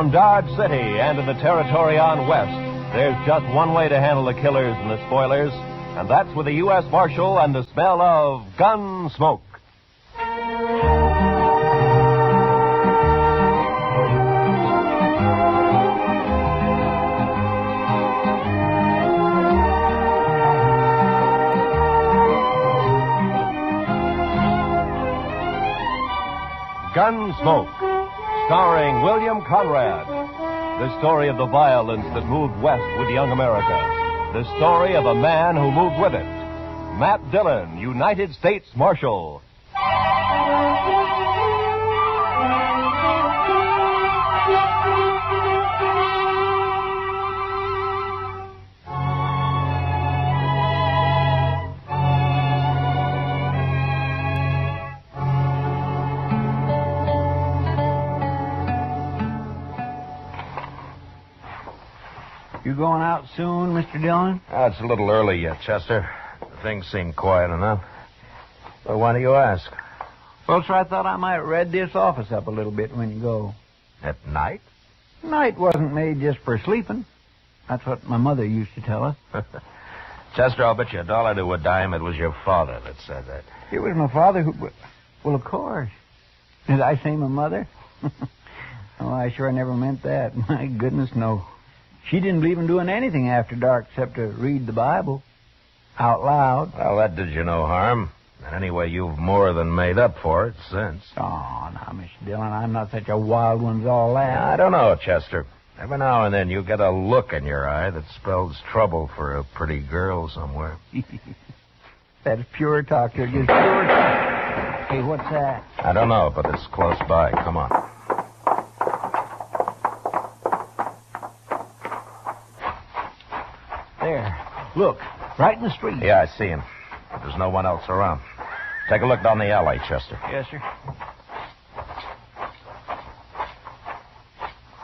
Around Dodge City and in the territory on West, there's just one way to handle the killers and the spoilers, and that's with a U.S. Marshal and the smell of Gunsmoke. Gunsmoke, starring William Conrad. The story of the violence that moved west with young America. The story of a man who moved with it. Matt Dillon, United States Marshal. You going out soon, Mr. Dillon? It's a little early yet, Chester. Things seem quiet enough. But why do you ask? Well, sir, I thought I might red this office up a little bit when you go. At night? Night wasn't made just for sleeping. That's what my mother used to tell us. Chester, I'll bet you $1 to a dime it was your father that said that. It was my father who... Well, of course. Did I say my mother? Oh, I sure never meant that. My goodness, no. She didn't believe in doing anything after dark except to read the Bible out loud. Well, that did you no harm. And anyway, you've more than made up for it since. Oh, now, Mr. Dillon, I'm not such a wild one as all that. I don't know, Chester. Every now and then you get a look in your eye that spells trouble for a pretty girl somewhere. That's pure talk. You're just pure talk. Hey, what's that? I don't know, but it's close by. Come on. There. Look, right in the street. Yeah, I see him. But there's no one else around. Take a look down the alley, Chester. Yes, sir.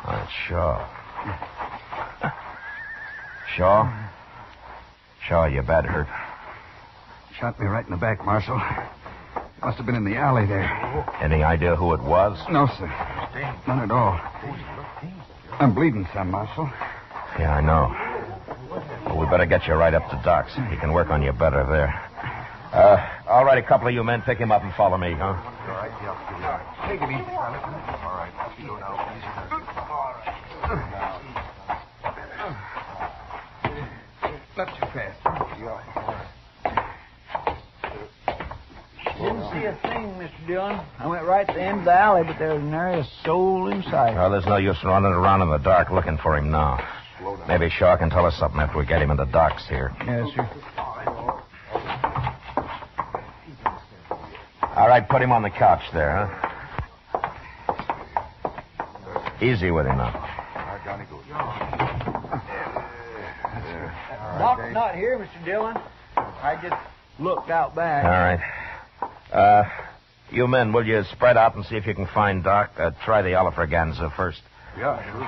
Oh, it's Shaw. Shaw? Shaw, you bad hurt. Shot me right in the back, Marshal. Must have been in the alley there. Any idea who it was? No, sir. None at all. I'm bleeding some, Marshal. Yeah, I know. Well, we better get you right up to Doc's. He can work on you better there. All right, a couple of you men, pick him up and follow me, huh? All right, yeah. Take it easy, fella. All right. You go now, please. Not too fast. Didn't see a thing, Mr. Dillon. I went right to the end of the alley, but there was nary a soul in sight. Well, there's no use running around in the dark looking for him now. Maybe Shaw can tell us something after we get him in the docks here. Yes, sir. All right, put him on the couch there, huh? Easy with him now. Doc's not here, Mr. Dillon. I just looked out back. All right. You men, will you spread out and see if you can find Doc? Try the Alfraganza first. Yeah, sure.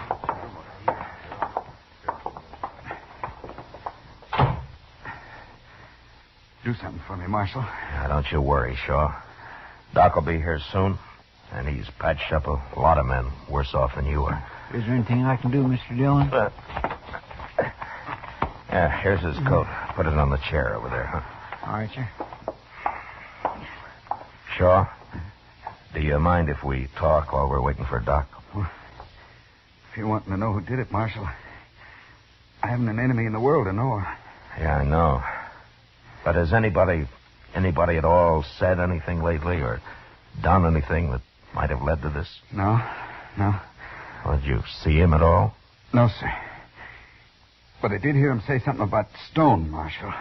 Do something for me, Marshal. Now, don't you worry, Shaw. Doc will be here soon, and he's patched up a lot of men worse off than you are. Is there anything I can do, Mr. Dillon? Yeah, here's his coat. Put it on the chair over there, huh? All right, sir. Shaw, do you mind if we talk while we're waiting for Doc? Well, if you're wanting to know who did it, Marshal, I haven't an enemy in the world to know her. Yeah, I know. But has anybody at all said anything lately or done anything that might have led to this? No. Well, did you see him at all? No, sir. But I did hear him say something about Stone, Marshal.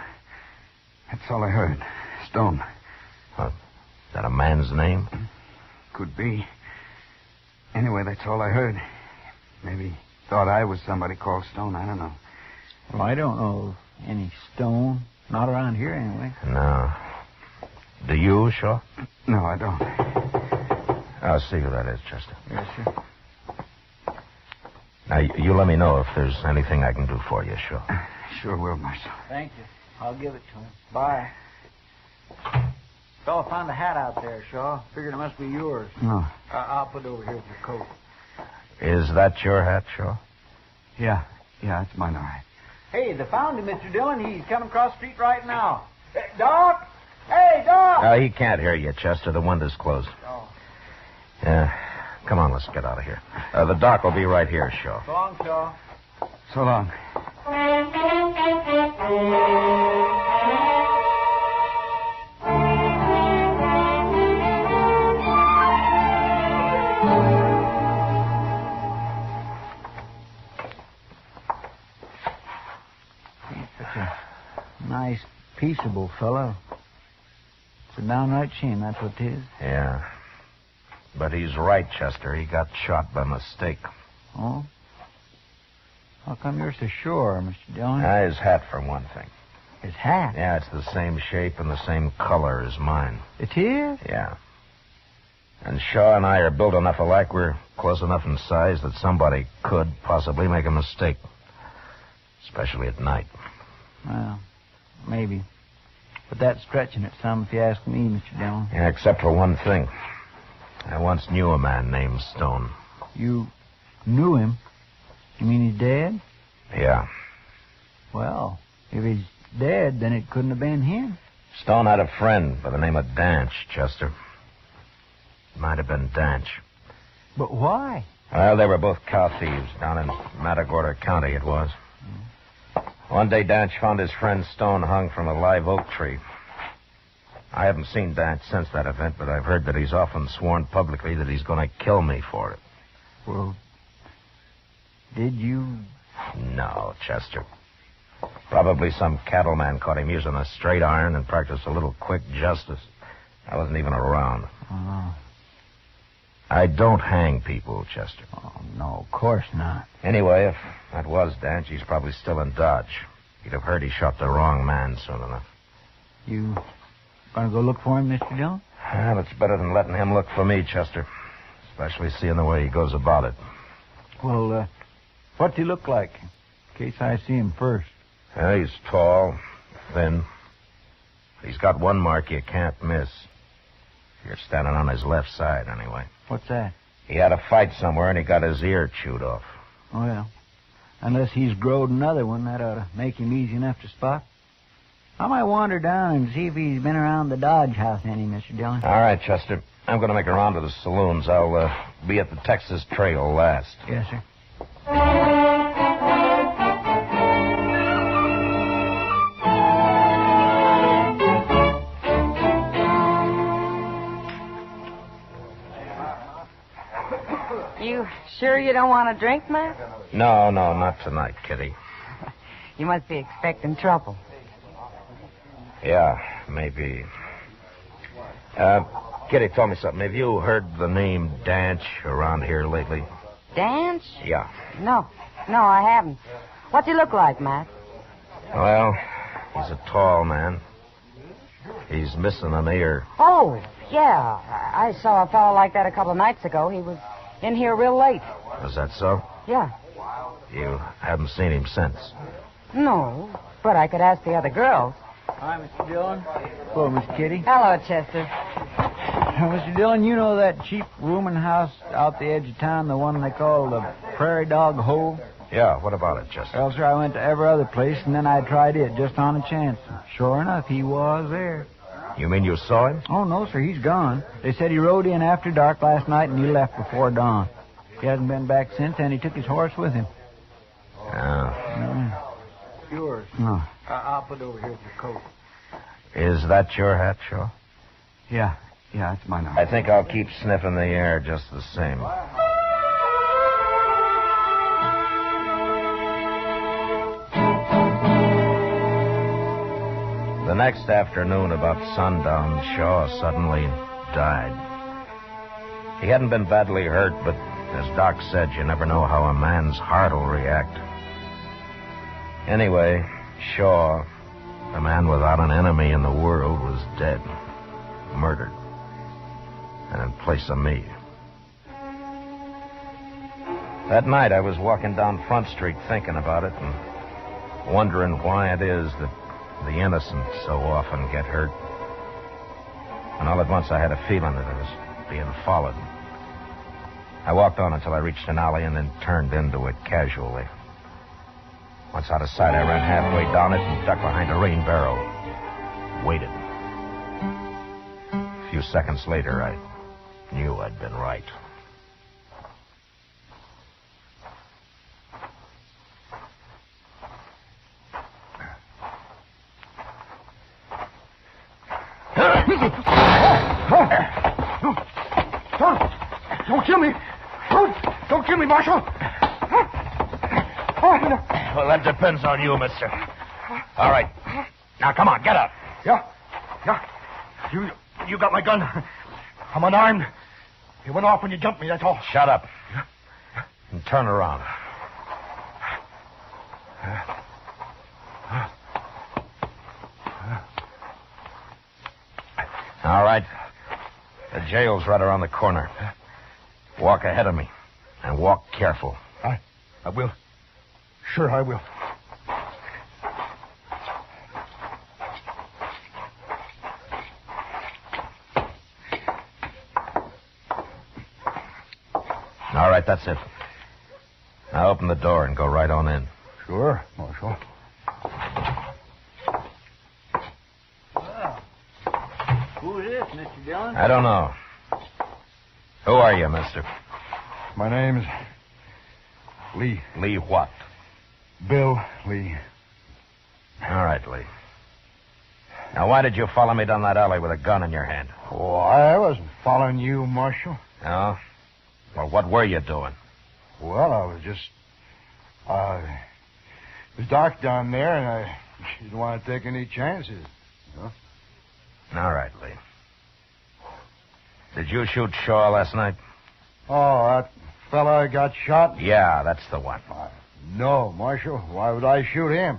That's all I heard. Stone. Is that a man's name? Could be. Anyway, that's all I heard. Maybe thought I was somebody called Stone. I don't know. Well, I don't know of any Stone. Not around here, anyway. No. Do you, Shaw? No, I don't. I'll see who that is, Chester. Yes, sir. Now, you let me know if there's anything I can do for you, Shaw. Sure will, Marshal. Thank you. I'll give it to him. Bye. Fellow found a hat out there, Shaw. Figured it must be yours. No. I'll put it over here with your coat. Is that your hat, Shaw? Yeah, it's mine, all right. Hey, they found him, Mr. Dillon. He's coming across the street right now. Doc! Hey, Doc! He can't hear you, Chester. The window's closed. Oh. Yeah. Come on, let's get out of here. The doc will be right here, Shaw. So long, Shaw. So long. He's such a nice, peaceable fellow. It's a downright shame, that's what it is. Yeah. But he's right, Chester. He got shot by mistake. Oh? How come you're so sure, Mr. Dillon? His hat, for one thing. His hat? Yeah, it's the same shape and the same color as mine. It is? Yeah. And Shaw and I are built enough alike. We're close enough in size that somebody could possibly make a mistake. Especially at night. Well, maybe. But that's stretching it some, if you ask me, Mr. Dillon. Yeah, except for one thing. I once knew a man named Stone. You knew him? You mean he's dead? Yeah. Well, if he's dead, then it couldn't have been him. Stone had a friend by the name of Danch, Chester. Might have been Danch. But why? Well, they were both cow thieves down in Matagorda County, it was. One day, Danch found his friend Stone hung from a live oak tree. I haven't seen Danch since that event, but I've heard that he's often sworn publicly that he's going to kill me for it. Well, did you? No, Chester. Probably some cattleman caught him using a straight iron and practiced a little quick justice. I wasn't even around. Oh. I don't hang people, Chester. Oh, no, of course not. Anyway, if that was Danch, he's probably still in Dodge. He'd have heard he shot the wrong man soon enough. You gonna go look for him, Mr. Dillon? Well, it's better than letting him look for me, Chester. Especially seeing the way he goes about it. Well, what's he look like? In case I see him first. He's tall, thin. He's got one mark you can't miss. You're standing on his left side, anyway. What's that? He had a fight somewhere, and he got his ear chewed off. Well, unless he's growed another one, that ought to make him easy enough to spot. I might wander down and see if he's been around the Dodge house any, Mr. Dillon. All right, Chester. I'm going to make a round to the saloons. I'll be at the Texas Trail last. Yes, sir. You sure you don't want a drink, Matt? No, not tonight, Kitty. You must be expecting trouble. Yeah, maybe. Kitty, tell me something. Have you heard the name Danch around here lately? Danch? Yeah. No, I haven't. What's he look like, Matt? Well, he's a tall man. He's missing an ear. Oh, yeah. I saw a fellow like that a couple of nights ago. He was in here real late. Is that so? Yeah. You haven't seen him since? No, but I could ask the other girls. Hi, Mr. Dillon. Hello, Miss Kitty. Hello, Chester. Mr. Dillon, you know that cheap rooming house out the edge of town, the one they call the Prairie Dog Hole? Yeah, what about it, Chester? Well, sir, I went to every other place, and then I tried it just on a chance. Sure enough, he was there. You mean you saw him? Oh, no, sir, he's gone. They said he rode in after dark last night, and he left before dawn. He hasn't been back since, and he took his horse with him. Yeah. Yours. Oh. I'll put it over here with your coat. Is that your hat, Shaw? Yeah, it's mine. I think I'll keep sniffing the air just the same. The next afternoon, about sundown, Shaw suddenly died. He hadn't been badly hurt, but as Doc said, you never know how a man's heart will react. Anyway, Shaw, the man without an enemy in the world, was dead. Murdered. And in place of me. That night, I was walking down Front Street thinking about it and wondering why it is that the innocent so often get hurt. And all at once, I had a feeling that I was being followed. I walked on until I reached an alley and then turned into it casually. Once out of sight, I ran halfway down it and ducked behind a rain barrel. Waited. A few seconds later, I knew I'd been right. Don't kill me. Don't kill me, Marshal. Well, that depends on you, mister. All right. Now, come on, get up. Yeah. You got my gun. I'm unarmed. It went off when you jumped me, that's all. Shut up. And turn around. All right. The jail's right around the corner. Walk ahead of me. And walk careful. I will. Sure, I will. All right, that's it. Now open the door and go right on in. Sure, Marshal. Well, who is this, Mr. Dillon? I don't know. Who are you, mister? My name's Lee. Lee what? Bill Lee. All right, Lee. Now, why did you follow me down that alley with a gun in your hand? Oh, I wasn't following you, Marshal. No? Well, what were you doing? Well, I was just... it was dark down there, and I didn't want to take any chances. You know? All right, Lee. Did you shoot Shaw last night? Oh, that fella got shot? Yeah, that's the one. No, Marshal. Why would I shoot him?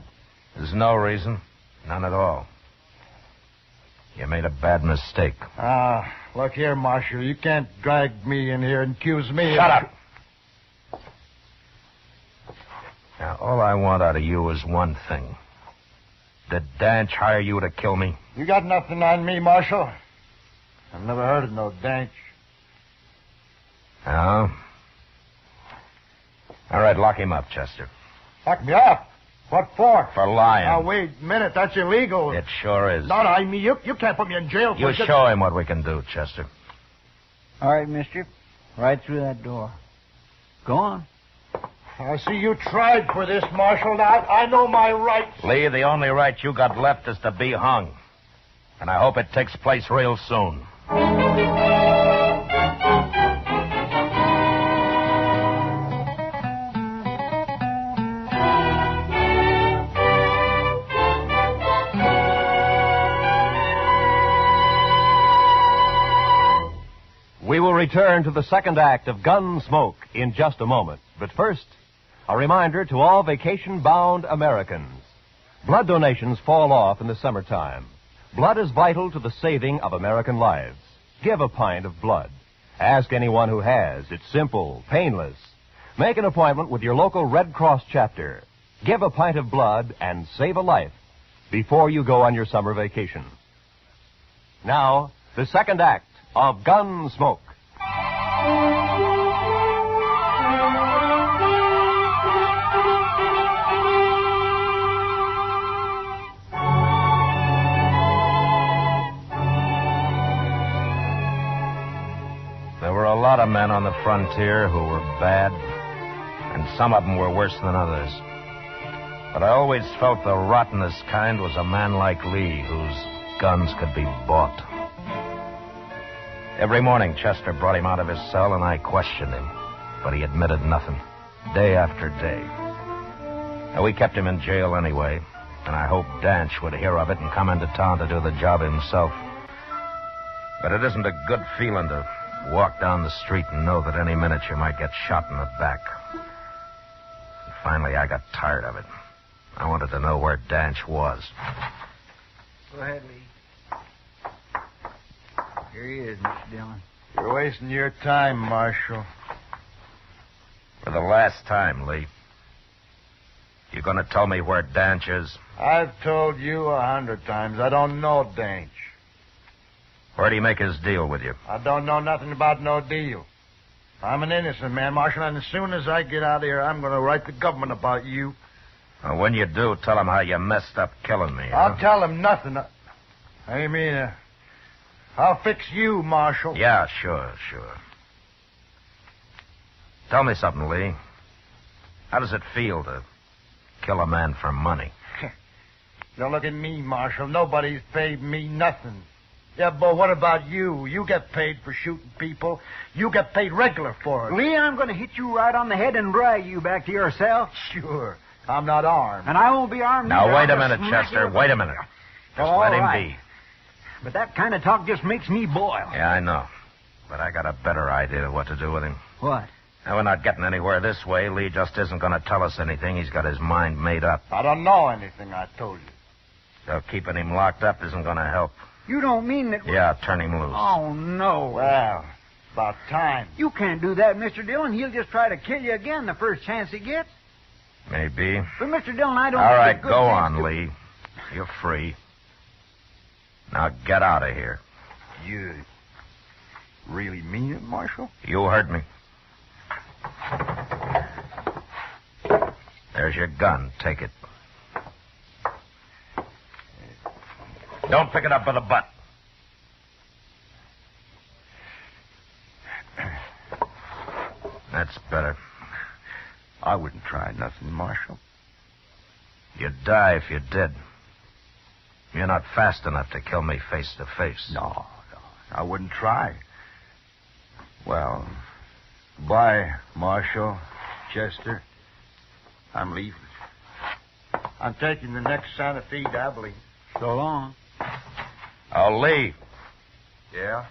There's no reason. None at all. You made a bad mistake. Look here, Marshal. You can't drag me in here and accuse me. Shut up! Now, all I want out of you is one thing. Did Danch hire you to kill me? You got nothing on me, Marshal. I've never heard of no Danch. No? All right, lock him up, Chester. Lock me up? What for? For lying. Now, wait a minute. That's illegal. It sure is. No, I mean, you can't put me in jail for You show him what we can do, Chester. All right, mister. Right through that door. Go on. I see you tried for this, Marshal. Now, I know my rights. Lee, the only right you got left is to be hung. And I hope it takes place real soon. We will return to the second act of Gunsmoke in just a moment. But first, a reminder to all vacation-bound Americans. Blood donations fall off in the summertime. Blood is vital to the saving of American lives. Give a pint of blood. Ask anyone who has. It's simple, painless. Make an appointment with your local Red Cross chapter. Give a pint of blood and save a life before you go on your summer vacation. Now, the second act of Gunsmoke. There were a lot of men on the frontier who were bad, and some of them were worse than others. But I always felt the rottenest kind was a man like Lee, whose guns could be bought. Every morning, Chester brought him out of his cell, and I questioned him. But he admitted nothing, day after day. Now, we kept him in jail anyway, and I hoped Danch would hear of it and come into town to do the job himself. But it isn't a good feeling to walk down the street and know that any minute you might get shot in the back. And finally, I got tired of it. I wanted to know where Danch was. Go ahead, Lee. Here he is, Mr. Dillon. You're wasting your time, Marshal. For the last time, Lee. You gonna tell me where Danch is? I've told you 100 times. I don't know Danch. Where'd he make his deal with you? I don't know nothing about no deal. I'm an innocent man, Marshal, and as soon as I get out of here, I'm going to write the government about you. Well, when you do, tell them how you messed up killing me. I'll tell them nothing. I mean, I'll fix you, Marshal. Yeah, sure. Tell me something, Lee. How does it feel to kill a man for money? Don't look at me, Marshal. Nobody's paid me nothing. Yeah, but what about you? You get paid for shooting people. You get paid regular for it. Lee, I'm going to hit you right on the head and drag you back to your cell. Sure. I'm not armed. And I won't be armed Now, either. wait a I'll minute, just smack Chester. you. Wait a minute. Just All let him right. be. But that kind of talk just makes me boil. Yeah, I know. But I got a better idea of what to do with him. What? Now, we're not getting anywhere this way. Lee just isn't going to tell us anything. He's got his mind made up. I don't know anything, I told you. So keeping him locked up isn't going to help. You don't mean that... Yeah, turn him loose. Oh, no. Well, it's about time. You can't do that, Mr. Dillon. He'll just try to kill you again the first chance he gets. Maybe. But, Mr. Dillon, I don't... All think right, a good go chance on, to- Lee. You're free. Now get out of here. You really mean it, Marshal? You heard me. There's your gun. Take it. Don't pick it up by the butt. That's better. I wouldn't try nothing, Marshal. You'd die if you did. You're not fast enough to kill me face to face. No, I wouldn't try. Well, bye, Marshal, Chester. I'm leaving. I'm taking the next Santa Fe to Abilene. So long. Oh, Lee, Yeah?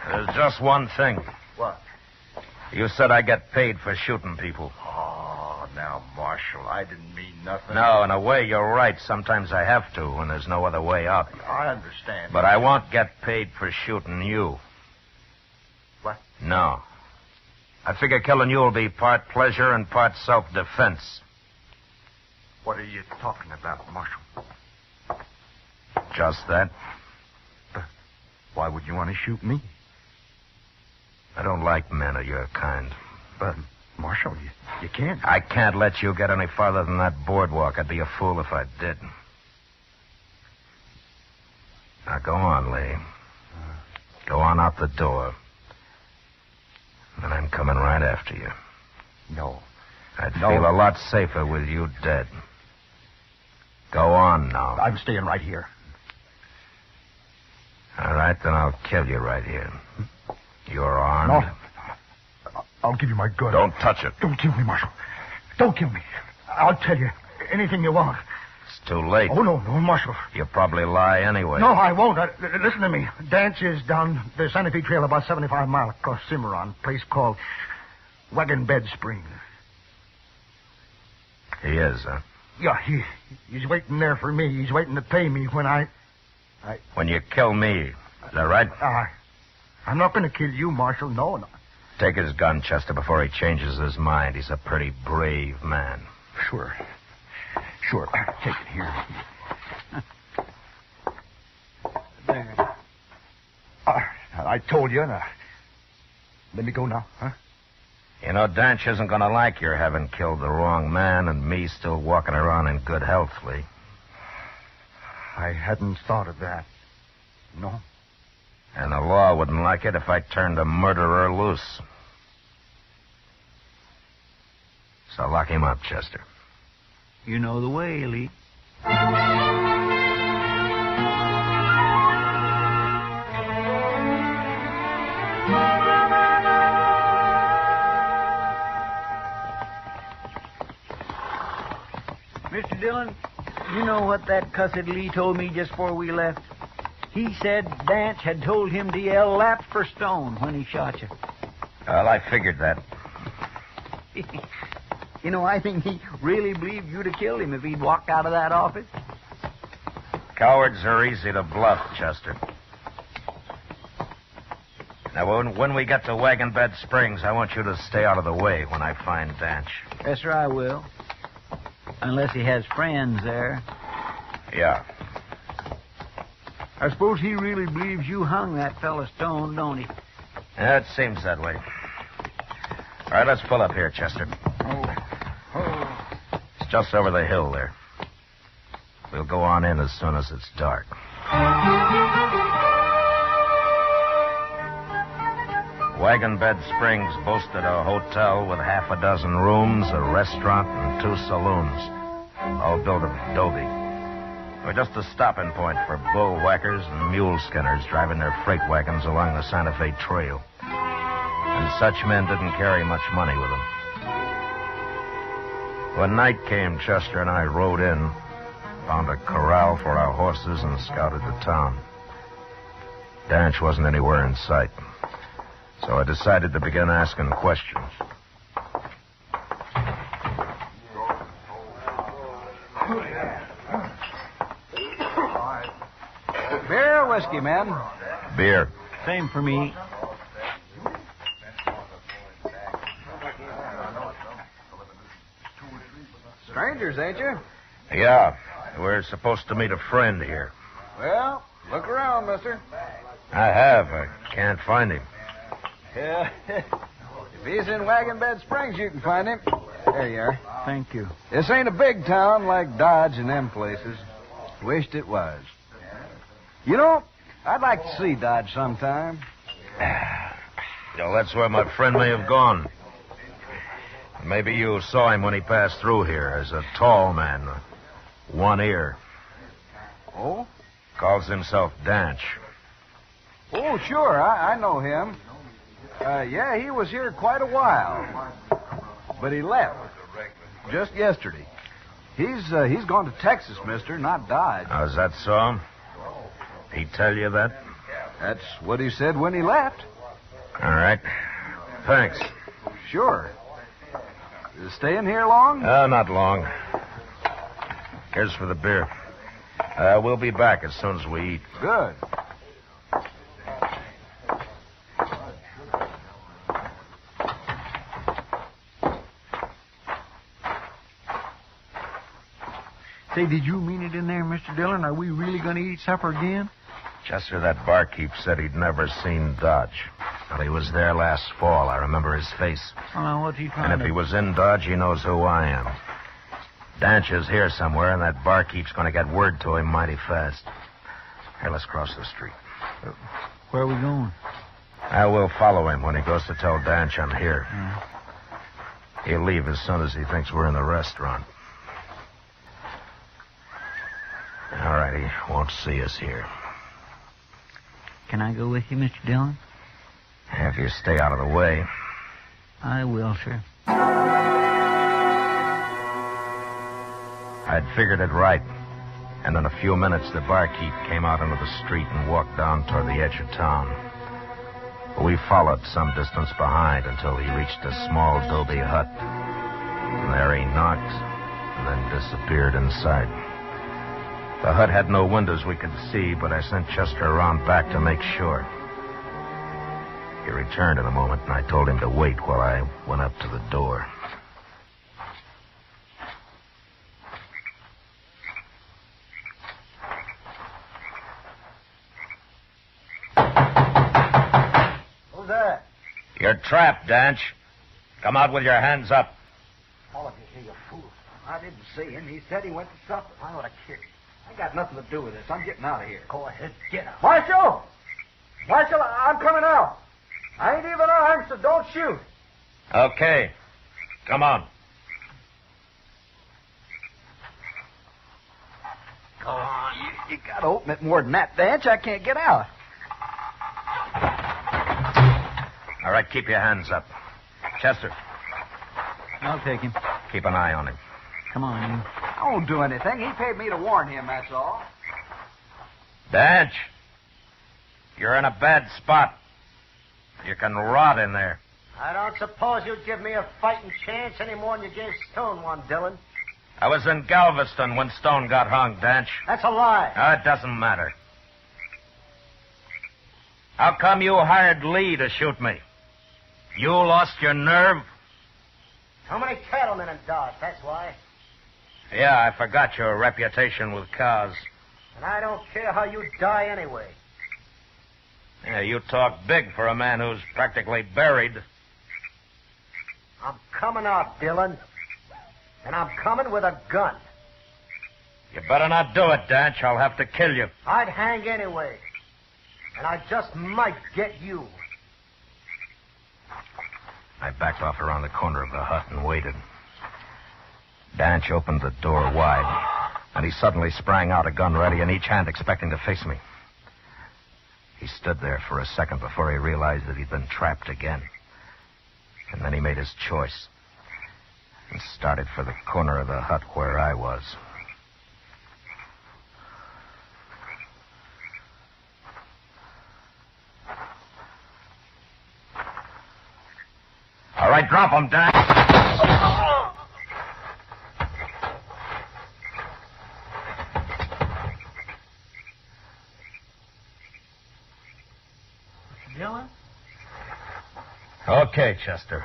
there's just one thing. What? You said I get paid for shooting people. Oh, now, Marshal, I didn't mean nothing. No, in a way, you're right. Sometimes I have to when there's no other way out. I understand. But I won't get paid for shooting you. What? No. I figure killing you will be part pleasure and part self-defense. What are you talking about, Marshal? Just that. Why would you want to shoot me? I don't like men of your kind. But, Marshal, you can't. I can't let you get any farther than that boardwalk. I'd be a fool if I did. Now, go on, Lee. Go on out the door. And I'm coming right after you. No. I'd No. feel a lot safer with you dead. Go on now. I'm staying right here. All right, then I'll kill you right here. You're armed. No. I'll give you my gun. Don't touch it. Don't kill me, Marshal. Don't kill me. I'll tell you anything you want. It's too late. Oh, no, Marshal. You'll probably lie anyway. No, I won't. Listen to me. Dance is down the Santa Fe Trail about 75 miles across Cimarron, a place called Wagon Bed Springs. He is, huh? Yeah, he's waiting there for me. He's waiting to pay me when When you kill me. Is that right? I'm not going to kill you, Marshal. No. Take his gun, Chester, before he changes his mind. He's a pretty brave man. Sure. Take it here. There. I told you. Now, let me go now, huh? You know, Danch isn't going to like your having killed the wrong man and me still walking around in good health, Lee. I hadn't thought of that. No. And the law wouldn't like it if I turned a murderer loose. So lock him up, Chester. You know the way, Lee. Mr. Dillon, you know what that cussed Lee told me just before we left? He said Dance had told him to yell lap for stone when he shot you. Well, I figured that. You know, I think he really believed you'd have killed him if he'd walked out of that office. Cowards are easy to bluff, Chester. Now, when we get to Wagon Bed Springs, I want you to stay out of the way when I find Danch. Yes, sir, I will. Unless he has friends there. Yeah. I suppose he really believes you hung that fella Stone, don't he? Yeah, it seems that way. right, let's pull up here, Chester. It's just over the hill there. We'll go on in as soon as it's dark. Wagon Bed Springs boasted a hotel with half a dozen rooms, a restaurant, and 2 saloons, all built of adobe. We're just a stopping point for bull whackers and mule skinners driving their freight wagons along the Santa Fe Trail. And such men didn't carry much money with them. When night came, Chester and I rode in, found a corral for our horses, and scouted the town. Danch wasn't anywhere in sight, so I decided to begin asking questions. Beer or whiskey, men? Beer. Same for me. Strangers, ain't you? Yeah, we're supposed to meet a friend here. Well, look around, mister. I have. I can't find him. Yeah. If he's in Wagon Bed Springs, you can find him. There you are. Thank you. This ain't a big town like Dodge and them places. Wished it was. You know, I'd like to see Dodge sometime. Well, that's where my friend may have gone. Maybe you saw him when he passed through here as a tall man, one ear. Oh? Calls himself Danch. Oh, sure. I know him. Yeah, he was here quite a while. But he left. Just yesterday. He's gone to Texas, mister, not Dodge. Oh, is that so? He tell you that? That's what he said when he left. All right. Thanks. Sure. Staying here long? Not long. Here's for the beer. We'll be back as soon as we eat. Good. Say, did you mean it in there, Mr. Dillon? Are we really going to eat supper again? Chester, that barkeep said he'd never seen Dodge. Well, he was there last fall. I remember his face. Well, what's he trying And if he was in Dodge, he knows who I am. Danch is here somewhere, and that barkeep's going to get word to him mighty fast. Here, let's cross the street. Where are we going? I will follow him when he goes to tell Danch I'm here. He'll leave as soon as he thinks we're in the restaurant. All right, he won't see us here. Can I go with you, Mr. Dillon? If you stay out of the way. I will, sir. I'd figured it right. And in a few minutes, the barkeep came out into the street and walked down toward the edge of town. We followed some distance behind until he reached a small adobe hut. And there he knocked and then disappeared inside. The hut had no windows we could see, but I sent Chester around back to make sure. He returned in a moment, and I told him to wait while I went up to the door. Who's that? You're trapped, Danch. Come out with your hands up. All of you here, you fools. I didn't see him. He said he went to supper. I ought to kick him. I got nothing to do with this. I'm getting out of here. Go ahead, get out. Marshal! Marshal, I'm coming out. I ain't even armed, so don't shoot. Okay. Come on. Go on. You got to open it more than that, Danch. I can't get out. All right, keep your hands up. Chester, I'll take him. keep an eye on him. Come on, you. I won't do anything. He paid me to warn him, that's all. Danch, you're in a bad spot. You can rot in there. I don't suppose you'd give me a fighting chance any more than you gave Stone one, Dillon. I was in Galveston when Stone got hung, Danch. That's a lie. It doesn't matter. How come you hired Lee to shoot me? You lost your nerve? How many cattlemen in Dodge, that's why. Yeah, I forgot your reputation with cows. And I don't care how you die anyway. Yeah, you talk big for a man who's practically buried. I'm coming out, Dillon. And I'm coming with a gun. You better not do it, Danch. I'll have to kill you. I'd hang anyway. And I just might get you. I backed off around the corner of the hut and waited. Danch opened the door wide, and he suddenly sprang out, a gun ready in each hand, expecting to face me. He stood there for a second before he realized that he'd been trapped again. And then he made his choice and started for the corner of the hut where I was. All right, drop him, Danch. Dillon? Okay, Chester.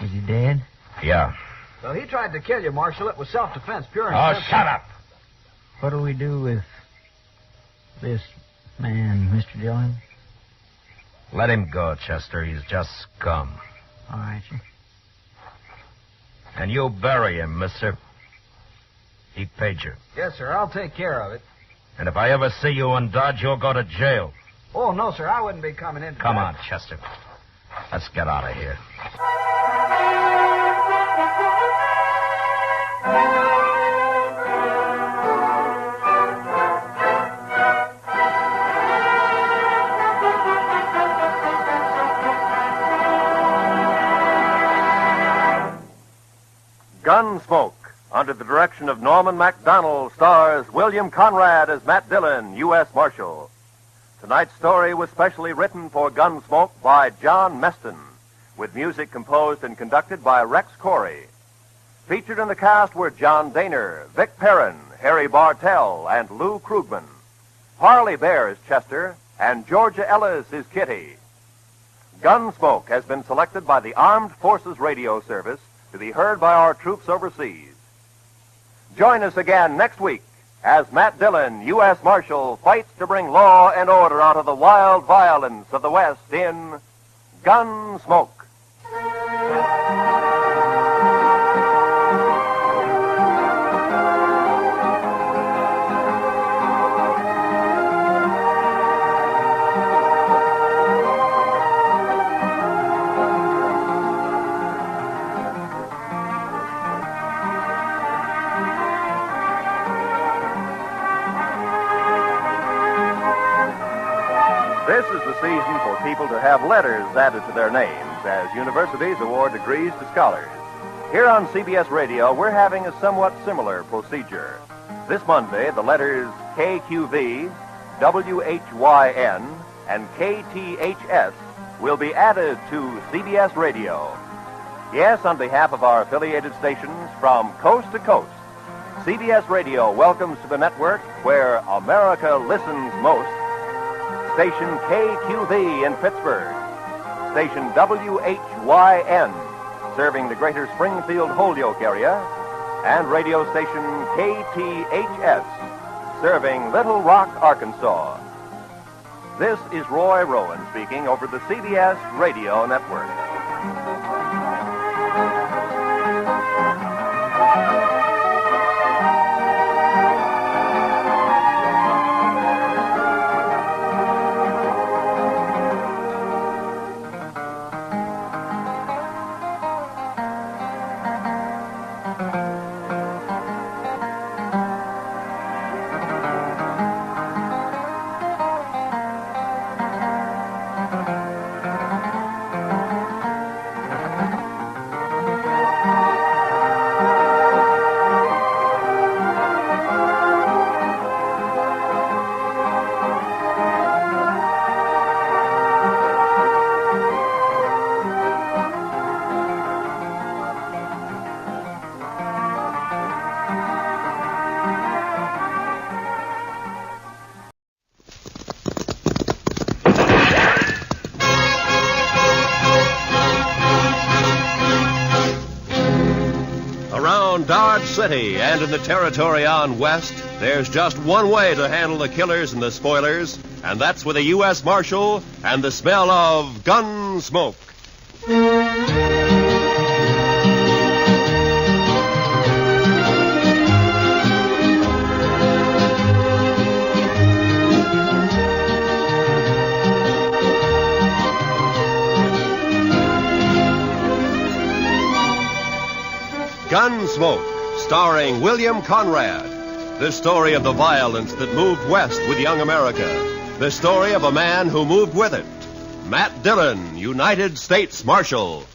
Is he dead? Yeah. So he tried to kill you, Marshal. It was self-defense, pure and Oh, simple. shut up. What do we do with this man, Mr. Dillon? Let him go, Chester. He's just scum. All right, sir. And you bury him, mister. He paid you. Yes, sir. I'll take care of it. And if I ever see you in Dodge, you'll go to jail. Oh, no, sir. I wouldn't be coming in. Come on, Chester. Let's get out of here. Gunsmoke, under the direction of Norman MacDonald, stars William Conrad as Matt Dillon, U.S. Marshal. Tonight's story was specially written for Gunsmoke by John Meston, with music composed and conducted by Rex Corey. Featured in the cast were John Daner, Vic Perrin, Harry Bartell, and Lou Krugman. Harley Bear is Chester, and Georgia Ellis is Kitty. Gunsmoke has been selected by the Armed Forces Radio Service to be heard by our troops overseas. Join us again next week as Matt Dillon, U.S. Marshal, fights to bring law and order out of the wild violence of the West in Gunsmoke. This is the season for people to have letters added to their names as universities award degrees to scholars. Here on CBS Radio, we're having a somewhat similar procedure. This Monday, the letters KQV, WHYN, and KTHS will be added to CBS Radio. Yes, on behalf of our affiliated stations from coast to coast, CBS Radio welcomes to the network where America listens most, Station KQV in Pittsburgh, Station WHYN, serving the greater Springfield Holyoke area, and radio station KTHS, serving Little Rock, Arkansas. This is Roy Rowan speaking over the CBS Radio Network. Dodge City and in the territory on west, there's just one way to handle the killers and the spoilers, and that's with a U.S. Marshal and the smell of gun smoke. Gunsmoke, starring William Conrad. The story of the violence that moved west with young America. The story of a man who moved with it. Matt Dillon, United States Marshal.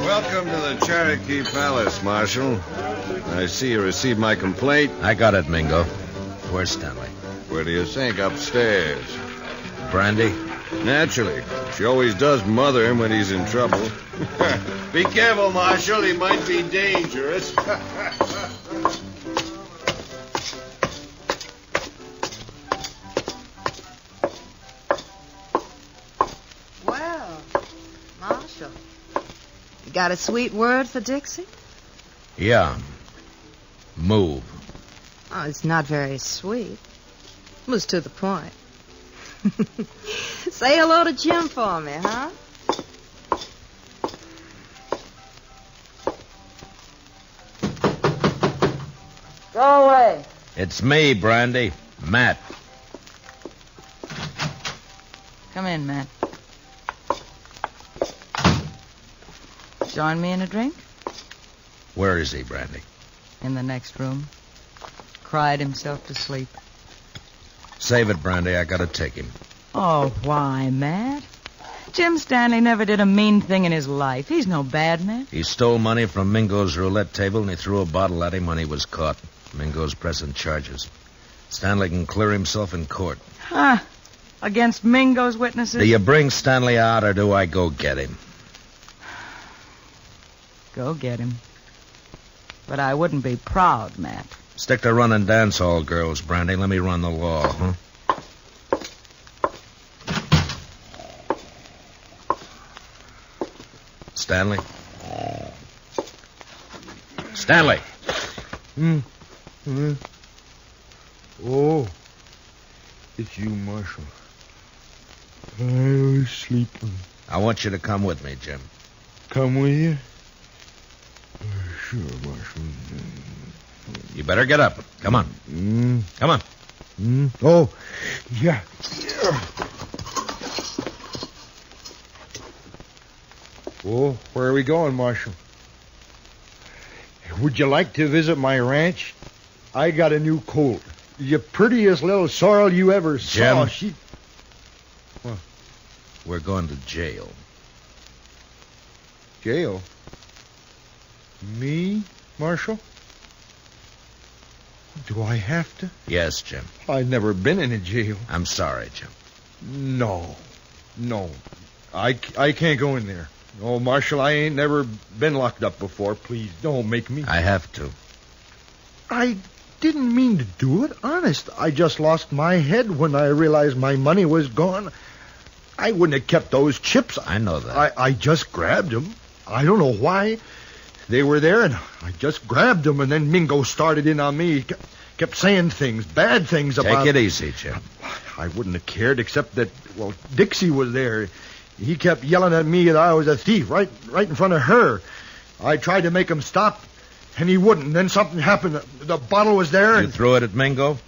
Welcome to the Cherokee Palace, Marshal. I see you received my complaint. I got it, Mingo. Where's Stanley? Where do you think? Upstairs. Brandy? Naturally. She always does mother him when he's in trouble. Be careful, Marshal. He might be dangerous. Well, Marshal, you got a sweet word for Dixie? Yeah. Move. Oh, it's not very sweet. It was to the point. Say hello to Jim for me, huh? Go away. It's me, Brandy. Matt. Come in, Matt. Join me in a drink? Where is he, Brandy? In the next room. Cried himself to sleep. Save it, Brandy. I gotta take him. Oh, why, Matt? Jim Stanley never did a mean thing in his life. He's no bad man. He stole money from Mingo's roulette table, and he threw a bottle at him when he was caught. Mingo's pressing charges. Stanley can clear himself in court. Huh? Against Mingo's witnesses? Do you bring Stanley out, or do I go get him? Go get him. But I wouldn't be proud, Matt. Stick to running dance hall girls, Brandy. Let me run the law, huh? Stanley? Stanley! Oh, it's you, Marshal. I was sleeping. I want you to come with me, Jim. Come with you? Sure, Marshal. You better get up. Come on. Come on. Oh, yeah. Oh, where are we going, Marshal? Would you like to visit my ranch? I got a new colt. The prettiest little sorrel you ever saw. Jim. What? We're going to jail. Jail? Me, Marshal? Do I have to? Yes, Jim. I've never been in a jail. I'm sorry, Jim. No. I can't go in there. Oh, Marshal, I ain't never been locked up before. Please, don't make me. I have to. I didn't mean to do it. Honest. I just lost my head when I realized my money was gone. I wouldn't have kept those chips. I know that. I just grabbed them. I don't know why. They were there, and I just grabbed them, and then Mingo started in on me. He kept saying things, bad things about... Take it easy, Jim. I wouldn't have cared, except that, well, Dixie was there. He kept yelling at me that I was a thief right in front of her. I tried to make him stop, and he wouldn't. And then something happened. The bottle was there. You threw it at Mingo?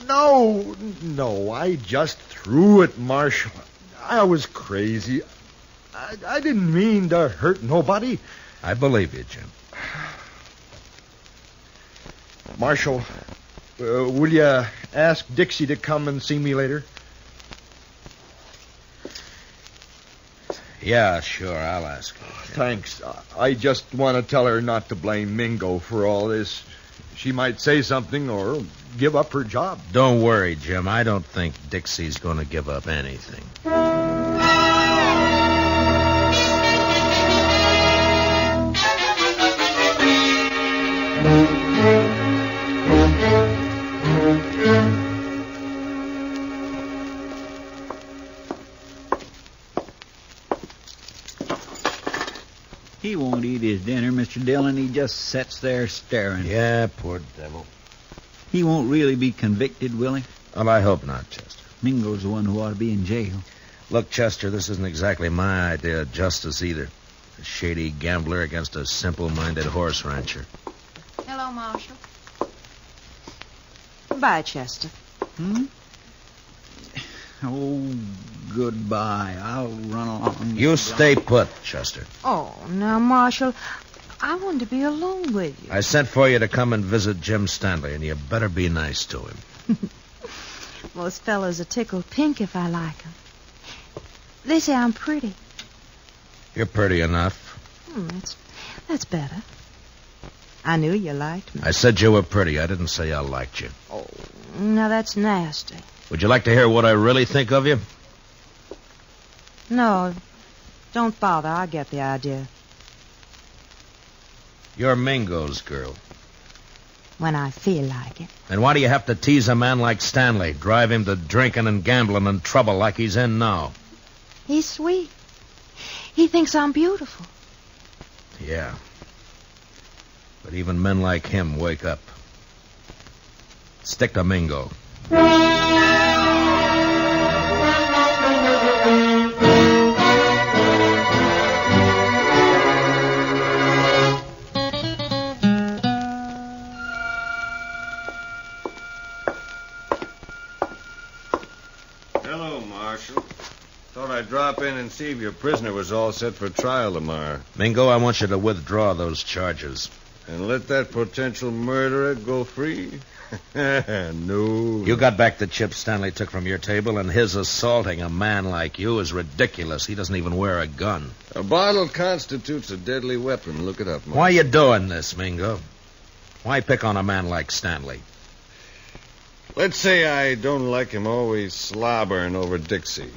No, I just threw it, Marshal. I was crazy. I didn't mean to hurt nobody. I believe you, Jim. Marshal, will you ask Dixie to come and see me later? Yeah, sure, I'll ask her. Thanks. I just want to tell her not to blame Mingo for all this. She might say something or give up her job. Don't worry, Jim. I don't think Dixie's going to give up anything. He won't eat his dinner, Mr. Dillon. He just sits there staring. Yeah, poor devil. He won't really be convicted, will he? Well, I hope not, Chester. Mingo's the one who ought to be in jail. Look, Chester, this isn't exactly my idea of justice either. A shady gambler against a simple-minded horse rancher. Hello, Marshal. Bye, Chester. Oh, goodbye. I'll run along. You stay put, Chester. Oh, now, Marshal, I wanted to be alone with you. I sent for you to come and visit Jim Stanley, and you better be nice to him. Most fellas are tickled pink if I like them. They say I'm pretty. You're pretty enough. That's better. I knew you liked me. I said you were pretty. I didn't say I liked you. Oh, now that's nasty. Would you like to hear what I really think of you? No, don't bother. I get the idea. You're Mingo's girl. When I feel like it. Then why do you have to tease a man like Stanley, drive him to drinking and gambling and trouble like he's in now? He's sweet. He thinks I'm beautiful. Yeah. But even men like him wake up. Stick to Mingo. Hello, Marshal. Thought I'd drop in and see if your prisoner was all set for trial tomorrow. Mingo, I want you to withdraw those charges. And let that potential murderer go free? No. You got back the chips Stanley took from your table, and his assaulting a man like you is ridiculous. He doesn't even wear a gun. A bottle constitutes a deadly weapon. Look it up, Marshal. Why you doing this, Mingo? Why pick on a man like Stanley? Let's say I don't like him always slobbering over Dixie.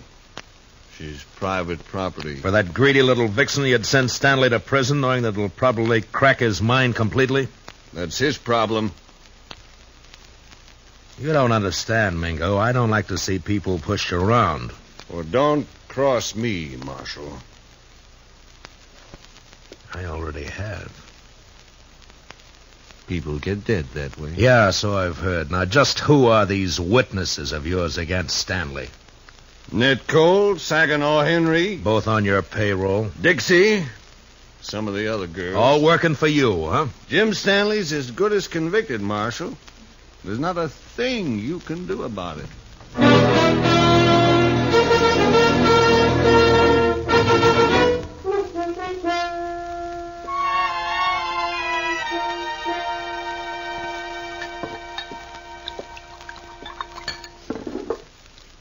She's private property. For that greedy little vixen, you'd send Stanley to prison knowing that it'll probably crack his mind completely? That's his problem. You don't understand, Mingo. I don't like to see people pushed around. Well, don't cross me, Marshal. I already have. People get dead that way. Yeah, so I've heard. Now, just who are these witnesses of yours against Stanley? Ned Cole, Saginaw Henry. Both on your payroll? Dixie. Some of the other girls. All working for you, huh? Jim Stanley's as good as convicted, Marshal. There's not a thing you can do about it.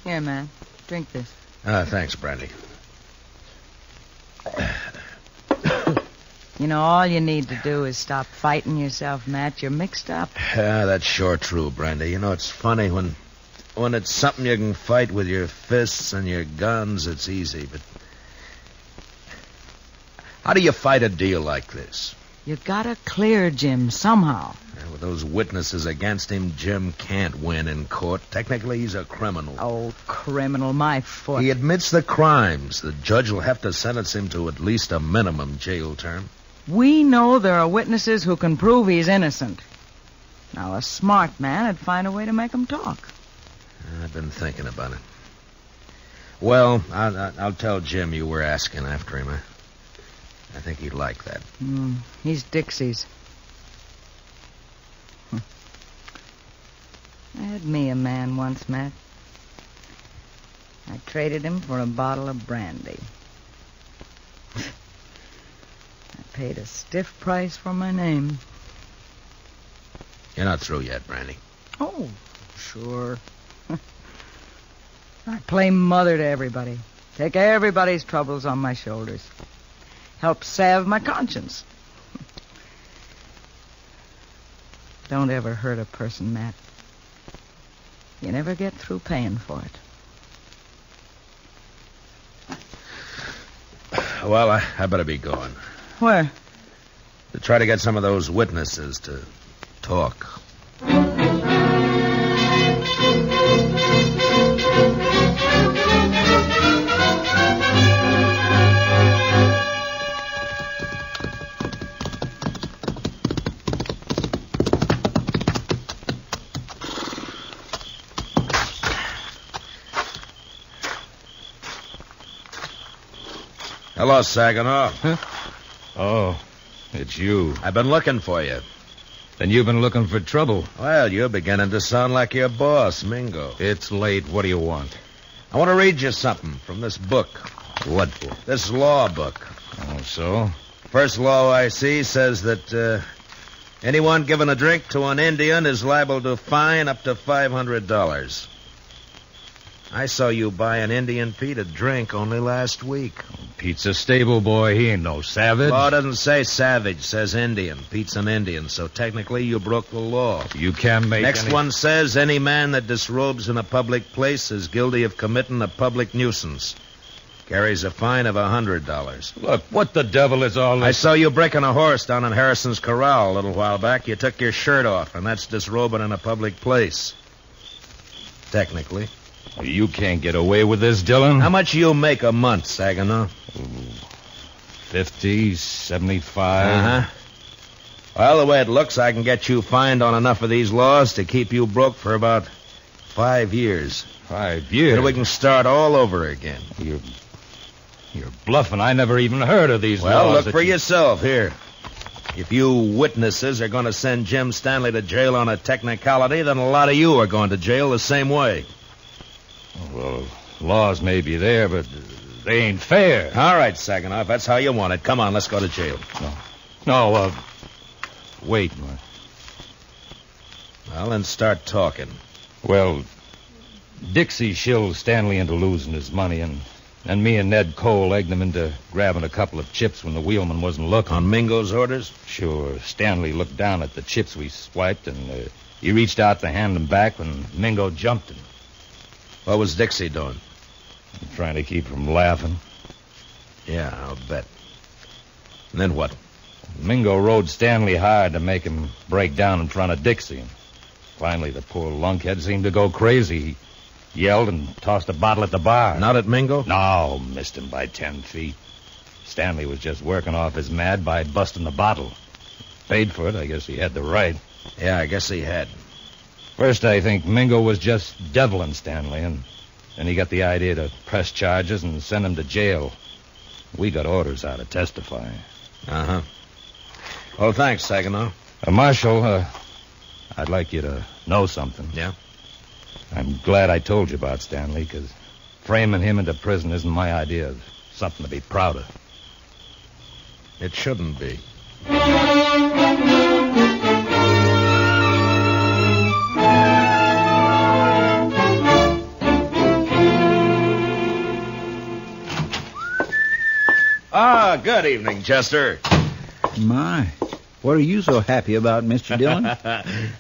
Here, man. Drink this. Thanks, Brandy. You know, all you need to do is stop fighting yourself, Matt. You're mixed up. Yeah, that's sure true, Brandy. You know, it's funny when it's something you can fight with your fists and your guns, it's easy, but how do you fight a deal like this? You gotta clear Jim somehow. Yeah, with those witnesses against him, Jim can't win in court. Technically, he's a criminal. Oh, criminal, my foot. He admits the crimes. The judge will have to sentence him to at least a minimum jail term. We know there are witnesses who can prove he's innocent. Now, a smart man would find a way to make him talk. I've been thinking about it. Well, I'll tell Jim you were asking after him. I think he'd like that. He's Dixie's. I had me a man once, Matt. I traded him for a bottle of brandy. I paid a stiff price for my name. You're not through yet, Brandy. Oh, sure. I play mother to everybody. Take everybody's troubles on my shoulders. Help salve my conscience. Don't ever hurt a person, Matt. You never get through paying for it. Well, I better be going. Where? To try to get some of those witnesses to talk. Hello, Saginaw. Huh? Oh, it's you. I've been looking for you. Then you've been looking for trouble. Well, you're beginning to sound like your boss, Mingo. It's late. What do you want? I want to read you something from this book. What book? This law book. Oh, so? First law I see says that anyone giving a drink to an Indian is liable to fine up to $500. I saw you buy an Indian Pete a drink only last week. Pete's a stable boy. He ain't no savage. Law doesn't say savage, says Indian. Pete's an Indian, so technically you broke the law. You can't make Next one says any man that disrobes in a public place is guilty of committing a public nuisance. Carries a fine of $100. Look, what the devil is all this? I saw you breaking a horse down in Harrison's Corral a little while back. You took your shirt off, and that's disrobing in a public place. Technically. You can't get away with this, Dillon. How much you make a month, Saginaw? 50, 75. Uh-huh. Well, the way it looks, I can get you fined on enough of these laws to keep you broke for about 5 years. 5 years? Then we can start all over again. You're bluffing. I never even heard of these laws. Well, look for yourself. Here. If you witnesses are going to send Jim Stanley to jail on a technicality, then a lot of you are going to jail the same way. Well, laws may be there, but they ain't fair. All right, Saginaw, if that's how you want it. Come on, let's go to jail. No, wait. Well, then start talking. Well, Dixie shilled Stanley into losing his money, and me and Ned Cole egged him into grabbing a couple of chips when the wheelman wasn't looking. On Mingo's orders? Sure. Stanley looked down at the chips we swiped, and he reached out to hand them back when Mingo jumped him. What was Dixie doing? Trying to keep from laughing. Yeah, I'll bet. And then what? Mingo rode Stanley hard to make him break down in front of Dixie. And finally, the poor lunkhead seemed to go crazy. He yelled and tossed a bottle at the bar. Not at Mingo? No, missed him by 10 feet. Stanley was just working off his mad by busting the bottle. Paid for it. I guess he had the right. Yeah, I guess he had. First, I think Mingo was just deviling Stanley, and then he got the idea to press charges and send him to jail. We got orders out to testify. Uh-huh. Well, thanks, Saginaw. Marshal, I'd like you to know something. Yeah? I'm glad I told you about Stanley, because framing him into prison isn't my idea of something to be proud of. It shouldn't be. Ah, good evening, Chester. My, what are you so happy about, Mr. Dillon?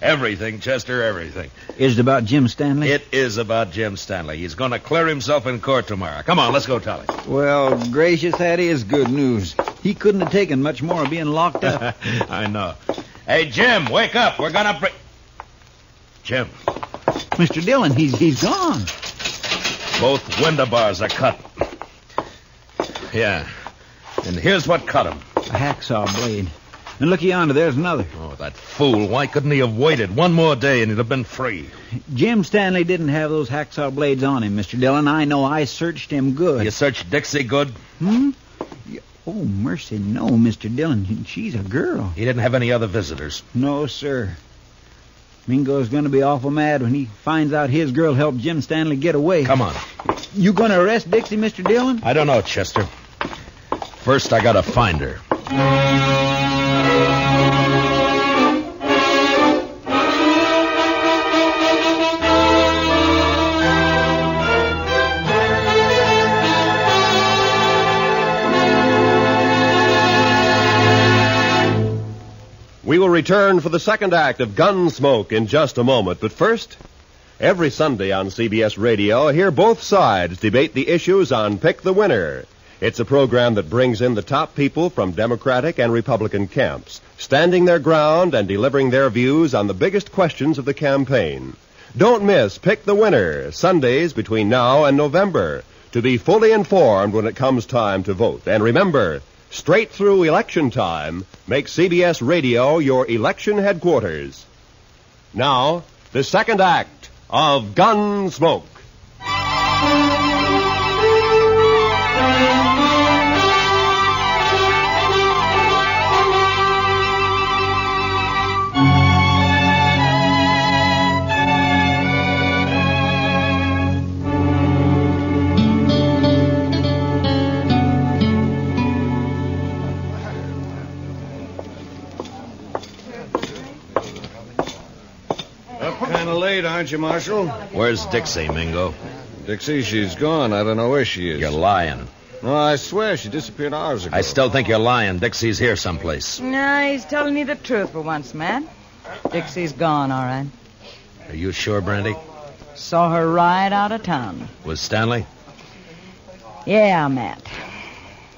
Everything, Chester, everything. Is it about Jim Stanley? It is about Jim Stanley. He's going to clear himself in court tomorrow. Come on, let's go tell him. Well, gracious, that is good news. He couldn't have taken much more of being locked up. I know. Hey, Jim, wake up. We're going to bring... Jim. Mr. Dillon, he's gone. Both window bars are cut. Yeah. And here's what cut him. A hacksaw blade. And look yonder, there's another. Oh, that fool. Why couldn't he have waited one more day and he'd have been free? Jim Stanley didn't have those hacksaw blades on him, Mr. Dillon. I know. I searched him good. You searched Dixie good? Hmm? Oh, mercy, no, Mr. Dillon. She's a girl. He didn't have any other visitors? No, sir. Mingo's going to be awful mad when he finds out his girl helped Jim Stanley get away. Come on. You going to arrest Dixie, Mr. Dillon? I don't know, Chester. First, I got to find her. return for the second act of Gunsmoke in just a moment. But first, every Sunday on CBS Radio, hear both sides debate the issues on Pick the Winner. It's a program that brings in the top people from Democratic and Republican camps, standing their ground and delivering their views on the biggest questions of the campaign. Don't miss Pick the Winner, Sundays between now and November, to be fully informed when it comes time to vote. And remember, straight through election time, make CBS Radio your election headquarters. Now, the second act of Gunsmoke. Kind of late, aren't you, Marshal? Where's Dixie, Mingo? Dixie, she's gone. I don't know where she is. You're lying. No, I swear she disappeared hours ago. I still think you're lying. Dixie's here someplace. Nah, he's telling you the truth for once, Matt. Dixie's gone, all right. Are you sure, Brandy? Saw her ride out of town. Was Stanley? Yeah, Matt.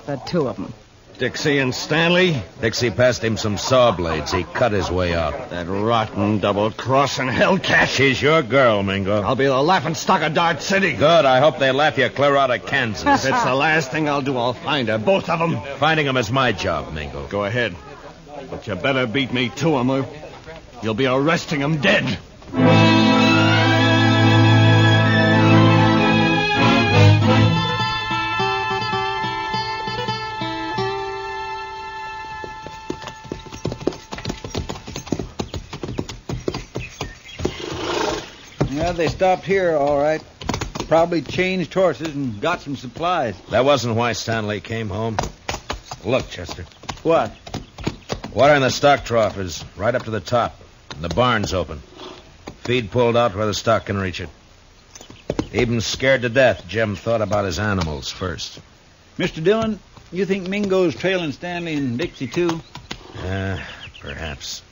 The two of them. Dixie and Stanley? Dixie passed him some saw blades. He cut his way out. That rotten double-crossing hellcat. She's your girl, Mingo. I'll be the laughingstock of Dart City. Good. I hope they laugh you clear out of Kansas. If it's the last thing I'll do, I'll find her. Both of them. Finding them is my job, Mingo. Go ahead. But you better beat me to them, or you'll be arresting them dead. Yeah, they stopped here, all right. Probably changed horses and got some supplies. That wasn't why Stanley came home. Look, Chester. What? Water in the stock trough is right up to the top. And the barn's open. Feed pulled out where the stock can reach it. Even scared to death, Jim thought about his animals first. Mr. Dillon, you think Mingo's trailing Stanley and Dixie, too? Perhaps.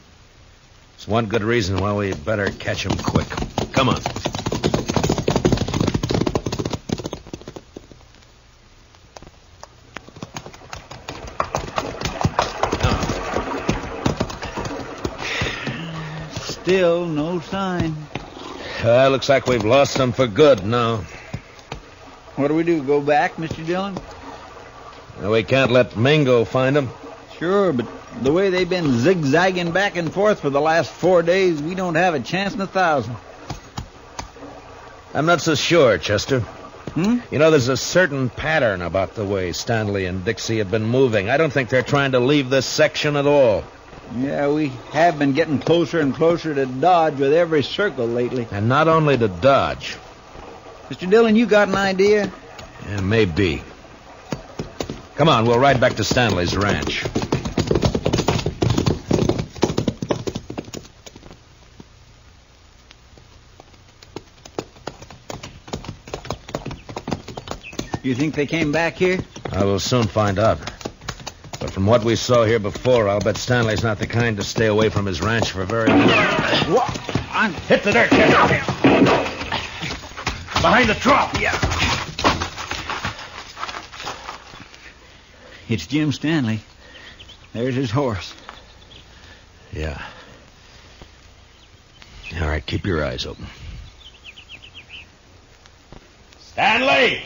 It's one good reason why we better catch him quick. Come on. Still no sign. Looks like we've lost them for good now. What do we do, go back, Mr. Dillon? Well, we can't let Mingo find them. Sure, but the way they've been zigzagging back and forth for the last 4 days, we don't have a chance in 1,000. I'm not so sure, Chester. Hmm? You know, there's a certain pattern about the way Stanley and Dixie have been moving. I don't think they're trying to leave this section at all. Yeah, we have been getting closer and closer to Dodge with every circle lately. And not only to Dodge. Mr. Dillon, you got an idea? Yeah, maybe. Come on, we'll ride back to Stanley's ranch. You think they came back here? I will soon find out. But from what we saw here before, I'll bet Stanley's not the kind to stay away from his ranch for very long. Hit the dirt, Chester. Behind the trough. Yeah. It's Jim Stanley. There's his horse. Yeah. All right, keep your eyes open. Stanley!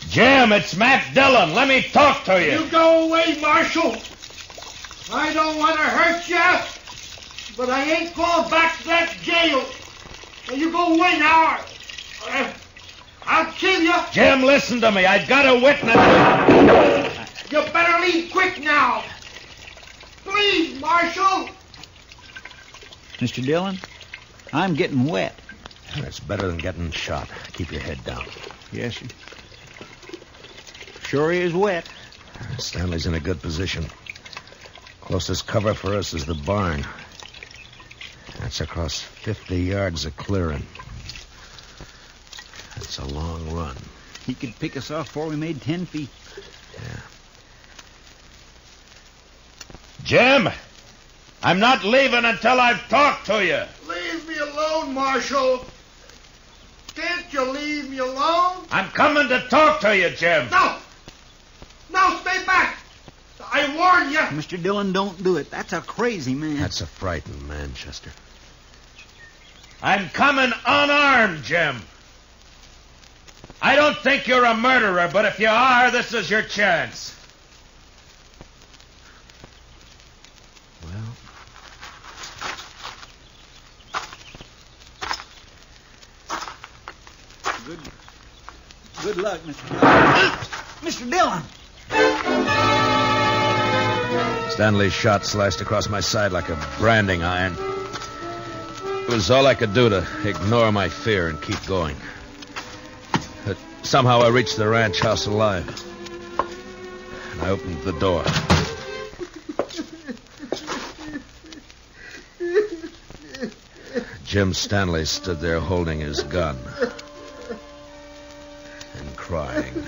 Jim, it's Matt Dillon. Let me talk to you. You go away, Marshal. I don't want to hurt you, but I ain't going back to that jail. You go away now. I'll kill you. Jim, listen to me. I've got a witness. You better leave quick now. Please, Marshal. Mr. Dillon, I'm getting wet. That's better than getting shot. Keep your head down. Yes, sir. Sure is wet. Stanley's in a good position. Closest cover for us is the barn. That's across 50 yards of clearing. That's a long run. He could pick us off before we made 10 feet. Yeah. Jim, I'm not leaving until I've talked to you. Leave me alone, Marshal. Can't you leave me alone? I'm coming to talk to you, Jim. No! No, stay back! I warn you. Mr. Dillon, don't do it. That's a crazy man. That's a frightened man, Chester. I'm coming unarmed, Jim. I don't think you're a murderer, but if you are, this is your chance. Good luck, Mr. Dillon. Mr. Dillon! Stanley's shot slashed across my side like a branding iron. It was all I could do to ignore my fear and keep going. But somehow I reached the ranch house alive. And I opened the door. Jim Stanley stood there holding his gun. And crying.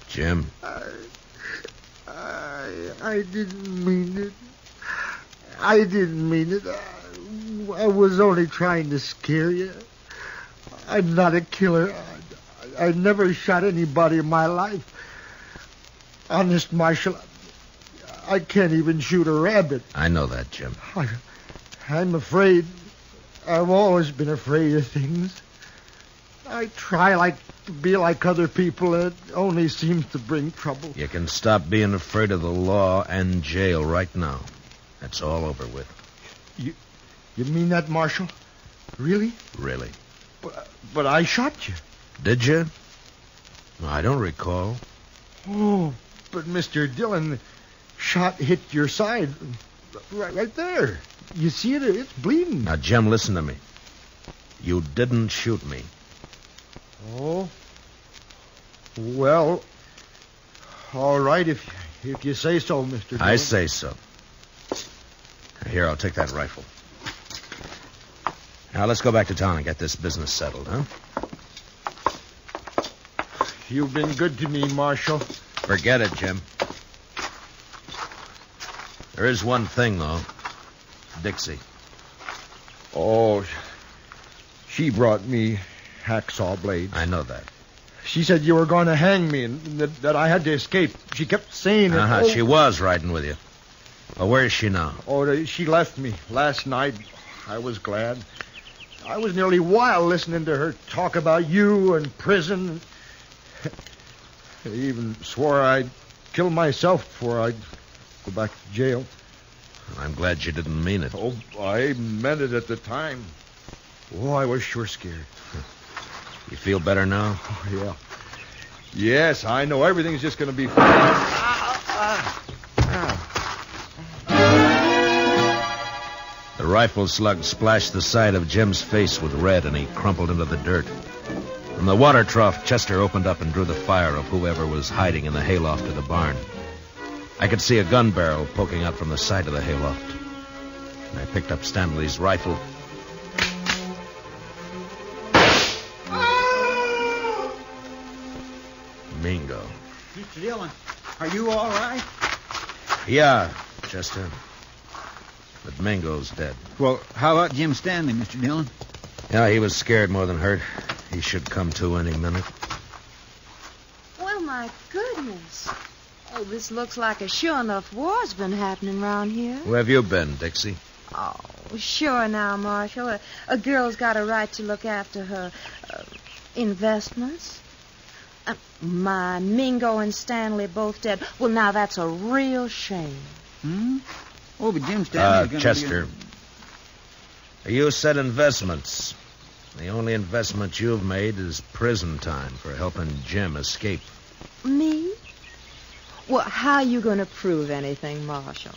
Jim? I didn't mean it. I didn't mean it. I was only trying to scare you. I'm not a killer. I never shot anybody in my life. Honest, Marshal, I can't even shoot a rabbit. I know that, Jim. I'm afraid. I've always been afraid of things. I try to be like other people, and it only seems to bring trouble. You can stop being afraid of the law and jail right now. That's all over with. You mean that, Marshal? Really? Really. But I shot you. Did you? I don't recall. Oh, but Mr. Dillon, shot hit your side. Right there. You see it? It's bleeding. Now, Jim, listen to me. You didn't shoot me. Oh. Well, all right, if you say so, Mr. Dillon. I say so. Here, I'll take that rifle. Now, let's go back to town and get this business settled, huh? You've been good to me, Marshal. Forget it, Jim. There is one thing, though. Dixie. Oh, she brought me hacksaw blades. I know that. She said you were going to hang me and that I had to escape. She kept saying that. She was riding with you. Well, where is she now? Oh, she left me last night. I was glad. I was nearly wild listening to her talk about you and prison. I even swore I'd kill myself before I'd go back to jail. I'm glad you didn't mean it. Oh, I meant it at the time. Oh, I was sure scared. You feel better now? Oh, yeah. Yes, I know everything's just going to be fine. The rifle slug splashed the side of Jim's face with red, and he crumpled into the dirt. From the water trough, Chester opened up and drew the fire of whoever was hiding in the hayloft of the barn. I could see a gun barrel poking out from the side of the hayloft. And I picked up Stanley's rifle. Mingo. Mr. Dillon, are you all right? Yeah, Chester. But Mingo's dead. Well, how about Jim Stanley, Mr. Dillon? Yeah, he was scared more than hurt. He should come to any minute. Well, my goodness. Oh, this looks like a sure enough war's been happening around here. Where have you been, Dixie? Oh, sure now, Marshal. A girl's got a right to look after her investments. My Mingo and Stanley both dead. Well, now that's a real shame. Hmm? Oh, but Jim Stanley's Chester. You said investments. The only investment you've made is prison time for helping Jim escape. Me? Well, how are you going to prove anything, Marshal?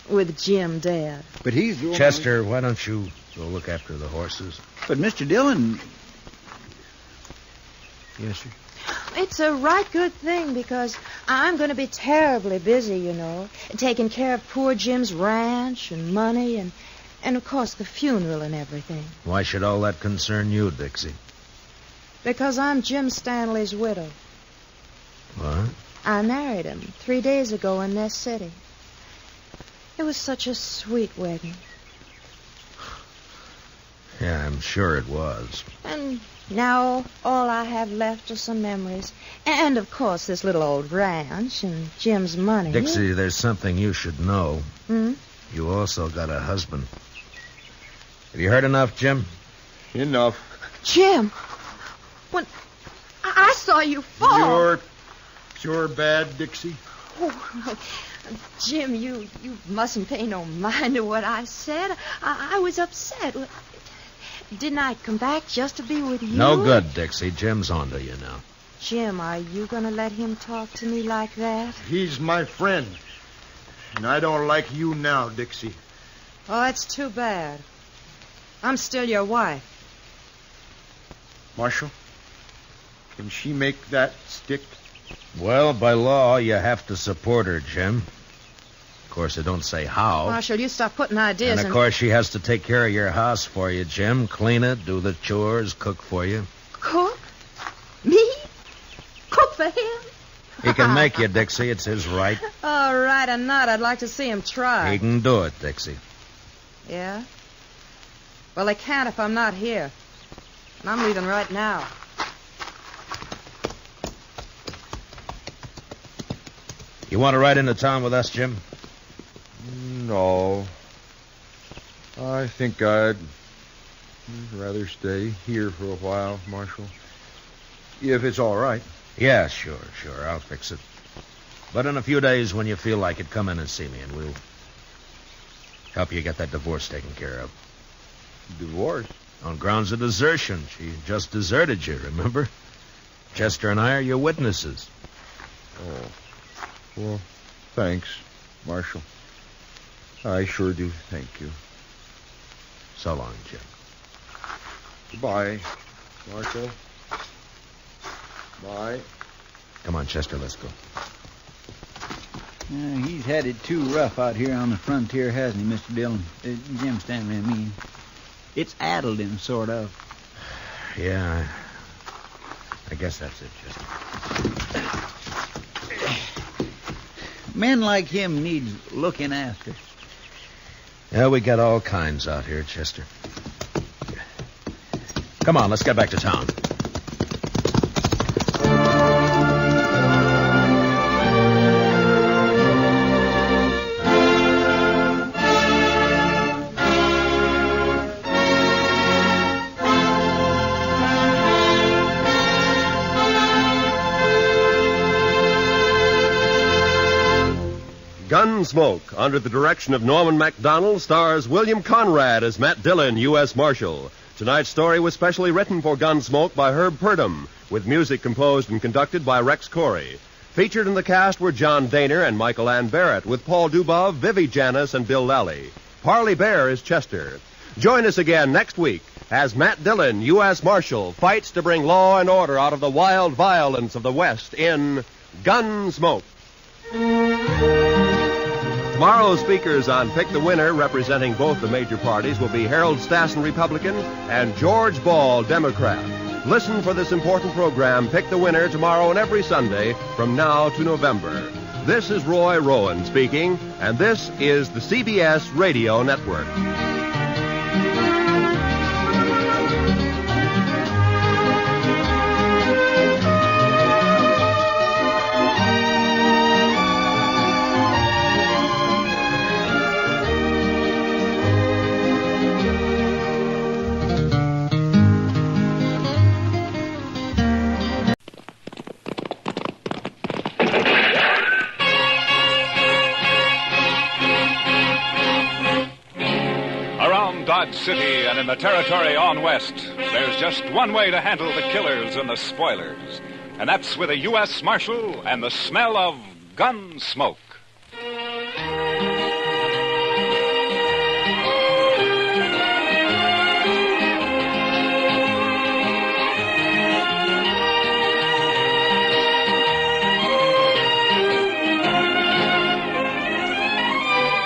With Jim dead. But he's... Chester, why don't you go look after the horses? But Mr. Dillon... Yes, sir. It's a right good thing because I'm going to be terribly busy, you know, taking care of poor Jim's ranch and money and And, of course, the funeral and everything. Why should all that concern you, Dixie? Because I'm Jim Stanley's widow. What? I married him 3 days ago in this city. It was such a sweet wedding. Yeah, I'm sure it was. And now all I have left are some memories. And, of course, this little old ranch and Jim's money. Dixie, there's something you should know. Hmm? You also got a husband. Have you heard enough, Jim? Enough. Jim! When I saw you fall... You're sure bad, Dixie? Oh, Jim, you mustn't pay no mind to what I said. I was upset. Didn't I come back just to be with you? No good, Dixie. Jim's on to you now. Jim, are you going to let him talk to me like that? He's my friend. And I don't like you now, Dixie. Oh, that's too bad. I'm still your wife. Marshal, can she make that stick? Well, by law, you have to support her, Jim. Of course, it don't say how. Marshal, you stop putting ideas And, of course, she has to take care of your house for you, Jim. Clean it, do the chores, cook for you. Cook? Me? Cook for him? He can make you, Dixie. It's his right. All right or not, I'd like to see him try. He can do it, Dixie. Yeah? Well, they can't if I'm not here. And I'm leaving right now. You want to ride into town with us, Jim? No. I think I'd rather stay here for a while, Marshal. If it's all right. Yeah, sure. I'll fix it. But in a few days, when you feel like it, come in and see me, and we'll help you get that divorce taken care of. Divorce? On grounds of desertion. She just deserted you, remember? Chester and I are your witnesses. Oh. Well, thanks, Marshal. I sure do thank you. So long, Jim. Goodbye, Marshal. Bye. Come on, Chester, let's go. He's had it too rough out here on the frontier, hasn't he, Mr. Dillon? Jim Stanley, I mean. It's addled him, sort of. Yeah, I guess that's it, Chester. Men like him needs looking after. Yeah, we got all kinds out here, Chester. Come on, let's get back to town. Gunsmoke, under the direction of Norman MacDonald, stars William Conrad as Matt Dillon, U.S. Marshal. Tonight's story was specially written for Gunsmoke by Herb Purdom, with music composed and conducted by Rex Corey. Featured in the cast were John Daner and Michael Ann Barrett, with Paul Dubov, Vivi Janis, and Bill Lally. Parley Bear is Chester. Join us again next week as Matt Dillon, U.S. Marshal, fights to bring law and order out of the wild violence of the West in Gunsmoke. Tomorrow's speakers on Pick the Winner, representing both the major parties, will be Harold Stassen, Republican, and George Ball, Democrat. Listen for this important program, Pick the Winner, tomorrow and every Sunday from now to November. This is Roy Rowan speaking, and this is the CBS Radio Network. Dodge City and in the territory on west, there's just one way to handle the killers and the spoilers, and that's with a U.S. Marshal and the smell of gun smoke.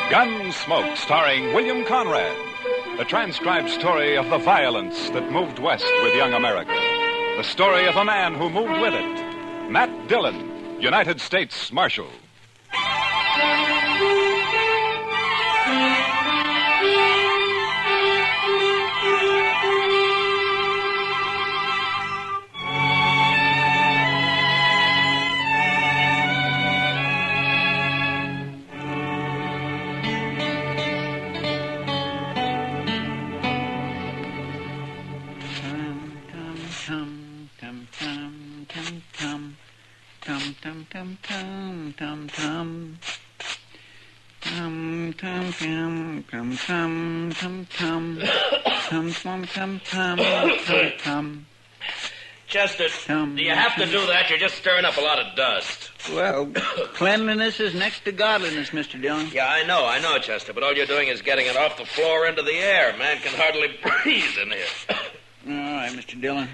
Gunsmoke, starring William Conrad. the transcribed story of the violence that moved west with young America. The story of a man who moved with it. Matt Dillon, United States Marshal. Chester, do you have to do that? You're just stirring up a lot of dust. Well, cleanliness is next to godliness, Mr. Dillon. Yeah, I know, Chester, but all you're doing is getting it off the floor into the air. Man can hardly breathe in here. All right, Mr. Dillon.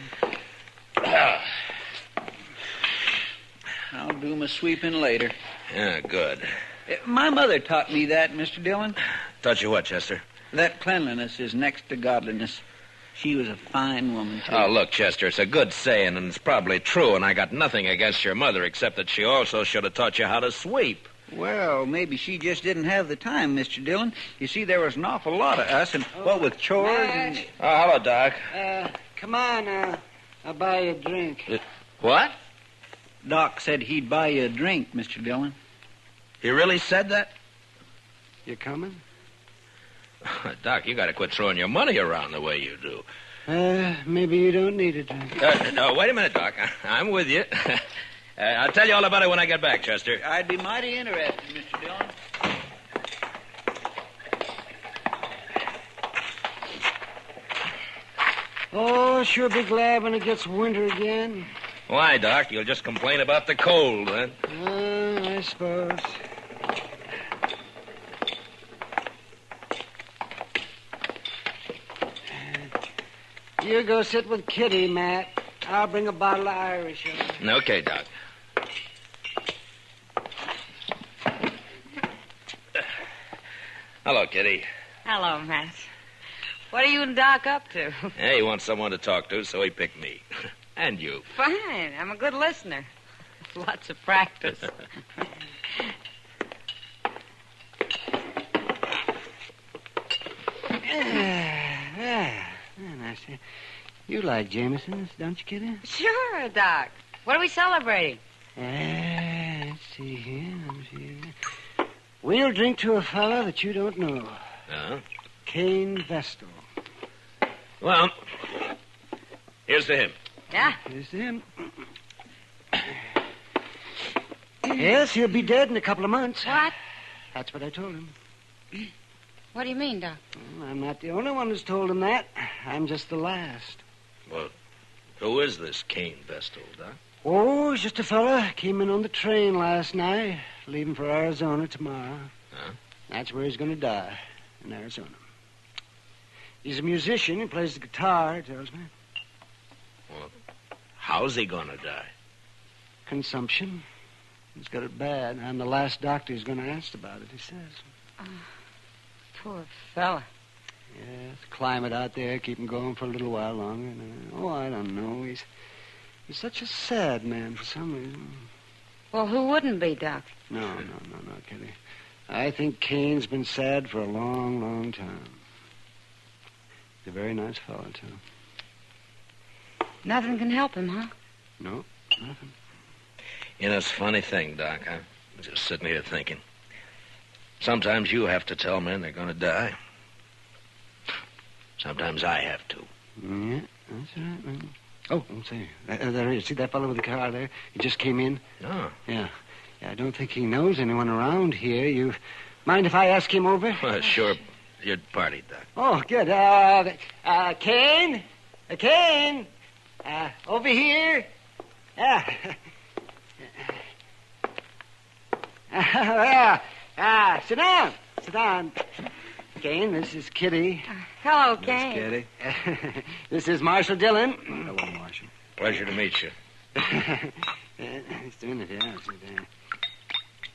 I'll do my sweeping later. Yeah, good. My mother taught me that, Mr. Dillon. Taught you what, Chester? That cleanliness is next to godliness. She was a fine woman, too. Oh, look, Chester, it's a good saying, and it's probably true, and I got nothing against your mother, except that she also should have taught you how to sweep. Well, maybe she just didn't have the time, Mr. Dillon. You see, there was an awful lot of us, and what with chores and... Oh, hello, Doc. Come on, I'll buy you a drink. What? Doc said he'd buy you a drink, Mr. Dillon. He really said that? You coming? Doc, you got to quit throwing your money around the way you do. Maybe you don't need a drink. No, wait a minute, Doc. I'm with you. I'll tell you all about it when I get back, Chester. I'd be mighty interested, Mr. Dillon. Oh, sure be glad when it gets winter again. Why, Doc? You'll just complain about the cold, then? I suppose. You go sit with Kitty, Matt. I'll bring a bottle of Irish over. Okay, Doc. Hello, Kitty. Hello, Matt. What are you and Doc up to? Hey, he wants someone to talk to, so he picked me. And you. Fine. I'm a good listener. Lots of practice. You like Jameson's, don't you, Kitty? Sure, Doc. What are we celebrating? Let's see here. We'll drink to a fella that you don't know. Cain Vestal. Well, here's to him. Yeah? Here's to him. Yes, he'll be dead in a couple of months. What? That's what I told him. What do you mean, Doc? Well, I'm not the only one who's told him that. I'm just the last. Well, who is this Cain Vestal, Doc? Oh, he's just a fella. Came in on the train last night, leaving for Arizona tomorrow. Huh? That's where he's going to die, in Arizona. He's a musician. He plays the guitar, he tells me. Well, how's he going to die? Consumption. He's got it bad. I'm the last doctor who's going to ask about it, he says. Poor fella. Yeah, the climate out there keep him going for a little while longer. I don't know. He's such a sad man for some reason. Well, who wouldn't be, Doc? No, Kitty. I think Cain's been sad for a long, long time. He's a very nice fellow, too. Nothing can help him, huh? No, nothing. You know, it's a funny thing, Doc. I'm just sitting here thinking. Sometimes you have to tell men they're going to die. Sometimes I have to. Yeah, that's right, man. Oh, say, there he is. See that fellow with the car there? He just came in. No. Yeah, I don't think he knows anyone around here. You mind if I ask him over? Well, sure. Your party, Doc. Oh, good. Cain? Cain? Over here? Sit down. Sit down. Cain, this is Kitty. Hello, Cain. Kitty. This is Marshal Dillon. Hello, Marshal. Pleasure to meet you. He's doing it, yeah.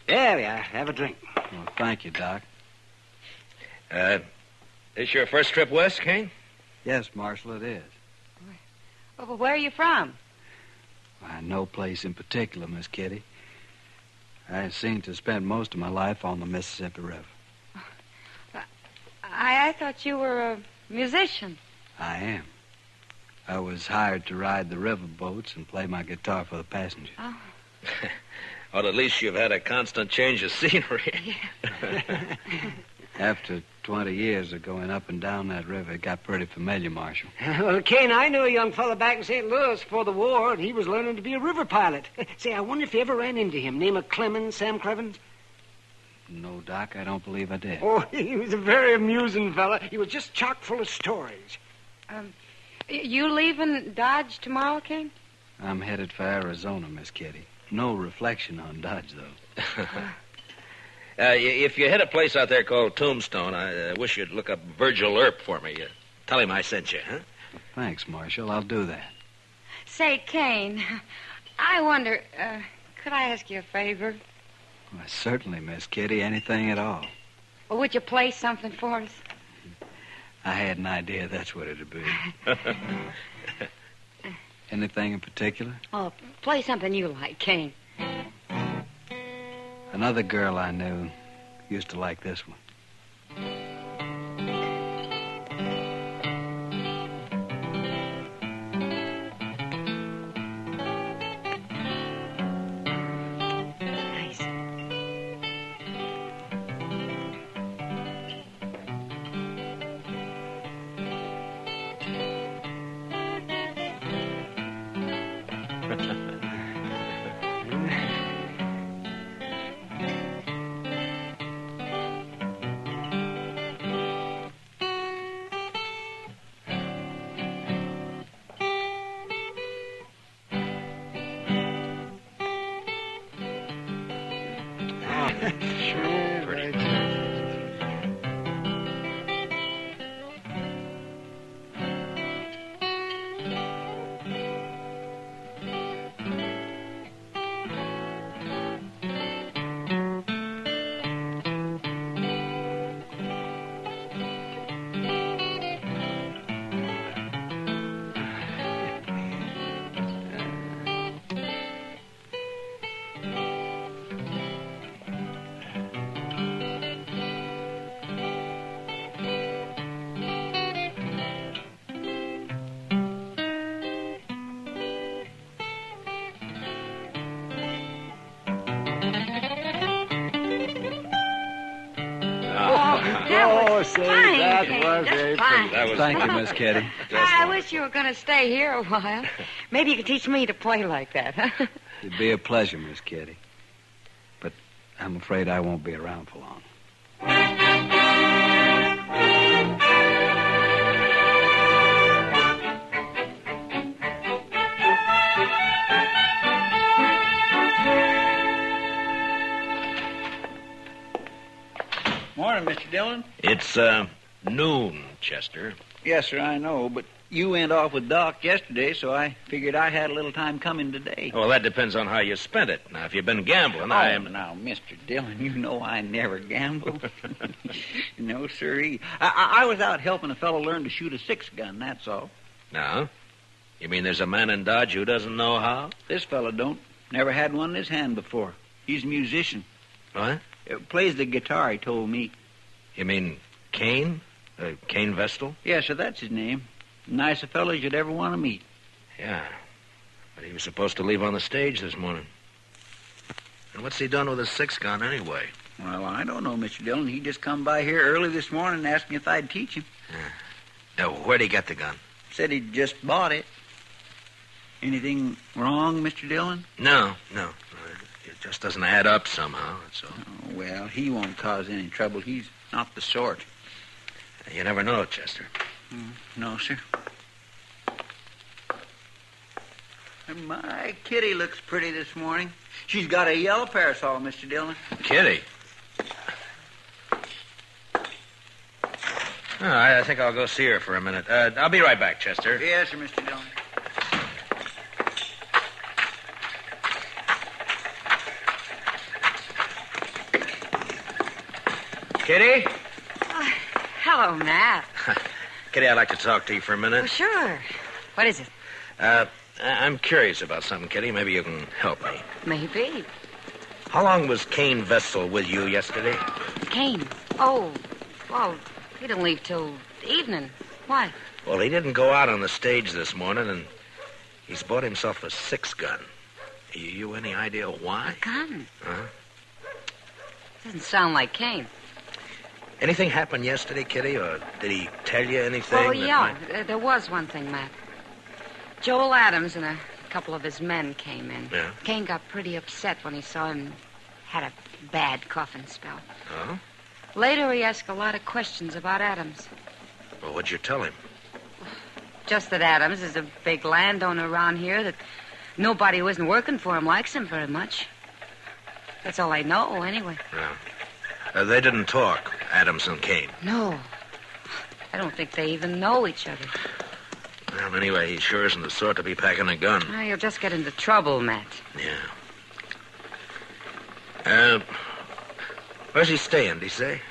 There we are. Have a drink. Well, thank you, Doc. This your first trip west, Kane? Yes, Marshal, it is. Well, where are you from? Why, no place in particular, Miss Kitty. I seem to spend most of my life on the Mississippi River. I thought you were a musician. I am. I was hired to ride the river boats and play my guitar for the passengers. Oh. Well, at least you've had a constant change of scenery. After 20 years of going up and down that river, it got pretty familiar, Marshal. Well, Kane, I knew a young fella back in St. Louis before the war, and he was learning to be a river pilot. Say, I wonder if you ever ran into him. Name of Clemens, Sam Crevens? No, Doc, I don't believe I did. Oh, he was a very amusing fella. He was just chock full of stories. You leaving Dodge tomorrow, Kane? I'm headed for Arizona, Miss Kitty. No reflection on Dodge, though. If you hit a place out there called Tombstone, I wish you'd look up Virgil Earp for me. Tell him I sent you, huh? Thanks, Marshal. I'll do that. Say, Kane, I wonder, could I ask you a favor? Why, certainly, Miss Kitty. Anything at all. Well, would you play something for us? I had an idea that's what it'd be. Anything in particular? Oh, play something you like, Kane. Another girl I knew used to like this one. Thank you, Miss Kitty. I wish you were going to stay here a while. Maybe you could teach me to play like that, huh? It'd be a pleasure, Miss Kitty. But I'm afraid I won't be around for long. Morning, Mr. Dillon. It's, noon, Chester. Yes, sir, I know, but you went off with Doc yesterday, so I figured I had a little time coming today. Well, that depends on how you spent it. Now, if you've been gambling, Now, Mr. Dillon, you know I never gamble. No, sir. I was out helping a fellow learn to shoot a 6-gun, that's all. No? You mean there's a man in Dodge who doesn't know how? This fellow don't. Never had one in his hand before. He's a musician. What? Plays the guitar, he told me. You mean Kane? Kane Vestal? Yes, sir, that's his name. Nice a fellow as you'd ever want to meet. Yeah. But he was supposed to leave on the stage this morning. And what's he done with his 6-gun anyway? Well, I don't know, Mr. Dillon. He just come by here early this morning and asked me if I'd teach him. Now, where'd he get the gun? Said he'd just bought it. Anything wrong, Mr. Dillon? No. It just doesn't add up somehow, that's all. Oh, well, he won't cause any trouble. He's not the sort. You never know, Chester. No, sir. And my Kitty looks pretty this morning. She's got a yellow parasol, Mr. Dillon. Kitty? I think I'll go see her for a minute. I'll be right back, Chester. Yes, sir, Mr. Dillon. Kitty? Hello, Matt. Kitty, I'd like to talk to you for a minute. Oh, sure. What is it? I'm curious about something, Kitty. Maybe you can help me. Maybe. How long was Kane Vessel with you yesterday? Kane? Oh, well, he didn't leave till evening. Why? Well, he didn't go out on the stage this morning, and he's bought himself a 6-gun. You any idea why? A gun? Huh? Doesn't sound like Kane. Anything happened yesterday, Kitty, or did he tell you anything? Oh, yeah. There was one thing, Matt. Joel Adams and a couple of his men came in. Yeah? Kane got pretty upset when he saw him had a bad coughing spell. Oh? Later, he asked a lot of questions about Adams. Well, what'd you tell him? Just that Adams is a big landowner around here, that nobody who isn't working for him likes him very much. That's all I know, anyway. Yeah. They didn't talk, Adams and Kane. No. I don't think they even know each other. Well, anyway, he sure isn't the sort to be packing a gun. Oh, you'll just get into trouble, Matt. Yeah. Where's he staying, did he say?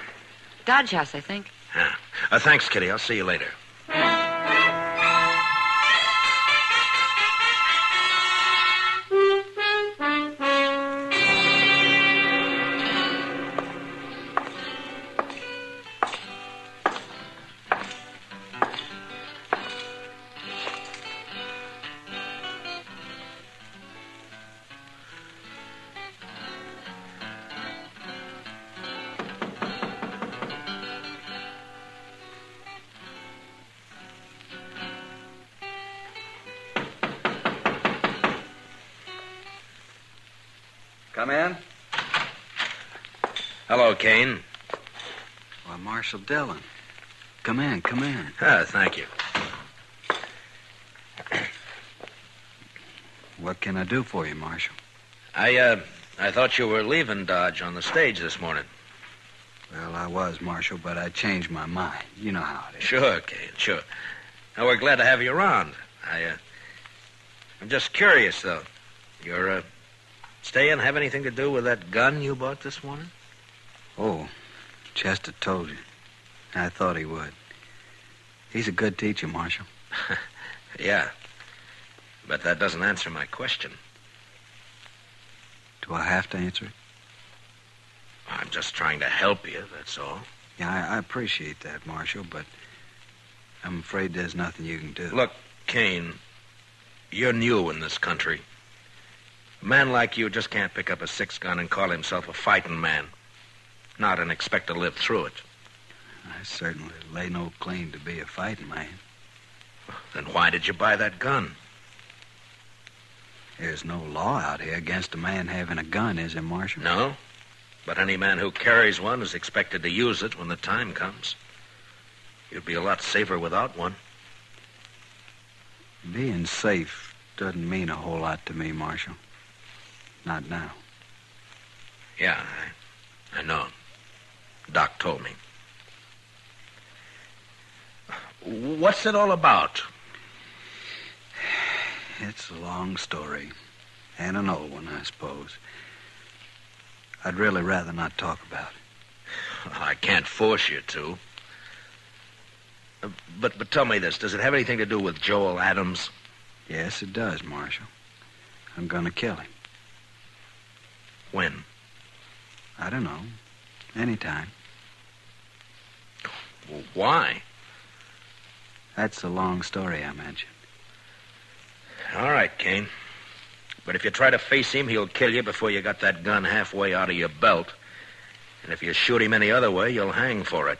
Dodge House, I think. Yeah. Thanks, Kitty. I'll see you later. Come in. Hello, Kane. Why, Marshal Dillon. Come in, come in. Thank you. What can I do for you, Marshal? I thought you were leaving Dodge on the stage this morning. Well, I was, Marshal, but I changed my mind. You know how it is. Sure, Kane, sure. Now, we're glad to have you around. I'm just curious, though. Your staying have anything to do with that gun you bought this morning? Oh, Chester told you. I thought he would. He's a good teacher, Marshal. Yeah. But that doesn't answer my question. Do I have to answer it? I'm just trying to help you, that's all. Yeah, I appreciate that, Marshal, but I'm afraid there's nothing you can do. Look, Kane, you're new in this country. A man like you just can't pick up a 6-gun and call himself a fighting man. Not and expect to live through it. I certainly lay no claim to be a fighting man. Then why did you buy that gun? There's no law out here against a man having a gun, is there, Marshal? No, but any man who carries one is expected to use it when the time comes. You'd be a lot safer without one. Being safe doesn't mean a whole lot to me, Marshal. Not now. Yeah, I know. Doc told me. What's it all about? It's a long story. And an old one, I suppose. I'd really rather not talk about it. I can't force you to. But tell me this. Does it have anything to do with Joel Adams? Yes, it does, Marshal. I'm going to kill him. When? I don't know. Anytime. Well, why? That's the long story I mentioned. All right, Kane. But if you try to face him, he'll kill you before you got that gun halfway out of your belt. And if you shoot him any other way, you'll hang for it.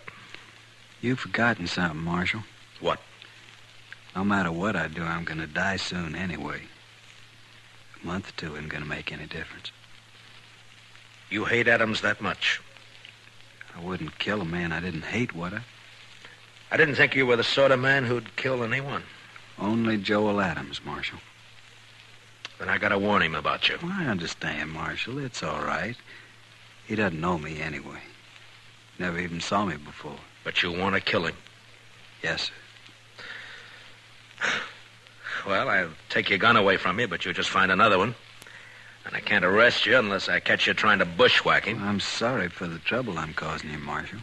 You've forgotten something, Marshal. What? No matter what I do, I'm going to die soon anyway. A month or two isn't going to make any difference. You hate Adams that much? I wouldn't kill a man I didn't hate, would I? I didn't think you were the sort of man who'd kill anyone. Only Joel Adams, Marshal. Then I gotta warn him about you. Well, I understand, Marshal. It's all right. He doesn't know me anyway. Never even saw me before. But you want to kill him? Yes, sir. Well, I'll take your gun away from you, but you'll just find another one. And I can't arrest you unless I catch you trying to bushwhack him. I'm sorry for the trouble I'm causing you, Marshal.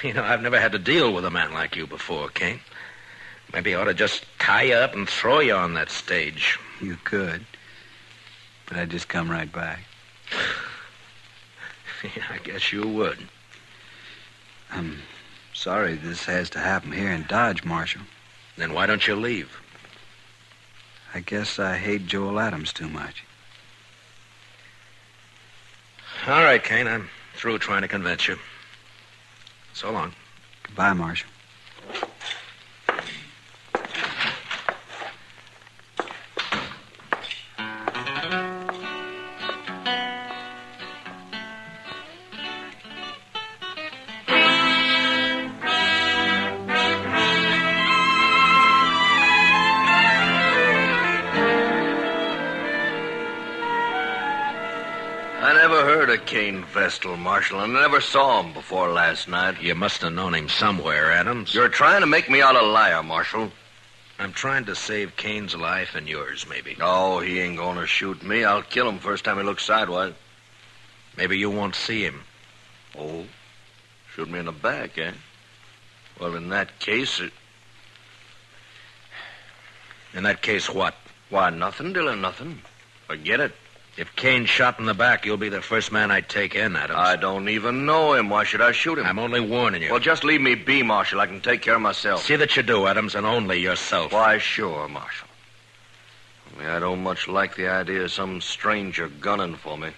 You know, I've never had to deal with a man like you before, Kane. Maybe I ought to just tie you up and throw you on that stage. You could. But I'd just come right back. Yeah, I guess you would. I'm sorry this has to happen here in Dodge, Marshal. Then why don't you leave? I guess I hate Joel Adams too much. All right, Kane, I'm through trying to convince you. So long. Goodbye, Marshal. Kane Vestal, Marshal. I never saw him before last night. You must have known him somewhere, Adams. You're trying to make me out a liar, Marshal. I'm trying to save Kane's life and yours, maybe. Oh, he ain't gonna shoot me. I'll kill him first time he looks sidewise. Maybe you won't see him. Oh? Shoot me in the back, eh? Well, in that case... In that case, what? Why, nothing, Dillon, nothing. Forget it. If Kane's shot in the back, you'll be the first man I take in, Adams. I don't even know him. Why should I shoot him? I'm only warning you. Well, just leave me be, Marshal. I can take care of myself. See that you do, Adams, and only yourself. Why, sure, Marshal. Only I don't much like the idea of some stranger gunning for me.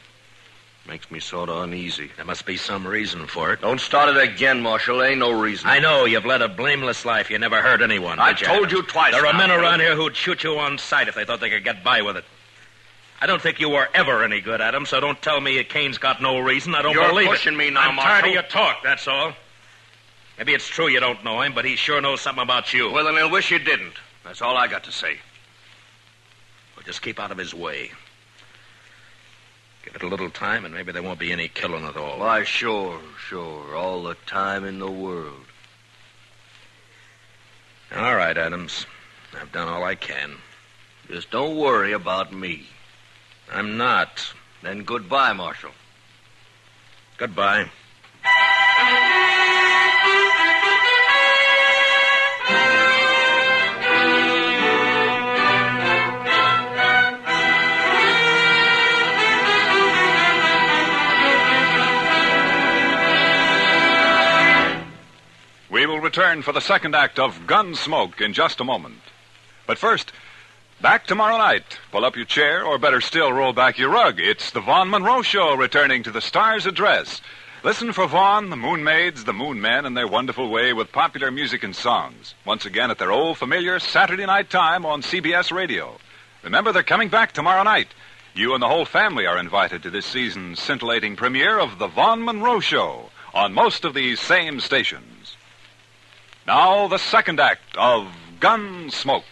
Makes me sort of uneasy. There must be some reason for it. Don't start it again, Marshal. Ain't no reason. I know. You've led a blameless life. You never hurt anyone. I told you twice. There are now, men around here who'd shoot you on sight if they thought they could get by with it. I don't think you were ever any good, Adams, so don't tell me Kane's got no reason. I don't believe it. You're pushing me now, I'm Marshal. tired of your talk, that's all. Maybe it's true you don't know him, but he sure knows something about you. Well, then he'll wish you didn't. That's all I got to say. Well, just keep out of his way. Give it a little time, and maybe there won't be any killing at all. Why, sure. All the time in the world. All right, Adams. I've done all I can. Just don't worry about me. I'm not. Then goodbye, Marshal. Goodbye. We will return for the second act of Gunsmoke in just a moment. But first, back tomorrow night. Pull up your chair, or better still, roll back your rug. It's the Vaughn Monroe Show returning to the Star's Address. Listen for Vaughn, the Moon Maids, the Moon Men, in their wonderful way with popular music and songs. Once again at their old familiar Saturday night time on CBS Radio. Remember, they're coming back tomorrow night. You and the whole family are invited to this season's scintillating premiere of the Vaughn Monroe Show on most of these same stations. Now, the second act of Gunsmoke.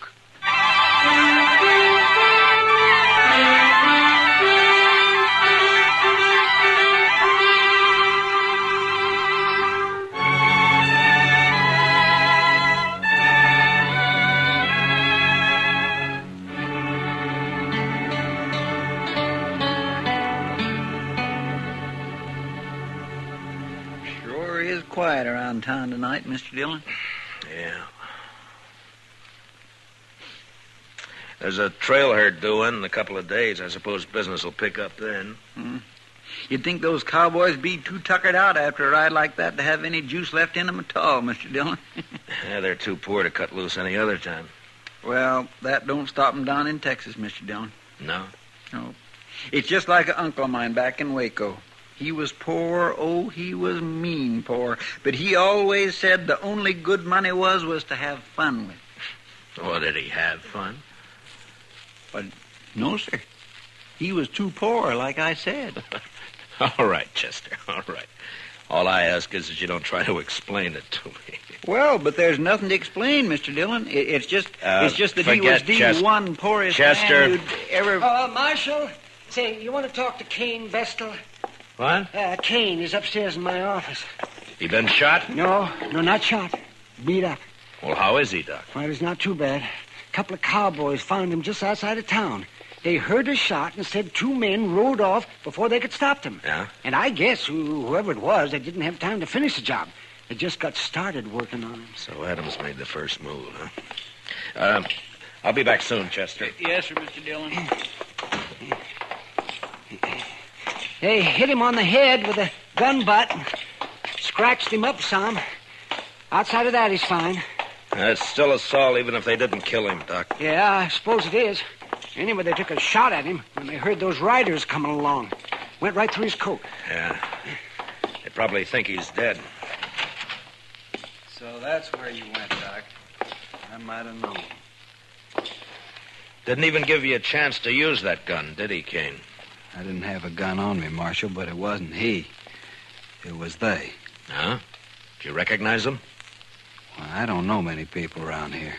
Sure is quiet around town tonight, Mr. Dillon. Yeah. There's a trail herd due in a couple of days. I suppose business will pick up then. You'd think those cowboys be too tuckered out after a ride like that to have any juice left in them at all, Mr. Dillon. Yeah, they're too poor to cut loose any other time. Well, that don't stop them down in Texas, Mr. Dillon. No? No. It's just like an uncle of mine back in Waco. He was poor, he was mean poor. But he always said the only good money was to have fun with. Oh, did he have fun? But no, sir. He was too poor, like I said. All right, Chester, all right. All I ask is that you don't try to explain it to me. Well, but there's nothing to explain, Mr. Dillon. It's just that he was the one poorest man you'd ever... Marshal, say, you want to talk to Kane Vestal? What? Kane is upstairs in my office. He been shot? No, not shot. Beat up. Well, how is he, Doc? Well, he's not too bad. A couple of cowboys found him just outside of town. they heard a shot and said 2 men rode off before they could stop them. Yeah? And I guess whoever it was, they didn't have time to finish the job. They just got started working on him. So Adams made the first move, huh? I'll be back soon, Chester. Yes, sir, Mr. Dillon. They hit him on the head with a gun butt. Scratched him up some. Outside of that, he's fine. It's still assault, even if they didn't kill him, Doc. Yeah, I suppose it is. Anyway, they took a shot at him when they heard those riders coming along. Went right through his coat. Yeah. They probably think he's dead. So that's where you went, Doc. I might have known. Didn't even give you a chance to use that gun, did he, Kane? I didn't have a gun on me, Marshal, but it wasn't he. It was they. Huh? Did you recognize them? Well, I don't know many people around here.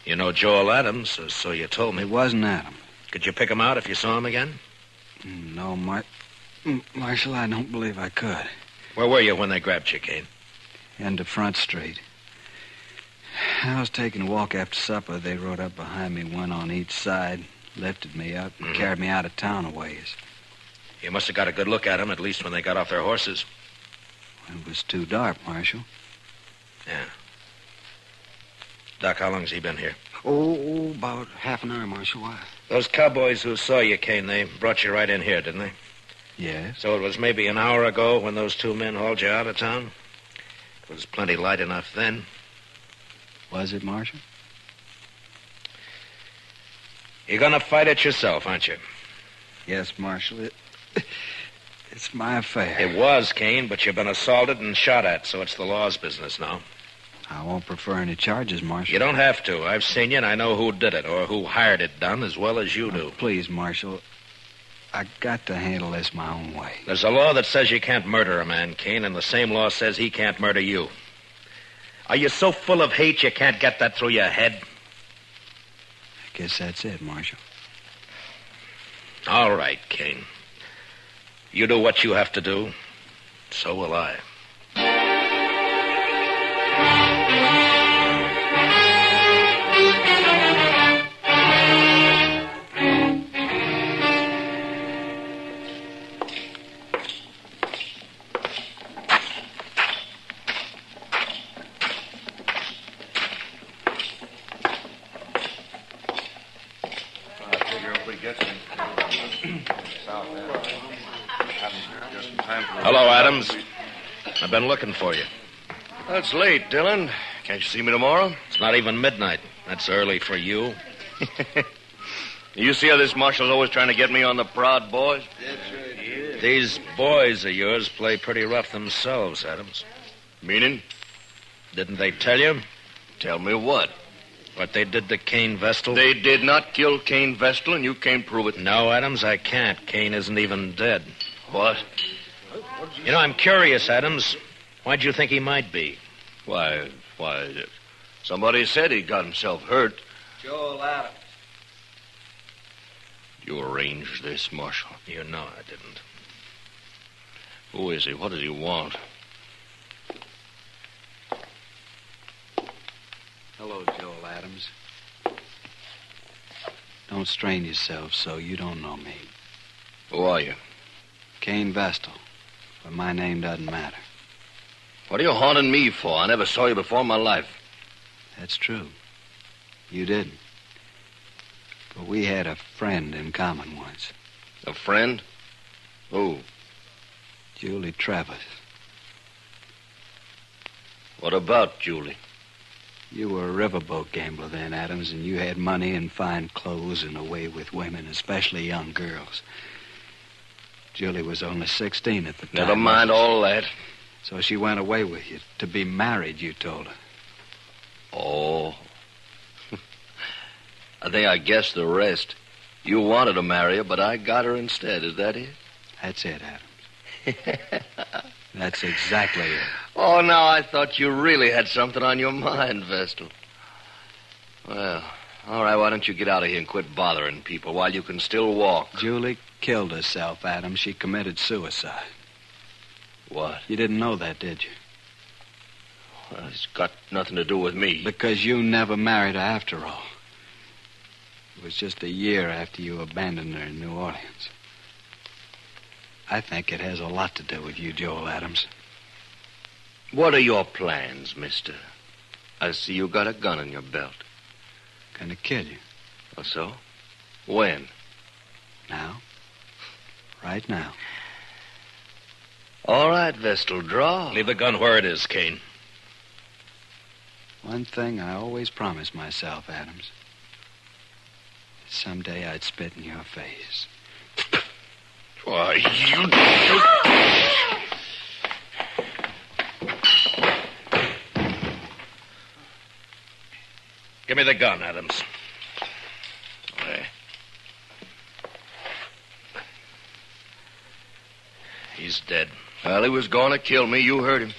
You know Joel Adams, so you told me. It wasn't Adam. Could you pick him out if you saw him again? No, Marshal, I don't believe I could. Where were you when they grabbed you, Kane? End of Front Street. I was taking a walk after supper. They rode up behind me, one on each side, lifted me up, and carried me out of town a ways. You must have got a good look at them, at least when they got off their horses. It was too dark, Marshal. Yeah. Doc, how long's he been here? Oh, about half an hour, Marshal. Why? Those cowboys who saw you, Kane, they brought you right in here, didn't they? Yes. So it was maybe an hour ago when those 2 men hauled you out of town? It was plenty light enough then. Was it, Marshal? You're gonna fight it yourself, aren't you? Yes, Marshal. It's my affair. It was, Kane, but you've been assaulted and shot at, so it's the law's business now. I won't prefer any charges, Marshal. You don't have to. I've seen you, and I know who did it, or who hired it done, as well as you do. Please, Marshal. I got to handle this my own way. There's a law that says you can't murder a man, Kane, and the same law says he can't murder you. Are you so full of hate you can't get that through your head? I guess that's it, Marshal. All right, Kane. You do what you have to do. So will I. Hello, Adams. I've been looking for you. That's late, Dillon. Can't you see me tomorrow? It's not even midnight. That's early for you. You see how this marshal's always trying to get me on the prod, boys? That's right. These boys of yours play pretty rough themselves, Adams. Meaning? Didn't they tell you? Tell me what? What they did to Kane Vestal? They did not kill Kane Vestal, and you can't prove it. No, Adams, I can't. Kane isn't even dead. What? You know, I'm curious, Adams. Why'd you think he might be? Why, somebody said he got himself hurt. Joel Adams. You arranged this, Marshal. You know I didn't. Who is he? What does he want? Hello, Joel Adams. Don't strain yourself so you don't know me. Who are you? Kane Vestal. But my name doesn't matter. What are you haunting me for? I never saw you before in my life. That's true. You didn't. But we had a friend in common once. A friend? Who? Julie Travis. What about Julie? You were a riverboat gambler then, Adams, and you had money and fine clothes and a way with women, especially young girls. Julie was only 16 at the time. Never mind all that. So she went away with you. To be married, you told her. Oh. I think I guessed the rest. You wanted to marry her, but I got her instead. Is that it? That's it, Adams. That's exactly it. Oh, now I thought you really had something on your mind, Vestal. Well, all right, why don't you get out of here and quit bothering people while you can still walk? Julie killed herself, Adams. She committed suicide. What? You didn't know that, did you? Well, it's got nothing to do with me. Because you never married her after all. It was just a year after you abandoned her in New Orleans. I think it has a lot to do with you, Joel Adams. What are your plans, mister? I see you got a gun in your belt. Gonna kill you. Oh, so? When? Now. Right now. All right, Vestal, draw. Leave the gun where it is, Kane. One thing I always promised myself, Adams. Someday I'd spit in your face. Why, you... Give me the gun, Adams. There. He's dead. Well, he was going to kill me. You heard him.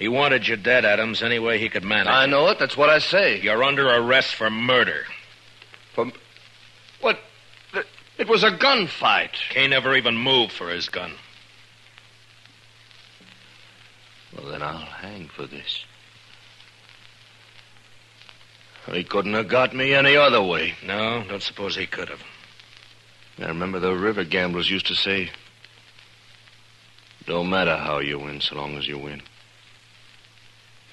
He wanted you dead, Adams, any way he could manage. I know it. That's what I say. You're under arrest for murder. What? It was a gunfight. Kane never even moved for his gun. Well, then I'll hang for this. He couldn't have got me any other way. No, don't suppose he could have. I remember the river gamblers used to say, don't matter how you win so long as you win.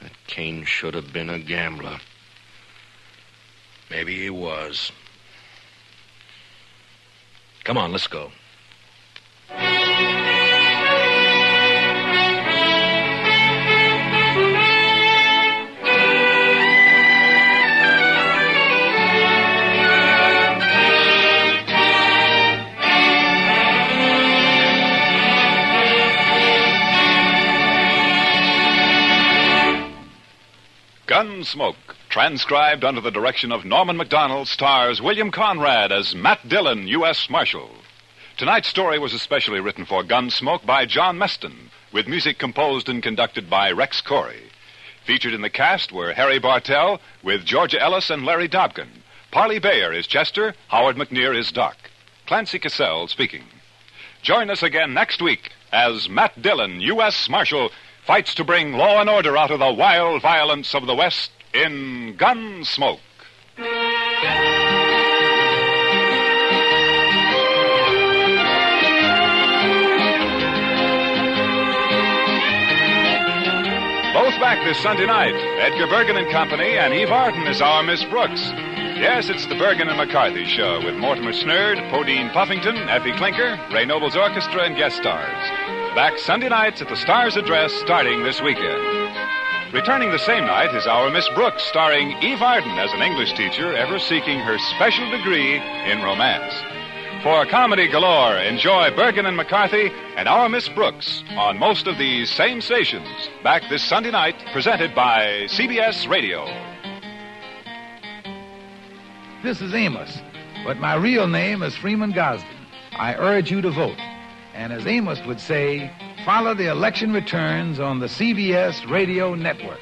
That Kane should have been a gambler. Maybe he was. Come on, let's go. Gunsmoke, transcribed under the direction of Norman MacDonald, stars William Conrad as Matt Dillon, U.S. Marshal. Tonight's story was especially written for Gunsmoke by John Meston, with music composed and conducted by Rex Corey. Featured in the cast were Harry Bartell with Georgia Ellis and Larry Dobkin. Parley Bayer is Chester, Howard McNear is Doc. Clancy Cassell speaking. Join us again next week as Matt Dillon, U.S. Marshal, fights to bring law and order out of the wild violence of the West in Gunsmoke. Both back this Sunday night. Edgar Bergen and Company, and Eve Arden is our Miss Brooks. Yes, it's the Bergen and McCarthy Show with Mortimer Snerd, Podine Puffington, Effie Clinker, Ray Noble's Orchestra, and guest stars. Back Sunday nights at the Star's Address starting this weekend. Returning the same night is our Miss Brooks, starring Eve Arden as an English teacher ever seeking her special degree in romance. For comedy galore, enjoy Bergen and McCarthy and our Miss Brooks on most of these same stations. Back this Sunday night, presented by CBS Radio. This is Amos, but my real name is Freeman Gosden. I urge you to vote. And as Amos would say, follow the election returns on the CBS Radio Network.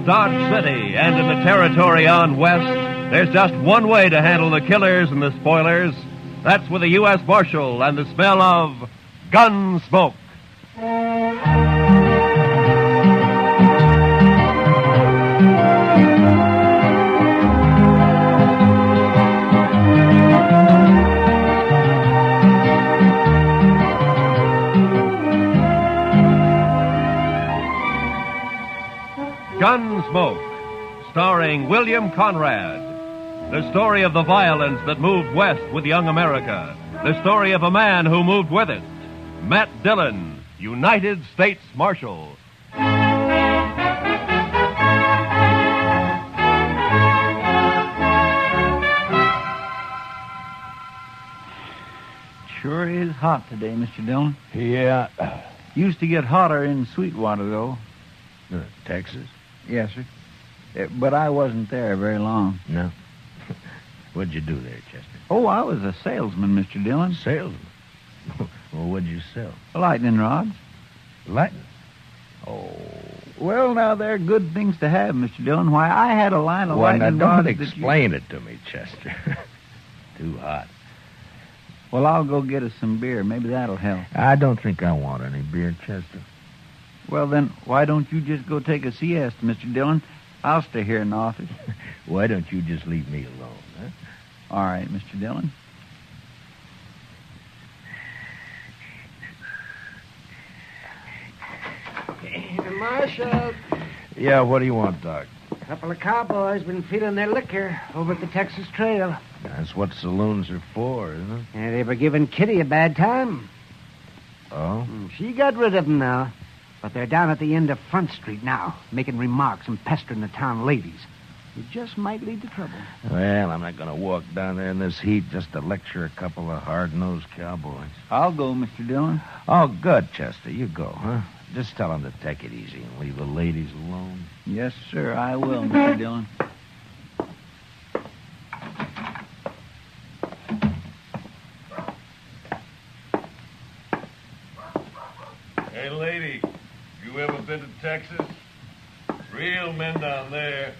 Dodge City and in the territory on west, there's just one way to handle the killers and the spoilers. That's with a U.S. Marshal and the smell of Gunsmoke. Gunsmoke, starring William Conrad. The story of the violence that moved west with young America. The story of a man who moved with it. Matt Dillon, United States Marshal. Sure is hot today, Mr. Dillon. Yeah. Used to get hotter in Sweetwater, though. Texas? Yes, sir. But I wasn't there very long. No. What'd you do there, Chester? Oh, I was a salesman, Mr. Dillon. Salesman? Well, what'd you sell? Lightning rods. Lightning? Oh. Well, now, they're good things to have, Mr. Dillon. Why, I had a line of Well, now, lightning rods don't explain it to me, Chester. Too hot. Well, I'll go get us some beer. Maybe that'll help. I don't think I want any beer, Chester. Well, then, why don't you just go take a siesta, Mr. Dillon? I'll stay here in the office. Why don't you just leave me alone, huh? All right, Mr. Dillon. Marshal, Yeah, what do you want, Doc? a couple of cowboys been feeling their liquor over at the Texas Trail. That's what saloons are for, isn't it? And they were giving Kitty a bad time. Oh? She got rid of them now. But they're down at the end of Front Street now, making remarks and pestering the town ladies. It just might lead to trouble. Well, I'm not going to walk down there in this heat just to lecture a couple of hard-nosed cowboys. I'll go, Mr. Dillon. Oh, good, Chester. You go, huh? Just tell them to take it easy and leave the ladies alone. Yes, sir, I will, Mr. Dillon. Hey, lady, you ever been to Texas? Real men down there.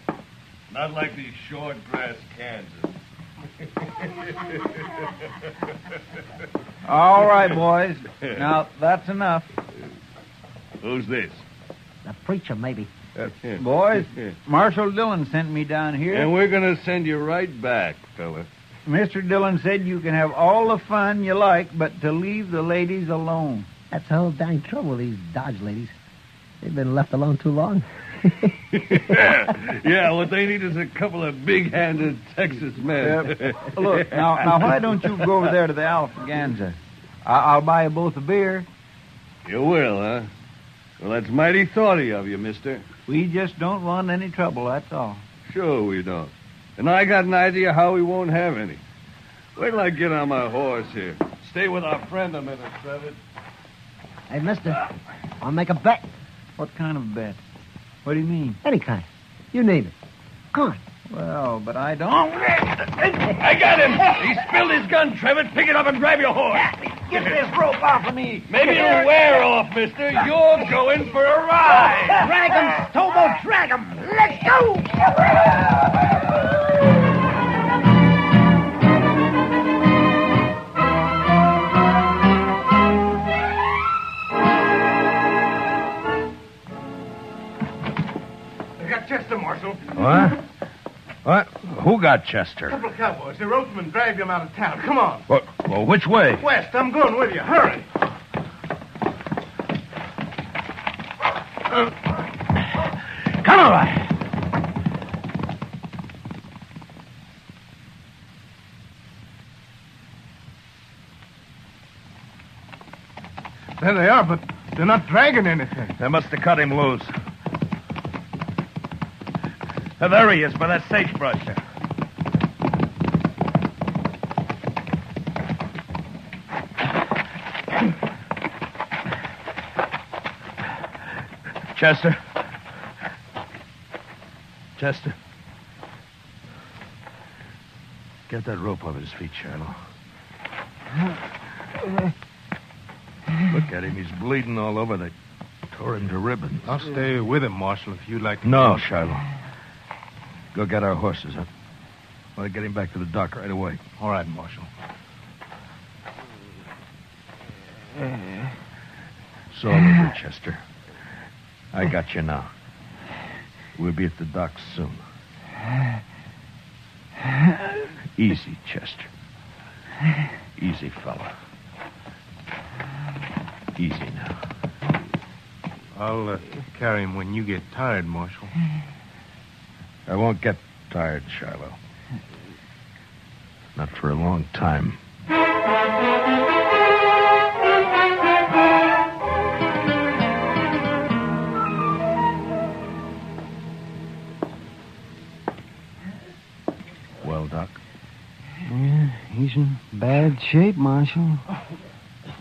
Not like these short grass Kansas. All right, boys. Now, that's enough. Who's this? The preacher, maybe. Boys, Marshal Dillon sent me down here. And we're going to send you right back, fella. Mr. Dillon said you can have all the fun you like, but to leave the ladies alone. That's the whole dang trouble with these Dodge ladies. They've been left alone too long. Yeah, what they need is a couple of big-handed Texas men. Look, now, why don't you go over there to the Alfaganza? I'll buy you both a beer. You will, huh? Well, that's mighty thoughty of you, mister. We just don't want any trouble, that's all. Sure we don't. And I got an idea how we won't have any. Wait till I get on my horse here. Stay with our friend a minute, Trevor. Hey, mister, I'll make a bet. What kind of bet? What do you mean? Any kind. You name it. Come on. Well, but I don't. I got him! He spilled his gun, Trevor. Pick it up and grab your horse. Get this rope off of me. Maybe it'll wear off, mister. You're going for a ride. Drag him, Stobo, drag him. Let's go. I got Chester, Marshal. What? What? Who got Chester? A couple of cowboys. The roadman dragged him out of town. Come on. What? Well, which way? West, I'm going with you. Hurry. Come on. There they are, but they're not dragging anything. They must have cut him loose. There he is, by that sagebrush there. Chester. Chester. Get that rope off his feet, Shiloh. Look at him. He's bleeding all over. They tore him to ribbons. I'll stay with him, Marshal, if you'd like to. No, Shiloh. Go get our horses, huh? Want to get him back to the dock right away. All right, Marshal. It's all over, Chester. I got you now. We'll be at the docks soon. Easy, Chester. Easy, fella. Easy now. I'll carry him when you get tired, Marshal. I won't get tired, Shiloh. Not for a long time. Well, Doc? Yeah, he's in bad shape, Marshal.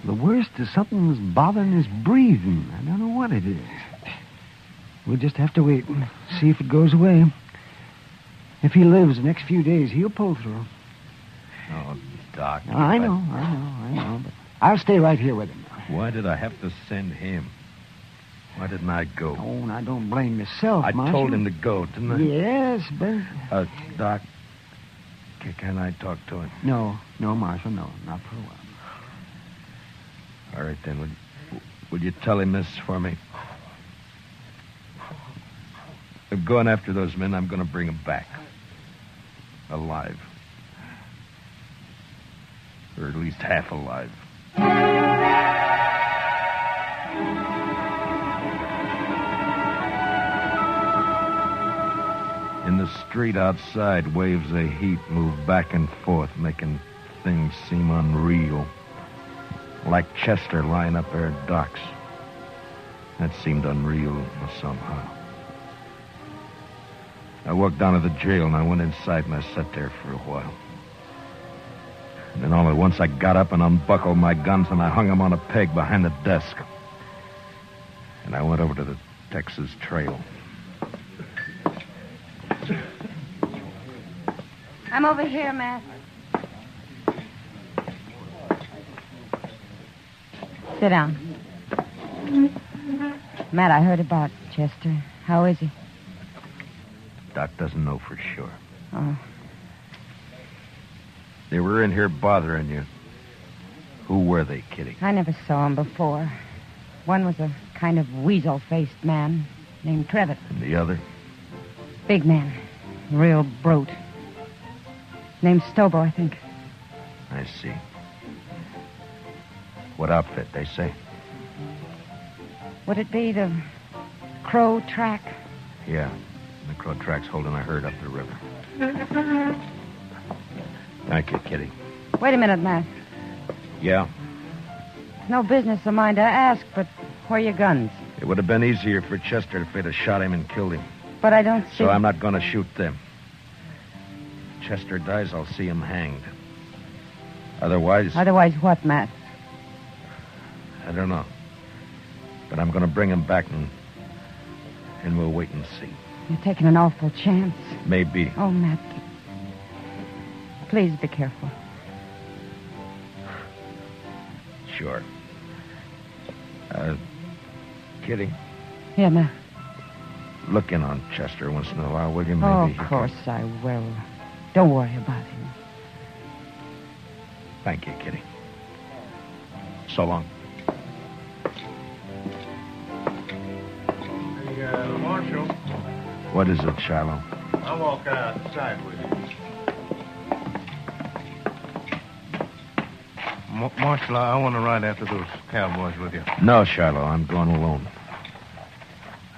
The worst is something that's bothering his breathing. I don't know what it is. We'll just have to wait and see if it goes away. If he lives the next few days, he'll pull through. Oh, Doc. I know. But I'll stay right here with him. Why did I have to send him? Why didn't I go? Oh, and I don't blame yourself, I Marshal. told him to go, didn't I? Yes, but... Doc, can I talk to him? No, Marshal, no. Not for a while. All right, then. Would you tell him this for me? I'm going after those men. I'm going to bring them back. Alive. Or at least half alive. In the street outside, waves of heat move back and forth, making things seem unreal. Like Chester lying up there at docks. That seemed unreal somehow. I walked down to the jail and I went inside and I sat there for a while. And then all at once I got up and unbuckled my guns and I hung them on a peg behind the desk. And I went over to the Texas Trail. I'm over here, Matt. Sit down. Matt, I heard about Chester. How is he? Doc doesn't know for sure. Oh. They were in here bothering you. Who were they, Kitty? I never saw him before. One was a kind of weasel-faced man named Trevitt. And the other? Big man. Real brute. Named Stobo, I think. I see. What outfit, they say? Would it be the Crow Track? Yeah. The Crow Track's holding a herd up the river. Thank you, Kitty. Wait a minute, Matt. Yeah? It's no business of mine to ask, but where are your guns? It would have been easier for Chester if they'd have shot him and killed him. But I don't see... So I'm not going to shoot them. Chester dies, I'll see him hanged. Otherwise... Otherwise what, Matt? I don't know. But I'm going to bring him back and we'll wait and see. You're taking an awful chance. Maybe. Oh, Matt. Please be careful. Sure. Kitty? Yeah, Matt. Look in on Chester once in a while, will you? Maybe Oh, of course I will. Don't worry about him. Thank you, Kitty. So long. Hey, Marshal. What is it, Shiloh? I'll walk outside with you. Marshal, I want to ride after those cowboys with you. No, Shiloh, I'm going alone.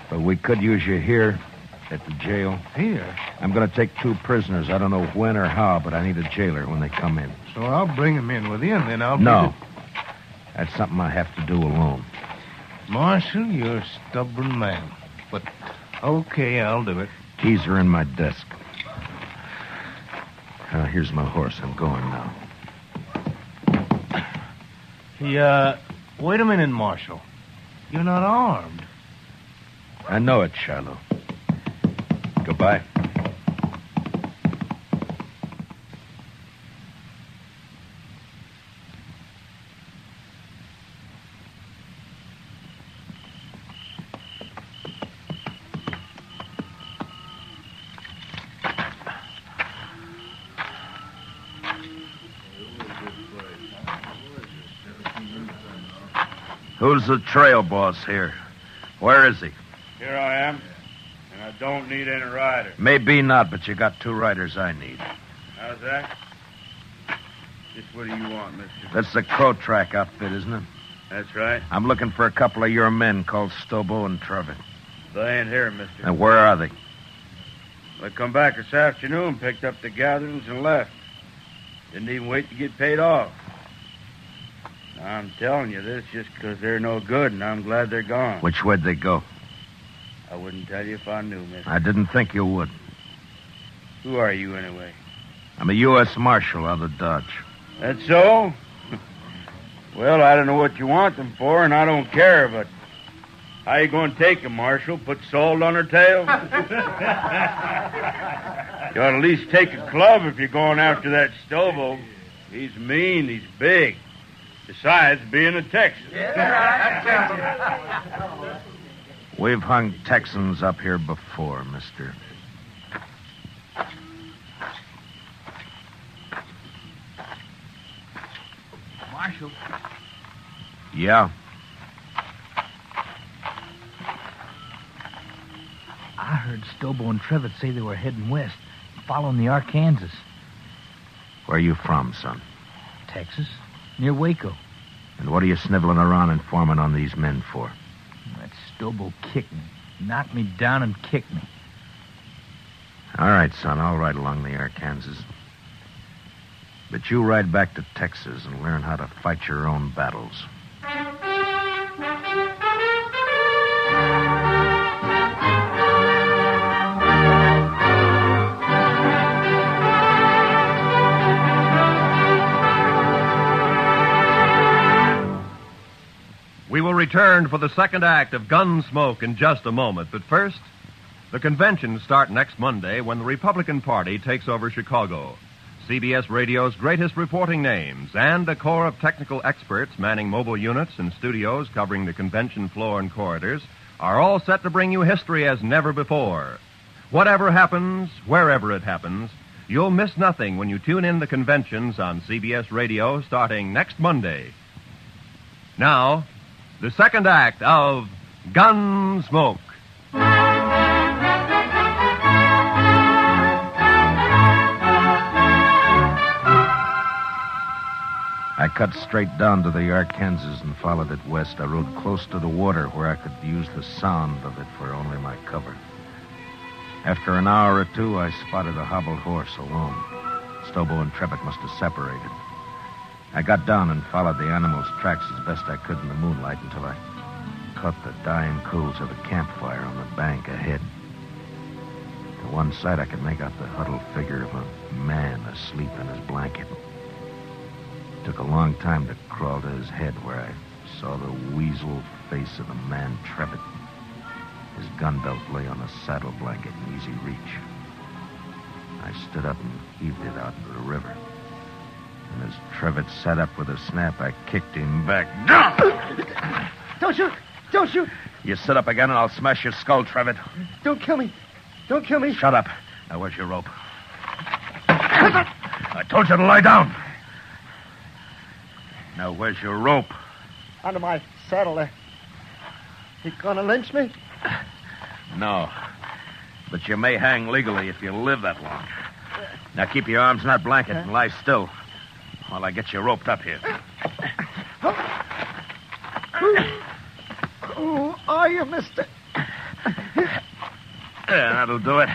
But we could use you here at the jail. Here? I'm going to take 2 prisoners. I don't know when or how, but I need a jailer when they come in. So I'll bring them in with you, and then I'll... No. That's something I have to do alone. Marshal, you're a stubborn man. But, okay, I'll do it. Keys are in my desk. Here's my horse. I'm going now. Hey, wait a minute, Marshal. You're not armed. I know it, Shiloh. Goodbye. Who's the trail boss here? Where is he? Here I am, and I don't need any rider. Maybe not, but you got 2 riders I need. How's that? Just what do you want, mister? That's the Crow Track outfit, isn't it? That's right. I'm looking for a couple of your men called Stobo and Trevitt. They ain't here, mister. And where are they? They come back this afternoon, picked up the gatherings, and left. Didn't even wait to get paid off. Now, I'm telling you this just because they're no good, and I'm glad they're gone. Which way'd they go? I wouldn't tell you if I knew, mister. I didn't think you would. Who are you, anyway? I'm a U.S. Marshal out of Dodge. That's so? Well, I don't know what you want them for, and I don't care, but how you going to take them, Marshal? Put salt on her tail? You ought to at least take a club if you're going after that Stobo. He's mean, he's big. Besides being a Texan. We've hung Texans up here before, mister. Marshal. Yeah? I heard Stobo and Trevitt say they were heading west, following the Arkansas. Where are you from, son? Texas, near Waco. And what are you sniveling around informing on these men for? That Stobo kicked me, knocked me down and kicked me. All right, son, I'll ride along the Arkansas. But you ride back to Texas and learn how to fight your own battles. We will return for the second act of Gunsmoke in just a moment. But first, the conventions start next Monday when the Republican Party takes over Chicago. CBS Radio's greatest reporting names and a corps of technical experts manning mobile units and studios covering the convention floor and corridors are all set to bring you history as never before. Whatever happens, wherever it happens, you'll miss nothing when you tune in the conventions on CBS Radio starting next Monday. Now, the second act of Gunsmoke. I cut straight down to the Arkansas and followed it west. I rode close to the water where I could use the sound of it for only my cover. After an hour or two, I spotted a hobbled horse alone. Stobo and Trevitt must have separated. I got down and followed the animal's tracks as best I could in the moonlight until I caught the dying coals of a campfire on the bank ahead. To one side, I could make out the huddled figure of a man asleep in his blanket. It took a long time to crawl to his head where I saw the weasel face of the man Trevitt. His gun belt lay on a saddle blanket in easy reach. I stood up and heaved it out into the river. And as Trevitt sat up with a snap, I kicked him back. Don't shoot! Don't shoot! You sit up again and I'll smash your skull, Trevitt. Don't kill me! Don't kill me! Shut up. Now, where's your rope? I told you to lie down. Now, where's your rope? Under my saddle there. You gonna lynch me? No. But you may hang legally if you live that long. Now, keep your arms in that blanket and lie still while I get you roped up here. Who are you, mister? Yeah, that'll do it.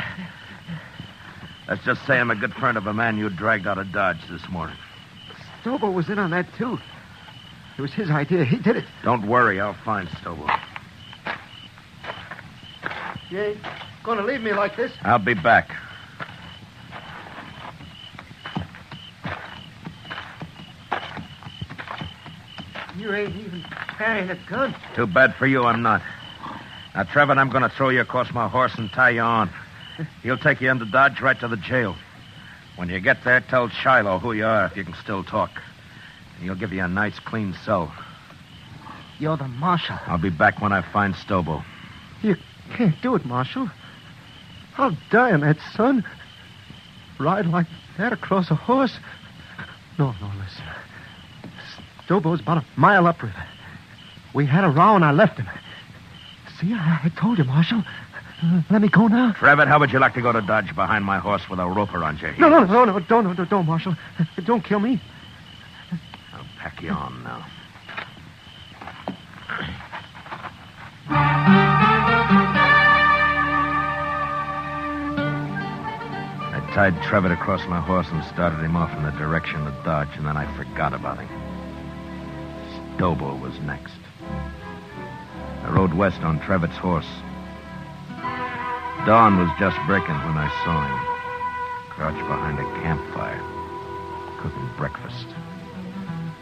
Let's just say I'm a good friend of a man you dragged out of Dodge this morning. Stobo was in on that, too. It was his idea. He did it. Don't worry. I'll find Stobo. You ain't gonna leave me like this? I'll be back. You ain't even carrying a gun. Too bad for you, I'm not. Now, Trevor, I'm going to throw you across my horse and tie you on. He'll take you into Dodge right to the jail. When you get there, tell Shiloh who you are if you can still talk. And he'll give you a nice, clean cell. You're the marshal. I'll be back when I find Stobo. You can't do it, Marshal. I'll die on that, son. Ride like that across a horse. No, listen. Stobo's about a mile upriver. We had a row and I left him. See, I told you, Marshal. Let me go now. Trevitt, how would you like to go to Dodge behind my horse with a rope around your heels? No, don't, Marshal. Don't kill me. I'll pack you on now. tied Trevor across my horse and started him off in the direction of Dodge, and then I forgot about him. Stobo was next. I rode west on Trevitt's horse. Dawn was just breaking when I saw him, crouched behind a campfire, cooking breakfast.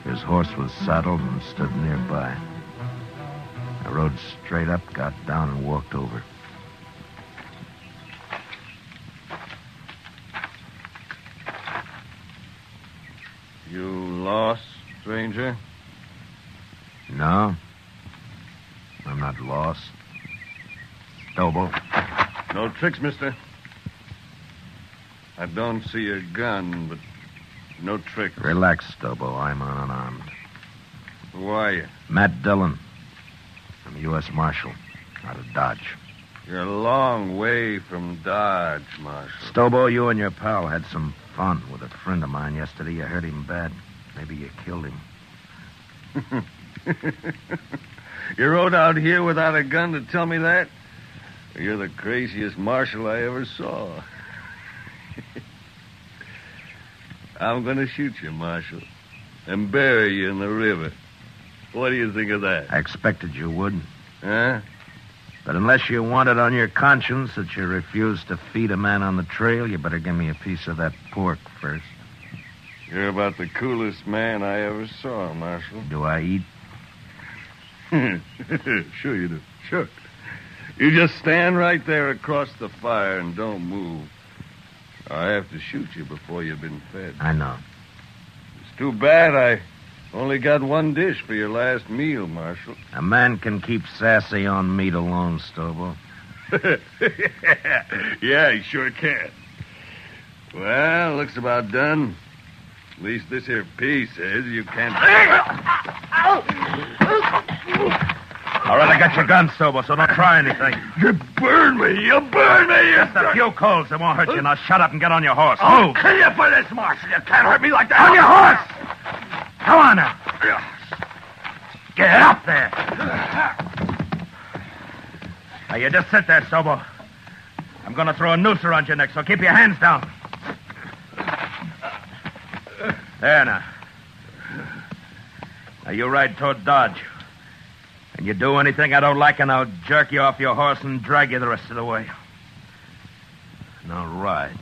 His horse was saddled and stood nearby. I rode straight up, got down, and walked over. You lost, stranger? No. I'm not lost. Stobo. No tricks, mister. I don't see a gun, but no tricks. Relax, Stobo. I'm unarmed. Who are you? Matt Dillon. I'm a U.S. Marshal out of Dodge. You're a long way from Dodge, Marshal. Stobo, you and your pal had some fun with a friend of mine yesterday. You hurt him bad. Maybe you killed him. You rode out here without a gun to tell me that? You're the craziest marshal I ever saw. I'm going to shoot you, Marshal, and bury you in the river. What do you think of that? I expected you would. Huh? But unless you want it on your conscience that you refused to feed a man on the trail, you better give me a piece of that pork first. You're about the coolest man I ever saw, Marshal. Do I eat? Sure you do. Sure. You just stand right there across the fire and don't move. I have to shoot you before you've been fed. I know. It's too bad I only got one dish for your last meal, Marshal. A man can keep sassy on meat alone, Stobo. Yeah, he sure can. Well, looks about done. At least this here piece says you can't... All right, I got your gun, Stobo, so don't try anything. You burn me! You burn me! Just a few coals. It won't hurt you. Now shut up and get on your horse. I'll kill you for this, Marshal. You can't hurt me like that. On your horse! Come on now. Get up there. Now, you just sit there, Stobo. I'm going to throw a noose around your neck, so keep your hands down. There now. Now, you ride toward Dodge. And you do anything I don't like, and I'll jerk you off your horse and drag you the rest of the way. Now ride.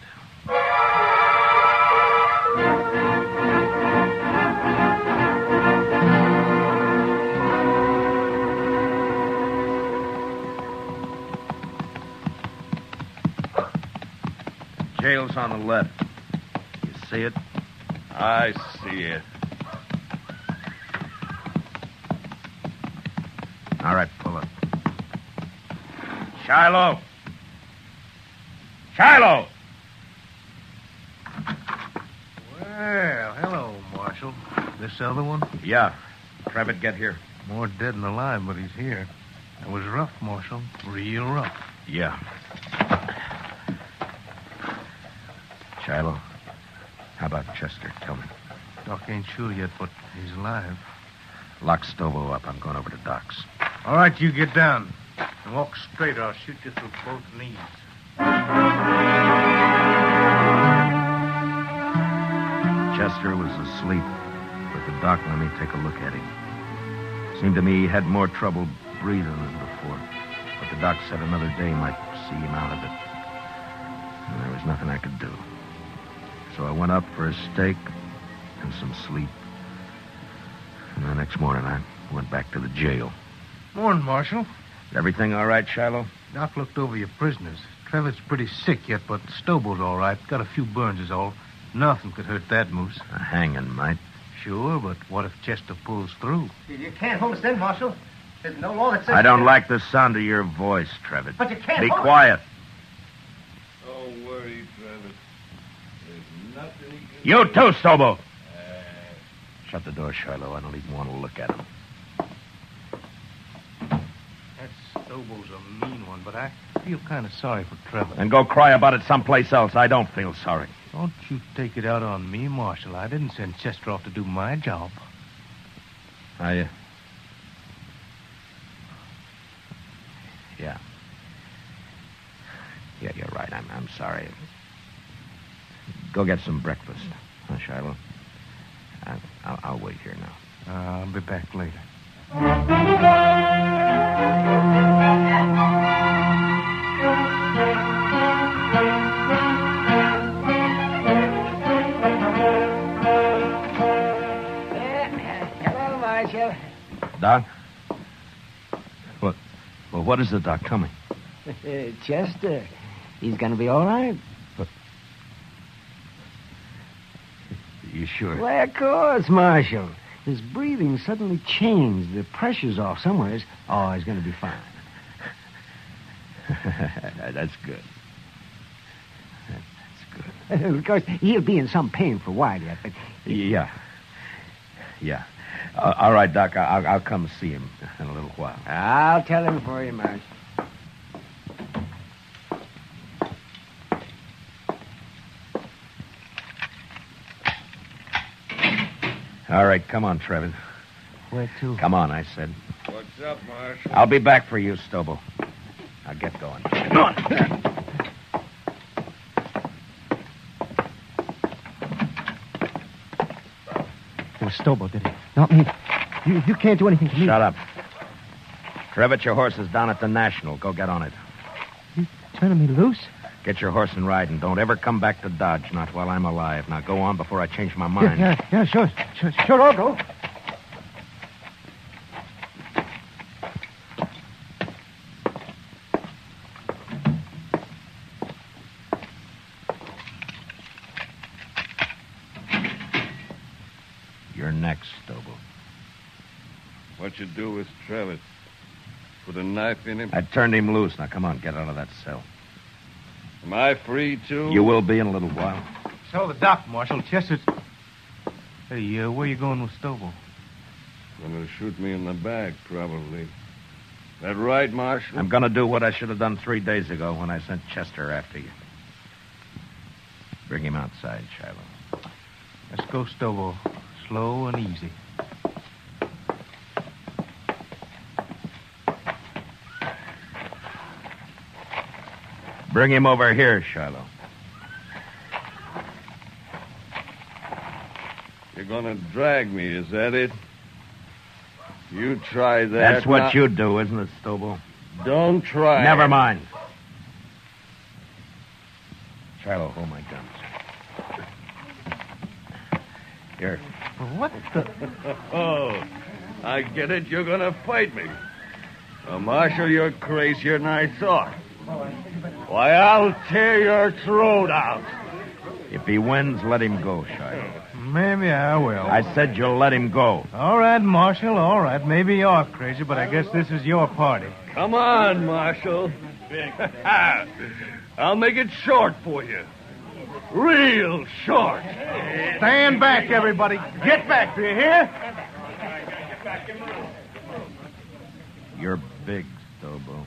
Jail's on the left. You see it? I see it. All right, pull up. Shiloh! Shiloh! Well, hello, Marshal. This other one? Yeah. Trevitt, get here. More dead than alive, but he's here. It was rough, Marshal. Real rough. Yeah. Shiloh, how about Chester? Tell me. Doc ain't sure yet, but he's alive. Lock Stobo up. I'm going over to Doc's. All right, you get down. And walk straight, or I'll shoot you through both knees. Chester was asleep, but the doc let me take a look at him. Seemed to me he had more trouble breathing than before. But the doc said another day might see him out of it. And there was nothing I could do. So I went up for a steak and some sleep. And the next morning I went back to the jail. Morning, Marshal. Is everything all right, Shiloh? Doc looked over your prisoners. Trevor's pretty sick yet, but Stobo's all right. Got a few burns is all. Nothing could hurt that moose. A hanging might. Sure, but what if Chester pulls through? You can't hold us in, Marshal. There's no law that says... I don't like the sound of your voice, Trevitt. But you can't Be hold quiet. Don't worry, Travis. There's nothing he can You do. too, Stobo. Shut the door, Shiloh. I don't even want to look at him. That Stobo's a mean one, but I feel kind of sorry for Trevor. And go cry about it someplace else. I don't feel sorry. Don't you take it out on me, Marshal. I didn't send Chester off to do my job. Yeah. Yeah, you're right. I'm sorry. Go get some breakfast. Huh, Shiloh? I'll wait here now. I'll be back later. Hello, Marshal. Doc? What is the doc coming? Chester, he's going to be all right. You sure? Why, of course, Marshal. His breathing suddenly changed. The pressure's off somewhere. Oh, he's going to be fine. That's good. Of course, he'll be in some pain for a while yet, but... Yeah. All right, Doc. I'll come see him in a little while. I'll tell him for you, Marshal. All right, come on, Trevor. Where to? Come on, I said. What's up, Marshal? I'll be back for you, Stobo. Now get going. Come on. It was Stobo, did he? Not me. You can't do anything to me. Shut up. Trevitt, your horse is down at the National. Go get on it. You turning me loose? Get your horse and ride, and don't ever come back to Dodge, not while I'm alive. Now go on before I change my mind. Yeah, sure, I'll go. You're next, Stobo. What you do with Travis? Put a knife in him? I turned him loose. Now come on, get out of that cell. Am I free, too? You will be in a little while. So the doc, Marshal. Chester's... Hey, where you going with Stobo? Gonna shoot me in the back, probably. That right, Marshal? I'm gonna do what I should have done 3 days ago when I sent Chester after you. Bring him outside, Shiloh. Let's go, Stobo. Slow and easy. Bring him over here, Shiloh. You're gonna drag me, is that it? You try that. That's what now. you do, isn't it, Stobo? Don't try. Never mind. Shiloh, hold my guns. Here. What the... Oh, I get it. You're gonna fight me. Marshal, you're crazier than I thought. Why, I'll tear your throat out. If he wins, let him go, Shiloh. Maybe I will. I said you'll let him go. All right, Marshal, all right. Maybe you're crazy, but I guess this is your party. Come on, Marshal. I'll make it short for you. Real short. Stand back, everybody. Get back, do you hear? You're big, Stobo,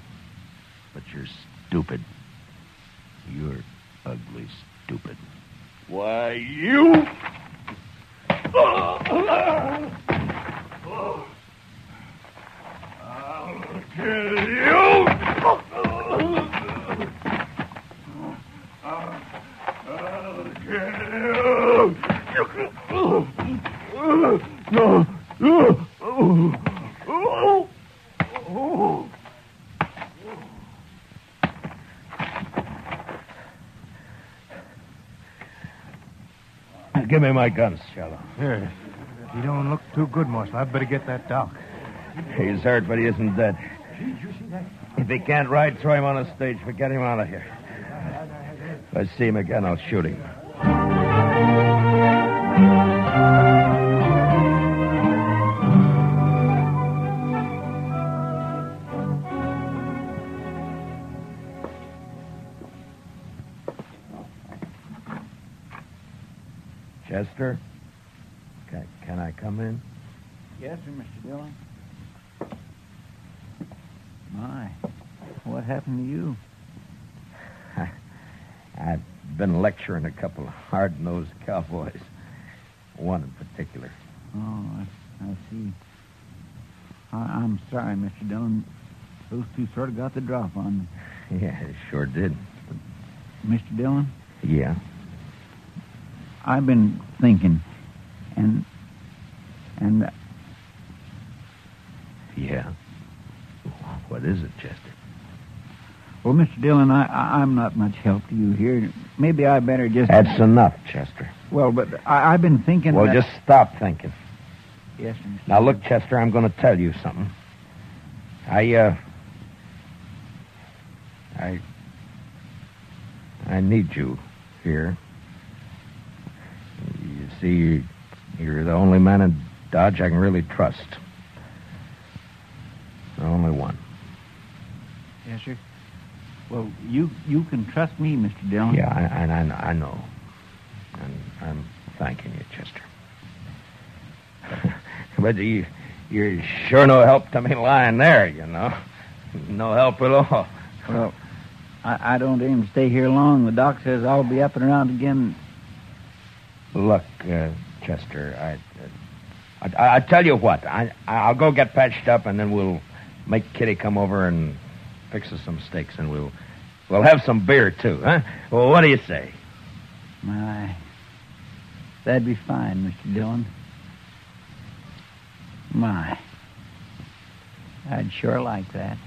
but you're stupid. You're ugly stupid. Why, you... I'll kill you! I'll Give me my guns, Shiloh. Here. You don't look too good, Marshal. I'd better get that doc. He's hurt, but he isn't dead. If he can't ride, throw him on the stage, but get him out of here. If I see him again, I'll shoot him. Chester? Can I come in? Yes, sir, Mr. Dillon. My, what happened to you? I've been lecturing a couple of hard-nosed cowboys. One in particular. Oh, I see. I'm sorry, Mr. Dillon. Those two sort of got the drop on me. Yeah, it sure did. Mr. Dillon? Yeah? I've been thinking, and... Yeah? What is it, Chester? Well, Mr. Dillon, I'm not much help to you here. Maybe I better just... That's enough, Chester. Well, but I've been thinking Well, that... just stop thinking. Yes, sir. Now, look, Chester, I'm going to tell you something. I need you here. You see, you're the only man in Dodge I can really trust. The only one. Yes, sir. Well, you can trust me, Mr. Dillon. Yeah, I know. And I'm thanking you, Chester. But you're sure no help to me lying there, you know. No help at all. Well, I don't aim to stay here long. The doc says I'll be up and around again. Look, Chester, I tell you what. I'll go get patched up, and then we'll make Kitty come over and fix us some steaks, and we'll have some beer too, huh? Well, what do you say? My, that'd be fine, Mr. Dillon. My, I'd sure like that.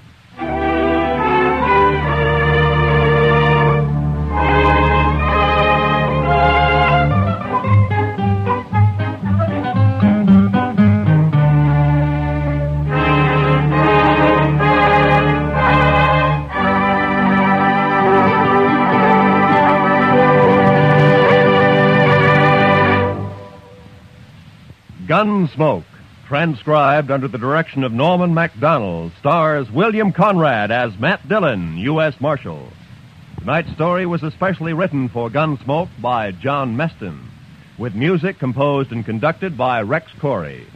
Gunsmoke, transcribed under the direction of Norman MacDonald, stars William Conrad as Matt Dillon, U.S. Marshal. Tonight's story was especially written for Gunsmoke by John Meston, with music composed and conducted by Rex Corey.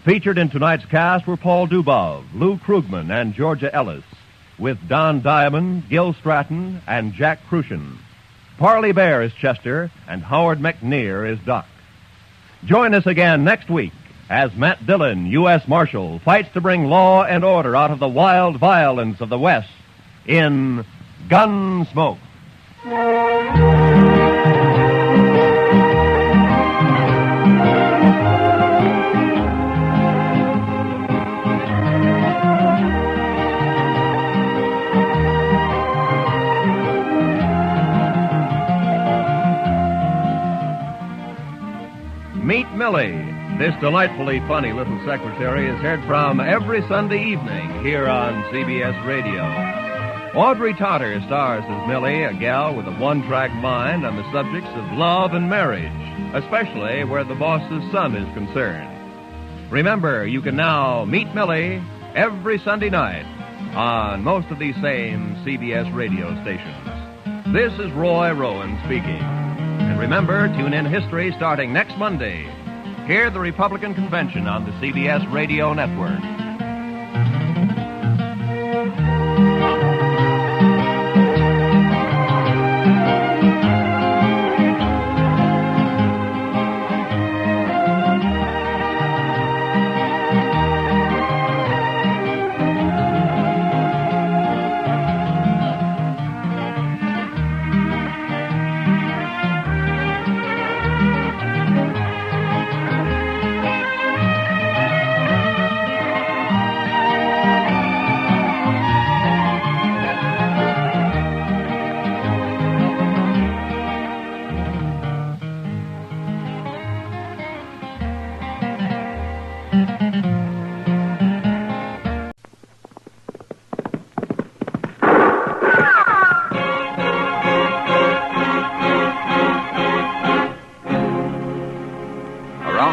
Featured in tonight's cast were Paul Dubov, Lou Krugman, and Georgia Ellis, with Don Diamond, Gil Stratton, and Jack Crucian. Parley Bear is Chester, and Howard McNear is Doc. Join us again next week as Matt Dillon, U.S. Marshal, fights to bring law and order out of the wild violence of the West in Gunsmoke. Meet Millie. This delightfully funny little secretary is heard from every Sunday evening here on CBS Radio. Audrey Totter stars as Millie, a gal with a one-track mind on the subjects of love and marriage, especially where the boss's son is concerned. Remember, you can now meet Millie every Sunday night on most of these same CBS radio stations. This is Roy Rowan speaking. And remember, tune in History starting next Monday. Hear the Republican Convention on the CBS Radio Network.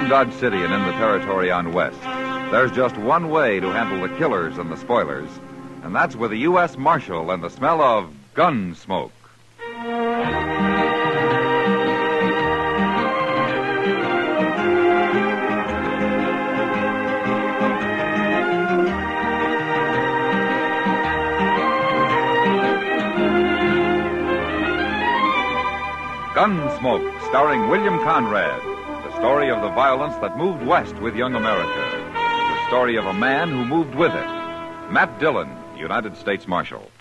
Dodge City and in the territory on West, there's just one way to handle the killers and the spoilers, and that's with a U.S. Marshal and the smell of gun smoke. Gunsmoke, starring William Conrad. The story of the violence that moved west with young America. The story of a man who moved with it. Matt Dillon, United States Marshal.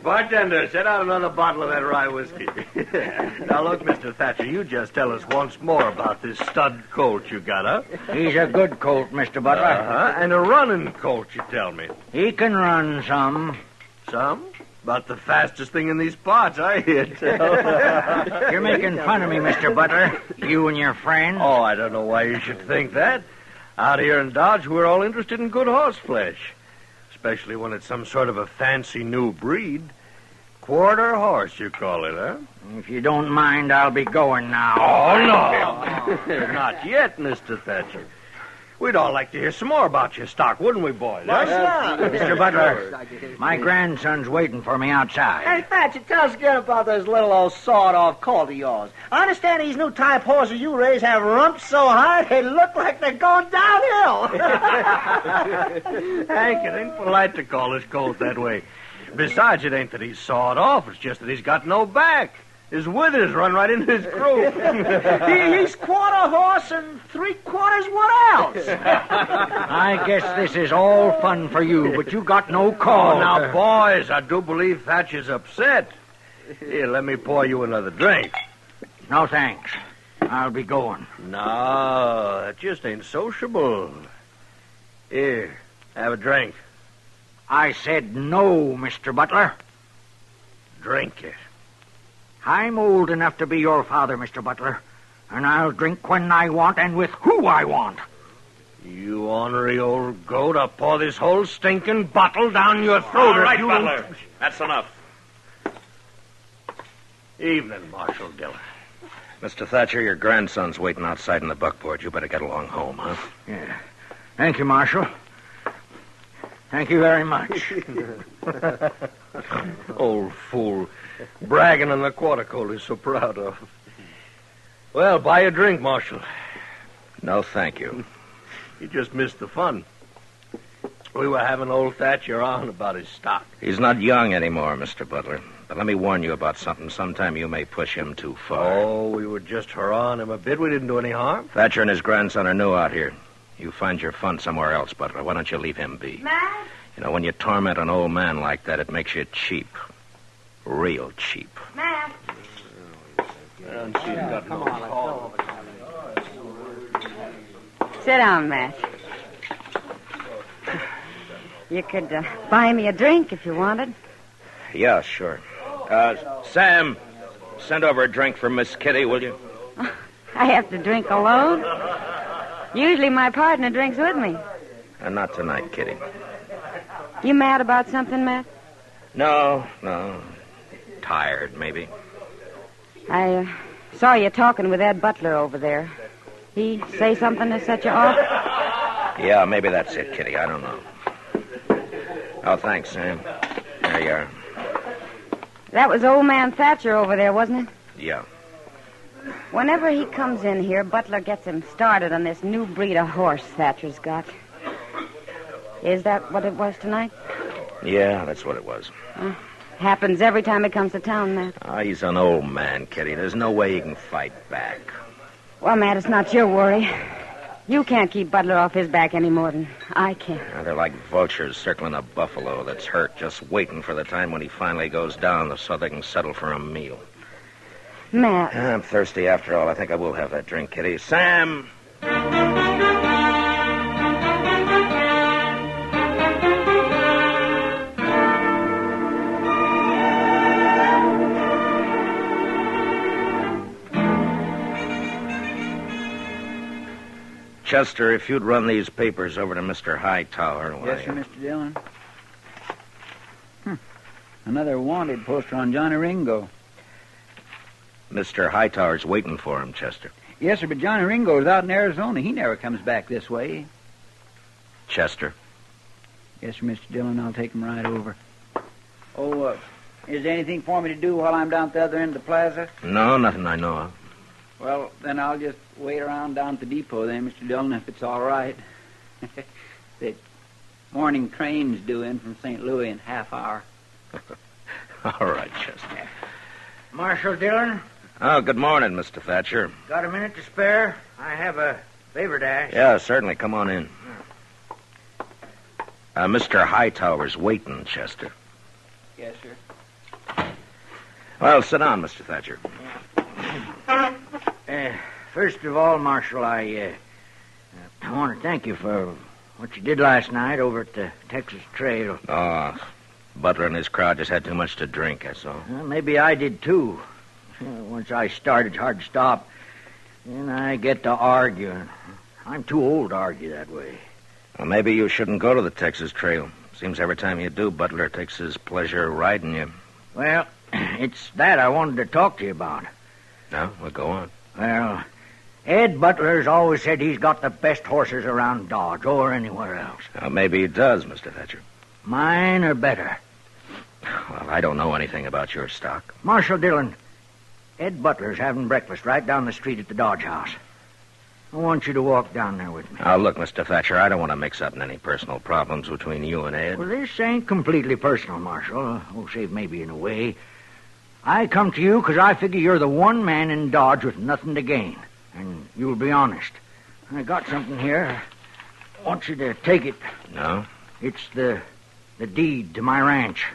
Bartender, set out another bottle of that rye whiskey. Now, look, Mr. Thatcher, you just tell us once more about this stud colt you got, huh? He's a good colt, Mr. Butler. And a running colt, you tell me. He can run some. Some? About the fastest thing in these parts, I hear tell. You're making fun of me, Mr. Butler. You and your friends. Oh, I don't know why you should think that. Out here in Dodge, we're all interested in good horse flesh. Especially when it's some sort of a fancy new breed. Quarter horse, you call it, huh? If you don't mind, I'll be going now. Oh, no. Not yet, Mr. Thatcher. We'd all like to hear some more about your stock, wouldn't we, boys? Mr. Butler, my grandson's waiting for me outside. Hey, Thatcher, tell us again about this little old sawed-off colt of yours. I understand these new type horses you raise have rumps so high they look like they're going downhill. Hank, it ain't polite to call this colt that way. Besides, it ain't that he's sawed off. It's just that he's got no back. His withers run right into his croup. He's quarter horse and 3/4 what else? I guess this is all fun for you, but you got no call. Oh, now, boys, I do believe Thatcher's upset. Here, let me pour you another drink. No, thanks. I'll be going. No, that just ain't sociable. Here, have a drink. I said no, Mr. Butler. Drink it. I'm old enough to be your father, Mr. Butler, and I'll drink when I want and with who I want. You ornery old goat, I'll pour this whole stinking bottle down your throat. All right, Butler. That's enough. Evening, Marshal Dillon. Mr. Thatcher, your grandson's waiting outside in the buckboard. You better get along home, huh? Yeah. Thank you, Marshal. Thank you very much. Old fool. Bragging on the quarter colt he's so proud of. Well, buy a drink, Marshal. No, thank you. You just missed the fun. We were having old Thatcher on about his stock. He's not young anymore, Mr. Butler. But let me warn you about something. Sometime you may push him too far. Oh, we were just hurrahing him a bit. We didn't do any harm. Thatcher and his grandson are new out here. You find your fun somewhere else, Butler. Why don't you leave him be? Matt? You know, when you torment an old man like that, it makes you cheap. Real cheap. Matt? Sit down, Matt. You could buy me a drink if you wanted. Yeah, sure. Sam, send over a drink for Miss Kitty, will you? I have to drink alone. Usually my partner drinks with me. Not tonight, Kitty. You mad about something, Matt? No. Tired, maybe. I saw you talking with Ed Butler over there. He say something to set you off? Yeah, maybe that's it, Kitty. I don't know. Oh, thanks, Sam. There you are. That was old man Thatcher over there, wasn't it? Yeah. Whenever he comes in here, Butler gets him started on this new breed of horse Thatcher's got. Is that what it was tonight? Yeah, that's what it was. Happens every time he comes to town, Matt. He's an old man, Kitty. There's no way he can fight back. Well, Matt, it's not your worry. You can't keep Butler off his back any more than I can. They're like vultures circling a buffalo that's hurt, just waiting for the time when he finally goes down so they can settle for a meal. Matt. I'm thirsty after all. I think I will have that drink, Kitty. Sam! Chester, if you'd run these papers over to Mr. Hightower. Yes, sir, Mr. Dillon. Another wanted poster on Johnny Ringo. Mr. Hightower's waiting for him, Chester. Yes, sir, but Johnny Ringo's out in Arizona. He never comes back this way. Chester? Yes, sir, Mr. Dillon. I'll take him right over. Oh, is there anything for me to do while I'm down at the other end of the plaza? No, nothing I know of. Well, then I'll just wait around down at the depot then, Mr. Dillon, if it's all right. The morning train's due in from St. Louis in half hour. All right, Chester. Marshal Dillon? Oh, good morning, Mr. Thatcher. Got a minute to spare? I have a favor to ask. Yeah, certainly. Come on in. Mr. Hightower's waiting, Chester. Yes, sir. Well, sit down, Mr. Thatcher. First of all, Marshal, I want to thank you for what you did last night over at the Texas Trail. Oh, Butler and his crowd just had too much to drink, that's all. Well, maybe I did, too. Once I start, it's hard to stop. Then I get to arguing. I'm too old to argue that way. Well, maybe you shouldn't go to the Texas Trail. Seems every time you do, Butler takes his pleasure riding you. Well, it's that I wanted to talk to you about. No? Well, go on. Well, Ed Butler's always said he's got the best horses around Dodge or anywhere else. Well, maybe he does, Mr. Thatcher. Mine are better. Well, I don't know anything about your stock. Marshal Dillon, Ed Butler's having breakfast right down the street at the Dodge House. I want you to walk down there with me. Now, look, Mr. Thatcher, I don't want to mix up in any personal problems between you and Ed. Well, this ain't completely personal, Marshal. Oh, save maybe in a way. I come to you because I figure you're the one man in Dodge with nothing to gain. And you'll be honest. I got something here. I want you to take it. No? It's the deed to my ranch.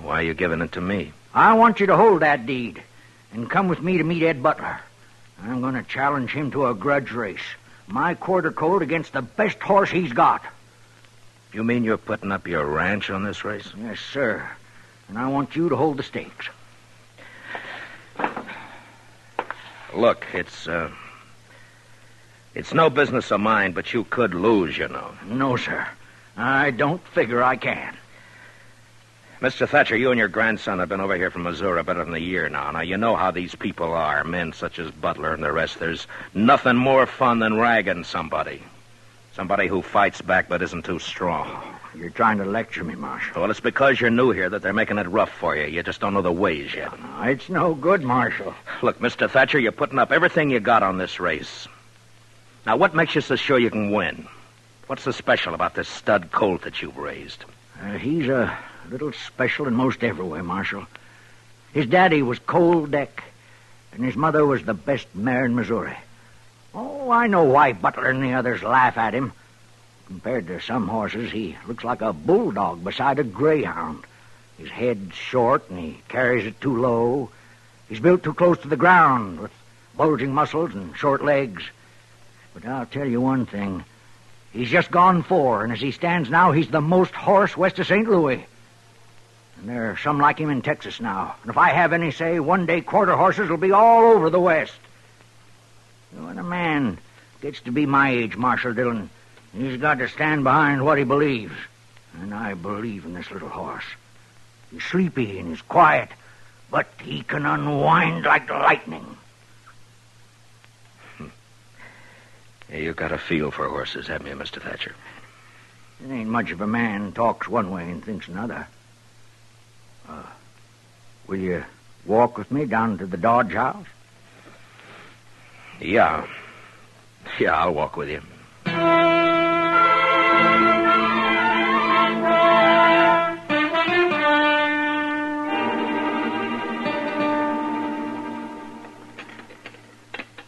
Why are you giving it to me? I want you to hold that deed and come with me to meet Ed Butler. I'm going to challenge him to a grudge race. My quarter coat against the best horse he's got. You mean you're putting up your ranch on this race? Yes, sir. And I want you to hold the stakes. Look, it's no business of mine, but you could lose, you know. No, sir. I don't figure I can. Mr. Thatcher, you and your grandson have been over here from Missouri better than a year now. Now, you know how these people are, men such as Butler and the rest. There's nothing more fun than ragging somebody. Somebody who fights back but isn't too strong. You're trying to lecture me, Marshal. Well, it's because you're new here that they're making it rough for you. You just don't know the ways yet. No, it's no good, Marshal. Look, Mr. Thatcher, you're putting up everything you got on this race. Now, what makes you so sure you can win? What's so special about this stud colt that you've raised? He's a little special in most every way, Marshal. His daddy was Cold Deck, and his mother was the best mare in Missouri. Oh, I know why Butler and the others laugh at him. Compared to some horses, he looks like a bulldog beside a greyhound. His head's short, and he carries it too low. He's built too close to the ground, with bulging muscles and short legs. But I'll tell you one thing. He's just gone 4, and as he stands now, he's the most horse west of St. Louis. And there are some like him in Texas now. And if I have any say, one day quarter horses will be all over the West. When a man gets to be my age, Marshal Dillon, he's got to stand behind what he believes. And I believe in this little horse. He's sleepy and he's quiet, but he can unwind like lightning. Yeah, you got a feel for horses, haven't you, Mr. Thatcher? It ain't much of a man talks one way and thinks another. Will you walk with me down to the Dodge House? Yeah. Yeah, I'll walk with you.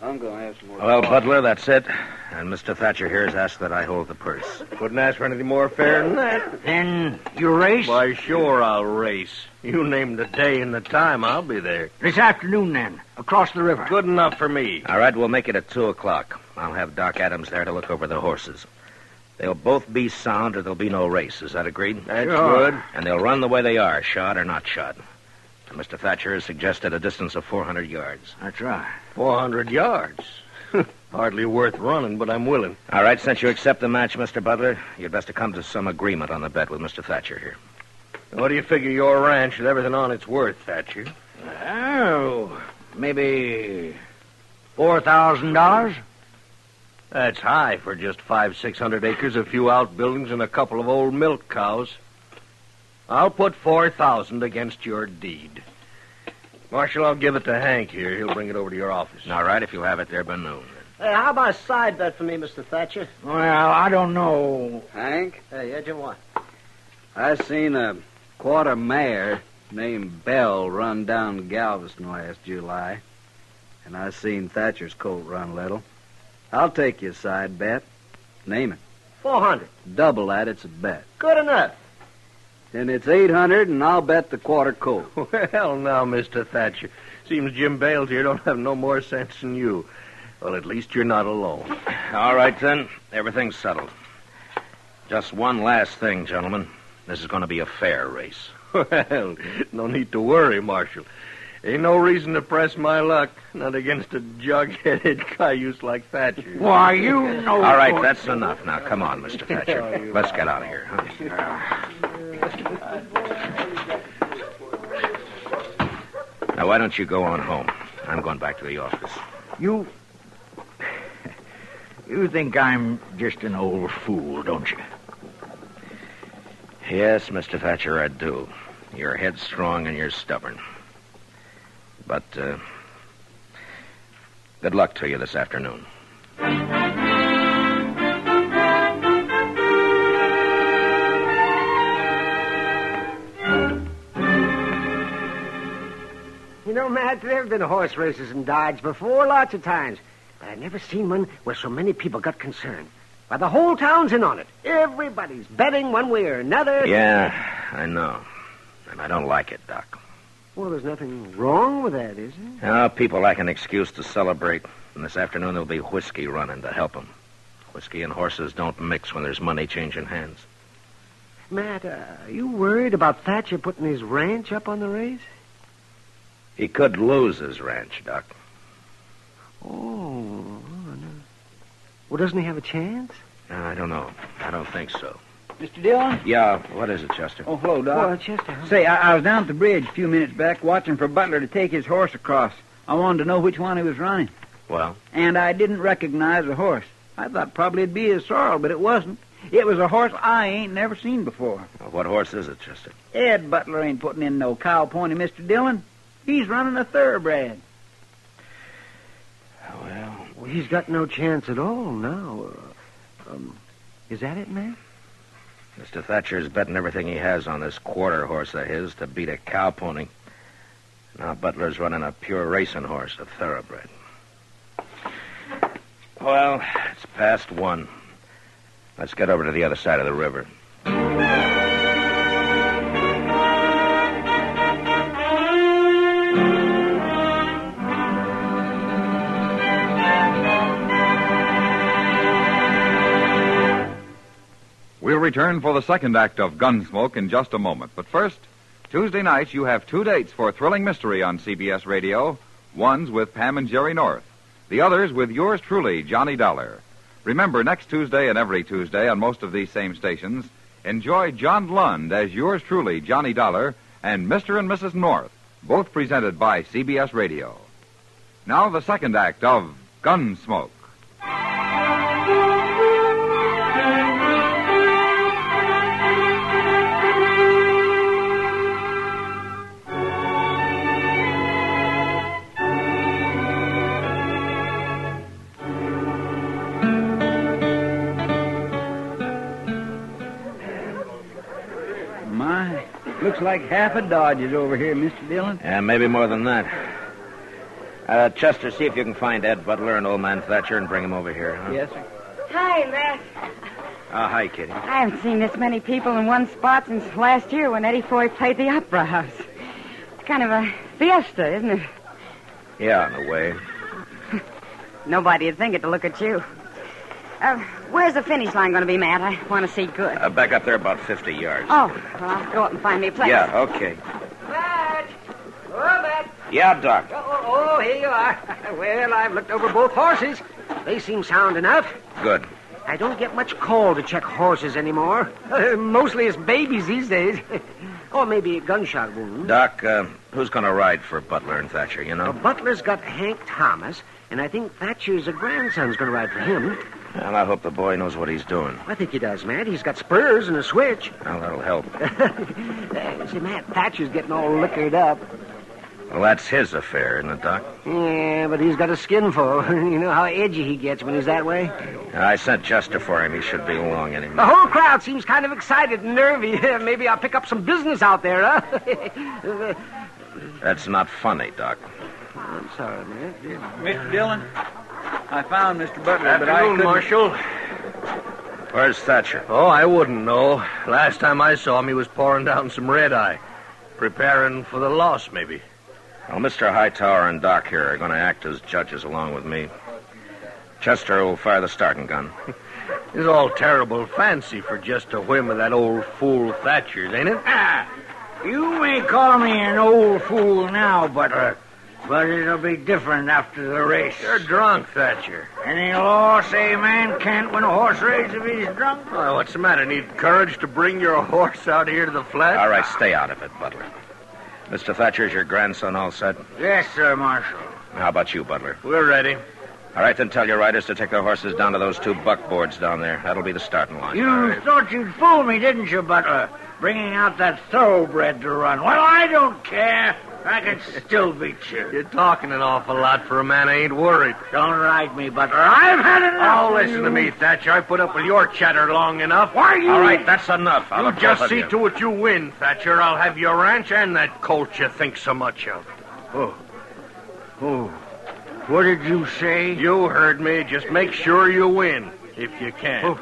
I'm going to have some more. Well, Butler, that's it. And Mr. Thatcher here has asked that I hold the purse. Couldn't ask for anything more fair than that. Then you race? Why, sure I'll race. You name the day and the time, I'll be there. This afternoon, then, across the river. Good enough for me. All right, we'll make it at 2 o'clock. I'll have Doc Adams there to look over the horses. They'll both be sound or there'll be no race. Is that agreed? That's good. And they'll run the way they are, shod or not shod. And Mr. Thatcher has suggested a distance of 400 yards. That's right. 400 yards. Hardly worth running, but I'm willing. All right, since you accept the match, Mr. Butler, you'd best to come to some agreement on the bet with Mr. Thatcher here. What do you figure your ranch with everything on it's worth, Thatcher? Oh, maybe $4,000? That's high for just 500-600 acres, a few outbuildings, and a couple of old milk cows. I'll put $4,000 against your deed. Marshal, I'll give it to Hank here. He'll bring it over to your office. All right, if you'll have it there by noon. Hey, how about a side bet for me, Mr. Thatcher? Well, I don't know. Hank? Hey, yeah, Jim, what? I seen a quarter mare named Belle run down Galveston last July. And I seen Thatcher's colt run little. I'll take you a side bet. Name it. 400. Double that, it's a bet. Good enough. Then it's 800, and I'll bet the quarter coat. Well, now, Mr. Thatcher. Seems Jim Bales here don't have no more sense than you. Well, at least you're not alone. All right, then. Everything's settled. Just one last thing, gentlemen. This is going to be a fair race. Well, no need to worry, Marshal. Ain't no reason to press my luck. Not against a jug-headed cayuse like Thatcher. Why, you know... All right, that's enough. Now, come on, Mr. Thatcher. Let's get out of here, huh? Now, why don't you go on home? I'm going back to the office. You think I'm just an old fool, don't you? Yes, Mr. Thatcher, I do. You're headstrong and you're stubborn. But, good luck to you this afternoon. You know, Matt, there have been horse races in Dodge before, lots of times. But I've never seen one where so many people got concerned. Why, the whole town's in on it. Everybody's betting one way or another. Yeah, I know. And I don't like it, Doc. Well, there's nothing wrong with that, is there? People lack an excuse to celebrate. And this afternoon there'll be whiskey running to help them. Whiskey and horses don't mix when there's money changing hands. Matt, are you worried about Thatcher putting his ranch up on the race? He could lose his ranch, Doc. Oh, no. Well, doesn't he have a chance? I don't know. I don't think so. Mr. Dillon? Yeah, what is it, Chester? Oh, hello, Doc. Well, Chester, huh? Say, I was down at the bridge a few minutes back watching for Butler to take his horse across. I wanted to know which one he was running. Well? And I didn't recognize the horse. I thought probably it'd be his sorrel, but it wasn't. It was a horse I ain't never seen before. What horse is it, Chester? Ed Butler ain't putting in no cow pony, Mr. Dillon. He's running a thoroughbred. Well, he's got no chance at all now. Is that it, man? Mr. Thatcher's betting everything he has on this quarter horse of his to beat a cow pony. Now Butler's running a pure racing horse, a thoroughbred. Well, it's past 1. Let's get over to the other side of the river. We'll return for the second act of Gunsmoke in just a moment. But first, Tuesday nights you have 2 dates for thrilling mystery on CBS Radio. One's with Pam and Jerry North. The other's with yours truly, Johnny Dollar. Remember, next Tuesday and every Tuesday on most of these same stations, enjoy John Lund as yours truly, Johnny Dollar, and Mr. and Mrs. North, both presented by CBS Radio. Now the second act of Gunsmoke. Looks like half a Dodge is over here, Mr. Dillon. Yeah, maybe more than that. Chester, see if you can find Ed Butler and old man Thatcher and bring him over here, huh? Yes, sir. Hi, Matt. Hi, Kitty. I haven't seen this many people in one spot since last year when Eddie Foy played the Opera House. It's kind of a fiesta, isn't it? Yeah, in a way. Nobody'd think it to look at you. Where's the finish line going to be, Matt? I want to see good. Back up there about 50 yards. Oh, well, I'll go up and find me a place. Yeah, okay. Matt! Oh, Matt! Yeah, Doc. Oh, here you are. Well, I've looked over both horses. They seem sound enough. Good. I don't get much call to check horses anymore. Mostly it's babies these days. Or maybe a gunshot wound. Doc, who's going to ride for Butler and Thatcher, you know? Well, Butler's got Hank Thomas, and I think Thatcher's grandson's going to ride for him. Well, I hope the boy knows what he's doing. I think he does, Matt. He's got spurs and a switch. Well, that'll help. See, Matt, Thatcher's getting all liquored up. Well, that's his affair, isn't it, Doc? Yeah, but he's got a skin full. You know how edgy he gets when he's that way? I sent Chester for him. He should be along any minute. The whole crowd seems kind of excited and nervy. Maybe I'll pick up some business out there, huh? That's not funny, Doc. I'm sorry, Matt. Mr. Dillon, I found Mr. Butler, but I couldn't... Marshal. Where's Thatcher? Oh, I wouldn't know. Last time I saw him, he was pouring down some red-eye. Preparing for the loss, maybe. Well, Mr. Hightower and Doc here are going to act as judges along with me. Chester will fire the starting gun. It's all terrible fancy for just a whim of that old fool Thatcher's, ain't it? You may call me an old fool now, Butler, but it'll be different after the race. You're drunk, Thatcher. Any law say a man can't win a horse race if he's drunk? Oh, what's the matter? Need courage to bring your horse out here to the flat? All right, stay out of it, Butler. Mr. Thatcher, is your grandson all set? Yes, sir, Marshal. How about you, Butler? We're ready. All right, then tell your riders to take their horses down to those 2 buckboards down there. That'll be the starting line. You thought you'd fool me, didn't you, Butler? Bringing out that thoroughbred to run. Well, I don't care. I can still beat you. You're talking an awful lot for a man who ain't worried. Don't ride me, Butler. I've had enough. Oh, listen to me, Thatcher. I put up with your chatter long enough. Why you... All right, that's enough. You just see to it you win, Thatcher. I'll have your ranch and that colt you think so much of. Oh. What did you say? You heard me. Just make sure you win, if you can. Oh.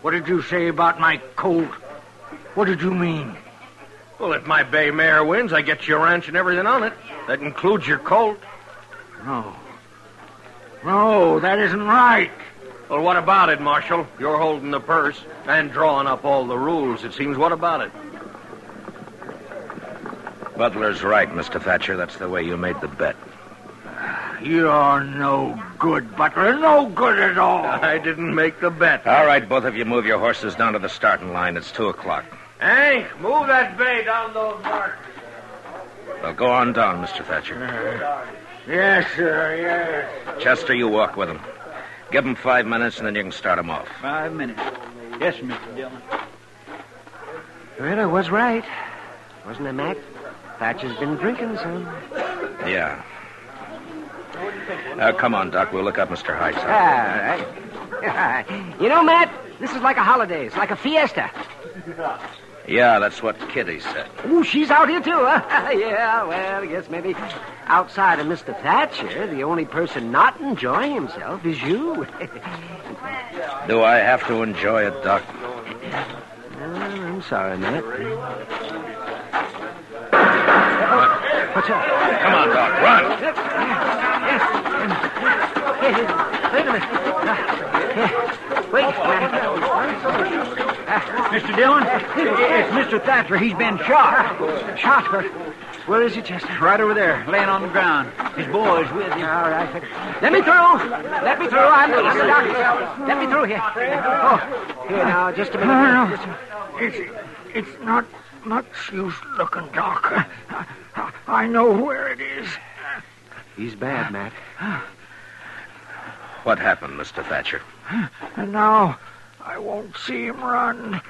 What did you say about my colt? What did you mean? Well, if my bay mare wins, I get your ranch and everything on it. That includes your colt. No, that isn't right. Well, what about it, Marshal? You're holding the purse and drawing up all the rules, it seems. What about it? Butler's right, Mr. Thatcher. That's the way you made the bet. You're no good, Butler. No good at all. I didn't make the bet. All right, both of you move your horses down to the starting line. It's 2:00. Hank, move that bay down those marks. Well, go on down, Mr. Thatcher. Yes, sir, yes. Chester, you walk with him. Give him 5 minutes, and then you can start him off. 5 minutes. Yes, Mr. Dillon. Well, I was right. Wasn't I, Mac? Thatcher's been drinking some. Yeah. Come on, Doc. We'll look up Mr. Hightower. All right. You know, Matt, this is like a holiday. It's like a fiesta. Yeah, that's what Kitty said. Ooh, she's out here, too, huh? Yeah, well, I guess maybe outside of Mr. Thatcher, the only person not enjoying himself is you. Do I have to enjoy it, Doc? I'm sorry, Matt. What's up? Come on, Doc, run. Wait a minute. Wait. Mr. Dillon, it's Mr. Thatcher. He's been shot. Shot? Where is he, Chester? Right over there, laying on the ground. His boy's with him. All right. Let me through. Let me through. I'm the doctor. Let me through here. Oh, here now, just a minute. No. It's not much use looking, Doc. I know where it is. He's bad, Matt. What happened, Mr. Thatcher? And now I won't see him run.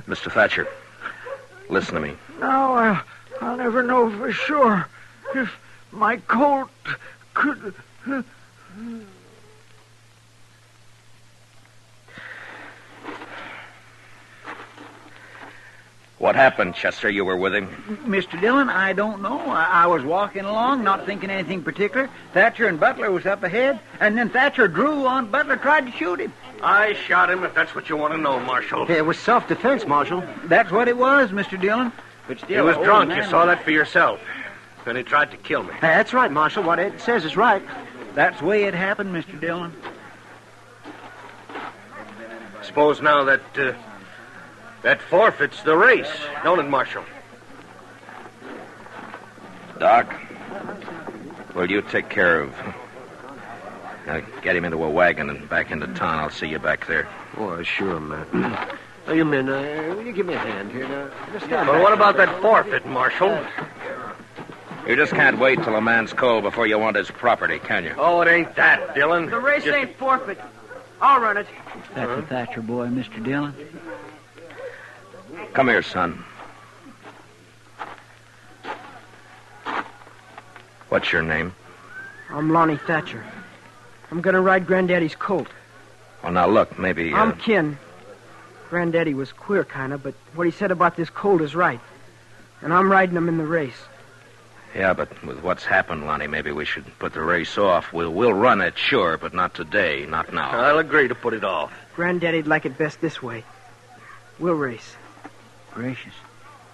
Mr. Thatcher, listen to me. Now I'll never know for sure if my colt could... What happened, Chester? You were with him? Mr. Dillon, I don't know. I was walking along, not thinking anything particular. Thatcher and Butler was up ahead, and then Thatcher drew on Butler, tried to shoot him. I shot him, if that's what you want to know, Marshal. It was self-defense, Marshal. That's what it was, Mr. Dillon. But still, he was drunk. You saw that for yourself. And he tried to kill me. That's right, Marshal. What Ed says is right. That's the way it happened, Mr. Dillon. Suppose now that forfeits the race, don't it, Marshal? Doc, will you take care of... Now, get him into a wagon and back into town. I'll see you back there. Oh, sure, Matt. Oh, you men, will you give me a hand here now? Just stand Well, back. what about that forfeit, Marshal? You just can't wait till a man's cold before you want his property, can you? Oh, it ain't that, Dillon. The race ain't forfeit. I'll run it. That's a Thatcher boy, Mr. Dillon. Come here, son. What's your name? I'm Lonnie Thatcher. I'm going to ride Granddaddy's colt. Well, now, look, maybe... I'm kin. Granddaddy was queer, kind of, but what he said about this colt is right. And I'm riding him in the race. Yeah, but with what's happened, Lonnie, maybe we should put the race off. We'll run it, sure, but not today, not now. I'll agree to put it off. Granddaddy'd like it best this way. We'll race. Gracious.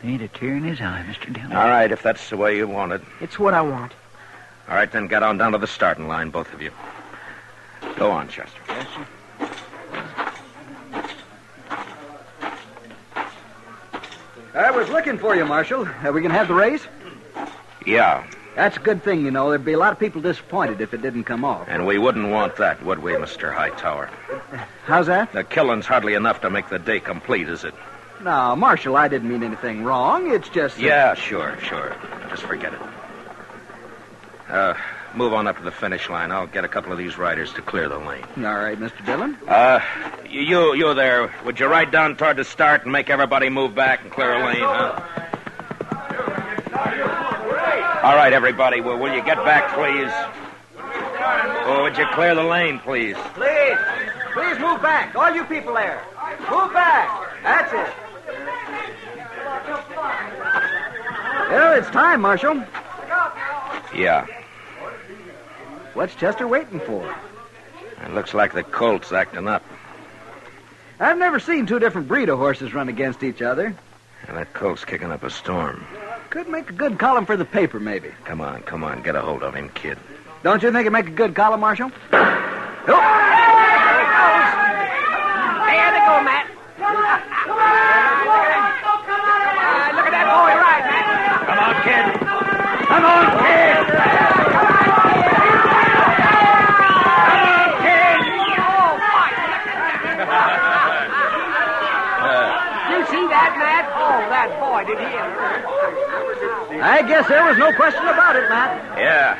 There ain't a tear in his eye, Mr. Dillon. All right, if that's the way you want it. It's what I want. All right, then get on down to the starting line, both of you. Go on, Chester. Yes, sir. I was looking for you, Marshal. Are we going to have the race? Yeah, That's a good thing, you know. There'd be a lot of people disappointed if it didn't come off. and we wouldn't want that, would we, Mr. Hightower? How's that? The killing's hardly enough to make the day complete, is it? No, Marshal, I didn't mean anything wrong. It's just... Yeah, sure. Just forget it. Move on up to the finish line. I'll get a couple of these riders to clear the lane. All right, Mr. Dillon. You there, would you ride down toward the start and make everybody move back and clear a lane, huh? All right, everybody, will you get back, please? Oh, would you clear the lane, please? Please move back. All you people there. Move back. That's it. Well, it's time, Marshal. Yeah. What's Chester waiting for? It looks like the colt's acting up. I've never seen two different breed of horses run against each other. And that colt's kicking up a storm. Could make a good column for the paper, maybe. Come on. Get a hold of him, kid. Don't you think it'd make a good column, Marshal? There they go, Matt. Look at that boy ride, Matt. Come on, kid. Come on, kid. You see that, Matt? Oh, that boy, did he ever. I guess there was no question about it, Matt. Yeah,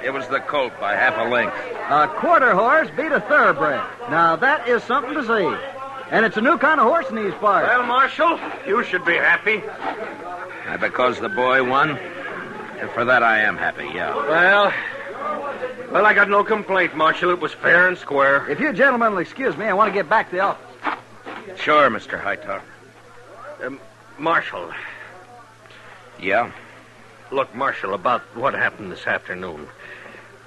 it was the colt by half a length. A quarter horse beat a thoroughbred. Now, that is something to see. And it's a new kind of horse in these parts. Well, Marshal, you should be happy. Because the boy won? And for that I am happy, yeah. Well, I got no complaint, Marshal. It was fair and square. If you gentlemen will excuse me, I want to get back to the office. Sure, Mr. Hightower. Marshal. Yeah? Look, Marshal, about what happened this afternoon.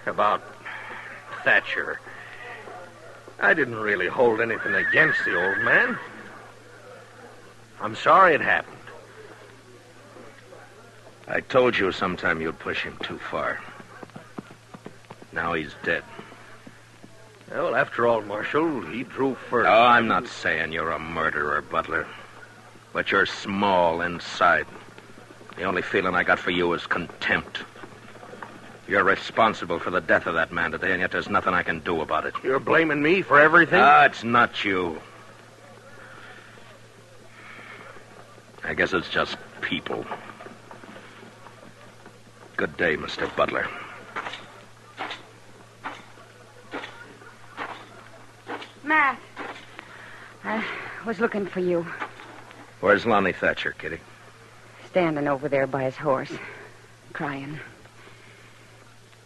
About Thatcher. I didn't really hold anything against the old man. I'm sorry it happened. I told you sometime you'd push him too far. Now he's dead. Well, after all, Marshal, he drew first. Oh, I'm not saying you're a murderer, Butler. But you're small inside. The only feeling I got for you is contempt. You're responsible for the death of that man today, and yet there's nothing I can do about it. You're blaming me for everything? It's not you. I guess it's just people. Good day, Mr. Butler. Matt, I was looking for you. Where's Lonnie Thatcher, Kitty? Standing over there by his horse, crying.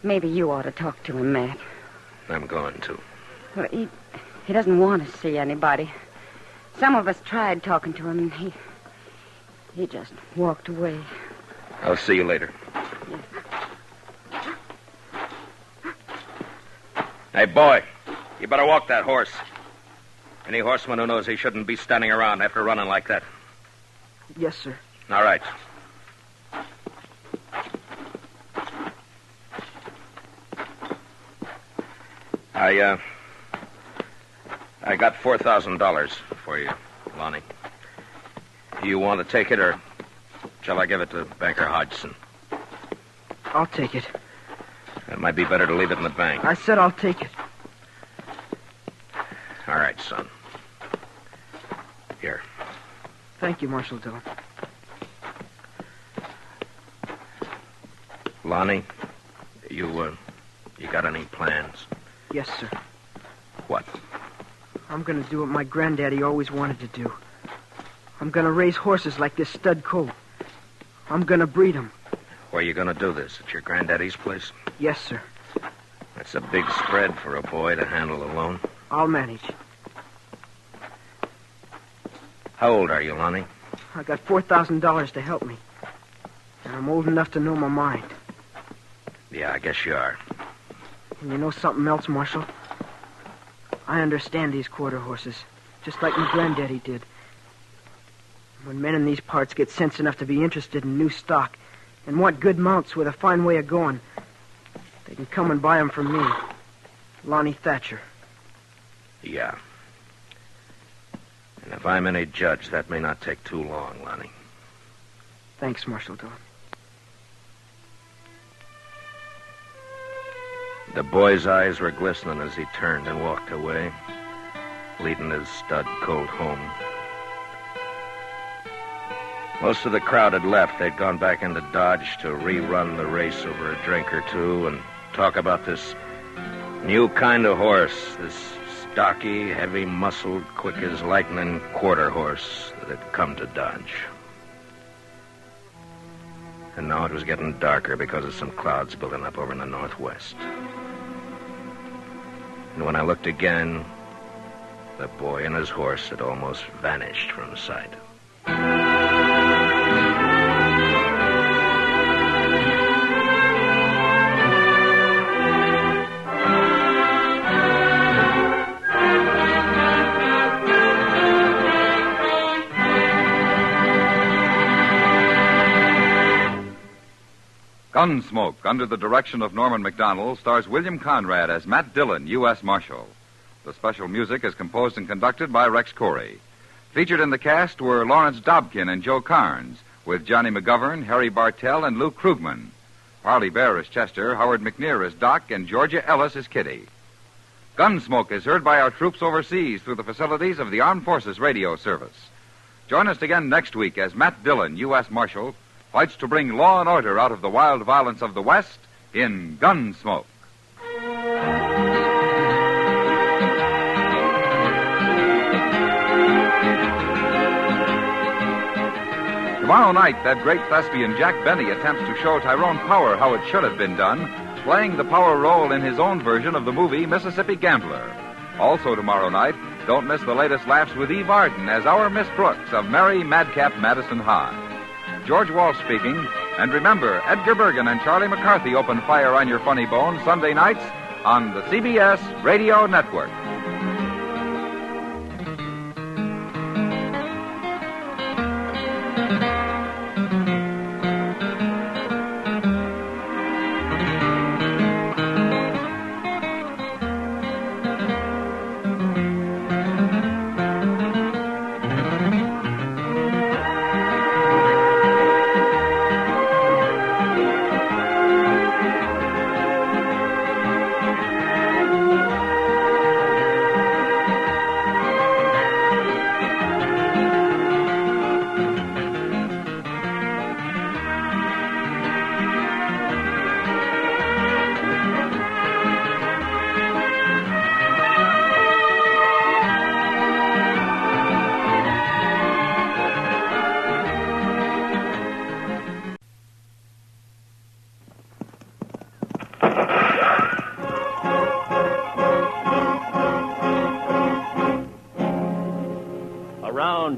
Maybe you ought to talk to him, Matt. I'm going to. Well, he doesn't want to see anybody. Some of us tried talking to him, and he just walked away. I'll see you later. Hey, boy, you better walk that horse. Any horseman who knows he shouldn't be standing around after running like that. Yes, sir. All right. I got $4,000 for you, Lonnie. You want to take it, or shall I give it to Banker Hodgson? I'll take it. It might be better to leave it in the bank. I said I'll take it. All right, son. Here. Thank you, Marshal Dillon. Lonnie, you got any plans? Yes, sir. What? I'm going to do what my granddaddy always wanted to do. I'm going to raise horses like this stud colt. I'm going to breed them. Where are you going to do this? At your granddaddy's place? Yes, sir. That's a big spread for a boy to handle alone. I'll manage. How old are you, Lonnie? I got $4,000 to help me. And I'm old enough to know my mind. Yeah, I guess you are. And you know something else, Marshal? I understand these quarter horses, just like my granddaddy did. When men in these parts get sense enough to be interested in new stock and want good mounts with a fine way of going, they can come and buy them from me, Lonnie Thatcher. Yeah. And if I'm any judge, that may not take too long, Lonnie. Thanks, Marshal Dillon. The boy's eyes were glistening as he turned and walked away, leading his stud colt home. Most of the crowd had left. They'd gone back into Dodge to rerun the race over a drink or two and talk about this new kind of horse, this stocky, heavy-muscled, quick-as-lightning quarter horse that had come to Dodge. And now it was getting darker because of some clouds building up over in the northwest. And when I looked again, the boy and his horse had almost vanished from sight. Gunsmoke, under the direction of Norman MacDonald, stars William Conrad as Matt Dillon, U.S. Marshal. The special music is composed and conducted by Rex Corey. Featured in the cast were Lawrence Dobkin and Joe Carnes, with Johnny McGovern, Harry Bartell, and Luke Krugman. Parley Bear is Chester, Howard McNear is Doc, and Georgia Ellis is Kitty. Gunsmoke is heard by our troops overseas through the facilities of the Armed Forces Radio Service. Join us again next week as Matt Dillon, U.S. Marshal, fights to bring law and order out of the wild violence of the West in Gunsmoke. Tomorrow night, that great thespian Jack Benny attempts to show Tyrone Power how it should have been done, playing the Power role in his own version of the movie Mississippi Gambler. Also tomorrow night, don't miss the latest laughs with Eve Arden as our Miss Brooks of Merry Madcap Madison High. George Walsh speaking. And remember, Edgar Bergen and Charlie McCarthy open fire on your funny bone Sunday nights on the CBS Radio Network.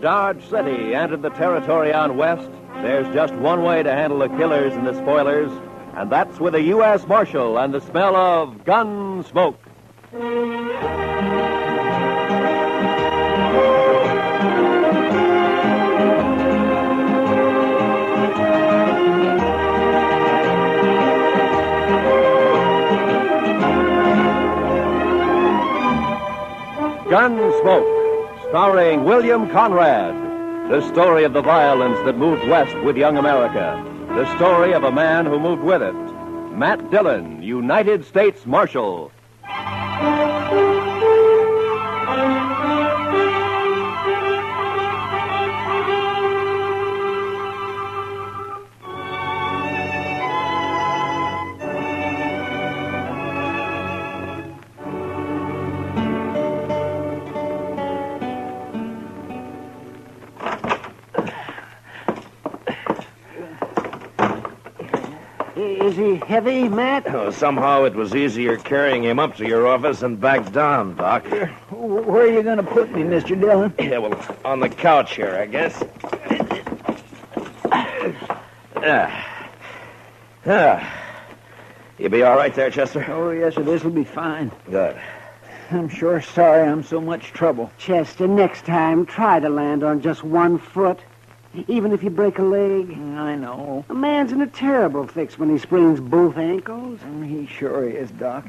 Dodge City entered the territory on west, there's just one way to handle the killers and the spoilers, and that's with a U.S. Marshal and the smell of gun smoke. Gunsmoke, starring William Conrad. The story of the violence that moved west with young America. The story of a man who moved with it. Matt Dillon, United States Marshal. Is he heavy, Matt? Oh, somehow it was easier carrying him up to your office and back down, Doc. Where are you going to put me, Mr. Dillon? Yeah, well, on the couch here, I guess. You be all right there, Chester? Oh, yes, sir. This'll be fine. Good. I'm sure sorry I'm so much trouble. Chester, next time, try to land on just one foot. Even if you break a leg. I know. A man's in a terrible fix when he sprains both ankles. He sure is, Doc.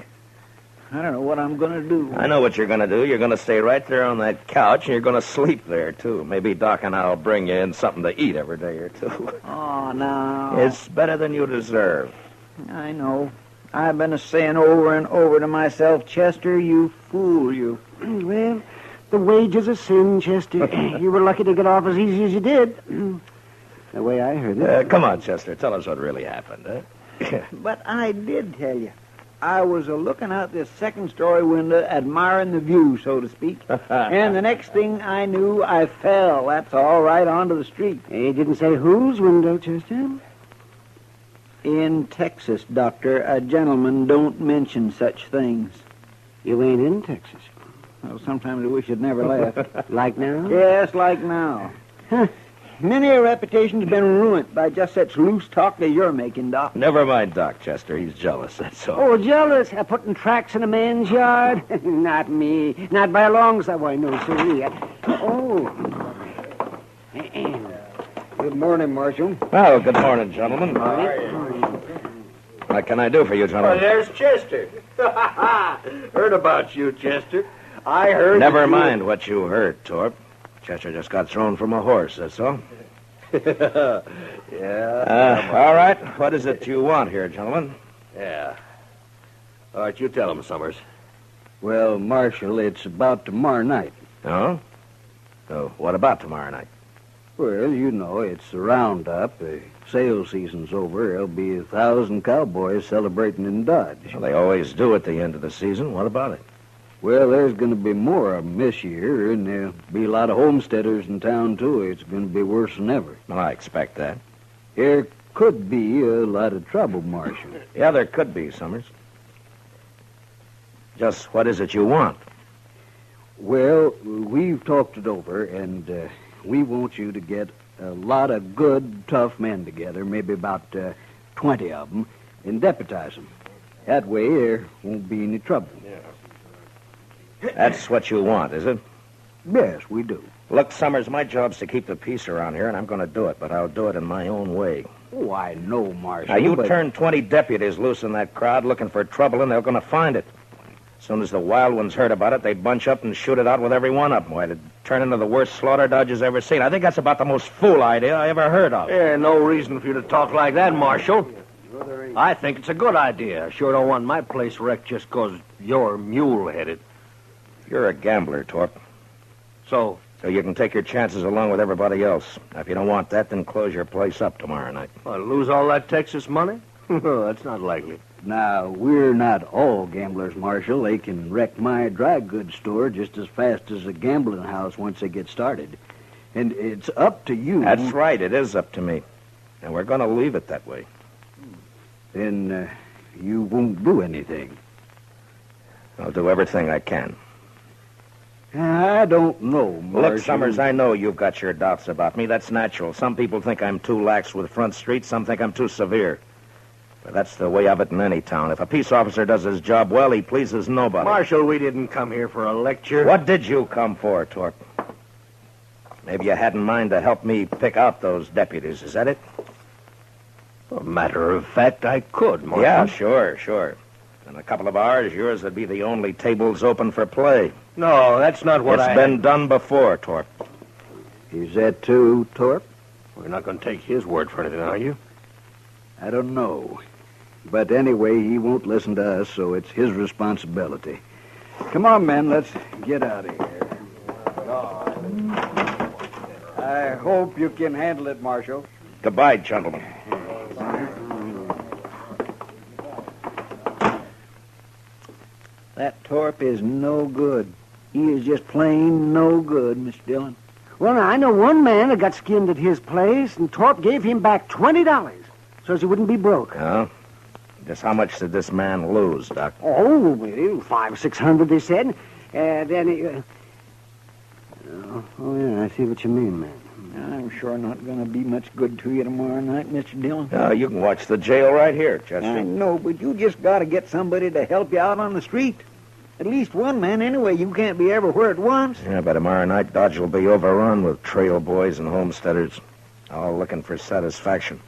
I don't know what I'm going to do. I know what you're going to do. You're going to stay right there on that couch, and you're going to sleep there, too. Maybe Doc and I'll bring you in something to eat every day or two. Oh, no. It's better than you deserve. I know. I've been saying over and over to myself, Chester, you fool, you. Well, the wages of sin, Chester. You were lucky to get off as easy as you did. The way I heard it. Come on, Chester. Tell us what really happened, huh? But I did tell you. I was looking out this second-story window, admiring the view, so to speak. And the next thing I knew, I fell. That's all right onto the street. He didn't say whose window, Chester? In Texas, Doctor, a gentleman don't mention such things. You ain't in Texas. Well, sometimes I wish I'd never left. Like now? Yes, like now. Many a reputation's been ruined by just such loose talk that you're making, Doc. Never mind Doc, Chester. He's jealous, that's all. Oh, jealous? Putting tracks in a man's yard? Not me. Not by a long shot. Why, no, sir. Oh. Good morning, Marshal. Well, good morning, gentlemen. What can I do for you, gentlemen? Oh, there's Chester. Heard about you, Chester. I heard... Never mind what you heard, Torp. Chester just got thrown from a horse, that's all. Yeah. All right. What is it you want here, gentlemen? Yeah. All right, you tell him, Summers. Well, Marshal, it's about tomorrow night. Oh? So what about tomorrow night? Well, you know, it's the roundup. The sale season's over. There'll be 1,000 cowboys celebrating in Dodge. Well, they always do at the end of the season. What about it? Well, there's going to be more of them this year, and there'll be a lot of homesteaders in town, too. It's going to be worse than ever. Well, I expect that. There could be a lot of trouble, Marshal. Yeah, there could be, Summers. Just what is it you want? Well, we've talked it over, and we want you to get a lot of good, tough men together, maybe about 20 of them, and deputize them. That way, there won't be any trouble. That's what you want, is it? Yes, we do. Look, Summers, my job's to keep the peace around here, and I'm going to do it, but I'll do it in my own way. Oh, I know, Marshal. Now, you but... turn 20 deputies loose in that crowd looking for trouble, and they're going to find it. As soon as the wild ones heard about it, they'd bunch up and shoot it out with every one of them. Why, it'd turn into the worst slaughter Dodge's ever seen. I think that's about the most fool idea I ever heard of. Yeah, no reason for you to talk like that, Marshal. I think it's a good idea. I sure don't want my place wrecked just 'cause you're mule-headed. You're a gambler, Torp. So you can take your chances along with everybody else. Now, if you don't want that, then close your place up tomorrow night. Lose all that Texas money? That's not likely. Now, we're not all gamblers, Marshal. They can wreck my dry goods store just as fast as a gambling house once they get started. And it's up to you. That's right. It is up to me. And we're going to leave it that way. Then you won't do anything. I'll do everything I can. I don't know, Marshal. Look, Summers, I know you've got your doubts about me. That's natural. Some people think I'm too lax with Front Street. Some think I'm too severe. But that's the way of it in any town. If a peace officer does his job well, he pleases nobody. Marshal, we didn't come here for a lecture. What did you come for, Torp? Maybe you had in mind to help me pick out those deputies. Is that it? A matter of fact, I could, Marshal. Yeah, sure. In a couple of hours, yours would be the only tables open for play. No, that's not what It's been done before, Torp. Is that true, Torp? We're not going to take his word for anything, are you? I don't know. But anyway, he won't listen to us, so it's his responsibility. Come on, men, let's get out of here. I hope you can handle it, Marshal. Goodbye, gentlemen. That Torp is no good. He is just plain no good, Miss Dillon. Well, now, I know one man that got skinned at his place, and Torp gave him back $20 so he wouldn't be broke. Oh? Just how much did this man lose, Doc? Oh, $500-600, they said. Then he... Oh, yeah, I see what you mean, man. I'm sure not going to be much good to you tomorrow night, Mr. Dillon. You can watch the jail right here, Chester. I know, but you just got to get somebody to help you out on the street. At least one man, anyway. You can't be everywhere at once. Yeah, by tomorrow night, Dodge will be overrun with trail boys and homesteaders, all looking for satisfaction.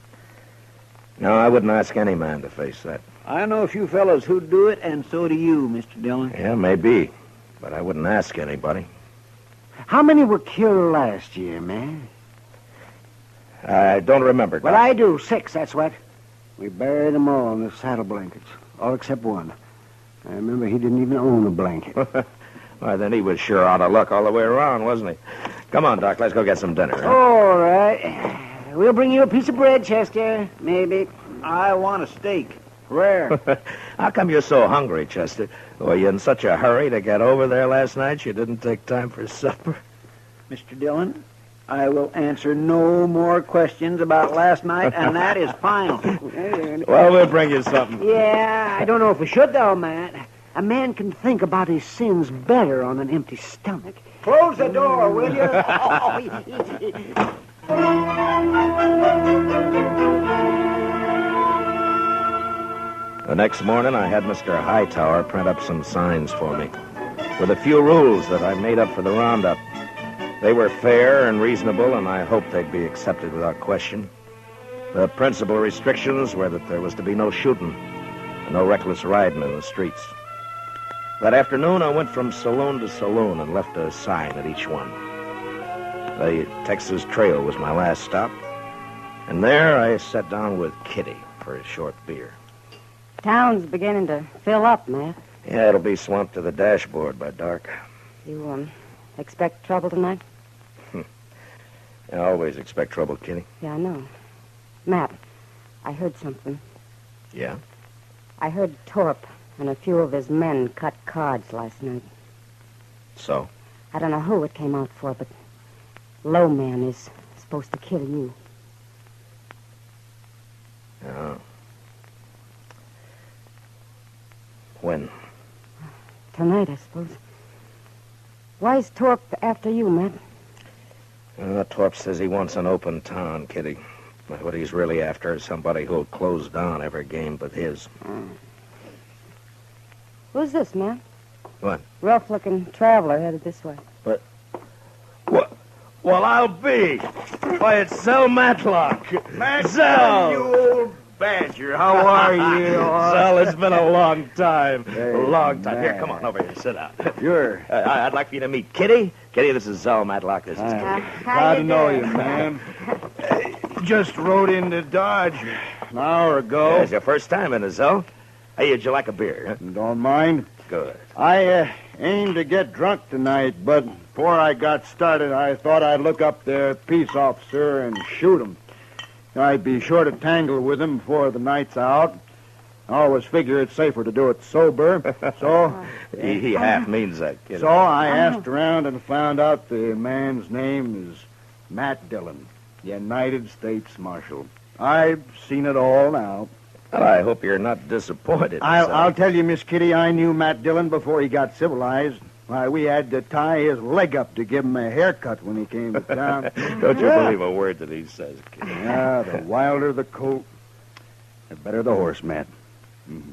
No, I wouldn't ask any man to face that. I know a few fellows who'd do it, and so do you, Mr. Dillon. Yeah, maybe, but I wouldn't ask anybody. How many were killed last year, man? I don't remember, Doc. Well, I do. 6, that's what. We buried them all in the saddle blankets, all except one. I remember he didn't even own a blanket. Well, then he was sure out of luck all the way around, wasn't he? Come on, Doc, let's go get some dinner. Huh? All right. We'll bring you a piece of bread, Chester. Maybe. I want a steak. Rare. How come you're so hungry, Chester? Were you in such a hurry to get over there last night you didn't take time for supper? Mr. Dillon, I will answer no more questions about last night, and that is final. Well, we'll bring you something. Yeah, I don't know if we should, though, Matt. A man can think about his sins better on an empty stomach. Close the door, will you? The next morning, I had Mr. Hightower print up some signs for me with a few rules that I made up for the roundup. They were fair and reasonable, and I hoped they'd be accepted without question. The principal restrictions were that there was to be no shooting and no reckless riding in the streets. That afternoon, I went from saloon to saloon and left a sign at each one. The Texas Trail was my last stop, and there I sat down with Kitty for a short beer. Town's beginning to fill up, Matt. Yeah, it'll be swamped to the dashboard by dark. You, expect trouble tonight? I always expect trouble, Kitty. Yeah, I know. Matt, I heard something. Yeah? I heard Torp and a few of his men cut cards last night. So? I don't know who it came out for, but Low Man is supposed to kill you. Oh. When? Tonight, I suppose. Why's Torp after you, Matt? Torp says he wants an open town, Kitty. But what he's really after is somebody who'll close down every game but his. Who's this, Matt? What? Rough-looking traveler headed this way. What? Well, I'll be. Why, it's Zell Matlock. Zell! You old badger. How are you? Zell, it's been a long time. Hey, a long time. man. Here, come on over here. Sit down. Sure. I'd like for you to meet Kitty. Kitty, this is Zell Matlock. This is Kitty. Glad to know you, man. Just rode into Dodge an hour ago. Yeah, it's your first time in it, Zell. Hey, would you like a beer? Huh? Don't mind. Good. I aimed to get drunk tonight, but before I got started, I thought I'd look up the peace officer and shoot him. I'd be sure to tangle with him before the night's out. I always figure it's safer to do it sober. So he half means that, Kitty. So I asked around and found out the man's name is Matt Dillon, United States Marshal. I've seen it all now. Well, I hope you're not disappointed. I'll tell you, Miss Kitty, I knew Matt Dillon before he got civilized. Why, we had to tie his leg up to give him a haircut when he came to town. Don't you believe a word that he says, Kitty. Yeah, the wilder the coat, the better the horse, Matt. Mm-hmm.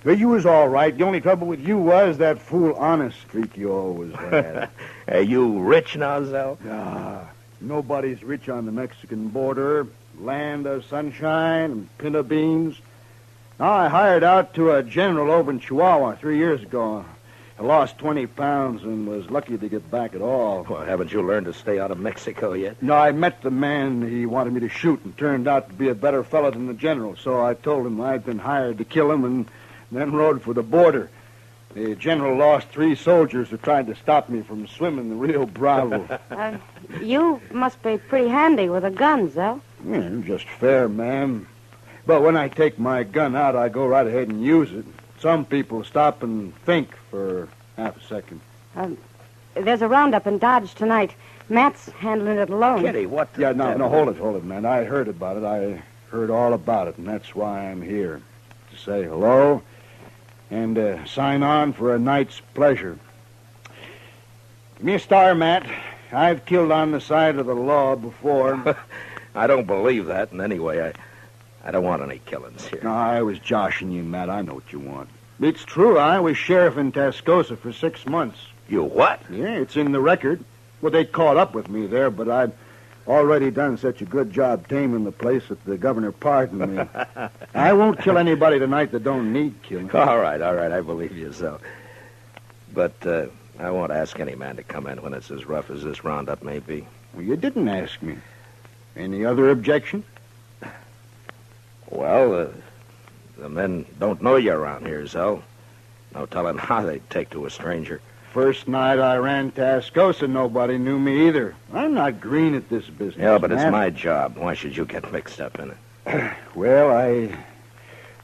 But you was all right. The only trouble with you was that fool honest streak you always had. Are you rich now, Zell? Ah, nobody's rich on the Mexican border. Land of sunshine and pinto beans. I hired out to a general over in Chihuahua 3 years ago. I lost 20 pounds and was lucky to get back at all. Well, haven't you learned to stay out of Mexico yet? No, I met the man he wanted me to shoot and turned out to be a better fellow than the general. So I told him I'd been hired to kill him and then rode for the border. The general lost 3 soldiers who tried to stop me from swimming the Rio Bravo. You must be pretty handy with a gun, Zell. Yeah, just fair, ma'am. But when I take my gun out, I go right ahead and use it. Some people stop and think for half a second. There's a roundup in Dodge tonight. Matt's handling it alone. Kitty, what? Yeah, no, hold it, man. I heard about it. I heard all about it, and that's why I'm here. To say hello and sign on for a night's pleasure. Give me a star, Matt. I've killed on the side of the law before. I don't believe that, and anyway, I don't want any killings here. No, I was joshing you, Matt. I know what you want. It's true. I was sheriff in Tascosa for 6 months. You what? Yeah, it's in the record. Well, they caught up with me there, but I'd already done such a good job taming the place that the governor pardoned me. I won't kill anybody tonight that don't need killing. All right, I believe you so. But I won't ask any man to come in when it's as rough as this roundup may be. Well, you didn't ask me. Any other objection? Well, the men don't know you around here, Zell. No telling how they'd take to a stranger. First night I ran Tascosa, nobody knew me either. I'm not green at this business. Yeah, but it's man. my job. Why should you get mixed up in it? Well, I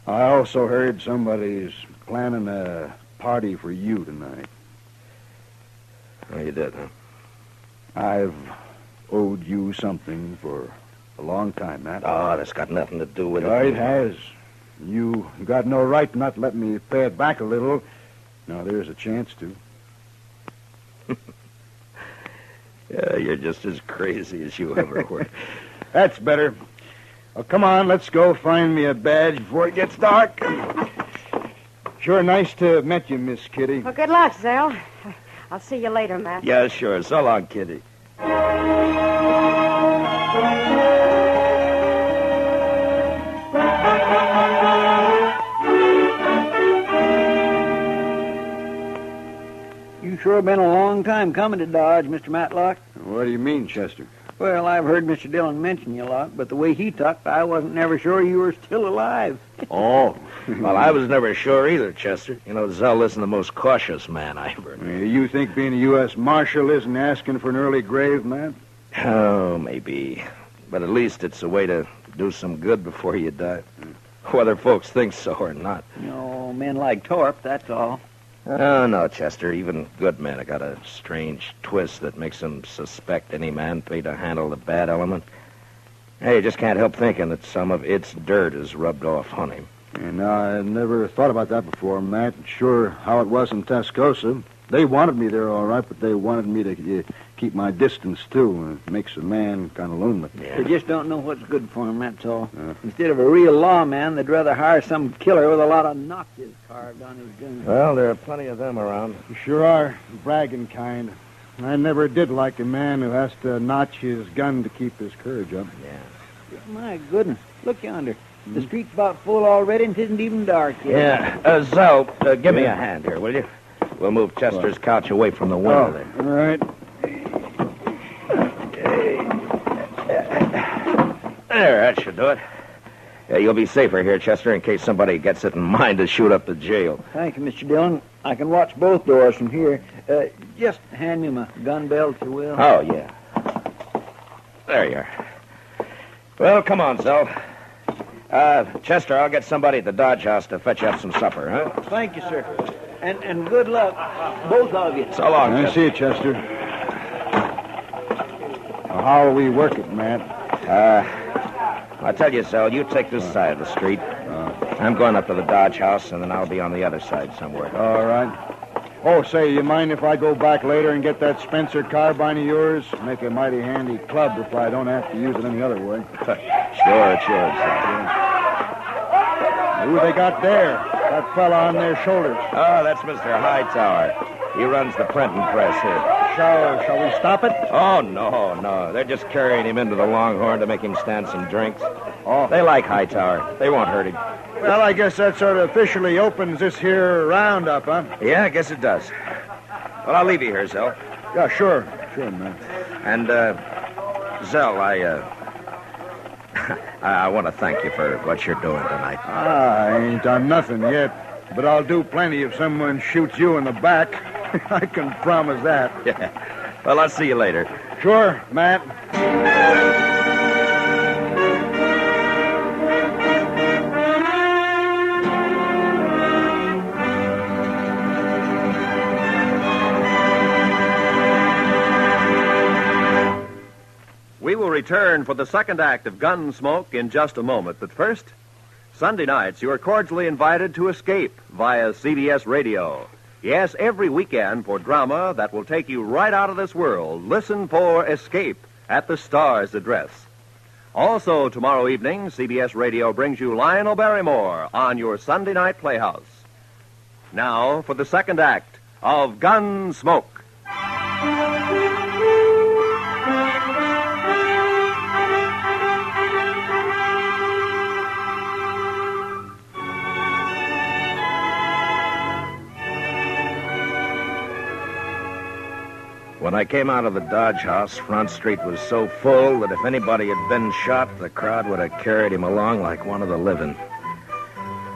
also heard somebody's planning a party for you tonight. Oh, you did, huh? I've owed you something for a long time, Matt. Oh, that's got nothing to do with it. It has. You got no right not to let me pay it back a little. Now, there's a chance to. Yeah, you're just as crazy as you ever were. That's better. Well, come on, let's go find me a badge before it gets dark. Sure nice to have met you, Miss Kitty. Well, good luck, Zell. I'll see you later, Matt. Yeah, sure. So long, Kitty. You sure been a long time coming to Dodge, Mr. Matlock. What do you mean, Chester? Well, I've heard Mr. Dillon mention you a lot, but the way he talked, I wasn't never sure you were still alive. Oh. Well, I was never sure either, Chester. You know, Zell isn't the most cautious man I ever knew. You think being a U.S. Marshal isn't asking for an early grave, man? Oh, maybe. But at least it's a way to do some good before you die. Whether folks think so or not. No, men like Torp, that's all. Oh, no, Chester. Even good men have got a strange twist that makes them suspect any man paid to handle the bad element. Hey, you just can't help thinking that some of its dirt is rubbed off on him. And I never thought about that before, Matt. Sure how it was in Tascosa. They wanted me there all right, but they wanted me to keep my distance, too. It makes a man kind of lonely. They just don't know what's good for him, that's all. Instead of a real lawman, they'd rather hire some killer with a lot of notches carved on his gun. Well, there are plenty of them around. You sure are. Bragging kind. I never did like a man who has to notch his gun to keep his courage up. Yeah. My goodness. Look yonder. The street's about full already and it isn't even dark yet. Yeah. Zell, give me a hand here, will you? We'll move Chester's couch away from the window there. All right. There, that should do it. Yeah, you'll be safer here, Chester, in case somebody gets it in mind to shoot up the jail. Thank you, Mr. Dillon. I can watch both doors from here. Just hand me my gun belt, if you will. Oh, yeah. There you are. Well, come on, Zell. Chester, I'll get somebody at the Dodge House to fetch you up some supper, huh? Thank you, sir. And good luck, both of you. So long, I see you, Chester. How will we work it, Matt? I tell you, Zell, you take this side of the street. I'm going up to the Dodge House, and then I'll be on the other side somewhere. All right. Oh, say, you mind if I go back later and get that Spencer carbine of yours? Make a mighty handy club if I don't have to use it any other way. Sure, Zell. Who they got there? That fella on their shoulders. Oh, that's Mr. Hightower. He runs the printing press here. Shall we stop it? Oh, no. They're just carrying him into the Longhorn to make him stand some drinks. Oh. They like Hightower. They won't hurt him. Well, I guess that sort of officially opens this here roundup, huh? Yeah, I guess it does. Well, I'll leave you here, Zell. Yeah, sure. Sure, man. And, Zell, I want to thank you for what you're doing tonight. I ain't done nothing yet, but I'll do plenty if someone shoots you in the back. I can promise that. Yeah. Well, I'll see you later. Sure, Matt. We will return for the second act of Gunsmoke in just a moment. But first, Sunday nights, you are cordially invited to escape via CBS Radio. Yes, every weekend for drama that will take you right out of this world. Listen for Escape at the Star's address. Also, tomorrow evening, CBS Radio brings you Lionel Barrymore on your Sunday night playhouse. Now for the second act of Gunsmoke. When I came out of the Dodge House, Front Street was so full that if anybody had been shot, the crowd would have carried him along like one of the living.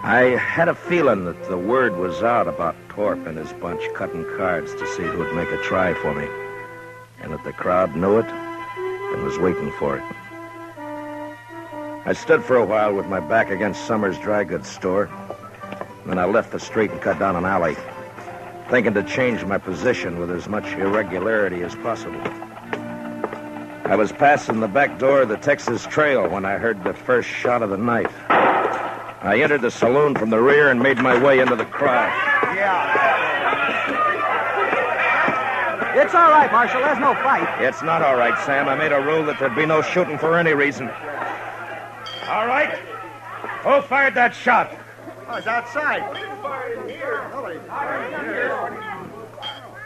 I had a feeling that the word was out about Torp and his bunch cutting cards to see who'd make a try for me, and that the crowd knew it and was waiting for it. I stood for a while with my back against Summers' dry goods store. Then I left the street and cut down an alley, thinking to change my position with as much irregularity as possible. I was passing the back door of the Texas Trail when I heard the first shot of the night. I entered the saloon from the rear and made my way into the crowd. It's all right, Marshal. There's no fight. It's not all right, Sam. I made a rule that there'd be no shooting for any reason. All right. Who fired that shot? Oh, it's outside.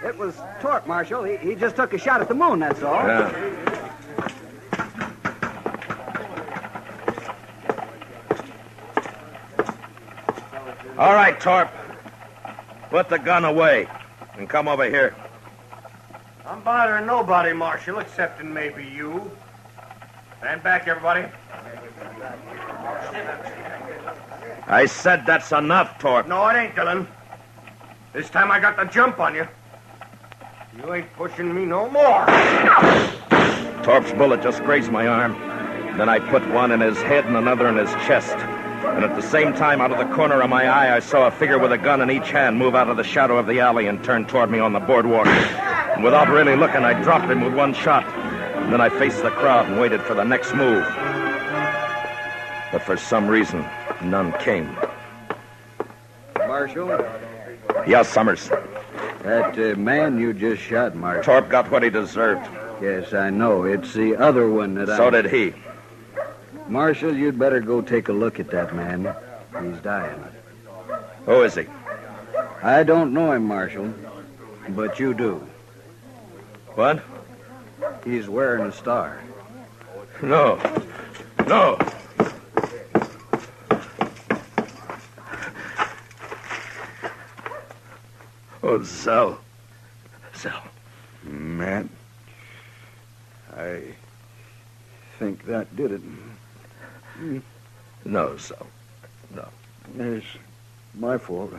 It was Torp, Marshal. He just took a shot at the moon, that's all. Yeah. All right, Torp. Put the gun away and come over here. I'm bothering nobody, Marshal, excepting maybe you. Stand back, everybody. I said that's enough, Torp. No, it ain't, Dillon. This time I got the jump on you. You ain't pushing me no more. Torp's bullet just grazed my arm. Then I put one in his head and another in his chest. And at the same time, out of the corner of my eye, I saw a figure with a gun in each hand move out of the shadow of the alley and turn toward me on the boardwalk. And without really looking, I dropped him with one shot. And then I faced the crowd and waited for the next move. But for some reason, none came. Marshal? Yes, Summers. That man you just shot, Marshal. Torp got what he deserved. Yes, I know. It's the other one that So did he. Marshal, you'd better go take a look at that man. He's dying. Who is he? I don't know him, Marshal, but you do. What? He's wearing a star. No. No. Oh, Sal. Sal. Matt, I think that did it. No, Sal. No. It's my fault.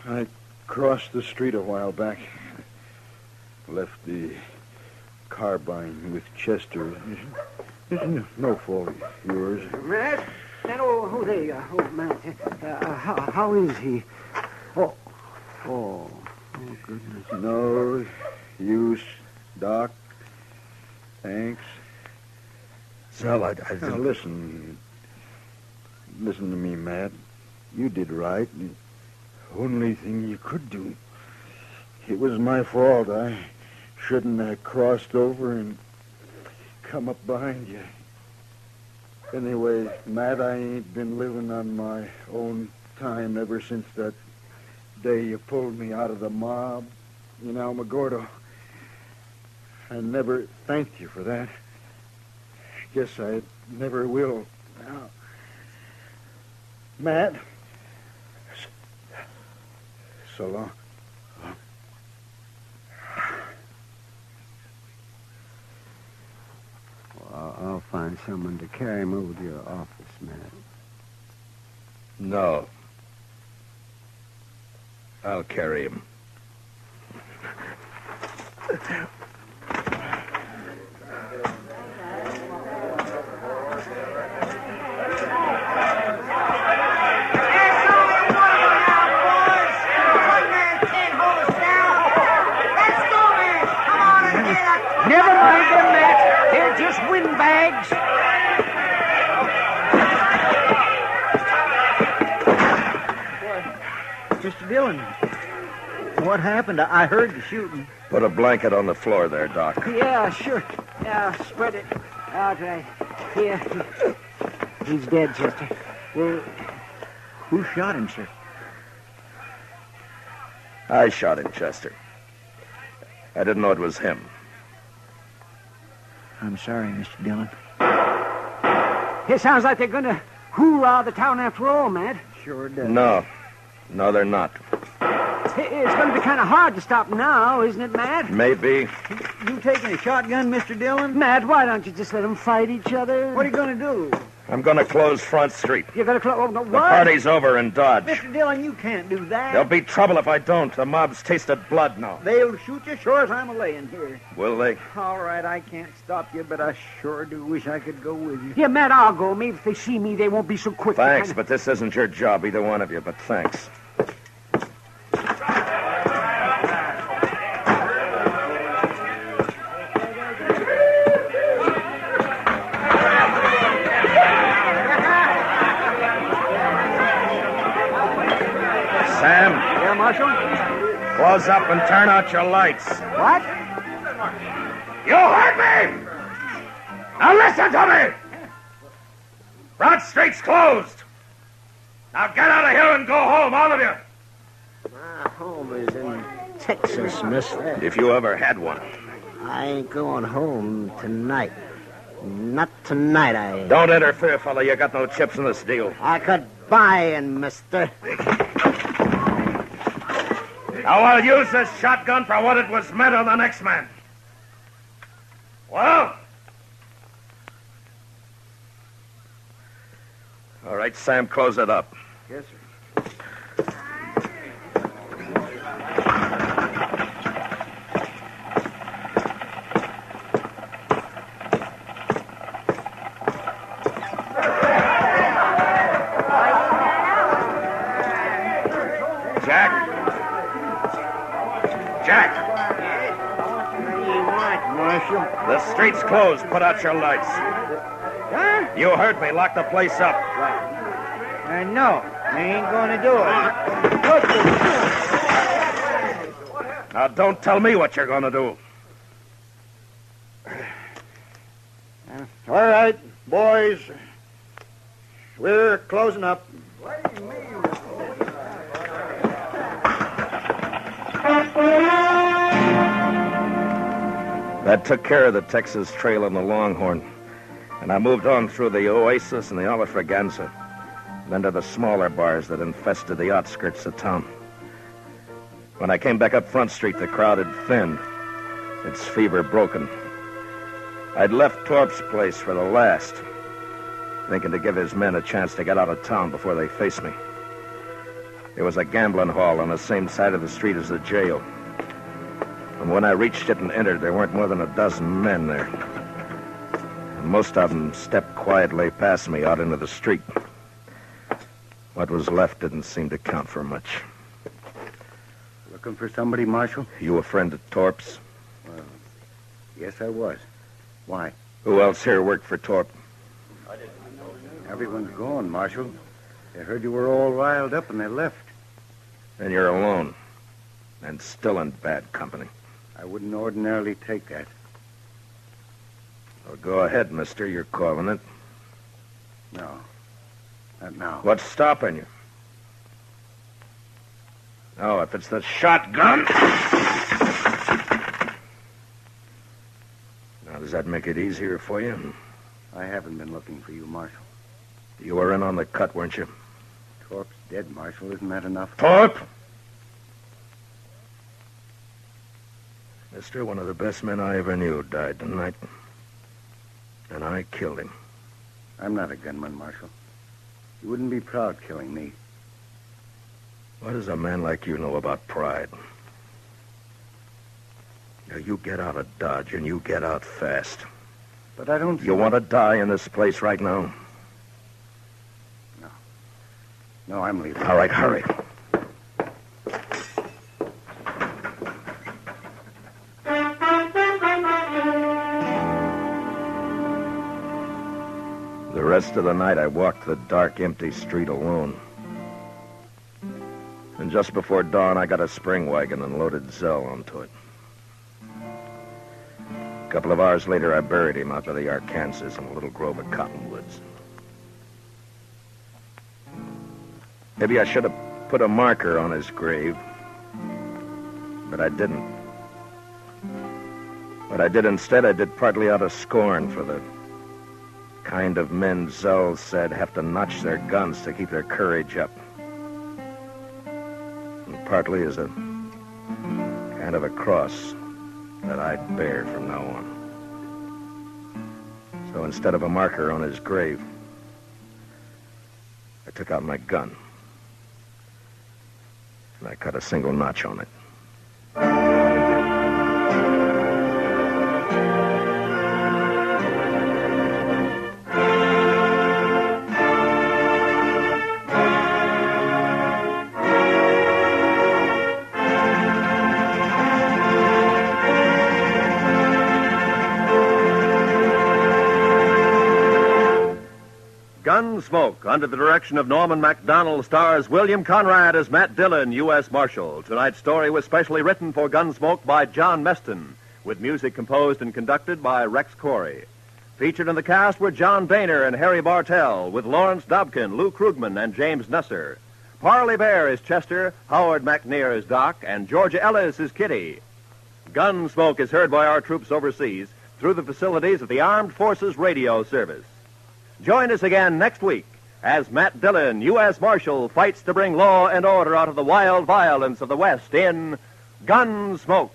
I crossed the street a while back. Left the carbine with Chester. It's no fault of yours. Matt? There you are. Oh, Matt. How is he? Oh, goodness. No use, Doc. Thanks. Sal, I Now, listen. Listen to me, Matt. You did right. The only thing you could do. It was my fault. I shouldn't have crossed over and come up behind you. Anyway, Matt, I ain't been living on my own time ever since that day you pulled me out of the mob in Alamogordo. I never thanked you for that. Guess I never will. Now, Matt, so long. Well, I'll find someone to carry him over to your office, Matt. No. I'll carry him. Never mind them, Matt. They're just windbags. Mr. Dillon, what happened? I heard the shooting. Put a blanket on the floor there, Doc. Yeah, sure. Yeah, spread it out right here. He's dead, Chester. Well, who shot him, sir? I shot him, Chester. I didn't know it was him. I'm sorry, Mr. Dillon. It sounds like they're going to hoorah the town after all, Matt. Sure does. No, they're not. It's going to be kind of hard to stop now, isn't it, Matt? Maybe. You taking a shotgun, Mr. Dillon? Matt, why don't you just let them fight each other? What are you going to do? I'm going to close Front Street. You're going to close... Oh, no, The what? party's over in Dodge. Mr. Dillon, you can't do that. There'll be trouble if I don't. The mob's tasted blood now. They'll shoot you sure as I'm a-laying here. Will they? All right, I can't stop you, but I sure do wish I could go with you. Yeah, Matt, I'll go. Maybe if they see me, they won't be so quick. Thanks, but this isn't your job, either one of you, but thanks. Sam. Yeah, Marshal? Close up and turn out your lights. What? You heard me! Now listen to me! Front Street's closed. Now get out of here and go home, all of you. My home is in Texas, mister. If you ever had one. I ain't going home tonight. Not tonight, I ain't. Don't interfere, fella. You got no chips in this deal. I could buy in, mister. Now I'll use this shotgun for what it was meant on the next man. Well? All right, Sam, close it up. Yes, sir. Jack, Marshal. the street's closed. Put out your lights. Huh? You heard me. Lock the place up. No, I ain't going to do it. Now, don't tell me what you're going to do. All right, boys. We're closing up. That took care of the Texas Trail and the Longhorn. And I moved on through the Oasis and the Olafraganza, then to the smaller bars that infested the outskirts of town. When I came back up Front Street, the crowd had thinned, its fever broken. I'd left Torp's place for the last, thinking to give his men a chance to get out of town before they faced me. There was a gambling hall on the same side of the street as the jail. And when I reached it and entered, there weren't more than a dozen men there. And most of them stepped quietly past me out into the street. What was left didn't seem to count for much. Looking for somebody, Marshal? You a friend of Torp's? Well, yes, I was. Why? Who else here worked for Torp? Everyone's gone, Marshal. They heard you were all riled up and they left. And you're alone. And still in bad company. I wouldn't ordinarily take that. Well, go ahead, mister. You're calling it. No. Not now. What's stopping you? Oh, if it's the shotgun. Now, does that make it easier for you? I haven't been looking for you, Marshal. You were in on the cut, weren't you? Torp's dead, Marshal. Isn't that enough? Torp! Mister, one of the best men I ever knew died tonight. And I killed him. I'm not a gunman, Marshal. You wouldn't be proud killing me. What does a man like you know about pride? Now, you get out of Dodge, and you get out fast. But I don't... You want to die in this place right now? No, I'm leaving. All right, hurry. The rest of the night, I walked the dark, empty street alone. And just before dawn, I got a spring wagon and loaded Zell onto it. A couple of hours later, I buried him out by the Arkansas in a little grove of cottonwoods. Maybe I should have put a marker on his grave, but I didn't. What I did instead, I did partly out of scorn for the kind of men Zell said have to notch their guns to keep their courage up. And partly as a kind of a cross that I'd bear from now on. So instead of a marker on his grave, I took out my gun and I cut a single notch on it. Gunsmoke, under the direction of Norman MacDonald, stars William Conrad as Matt Dillon, U.S. Marshal. Tonight's story was specially written for Gunsmoke by John Meston, with music composed and conducted by Rex Corey. Featured in the cast were John Boehner and Harry Bartell, with Lawrence Dobkin, Lou Krugman, and James Nusser. Parley Bear is Chester, Howard McNear is Doc, and Georgia Ellis is Kitty. Gunsmoke is heard by our troops overseas through the facilities of the Armed Forces Radio Service. Join us again next week as Matt Dillon, U.S. Marshal, fights to bring law and order out of the wild violence of the West in Gunsmoke.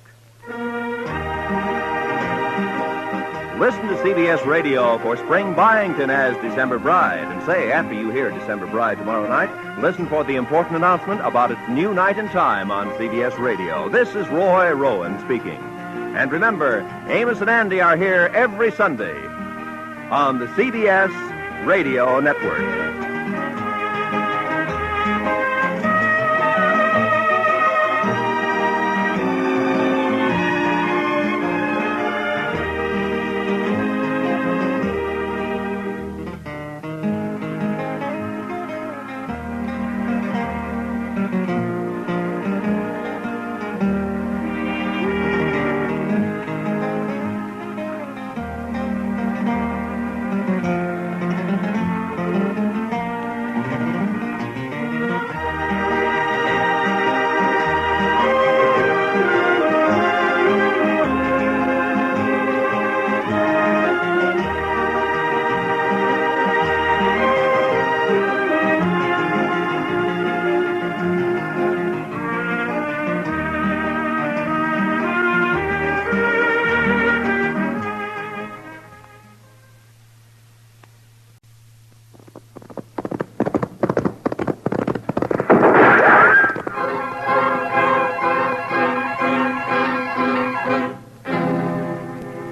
Listen to CBS Radio for Spring Byington as December Bride. And say, after you hear December Bride tomorrow night, listen for the important announcement about its new night and time on CBS Radio. This is Roy Rowan speaking. And remember, Amos and Andy are here every Sunday on the CBS Radio Network.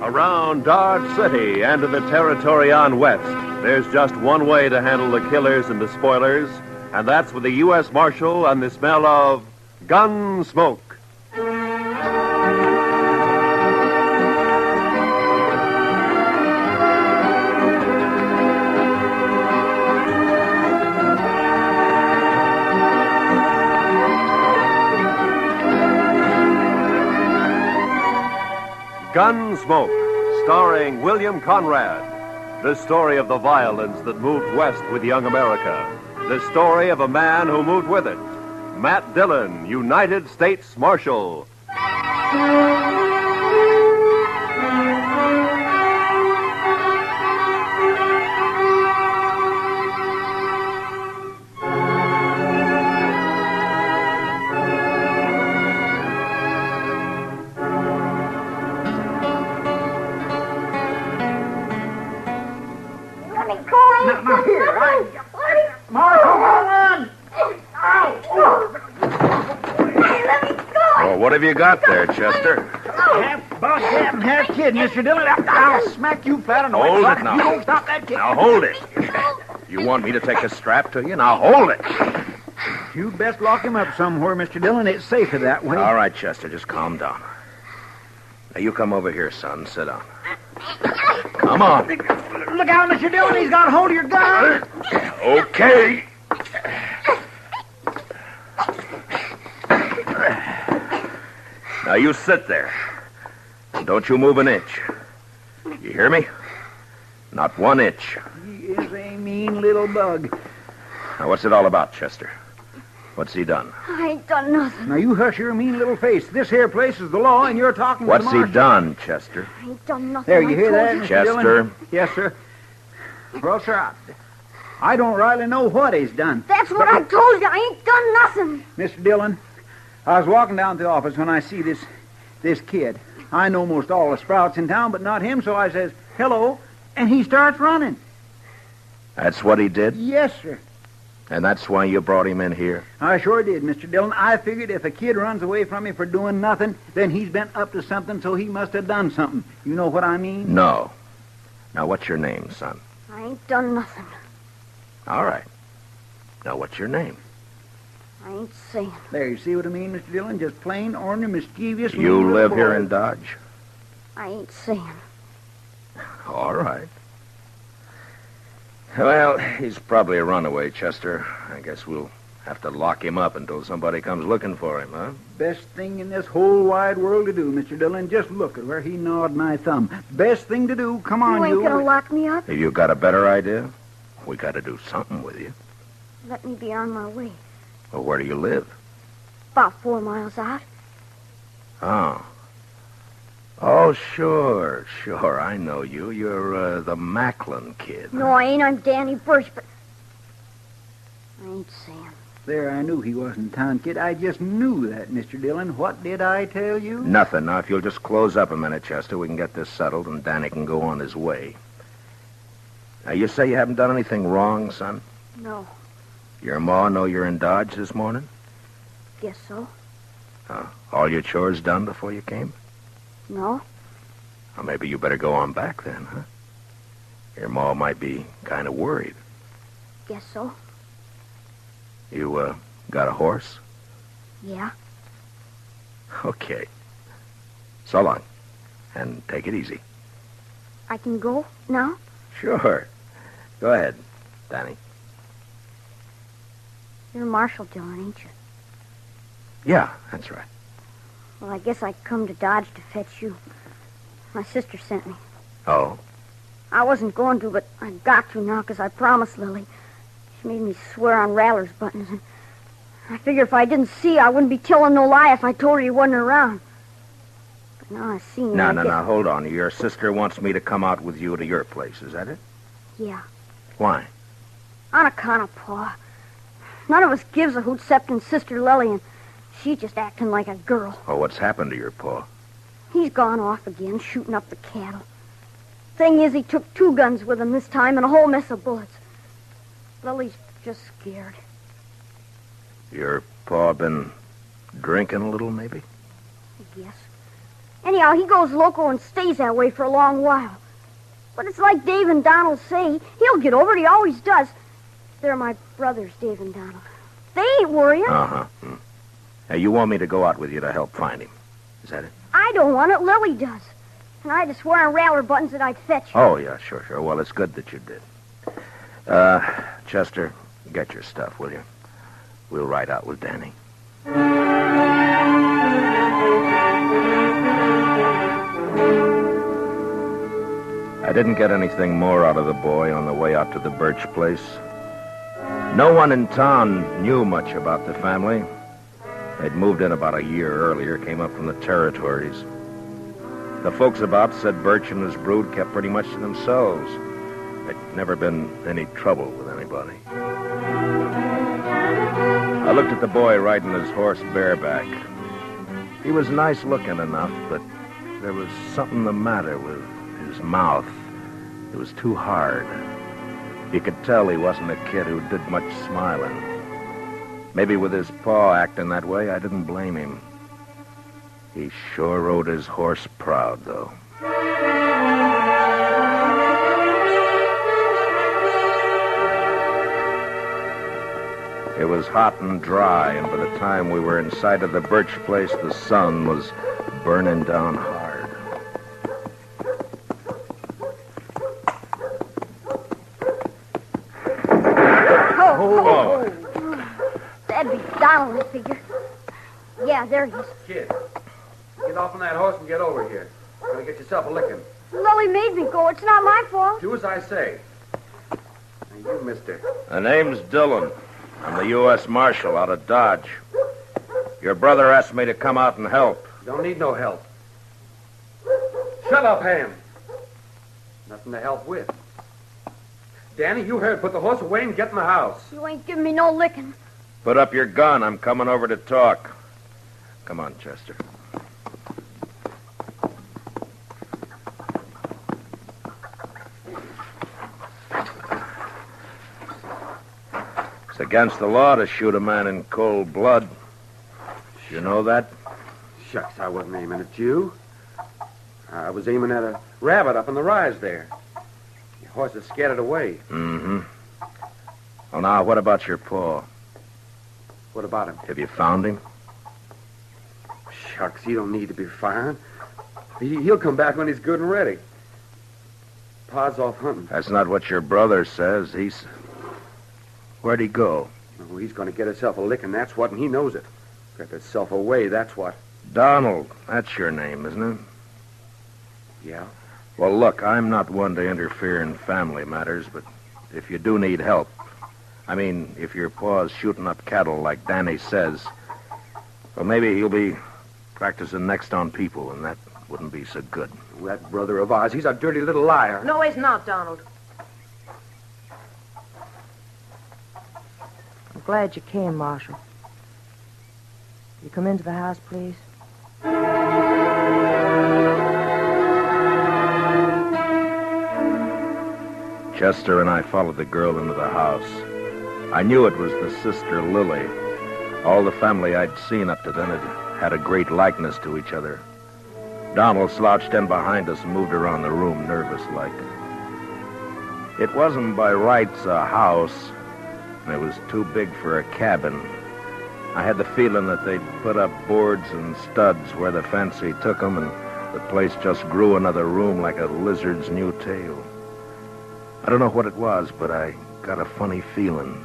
Around Dodge City and in the territory on West, there's just one way to handle the killers and the spoilers, and that's with the U.S. Marshal and the smell of Gunsmoke. Gunsmoke, starring William Conrad. The story of the violence that moved west with young America. The story of a man who moved with it. Matt Dillon, United States Marshal. What have you got there, Chester? Half bobcat and half kid, Mr. Dillon. I'll smack you flat on the Hold way. it now. You don't stop that kid. Now hold it. You want me to take a strap to you? Now hold it. You best lock him up somewhere, Mr. Dillon. It's safer that way. All right, Chester, just calm down. Now you come over here, son. Sit down. Come on. Look out, Mr. Dillon. He's got a hold of your gun. Okay. Now, you sit there. And don't you move an inch. You hear me? Not 1 inch. He is a mean little bug. Now, what's it all about, Chester? What's he done? I ain't done nothing. Now, you hush your mean little face. This here place is the law, and you're talking to What's the he marshal. done, Chester? I ain't done nothing. There, you I hear told that, you. Mr. Chester? Dillon? Yes, sir. Well, sir, I don't rightly know what he's done. That's what I told you. I ain't done nothing. Mr. Dillon, I was walking down to the office when I see this kid. I know most all the sprouts in town, but not him, so I says, hello, and he starts running. That's what he did? Yes, sir. And that's why you brought him in here? I sure did, Mr. Dillon. I figured if a kid runs away from me for doing nothing, then he's been up to something, so he must have done something. You know what I mean? No. Now, what's your name, son? I ain't done nothing. All right. Now, what's your name? I ain't saying. There, you see what I mean, Mr. Dillon? Just plain, ornery, mischievous. You mean live little here boy. in Dodge? I ain't saying. All right. Well, he's probably a runaway, Chester. I guess we'll have to lock him up until somebody comes looking for him, huh? Best thing in this whole wide world to do, Mr. Dillon. Just look at where he gnawed my thumb. Best thing to do. Come on, You ain't gonna lock me up? Have you got a better idea? We got to do something with you. Let me be on my way. Well, where do you live? About 4 miles out. Oh. Oh, sure. I know you. You're the Macklin kid. No, I ain't. I'm Danny Birch, but I ain't saying. There, I knew he wasn't a town kid. I just knew that, Mr. Dillon. What did I tell you? Nothing. Now, if you'll just close up a minute, Chester, we can get this settled and Danny can go on his way. Now, you say you haven't done anything wrong, son? No. Your ma know you're in Dodge this morning? Guess so. All your chores done before you came? No. Well, maybe you better go on back then, huh? Your ma might be kind of worried. Guess so. You, got a horse? Yeah. Okay. So long. And take it easy. I can go now? Sure. Go ahead, Danny. You're Marshal Dillon, ain't you? Yeah, that's right. Well, I guess I come to Dodge to fetch you. My sister sent me. Oh? I wasn't going to, but I got to now because I promised Lily. She made me swear on Raller's buttons. And I figured if I didn't see you, I wouldn't be telling no lie if I told her you wasn't around. But now I seen you. No, hold on. Your sister wants me to come out with you to your place, is that it? Yeah. Why? On account of Pa. None of us gives a hoot except in Sister Lily, and she's just acting like a girl. Oh, what's happened to your pa? He's gone off again, shooting up the cattle. Thing is, he took 2 guns with him this time and a whole mess of bullets. Lily's just scared. Your pa been drinking a little, maybe? I guess. Anyhow, he goes loco and stays that way for a long while. But it's like Dave and Donald say. He'll get over it. He always does. They're my brothers, Dave and Donald. They ain't worrying. Uh-huh. Now, you want me to go out with you to help find him. Is that it? I don't want it. Lily does. And I had to swear on Rattler buttons that I'd fetch you. Oh, yeah, sure. Well, it's good that you did. Chester, get your stuff, will you? We'll ride out with Danny. I didn't get anything more out of the boy on the way out to the Birch place. No one in town knew much about the family. They'd moved in about a year earlier, came up from the territories. The folks about said Birch and his brood kept pretty much to themselves. There'd never been any trouble with anybody. I looked at the boy riding his horse bareback. He was nice looking enough, but there was something the matter with his mouth. It was too hard. You could tell he wasn't a kid who did much smiling. Maybe with his paw acting that way, I didn't blame him. He sure rode his horse proud, though. It was hot and dry, and by the time we were inside of the Birch place, the sun was burning down hard. Oh. That'd be Donald, I figure. Yeah, there he is. Kid. Get off on that horse and get over here. You're going to get yourself a licking. Lily made me go. It's not my fault. Do as I say. Now, you, mister. The name's Dillon. I'm the U.S. Marshal out of Dodge. Your brother asked me to come out and help. Don't need no help. Shut up, Ham. Nothing to help with. Danny, you heard. Put the horse away and get in the house. You ain't giving me no licking. Put up your gun. I'm coming over to talk. Come on, Chester. It's against the law to shoot a man in cold blood. You know that? Shucks, I wasn't aiming at you. I was aiming at a rabbit up in the rise there. Your horse is scared away. Mm-hmm. Well, now, what about your paw? What about him? Have you found him? Shucks, he don't need to be found. He'll come back when he's good and ready. Pa's off hunting. That's not what your brother says. Where'd he go? Oh, he's going to get himself a licking, that's what, and he knows it. Rip himself away, that's what. Donald. That's your name, isn't it? Yeah. Well, look, I'm not one to interfere in family matters, but if you do need help, I mean, if your paw's shooting up cattle like Danny says, well, maybe he'll be practicing next on people, and that wouldn't be so good. That brother of ours, he's a dirty little liar. No, he's not, Donald. I'm glad you came, Marshal. You come into the house, please? Chester and I followed the girl into the house. I knew it was the sister Lily. All the family I'd seen up to then had a great likeness to each other. Donald slouched in behind us and moved around the room, nervous-like. It wasn't by rights a house, and it was too big for a cabin. I had the feeling that they'd put up boards and studs where the fancy took them, and the place just grew another room like a lizard's new tail. I don't know what it was, but I got a funny feeling.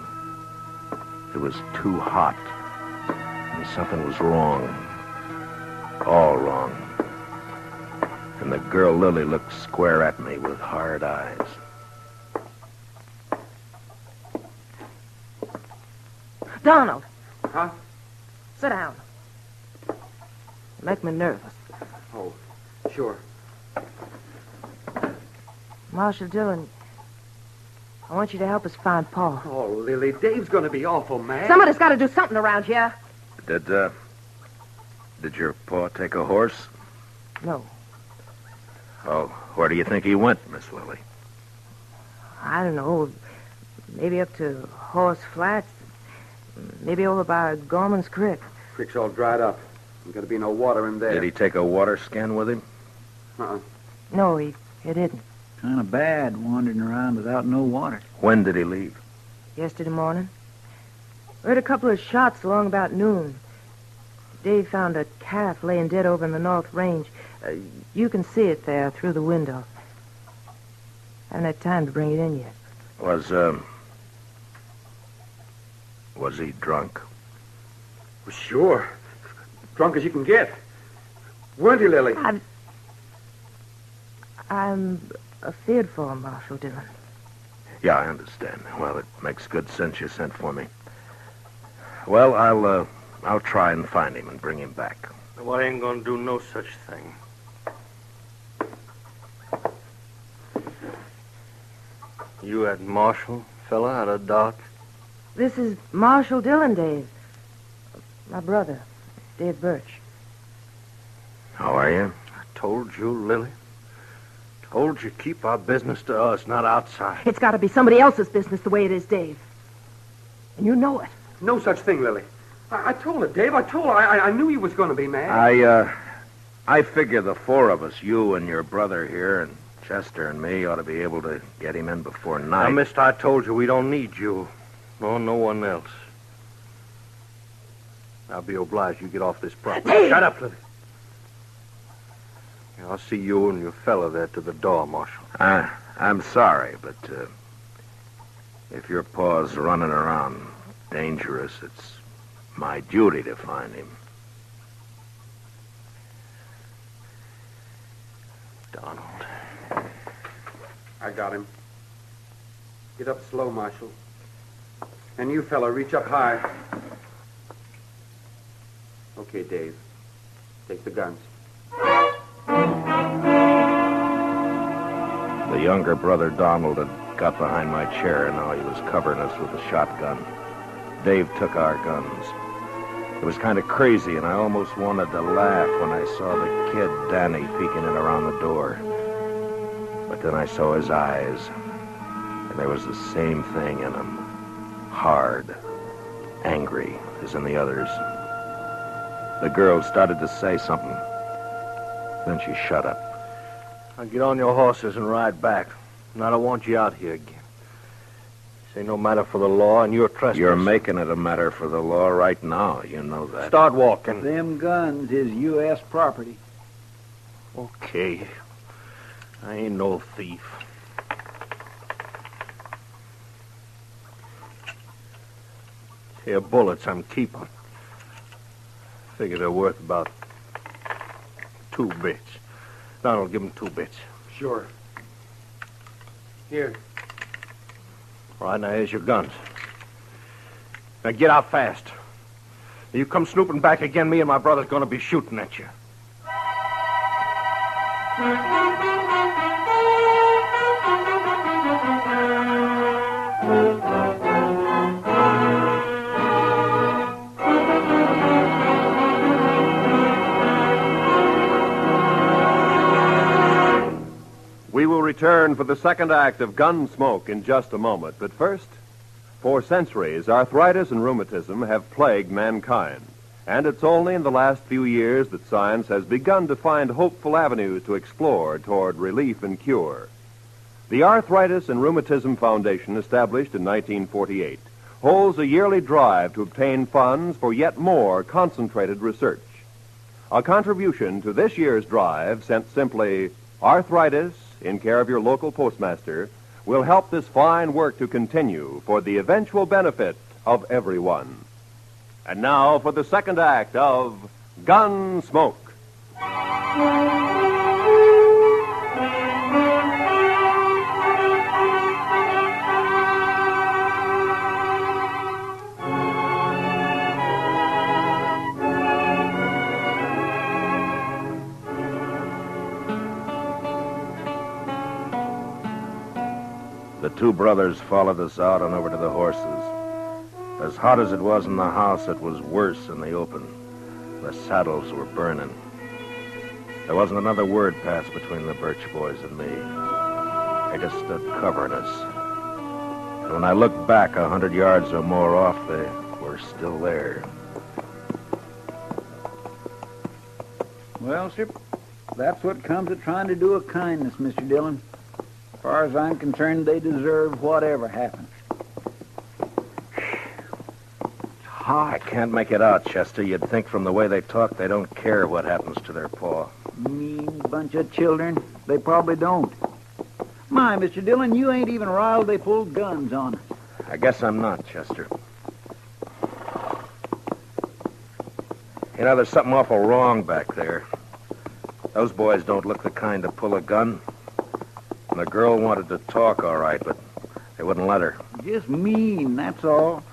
It was too hot, and something was wrong. All wrong. And the girl Lily looked square at me with hard eyes. Donald. Huh? Sit down. You make me nervous. Oh, sure. Marshal Dillon, I want you to help us find Pa. Oh, Lily, Dave's going to be awful mad. Somebody's got to do something around here. Did your pa take a horse? No. Oh, where do you think he went, Miss Lily? I don't know. Maybe up to Horse Flats. Maybe over by Gorman's Creek. Creek's all dried up. There's got to be no water in there. Did he take a water skin with him? Uh-uh. No, he didn't. Kind of bad wandering around without no water. When did he leave? Yesterday morning. We heard a couple of shots along about noon. Dave found a calf laying dead over in the North Range. You can see it there through the window. Haven't had time to bring it in yet. Was he drunk? Well, sure. Drunk as you can get. Weren't he, Lily? I'm afeard for him, Marshal Dillon. Yeah, I understand. Well, it makes good sense you sent for me. Well, I'll try and find him and bring him back. Well, I ain't gonna do no such thing. You that Marshal fella out of Dodge? This is Marshal Dillon, Dave. My brother, Dave Birch. How are you? I told you, Lily. Told you keep our business to us, not outside. It's got to be somebody else's business the way it is, Dave. And you know it. No such thing, Lily. I told her, Dave. I told her. I knew he was going to be mad. I figure the four of us, you and your brother here, and Chester and me, ought to be able to get him in before night. Now, mister, I told you we don't need you. Nor no one else. I'll be obliged you get off this property. Dave! Shut up, Lily. I'll see you and your fella there to the door, Marshal. I'm sorry, but if your paw's running around dangerous, it's my duty to find him. Donald. I got him. Get up slow, Marshal. And you, fella, reach up high. Okay, Dave. Take the guns. The younger brother, Donald, had got behind my chair, and now he was covering us with a shotgun. Dave took our guns. It was kind of crazy, and I almost wanted to laugh when I saw the kid, Danny, peeking in around the door. But then I saw his eyes, and there was the same thing in them. Hard, angry, as in the others. The girl started to say something. Then she shut up. Now get on your horses and ride back. And I don't want you out here again. This ain't no matter for the law, and you're trespassing. You're making it a matter for the law right now. You know that. Start walking. Them guns is U.S. property. Okay. I ain't no thief. Here, bullets I'm keeping. Figure they're worth about 2 bits. Donald, give him 2 bits. Sure. Here. All right, now here's your guns. Now get out fast. You come snooping back again, me and my brother's gonna be shooting at you. We will return for the second act of Gunsmoke in just a moment. But first, for centuries, arthritis and rheumatism have plagued mankind. And it's only in the last few years that science has begun to find hopeful avenues to explore toward relief and cure. The Arthritis and Rheumatism Foundation, established in 1948, holds a yearly drive to obtain funds for yet more concentrated research. A contribution to this year's drive, sent simply Arthritis, in care of your local postmaster, will help this fine work to continue for the eventual benefit of everyone. And now for the second act of Gunsmoke. The 2 brothers followed us out and over to the horses. As hot as it was in the house, it was worse in the open. The saddles were burning. There wasn't another word passed between the Birch boys and me. They just stood covering us. And when I looked back 100 yards or more off, they were still there. Well, sir, that's what comes of trying to do a kindness, Mr. Dillon. As far as I'm concerned, they deserve whatever happens. I can't make it out, Chester. You'd think from the way they talk they don't care what happens to their paw. Mean bunch of children. They probably don't. My, Mr. Dillon, you ain't even riled they pulled guns on us. I guess I'm not, Chester. You know, there's something awful wrong back there. Those boys don't look the kind to pull a gun. And the girl wanted to talk, all right, but they wouldn't let her. Just mean, that's all.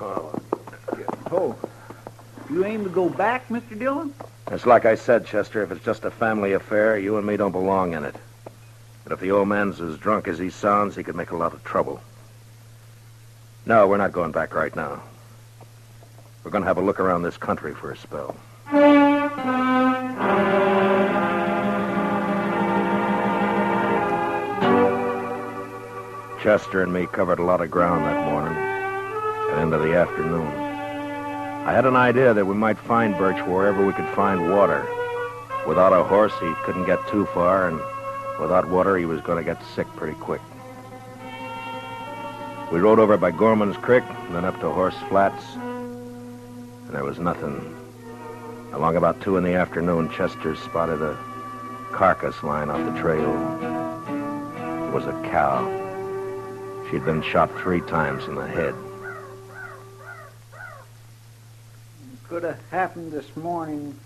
Oh, you aim to go back, Mr. Dillon? It's like I said, Chester, if it's just a family affair, you and me don't belong in it. But if the old man's as drunk as he sounds, he could make a lot of trouble. No, we're not going back right now. We're going to have a look around this country for a spell. Chester and me covered a lot of ground that morning and into the afternoon. I had an idea that we might find Birch wherever we could find water. Without a horse, he couldn't get too far, and without water, he was going to get sick pretty quick. We rode over by Gorman's Creek, and then up to Horse Flats, and there was nothing. Along about 2 in the afternoon, Chester spotted a carcass lying off the trail. It was a cow. She'd been shot 3 times in the head. Could have happened this morning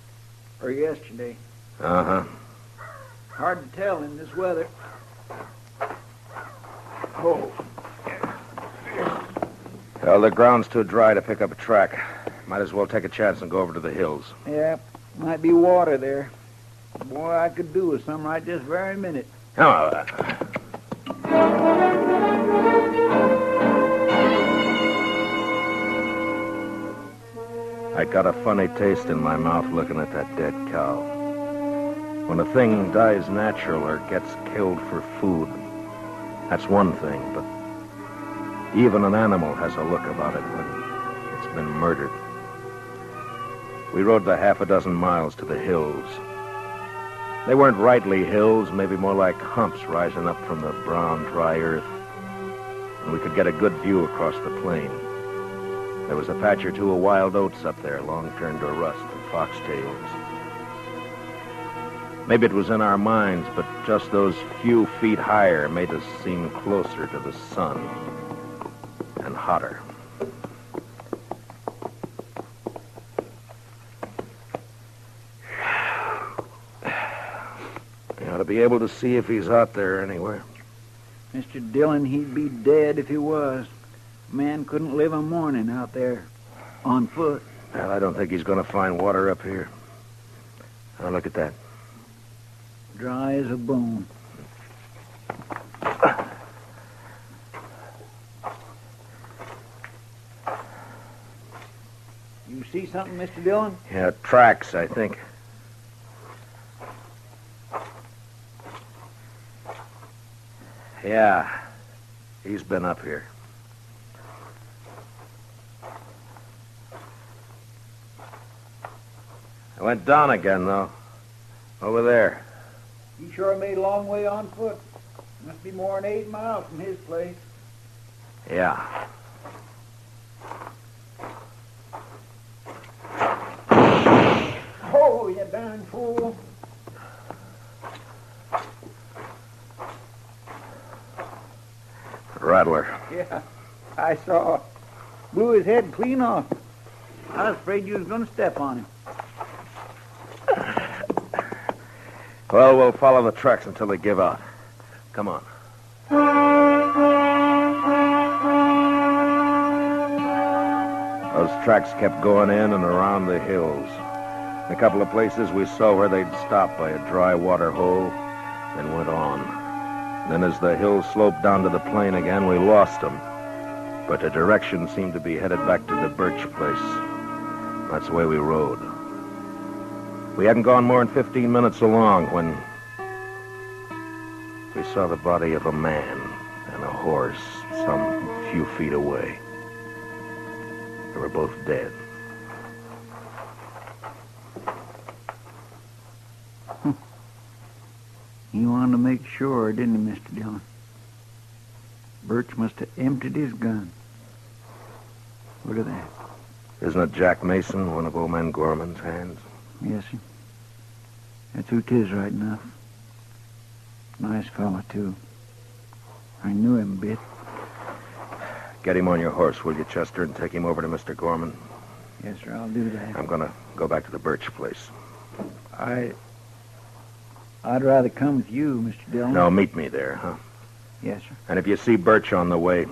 or yesterday. Uh-huh. Hard to tell in this weather. Oh. Well, the ground's too dry to pick up a track. Might as well take a chance and go over to the hills. Yeah, might be water there. Boy, I could do with some right this very minute. Oh, I got a funny taste in my mouth looking at that dead cow. When a thing dies natural or gets killed for food, that's one thing, but even an animal has a look about it when it's been murdered. We rode the half a dozen miles to the hills. They weren't rightly hills, maybe more like humps rising up from the brown, dry earth. And we could get a good view across the plain. There was a patch or two of wild oats up there, long turned to rust, and foxtails. Maybe it was in our minds, but just those few feet higher made us seem closer to the sun and hotter. You ought to be able to see if he's out there anywhere. Mr. Dillon, he'd be dead if he was. Man couldn't live a morning out there on foot. Well, I don't think he's going to find water up here. Now, look at that. Dry as a bone. You see something, Mr. Dillon? Yeah, tracks, I think. Yeah, he's been up here. I went down again, though. Over there. He sure made a long way on foot. Must be more than 8 miles from his place. Yeah. Oh, you darn fool. Rattler. Yeah, I saw. Blew his head clean off. I was afraid you was going to step on him. Well, we'll follow the tracks until they give out. Come on. Those tracks kept going in and around the hills. In a couple of places we saw where they'd stop by a dry water hole, then went on. Then as the hills sloped down to the plain again, we lost them. But the direction seemed to be headed back to the Birch place. That's the way we rode. We hadn't gone more than 15 minutes along when we saw the body of a man and a horse some few feet away. They were both dead. He wanted to make sure, didn't he, Mr. Dillon? Birch must have emptied his gun. Look at that. Isn't it Jack Mason, one of old man Gorman's hands? Yes, sir. That's who 'tis right enough. Nice fella, too. I knew him a bit. Get him on your horse, will you, Chester, and take him over to Mr. Gorman? Yes, sir, I'll do that. I'm going to go back to the Birch place. I'd rather come with you, Mr. Dillon. No, meet me there, huh? Yes, sir. And if you see Birch on the way,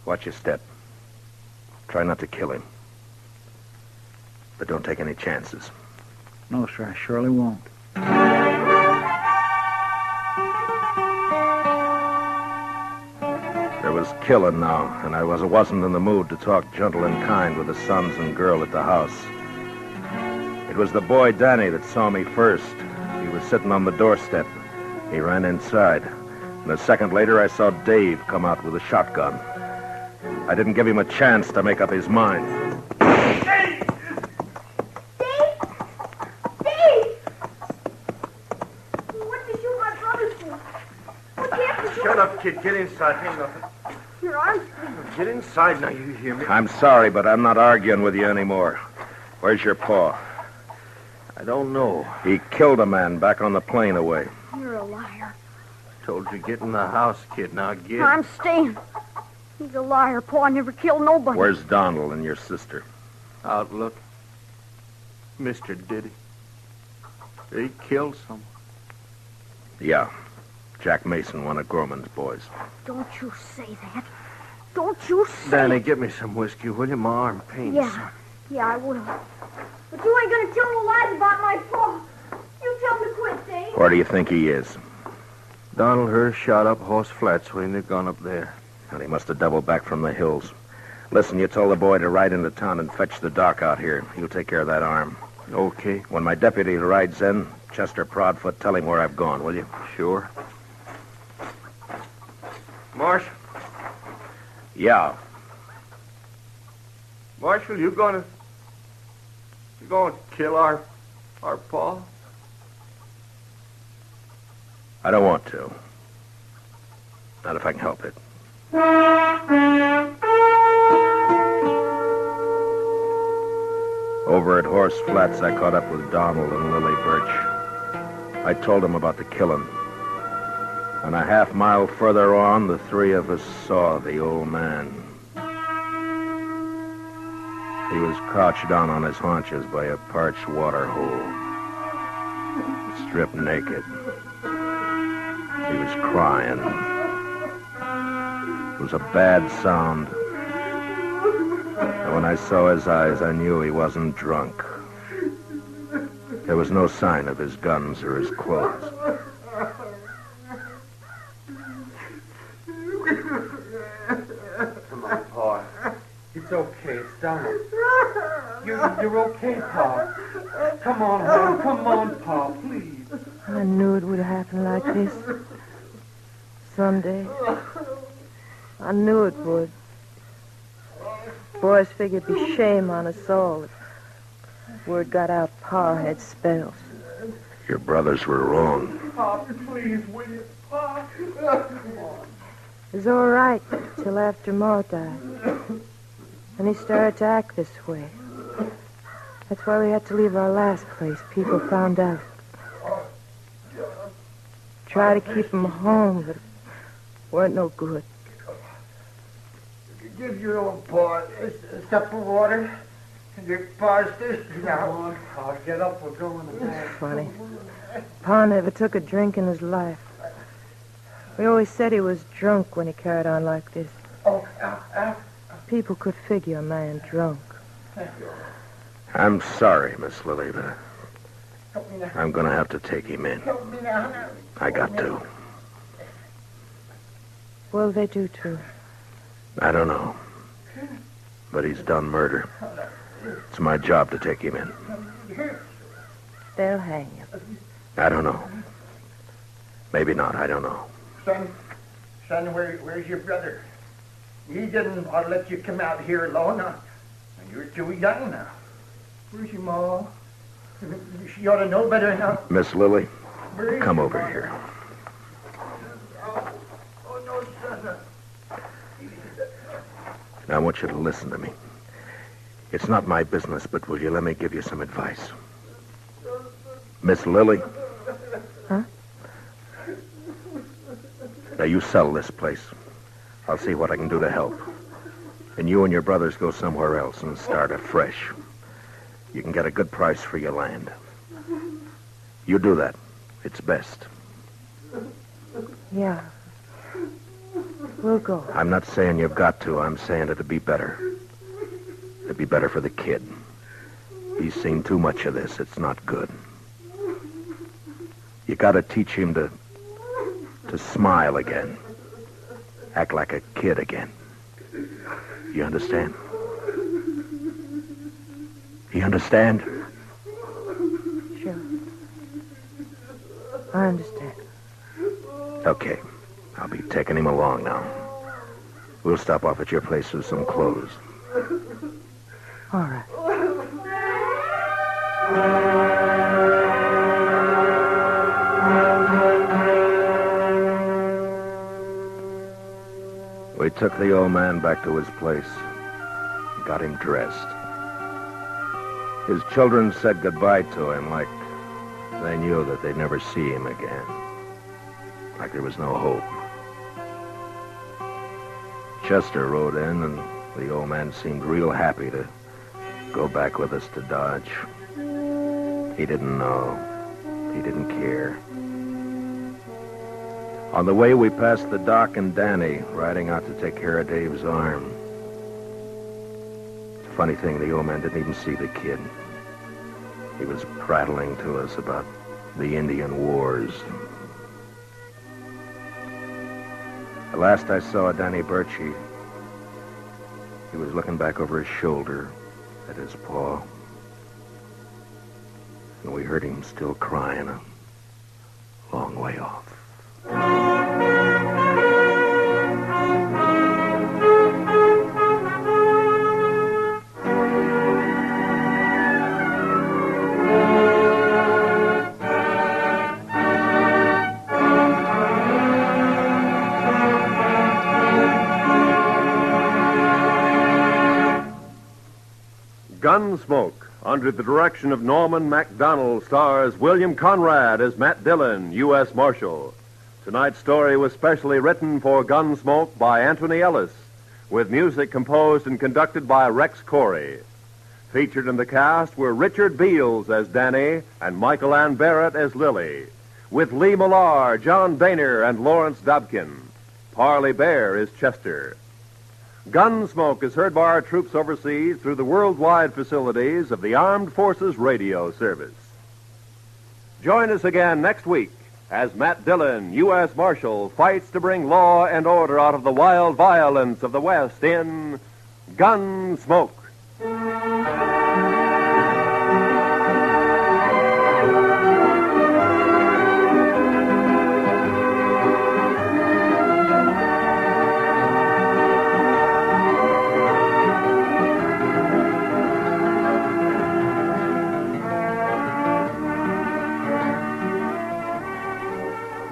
watch your step. Try not to kill him. But don't take any chances. No, sir, I surely won't. There was killing now, and I wasn't in the mood to talk gentle and kind with the sons and girl at the house. It was the boy Danny that saw me first. He was sitting on the doorstep. He ran inside. And a second later, I saw Dave come out with a shotgun. I didn't give him a chance to make up his mind. Dave! What did you shoot my brother for? What happened to Shut up, kid. Get inside. Ain't nothing. your arms? Get inside now, you hear me? I'm sorry, but I'm not arguing with you anymore. Where's your paw? I don't know. He killed a man back on the plain away. You're a liar. Told you get in the house, kid. Now get. I'm staying. He's a liar. Paul never killed nobody. Where's Donald and your sister? Outlook. Mr. Did he? He killed someone. Yeah. Jack Mason, one of Gorman's boys. Don't you say that. Don't you say Danny, get me some whiskey, will you? My arm pains. Yeah, I will. But you ain't gonna tell no lies about my pa. You tell him to quit, Dave. Where do you think he is? Donald Hurst shot up Horse Flats when they'd gone up there. And he must have doubled back from the hills. Listen, you told the boy to ride into town and fetch the doc out here. He'll take care of that arm. Okay. When my deputy rides in, Chester Proudfoot, tell him where I've gone, will you? Sure. Marshal? Yeah. Marshal, you gonna kill our pa? I don't want to. Not if I can help it. Over at Horse Flats, I caught up with Donald and Lily Birch. I told them about the killing. And a half mile further on, the three of us saw the old man. He was crouched down on his haunches by a parched water hole, stripped naked. He was crying. It was a bad sound. And when I saw his eyes, I knew he wasn't drunk. There was no sign of his guns or his clothes. Come on, Pa. It's okay. It's Donald. You're okay, Pa. Come on home. Come on, Pa, please. I knew it would happen like this. Someday. I knew it would. Boys figured it'd be shame on us all if word got out Pa had spells. Your brothers were wrong. Pa, please, will you? Pa. Come on. It was all right till after Ma died. And he started to act this way. That's why we had to leave our last place. People found out. Try to keep him home, but it weren't no good. Give your old Pa a cup of water. And your Pa's thirsty now. Come on, Pa. Get up. We're going to bed. Funny. Pa never took a drink in his life. We always said he was drunk when he carried on like this. Oh, People could figure a man drunk. I'm sorry, Miss Lily, but I'm going to have to take him in. Help me now. I got to. What'll they do to him? I don't know. But he's done murder. It's my job to take him in. They'll hang him. I don't know. Maybe not. I don't know. Son, where's your brother? He didn't ought to let you come out here alone. You're too young now. Where's your ma? She ought to know better now. Miss Lily, come over here. Oh, no, son. Now, I want you to listen to me. It's not my business, but will you let me give you some advice? Miss Lily? Huh? Now, you sell this place. I'll see what I can do to help. And you and your brothers go somewhere else and start afresh. You can get a good price for your land. You do that. It's best. Yeah. We'll go. I'm not saying you've got to. I'm saying it'd be better. It'd be better for the kid. He's seen too much of this. It's not good. You gotta teach him to smile again. Act like a kid again. You understand? You understand? Sure. I understand. Okay. I'll be taking him along now. We'll stop off at your place with some clothes. All right. We took the old man back to his place. Got him dressed. His children said goodbye to him like they knew that they'd never see him again. Like there was no hope. Chester rode in, and the old man seemed real happy to go back with us to Dodge. He didn't know. He didn't care. On the way, we passed the Doc and Danny, riding out to take care of Dave's arm. It's a funny thing, the old man didn't even see the kid. He was prattling to us about the Indian Wars. The last I saw of Danny Birchie, he was looking back over his shoulder at his paw. And we heard him still crying a long way off. Gunsmoke, under the direction of Norman MacDonald, stars William Conrad as Matt Dillon, U.S. Marshal. Tonight's story was specially written for Gunsmoke by Anthony Ellis, with music composed and conducted by Rex Corey. Featured in the cast were Richard Beals as Danny and Michael Ann Barrett as Lily, with Lee Millar, John Boehner, and Lawrence Dobkin. Parley Bear is Chester. Gunsmoke is heard by our troops overseas through the worldwide facilities of the Armed Forces Radio Service. Join us again next week as Matt Dillon, U.S. Marshal, fights to bring law and order out of the wild violence of the West in Gunsmoke.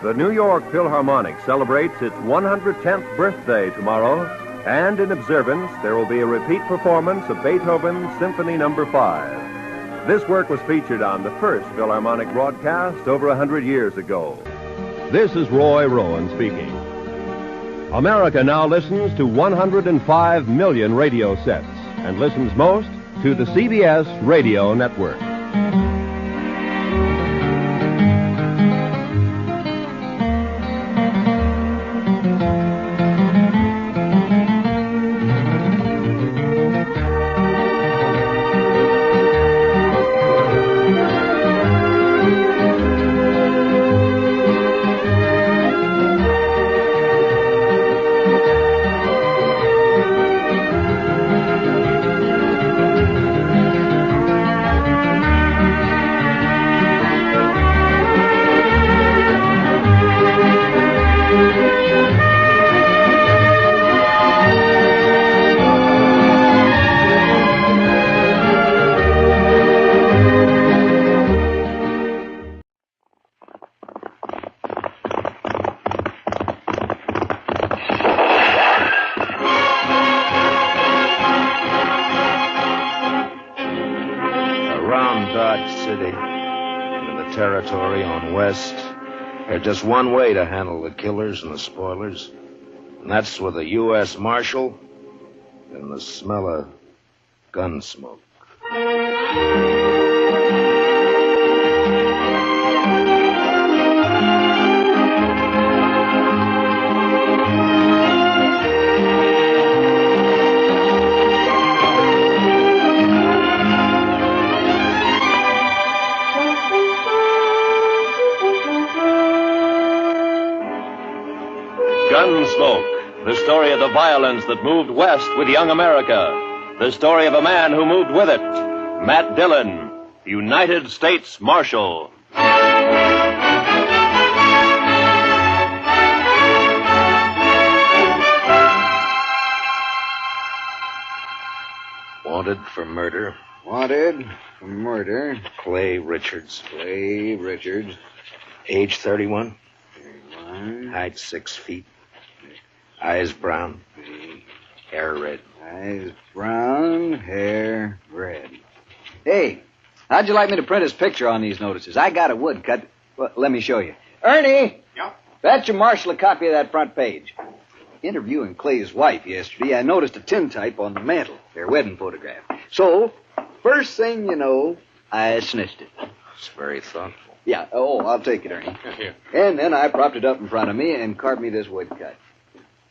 The New York Philharmonic celebrates its 110th birthday tomorrow, and in observance, there will be a repeat performance of Beethoven's Symphony No. 5. This work was featured on the first Philharmonic broadcast over 100 years ago. This is Roy Rowan speaking. America now listens to 105 million radio sets and listens most to the CBS Radio Network. Territory on West. There's just one way to handle the killers and the spoilers, and that's with a U.S. Marshal and the smell of gun smoke. Gunsmoke, the story of the violence that moved west with young America. The story of a man who moved with it. Matt Dillon, United States Marshal. Wanted for murder. Wanted for murder. Clay Richards. Clay Richards. Age 31. 31. Height 6 feet. Eyes brown. Hair red. Eyes brown, hair red. Hey, how'd you like me to print his picture on these notices? I got a woodcut. Well, let me show you. Ernie! Yeah? Fetch your Marshal a copy of that front page. Interviewing Clay's wife yesterday, I noticed a tintype on the mantel, their wedding photograph. So, first thing you know, I snitched it. It's very thoughtful. Yeah, I'll take it, Ernie. Here. And then I propped it up in front of me and carved me this woodcut.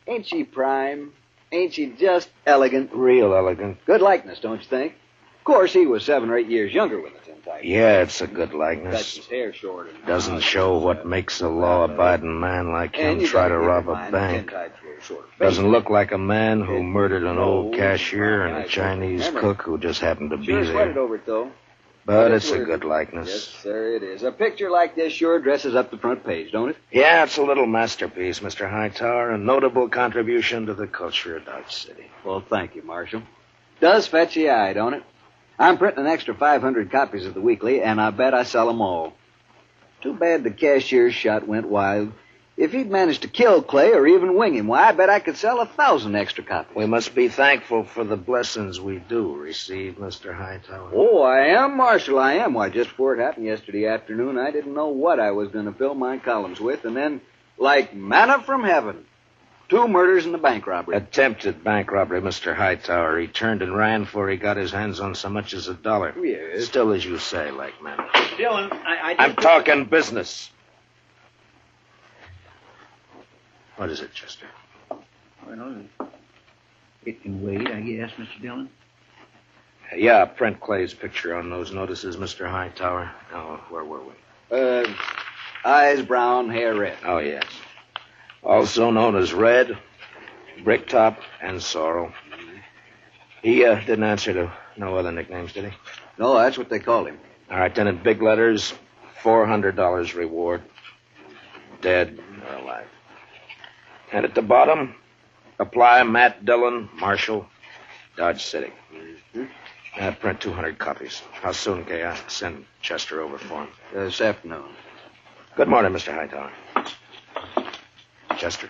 Ain't she prime? Ain't she just elegant? Real elegant. Good likeness, don't you think? Of course, he was 7 or 8 years younger with the tintype. Yeah, it's a good Cuts likeness. his hair short. And Doesn't show what makes a law-abiding man like him and you try gotta to keep rob in a mind, bank. tintype's a little short of face. Doesn't look like a man who murdered an old No, cashier and a nice Chinese memory. cook who just happened to be Sure sweated there. over it, though. But it's a worth good it. likeness. Yes, sir, it is. A picture like this sure dresses up the front page, don't it? Yeah, it's a little masterpiece, Mr. Hightower, a notable contribution to the culture of Dodge City. Well, thank you, Marshal. Does fetch the eye, don't it? I'm printing an extra 500 copies of the weekly, and I bet I sell 'em all. Too bad the cashier's shot went wild. If he'd managed to kill Clay or even wing him, why, I bet I could sell 1,000 extra copies. We must be thankful for the blessings we do receive, Mr. Hightower. Oh, I am, Marshal, I am. Why, just before it happened yesterday afternoon, I didn't know what I was going to fill my columns with, and then, like manna from heaven, 2 murders and a bank robbery. Attempted bank robbery, Mr. Hightower. He turned and ran before he got his hands on so much as $1. Yes. Still, as you say, like man. Dillon, I'm talking business. What is it, Chester? Well, it can wait, I guess, Mr. Dillon. Yeah, print Clay's picture on those notices, Mr. Hightower. Oh, where were we? Eyes brown, hair red. Oh, yes. Also known as Red, Bricktop, and Sorrel. He didn't answer to no other nicknames, did he? No, that's what they called him. All right, then in big letters, $400 reward. Dead or alive. And at the bottom, apply Matt Dillon, Marshal, Dodge City. Print 200 copies. How soon can I send Chester over for him? This afternoon. Good morning, Mr. Hightower. Chester.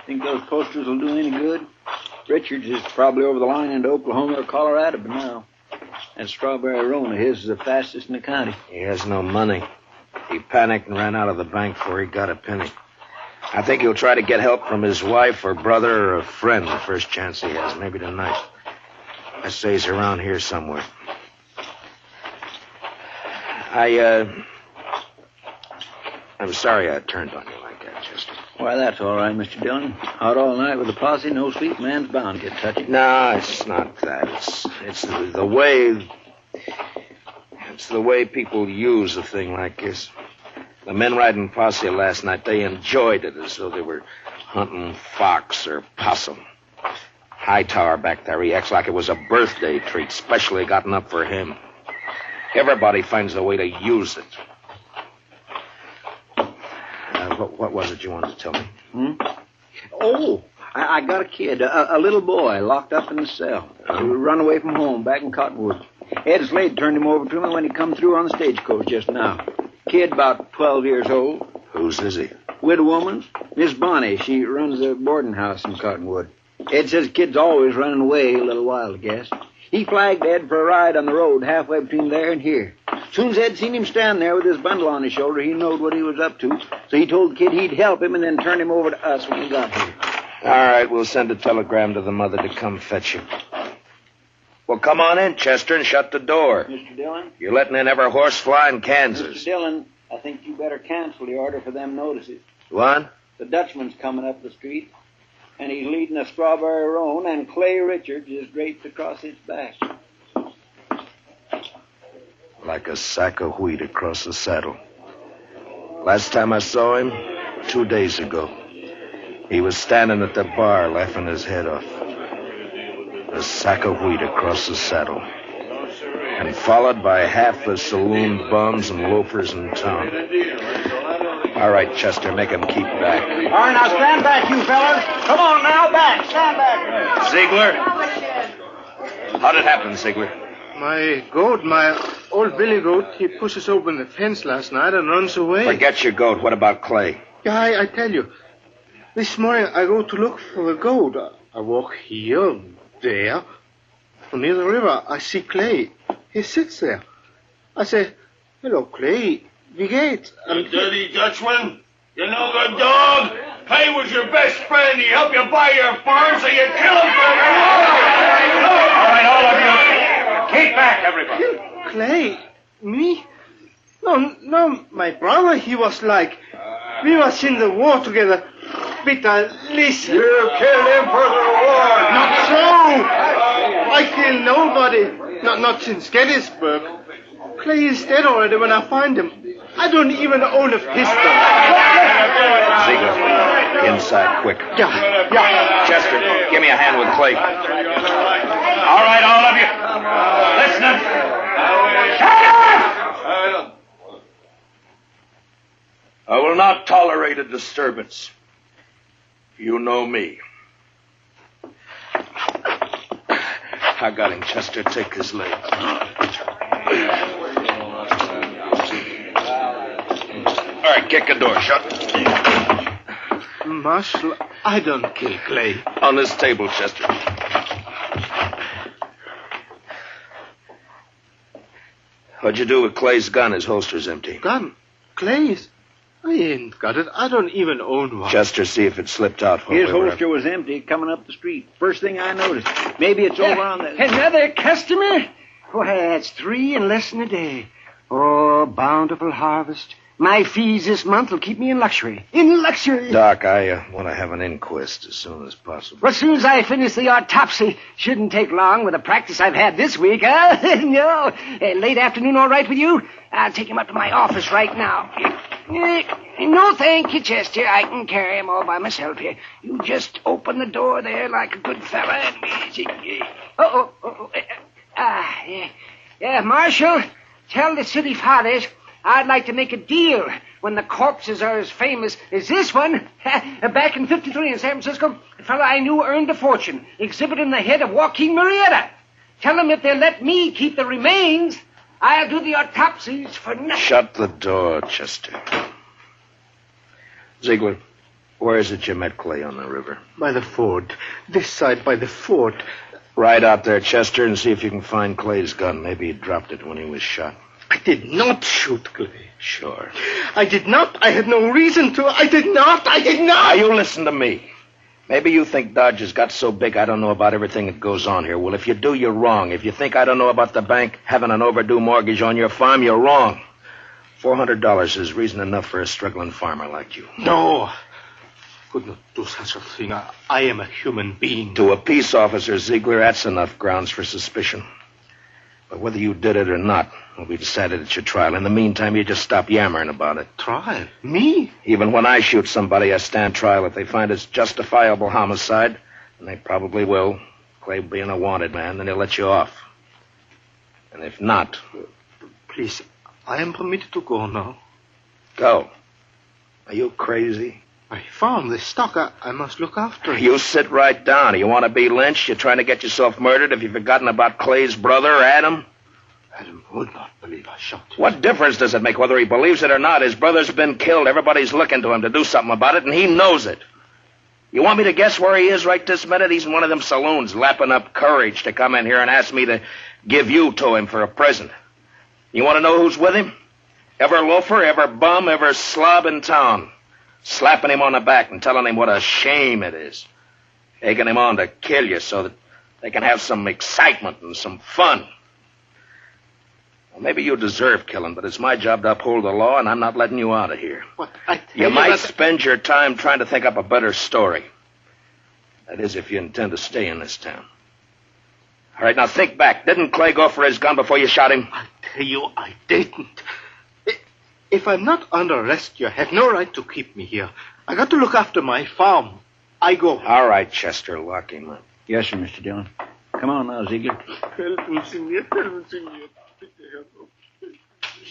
Think those posters will do any good? Richards is probably over the line into Oklahoma or Colorado by now. And Strawberry Roan of his is the fastest in the county. He has no money. He panicked and ran out of the bank before he got a penny. I think he'll try to get help from his wife or brother or a friend the first chance he has, maybe tonight. I say he's around here somewhere. I'm sorry I turned on you like that, Chester. Why, that's all right, Mr. Dillon. Out all night with a posse, no sleep, man's bound to get touchy. No, it's not that. It's the way... It's the way people use a thing like this. The men riding posse last night, they enjoyed it as though they were hunting fox or possum. Hightower back there, he acts like it was a birthday treat, specially gotten up for him. Everybody finds a way to use it. What was it you wanted to tell me? Oh, I got a kid, a little boy, locked up in the cell. He run away from home back in Cottonwood. Ed Slade turned him over to me when he come through on the stagecoach just now. Kid about 12 years old. Whose is he? Widow woman. Miss Bonnie. She runs a boarding house in Cottonwood. Ed says kid's always running away a little while, I guess. He flagged Ed for a ride on the road halfway between there and here. Soon as Ed seen him stand there with his bundle on his shoulder, he knowed what he was up to. So he told the kid he'd help him and then turn him over to us when he got here. All right, we'll send a telegram to the mother to come fetch you. Well, come on in, Chester, and shut the door. Mr. Dillon? You're letting in every horse fly in Kansas. Mr. Dillon, I think you better cancel the order for them notices. What? The Dutchman's coming up the street, and he's leading a Strawberry Roan, and Clay Richards is draped across his back. Like a sack of wheat across the saddle. Last time I saw him, 2 days ago, he was standing at the bar laughing his head off. A sack of wheat across the saddle. And followed by half the saloon bums and loafers in town. All right, Chester, make him keep back. All right, now stand back, you fellas. Come on now, back. Stand back. Ziegler? How'd it happen, Ziegler? My goat, my old billy goat, he pushes open the fence last night and runs away. Forget your goat. What about Clay? Yeah, I tell you. This morning I go to look for the goat. I walk here, there. Near the river, I see Clay. He sits there. I say, hello, Clay. Wie geht's? You dirty Dutchman. You no good dog. Clay was your best friend. He helped you buy your farm, so you killed him for All Think back, everybody. Clay? Me? No, my brother, he was like... We was in the war together. Peter, listen. You killed him for the reward. Not so. I killed nobody. Not since Gettysburg. Clay is dead already when I find him. I don't even own a pistol. Ziegler, inside, quick. Yeah. Chester, give me a hand with Clay. All right, all of you. Listen up. Shut up! I will not tolerate a disturbance. You know me. I got him, Chester. Take his leg. All right, kick the door shut. Marshal, I don't kill Clay. On this table, Chester. What'd you do with Clay's gun? His holster's empty. Gun? Clay's? I ain't got it. I don't even own one. Chester, see if it slipped out. His holster was empty coming up the street. First thing I noticed. Maybe it's over on the... Another customer? Why, that's 3 in less than a day. Oh, bountiful harvest. My fees this month will keep me in luxury. In luxury. Doc, I want to have an inquest as soon as possible. Well, as soon as I finish the autopsy. Shouldn't take long with the practice I've had this week, huh? No. Late afternoon all right with you? I'll take him up to my office right now. No, thank you, Chester. I can carry him all by myself here. You just open the door there like a good fella and... Yeah, Marshal, tell the city fathers I'd like to make a deal when the corpses are as famous as this one. Back in 53 in San Francisco, a fellow I knew earned a fortune exhibiting the head of Joaquin Murrieta. Tell them if they'll let me keep the remains, I'll do the autopsies for nothing. Shut the door, Chester. Ziegler, where is it you met Clay on the river? By the ford. This side by the ford. Ride out there, Chester, and see if you can find Clay's gun. Maybe he dropped it when he was shot. I did not shoot Clay. Sure. I did not. I had no reason to. I did not. Now, you listen to me. Maybe you think Dodge has got so big I don't know about everything that goes on here. Well, if you do, you're wrong. If you think I don't know about the bank having an overdue mortgage on your farm, you're wrong. $400 is reason enough for a struggling farmer like you. No. Could not do such a thing. I am a human being. To a peace officer, Ziegler, that's enough grounds for suspicion. But whether you did it or not will be decided at your trial. In the meantime, you just stop yammering about it. Trial? Me? Even when I shoot somebody, I stand trial. If they find it's justifiable homicide, and they probably will, Clay being a wanted man, then they'll let you off. And if not... Please, I am permitted to go now. Go. Are you crazy? My farm, the stock, I must look after it. You sit right down. You want to be lynched? You're trying to get yourself murdered? Have you forgotten about Clay's brother, Adam? Adam would not believe I shot him. What difference does it make whether he believes it or not? His brother's been killed. Everybody's looking to him to do something about it, and he knows it. You want me to guess where he is right this minute? He's in one of them saloons, lapping up courage to come in here and ask me to give you to him for a present. You want to know who's with him? Ever loafer, ever bum, ever slob in town. Slapping him on the back and telling him what a shame it is. Egging him on to kill you so that they can have some excitement and some fun. Well, maybe you deserve killing, but it's my job to uphold the law, and I'm not letting you out of here. What? You might spend your time trying to think up a better story. That is, if you intend to stay in this town. All right, now think back. Didn't Clay go for his gun before you shot him? I tell you, I didn't. If I'm not under arrest, you have no right to keep me here. I got to look after my farm. I go. All right, Chester, lock him up. Yes, sir, Mr. Dillon. Come on now, Ziegler. Help me, senor. Help me, senor.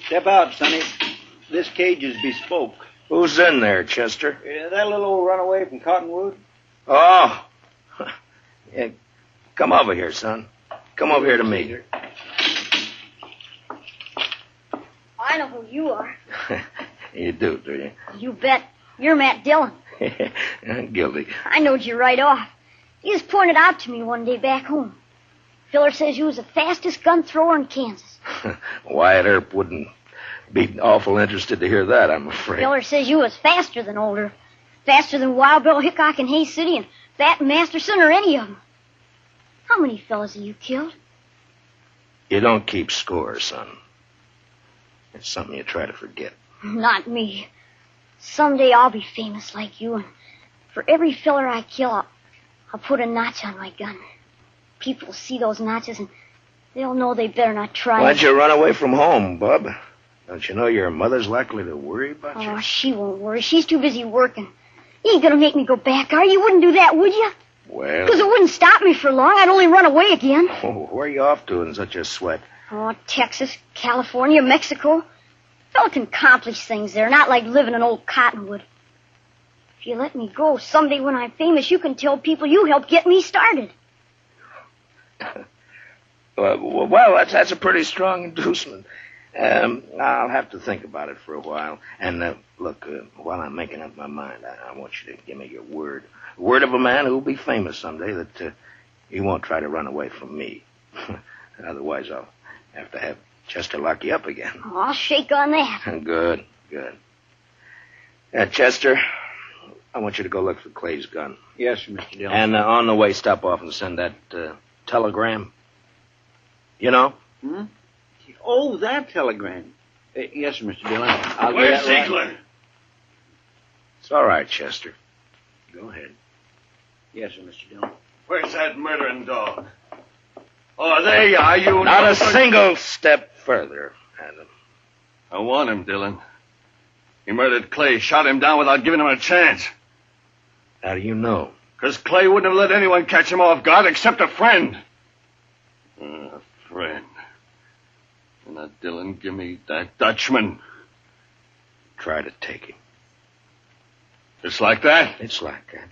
Step out, Sonny. This cage is bespoke. Who's in there, Chester? That little old runaway from Cottonwood. Oh. Yeah. Come over here, son. Come over here to me. I know who you are. You do you? You bet. You're Matt Dillon. I'm guilty. I knowed you right off. You just pointed out to me one day back home. Filler says you was the fastest gun thrower in Kansas. Wyatt Earp wouldn't be awful interested to hear that, I'm afraid. Filler says you was faster than Older. Faster than Wild Bill Hickok in Hayes City and Fat Masterson or any of them. How many fellas have you killed? You don't keep score, son. It's something you try to forget. Not me. Someday I'll be famous like you, and for every filler I kill, I'll put a notch on my gun. People will see those notches, and they'll know they better not try. Why'd you run away from home, Bub? Don't you know your mother's likely to worry about you? Oh, she won't worry. She's too busy working. You ain't gonna make me go back, are you? You wouldn't do that, would you? Well... Because it wouldn't stop me for long. I'd only run away again. Oh, where are you off to in such a sweat? Oh, Texas, California, Mexico. Fella can accomplish things there, not like living in old Cottonwood. If you let me go, someday when I'm famous, you can tell people you helped get me started. Well, that's a pretty strong inducement. I'll have to think about it for a while. And, look, while I'm making up my mind, I want you to give me your word. Word of a man who'll be famous someday that he won't try to run away from me. Otherwise, I'll have to have Chester lock you up again. Oh, I'll shake on that. Good. Chester, I want you to go look for Clay's gun. Yes, sir, Mr. Dillon. And on the way, stop off and send that telegram. You know? Hmm? Oh, that telegram. Yes, sir, Mr. Dillon. Where's Ziegler? It's all right, Chester. Go ahead. Yes, sir, Mr. Dillon. Where's that murdering dog? Oh, there you are. You Not a single step further, Adam. I want him, Dillon. He murdered Clay, shot him down without giving him a chance. How do you know? Because Clay wouldn't have let anyone catch him off guard except a friend. A friend. And now, Dillon, give me that Dutchman. Try to take him. It's like that? It's like that.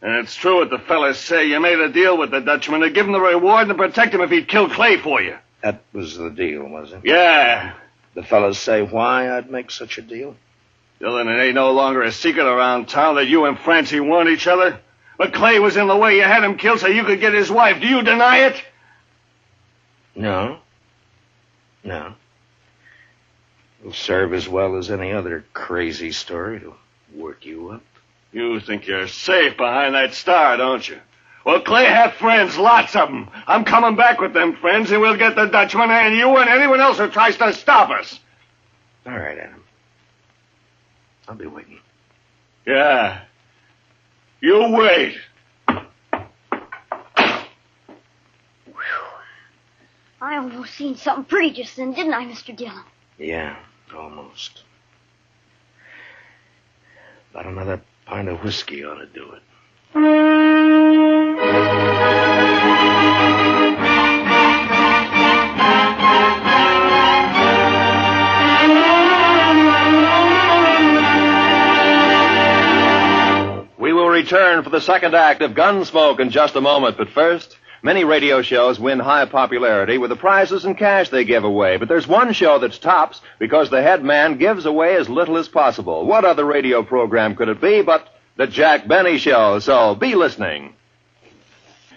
And it's true what the fellas say. You made a deal with the Dutchman to give him the reward and protect him if he'd kill Clay for you. That was the deal, was it? Yeah. The fellas say why I'd make such a deal? Dillon, it ain't no longer a secret around town that you and Francie want each other. But Clay was in the way. You had him killed so you could get his wife. Do you deny it? No. It'll serve as well as any other crazy story to work you up. You think you're safe behind that star, don't you? Well, Clay had friends, lots of them. I'm coming back with them friends, and we'll get the Dutchman and you and anyone else who tries to stop us. All right, Adam. I'll be waiting. Yeah. You wait. I almost seen something pretty just then, didn't I, Mr. Dillon? Yeah, almost. About another pint of whiskey ought to do it. We will return for the second act of Gunsmoke in just a moment, but first, many radio shows win high popularity with the prizes and cash they give away, but there's one show that's tops because the head man gives away as little as possible. What other radio program could it be but the Jack Benny Show? So be listening.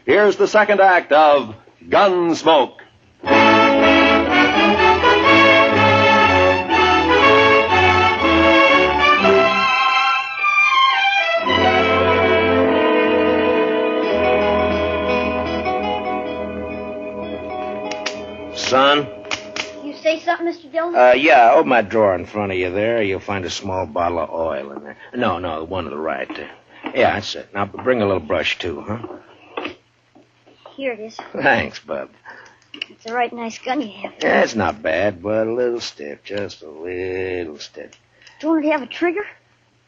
Here's the second act of Gunsmoke. Son? You say something, Mr. Dillon? Yeah, open that drawer in front of you there. You'll find a small bottle of oil in there. No, the one to the right there. Yeah, that's it. Now, bring a little brush, too, huh? Here it is. Thanks, Bub. It's a right nice gun you have. Yeah, it's not bad, but a little stiff. Just a little stiff. Don't it have a trigger?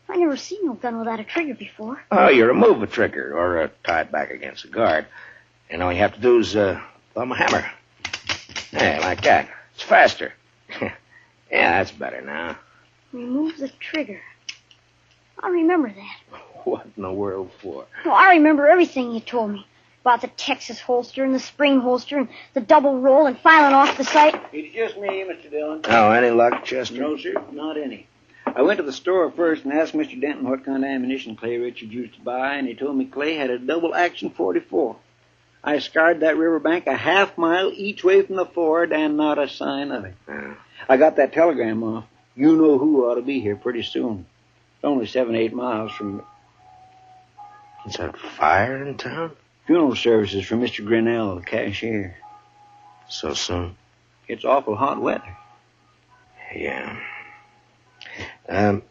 I never seen no gun without a trigger before. Oh, you remove a trigger or tie it back against the guard. And all you have to do is thumb a hammer. Yeah, like that. It's faster. Yeah, that's better now. Remove the trigger. I'll remember that. What in the world for? Well, I remember everything you told me. About the Texas holster and the spring holster and the double roll and filing off the sight. It's just me, Mr. Dillon. Oh, any luck, Chester? No, sir, not any. I went to the store first and asked Mr. Denton what kind of ammunition Clay Richards used to buy, and he told me Clay had a double-action .44. I scoured that riverbank a half-mile each way from the ford, and not a sign of it. I got that telegram off. You know who ought to be here pretty soon. It's only 7-8 miles from... Is that fire in town? Funeral services for Mr. Grinnell, the cashier. So soon? It's awful hot weather. Yeah. Any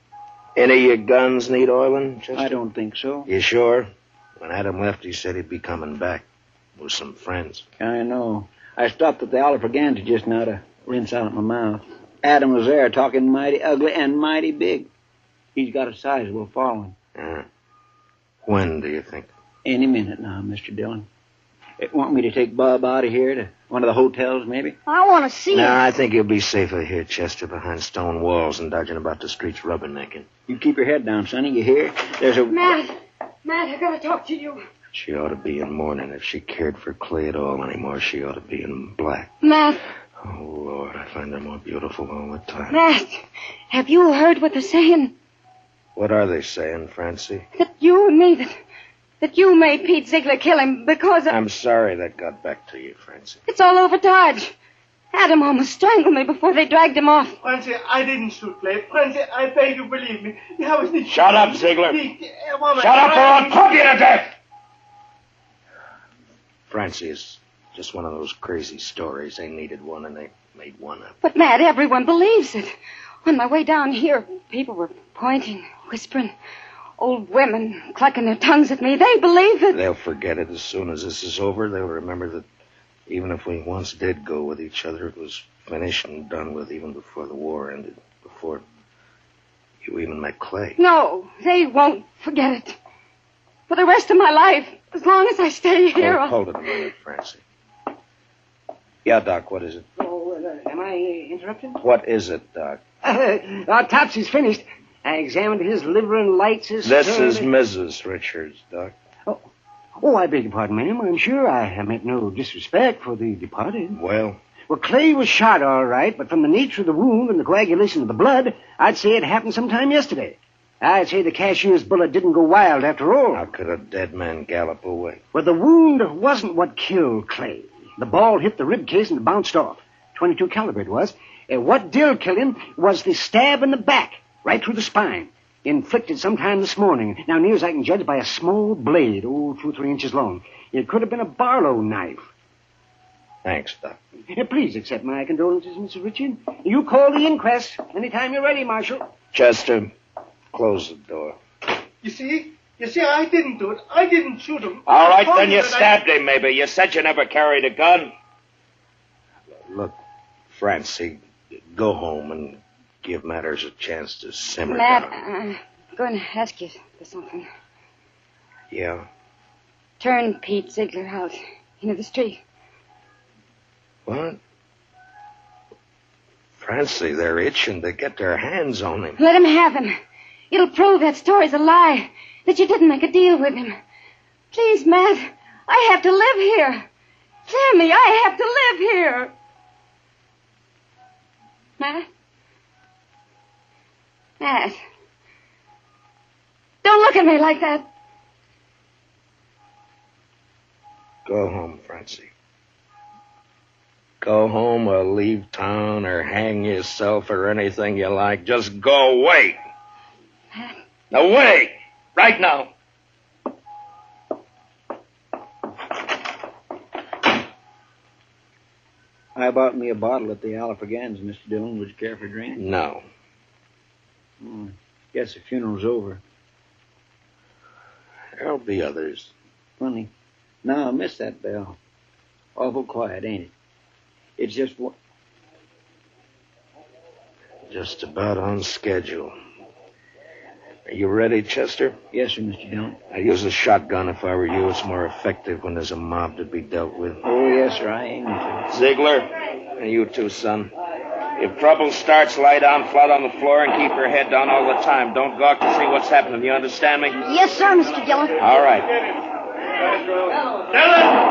of your guns need oiling, Chester? I don't think so. You sure? When Adam left, he said he'd be coming back with some friends. I know. I stopped at the Olive Organza just now to rinse out my mouth. Adam was there talking mighty ugly and mighty big. He's got a sizable following. When do you think? Any minute now, Mr. Dillon. They want me to take Bob out of here to one of the hotels, maybe? I want to see it. I think you'll be safer here, Chester, behind stone walls and dodging about the streets rubbernecking. You keep your head down, Sonny. You hear? There's a... Matt, I gotta talk to you. She ought to be in mourning. If she cared for Clay at all anymore, she ought to be in black. Matt. Oh, Lord, I find her more beautiful all the time. Matt, have you heard what they're saying? What are they saying, Francie? That you and me, that you made Pete Ziegler kill him because of... I'm sorry that got back to you, Francie. It's all over Dodge. Adam almost strangled me before they dragged him off. Francie, I didn't shoot Clay. Francie, I beg you, believe me. I was the... Shut up, Ziegler. Shut up or I'll pump you to death! Francie, it's just one of those crazy stories. They needed one and they made one up. But, Matt, everyone believes it. On my way down here, people were pointing, whispering. Old women clucking their tongues at me. They believe it. They'll forget it as soon as this is over. They'll remember that even if we once did go with each other, it was finished and done with even before the war ended, before you even met Clay. No, they won't forget it. For the rest of my life, as long as I stay here. Hold it a minute, Francie. Yeah, Doc, what is it? Oh, am I interrupting? What is it, Doc? Topsy's finished. I examined his liver and lights his... This is Mrs. Richards, Doc. Oh, I beg your pardon, ma'am. I'm sure I meant no disrespect for the departed. Well, Clay was shot all right, but from the nature of the wound and the coagulation of the blood, I'd say it happened sometime yesterday. I'd say the cashier's bullet didn't go wild after all. How could a dead man gallop away? Well, the wound wasn't what killed Clay. The ball hit the rib cage and bounced off. 22 caliber it was. What did kill him was the stab in the back, right through the spine, inflicted sometime this morning. Now, near as I can judge, by a small blade, 2 or 3 inches long. It could have been a Barlow knife. Thanks, Doc. Please accept my condolences, Mr. Richard. You call the inquest anytime you're ready, Marshal. Chester, close the door. You see, I didn't do it. I didn't shoot him. All right, then you stabbed him, maybe. You said you never carried a gun. Look, Francie, go home and give matters a chance to simmer Matt, down. I'm going to ask you for something. Yeah? Turn Pete Ziegler out into the street. What? Francie, they're itching to get their hands on him. Let him have him. It'll prove that story's a lie, that you didn't make a deal with him. Please, Matt, I have to live here. Hear me, I have to live here. Matt, don't look at me like that. Go home, Francie. Go home or leave town or hang yourself or anything you like. Just go away. Away! Right now. I bought me a bottle at the Olive Organza, Mr. Dillon. Would you care for a drink? No. Guess the funeral's over. There'll be others. Funny. No, I missed that bell. Awful quiet, ain't it? It's just what... Just about on schedule. Are you ready, Chester? Yes, sir, Mr. Dillon. I'd use a shotgun if I were you. It's more effective when there's a mob to be dealt with. Oh, yes, sir, I aim to. Ziegler, and you too, son. If trouble starts, lie down flat on the floor and keep your head down all the time. Don't gawk to see what's happening. You understand me? Yes, sir, Mr. Dillon. All right. Dillon!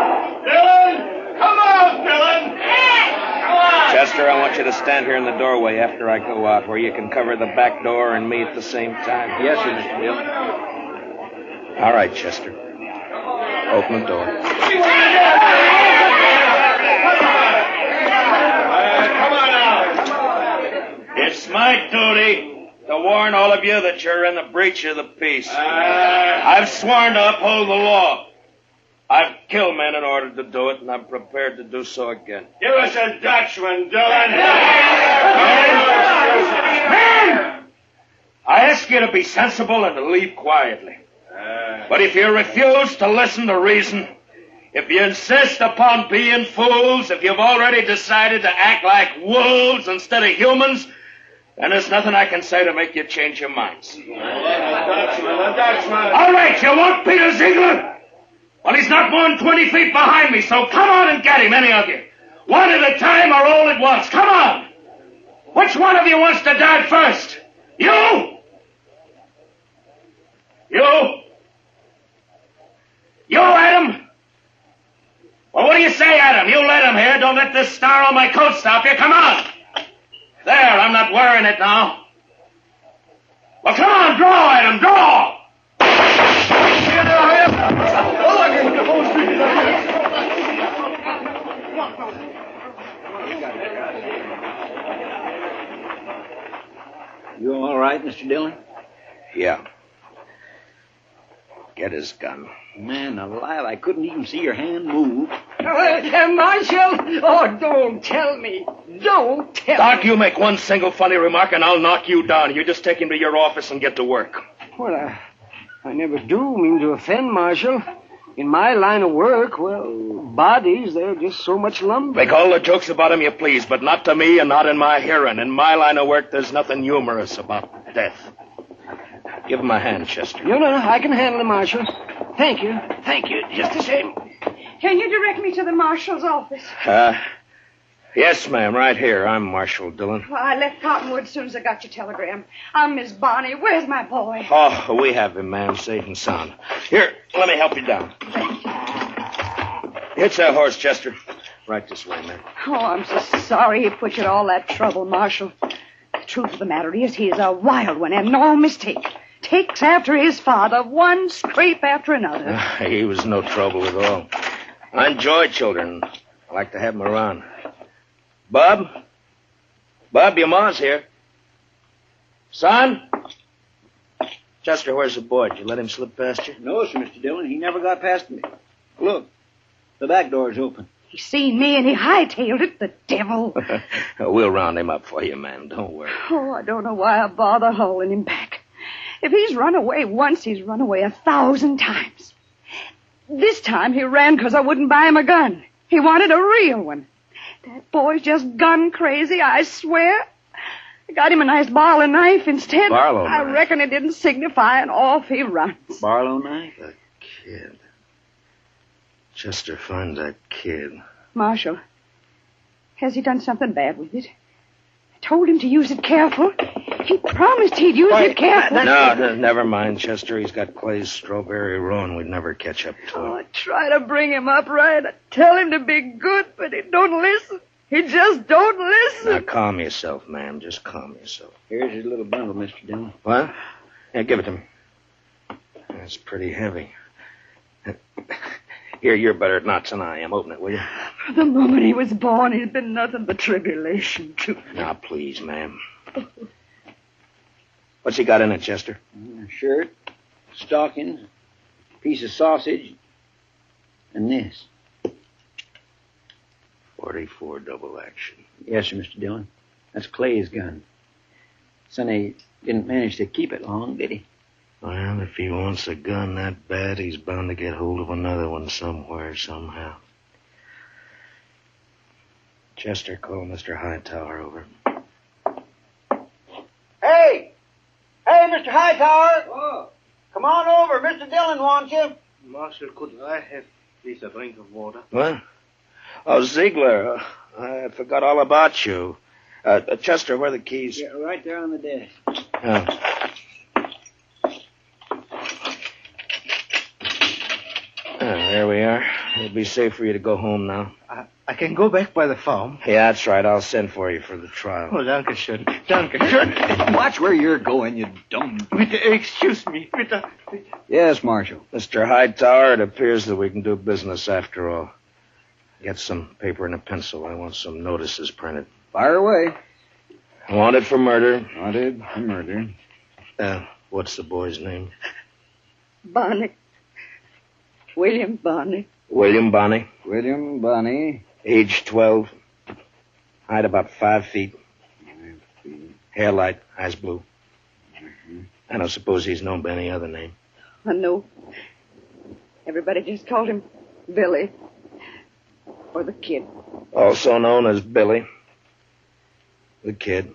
Come on, Dillon! Come on! Chester, I want you to stand here in the doorway after I go out, where you can cover the back door and me at the same time. Yes, sir, Mr. Dillon. All right, Chester. Open the door. Come on now. It's my duty to warn all of you that you're in the breach of the peace. I've sworn to uphold the law. I've kill men in order to do it, and I'm prepared to do so again. Give us a Dutchman, Dillon. Men! I ask you to be sensible and to leave quietly. But if you refuse to listen to reason, if you insist upon being fools, if you've already decided to act like wolves instead of humans, then there's nothing I can say to make you change your minds. A Dutchman. All right, you want Peter Ziegler? Well, he's not more than 20 feet behind me, so come on and get him, any of you. One at a time or all at once. Come on. Which one of you wants to die first? You? You, Adam? Well, what do you say, Adam? You let him here. Don't let this star on my coat stop you. Come on. There, I'm not wearing it now. Well, come on, draw, Adam, draw. You all right, Mr. Dillon? Yeah. Get his gun. Man alive, I couldn't even see your hand move. Marshal! Oh, don't tell me. Don't tell Doc, me. you make one single funny remark and I'll knock you down. You just take him to your office and get to work. Well, I never do mean to offend, Marshal. In my line of work, well, bodies, they're just so much lumber. Make all the jokes about him you please, but not to me and not in my hearing. In my line of work, there's nothing humorous about death. Give him a hand, Chester. No, I can handle it, Marshal. Thank you. Just the same. Can you direct me to the marshal's office? Yes, ma'am, right here. I'm Marshal Dillon. Well, I left Cottonwood as soon as I got your telegram. I'm Miss Bonnie. Where's my boy? Oh, we have him, ma'am, safe and sound. Here, let me help you down. Hitch that horse, Chester. Right this way, ma'am. Oh, I'm so sorry he put you to all that trouble, Marshal. The truth of the matter is he's a wild one and no mistake. Takes after his father, one scrape after another. He was no trouble at all. I enjoy children. I like to have them around. Bob, your ma's here. Son? Chester, where's the boy? Did you let him slip past you? No, sir, Mr. Dillon. He never got past me. Look, the back door's open. He seen me and he hightailed it, the devil. We'll round him up for you, ma'am. Don't worry. Oh, I don't know why I bother hauling him back. If he's run away once, he's run away 1,000 times. This time he ran because I wouldn't buy him a gun. He wanted a real one. That boy's just gun crazy, I swear. I got him a nice Barlow knife instead. Barlow I knife? reckon it didn't signify, and off he runs. Barlow knife? The kid. Chester, find that kid. Marshal, has he done something bad with it? I told him to use it careful. He promised he'd use it careful. No, never mind, Chester. He's got Clay's strawberry ruin. We'd never catch up to him. I try to bring him up right. I tell him to be good, but he don't listen. He just don't listen. Now, calm yourself, ma'am. Just calm yourself. Here's his little bundle, Mr. Dillon. What? Yeah, give it to me. That's pretty heavy. Here, you're better at knots than I am. Open it, will you? From the moment he was born, he's been nothing but tribulation to me. Now, please, ma'am. What's he got in it, Chester? A shirt, stockings, piece of sausage, and this. 44 double action. Yes, sir, Mr. Dillon. That's Clay's gun. Sonny didn't manage to keep it long, did he? Well, if he wants a gun that bad, he's bound to get hold of another one somewhere, somehow. Chester, call Mr. Hightower over. Hey! Hey, Mr. Hightower! Oh. Come on over. Mr. Dillon wants you. Marshal, could I have please a drink of water? What? Oh, Ziegler, I forgot all about you. Chester, where are the keys? Yeah, right there on the desk. Oh. There we are. It'll be safe for you to go home now. I can go back by the farm. Yeah, that's right. I'll send for you for the trial. Oh, danke schön. Danke schön. Watch where you're going, you dumb... Excuse me. Bitte. Yes, Marshal. Mr. Hightower, it appears that we can do business after all. Get some paper and a pencil. I want some notices printed. Fire away. Wanted for murder. Wanted for murder. What's the boy's name? Bonnie. William Bonnie. William Bonney. William Bonney. Age 12. Height about 5 feet. 5 feet. Hair light, eyes blue. I don't suppose he's known by any other name. I know. Everybody just called him Billy. Or the Kid. Also known as Billy. The Kid.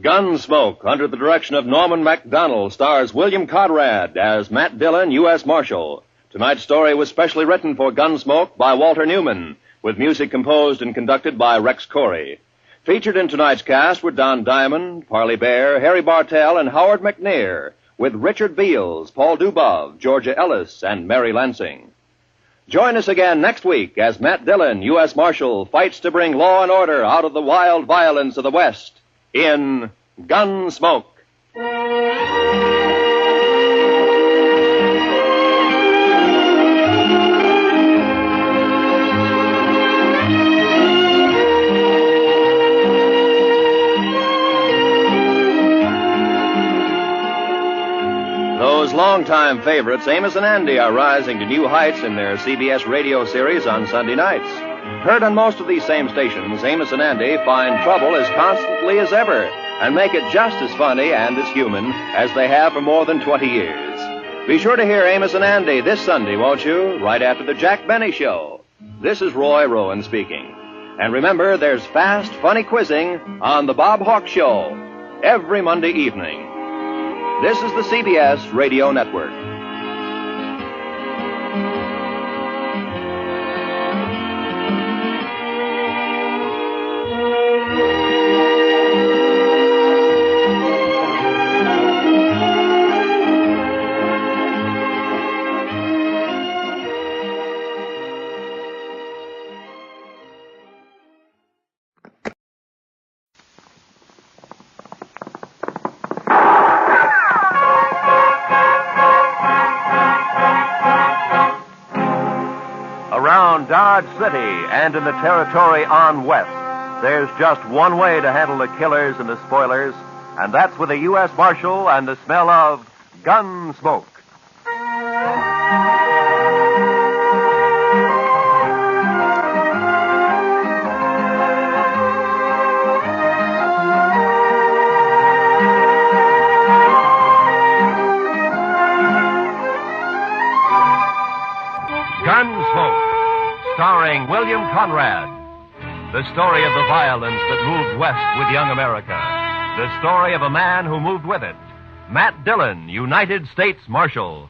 Gunsmoke, under the direction of Norman MacDonald, stars William Conrad as Matt Dillon, U.S. Marshal. Tonight's story was specially written for Gunsmoke by Walter Newman, with music composed and conducted by Rex Corey. Featured in tonight's cast were Don Diamond, Parley Bear, Harry Bartell, and Howard McNear, with Richard Beals, Paul Dubov, Georgia Ellis, and Mary Lansing. Join us again next week as Matt Dillon, U.S. Marshal, fights to bring law and order out of the wild violence of the West in Gunsmoke. Those longtime favorites, Amos and Andy, are rising to new heights in their CBS radio series on Sunday nights. Heard on most of these same stations, Amos and Andy find trouble as constantly as ever and make it just as funny and as human as they have for more than 20 years. Be sure to hear Amos and Andy this Sunday, won't you? Right after the Jack Benny Show. This is Roy Rowan speaking. And remember, there's fast, funny quizzing on The Bob Hawk Show every Monday evening. This is the CBS Radio Network. Dodge City and in the territory on west, there's just one way to handle the killers and the spoilers, and that's with a U.S. Marshal and the smell of Gunsmoke. Gunsmoke, starring William Conrad. The story of the violence that moved west with young America. The story of a man who moved with it. Matt Dillon, United States Marshal.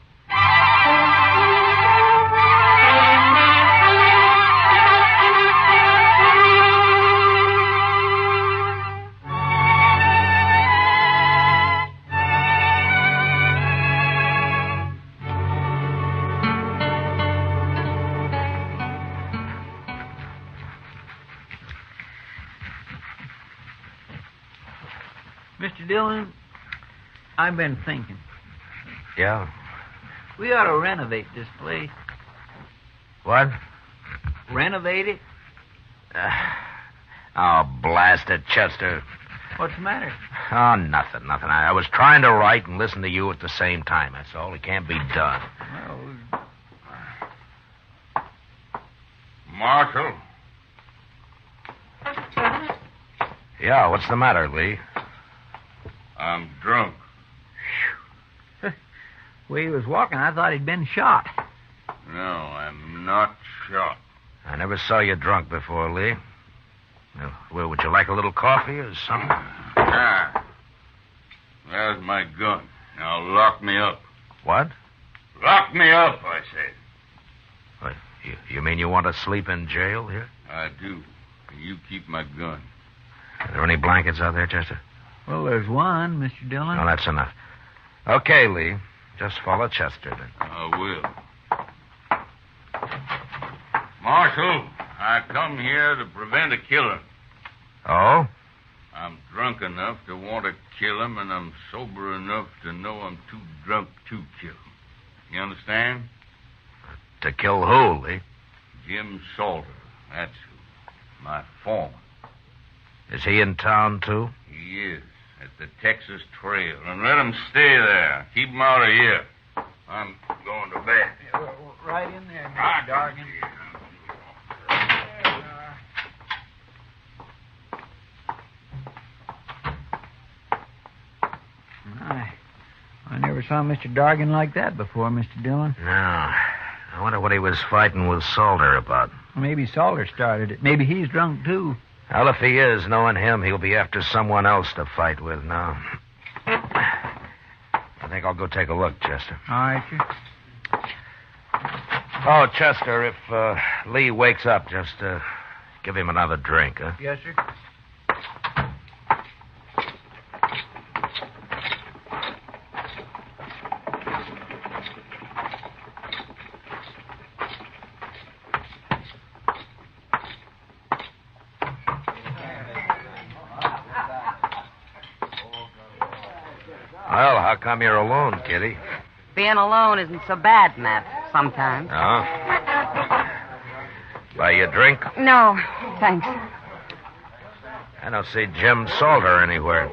Mr. Dillon, I've been thinking. Yeah? We ought to renovate this place. What? Renovate it? Oh, blast it, Chester. What's the matter? Oh, nothing. I was trying to write and listen to you at the same time. That's all. It can't be done. Well, Marshal. Yeah, what's the matter, Lee? I'm drunk. The way he was walking, I thought he'd been shot. No, I'm not shot. I never saw you drunk before, Lee. Well, would you like a little coffee or something? Ah. There's my gun. Now lock me up. What? Lock me up, I said. What, you mean you want to sleep in jail here? I do. You keep my gun. Are there any blankets out there, Chester? Well, there's one, Mr. Dillon. No, that's enough. Okay, Lee. Just follow Chester, then. I will. Marshal, I come here to prevent a killing. Oh? I'm drunk enough to want to kill him, and I'm sober enough to know I'm too drunk to kill him. You understand? To kill who, Lee? Jim Salter. That's who. My foreman. Is he in town, too? He is. At the Texas Trail. And let him stay there. Keep him out of here. I'm going to bed. Right in there, Mr. Dargan. I never saw Mr. Dargan like that before, Mr. Dillon. No. I wonder what he was fighting with Salter about. Maybe Salter started it. Maybe he's drunk, too. Well, if he is, knowing him, he'll be after someone else to fight with now. I think I'll go take a look, Chester. All right, sir. Oh, Chester, if Lee wakes up, just give him another drink, huh? Yes, sir. Well, how come you're alone, Kitty? Being alone isn't so bad, Matt, sometimes. Oh? Buy you a drink? No, thanks. I don't see Jim Salter anywhere.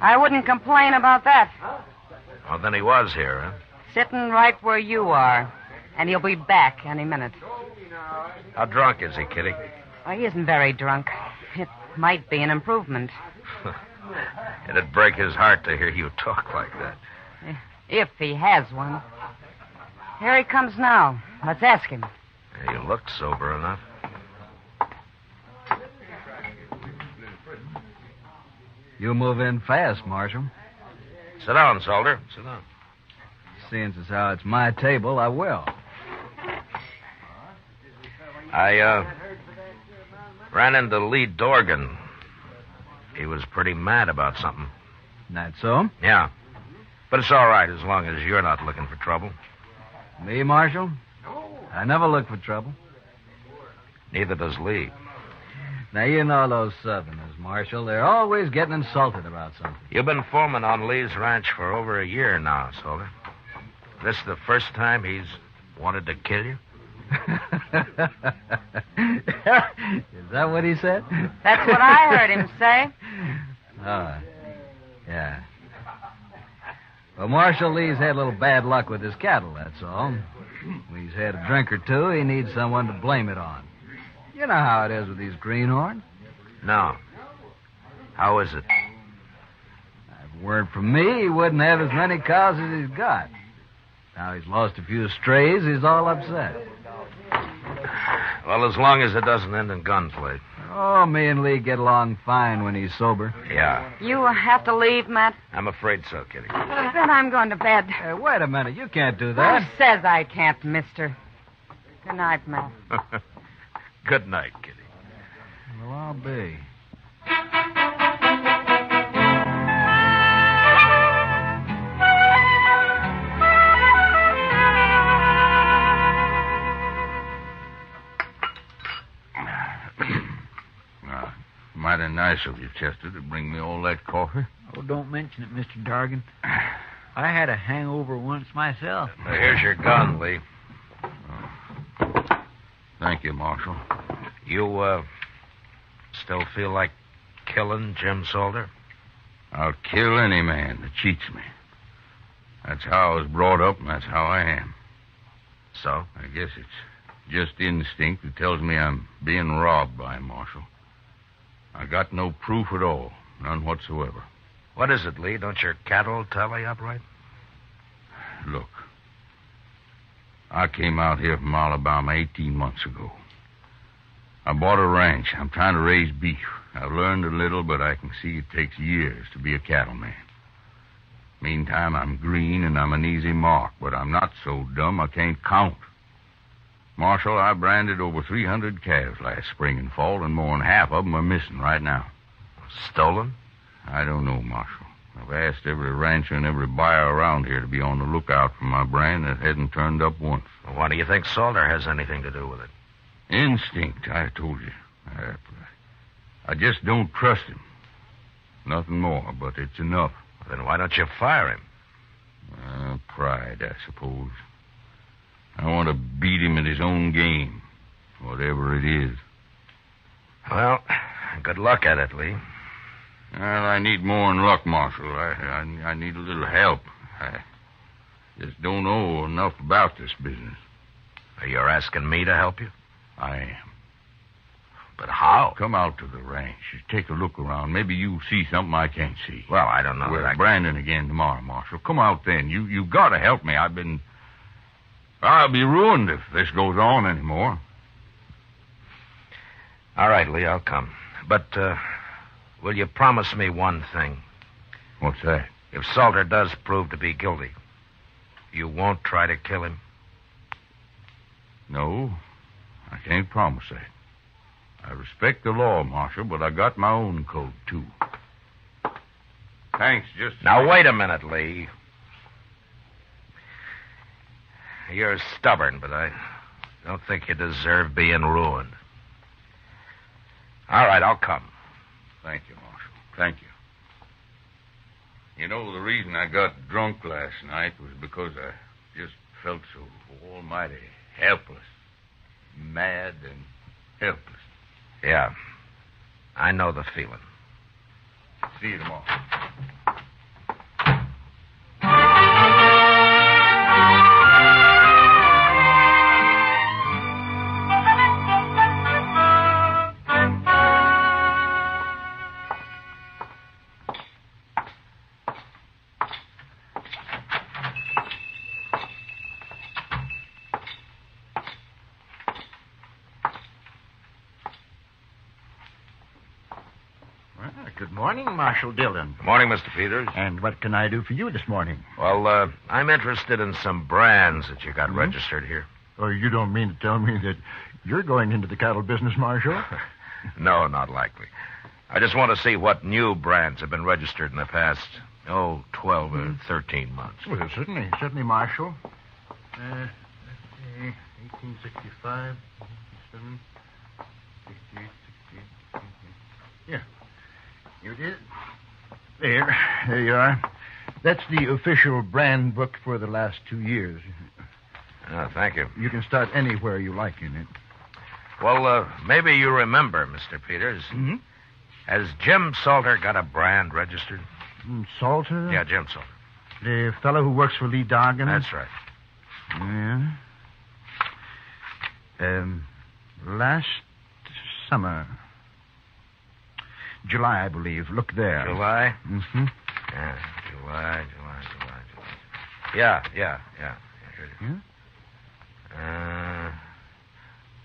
I wouldn't complain about that. Well, then he was here, huh? Sitting right where you are. And he'll be back any minute. How drunk is he, Kitty? Well, he isn't very drunk. It might be an improvement. It'd break his heart to hear you talk like that. If he has one. Here he comes now. Let's ask him. You look sober enough. You move in fast, Marshal. Sit down, Salter. Sit down. Seeing as how it's my table, I will. I ran into Lee Dorgan. He was pretty mad about something. That so? Yeah. But it's all right as long as you're not looking for trouble. Me, Marshal? I never look for trouble. Neither does Lee. Now, you know those Southerners, Marshal. They're always getting insulted about something. You've been foreman on Lee's ranch for over a year now, Salter. This the first time he's wanted to kill you? Is that what he said? That's what I heard him say. Oh, yeah. Well, Marshal, Lee's had a little bad luck with his cattle, that's all. When he's had a drink or two, he needs someone to blame it on. You know how it is with these greenhorns. No. How is it? If it weren't for me, he wouldn't have as many cows as he's got. Now he's lost a few strays, he's all upset. Well, as long as it doesn't end in gunplay. Oh, me and Lee get along fine when he's sober. Yeah. You have to leave, Matt? I'm afraid so, Kitty. Then I'm going to bed. Hey, wait a minute. You can't do that. Who says I can't, mister? Good night, Matt. Good night, Kitty. Well, I'll be. Mighty nice of you, Chester, to bring me all that coffee. Oh, don't mention it, Mr. Dargan. I had a hangover once myself. Well, here's your gun, Lee. Thank you, Marshal. You, still feel like killing Jim Salter? I'll kill any man that cheats me. That's how I was brought up, and that's how I am. So? I guess it's just instinct that tells me I'm being robbed by him, Marshal. I got no proof at all. None whatsoever. What is it, Lee? Don't your cattle tally up right? Look. I came out here from Alabama 18 months ago. I bought a ranch. I'm trying to raise beef. I've learned a little, but I can see it takes years to be a cattleman. Meantime, I'm green and I'm an easy mark, but I'm not so dumb I can't count. Marshal, I branded over 300 calves last spring and fall, and more than half of them are missing right now. Stolen? I don't know, Marshal. I've asked every rancher and every buyer around here to be on the lookout for my brand that hasn't turned up once. Well, why do you think Salter has anything to do with it? Instinct, I told you. I just don't trust him. Nothing more, but it's enough. Well, then why don't you fire him? Pride, I suppose. I want to beat him at his own game, whatever it is. Well, good luck at it, Lee. Well, I need more than luck, Marshal. I need a little help. I just don't know enough about this business. You're asking me to help you? I am. But how? Come out to the ranch. Just take a look around. Maybe you'll see something I can't see. Well, I don't know. We're Brandon again tomorrow, Marshal. Come out then. You got to help me. I'll be ruined if this goes on anymore. All right, Lee, I'll come. But, will you promise me one thing? What's that? If Salter does prove to be guilty, you won't try to kill him? No, I can't promise that. I respect the law, Marshal, but I got my own code, too. Thanks, just... Now, wait a minute, Lee. You're stubborn, but I don't think you deserve being ruined. All right, I'll come. Thank you, Marshal. Thank you. You know, the reason I got drunk last night was because I just felt so almighty helpless. Mad and helpless. Yeah. I know the feeling. See you tomorrow. Good morning, Marshal Dillon. Good morning, Mr. Peters. And what can I do for you this morning? Well, I'm interested in some brands that you got registered here. Oh, you don't mean to tell me that you're going into the cattle business, Marshal? No, not likely. I just want to see what new brands have been registered in the past, 12 or 13 months. Well, certainly, Marshal. 1865, 67, 68, 68. Yeah. Here it is. There you are. That's the official brand book for the last 2 years. Oh, thank you. You can start anywhere you like in it. Well, maybe you remember, Mr. Peters. Mm-hmm. Has Jim Salter got a brand registered? Salter? Yeah, Jim Salter. The fellow who works for Lee Dargan? That's right. Yeah. Last summer. July, I believe. Look there. July? Mm-hmm. Yeah, July. Yeah. Here it is.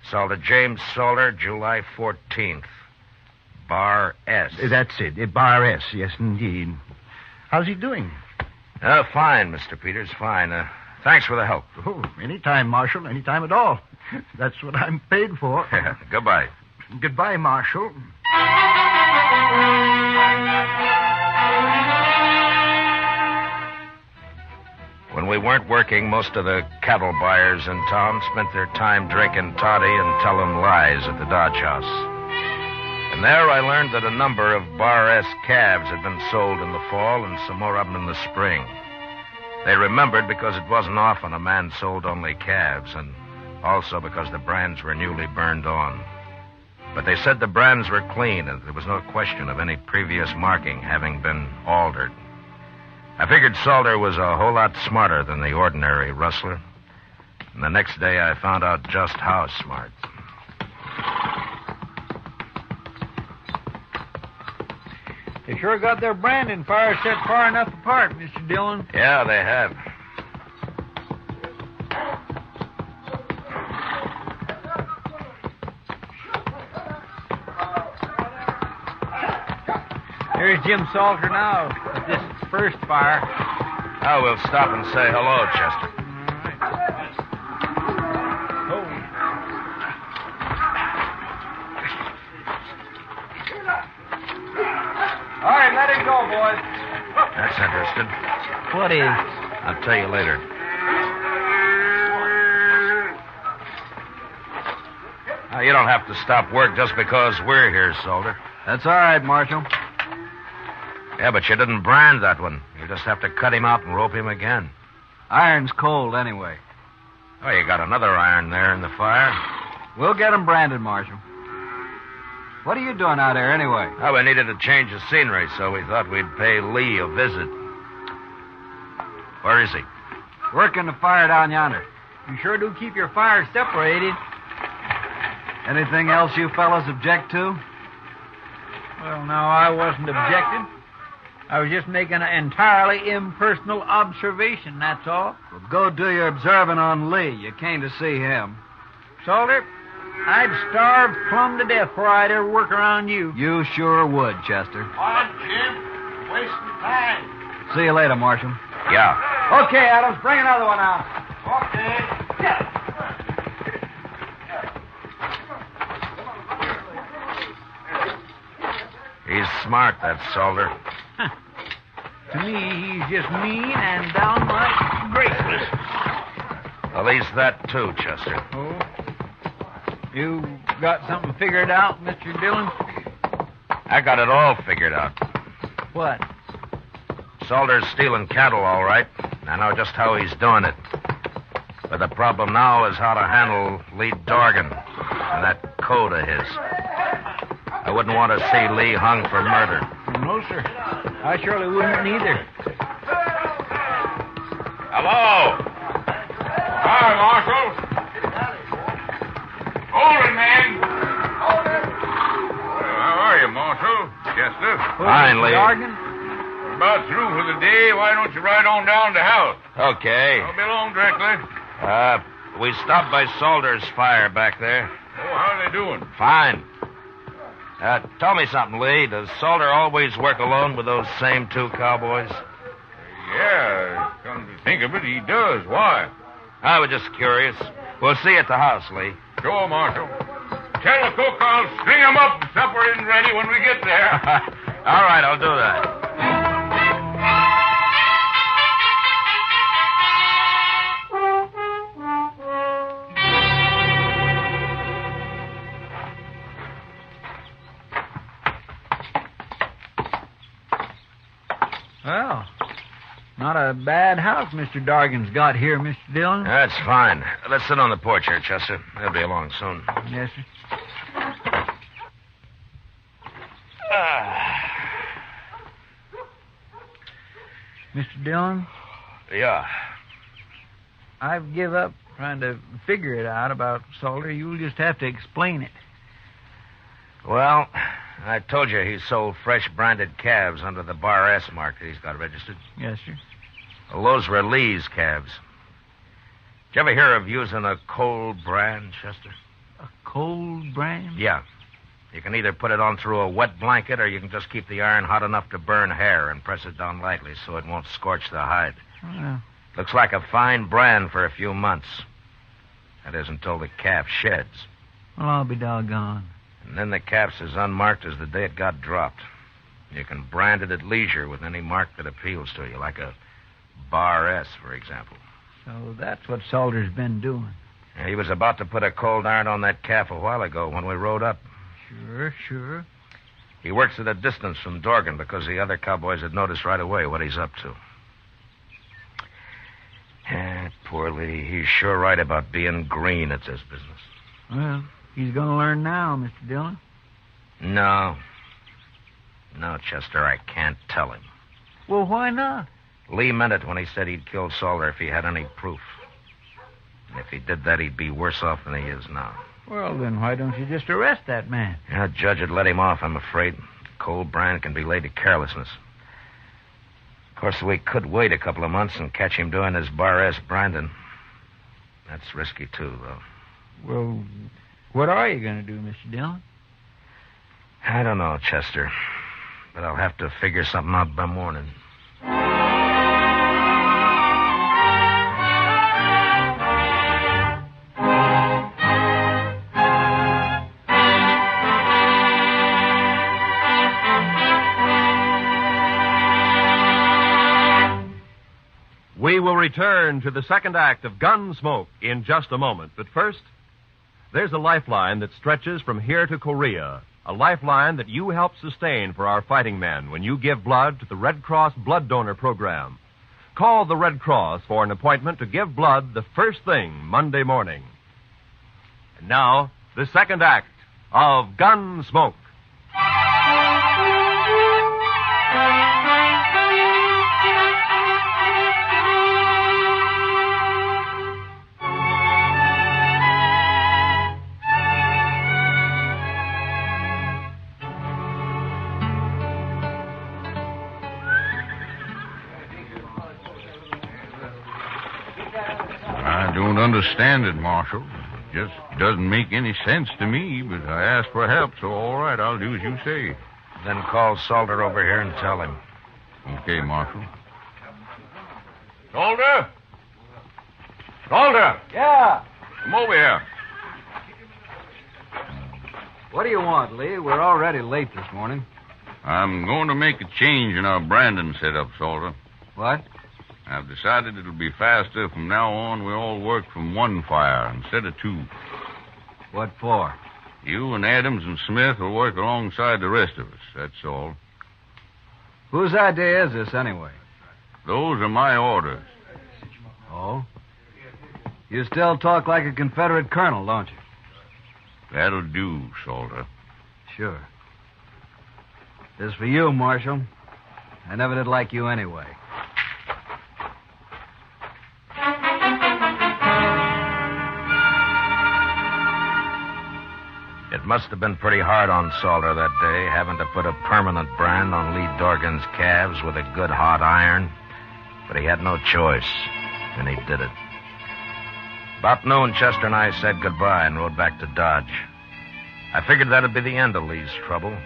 Salter, James Salter, July 14th. Bar S. That's it. Bar S, yes, indeed. How's he doing? Fine, Mr. Peters, fine. Thanks for the help. Oh, anytime, Marshal, anytime at all. That's what I'm paid for. Goodbye. Goodbye, Marshal. When we weren't working, most of the cattle buyers in town spent their time drinking toddy and telling lies at the Dodge House. And there I learned that a number of Bar S calves had been sold in the fall and some more of them in the spring. They remembered because it wasn't often a man sold only calves, and also because the brands were newly burned on. But they said the brands were clean, and there was no question of any previous marking having been altered. I figured Salter was a whole lot smarter than the ordinary rustler. And the next day I found out just how smart. They sure got their branding fire set far enough apart, Mr. Dillon. Yeah, they have. Here's Jim Salter now at this first fire. Oh, we'll stop and say hello, Chester. All right, let him go, boys. That's interesting. What is? I'll tell you later. Now, you don't have to stop work just because we're here, Salter. That's all right, Marshal. Yeah, but you didn't brand that one. You just have to cut him out and rope him again. Iron's cold anyway. Oh, you got another iron there in the fire. We'll get him branded, Marshal. What are you doing out there, anyway? Oh, we needed a change of scenery, so we thought we'd pay Lee a visit. Where is he? Working the fire down yonder. You sure do keep your fires separated. Anything else you fellas object to? Well, no, I wasn't objecting. I was just making an entirely impersonal observation, that's all. Well, go do your observing on Lee. You came to see him. Salter, I'd starve plumb to death before I'd ever work around you. You sure would, Chester. On, Jim. Wasting time. See you later, Marshal. Yeah. Okay, Adams, bring another one out. Okay. Yeah. He's smart, that Salter. To me, he's just mean and downright graceless. At least that, too, Chester. Oh? You got something figured out, Mr. Dillon? I got it all figured out. What? Salter's stealing cattle, all right. I know just how he's doing it. But the problem now is how to handle Lee Dorgan and that code of his. I wouldn't want to see Lee hung for murder. No, sir. I surely wouldn't either. Hello. Hi, Marshal. Hold it, man. How are you, Marshal? Chester? Fine, Lee. We're about through for the day. Why don't you ride on down to the house? Okay. I'll be along directly. We stopped by Salter's fire back there. Oh, how are they doing? Fine. Tell me something, Lee. Does Salter always work alone with those same two cowboys? Yeah, come to think of it, he does. Why? I was just curious. We'll see you at the house, Lee. Sure, Marshal. Tell the cook I'll string him up and supper isn't ready when we get there. All right, I'll do that. Well, not a bad house Mr. Dorgan's got here, Mr. Dillon. That's fine. Let's sit on the porch here, Chester. They'll be along soon. Yes, sir. Mr. Dillon? Yeah. I've give up trying to figure it out about Salter. You'll just have to explain it. Well, I told you he sold fresh branded calves under the Bar S mark that he's got registered. Yes, sir. Well, those were Lee's calves. Did you ever hear of using a cold brand, Chester? A cold brand? Yeah. You can either put it on through a wet blanket or you can just keep the iron hot enough to burn hair and press it down lightly so it won't scorch the hide. Well, Looks like a fine brand for a few months. That is until the calf sheds. well, I'll be doggone. And then the calf's as unmarked as the day it got dropped. You can brand it at leisure with any mark that appeals to you, like a Bar S, for example. So that's what Salter's been doing. Yeah, he was about to put a cold iron on that calf a while ago when we rode up. Sure. He works at a distance from Dorgan because the other cowboys had noticed right away what he's up to. Poor Lee. He's sure right about being green at this business. Well, he's going to learn now, Mr. Dillon. No, Chester, I can't tell him. Well, why not? Lee meant it when he said he'd kill Salter if he had any proof. And if he did that, he'd be worse off than he is now. Well, then why don't you just arrest that man? Yeah, the judge would let him off, I'm afraid. Cold brand can be laid to carelessness. Of course, we could wait a couple of months and catch him doing his Bar S branding. That's risky, too, though. Well, what are you going to do, Mr. Dillon? I don't know, Chester. But I'll have to figure something out by morning. We will return to the second act of Gunsmoke in just a moment. But first, there's a lifeline that stretches from here to Korea. A lifeline that you help sustain for our fighting men when you give blood to the Red Cross Blood Donor Program. call the Red Cross for an appointment to give blood the first thing Monday morning. And now, the second act of Gunsmoke. I don't understand it, Marshal. It just doesn't make any sense to me, but I asked for help, so all right, I'll do as you say. Then call Salter over here and tell him. Okay, Marshal. Salter? Salter! Yeah. Come over here. What do you want, Lee? We're already late this morning. I'm going to make a change in our branding setup, Salter. What? I've decided it'll be faster. From now on, we all work from one fire instead of two. What for? You and Adams and Smith will work alongside the rest of us, that's all. Whose idea is this, anyway? Those are my orders. Oh? You still talk like a Confederate colonel, don't you? That'll do, Salter. Sure. This is for you, Marshal. I never did like you anyway. It must have been pretty hard on Salter that day, having to put a permanent brand on Lee Dorgan's calves with a good hot iron. But he had no choice, and he did it. About noon, Chester and I said goodbye and rode back to Dodge. I figured that'd be the end of Lee's trouble.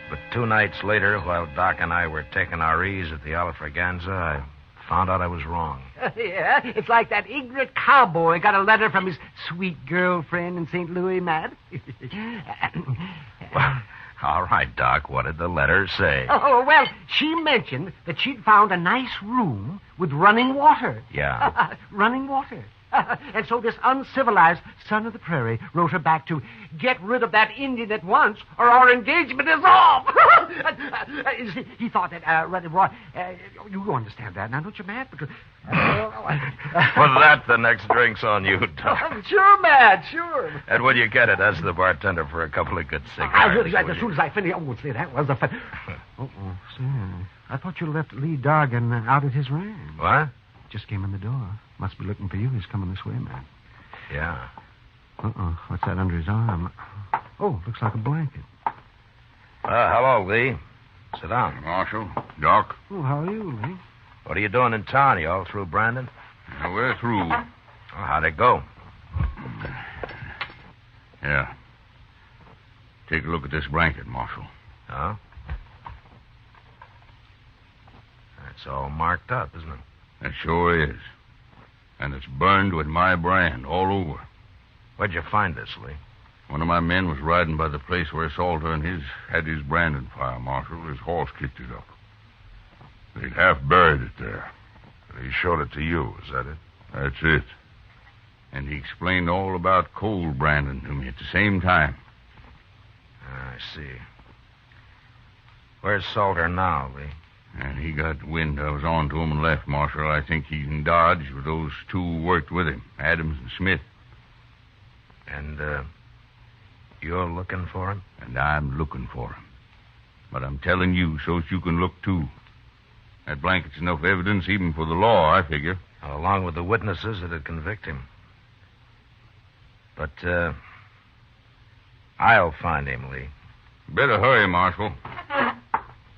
But 2 nights later, while Doc and I were taking our ease at the Alfraganza, I found out I was wrong. Yeah, it's like that ignorant cowboy got a letter from his sweet girlfriend in St. Louis, Matt. Well, all right, Doc, what did the letter say? Oh, well, she mentioned that she'd found a nice room with running water. Yeah. Running water. And so this uncivilized son of the prairie wrote her back to get rid of that Indian at once, or our engagement is off. He thought that, you understand that now, don't you, Matt? Because, For that, the next drink's on you, Doc. Sure, Matt, sure. And will you get it? Ask the bartender for a couple of good cigars. As soon as I finish, say that was the fun. Say, I thought you left Lee Dorgan out at his ranch. What? Just came in the door. Must be looking for you. He's coming this way, man. Yeah. What's that under his arm? Oh, looks like a blanket. Hello, Lee. Sit down. Marshal, Doc. Oh, how are you, Lee? What are you doing in town? You all through, Brandon? Yeah, we're through. Well, how'd it go? Yeah. Take a look at this blanket, Marshal. Huh? It's all marked up, isn't it? It sure is. And it's burned with my brand all over. Where'd you find this, Lee? One of my men was riding by the place where Salter and his had his branding fire, Marshal. His horse kicked it up. They'd half buried it there. He showed it to you, is that it? That's it. And he explained all about cold branding to me at the same time. I see. Where's Salter now, Lee? And he got wind I was on to him and left, Marshal. I think he's in Dodge with those two who worked with him, Adams and Smith. And, you're looking for him? And I'm looking for him. But I'm telling you so that you can look, too. That blanket's enough evidence even for the law, I figure. Along with the witnesses that'd convict him. But, I'll find him, Lee. Better hurry, Marshal.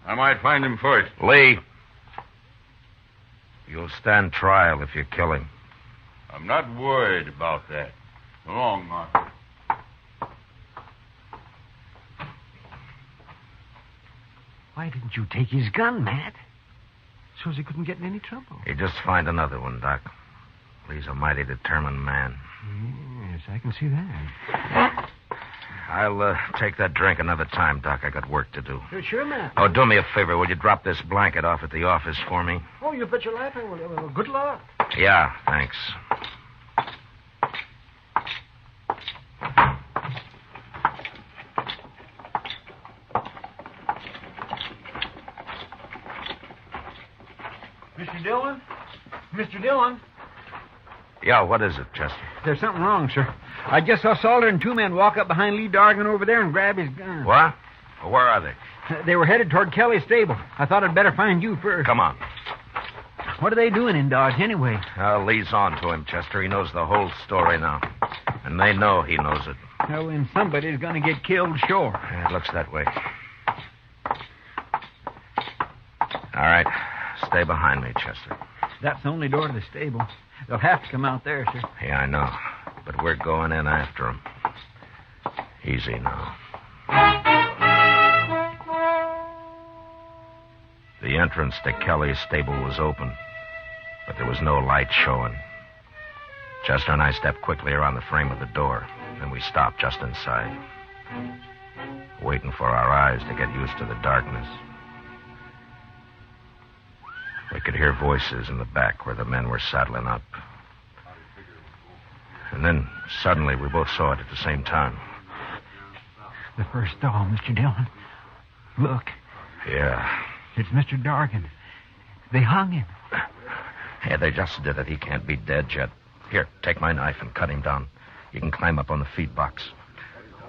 I might find him first. Lee, you'll stand trial if you kill him. I'm not worried about that. So long, Marshal. Why didn't you take his gun, Matt? So's he couldn't get in any trouble. You just find another one, Doc. Lee's a mighty determined man. Yes, I can see that. I'll take that drink another time, Doc. I got work to do. Sure, Matt. Oh, do me a favor. Will you drop this blanket off at the office for me? Oh, you bet your life I will. Well, good luck. Yeah, thanks. Mr. Dillon? Mr. Dillon? Yeah, what is it, Chester? There's something wrong, sir. I just saw Salter and 2 men walk up behind Lee Dargan over there and grab his gun. What? Well, where are they? They were headed toward Kelly's stable. I thought I'd better find you first. Come on. What are they doing in Dodge, anyway? Lee's on to him, Chester. He knows the whole story now. And they know he knows it. Well, then somebody's going to get killed, sure. It looks that way. All right. Stay behind me, Chester. That's the only door to the stable. They'll have to come out there, sir. Yeah, I know. But we're going in after them. Easy now. The entrance to Kelly's stable was open, but there was no light showing. Chester and I stepped quickly around the frame of the door, and we stopped just inside, waiting for our eyes to get used to the darkness. We could hear voices in the back where the men were saddling up. And then, suddenly, we both saw it at the same time. The first stall, Mr. Dillon. Look. Yeah. It's Mr. Dargan. They hung him. Yeah, they just did it. He can't be dead yet. Here, take my knife and cut him down. You can climb up on the feed box.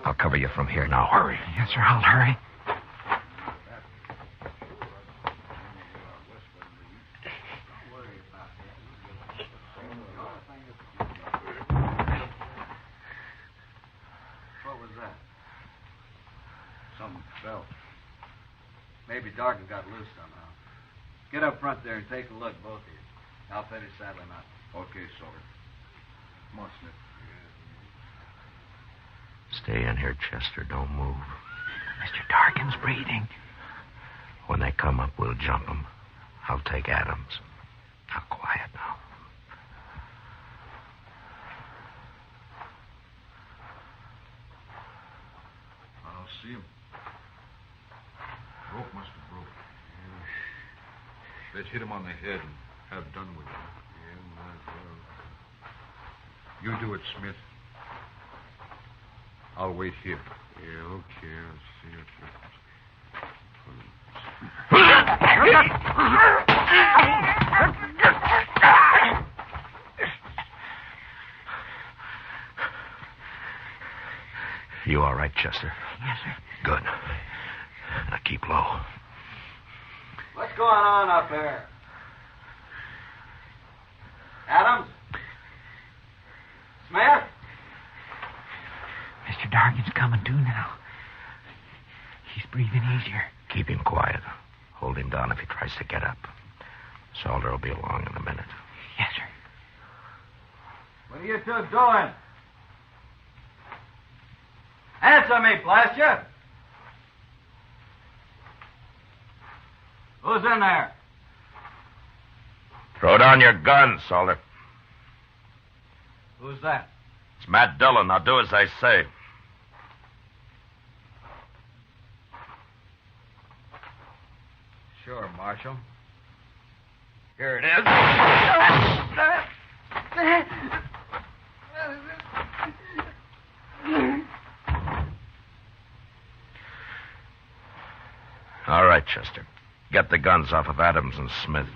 I'll cover you from here now. Hurry. Yes, sir, I'll hurry. What was that? Something fell. Maybe Dargan got loose somehow. Get up front there and take a look, both of you. I'll finish saddling up. Okay, Salter. Come on, Smith. Stay in here, Chester. Don't move. Mr. Dargan's breathing. When they come up, we'll jump them. I'll take Adams. Now, quiet now. I don't see him. Rope must have broke. Let's hit him on the head and have done with it. Yeah, might as well. You do it, Smith. I'll wait here. Yeah, okay. I'll see if You all right, Chester? Yes, sir. Good. Now keep low. What's going on up there? Adams? Smith? Mr. Dargan's coming to now. He's breathing easier. Keep him quiet. Hold him down if he tries to get up. Salter will be along in a minute. Yes, sir. What are you two doing? Answer me, blast you! Who's in there? Throw down your gun, Salter. Who's that? It's Matt Dillon. Now do as I say. Sure, Marshal. Here it is. All right, Chester. Get the guns off of Adams and Smith.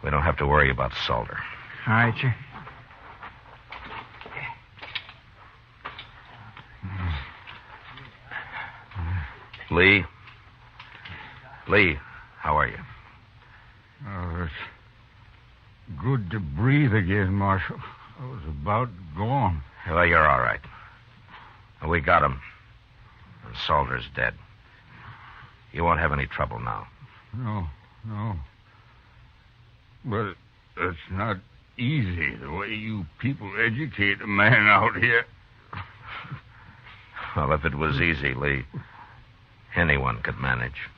We don't have to worry about Salter. All right, sir. Lee? Lee, how are you? Oh, it's good to breathe again, Marshal. I was about gone. Well, you're all right. We got him. And Salter's dead. You won't have any trouble now. No. But it's not easy the way you people educate a man out here. Well, if it was easy, Lee, anyone could manage.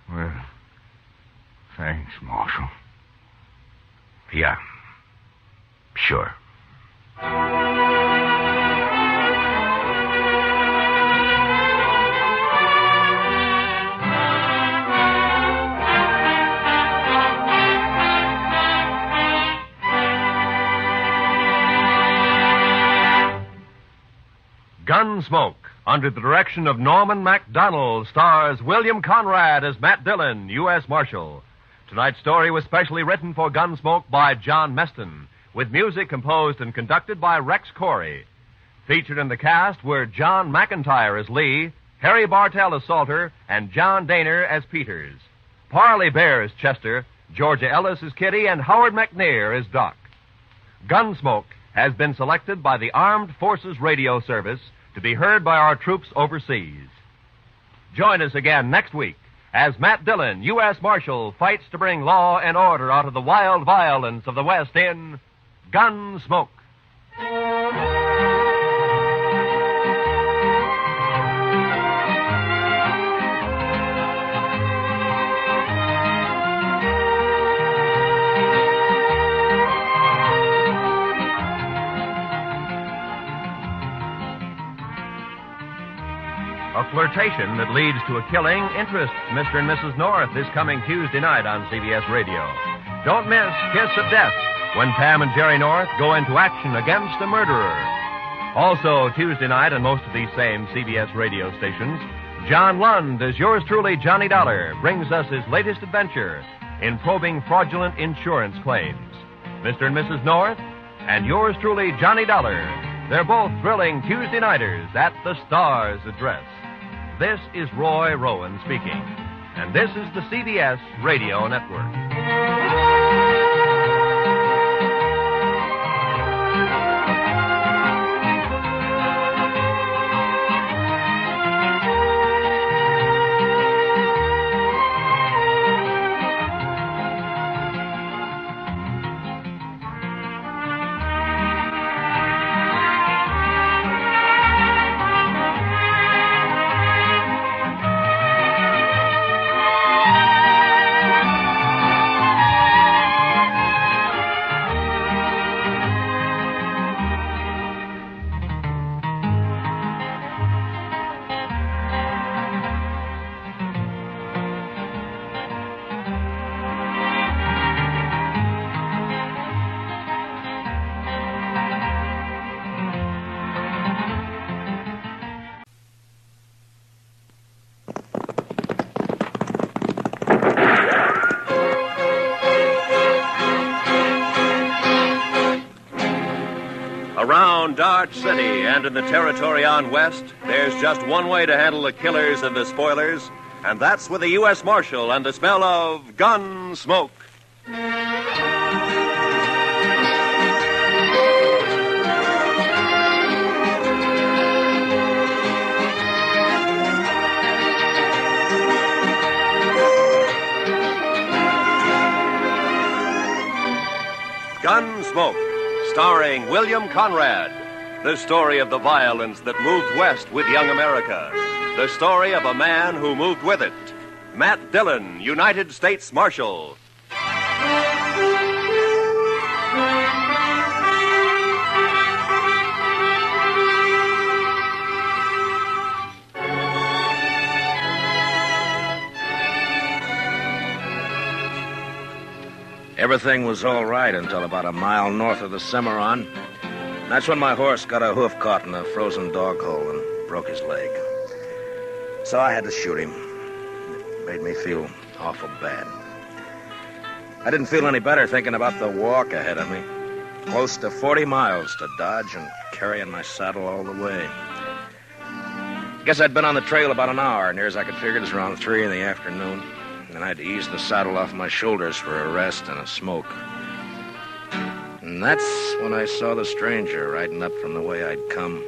Well, thanks, Marshal. Yeah, sure. Gunsmoke, under the direction of Norman MacDonald, stars William Conrad as Matt Dillon, U.S. Marshal. Tonight's story was specially written for Gunsmoke by John Meston, with music composed and conducted by Rex Corey. Featured in the cast were John McIntyre as Lee, Harry Bartell as Salter, and John Daner as Peters. Parley Bear as Chester, Georgia Ellis as Kitty, and Howard McNair as Doc. Gunsmoke has been selected by the Armed Forces Radio Service to be heard by our troops overseas. Join us again next week as Matt Dillon, U.S. Marshal, fights to bring law and order out of the wild violence of the West in Gunsmoke. A flirtation that leads to a killing interests Mr. and Mrs. North this coming Tuesday night on CBS Radio. Don't miss Kiss of Death when Pam and Jerry North go into action against a murderer. Also, Tuesday night on most of these same CBS radio stations, John Lund, as yours truly, Johnny Dollar, brings us his latest adventure in probing fraudulent insurance claims. Mr. and Mrs. North and yours truly, Johnny Dollar. They're both thrilling Tuesday nighters at the Star's address. This is Roy Rowan speaking, and this is the CBS Radio Network. Around Dodge City and in the territory on west, there's just one way to handle the killers and the spoilers, and that's with a U.S. Marshal and the smell of Gunsmoke. Gunsmoke, starring William Conrad. The story of the violence that moved west with young America. The story of a man who moved with it. Matt Dillon, United States Marshal. Everything was all right until about a mile north of the Cimarron. That's when my horse got a hoof caught in a frozen dog hole and broke his leg. So I had to shoot him. It made me feel awful bad. I didn't feel any better thinking about the walk ahead of me. Close to 40 miles to Dodge and carrying my saddle all the way. Guess I'd been on the trail about an hour, near as I could figure it was around 3 in the afternoon. And I had to ease the saddle off my shoulders for a rest and a smoke. And that's when I saw the stranger riding up from the way I'd come.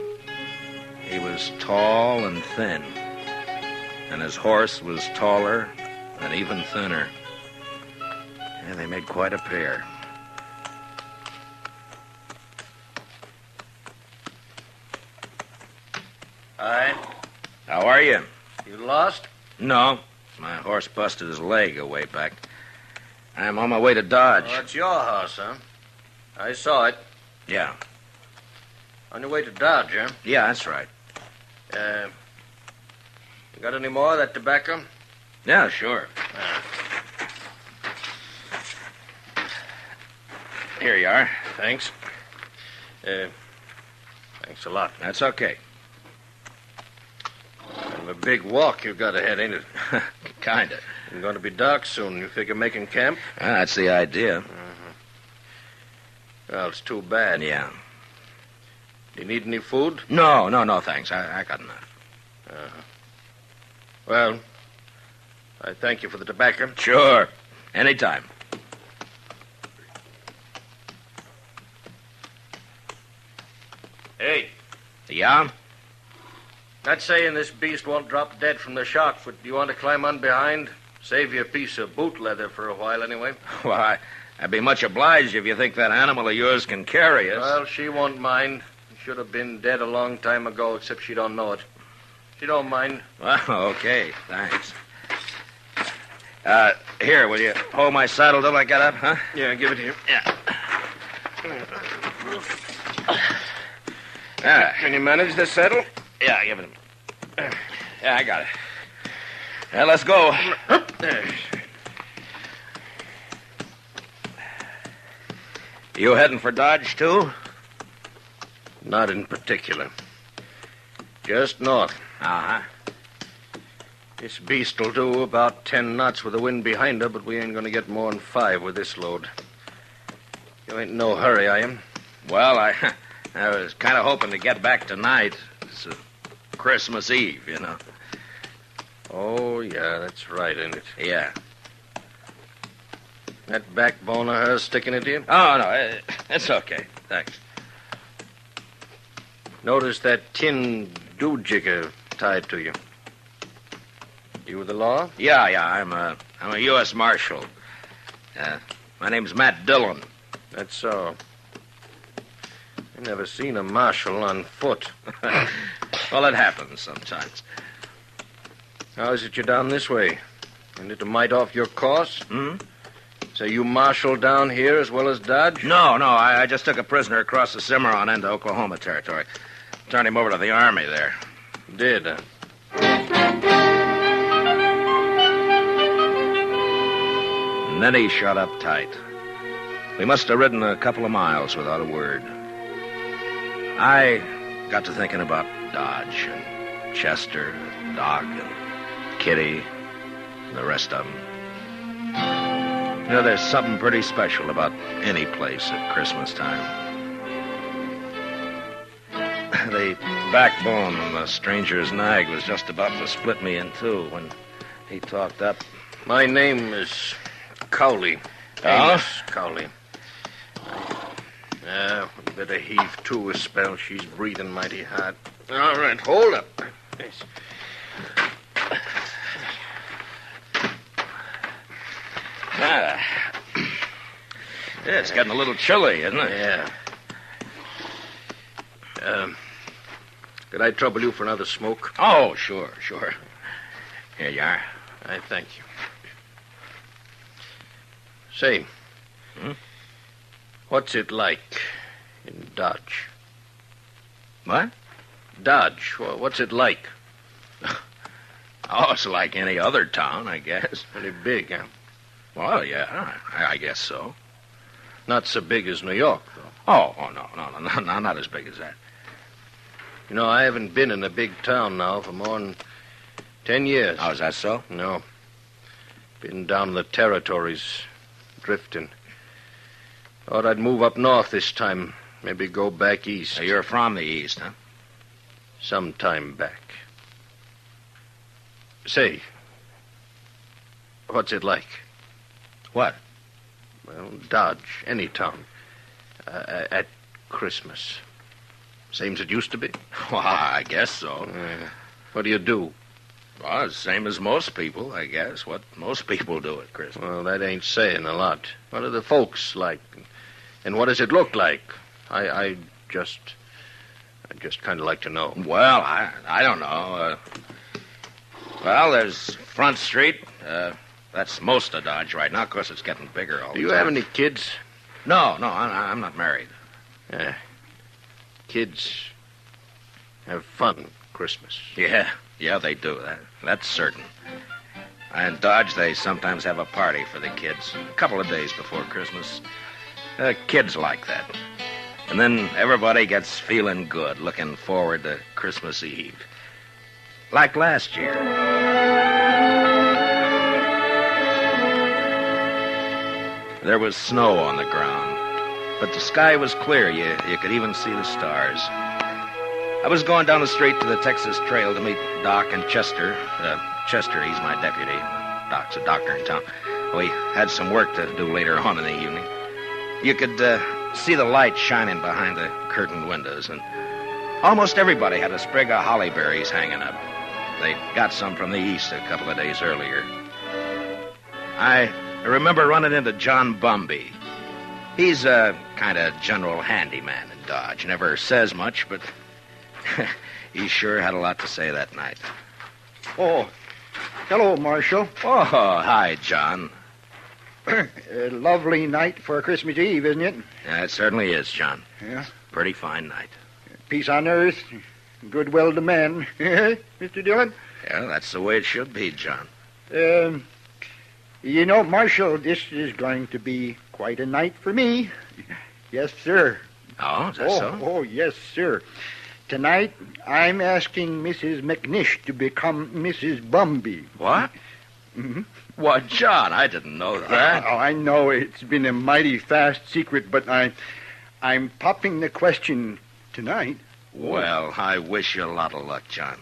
He was tall and thin, and his horse was taller and even thinner. And they made quite a pair. Hi. How are you? You lost? No. My horse busted his leg a way back. I'm on my way to Dodge. Oh, it's your house, huh? I saw it. Yeah. On your way to Dodge, huh? Yeah, that's right. You got any more of that tobacco? Yeah, sure. Here you are. Thanks. Thanks a lot. That's okay. Kind of a big walk you've got ahead, ain't it? Kinda. It's going to be dark soon. You figure making camp? That's the idea. Well, it's too bad. Yeah. Do you need any food? No, thanks. I got enough. Well, I thank you for the tobacco. Sure. Anytime. Hey. Yeah? Not saying this beast won't drop dead from the shock, but do you want to climb on behind? Save you a piece of boot leather for a while, anyway. Well, I'd be much obliged if you think that animal of yours can carry us. Well, she won't mind. Should have been dead a long time ago, except she don't know it. She don't mind. Well, okay. Thanks. Here, will you hold my saddle till I get up, huh? Yeah, give it here. Yeah. Can you manage this saddle? Yeah, give it to me. Yeah, I got it. Now, let's go. You heading for Dodge, too? Not in particular. Just north. Uh-huh. This beast'll do about 10 knots with the wind behind her, but we ain't gonna get more than 5 with this load. You ain't in no hurry, are you? Well, I was kind of hoping to get back tonight. It's Christmas Eve, you know. Oh, yeah, that's right, ain't it? Yeah. That backbone of hers sticking into you? Oh, no, it's okay. Thanks. Notice that tin do-jigger tied to you. You with the law? Yeah, I'm a U.S. Marshal. My name's Matt Dillon. That's so. I never seen a marshal on foot. Well, it happens sometimes. How is it you're down this way? Ain't it a mite off your course? Hmm? So you marshal down here as well as Dodge? No, I just took a prisoner across the Cimarron into Oklahoma territory. Turned him over to the Army there. Did, huh? And then he shut up tight. We must have ridden a couple of miles without a word. I got to thinking about Dodge and Chester, Doc, and Kitty, and the rest of them. You know, there's something pretty special about any place at Christmas time. The backbone on the stranger's nag was just about to split me in two when he talked up. My name is Cowley. Amos Cowley. We better heave to a spell. She's breathing mighty hard. All right, hold up. Yes. Yeah, it's getting a little chilly, isn't it? Yeah. Could I trouble you for another smoke? Oh, sure. Here you are. I thank you. Say, what's it like in Dodge? What? Dodge. What's it like? Oh, it's like any other town, I guess. Pretty big, huh? Well, yeah, I guess so. Not so big as New York, though. Oh, no, not as big as that. You know, I haven't been in a big town now for more than 10 years. Oh, is that so? No. Been down in the territories, drifting. Thought I'd move up north this time. Maybe go back east. So you're from the east, huh? Some time back. Say, what's it like? What? Well, Dodge, any town. At Christmas. Same as it used to be? Well, I guess so. What do you do? Well, the same as most people, I guess. What most people do at Christmas. Well, that ain't saying a lot. What are the folks like? And what does it look like? I just kind of like to know. Well, I don't know. Well, there's Front Street. That's most of Dodge right now. Of course, it's getting bigger all the time. Do you have any kids? No, I'm not married. Yeah. Kids have fun Christmas. Yeah, they do. That's certain. In Dodge, they sometimes have a party for the kids a couple of days before Christmas. Kids like that. And then everybody gets feeling good, looking forward to Christmas Eve. Like last year. There was snow on the ground, but the sky was clear. You could even see the stars. I was going down the street to the Texas Trail to meet Doc and Chester. Chester, he's my deputy. Doc's a doctor in town. We had some work to do later on in the evening. You could see the light shining behind the curtained windows, and almost everybody had a sprig of holly berries hanging up. They got some from the east a couple of days earlier. I remember running into John Bumby. He's a kind of general handyman in Dodge. Never says much, but he sure had a lot to say that night. Oh, hello, Marshal. Oh, hi, John. A lovely night for Christmas Eve, isn't it? Yeah, it certainly is, John. Yeah. Pretty fine night. Peace on earth, goodwill to men. Mr. Dillon? Yeah, that's the way it should be, John. You know, Marshal, this is going to be quite a night for me. Yes, sir. Oh, is that so? Oh, yes, sir. Tonight, I'm asking Mrs. McNish to become Mrs. Bumby. What? Mm-hmm. What, John? I didn't know that. Oh, I know it's been a mighty fast secret, but I'm popping the question tonight. Well, I wish you a lot of luck, John.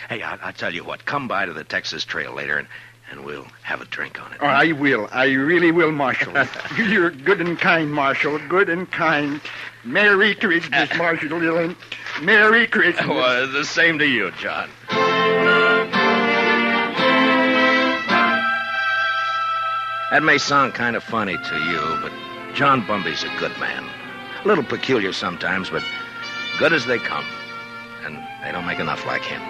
Hey, I'll tell you what. Come by to the Texas Trail later, and we'll have a drink on it. Oh, I will. I really will, Marshal. You're good and kind, Marshal. Good and kind. Merry Christmas, Marshal Dillon. Merry Christmas. Well, the same to you, John. That may sound kind of funny to you, but John Bumby's a good man. A little peculiar sometimes, but good as they come. And they don't make enough like him.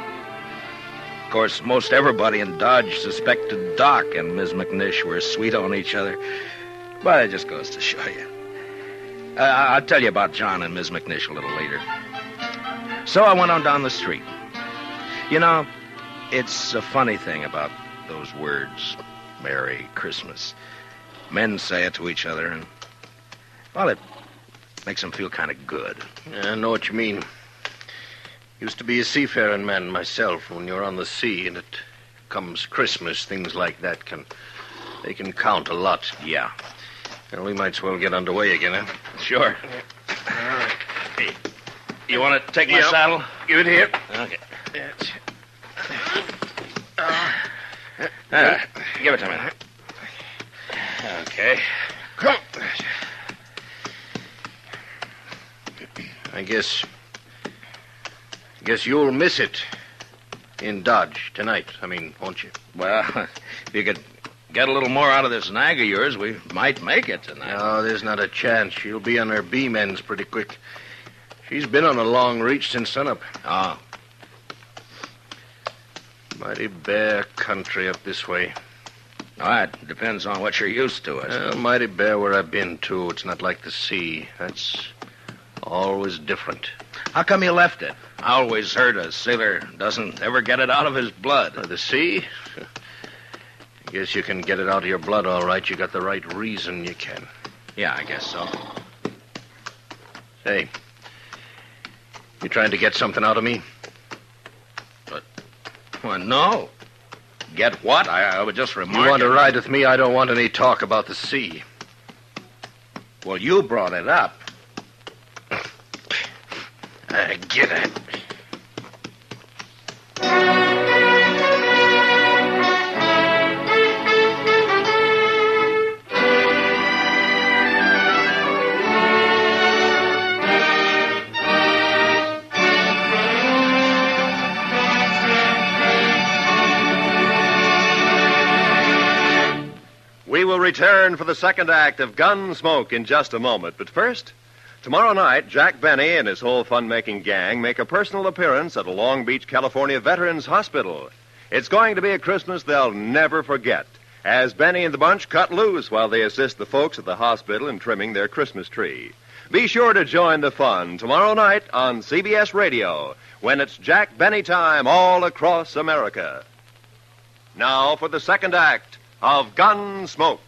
Of course, most everybody in Dodge suspected Doc and Ms. McNish were sweet on each other. But it just goes to show you. I'll tell you about John and Ms. McNish a little later. So I went on down the street. You know, it's a funny thing about those words, Merry Christmas. Men say it to each other, and, well, it makes them feel kind of good. Yeah, I know what you mean. Used to be a seafaring man myself. When you're on the sea and it comes Christmas, things like that they can count a lot. Yeah. Well, we might as well get underway again, huh? Sure. All right. Hey, you want to take my saddle? Give it here. Okay. That's Give it to me. Okay. Come. I guess you'll miss it in Dodge tonight. Won't you? Well, if you could get a little more out of this nag of yours, we might make it tonight. No, there's not a chance. She'll be on her beam ends pretty quick. She's been on a long reach since sunup. Oh. Mighty bare country up this way. All right, depends on what you're used to, I suppose. Mighty bare where I've been, too. It's not like the sea. That's always different. How come you left it? I always heard a sailor doesn't ever get it out of his blood. The sea? I guess you can get it out of your blood, all right. You got the right reason you can. Yeah, I guess so. Hey, you trying to get something out of me? Well, no. Get what? I would just remark. You want to ride with me? I don't want any talk about the sea. Well, you brought it up. Get it. We will return for the second act of Gunsmoke in just a moment. But first, tomorrow night, Jack Benny and his whole fun-making gang make a personal appearance at a Long Beach, California Veterans Hospital. It's going to be a Christmas they'll never forget, as Benny and the bunch cut loose while they assist the folks at the hospital in trimming their Christmas tree. Be sure to join the fun tomorrow night on CBS Radio, when it's Jack Benny time all across America. Now for the second act of Gunsmoke.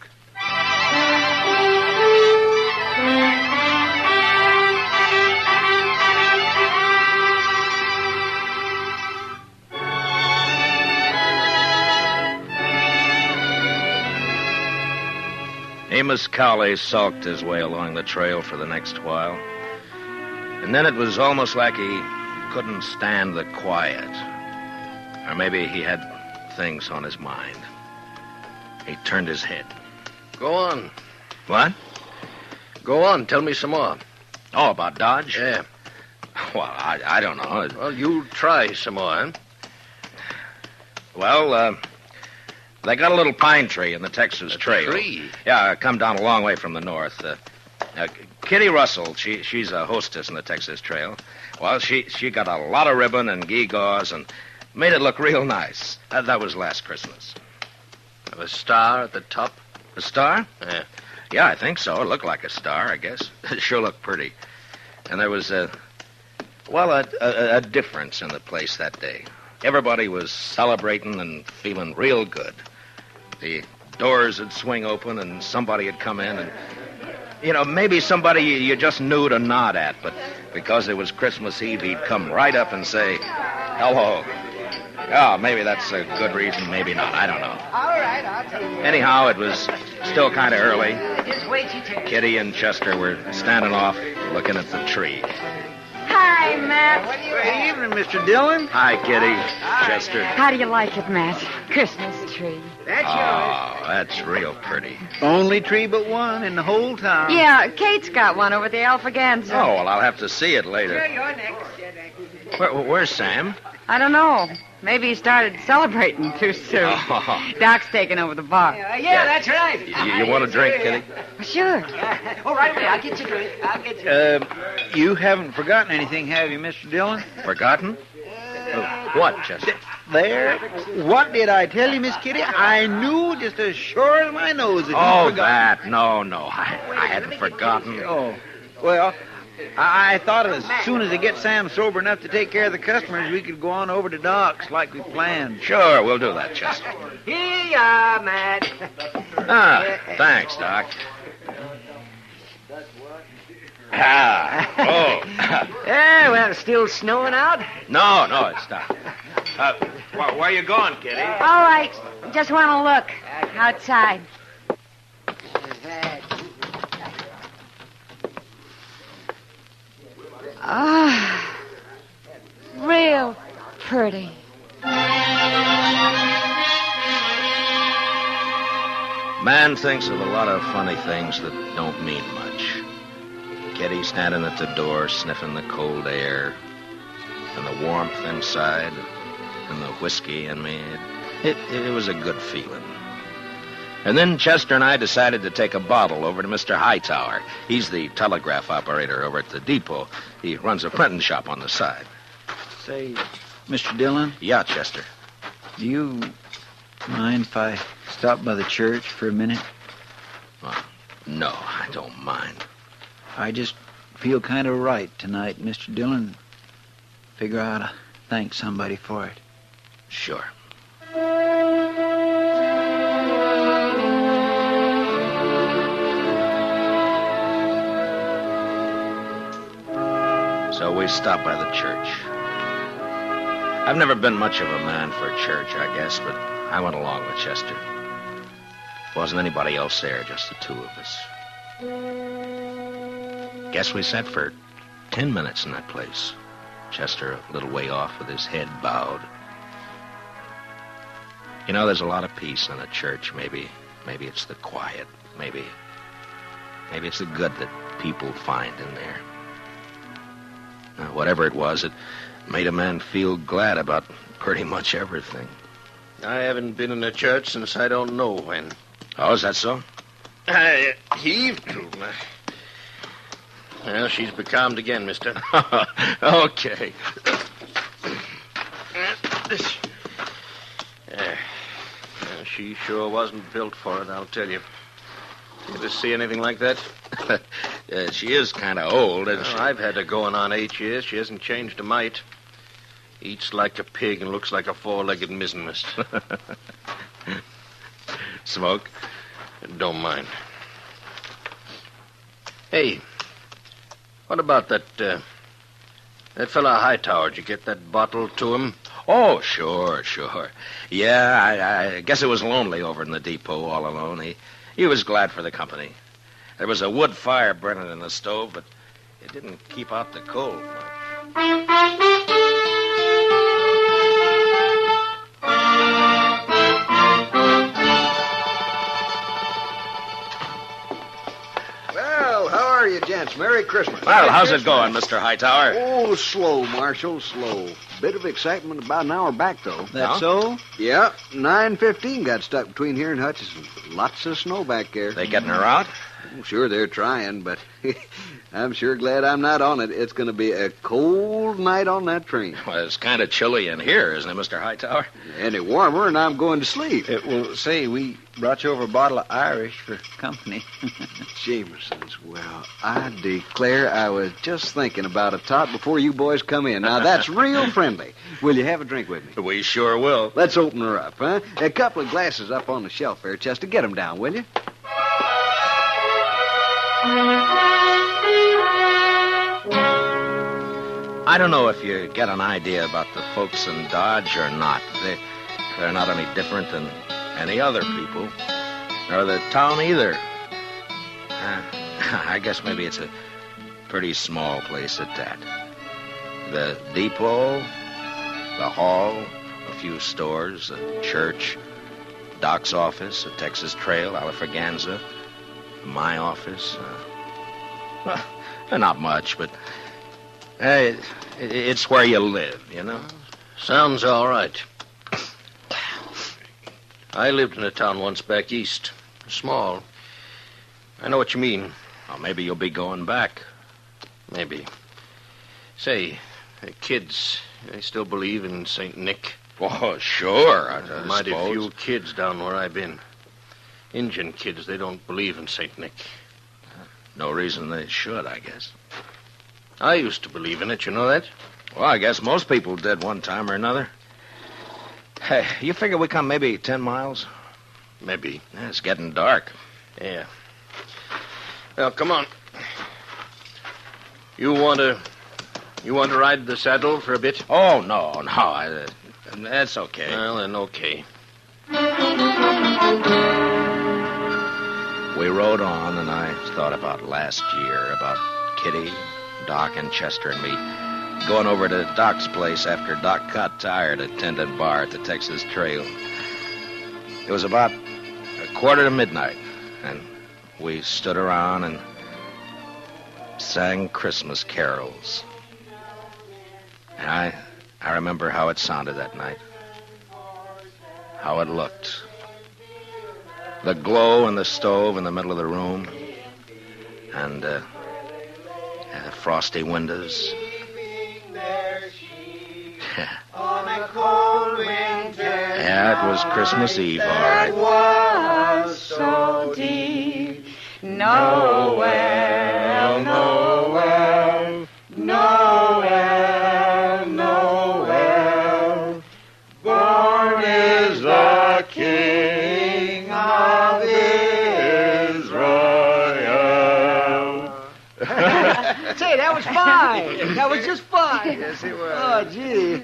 Amos Cowley sulked his way along the trail for the next while. And then it was almost like he couldn't stand the quiet. Or maybe he had things on his mind. He turned his head. Go on. What? Go on. Tell me some more. Oh, about Dodge? Yeah. Well, I don't know. Well, you try some more, huh? Well, they got a little pine tree in the Texas Trail. Tree? Yeah, come down a long way from the north. Kitty Russell, she's a hostess in the Texas Trail. Well, she got a lot of ribbon and gewgaws and made it look real nice. That was last Christmas. A star at the top? A star? Yeah. Yeah, I think so. It looked like a star, I guess. It sure looked pretty. And there was a difference in the place that day. Everybody was celebrating and feeling real good. The doors would swing open and somebody would come in and, maybe somebody you just knew to nod at, but because it was Christmas Eve, he'd come right up and say, hello. Oh, maybe that's a good reason, maybe not. I don't know. All right, I'll tell you. Anyhow, it was still kind of early. Just wait your turn. Kitty and Chester were standing off looking at the tree. Hi, Matt. Good evening, Mr. Dillon. Hi, Kitty. Chester. How do you like it, Matt? Christmas tree. Oh, that's real pretty. Only tree but one in the whole town. Yeah, Kate's got one over the Alphaganza. Oh, well, I'll have to see it later. You're next. Where's Sam? I don't know. Maybe he started celebrating too soon. Oh. Doc's taking over the bar. Yeah, that's right. You want a drink, Kitty? Sure. Oh, right away. I'll get you a drink. You haven't forgotten anything, have you, Mr. Dillon? Forgotten? What, Chester? There. What did I tell you, Miss Kitty? I knew just as sure as my nose that you forgot. That. No. I hadn't forgotten. Oh, well, I thought as soon as I get Sam sober enough to take care of the customers, we could go on over to Doc's like we planned. Sure, we'll do that, Chester. Here you are, Matt. Thanks, Doc. Yeah, well, it's still snowing out? No, it's not. Where are you going, Kitty? All right. Just want to look outside. Real pretty. Man thinks of a lot of funny things that don't mean much. Kitty standing at the door, sniffing the cold air, and the warmth inside, and the whiskey in me. It was a good feeling. And then Chester and I decided to take a bottle over to Mr. Hightower. He's the telegraph operator over at the depot. He runs a printing shop on the side. Say, Mr. Dillon? Yeah, Chester. Do you mind if I stop by the church for a minute? Well, no, I don't mind. I just feel kind of right tonight, Mr. Dillon. Figure I ought to thank somebody for it. Sure. So we stopped by the church. I've never been much of a man for church, I guess, but I went along with Chester. Wasn't anybody else there, just the two of us. Guess we sat for 10 minutes in that place. Chester a little way off with his head bowed. There's a lot of peace in a church. Maybe it's the quiet. Maybe it's the good that people find in there. Now, whatever it was, it made a man feel glad about pretty much everything. I haven't been in a church since I don't know when. Oh, is that so? I heaved to. Well, she's becalmed again, mister. Okay. She sure wasn't built for it, I'll tell you. You ever see anything like that? She is kind of old, isn't she? I've had her going on 8 years. She hasn't changed a mite. Eats like a pig and looks like a four-legged mizzenmast. Smoke? Don't mind. Hey, what about that fellow Hightower? Did you get that bottle to him? Oh, sure. Yeah, I guess it was lonely over in the depot all alone. He was glad for the company. There was a wood fire burning in the stove, but it didn't keep out the cold much. Well, how are you, gents? Merry Christmas. Well, how's it going, Mr. Hightower? Oh, slow, Marshal, slow. Bit of excitement about an hour back, though. That so? Yeah, 9:15 got stuck between here and Hutchison. Lots of snow back there. They getting her out? Oh, sure, they're trying, but I'm sure glad I'm not on it. It's going to be a cold night on that train. Well, it's kind of chilly in here, isn't it, Mr. Hightower? Any warmer, and I'm going to sleep. Well, say, we brought you over a bottle of Irish for company. Jameson's. Well, I declare I was just thinking about a tot before you boys come in. Now, that's real friendly. Will you have a drink with me? We sure will. Let's open her up, huh? A couple of glasses up on the shelf there, Chester. Get them down, will you? I don't know if you get an idea about the folks in Dodge or not. They're not any different than any other people, nor the town either. I guess maybe it's a pretty small place at that. The depot, the hall, a few stores, a church, Doc's office, a Texas Trail, Alafraganza, my office. Well, not much, but it's where you live, you know? Sounds all right. I lived in a town once back east. Small. I know what you mean. Well, maybe you'll be going back. Maybe. Say, kids, they still believe in St. Nick? Oh, sure, I Mighty suppose. few kids down where I've been. Injun kids, they don't believe in St. Nick. No reason they should, I guess. I used to believe in it, you know that? Well, I guess most people did one time or another. Hey, you figure we come maybe 10 miles? Maybe. Yeah, it's getting dark. Yeah. Well, come on. You want to ride the saddle for a bit? Oh, no. That's okay. Well, then, okay. We rode on, and I thought about last year, about Kitty, Doc, and Chester and me going over to Doc's place after Doc got tired at tending bar at the Texas Trail. It was about 1:45, and we stood around and sang Christmas carols. And I remember how it sounded that night, how it looked. The glow in the stove in the middle of the room, and frosty windows. On a cold winter Yeah, it was Christmas Eve, all right. It was so deep. Noel, Noel, Noel, Noel. Born is the King of Israel. Say, that was fine. That was just fine. Yes, it was. Oh, gee.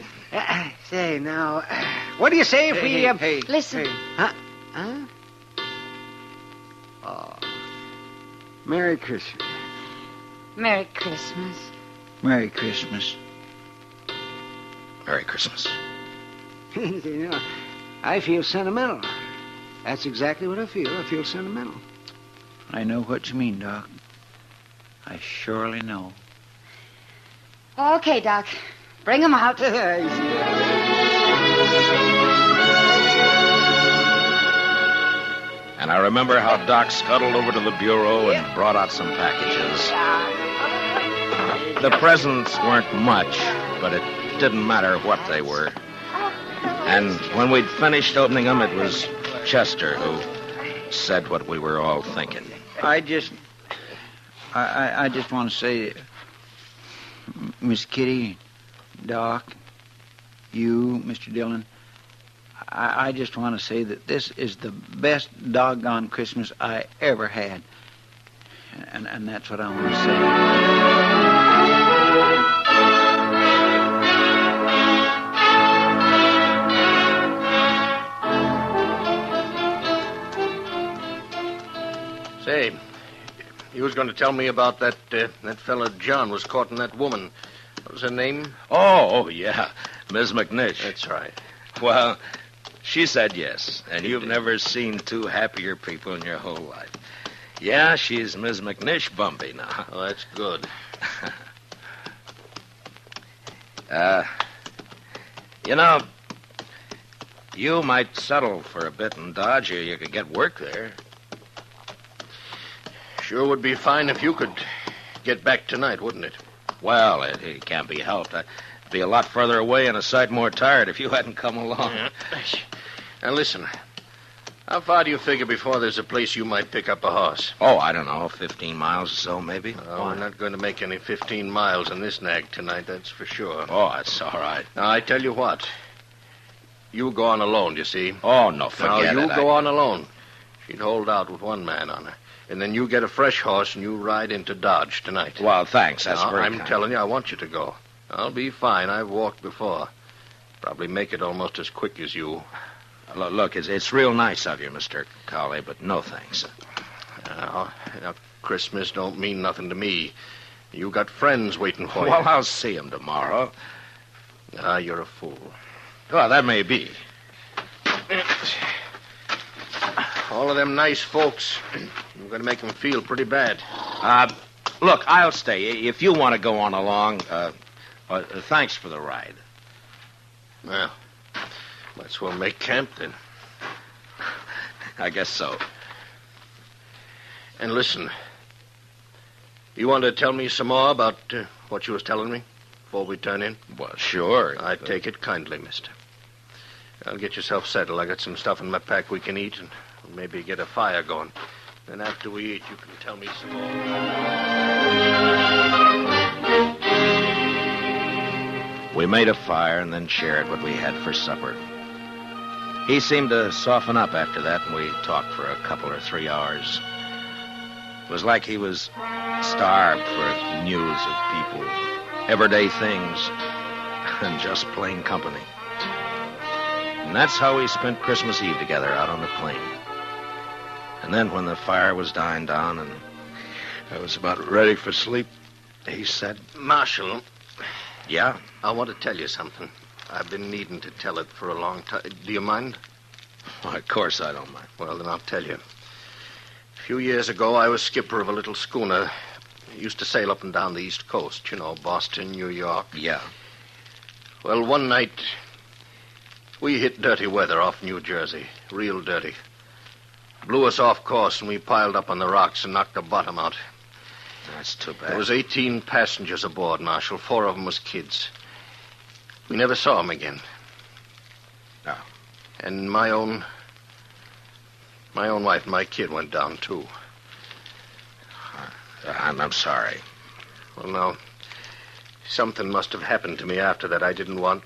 Say, now, what do you say if we... Listen. Huh? Oh. Merry Christmas. Merry Christmas. Merry Christmas. Merry Christmas. You know, I feel sentimental. That's exactly what I feel. I feel sentimental. I know what you mean, Doc. I surely know. Okay, Doc. Bring him out. And I remember how Doc scuttled over to the bureau and brought out some packages. The presents weren't much, but it didn't matter what they were. And when we'd finished opening them, it was Chester who said what we were all thinking. I just want to say, Miss Kitty, Doc, you, Mr. Dillon, I just want to say that this is the best doggone Christmas I ever had. And that's what I want to say. You was going to tell me about that fella John was courting that woman. What was her name? Oh, yeah. Miss McNish. That's right. Well, she said yes, and you've never seen two happier people in your whole life. Yeah, she's Miss McNish Bumpy now. Oh, that's good. You know, you might settle for a bit in Dodge, or you could get work there. Sure would be fine if you could get back tonight, wouldn't it? Well, it can't be helped. I'd be a lot further away and a sight more tired if you hadn't come along. Yeah. Now, listen. How far do you figure before there's a place you might pick up a horse? Oh, I don't know, 15 miles or so, maybe. Oh, we're not going to make any 15 miles in this nag tonight, that's for sure. Oh, that's all right. Now, I tell you what. You go on alone, you see. Oh, no, forget now, it. you go on alone. She'd hold out with one man on her. And then you get a fresh horse and you ride into Dodge tonight. Well, thanks. That's now, very I'm kind. telling you, I want you to go. I'll be fine. I've walked before. Probably make it almost as quick as you. Look, it's real nice of you, Mr. Cowley, but no thanks. Now, Christmas don't mean nothing to me. You got friends waiting for you. Well, I'll see them tomorrow. Ah, you're a fool. Well, that may be. All of them nice folks. I'm going to make them feel pretty bad. Look, I'll stay. If you want to go on along, thanks for the ride. Well, might as well make camp then. I guess so. And listen, you want to tell me some more about what you was telling me before we turn in? Well, sure. I take it kindly, mister. I'll get yourself settled. I got some stuff in my pack we can eat and maybe get a fire going. Then after we eat, you can tell me some more. We made a fire and then shared what we had for supper. He seemed to soften up after that, and we talked for a couple or 3 hours. It was like he was starved for news of people, everyday things, and just plain company. And that's how we spent Christmas Eve together out on the plain. And then when the fire was dying down and I was about ready for sleep, he said, Marshal. Yeah? I want to tell you something. I've been needing to tell it for a long time. Do you mind? Well, of course I don't mind. Well, then I'll tell you. A few years ago, I was skipper of a little schooner. I used to sail up and down the East Coast, you know, Boston, New York. Yeah. Well, one night, we hit dirty weather off New Jersey. Real dirty. Blew us off course, and we piled up on the rocks and knocked the bottom out. That's too bad. There was 18 passengers aboard, Marshal. 4 of them was kids. We never saw them again. No. And my own wife and my kid went down, too. I'm sorry. Well, now, something must have happened to me after that. I didn't want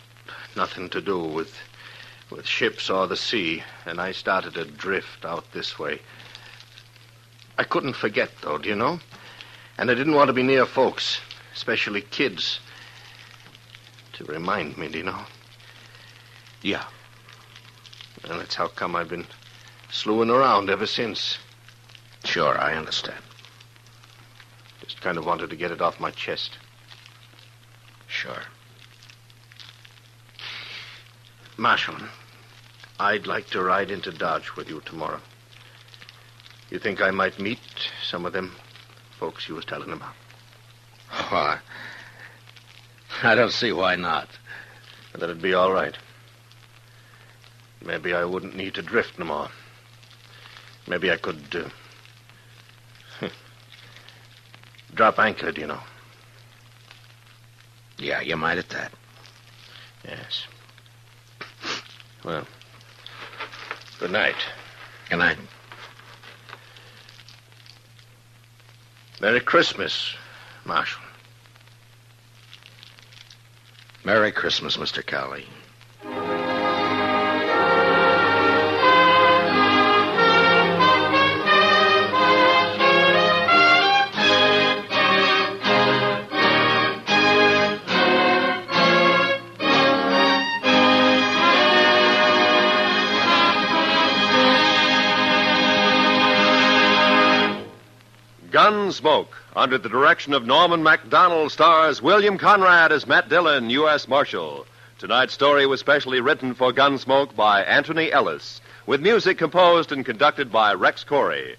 nothing to do with ships or the sea, and I started to drift out this way. I couldn't forget, though, do you know? And I didn't want to be near folks, especially kids, to remind me, do you know? Yeah. And that's how come I've been slewing around ever since. Sure, I understand. Just kind of wanted to get it off my chest. Sure. Marshal, I'd like to ride into Dodge with you tomorrow. You think I might meet some of them folks you was telling about? Oh, I don't see why not. That'd be all right. Maybe I wouldn't need to drift no more. Maybe I could drop anchor, do you know? Yeah, you might at that. Yes. Well, good night. Good night. Merry Christmas, Marshal. Merry Christmas, Mr. Cowley. Gunsmoke, under the direction of Norman MacDonald, stars William Conrad as Matt Dillon, U.S. Marshal. Tonight's story was specially written for Gunsmoke by Anthony Ellis, with music composed and conducted by Rex Corey.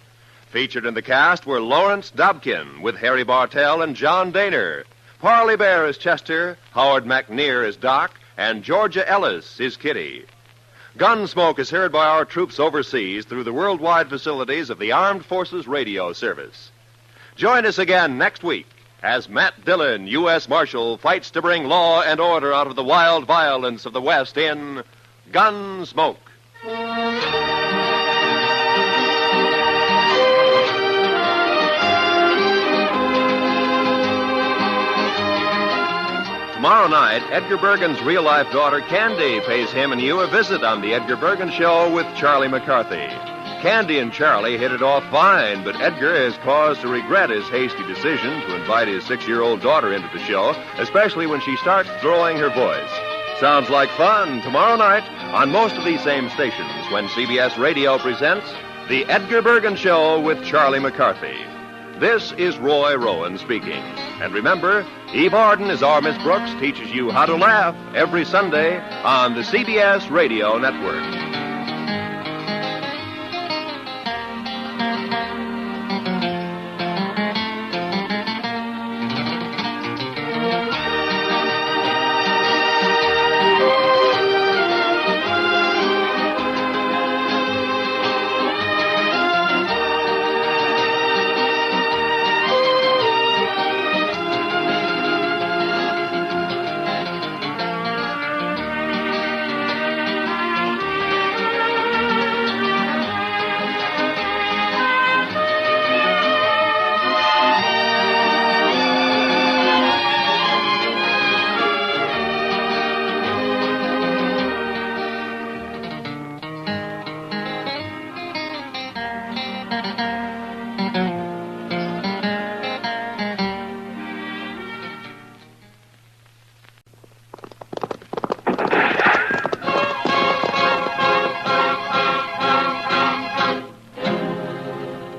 Featured in the cast were Lawrence Dobkin, with Harry Bartell and John Daner. Parley Bear as Chester, Howard McNear as Doc, and Georgia Ellis is Kitty. Gunsmoke is heard by our troops overseas through the worldwide facilities of the Armed Forces Radio Service. Join us again next week as Matt Dillon, U.S. Marshal, fights to bring law and order out of the wild violence of the West in Gunsmoke. Tomorrow night, Edgar Bergen's real-life daughter, Candy, pays him and you a visit on The Edgar Bergen Show with Charlie McCarthy. Candy and Charlie hit it off fine, but Edgar has cause to regret his hasty decision to invite his 6-year-old daughter into the show, especially when she starts throwing her voice. Sounds like fun tomorrow night on most of these same stations when CBS Radio presents The Edgar Bergen Show with Charlie McCarthy. This is Roy Rowan speaking. And remember, Eve Arden, as our Miss Brooks, teaches you how to laugh every Sunday on the CBS Radio Network.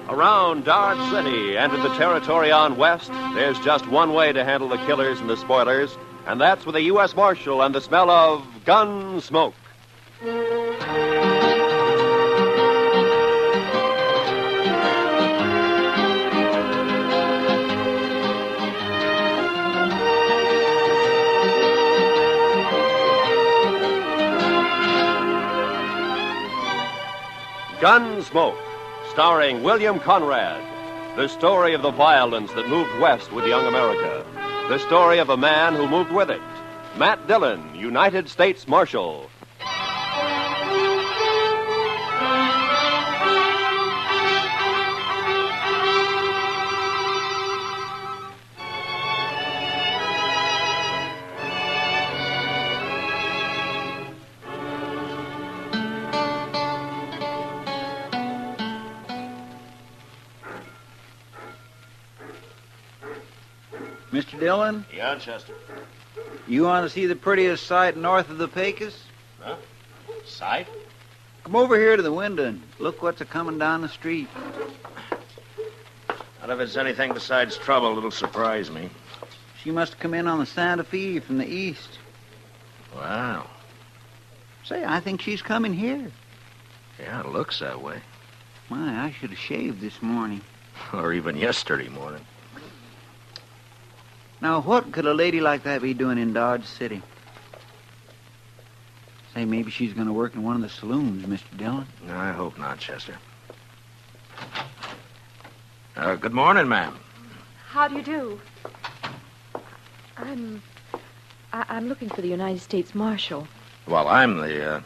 Around Dodge City and in the territory on West, there's just one way to handle the killers and the spoilers, and that's with a U.S. Marshal and the smell of gun smoke. Gunsmoke, starring William Conrad. The story of the violence that moved west with young America. The story of a man who moved with it. Matt Dillon, United States Marshal. Mr. Dillon? Yeah, Chester. You want to see the prettiest sight north of the Pecos? Huh? Sight? Come over here to the window and look what's a-coming down the street. Not if it's anything besides trouble, it'll surprise me. She must have come in on the Santa Fe from the east. Wow. Say, I think she's coming here. Yeah, it looks that way. My, I should have shaved this morning. Or even yesterday morning. Now, what could a lady like that be doing in Dodge City? Say, maybe she's going to work in one of the saloons, Mr. Dillon. No, I hope not, Chester. Good morning, ma'am. How do you do? I'm looking for the United States Marshal. Well, I'm the,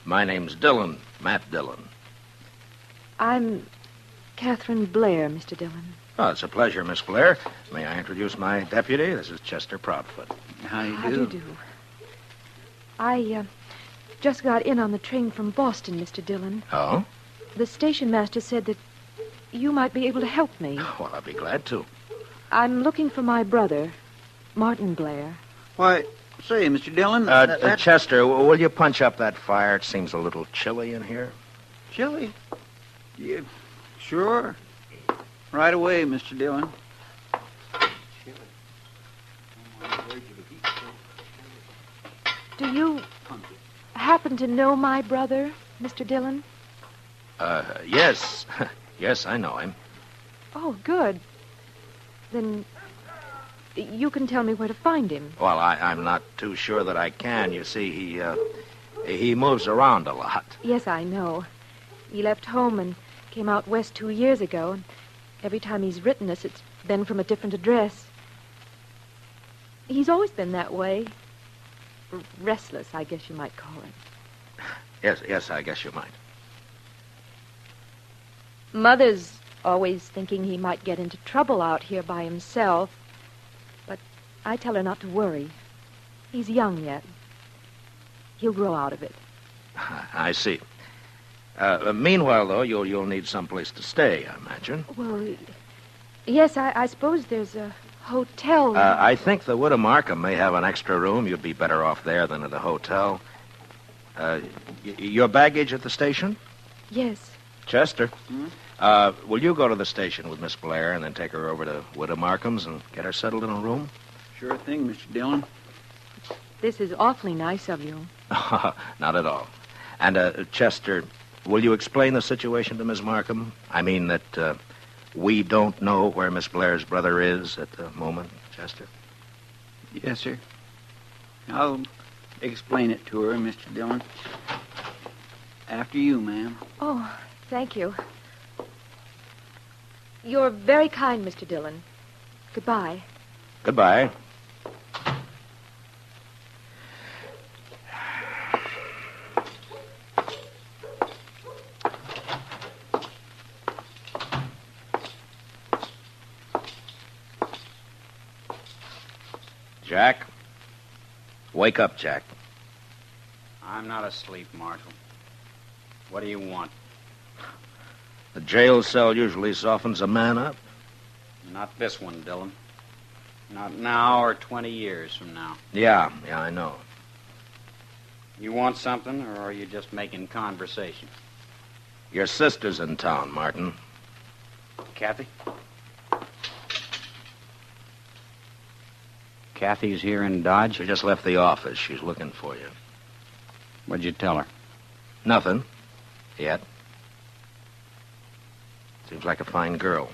my name's Dillon, Matt Dillon. I'm Catherine Blair, Mr. Dillon. Oh, it's a pleasure, Miss Blair. May I introduce my deputy? This is Chester Proudfoot. How do you do? How do you do? I just got in on the train from Boston, Mr. Dillon. Oh? The station master said that you might be able to help me. Well, I'll be glad to. I'm looking for my brother, Martin Blair. Why, say, Mr. Dillon... Chester, will you punch up that fire? It seems a little chilly in here. Chilly? Yeah, sure. Right away, Mr. Dillon. Do you happen to know my brother, Mr. Dillon? Yes. Yes, I know him. Oh, good. Then you can tell me where to find him. Well, I'm not too sure that I can. You see, he moves around a lot. Yes, I know. He left home and came out west 2 years ago, and every time he's written us, it's been from a different address. He's always been that way. Restless, I guess you might call it. Yes, I guess you might. Mother's always thinking he might get into trouble out here by himself, but I tell her not to worry. He's young yet. He'll grow out of it. I see. Meanwhile, though, you'll need someplace to stay, I imagine. Well, yes, I suppose there's a hotel. I think the Widow Markham may have an extra room. You'd be better off there than at the hotel. Your baggage at the station? Yes. Chester, will you go to the station with Miss Blair and then take her over to Widow Markham's and get her settled in a room? Sure thing, Mr. Dillon. This is awfully nice of you. Not at all. And, Chester, will you explain the situation to Miss Markham? I mean that we don't know where Miss Blair's brother is at the moment, Chester? Yes, sir. I'll explain it to her, Mr. Dillon. After you, ma'am. Oh, thank you. You're very kind, Mr. Dillon. Goodbye. Goodbye. Jack? Wake up, Jack. I'm not asleep, Marshal. What do you want? The jail cell usually softens a man up. Not this one, Dillon. Not now or 20 years from now. Yeah, I know. You want something, or are you just making conversation? Your sister's in town, Martin. Kathy? Kathy's here in Dodge? She just left the office. She's looking for you. What'd you tell her? Nothing. Yet. Seems like a fine girl.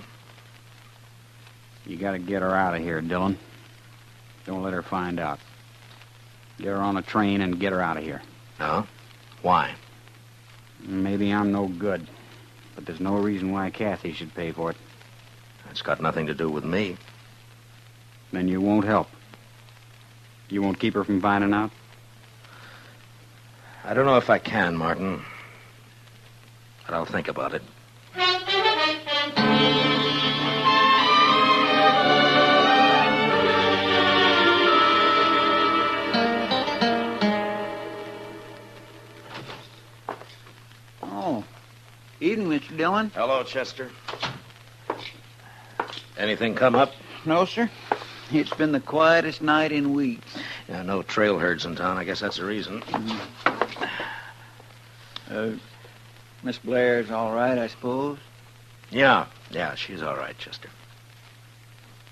You gotta get her out of here, Dillon. Don't let her find out. Get her on a train and get her out of here. No? Why? Maybe I'm no good, but there's no reason why Kathy should pay for it. It's got nothing to do with me. Then you won't help. You won't keep her from finding out? I don't know if I can, Martin. But I'll think about it. Oh. Evening, Mr. Dillon. Hello, Chester. Anything come up? No, sir. It's been the quietest night in weeks. Yeah, no trail herds in town. I guess that's the reason. Miss Blair's all right, I suppose? Yeah, she's all right, Chester.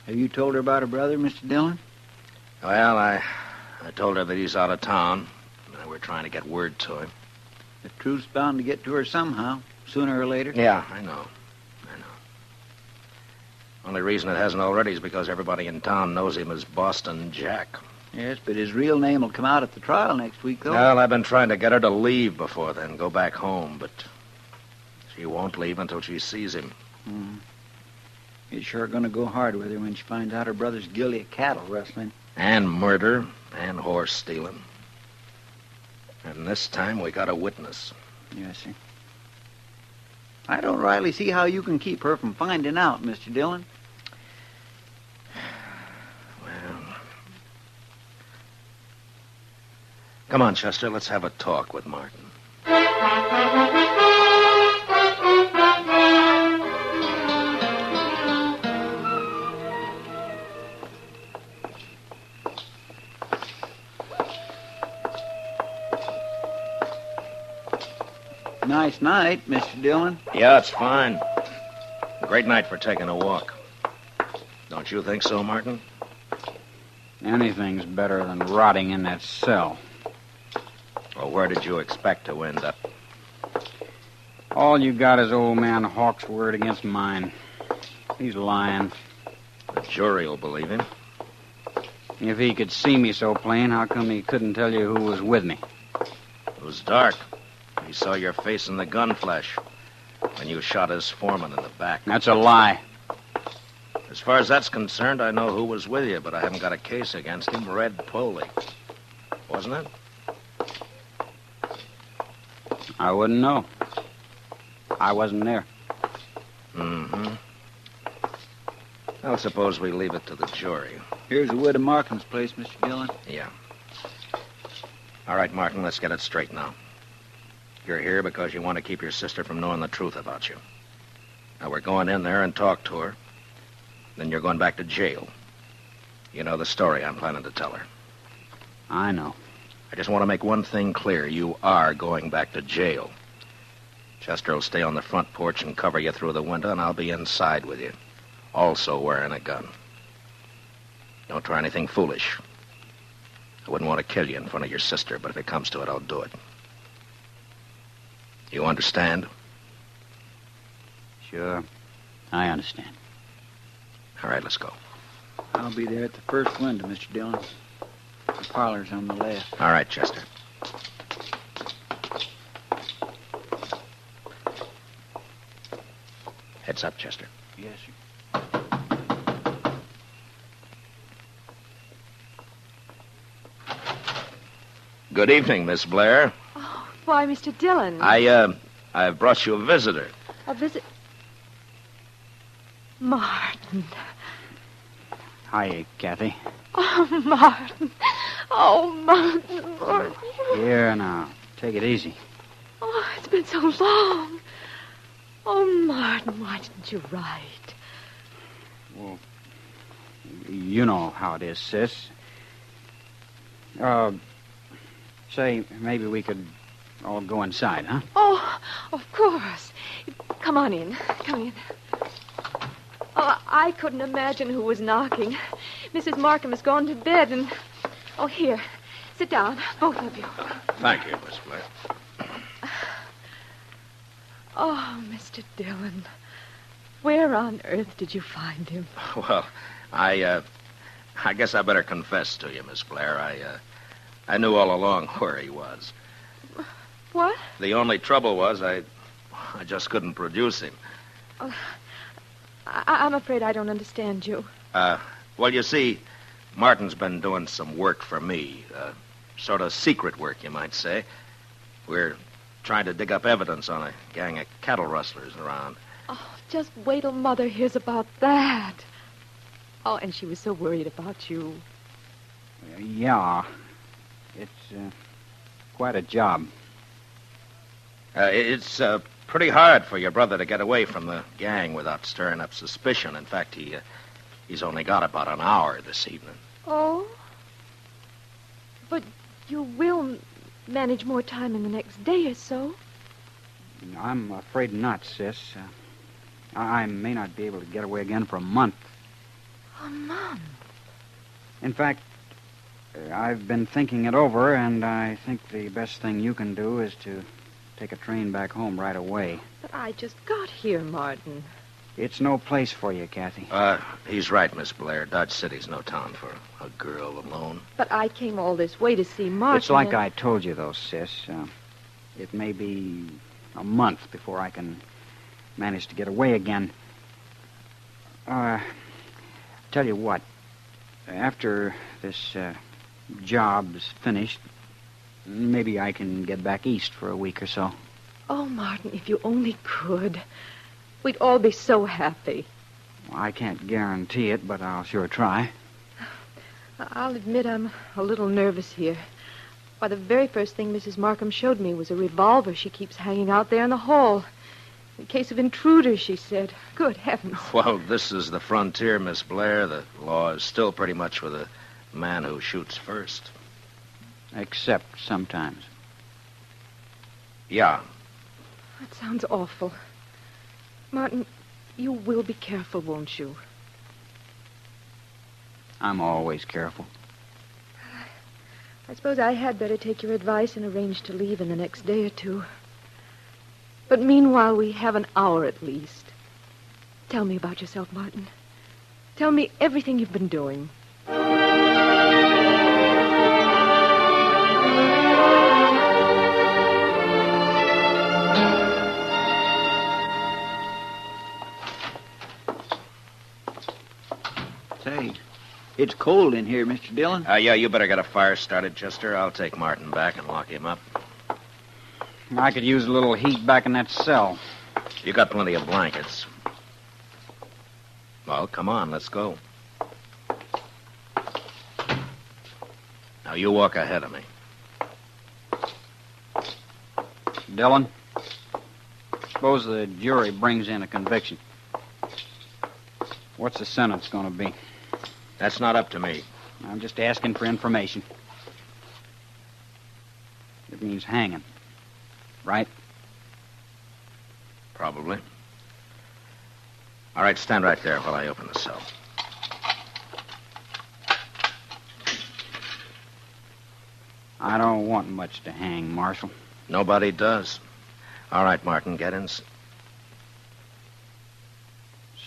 Have you told her about her brother, Mr. Dillon? Well, I told her that he's out of town. We're trying to get word to him. The truth's bound to get to her somehow, sooner or later. Yeah, I know. Only reason it hasn't already is because everybody in town knows him as Boston Jack. Yes, but his real name will come out at the trial next week, though. Well, I've been trying to get her to leave before then, go back home, but she won't leave until she sees him. It's sure going to go hard with her when she finds out her brother's guilty of cattle rustling. And murder, and horse stealing. And this time we got a witness. Yes, sir. I don't rightly see how you can keep her from finding out, Mr. Dillon. Well, come on, Chester, let's have a talk with Martin. Nice night, Mr. Dillon. Yeah, it's fine. Great night for taking a walk. Don't you think so, Martin? Anything's better than rotting in that cell. Well, where did you expect to end up? All you got is old man Hawk's word against mine. He's lying. The jury will believe him. If he could see me so plain, how come he couldn't tell you who was with me? It was dark. He saw your face in the gun flash when you shot his foreman in the back. That's a lie. As far as that's concerned, I know who was with you, but I haven't got a case against him. Red Poley. Wasn't it? I wouldn't know. I wasn't there. Mm-hmm. Well, suppose we leave it to the jury. Here's the wood of Markham's place, Mr. Dillon. Yeah. All right, Martin, let's get it straight now. You're here because you want to keep your sister from knowing the truth about you. Now, we're going in there and talk to her. Then you're going back to jail. You know the story I'm planning to tell her. I know. I just want to make one thing clear. You are going back to jail. Chester will stay on the front porch and cover you through the window, and I'll be inside with you, also wearing a gun. Don't try anything foolish. I wouldn't want to kill you in front of your sister, but if it comes to it, I'll do it. You understand? Sure. I understand. All right, let's go. I'll be there at the first window, Mr. Dillon. The parlor's on the left. All right, Chester. Heads up, Chester. Yes, sir. Good evening, Miss Blair. Oh, why, Mr. Dillon. I've brought you a visitor. A visit. Martin. Hiya, Kathy. Oh, Martin. Oh, Martin. Here now. Take it easy. Oh, it's been so long. Oh, Martin, why didn't you write? Well, you know how it is, sis. Say, maybe we could all go inside, huh? Oh, of course. Come on in. Come in. Oh, I couldn't imagine who was knocking. Mrs. Markham has gone to bed and... Oh, here. Sit down, both of you. Thank you, Miss Blair. Oh, Mr. Dillon. Where on earth did you find him? Well, I guess I better confess to you, Miss Blair. I knew all along where he was. What? The only trouble was I just couldn't produce him. Oh, I'm afraid I don't understand you. Well, you see, Martin's been doing some work for me. Sort of secret work, you might say. We're trying to dig up evidence on a gang of cattle rustlers around. Oh, just wait till Mother hears about that. Oh, and she was so worried about you. Yeah. It's quite a job. It's pretty hard for your brother to get away from the gang without stirring up suspicion. In fact, he's only got about an hour this evening. Oh? But you will manage more time in the next day or so. I'm afraid not, sis. I may not be able to get away again for a month. A month? In fact, I've been thinking it over, and I think the best thing you can do is to take a train back home right away. But I just got here, Martin. It's no place for you, Kathy. He's right, Miss Blair. Dodge City's no town for a girl alone. But I came all this way to see Martin. It's like I told you, though, sis. It may be a month before I can manage to get away again. Tell you what. After this job's finished, maybe I can get back east for a week or so. Oh, Martin, if you only could. We'd all be so happy. Well, I can't guarantee it, but I'll sure try. I'll admit I'm a little nervous here. Why, the very first thing Mrs. Markham showed me was a revolver she keeps hanging out there in the hall. In case of intruders, she said. Good heavens. Well, this is the frontier, Miss Blair. The law is still pretty much with the man who shoots first. Except sometimes. Yeah. That sounds awful. Martin, You will be careful, won't you? I'm always careful. I suppose I had better take your advice and arrange to leave in the next day or two. But meanwhile, we have an hour at least. Tell me about yourself, Martin. Tell me everything you've been doing. Say, it's cold in here, Mr. Dillon. Yeah, you better get a fire started, Chester. I'll take Martin back and lock him up. I could use a little heat back in that cell. You got plenty of blankets. Well, come on, let's go. Now, you walk ahead of me. Dillon, suppose the jury brings in a conviction. What's the sentence going to be? That's not up to me. I'm just asking for information. It means hanging, right? Probably. All right, stand right there while I open the cell. I don't want much to hang, Marshal. Nobody does. All right, Martin, get in.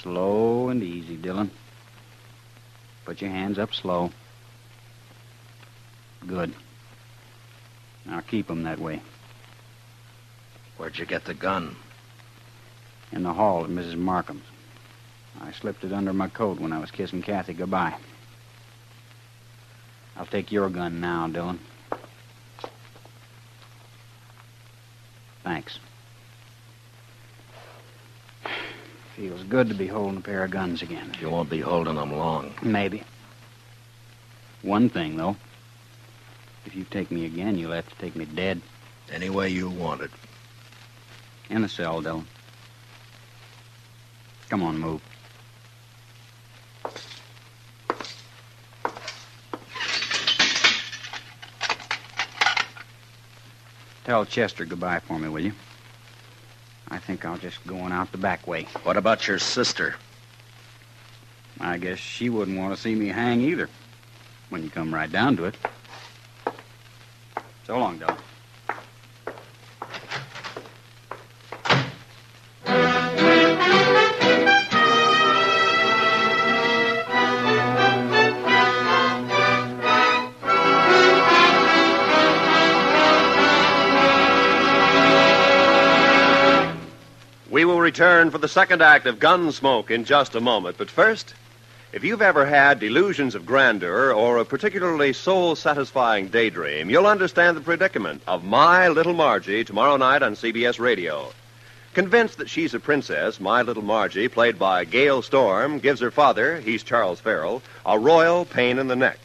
Slow and easy, Dillon. Put your hands up slow. Good. Now keep them that way. Where'd you get the gun? In the hall at Mrs. Markham's. I slipped it under my coat when I was kissing Kathy goodbye. I'll take your gun now, Dillon. Thanks. Feels good to be holding a pair of guns again. You won't be holding them long. Maybe. One thing, though. If you take me again, you'll have to take me dead. Any way you want it. In the cell, Dillon. Come on, move. Tell Chester goodbye for me, will you? I think I'll just go on out the back way. What about your sister? I guess she wouldn't want to see me hang either, when you come right down to it. So long, Dillon. We will return for the second act of Gunsmoke in just a moment. But first, if you've ever had delusions of grandeur or a particularly soul-satisfying daydream, you'll understand the predicament of My Little Margie tomorrow night on CBS Radio. Convinced that she's a princess, My Little Margie, played by Gail Storm, gives her father, he's Charles Farrell, a royal pain in the neck.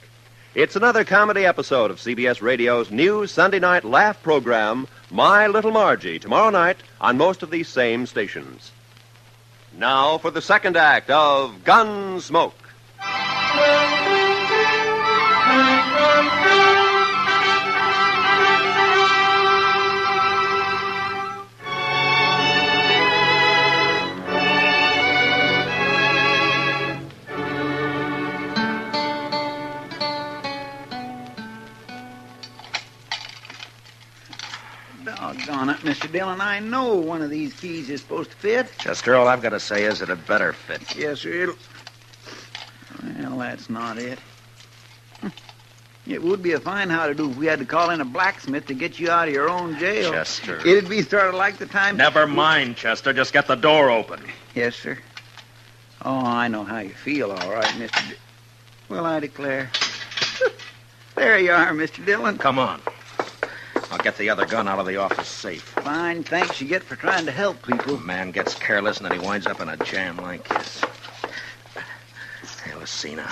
It's another comedy episode of CBS Radio's new Sunday night laugh program, My Little Margie, tomorrow night on most of these same stations. Now for the second act of Gunsmoke. Doggone it, Mr. Dillon. I know one of these keys is supposed to fit. Chester, all I've got to say is that it better fit. Yes, sir. Well, that's not it. It would be a fine how-to-do if we had to call in a blacksmith to get you out of your own jail. Chester. It'd be sort of like the time... Never mind, Chester. Just get the door open. Yes, sir. Oh, I know how you feel, all right, Mr. Well, I declare. There you are, Mr. Dillon. Come on. I'll get the other gun out of the office safe. Fine thanks you get for trying to help people. A man gets careless and then he winds up in a jam like this. Hey, let's see now.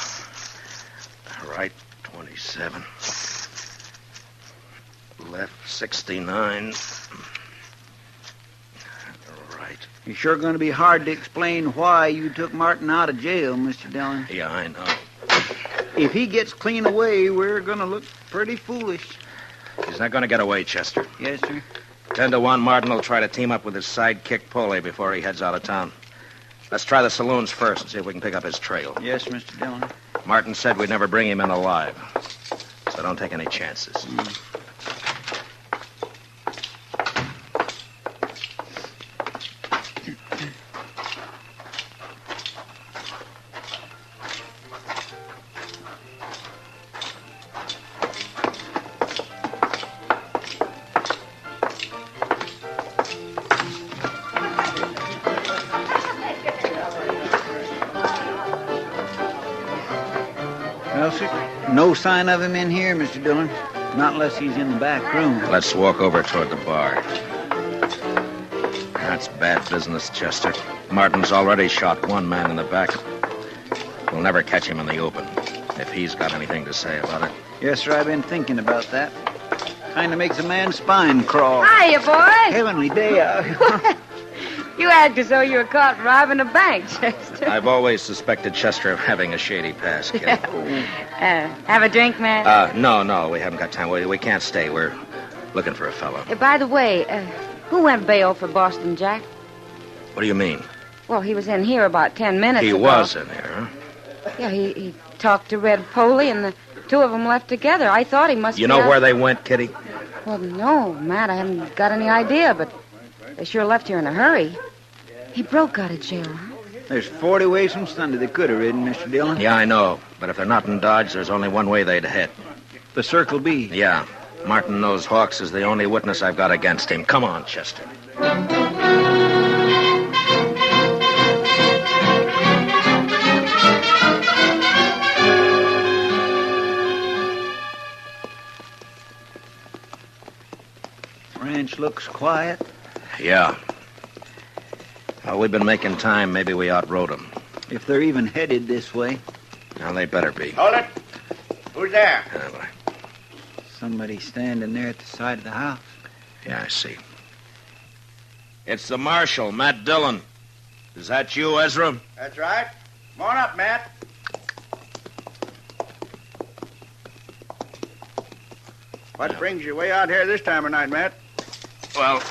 Right, 27. Left, 69. Right. It's sure going to be hard to explain why you took Martin out of jail, Mr. Dillon. Yeah, I know. If he gets clean away, we're going to look pretty foolish. He's not going to get away, Chester. Yes, sir. 10-1, Martin will try to team up with his sidekick Polly before he heads out of town. Let's try the saloons first and see if we can pick up his trail. Yes, Mr. Dillon. Martin said we'd never bring him in alive. So don't take any chances. Well, sir, no sign of him in here, Mr. Dillon. Not unless he's in the back room. Let's walk over toward the bar. That's bad business, Chester. Martin's already shot one man in the back. We'll never catch him in the open, if he's got anything to say about it. Yes, sir, I've been thinking about that. Kind of makes a man's spine crawl. Hiya, boy. Heavenly day out. You act as though you were caught robbing a bank, Chester. I've always suspected Chester of having a shady past, kid. Have a drink, man? No, we haven't got time. We can't stay. We're looking for a fellow. By the way, who went bail for Boston Jack? What do you mean? Well, he was in here about 10 minutes ago. He was in here, huh? Yeah, he talked to Red Poley, and the two of them left together. I thought he must You be know out... where they went, Kitty? Well, no, Matt, I haven't got any idea, but they sure left here in a hurry. He broke out of jail, huh? There's 40 ways from Sunday they could have ridden, Mr. Dillon. Yeah, I know. But if they're not in Dodge, there's only one way they'd head. The Circle B. Yeah. Martin knows Hawks is the only witness I've got against him. Come on, Chester. Ranch looks quiet. Yeah. Well, we've been making time. Maybe we outrode them. If they're even headed this way. Now, they better be. Hold it. Who's there? Somebody standing there at the side of the house. Yeah, I see. It's the Marshal, Matt Dillon. Is that you, Ezra? That's right. Come on up, Matt. What brings you way out here this time of night, Matt? Well,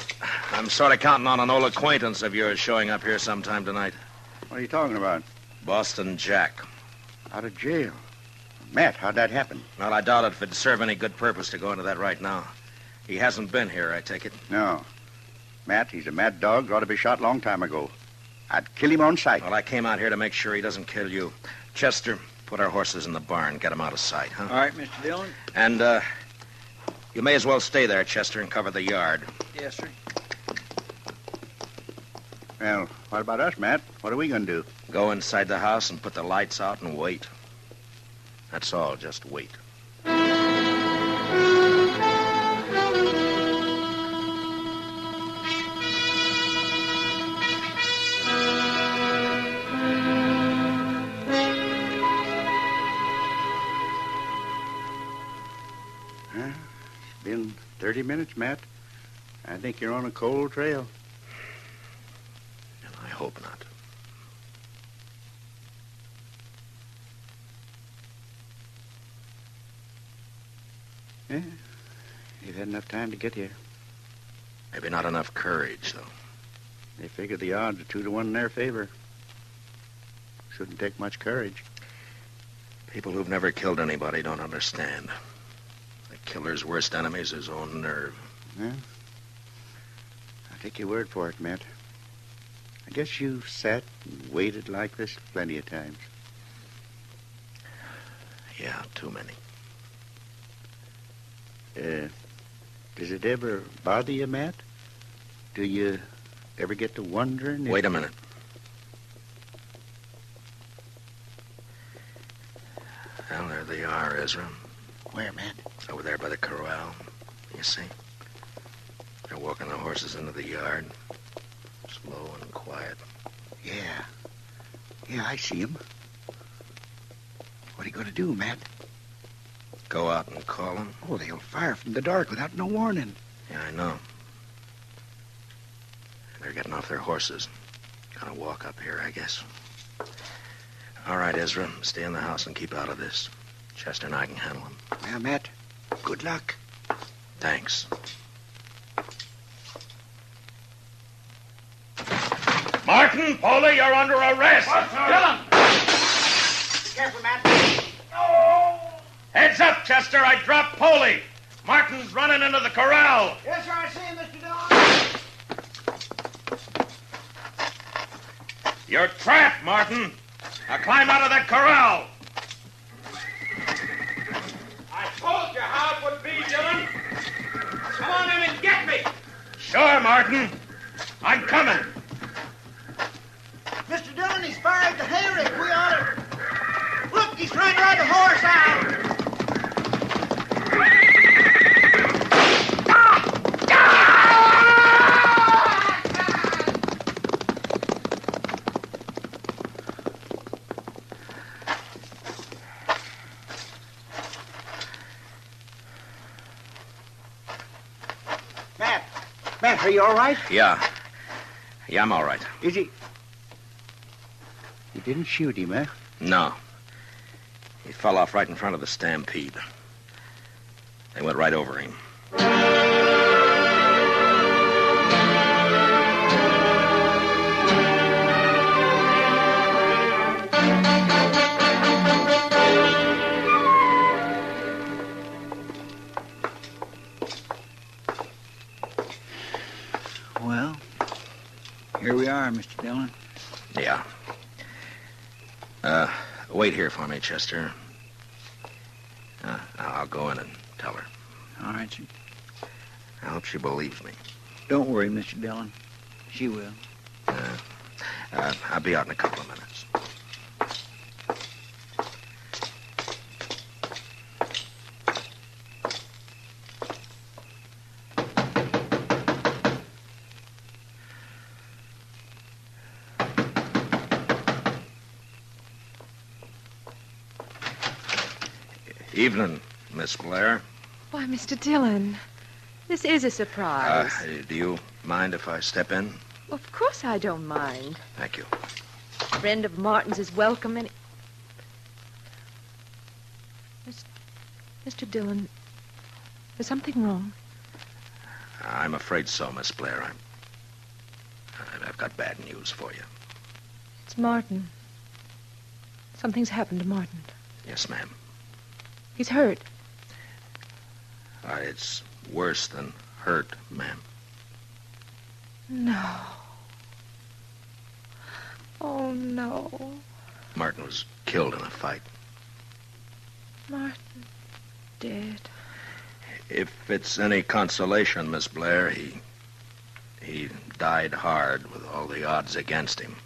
I'm sort of counting on an old acquaintance of yours showing up here sometime tonight. What are you talking about? Boston Jack. Out of jail. Matt, how'd that happen? Well, I doubt if it'd serve any good purpose to go into that right now. He hasn't been here, I take it. No. Matt, he's a mad dog, ought to be shot long time ago. I'd kill him on sight. Well, I came out here to make sure he doesn't kill you. Chester, put our horses in the barn. Get them out of sight, huh? All right, Mr. Dillon. And, you may as well stay there, Chester, and cover the yard. Yes, sir. Well, what about us, Matt? What are we going to do? Go inside the house and put the lights out and wait. That's all, just wait. It's been 30 minutes, Matt. I think you're on a cold trail. I hope not. Yeah, you've had enough time to get here. Maybe not enough courage, though. They figure the odds are 2-1 in their favor. Shouldn't take much courage. People who've never killed anybody don't understand. The killer's worst enemy is his own nerve. Yeah. I'll take your word for it, Matt. I guess you've sat and waited like this plenty of times. Yeah, too many. Does it ever bother you, Matt? Do you ever get to wondering if... Wait a minute. Well, there they are, Ezra. Where, Matt? Over there by the corral. You see? They're walking the horses into the yard. Slow and quiet. Yeah. Yeah, I see him. What are you going to do, Matt? Go out and call them? Oh, they'll fire from the dark without no warning. Yeah, I know. They're getting off their horses. Gonna walk up here, I guess. All right, Ezra. Stay in the house and keep out of this. Chester and I can handle them. Well, Matt, good luck. Thanks. Martin, Polly, you're under arrest. Dillon! Careful, Matt. Heads up, Chester. I dropped Polly. Martin's running into the corral. Yes, sir, I see him, Mr. Dillon. You're trapped, Martin. Now climb out of that corral. I told you how it would be, Dillon. Come on in and get me. Sure, Martin. I'm coming. Mr. Dillon, he's fired the hayrick. We ought to... Look, he's trying to ride the horse out. Matt, are you all right? Yeah. Yeah, I'm all right. Is he... You didn't shoot him, eh? No. He fell off right in front of the stampede. They went right over him. Well, here we are, Mr. Dillon. Yeah. Wait here for me, Chester. I'll go in and tell her. All right, sir. I hope she believes me. Don't worry, Mr. Dillon. She will. I'll be out in a couple of minutes. Evening, Miss Blair. Why, Mr. Dillon, this is a surprise. Do you mind if I step in? Of course I don't mind. Thank you. A friend of Martin's is welcome any... Mr. Dillon, is something wrong? I'm afraid so, Miss Blair. I've got bad news for you. It's Martin. Something's happened to Martin. Yes, ma'am. He's hurt. It's worse than hurt, ma'am. No. Oh, no. Martin was killed in a fight. Martin dead. If it's any consolation, Miss Blair, he died hard with all the odds against him.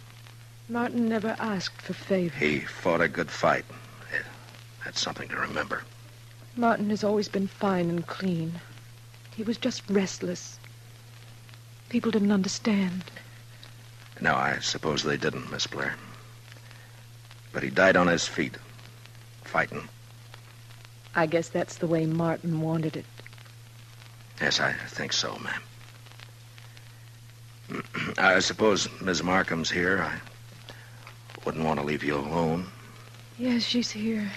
Martin never asked for favor. He fought a good fight. That's something to remember. Martin has always been fine and clean. He was just restless. People didn't understand. No, I suppose they didn't, Miss Blair. But he died on his feet, fighting. I guess that's the way Martin wanted it. Yes, I think so, ma'am. I suppose Miss Markham's here. I wouldn't want to leave you alone. Yes, she's here.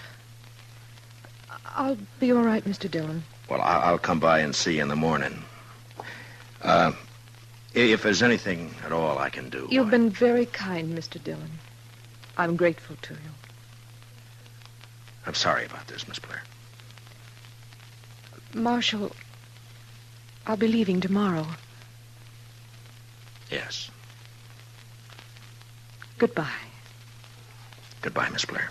I'll be all right, Mr. Dillon. Well, I'll come by and see you in the morning. If there's anything at all I can do... You've been very kind, Mr. Dillon. I'm grateful to you. I'm sorry about this, Miss Blair. Marshal, I'll be leaving tomorrow. Yes. Goodbye. Goodbye, Miss Blair.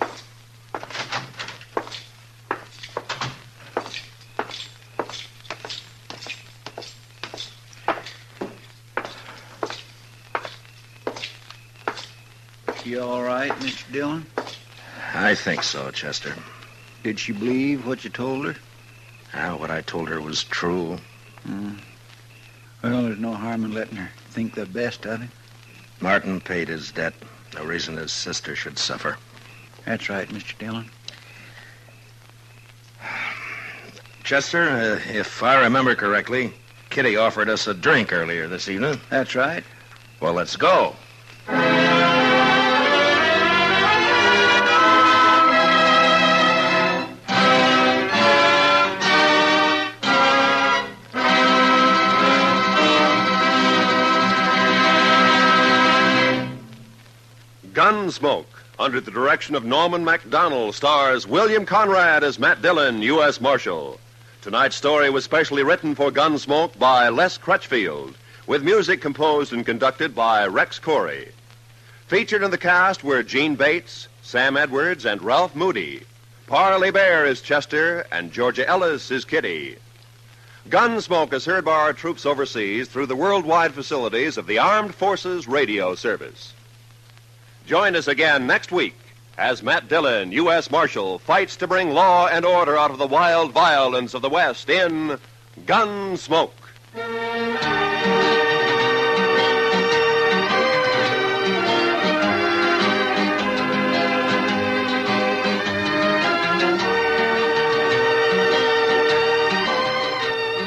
You all right, Mr. Dillon? I think so, Chester. Did she believe what you told her? What I told her was true. Well, there's no harm in letting her think the best of it. Martin paid his debt. No reason his sister should suffer. That's right, Mr. Dillon. Chester, if I remember correctly, Kitty offered us a drink earlier this evening. That's right. Well, let's go. Gunsmoke, under the direction of Norman MacDonald, stars William Conrad as Matt Dillon, U.S. Marshal. Tonight's story was specially written for Gunsmoke by Les Crutchfield, with music composed and conducted by Rex Corey. Featured in the cast were Gene Bates, Sam Edwards, and Ralph Moody. Parley Bear is Chester, and Georgia Ellis is Kitty. Gunsmoke is heard by our troops overseas through the worldwide facilities of the Armed Forces Radio Service. Join us again next week as Matt Dillon, U.S. Marshal, fights to bring law and order out of the wild violence of the West in Gunsmoke.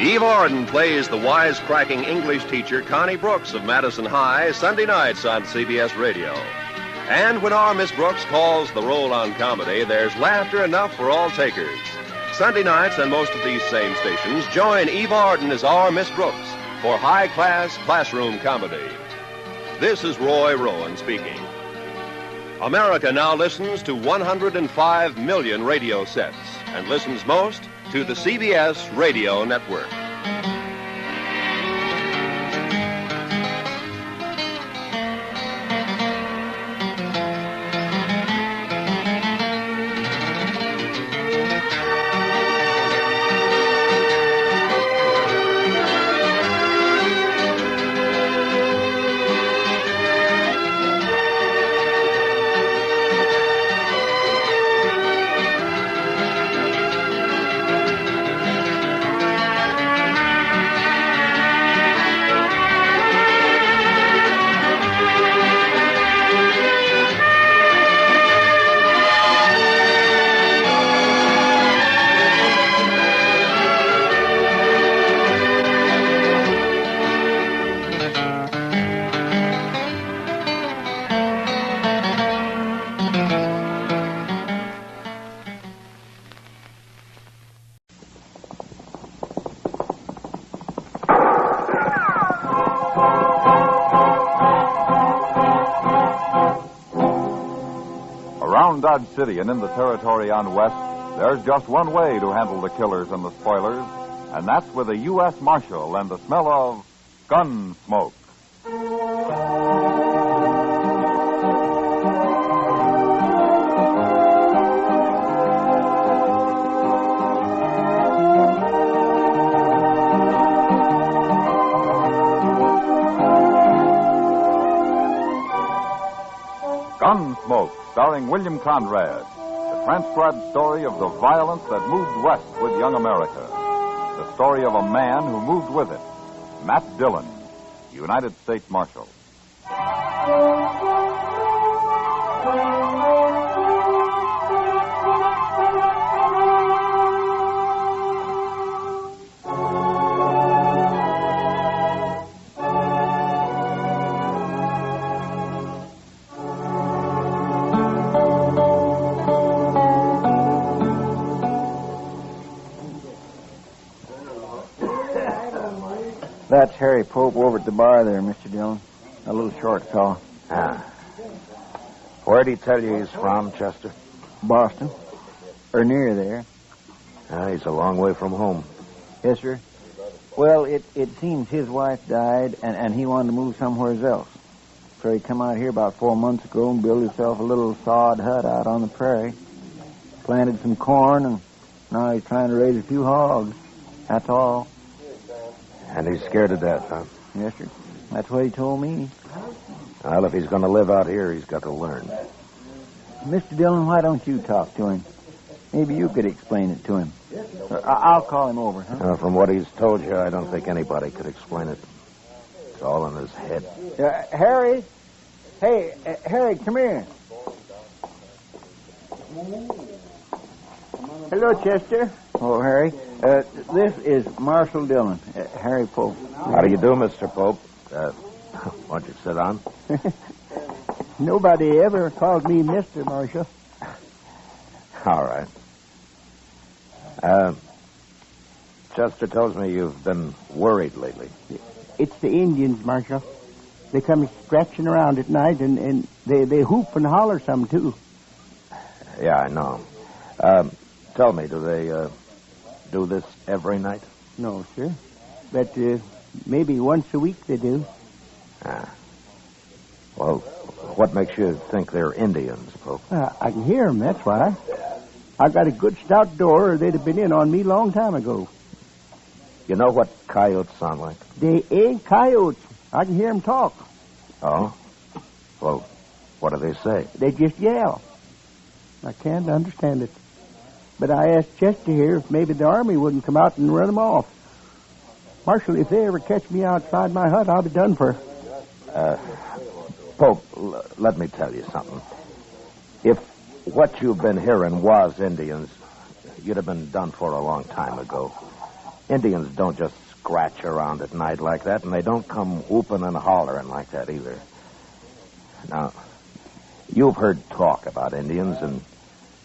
Eve Arden plays the wisecracking English teacher Connie Brooks of Madison High Sunday nights on CBS Radio. And when our Miss Brooks calls the roll on comedy, there's laughter enough for all takers. Sunday nights on most of these same stations, join Eve Arden as our Miss Brooks for high-class classroom comedy. This is Roy Rowan speaking. America now listens to 105 million radio sets and listens most to the CBS Radio Network. Around Dodge City and in the territory on West, there's just one way to handle the killers and the spoilers, and that's with a U.S. Marshal and the smell of Gunsmoke. Gunsmoke, starring William Conrad, the transcribed story of the violence that moved west with young America. The story of a man who moved with it, Matt Dillon, United States Marshal. That's Harry Pope over at the bar there, Mr. Dillon. A little short fellow. Ah. Where'd he tell you he's from, Chester? Boston. Or near there. Ah, he's a long way from home. Yes, sir. Well, it seems his wife died, and he wanted to move somewhere else. So he come out here about 4 months ago and built himself a little sod hut out on the prairie. Planted some corn, and now he's trying to raise a few hogs. That's all. And he's scared to death, huh? Yes, sir. That's what he told me. Well, if he's going to live out here, he's got to learn. Mr. Dillon, why don't you talk to him? Maybe you could explain it to him. I'll call him over, huh? From what he's told you, I don't think anybody could explain it. It's all in his head. Harry? Hey, Harry, come here. Hello, Chester. Oh, Harry. This is Marshal Dillon, Harry Pope. How do you do, Mr. Pope? Why don't you sit down? Nobody ever called me Mr. Marshal. All right. Chester tells me you've been worried lately. It's the Indians, Marshal. They come scratching around at night, and they whoop and holler some, too. Yeah, I know. Tell me, do they do this every night? No, sir. But maybe once a week they do. Ah. Well, what makes you think they're Indians, Pope? I can hear them, that's why. I got a good stout door, or they'd have been in on me long time ago. You know what coyotes sound like? They ain't coyotes. I can hear them talk. Oh? Well, what do they say? They just yell. I can't understand it. But I asked Chester here if maybe the army wouldn't come out and run them off. Marshal, if they ever catch me outside my hut, I'll be done for. Pope, let me tell you something. If what you've been hearing was Indians, you'd have been done for a long time ago. Indians don't just scratch around at night like that, and they don't come whooping and hollering like that either. Now, you've heard talk about Indians, and,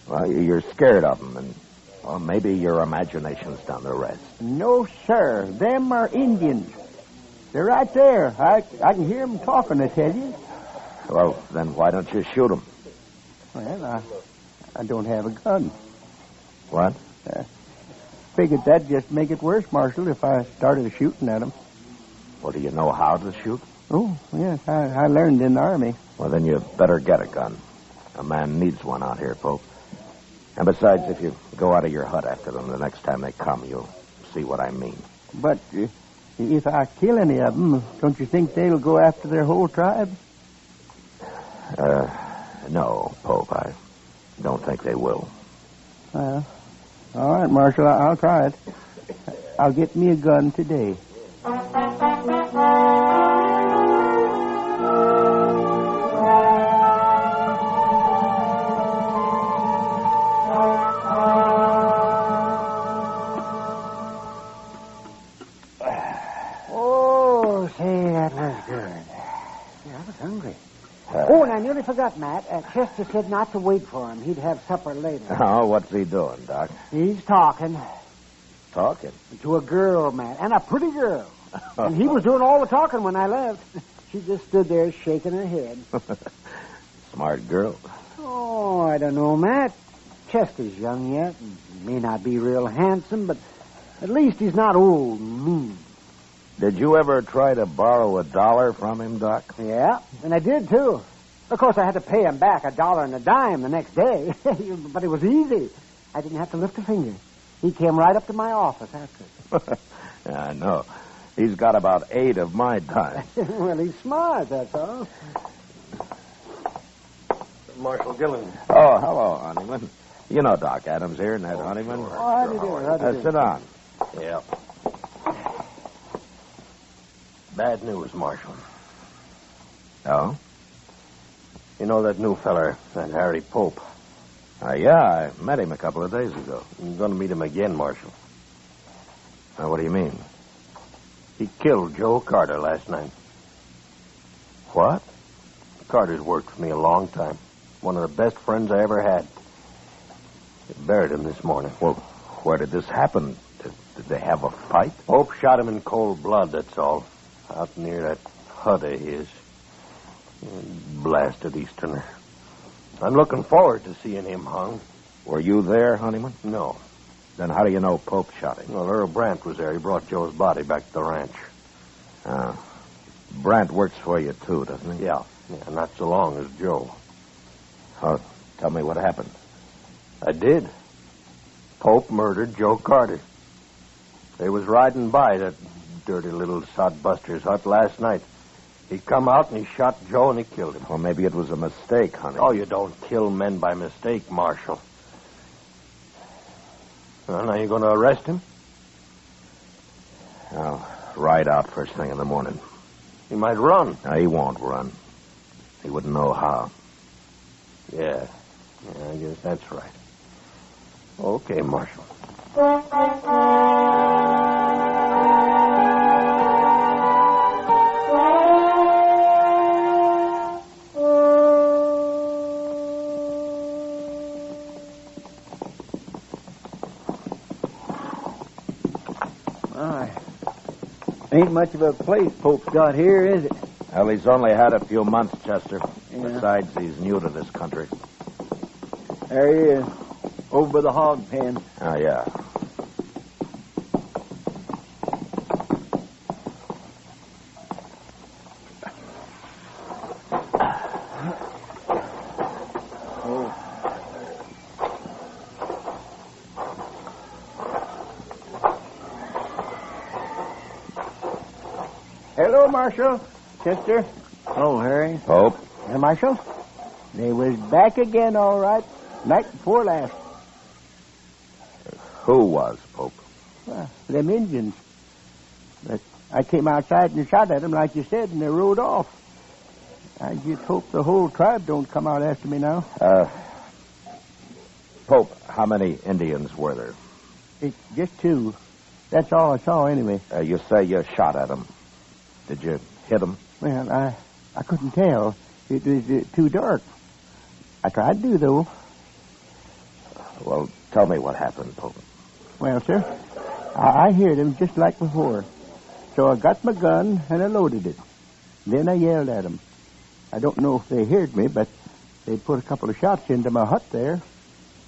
well, you're scared of them, and, well, maybe your imagination's done the rest. No, sir. Them are Indians. They're right there. I can hear them talking, I tell you. Well, then why don't you shoot them? Well, I don't have a gun. What? Figured that'd just make it worse, Marshal, if I started shooting at them. Well, do you know how to shoot? Oh, yes. I learned in the Army. Well, then you better get a gun. A man needs one out here, Pope. And besides, if you go out of your hut after them the next time they come, you'll see what I mean. But if I kill any of them, don't you think they'll go after their whole tribe? No, Pope. I don't think they will. All right, Marshal. I'll try it. I'll get me a gun today. Oh, say, that was good. Yeah, I was hungry. Oh, and I nearly forgot, Matt. Chester said not to wait for him. He'd have supper later. Oh, what's he doing, Doc? He's talking. Talking? To a girl, Matt, and a pretty girl. And he was doing all the talking when I left. She just stood there shaking her head. Smart girl. Oh, I don't know, Matt. Chester's young yet, and may not be real handsome, but at least he's not old and mean. Did you ever try to borrow $1 from him, Doc? Yeah, and I did, too. Of course, I had to pay him back $1.10 the next day, but it was easy. I didn't have to lift a finger. He came right up to my office after. Yeah, I know. He's got about 8 of my time. Well, he's smart, that's all. Marshal Dillon. Oh, hello, Honeyman. You know Doc Adams here, Ned Honeyman. Oh, how do you do? How do you do? Sit down. Yeah. Bad news, Marshal. Oh? You know that new feller, that Harry Pope? Yeah, I met him a couple of days ago. I'm going to meet him again, Marshal. What do you mean? He killed Joe Carter last night. What? Carter's worked for me a long time. One of the best friends I ever had. They buried him this morning. Well, where did this happen? Did they have a fight? Pope shot him in cold blood, that's all. Out near that hut of his. Blasted Easterner. I'm looking forward to seeing him hung. Were you there, Honeyman? No. Then how do you know Pope shot him? Well, Earl Brandt was there. He brought Joe's body back to the ranch. Brandt works for you, too, doesn't he? Yeah, not so long as Joe. Oh, tell me what happened. I did. Pope murdered Joe Carter. They was riding by that dirty little sodbuster's hut last night. He come out and he shot Joe and he killed him. Well, maybe it was a mistake, honey. Oh, you don't kill men by mistake, Marshal. Well, now you going to arrest him? I'll ride out first thing in the morning. He might run. No, he won't run. He wouldn't know how. Yeah, I guess that's right. Okay, Marshal. Ain't much of a place Pope's got here, is it? Well, he's only had a few months, Chester. Yeah. Besides, he's new to this country. There he is, over by the hog pen. Oh, yeah. Hello, Marshal. Chester. Oh, Harry. Pope. Marshal, they was back again, all right. Night before last. Who was, Pope? Them Indians. But I came outside and shot at them, like you said, and they rode off. I just hope the whole tribe don't come out after me now. Pope, how many Indians were there? It's just 2. That's all I saw, anyway. You say you shot at them. Did you hit them? Well, I couldn't tell. It was too dark. I tried to, though. Well, tell me what happened, Pope. Well, sir, I heard him just like before. So I got my gun and I loaded it. Then I yelled at them. I don't know if they heard me, but they put a couple of shots into my hut there.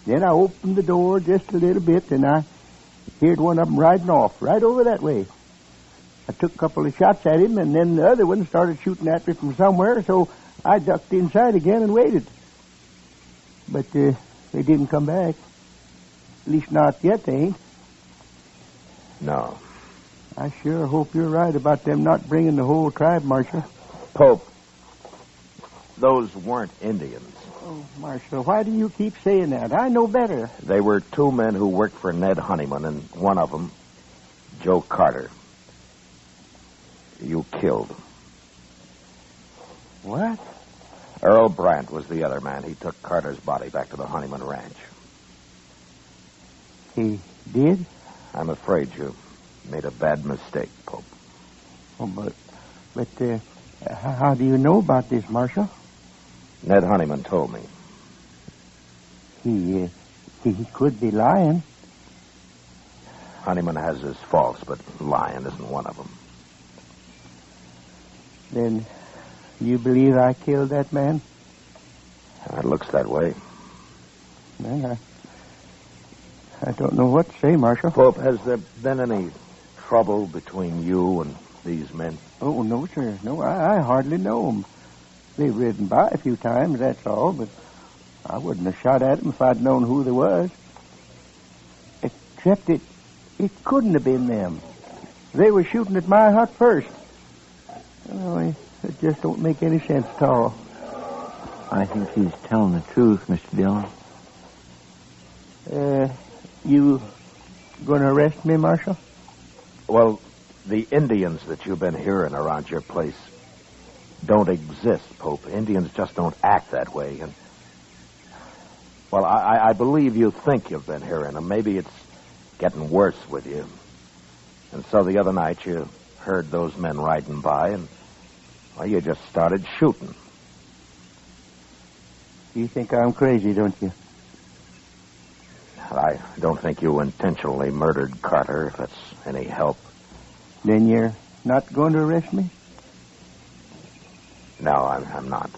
Then I opened the door just a little bit, and I heard one of them riding off right over that way. I took a couple of shots at him, and then the other one started shooting at me from somewhere, so I ducked inside again and waited. But they didn't come back. At least not yet, they ain't. No. I sure hope you're right about them not bringing the whole tribe, Marshal. Pope, those weren't Indians. Oh, Marshal, why do you keep saying that? I know better. They were 2 men who worked for Ned Honeyman, and one of them, Joe Carter, you killed. What? Earl Brandt was the other man. He took Carter's body back to the Honeyman Ranch. He did? I'm afraid you made a bad mistake, Pope. Oh, but how do you know about this, Marshal? Ned Honeyman told me. He could be lying. Honeyman has his faults, but lying isn't one of them. Then you believe I killed that man? It looks that way. Well, I don't know what to say, Marshal. Pope, has there been any trouble between you and these men? Oh, no, sir. No, I hardly know them. They've ridden by a few times, that's all, but I wouldn't have shot at them if I'd known who they was. Except it couldn't have been them. They were shooting at my hut first. Oh, it just don't make any sense at all. I think he's telling the truth, Mr. Dillon. You going to arrest me, Marshal? Well, the Indians that you've been hearing around your place don't exist, Pope. Indians just don't act that way. And, well, I believe you think you've been hearing them. Maybe it's getting worse with you. And so the other night you heard those men riding by, and, well, you just started shooting. You think I'm crazy, don't you? I don't think you intentionally murdered Carter, if that's any help. Then you're not going to arrest me? No, I'm not.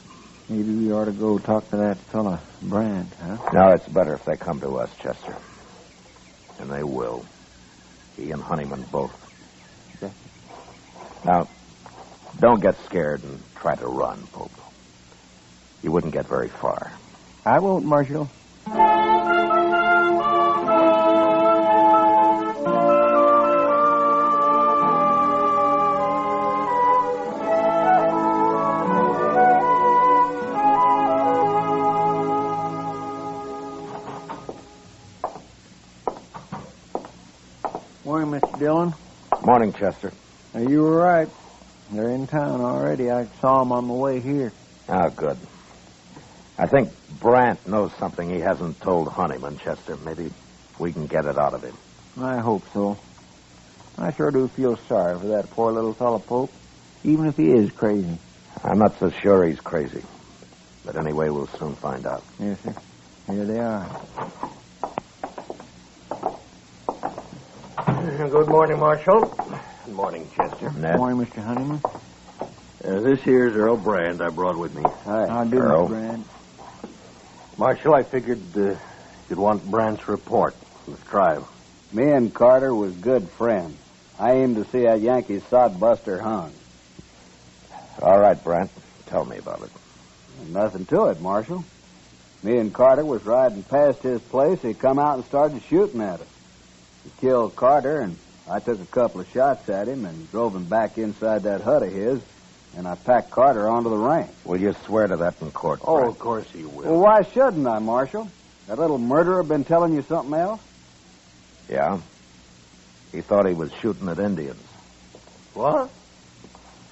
Maybe we ought to go talk to that fella, Brandt, huh? No, it's better if they come to us, Chester. And they will. He and Honeyman both. Yeah. Now, don't get scared and try to run, Pope. You wouldn't get very far. I won't, Marshal. Morning, Mr. Dillon. Morning, Chester. You were right. They're in town already. I saw them on the way here. Oh, good. I think Brandt knows something he hasn't told Honeyman, Chester. Maybe we can get it out of him. I hope so. I sure do feel sorry for that poor little fellow, Pope, even if he is crazy. I'm not so sure he's crazy. But anyway, we'll soon find out. Yes, sir. Here they are. Good morning, Marshal. Good morning, Chester. Ned? Morning, Mr. Honeyman. This here's Earl Brand I brought with me. Hi. How do, Earl. Brand? Marshal, I figured you'd want Brandt's report from the tribe. Me and Carter was good friends. I aim to see that Yankee sodbuster hung. All right, Brent. Tell me about it. Nothing to it, Marshal. Me and Carter was riding past his place. He come out and started shooting at us. He killed Carter, and I took a couple of shots at him and drove him back inside that hut of his, and I packed Carter onto the range. Will you swear to that in court, Oh, Brent? of course he will. Well, why shouldn't I, Marshal? That little murderer been telling you something else? Yeah? He thought he was shooting at Indians. What?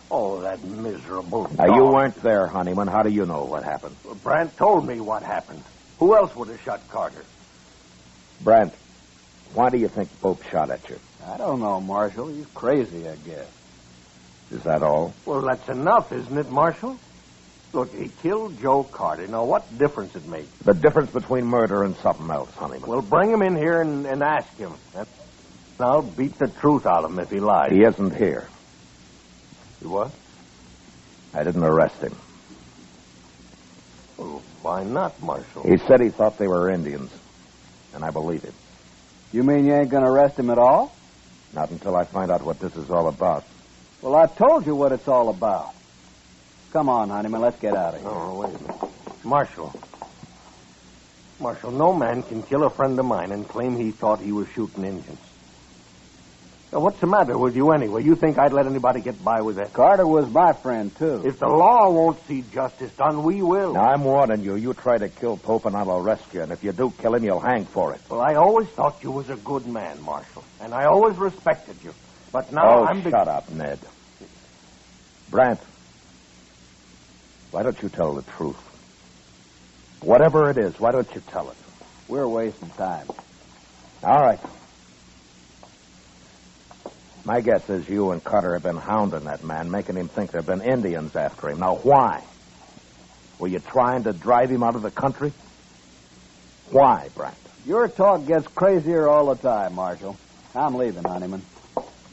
Oh, that miserable dog. Now, you weren't there, Honeyman. How do you know what happened? Brandt told me what happened. Who else would have shot Carter? Brent, why do you think Pope shot at you? I don't know, Marshal. He's crazy, I guess. Is that all? Well, that's enough, isn't it, Marshal? Look, he killed Joe Carter. Now, what difference it makes? The difference between murder and something else, Honeyman. Well, bring him in here and ask him. I'll beat the truth out of him if he lies. He isn't here. You what? I didn't arrest him. Well, why not, Marshal? He said he thought they were Indians, and I believe him. You mean you ain't going to arrest him at all? Not until I find out what this is all about. Well, I told you what it's all about. Come on, Honeyman, let's get out of here. Oh, wait a minute. Marshal, no man can kill a friend of mine and claim he thought he was shooting Indians. Now, what's the matter with you anyway? You think I'd let anybody get by with that? Carter was my friend, too. If the law won't see justice done, we will. Now, I'm warning you. You try to kill Pope, and I'll arrest you. And if you do kill him, you'll hang for it. Well, I always thought you was a good man, Marshal. And I always respected you. But now I'm... shut up, Ned. Brant, why don't you tell the truth? Whatever it is, why don't you tell it? We're wasting time. All right. My guess is you and Carter have been hounding that man, making him think there have been Indians after him. Now, why? Were you trying to drive him out of the country? Why, Brant? Your talk gets crazier all the time, Marshal. I'm leaving, Honeyman.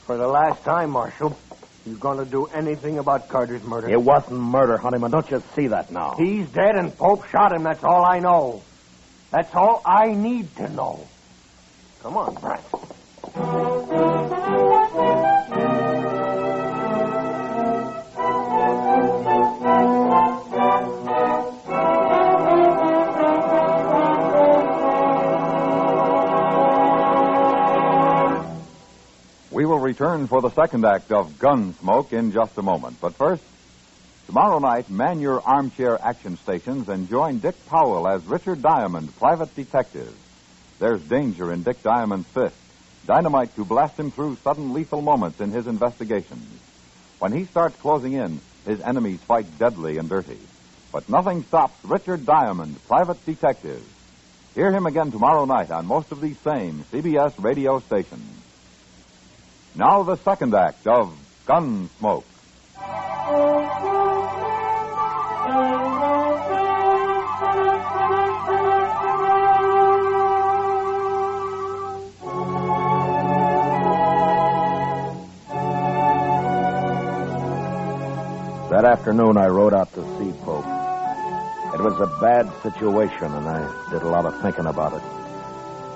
For the last time, Marshal, you going to do anything about Carter's murder? It wasn't murder, Honeyman. Don't you see that now? He's dead and Pope shot him. That's all I know. That's all I need to know. Come on, Brant. We will return for the second act of Gunsmoke in just a moment. But first, tomorrow night, man your armchair action stations and join Dick Powell as Richard Diamond, private detective. There's danger in Dick Diamond's fist, dynamite to blast him through sudden lethal moments in his investigations. When he starts closing in, his enemies fight deadly and dirty. But nothing stops Richard Diamond, private detective. Hear him again tomorrow night on most of these same CBS radio stations. Now the second act of Gunsmoke. That afternoon, I rode out to see Pope. It was a bad situation, and I did a lot of thinking about it.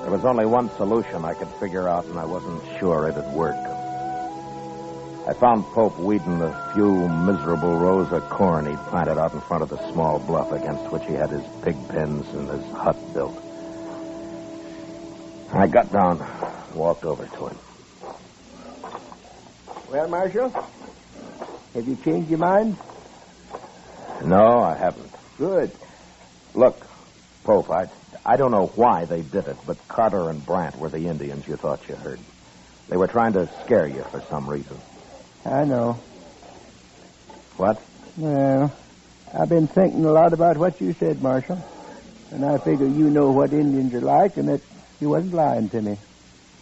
There was only one solution I could figure out, and I wasn't sure it'd work. I found Pope weeding the few miserable rows of corn he'd planted out in front of the small bluff against which he had his pig pens and his hut built. I got down, walked over to him. Well, Marshal, have you changed your mind? No, I haven't. Good. Look, Pope, I don't know why they did it, but Carter and Brant were the Indians you thought you heard. They were trying to scare you for some reason. I know. What? Well, I've been thinking a lot about what you said, Marshal. And I figure you know what Indians are like and that you wasn't lying to me.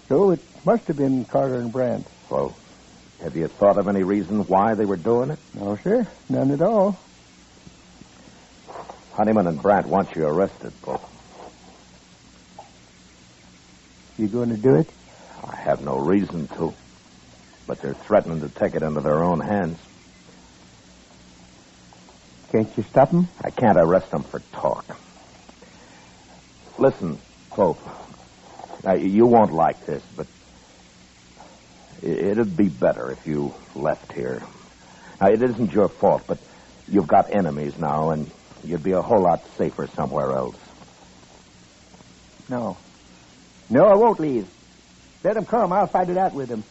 So it must have been Carter and Brant. Well, have you thought of any reason why they were doing it? No, sir. None at all. Honeyman and Brant want you arrested, Pope. You going to do it? I have no reason to. But they're threatening to take it into their own hands. Can't you stop him? I can't arrest him for talk. Listen, Pope. Now, you won't like this, but it'd be better if you left here. Now, it isn't your fault, but you've got enemies now, and you'd be a whole lot safer somewhere else. No. No, I won't leave. Let him come. I'll fight it out with him.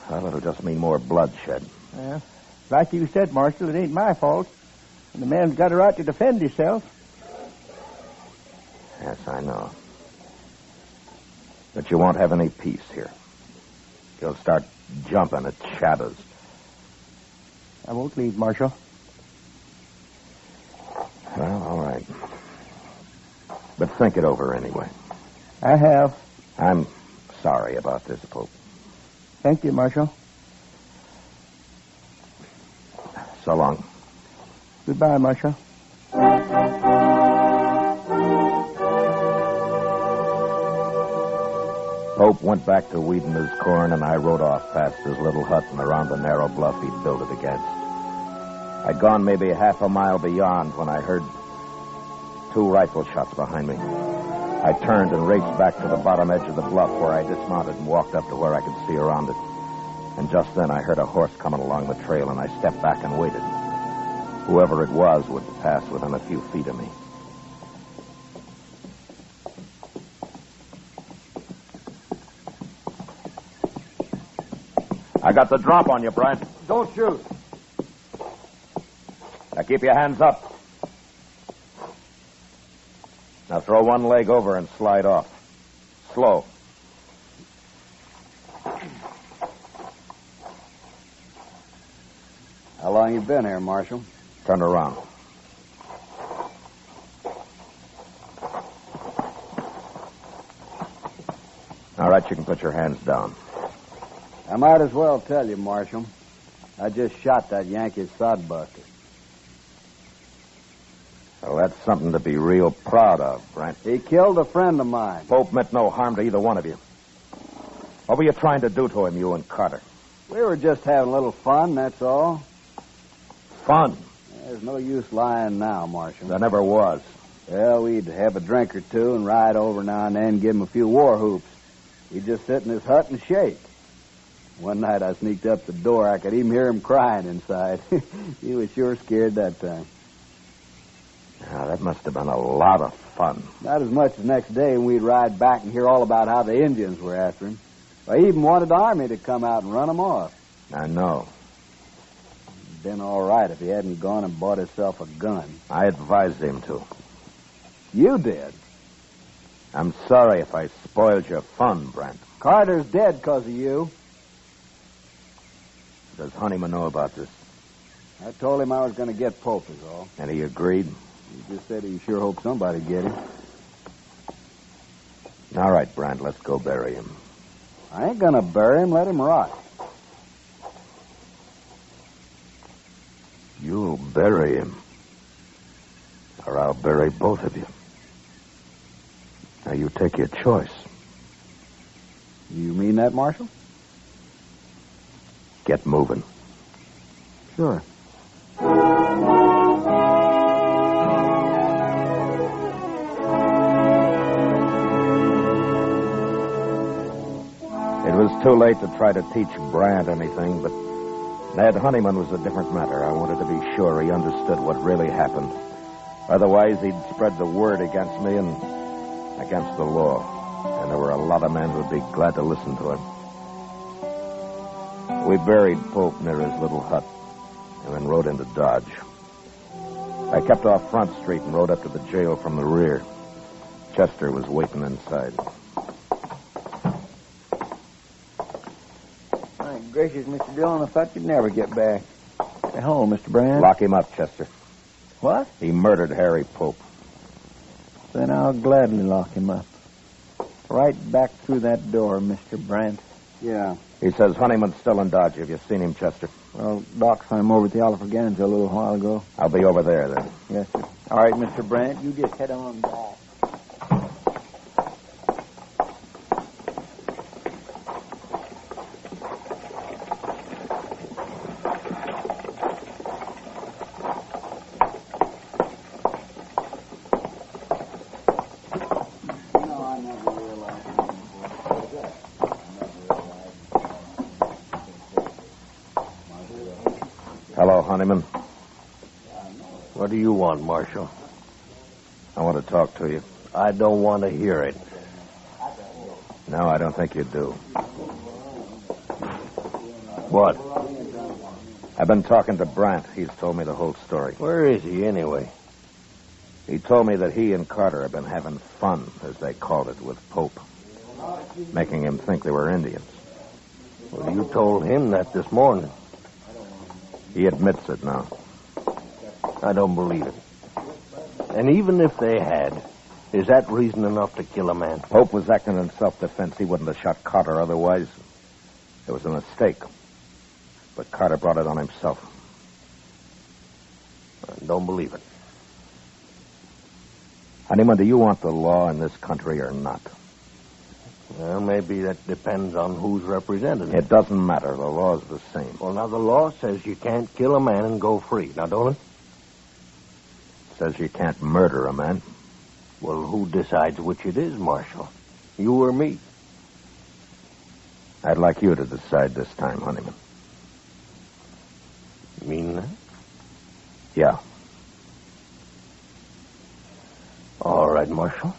Well, it'll just mean more bloodshed. Yeah. Like you said, Marshal, it ain't my fault. And the man's got a right to defend himself. Yes, I know. But you won't have any peace here. You'll start jumping at shadows. I won't leave, Marshal. Well, all right. But think it over anyway. I have. I'm sorry about this, Pope. Thank you, Marshal. So long. Goodbye, Marshal. Pope went back to weeding his corn, and I rode off past his little hut and around the narrow bluff he'd built it against. I'd gone maybe half a mile beyond when I heard 2 rifle shots behind me. I turned and raced back to the bottom edge of the bluff where I dismounted and walked up to where I could see around it. And just then I heard a horse coming along the trail, and I stepped back and waited. Whoever it was would pass within a few feet of me. I got the drop on you, Brent. Don't shoot. Now keep your hands up. Now throw one leg over and slide off. Slow. How long you been here, Marshal? Turn around. All right, you can put your hands down. I might as well tell you, Marshal. I just shot that Yankee sodbuster. Well, that's something to be real proud of, Brent. He killed a friend of mine. Pope meant no harm to either one of you. What were you trying to do to him, you and Carter? We were just having a little fun, that's all. Fun? There's no use lying now, Marshal. There never was. Well, we'd have a drink or two and ride over now and then, give him a few war whoops. He'd just sit in his hut and shake. One night I sneaked up the door. I could even hear him crying inside. He was sure scared that time. Now, that must have been a lot of fun. Not as much as next day when we'd ride back and hear all about how the Indians were after him. I even wanted the army to come out and run him off. I know. It'd been all right if he hadn't gone and bought himself a gun. I advised him to. You did? I'm sorry if I spoiled your fun, Brent. Carter's dead because of you. Does Honeyman know about this? I told him I was going to get Pope, is all. And he agreed? He just said he sure hoped somebody'd get him. All right, Brent, let's go bury him. I ain't going to bury him. Let him rot. You'll bury him. Or I'll bury both of you. Now, you take your choice. You mean that, Marshal? Get moving. Sure. It was too late to try to teach Brant anything, but Ned Honeyman was a different matter. I wanted to be sure he understood what really happened. Otherwise, he'd spread the word against me and against the law. And there were a lot of men who'd be glad to listen to him. We buried Pope near his little hut and then rode into Dodge. I kept off Front Street and rode up to the jail from the rear. Chester was waiting inside. My gracious, Mr. Dillon, I thought you'd never get back. Hello, Mr. Brand. Lock him up, Chester. What? He murdered Harry Pope. Then I'll gladly lock him up. Right back through that door, Mr. Brandt. Yeah. He says Honeyman's still in Dodge. Have you seen him, Chester? Well, Doc saw him over at the Alfraganza a little while ago. I'll be over there, then. Yes, sir. All right, Mr. Brandt, you just head on back. Hello, Honeyman. What do you want, Marshal? I want to talk to you. I don't want to hear it. No, I don't think you do. What? I've been talking to Brandt. He's told me the whole story. Where is he, anyway? He told me that he and Carter have been having fun, as they called it, with Pope, making him think they were Indians. Well, you told him that this morning. He admits it now. I don't believe it. And even if they had, is that reason enough to kill a man? Pope was acting in self-defense. He wouldn't have shot Carter otherwise. It was a mistake. But Carter brought it on himself. I don't believe it. Honeyman, do you want the law in this country or not? Well, maybe that depends on who's represented. It doesn't matter. The law's the same. Well, now, the law says you can't kill a man and go free. Now, don't it? It says you can't murder a man. Well, who decides which it is, Marshal? You or me? I'd like you to decide this time, Honeyman. You mean that? Yeah. All right, Marshal.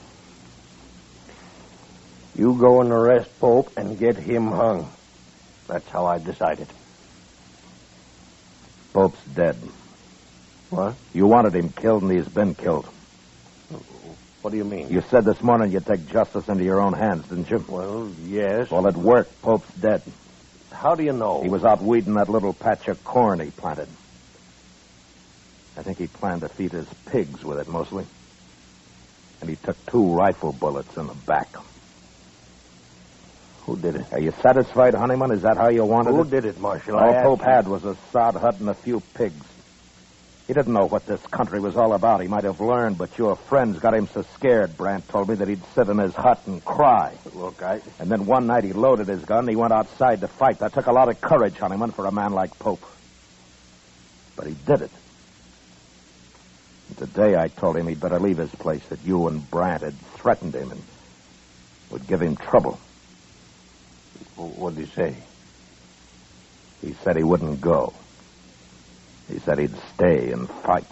You go and arrest Pope and get him hung. That's how I decided. Pope's dead. What? You wanted him killed, and he's been killed. What do you mean? You said this morning you'd take justice into your own hands, didn't you? Well, yes. Well, it worked. Pope's dead. How do you know? He was out weeding that little patch of corn he planted. I think he planned to feed his pigs with it, mostly. And he took 2 rifle bullets in the back. Who did it? Are you satisfied, Honeyman? Is that how you wanted it? Who did it, Marshal? All Pope had was a sod hut and a few pigs. He didn't know what this country was all about. He might have learned, but your friends got him so scared, Brandt told me, that he'd sit in his hut and cry. Look, And then one night he loaded his gun and he went outside to fight. That took a lot of courage, Honeyman, for a man like Pope. But he did it. And today I told him he'd better leave his place, that you and Brandt had threatened him and would give him trouble. What did he say? He said he wouldn't go. He said he'd stay and fight.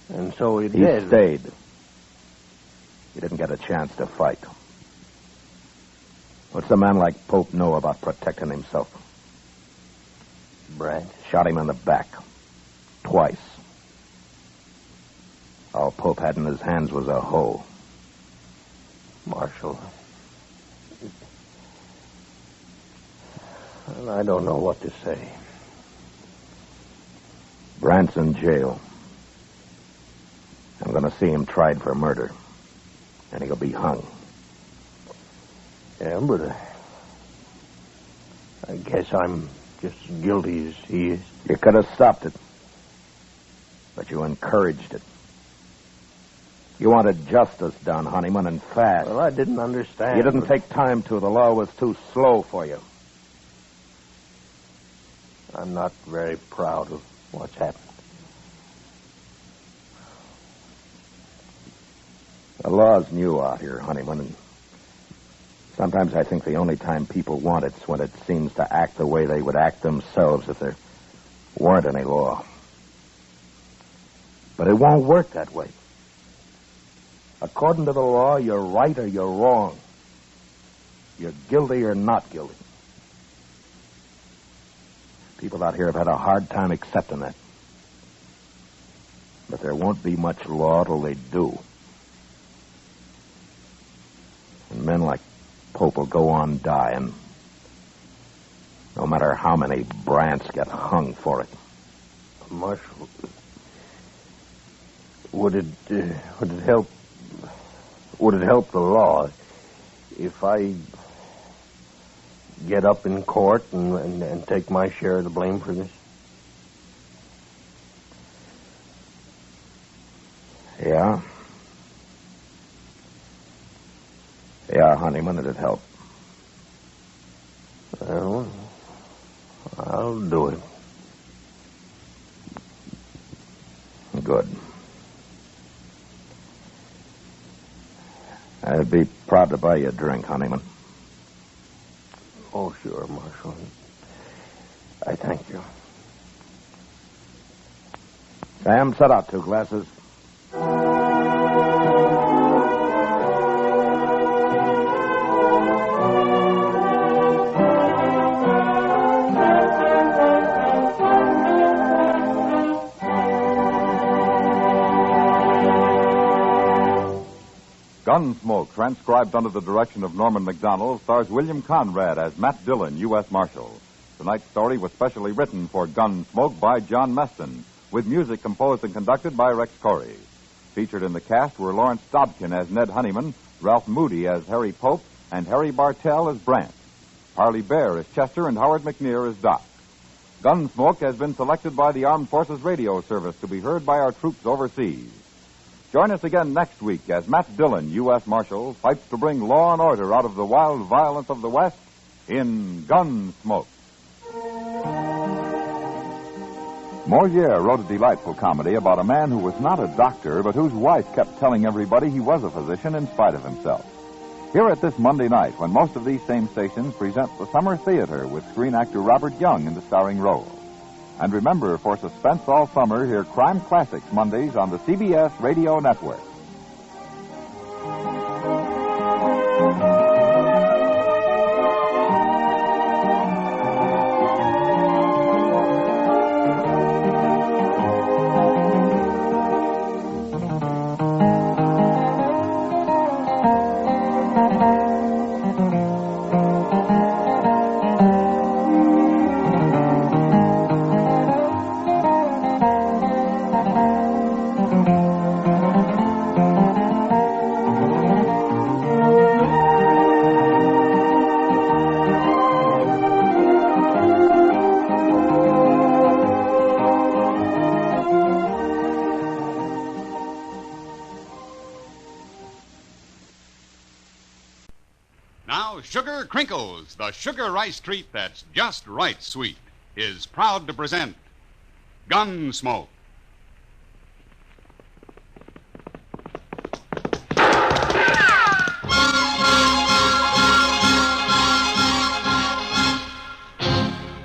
And so he He did. stayed. He didn't get a chance to fight. What's a man like Pope know about protecting himself? Brandt shot him in the back. Twice. All Pope had in his hands was a hoe. Marshal. Well, I don't know what to say. Brandt's in jail. I'm going to see him tried for murder. And he'll be hung. Yeah, but I guess I'm just as guilty as he is. You could have stopped it. But you encouraged it. You wanted justice done, Honeyman, and fast. Well, I didn't understand. You didn't take time to. The law was too slow for you. I'm not very proud of what's happened. The law's new out here, Honeyman, and sometimes I think the only time people want it's when it seems to act the way they would act themselves if there weren't any law. But it won't work that way. According to the law, you're right or you're wrong. You're guilty or not guilty. People out here have had a hard time accepting that. But there won't be much law till they do. And men like Pope will go on dying, no matter how many Brandts get hung for it. Marshal, would it help? Would it help the law if I get up in court and take my share of the blame for this? Yeah. Yeah, Honeyman, it'd help. Well, I'll do it. Good. I'd be proud to buy you a drink, Honeyman. Oh, sure, Marshal. I thank you. Sam, set out 2 glasses. Gunsmoke, transcribed under the direction of Norman MacDonald, stars William Conrad as Matt Dillon, U.S. Marshal. Tonight's story was specially written for Gunsmoke by John Meston, with music composed and conducted by Rex Corey. Featured in the cast were Lawrence Dobkin as Ned Honeyman, Ralph Moody as Harry Pope, and Harry Bartell as Brant. Parley Bear as Chester, and Howard McNear as Doc. Gunsmoke has been selected by the Armed Forces Radio Service to be heard by our troops overseas. Join us again next week as Matt Dillon, U.S. Marshal, fights to bring law and order out of the wild violence of the West in Gunsmoke. Moliere wrote a delightful comedy about a man who was not a doctor, but whose wife kept telling everybody he was a physician in spite of himself. Hear it this Monday night when most of these same stations present the Summer Theater with screen actor Robert Young in the starring role. And remember, for suspense all summer, hear Crime Classics Mondays on the CBS Radio Network. Sugar Crinkles, the sugar rice treat that's just right sweet, is proud to present Gunsmoke.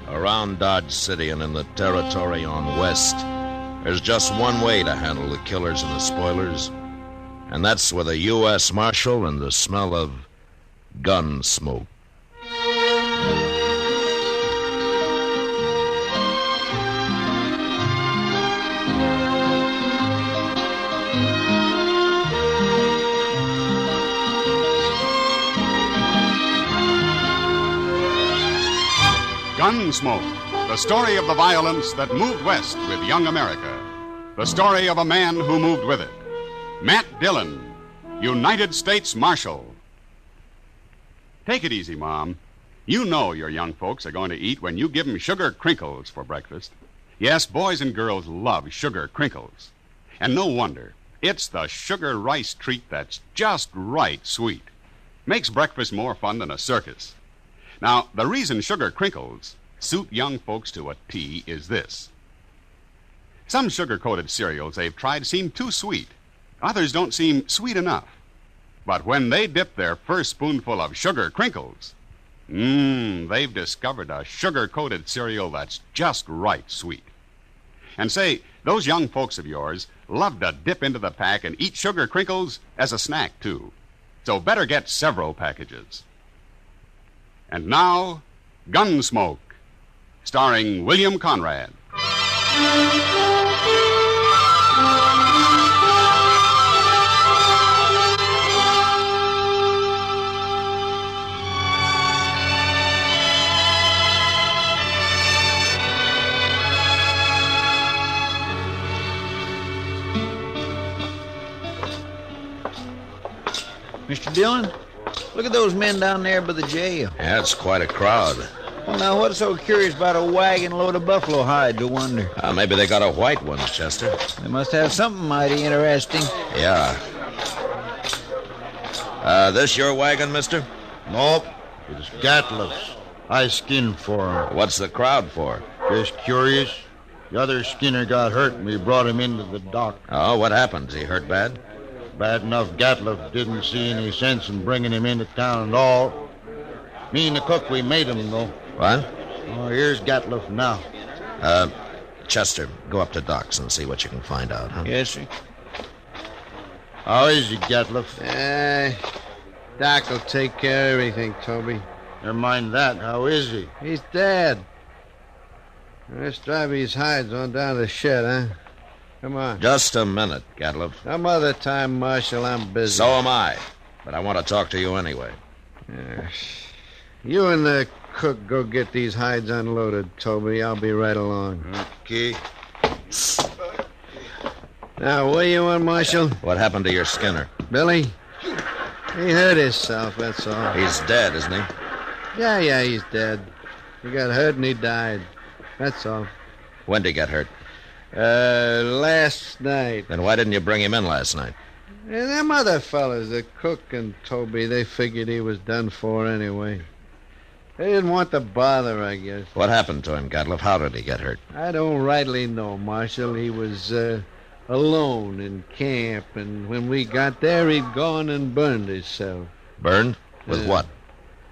Around Dodge City and in the territory on West, there's just one way to handle the killers and the spoilers, and that's with a U.S. Marshal and the smell of gun smoke. Gunsmoke, the story of the violence that moved west with young America. The story of a man who moved with it. Matt Dillon, United States Marshal. Take it easy, Mom. You know your young folks are going to eat when you give them sugar crinkles for breakfast. Yes, boys and girls love sugar crinkles. And no wonder. It's the sugar rice treat that's just right sweet. Makes breakfast more fun than a circus. Now, the reason sugar crinkles suit young folks to a T is this. Some sugar-coated cereals they've tried seem too sweet. Others don't seem sweet enough. But when they dip their first spoonful of sugar crinkles, they've discovered a sugar-coated cereal that's just right sweet. And say, those young folks of yours love to dip into the pack and eat sugar crinkles as a snack, too. So better get several packages. And now, Gunsmoke, starring William Conrad. Mr. Dillon, look at those men down there by the jail. Yeah, it's quite a crowd. Well, now, what's so curious about a wagon load of buffalo hides, I wonder? Maybe they got a white one, Chester. They must have something mighty interesting. Yeah. This your wagon, mister? Nope. It's Gatliff's. I skinned for him. What's the crowd for? Just curious. The other skinner got hurt and we brought him into the dock. Oh, what happened? Is he hurt bad? Bad enough Gatliff didn't see any sense in bringing him into town at all. Me and the cook, we made him, though. What? Oh, here's Gatliff now. Chester, go up to Doc's and see what you can find out, huh? Yes, sir. How is he, Gatliff? Doc will take care of everything, Toby. Never mind that. How is he? He's dead. Let's drive these hides on down to the shed, huh? Come on. Just a minute, Gatliff. Some other time, Marshal. I'm busy. So am I. But I want to talk to you anyway. You and the cook go get these hides unloaded, Toby. I'll be right along. Okay. Now, what do you want, Marshal? What happened to your Skinner? Billy? He hurt himself, that's all. He's dead, isn't he? Yeah, he's dead. He got hurt and he died. That's all. When did he get hurt? Last night. Then why didn't you bring him in last night? And them other fellas, the cook and Toby, they figured he was done for anyway. They didn't want to bother, I guess. What happened to him, Gatliff? How did he get hurt? I don't rightly know, Marshal. He was alone in camp, and when we got there, he'd gone and burned himself. Burned? With what?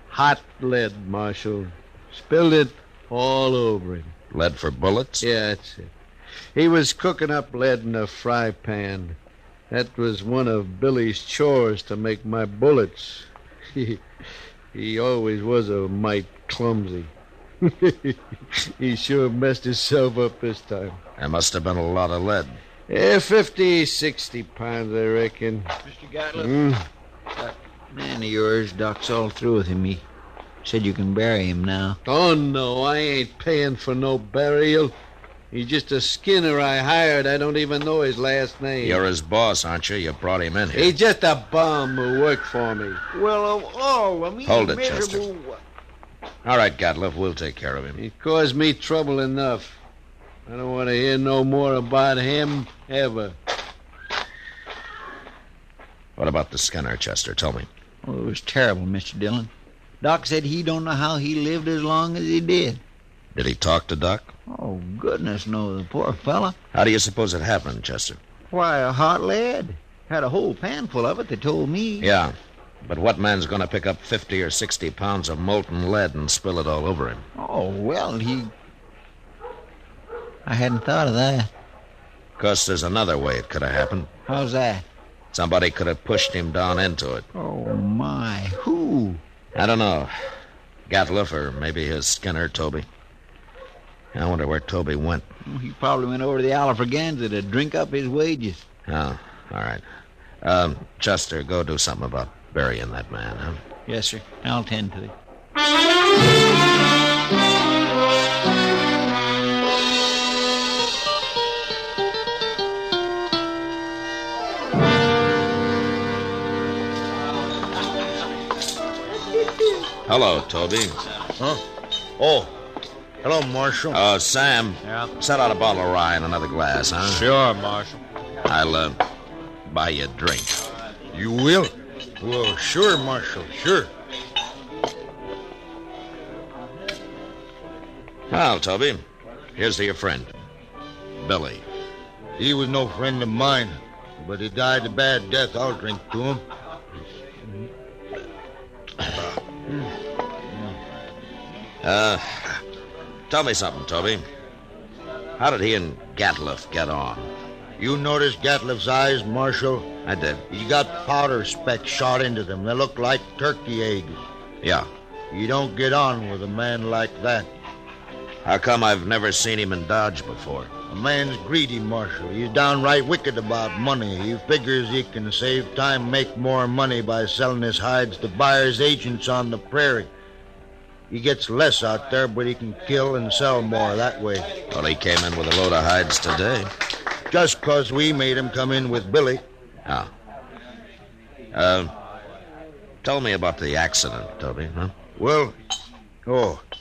Hot lead, Marshal. Spilled it all over him. Lead for bullets? Yeah, that's it. He was cooking up lead in a fry pan. That was one of Billy's chores to make my bullets. He always was a mite clumsy. He sure messed himself up this time. There must have been a lot of lead. 50, 60 pounds, I reckon. Mr. Gatliff, that man of yours, Doc's all through with him. He said you can bury him now. Oh, no, I ain't paying for no burial. He's just a Skinner I hired. I don't even know his last name. You're his boss, aren't you? You brought him in here. He's just a bum who worked for me. Well, of all of me, Hold it, miserable... Chester. All right, Gatliff, we'll take care of him. He caused me trouble enough. I don't want to hear no more about him ever. What about the Skinner, Chester? Tell me. Oh, it was terrible, Mr. Dillon. Doc said he don't know how he lived as long as he did. Did he talk to Doc? Oh, goodness knows, the poor fella. How do you suppose it happened, Chester? Why, a hot lead. Had a whole pan full of it, they told me. Yeah, but what man's going to pick up 50 or 60 pounds of molten lead and spill it all over him? Oh, well, I hadn't thought of that. Of course, there's another way it could have happened. How's that? Somebody could have pushed him down into it. Oh, my. Who? I don't know. Gatliff or maybe his Skinner, Toby. I wonder where Toby went. He probably went over to the Alafraganza to drink up his wages. Oh, all right. Chester, go do something about burying that man, huh? Yes, sir. I'll tend to it. Hello, Toby. Huh? Oh, hello, Marshal. Sam. Yeah? Set out a bottle of rye and another glass, huh? Sure, Marshal. I'll, buy you a drink. You will? Well, sure, Marshal, sure. Well, Toby, here's to your friend, Billy. He was no friend of mine, but he died a bad death. I'll drink to him. Tell me something, Toby. How did he and Gatliff get on? You noticed Gatliff's eyes, Marshal? I did. He got powder specks shot into them. They look like turkey eggs. Yeah. You don't get on with a man like that. How come I've never seen him in Dodge before? A man's greedy, Marshal. He's downright wicked about money. He figures he can save time, make more money by selling his hides to buyers' agents on the prairie. He gets less out there, but he can kill and sell more that way. Well, he came in with a load of hides today. Just 'cause we made him come in with Billy. Oh. Tell me about the accident, Toby, huh? Well,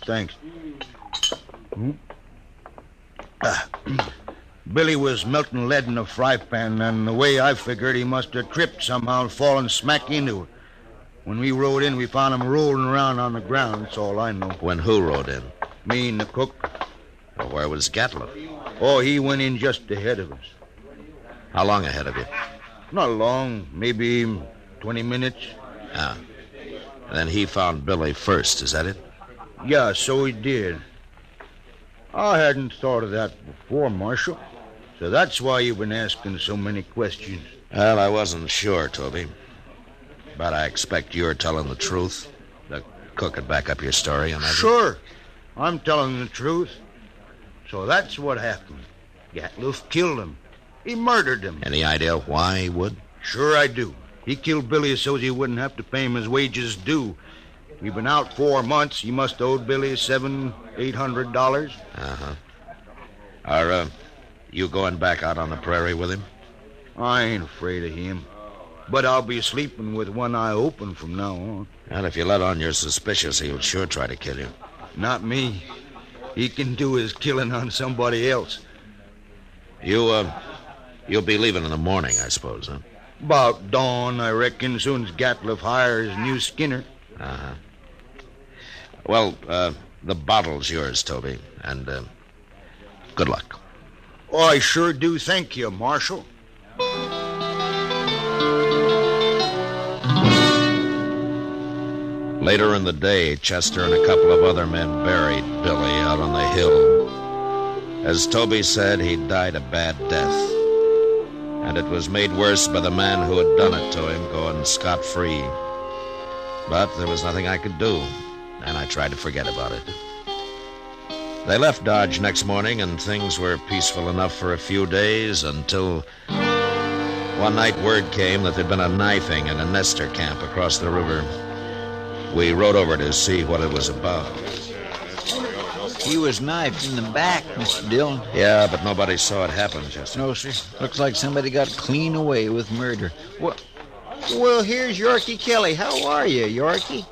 thanks. Billy was melting lead in a fry pan, and the way I figured, he must have tripped somehow and fallen smack into it. When we rode in, we found him rolling around on the ground. That's all I know. When who rode in? Me and the cook. Well, where was Gatliff? Oh, he went in just ahead of us. How long ahead of you? Not long. Maybe 20 minutes. Ah. And then he found Billy first, is that it? Yeah, so he did. I hadn't thought of that before, Marshal. So that's why you've been asking so many questions. Well, I wasn't sure, Toby. But I expect you're telling the truth. The cook could back up your story, I imagine. Sure. I'm telling the truth. So that's what happened. Gatliff killed him. He murdered him. Any idea why he would? Sure I do. He killed Billy so he wouldn't have to pay him his wages due. We've been out 4 months. He must have owed Billy $700-800. Uh-huh. Are you going back out on the prairie with him? I ain't afraid of him. But I'll be sleeping with one eye open from now on. And if you let on you're suspicious, he'll sure try to kill you. Not me. He can do his killing on somebody else. You'll be leaving in the morning, I suppose, huh? About dawn, I reckon, soon as Gatliff hires new Skinner. Uh-huh. Well, the bottle's yours, Toby, and good luck. Oh, I sure do thank you, Marshal. Later in the day, Chester and a couple of other men buried Billy out on the hill. As Toby said, he died a bad death. And it was made worse by the man who had done it to him going scot-free. But there was nothing I could do, and I tried to forget about it. They left Dodge next morning, and things were peaceful enough for a few days until one night word came that there'd been a knifing in a Nestor camp across the river. We rode over to see what it was about. He was knifed in the back, Mr. Dillon. Yeah, but nobody saw it happen, Chester. No, sir. Looks like somebody got clean away with murder. Well, here's Yorkie Kelly. How are you, Yorkie?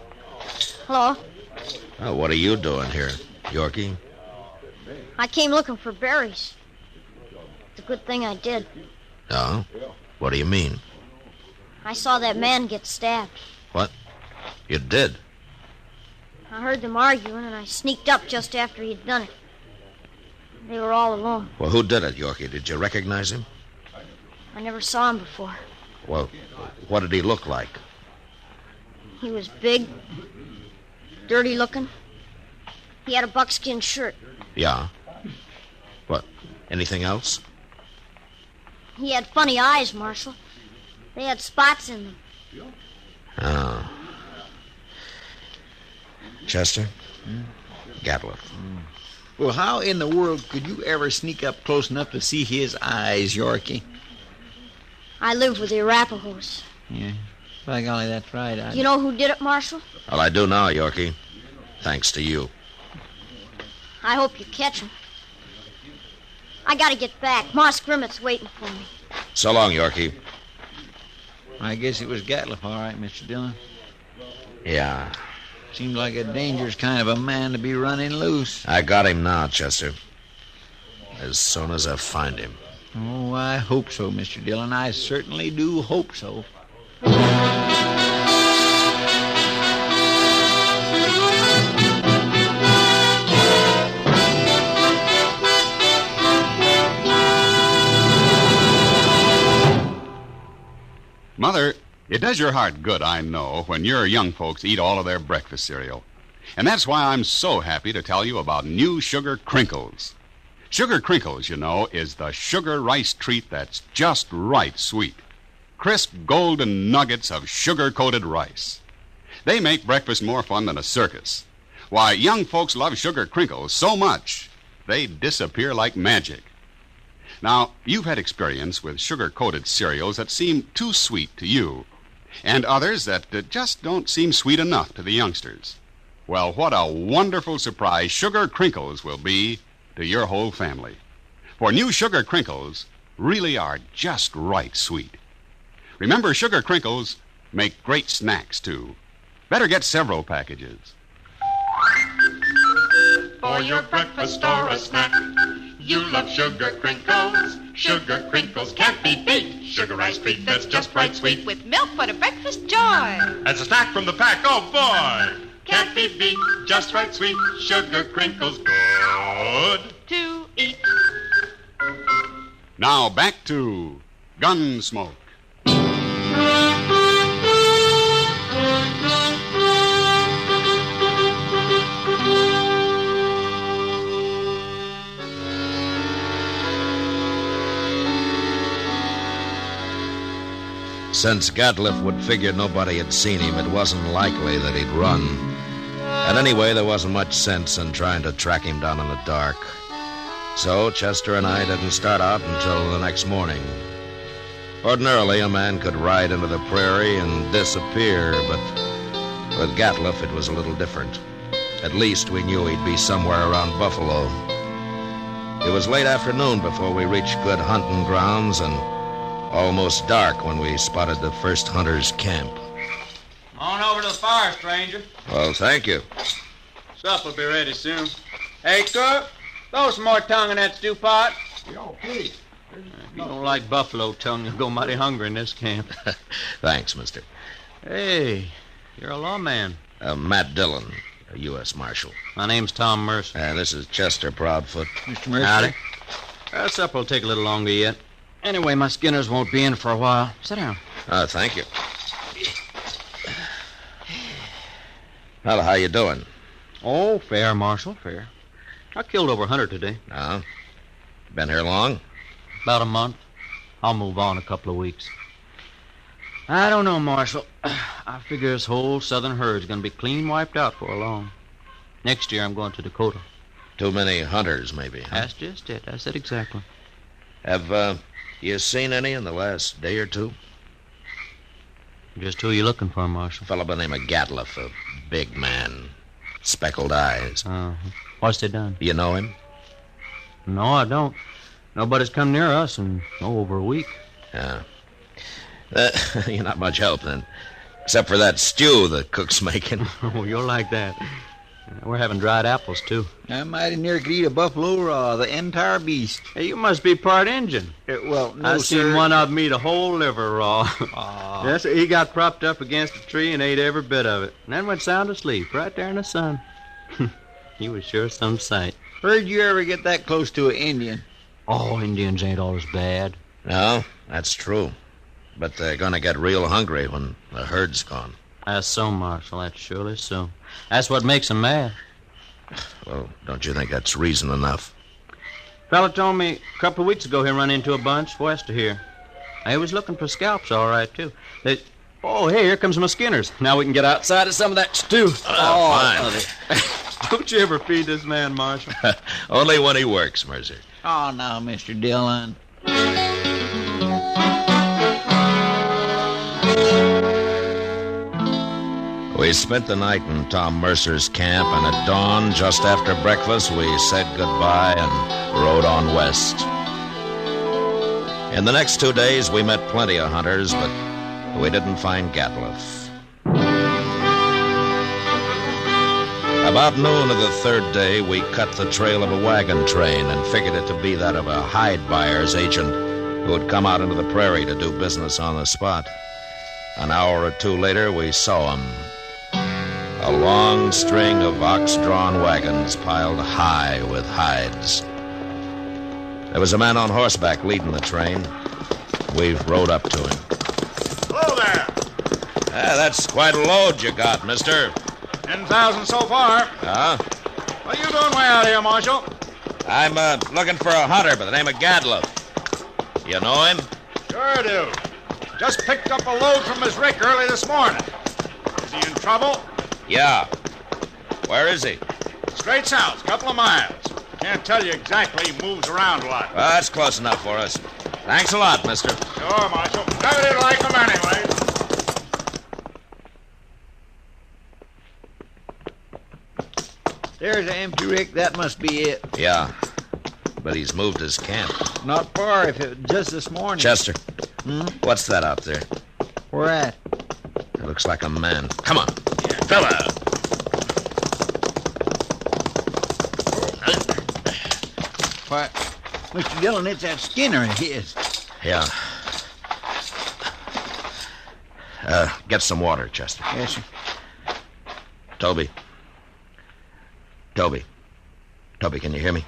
Hello. Oh, what are you doing here, Yorkie? I came looking for berries. It's a good thing I did. Oh? What do you mean? I saw that man get stabbed. What? You did? I heard them arguing, and I sneaked up just after he'd done it. They were all alone. Well, who did it, Yorkie? Did you recognize him? I never saw him before. Well, what did he look like? He was big, dirty looking. He had a buckskin shirt. Yeah. What? Anything else? He had funny eyes, Marshal. They had spots in them. Oh. Chester? Gatliff. Well, how in the world could you ever sneak up close enough to see his eyes, Yorkie? I lived with the Arapahoes. Yeah. By golly, that's right. You know who did it, Marshal? Well, I do now, Yorkie. Thanks to you. I hope you catch him. I gotta get back. Moss Grimmett's waiting for me. So long, Yorkie. I guess it was Gatliff, all right, Mr. Dillon. Yeah. Seems like a dangerous kind of a man to be running loose. I got him now, Chester. As soon as I find him. Oh, I hope so, Mr. Dillon. I certainly do hope so. Mother, it does your heart good, I know, when your young folks eat all of their breakfast cereal. And that's why I'm so happy to tell you about new Sugar Crinkles. Sugar Crinkles, you know, is the sugar rice treat that's just right sweet. Crisp golden nuggets of sugar-coated rice. They make breakfast more fun than a circus. Why, young folks love Sugar Crinkles so much, they disappear like magic. Now, you've had experience with sugar-coated cereals that seem too sweet to you, and others that just don't seem sweet enough to the youngsters. Well, what a wonderful surprise Sugar Crinkles will be to your whole family. For new Sugar Crinkles really are just right sweet. Remember, Sugar Crinkles make great snacks, too. Better get several packages. For your breakfast or a snack, you love Sugar Crinkles. Sugar Crinkles can't be beat. Sugar rice treat that's just right sweet. With milk for the breakfast joy. As a snack from the pack, oh boy! Can't be beat, just right sweet. Sugar Crinkles, good to eat. Now back to Gunsmoke. Since Gatliff would figure nobody had seen him, it wasn't likely that he'd run. And anyway, there wasn't much sense in trying to track him down in the dark. So Chester and I didn't start out until the next morning. Ordinarily, a man could ride into the prairie and disappear, but with Gatliff, it was a little different. At least we knew he'd be somewhere around Buffalo. It was late afternoon before we reached good hunting grounds and almost dark when we spotted the first hunter's camp. Come on over to the fire, stranger. Well, thank you. Supper'll be ready soon. Hey, cook, throw some more tongue in that stew pot. Yo, please. If you don't like buffalo tongue, you'll go mighty hungry in this camp. Thanks, mister. Hey, you're a lawman. Matt Dillon, a U.S. Marshal. My name's Tom Mercer. This is Chester Proudfoot. Mr. Mercer. Howdy. Supper'll take a little longer yet. Anyway, my Skinners won't be in for a while. Sit down. Thank you. Well, how you doing? Oh, fair, Marshal, fair. I killed over 100 today. Oh? Been here long? About a month. I'll move on a couple of weeks. I don't know, Marshal. I figure this whole southern herd's going to be clean wiped out for long. Next year, I'm going to Dakota. Too many hunters, maybe, huh? That's just it. That's it exactly. Have, you seen any in the last day or two? Just who you looking for, Marshal? A fellow by the name of Gatliff, a big man. Speckled eyes. What's they done? You know him? No, I don't. Nobody's come near us in, over a week. Yeah. You're not much help, then. Except for that stew the cook's making. Oh, you'll like that. We're having dried apples, too. I mighty near could eat a buffalo raw, the entire beast. Hey, you must be part Injun. Well, no, I've seen one of them eat a whole liver raw. Aw. Yes, he got propped up against a tree and ate every bit of it. And then went sound asleep right there in the sun. He was sure some sight. Where'd you ever get that close to an Indian? Oh, Indians ain't always bad. No, that's true. But they're going to get real hungry when the herd's gone. That's so, Marshal. That's surely so. That's what makes them mad. Well, don't you think that's reason enough? Fella told me a couple of weeks ago he run into a bunch west of here. They was looking for scalps, all right, too. Oh, hey, here comes my Skinners. Now we can get outside of some of that stew. Fine. Don't you ever feed this man, Marshal? Only when he works, Mercer. Oh, now, Mr. Dillon. We spent the night in Tom Mercer's camp, and at dawn, just after breakfast, we said goodbye and rode on west. In the next 2 days, we met plenty of hunters, but we didn't find Gatliff. About noon of the third day, we cut the trail of a wagon train and figured it to be that of a hide buyer's agent who had come out into the prairie to do business on the spot. An hour or two later, we saw him. A long string of ox-drawn wagons piled high with hides. There was a man on horseback leading the train. We rode up to him. Hello there. That's quite a load you got, mister. 10,000 so far. What are you doing way out here, Marshal? I'm looking for a hunter by the name of Gatliff. You know him? Sure do. Just picked up a load from his rick early this morning. Is he in trouble? Yeah. Where is he? Straight south, couple of miles. Can't tell you exactly. He moves around a lot. Well, that's close enough for us. Thanks a lot, mister. Sure, Marshal. Never did like him anyway. There's an empty rick. That must be it. Yeah. But he's moved his camp. Not far, if it was just this morning. Chester. What's that out there? Where at? It looks like a man. Come on. Fella. Why, Mr. Dillon, it's that Skinner of his. Yeah. Get some water, Chester. Yes, sir. Toby, can you hear me?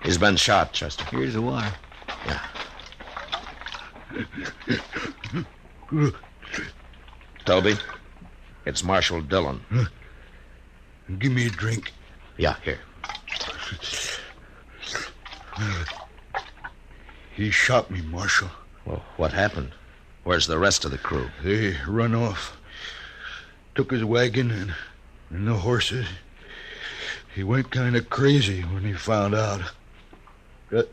He's been shot, Chester. Here's the water. Yeah. Toby, it's Marshal Dillon. Give me a drink. Yeah, here. He shot me, Marshal. Well, what happened? Where's the rest of the crew? They run off. Took his wagon and the horses. He went kind of crazy when he found out.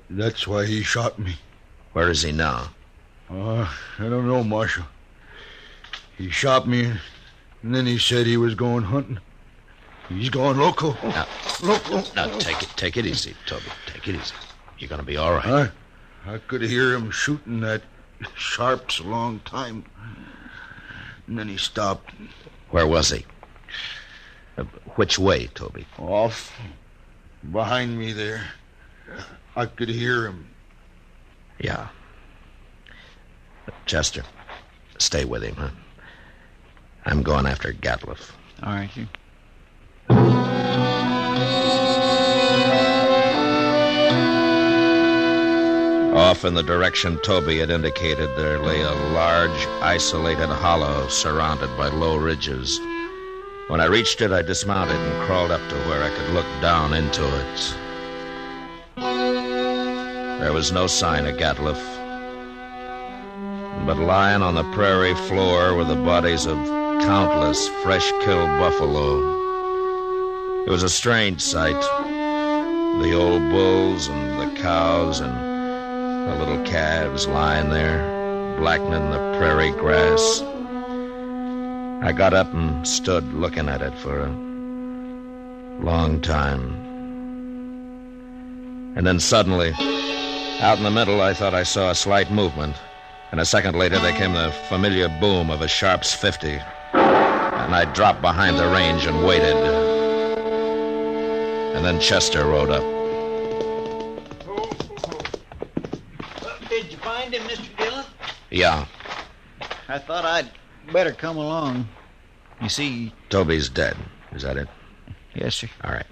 That's why he shot me. Where is he now? I don't know, Marshal. He shot me, and then he said he was going hunting. He's going loco. Now, take it easy, Toby. Take it easy. You're going to be all right. I could hear him shooting at Sharps a long time. And then he stopped. Where was he? Which way, Toby? Off. Behind me there. I could hear him. Yeah. Chester, stay with him, huh? I'm going after Gatliff. All right, you. Off in the direction Toby had indicated, there lay a large, isolated hollow surrounded by low ridges. When I reached it, I dismounted and crawled up to where I could look down into it. There was no sign of Gatliff, but lying on the prairie floor were the bodies of countless fresh-killed buffalo. It was a strange sight. The old bulls and the cows and the little calves lying there, blackening the prairie grass. I got up and stood looking at it for a long time. And then suddenly, out in the middle, I thought I saw a slight movement. And a second later, there came the familiar boom of a Sharps 50. And I dropped behind the range and waited. And then Chester rode up. Did you find him, Mr. Dillon? Yeah. I thought I'd better come along. You see... Toby's dead. Is that it? Yes, sir. All right.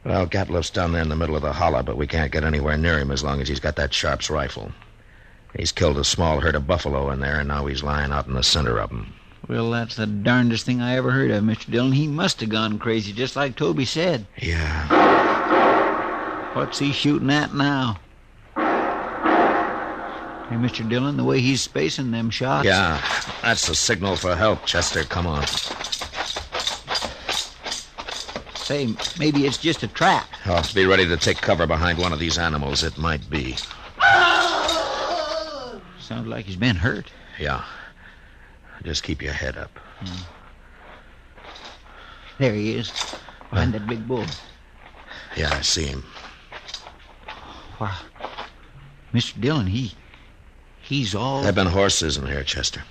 Well, Gatliff's down there in the middle of the hollow, but we can't get anywhere near him as long as he's got that Sharps rifle. He's killed a small herd of buffalo in there, and now he's lying out in the center of them. Well, that's the darndest thing I ever heard of, Mr. Dillon. He must have gone crazy, just like Toby said. Yeah. What's he shooting at now? Hey, Mr. Dillon, the way he's spacing them shots... Yeah, that's the signal for help, Chester. Come on. Say, maybe it's just a trap. Oh, be ready to take cover behind one of these animals. It might be. Sounds like he's been hurt. Yeah. Just keep your head up. There he is, behind that big bull. Yeah, I see him. Wow. Mr. Dillon, he's all... There have been horses in here, Chester.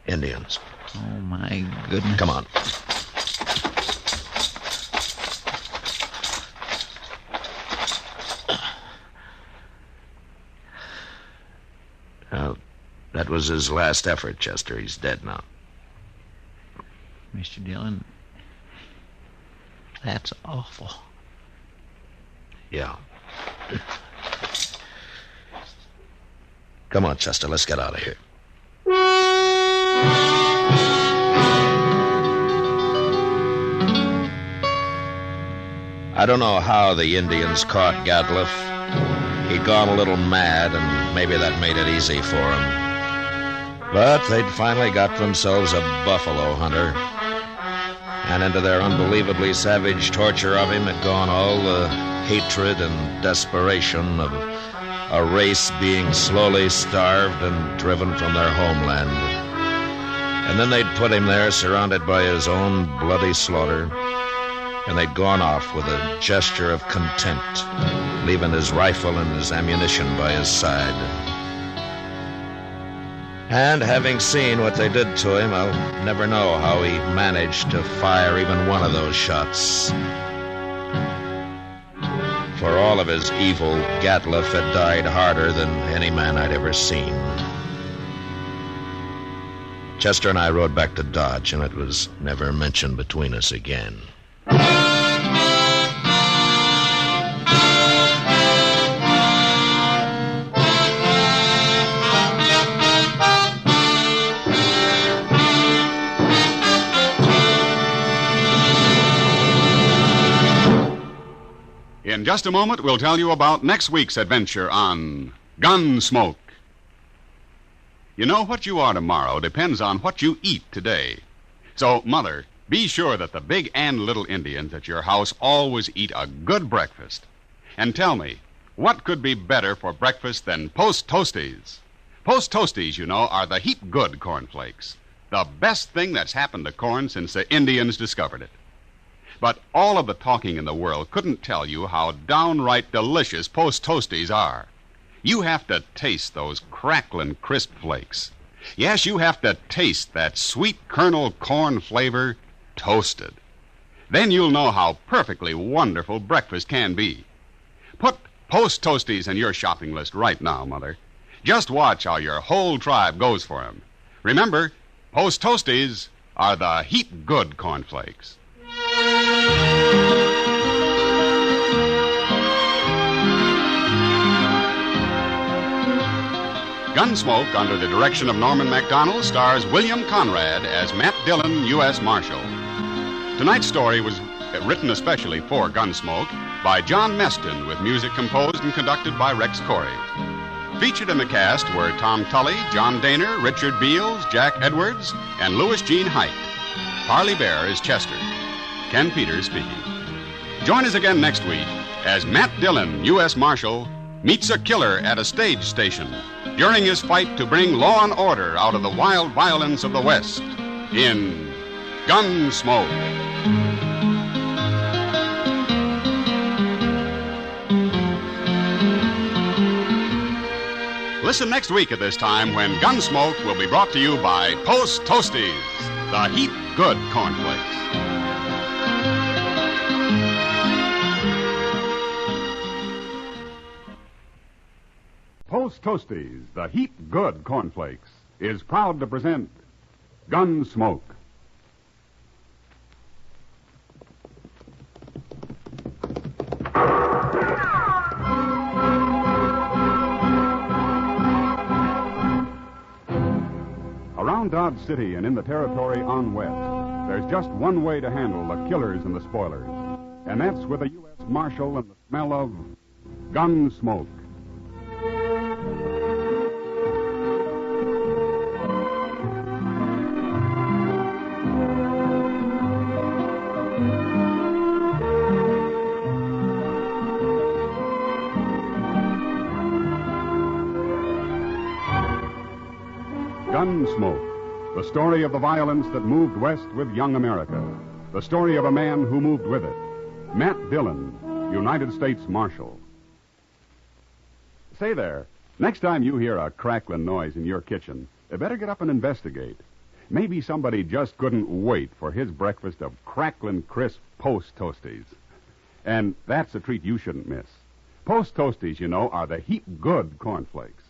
Indians. Oh, my goodness. Come on. Well, that was his last effort, Chester. He's dead now. Mr. Dillon, that's awful. Yeah. Come on, Chester, let's get out of here. I don't know how the Indians caught Gatliff. He'd gone a little mad, and maybe that made it easy for him. But they'd finally got themselves a buffalo hunter. And into their unbelievably savage torture of him had gone all the hatred and desperation of a race being slowly starved and driven from their homeland. And then they'd put him there, surrounded by his own bloody slaughter, and they'd gone off with a gesture of contempt, leaving his rifle and his ammunition by his side. And having seen what they did to him, I'll never know how he managed to fire even one of those shots. For all of his evil, Gatliff had died harder than any man I'd ever seen. Chester and I rode back to Dodge, and it was never mentioned between us again. In just a moment, we'll tell you about next week's adventure on Gunsmoke. You know, what you are tomorrow depends on what you eat today. So, Mother, be sure that the big and little Indians at your house always eat a good breakfast. And tell me, what could be better for breakfast than Post Toasties? Post Toasties, you know, are the heap good cornflakes. The best thing that's happened to corn since the Indians discovered it. But all of the talking in the world couldn't tell you how downright delicious Post Toasties are. You have to taste those crackling, crisp flakes. Yes, you have to taste that sweet kernel corn flavor toasted. Then you'll know how perfectly wonderful breakfast can be. Put Post Toasties in your shopping list right now, Mother. Just watch how your whole tribe goes for 'em. Remember, Post Toasties are the heap good cornflakes. Gunsmoke, under the direction of Norman MacDonald, stars William Conrad as Matt Dillon, U.S. Marshal. Tonight's story was written especially for Gunsmoke by John Meston, with music composed and conducted by Rex Corey. Featured in the cast were Tom Tully, John Daner, Richard Beals, Jack Edwards, and Louis Jean Height. Parley Bear is Chester. Ken Peters speaking. Join us again next week as Matt Dillon, U.S. Marshal, meets a killer at a stage station during his fight to bring law and order out of the wild violence of the West in Gunsmoke. Listen next week at this time when Gunsmoke will be brought to you by Post Toasties, the heap good cornflakes. Post Toasties, the heap good cornflakes, is proud to present Gunsmoke. Around Dodge City and in the territory on west, there's just one way to handle the killers and the spoilers, and that's with a U.S. Marshal and the smell of Gunsmoke. Gunsmoke, the story of the violence that moved west with young America. The story of a man who moved with it. Matt Dillon, United States Marshal. Say there, next time you hear a crackling noise in your kitchen, you better get up and investigate. Maybe somebody just couldn't wait for his breakfast of crackling, crisp Post Toasties. And that's a treat you shouldn't miss. Post Toasties, you know, are the heap good cornflakes.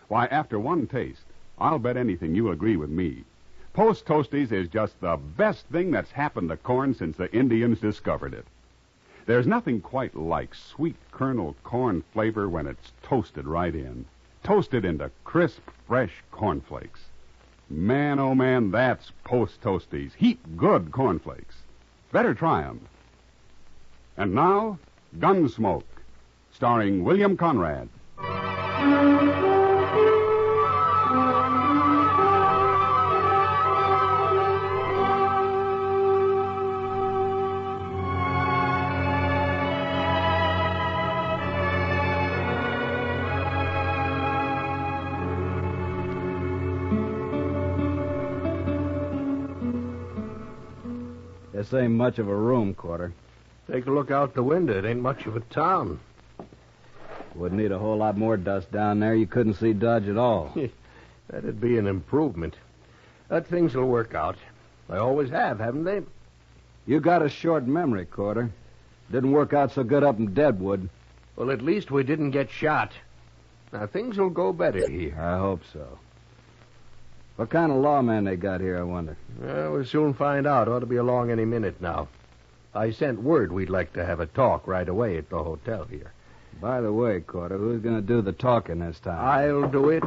Why, after one taste, I'll bet anything you'll agree with me. Post Toasties is just the best thing that's happened to corn since the Indians discovered it. There's nothing quite like sweet kernel corn flavor when it's toasted right in. Toasted into crisp, fresh cornflakes. Man, oh man, that's Post Toasties. Heap good cornflakes. Better try 'em. And now, Gunsmoke, starring William Conrad. This ain't much of a room, Quarter. Take a look out the window. It ain't much of a town. Would need a whole lot more dust down there. You couldn't see Dodge at all. That'd be an improvement. But things will work out. They always have, haven't they? You got a short memory, Quarter. Didn't work out so good up in Deadwood. Well, at least we didn't get shot. Now, things will go better here. I hope so. What kind of lawman they got here, I wonder? Well, we'll soon find out. Ought to be along any minute now. I sent word we'd like to have a talk right away at the hotel here. By the way, Quarter, who's going to do the talking this time? I'll do it.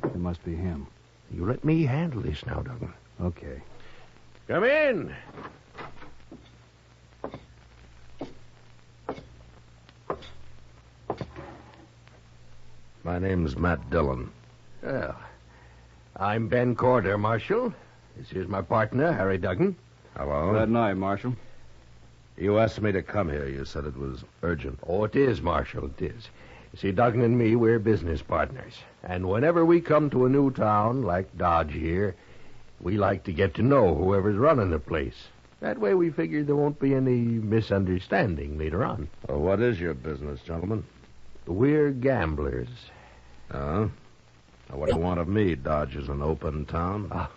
It must be him. You let me handle this now, Duggan. Okay. Come in. My name's Matt Dillon. Well, I'm Ben Corder, Marshal. This is my partner, Harry Duggan. Hello. Good night, Marshal. You asked me to come here. You said it was urgent. Oh, it is, Marshal, it is. You see, Duggan and me, we're business partners. And whenever we come to a new town, like Dodge here, we like to get to know whoever's running the place. That way we figure there won't be any misunderstanding later on. Well, what is your business, gentlemen? We're gamblers. Oh? Now, what do you want of me? Dodge is an open town.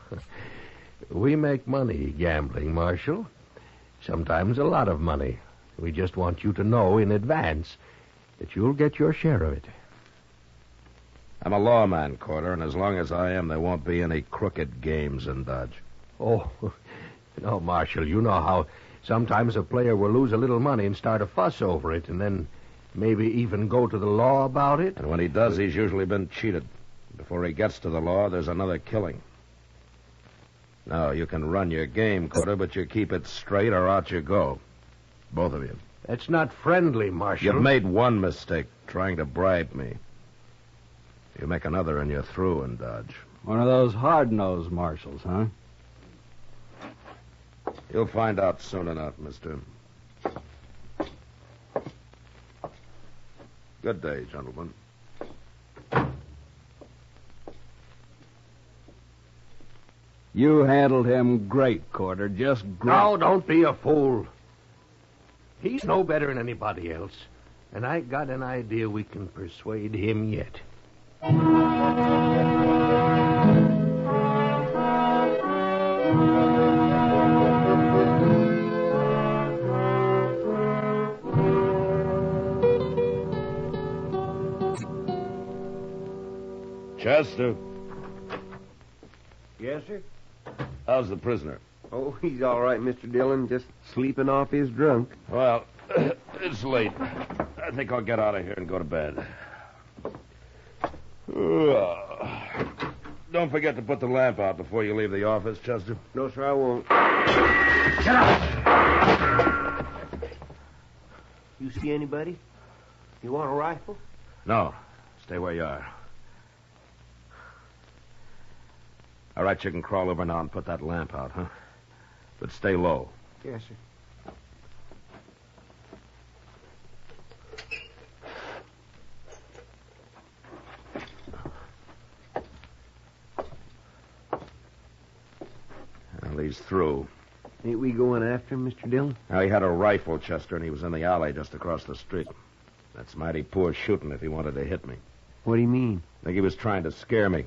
We make money gambling, Marshal. Sometimes a lot of money. We just want you to know in advance that you'll get your share of it. I'm a lawman, Corder, and as long as I am, there won't be any crooked games in Dodge. Oh, no, Marshal, you know how sometimes a player will lose a little money and start a fuss over it, and then maybe even go to the law about it. And when he does, he's usually been cheated. Before he gets to the law, there's another killing. Now, you can run your game, Corder, but you keep it straight or out you go. Both of you. That's not friendly, Marshal. You've made one mistake, trying to bribe me. You make another and you're through in Dodge. One of those hard-nosed marshals, huh? You'll find out soon enough, mister. Good day, gentlemen. You handled him great, Corder. Just great. No, don't be a fool. He's no better than anybody else. And I got an idea we can persuade him yet. Chester, Yes, sir? how's the prisoner? Oh, he's all right, Mr. Dillon. Just sleeping off his drunk. Well, it's late. I think I'll get out of here and go to bed. Don't forget to put the lamp out before you leave the office, Chester. No, sir, I won't. Get out! You see anybody? You want a rifle? No. Stay where you are. All right, you can crawl over now and put that lamp out, huh? But stay low. Yes, sir. Well, he's through. Ain't we going after him, Mr. Dillon? Now, he had a rifle, Chester, and he was in the alley just across the street. That's mighty poor shooting if he wanted to hit me. What do you mean? I think he was trying to scare me.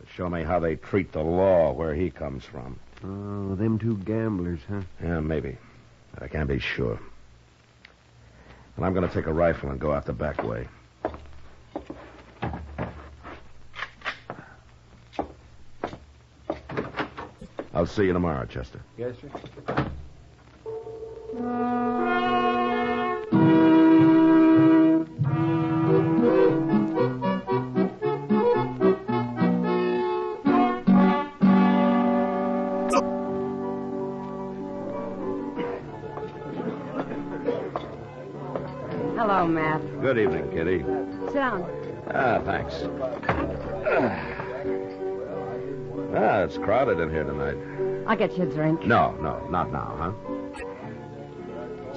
To show me how they treat the law where he comes from. Oh, them two gamblers, huh? Yeah, maybe. I can't be sure. And I'm going to take a rifle and go out the back way. I'll see you tomorrow, Chester. Yes, sir. Hello, Matt. Good evening, Kitty. Sit down. Thanks. It's crowded in here tonight. I'll get you a drink. No, not now, huh?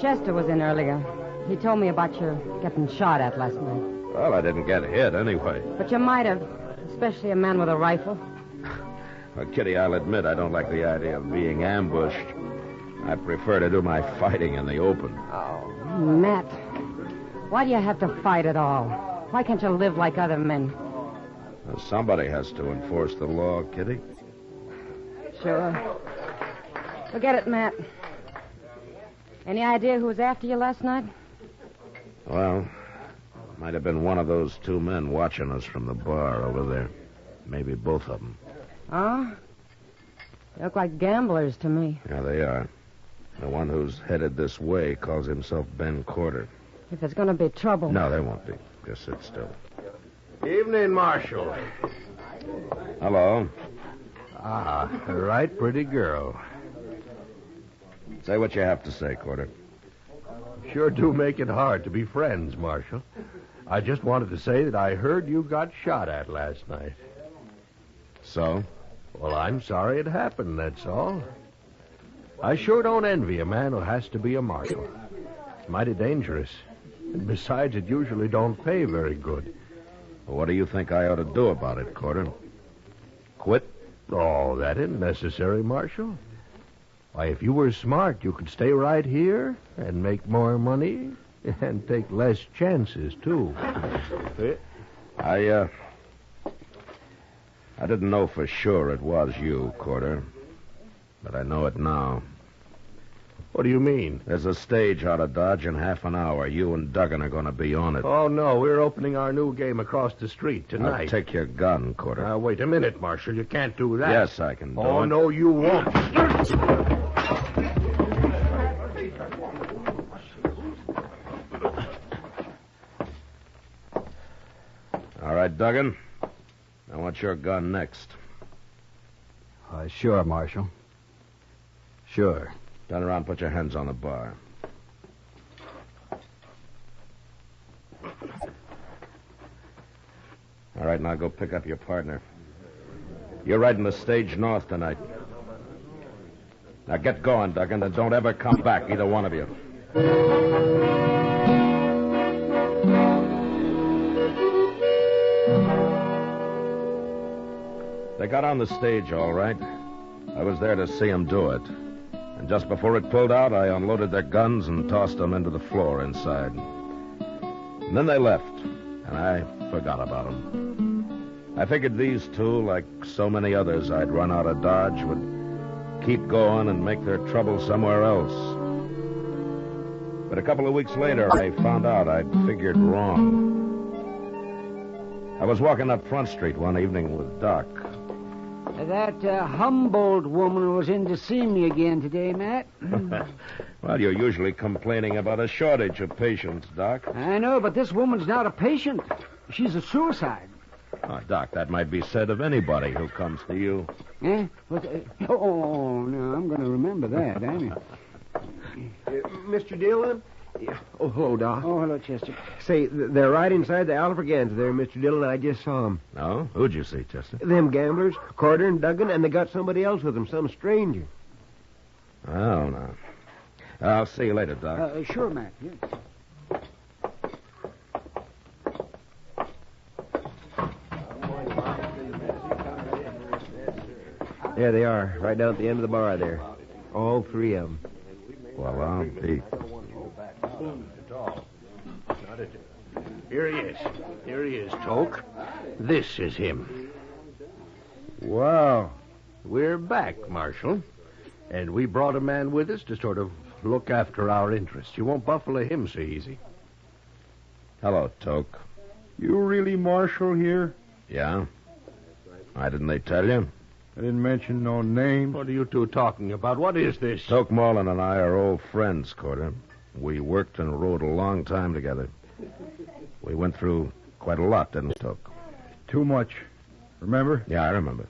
Chester was in earlier. He told me about your getting shot at last night. Well, I didn't get hit anyway. But you might have, especially a man with a rifle. Well, Kitty, I'll admit I don't like the idea of being ambushed. I prefer to do my fighting in the open. Oh, Matt. Why do you have to fight at all? Why can't you live like other men? Well, somebody has to enforce the law, Kitty. Sure. Forget it, Matt. Any idea who was after you last night? Well, might have been one of those two men watching us from the bar over there. Maybe both of them. Oh? They look like gamblers to me. Yeah, they are. The one who's headed this way calls himself Ben Corder. If there's going to be trouble... No, there won't be. Just sit still. Evening, Marshal. Hello. Ah, a right pretty girl. Say what you have to say, Corder. Sure do make it hard to be friends, Marshal. I just wanted to say that I heard you got shot at last night. So? Well, I'm sorry it happened, that's all. I sure don't envy a man who has to be a marshal. It's mighty dangerous. And besides, it usually don't pay very good. Well, what do you think I ought to do about it, Corder? Quit? Oh, that isn't necessary, Marshal. Why, if you were smart, you could stay right here and make more money and take less chances, too. I didn't know for sure it was you, Corder. But I know it now. What do you mean? There's a stage out of Dodge in half an hour. You and Duggan are going to be on it. Oh, no, we're opening our new game across the street tonight. I'll take your gun, Corder. Now, wait a minute, Marshal. You can't do that. Yes, I can do it. Oh, no, you won't. All right, Duggan. I want your gun next. Sure, Marshal. Sure. Turn around and put your hands on the bar. All right, now go pick up your partner. You're riding the stage north tonight. Now get going, Duggan, and don't ever come back, either one of you. They got on the stage all right. I was there to see them do it. And just before it pulled out, I unloaded their guns and tossed them into the floor inside. And then they left, and I forgot about them. I figured these two, like so many others I'd run out of Dodge, would keep going and make their trouble somewhere else. But a couple of weeks later, I found out I'd figured wrong. I was walking up Front Street one evening with Doc. That Humboldt woman was in to see me again today, Matt. Well, you're usually complaining about a shortage of patients, Doc. I know, but this woman's not a patient. She's a suicide. Oh, Doc, that might be said of anybody who comes to you. Eh? Oh, no, I'm going to remember that, ain't I? Mr. Dillon? Oh, hello, Doc. Oh, hello, Chester. Say, they're right inside the Alfreganza there, Mr. Dillon. I just saw them. No? Who'd you see, Chester? Them gamblers, Carter and Duggan, and they got somebody else with them, some stranger. Oh, no. I'll see you later, Doc. Sure, Matt. Yes. There they are, right down at the end of the bar there. All three of them. Well, I'll be. Here he is. Here he is, Toke. This is him. Wow. We're back, Marshal. And we brought a man with us to sort of look after our interests. You won't buffalo him so easy. Hello, Toke. You really Marshal here? Yeah? Why didn't they tell you? I didn't mention no names. What are you two talking about? What is this? Toke Marlin and I are old friends, Corder. We worked and rode a long time together. We went through quite a lot, didn't we, Toke? Too much. Remember? Yeah, I remember.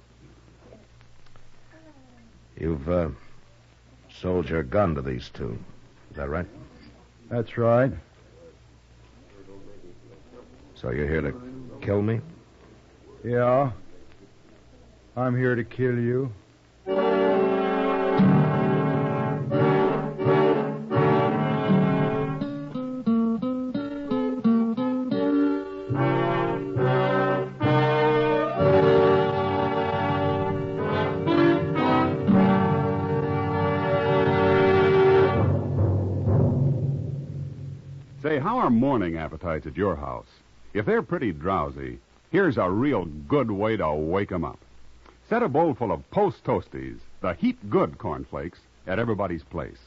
You've sold your gun to these two. Is that right? That's right. So you're here to kill me? Yeah. I'm here to kill you. Say, how are morning appetites at your house? If they're pretty drowsy, here's a real good way to wake 'em up. Set a bowl full of Post Toasties, the heap-good cornflakes, at everybody's place.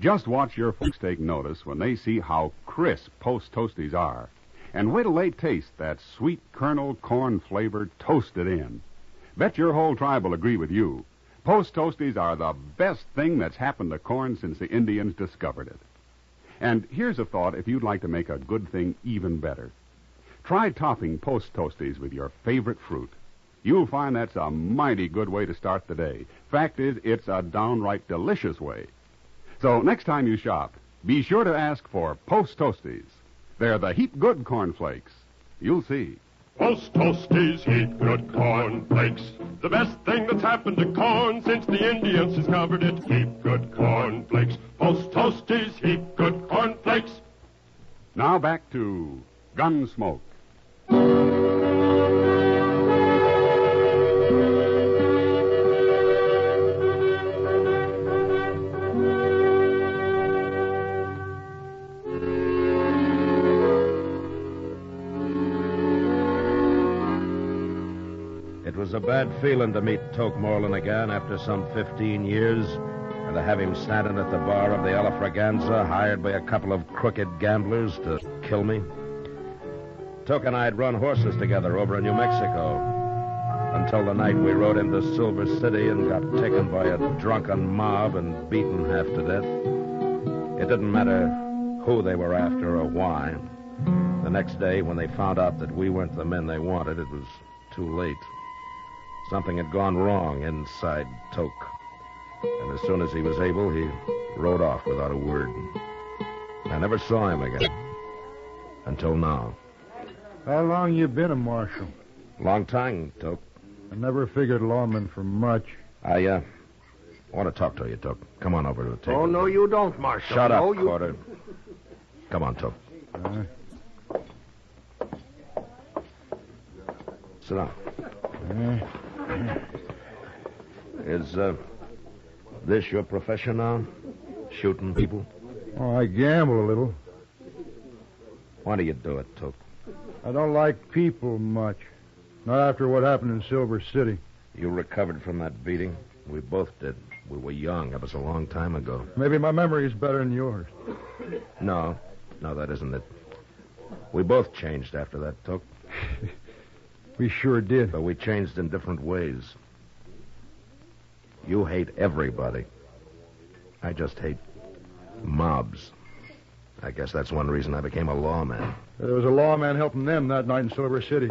Just watch your folks take notice when they see how crisp Post Toasties are. And wait till they taste that sweet kernel corn flavor toasted in. Bet your whole tribe will agree with you. Post Toasties are the best thing that's happened to corn since the Indians discovered it. And here's a thought if you'd like to make a good thing even better. Try topping Post Toasties with your favorite fruit. You'll find that's a mighty good way to start the day. Fact is, it's a downright delicious way. So next time you shop, be sure to ask for Post Toasties. They're the heap-good cornflakes. You'll see. Post Toasties heap good cornflakes. The best thing that's happened to corn since the Indians discovered it. Heap good cornflakes. Post Toasties heap good cornflakes. Now back to Gunsmoke. It was a bad feeling to meet Toke Moreland again after some 15 years, and to have him standing at the bar of the Alafraganza, hired by a couple of crooked gamblers to kill me. Toke and I had run horses together over in New Mexico, until the night we rode into Silver City and got taken by a drunken mob and beaten half to death. It didn't matter who they were after or why. The next day, when they found out that we weren't the men they wanted, it was too late. Something had gone wrong inside Toke. And as soon as he was able, he rode off without a word. I never saw him again. Until now. How long you been a marshal? Long time, Toke. I never figured lawman for much. I want to talk to you, Toke. Come on over to the table. Oh, no, you don't, Marshal. Shut up, no, you... Quarter. Come on, Toke. Sit down. Is this your profession now? Shooting people? Oh, I gamble a little. Why do you do it, Toke? I don't like people much. Not after what happened in Silver City. You recovered from that beating? We both did. We were young. That was a long time ago. Maybe my memory is better than yours. No, that isn't it. We both changed after that, Toke. We sure did. But we changed in different ways. You hate everybody. I just hate mobs. I guess that's one reason I became a lawman. There was a lawman helping them that night in Silver City.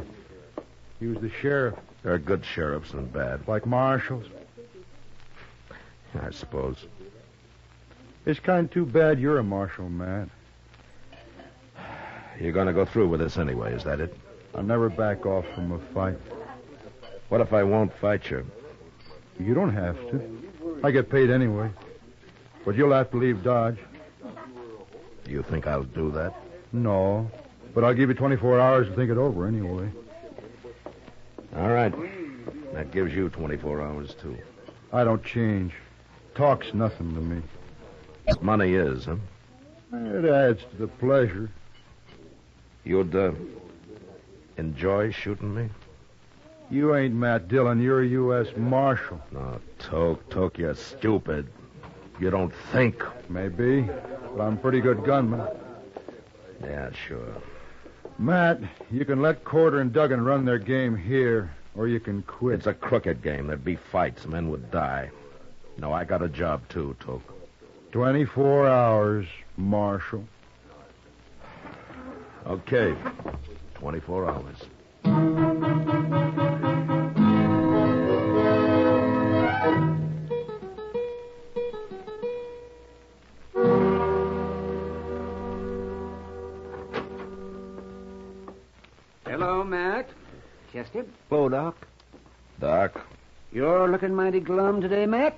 He was the sheriff. There are good sheriffs and bad. Like marshals. I suppose. It's kind of too bad you're a marshal, Matt. You're going to go through with this anyway, is that it? I'll never back off from a fight. What if I won't fight you? You don't have to. I get paid anyway. But you'll have to leave Dodge. You think I'll do that? No. But I'll give you 24 hours to think it over anyway. All right. That gives you 24 hours, too. I don't change. Talk's nothing to me. Money is, huh? It adds to the pleasure. You'd, enjoy shooting me? You ain't Matt Dillon. You're a U.S. Marshal. No, Toke, you're stupid. You don't think. Maybe, but I'm a pretty good gunman. Yeah, sure. Matt, you can let Corder and Duggan run their game here, or you can quit. It's a crooked game. There'd be fights. Men would die. No, I got a job, too, Toke. 24 hours, Marshal. Okay. 24 hours. Hello, Matt. Chester? Hello, Doc. Doc? You're looking mighty glum today, Matt.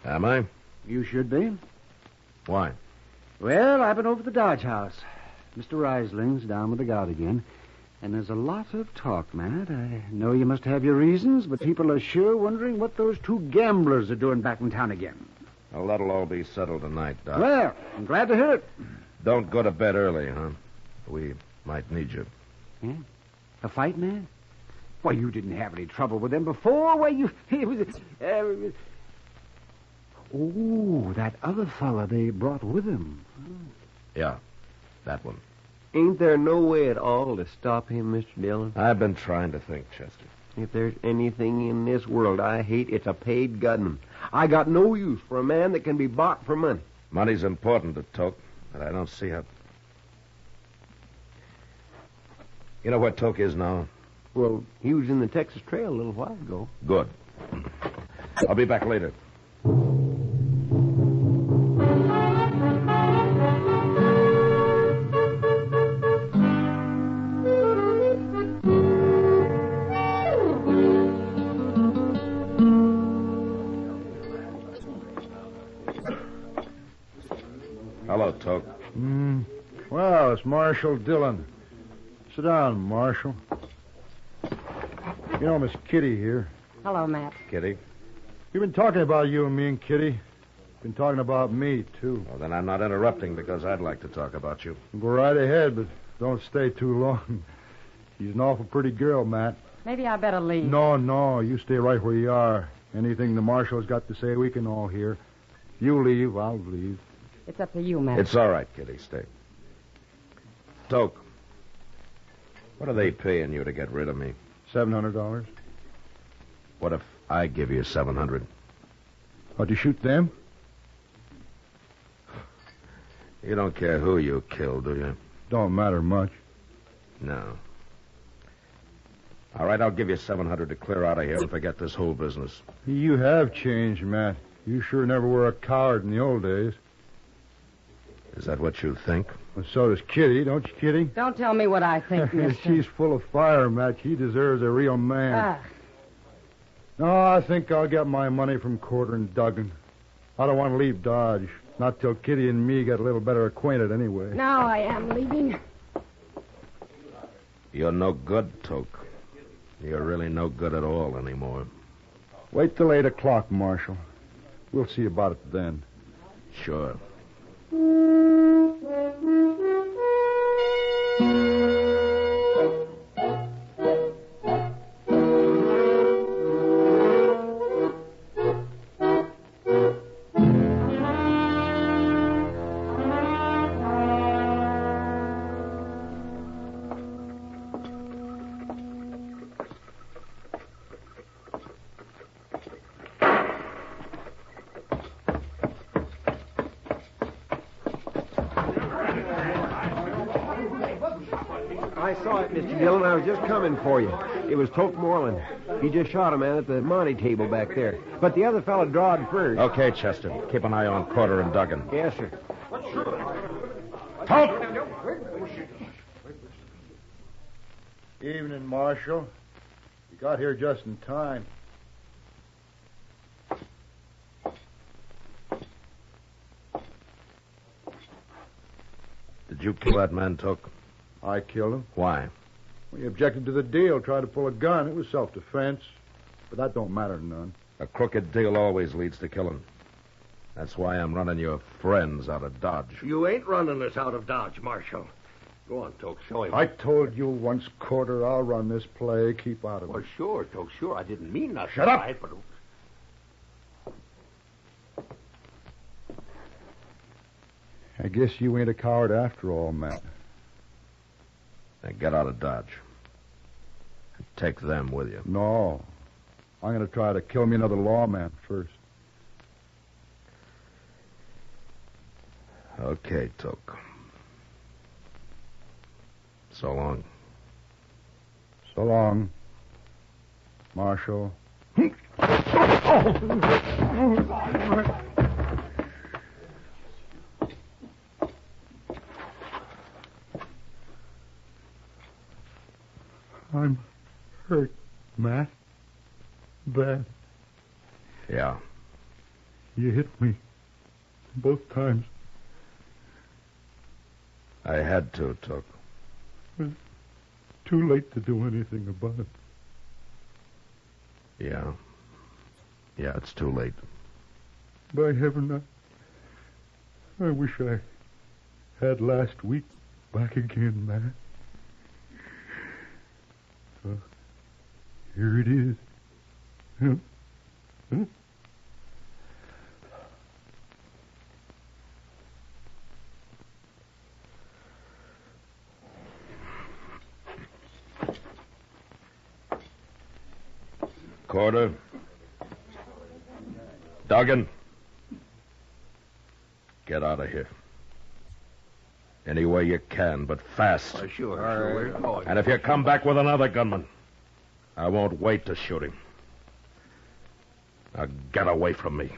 Am I? You should be. Why? Well, I've been over to the Dodge House. Mr. Reisling's down with the gout again. And there's a lot of talk, Matt. I know you must have your reasons, but people are sure wondering what those two gamblers are doing back in town again. Well, that'll all be settled tonight, Doc. Well, I'm glad to hear it. Don't go to bed early, huh? We might need you. Yeah? A fight, man? Why, you didn't have any trouble with them before. Why, you... Oh, that other fella they brought with him. Yeah, that one. Ain't there no way at all to stop him, Mr. Dillon? I've been trying to think, Chester. If there's anything in this world I hate, it's a paid gunman. I got no use for a man that can be bought for money. Money's important to Toke, but I don't see how... You know where Toke is now? Well, he was in the Texas Trail a little while ago. Good. I'll be back later. it's Marshal Dillon. Sit down, Marshal. You know, Miss Kitty here. Hello, Matt. Kitty? You've been talking about you and me and Kitty. Been talking about me, too. Well, then I'm not interrupting because I'd like to talk about you. Go right ahead, but don't stay too long. She's an awful pretty girl, Matt. Maybe I better leave. No, you stay right where you are. Anything the marshal's got to say, we can all hear. You leave, I'll leave. It's up to you, Matt. It's all right, Kitty. Stay. Toke, what are they paying you to get rid of me? $700. What if I give you $700? What, you shoot them? You don't care who you kill, do you? Don't matter much. No. All right, I'll give you $700 to clear out of here and forget this whole business. You have changed, Matt. You sure never were a coward in the old days. Is that what you think? Well, so does Kitty, don't you, Kitty? Don't tell me what I think, mister. She's full of fire, Matt. She deserves a real man. Ah. No, I think I'll get my money from Corder and Duggan. I don't want to leave Dodge. Not till Kitty and me get a little better acquainted, anyway. Now I am leaving. You're no good, Toke. You're really no good at all anymore. Wait till 8 o'clock, Marshal. We'll see about it then. Sure. I saw it, Mr. Dillon. I was just coming for you. It was Toke Moreland. He just shot a man at the Monte table back there. But the other fellow drawed first. Okay, Chester. Keep an eye on Corder and Duggan. Yes, sir. Toke! Evening, Marshal. You got here just in time. Did you kill that man, Toke? I killed him. Why? He objected to the deal, tried to pull a gun. It was self-defense. But that don't matter none. A crooked deal always leads to killing. That's why I'm running your friends out of Dodge. You ain't running us out of Dodge, Marshal. Go on, Toke, show him. I told you once, Corder, I'll run this play. Keep out of it. Well, sure, Toke, sure. I didn't mean nothing. Shut up! Right, but... I guess you ain't a coward after all, Matt. Now get out of Dodge. And take them with you. No. I'm going to try to kill me another lawman first. Okay, Toke. So long. So long, Marshal. I'm hurt, Matt. Bad. Yeah. You hit me both times. I had to, Toke. It's too late to do anything about it. Yeah. Yeah, it's too late. By heaven, I wish I had last week back again, Matt. Here it is. Corder. Duggan. Get out of here. Any way you can, but fast. Sure. And if you come back with another gunman, I won't wait to shoot him. Now get away from me.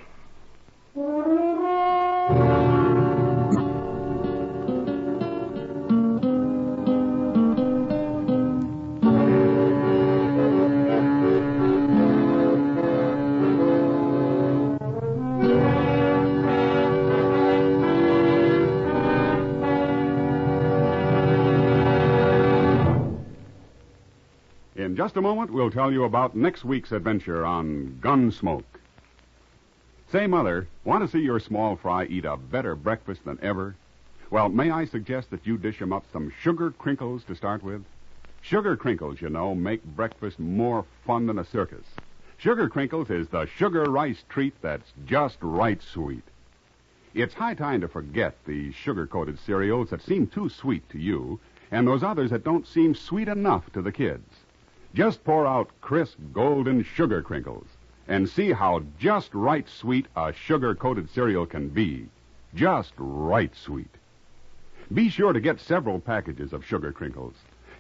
In just a moment, we'll tell you about next week's adventure on Gunsmoke. Say, Mother, want to see your small fry eat a better breakfast than ever? Well, may I suggest that you dish him up some sugar crinkles to start with? Sugar crinkles, you know, make breakfast more fun than a circus. Sugar crinkles is the sugar rice treat that's just right sweet. It's high time to forget the sugar-coated cereals that seem too sweet to you and those others that don't seem sweet enough to the kids. Just pour out crisp golden sugar crinkles and see how just right sweet a sugar-coated cereal can be. Just right sweet. Be sure to get several packages of sugar crinkles,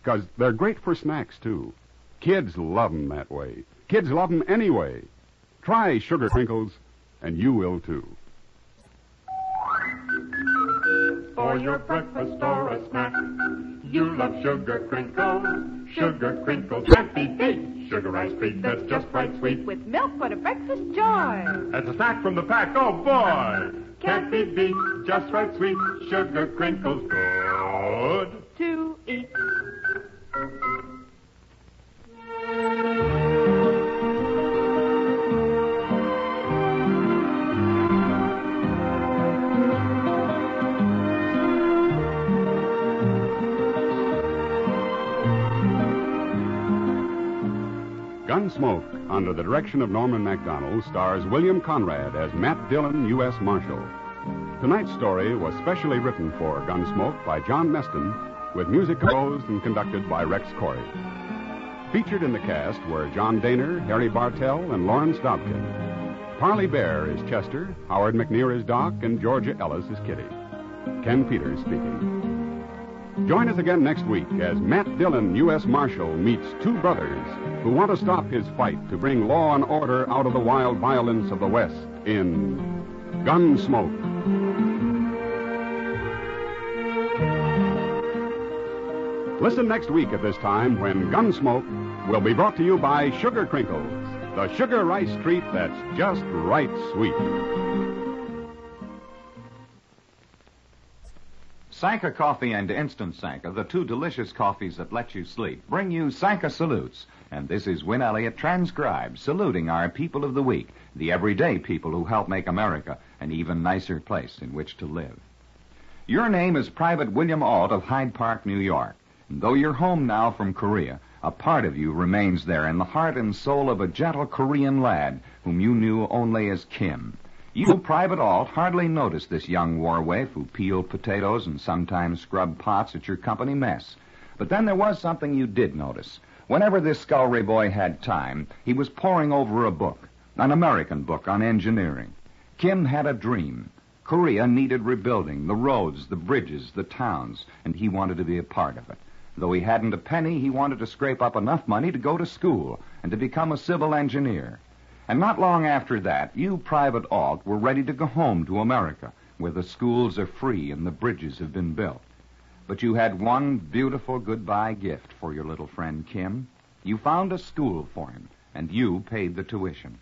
because they're great for snacks, too. Kids love them that way. Kids love them anyway. Try sugar crinkles, and you will, too. For your breakfast or a snack, you love sugar crinkles. Sugar crinkles can't be beat. Sugar ice treat that's just right sweet. With milk for the breakfast joy. That's a snack from the pack, oh boy! Can't be beat, just right sweet. Sugar crinkles, good to eat. Gunsmoke, under the direction of Norman MacDonald, stars William Conrad as Matt Dillon, U.S. Marshal. Tonight's story was specially written for Gunsmoke by John Meston, with music composed and conducted by Rex Corey. Featured in the cast were John Daner, Harry Bartell, and Lawrence Dobkin. Parley Bear is Chester, Howard McNear is Doc, and Georgia Ellis is Kitty. Ken Peters speaking. Join us again next week as Matt Dillon, U.S. Marshal, meets two brothers who want to stop his fight to bring law and order out of the wild violence of the West in Gunsmoke. Listen next week at this time when Gunsmoke will be brought to you by Sugar Crinkles, the sugar rice treat that's just right sweet. Sanka Coffee and Instant Sanka, the two delicious coffees that let you sleep, bring you Sanka Salutes. And this is Win Elliott transcribed, saluting our people of the week, the everyday people who help make America an even nicer place in which to live. Your name is Private William Ault of Hyde Park, New York. And though you're home now from Korea, a part of you remains there in the heart and soul of a gentle Korean lad whom you knew only as Kim. You, Private Ault, hardly noticed this young war waif who peeled potatoes and sometimes scrubbed pots at your company mess. But then there was something you did notice. Whenever this scullery boy had time, he was poring over a book, an American book on engineering. Kim had a dream. Korea needed rebuilding, the roads, the bridges, the towns, and he wanted to be a part of it. Though he hadn't a penny, he wanted to scrape up enough money to go to school and to become a civil engineer. And not long after that, you, Private Ault, were ready to go home to America, where the schools are free and the bridges have been built. But you had one beautiful goodbye gift for your little friend Kim. You found a school for him, and you paid the tuition.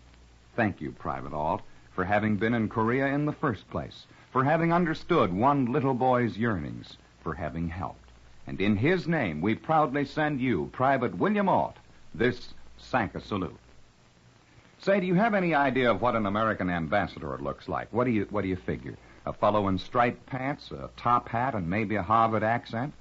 Thank you, Private Ault, for having been in Korea in the first place, for having understood one little boy's yearnings, for having helped. And in his name, we proudly send you, Private William Ault, this Sanka salute. Say, do you have any idea of what an American ambassador looks like? What do you figure? A fellow in striped pants, a top hat, and maybe a Harvard accent?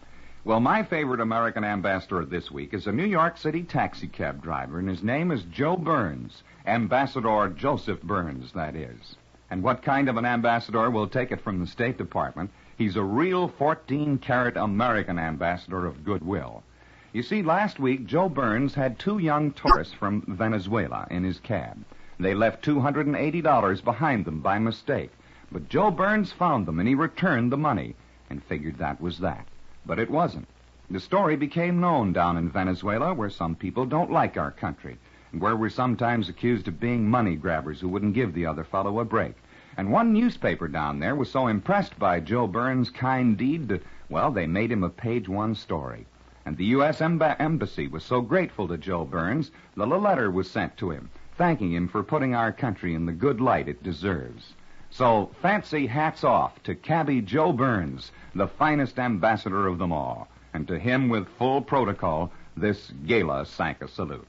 Well, my favorite American ambassador this week is a New York City taxicab driver, and his name is Joe Burns. Ambassador Joseph Burns, that is. And what kind of an ambassador? We'll take it from the State Department. He's a real 14-carat American ambassador of goodwill. You see, last week, Joe Burns had two young tourists from Venezuela in his cab. They left $280 behind them by mistake. But Joe Burns found them, and he returned the money, and figured that was that. But it wasn't. The story became known down in Venezuela, where some people don't like our country, and where we're sometimes accused of being money grabbers who wouldn't give the other fellow a break. And one newspaper down there was so impressed by Joe Burns' kind deed that, well, they made him a page-one story. And the U.S. Embassy was so grateful to Joe Burns that a letter was sent to him, thanking him for putting our country in the good light it deserves. So fancy hats off to Cabby Joe Burns, the finest ambassador of them all. And to him, with full protocol, this gala Sanka salute.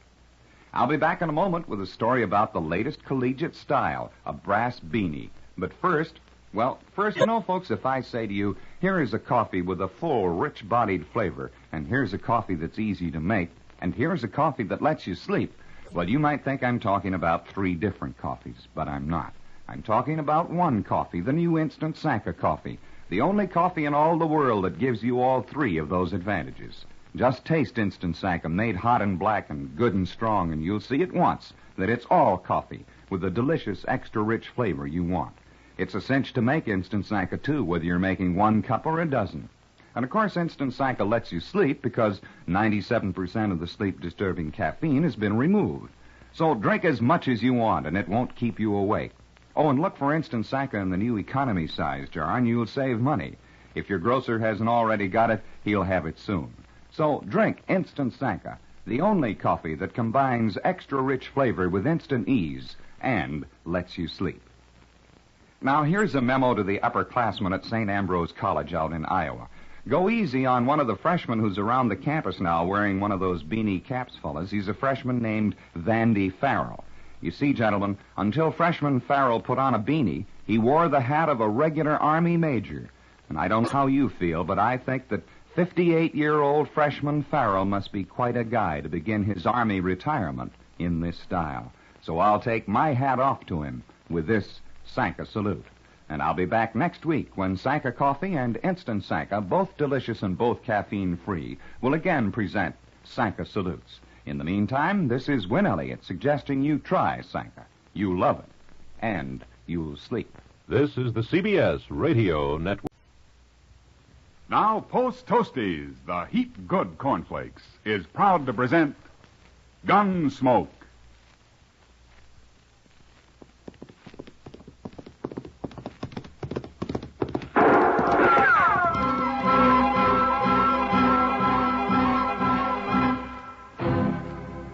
I'll be back in a moment with a story about the latest collegiate style, a brass beanie. But first, folks, if I say to you, here is a coffee with a full, rich-bodied flavor, and here's a coffee that's easy to make, and here's a coffee that lets you sleep, well, you might think I'm talking about 3 different coffees, but I'm not. I'm talking about one coffee, the new Instant Sanka coffee, the only coffee in all the world that gives you all 3 of those advantages. Just taste Instant Sanka, made hot and black and good and strong, and you'll see at once that it's all coffee with the delicious, extra-rich flavor you want. It's a cinch to make Instant Sanka, too, whether you're making 1 cup or a dozen. And, of course, Instant Sanka lets you sleep because 97% of the sleep-disturbing caffeine has been removed. So drink as much as you want, and it won't keep you awake. Oh, and look for Instant Sanka in the new economy size jar, and you'll save money. If your grocer hasn't already got it, he'll have it soon. So drink Instant Sanka, the only coffee that combines extra-rich flavor with instant ease and lets you sleep. Now, here's a memo to the upperclassmen at St. Ambrose College out in Iowa. Go easy on one of the freshmen who's around the campus now wearing one of those beanie caps, fellas. He's a freshman named Vandy Farrell. You see, gentlemen, until freshman Farrell put on a beanie, he wore the hat of a regular Army major. And I don't know how you feel, but I think that 58-year-old freshman Farrell must be quite a guy to begin his Army retirement in this style. So I'll take my hat off to him with this Sanka salute. And I'll be back next week when Sanka Coffee and Instant Sanka, both delicious and both caffeine-free, will again present Sanka salutes. In the meantime, this is Win Elliott suggesting you try Sanka. You love it, and you'll sleep. This is the CBS Radio Network. Now, Post Toasties, the heat good cornflakes, is proud to present Gunsmoke.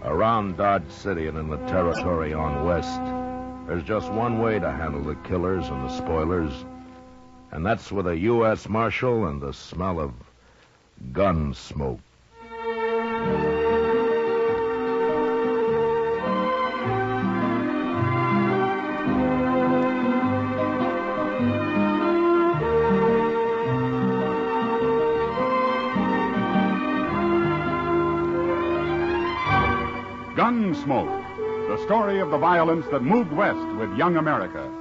Around Dodge City and in the territory on west, there's just one way to handle the killers and the spoilers, and that's with a U.S. Marshal and the smell of gun smoke. Gunsmoke, the story of the violence that moved west with young America.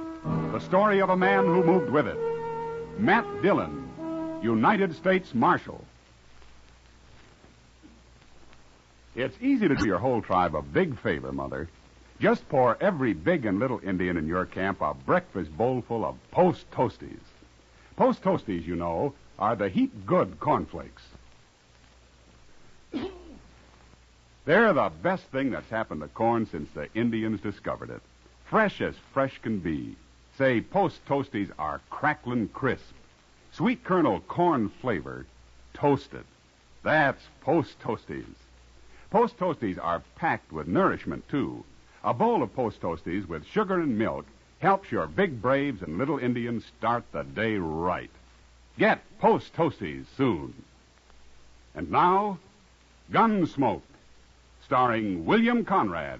The story of a man who moved with it. Matt Dillon, United States Marshal. It's easy to do your whole tribe a big favor, Mother. Just pour every big and little Indian in your camp a breakfast bowl full of Post Toasties. Post Toasties, you know, are the heat good cornflakes. They're the best thing that's happened to corn since the Indians discovered it. Fresh as fresh can be. Say, Post Toasties are cracklin' crisp. Sweet kernel corn flavor, toasted. That's Post Toasties. Post Toasties are packed with nourishment, too. A bowl of Post Toasties with sugar and milk helps your big braves and little Indians start the day right. Get Post Toasties soon. And now, Gunsmoke, starring William Conrad.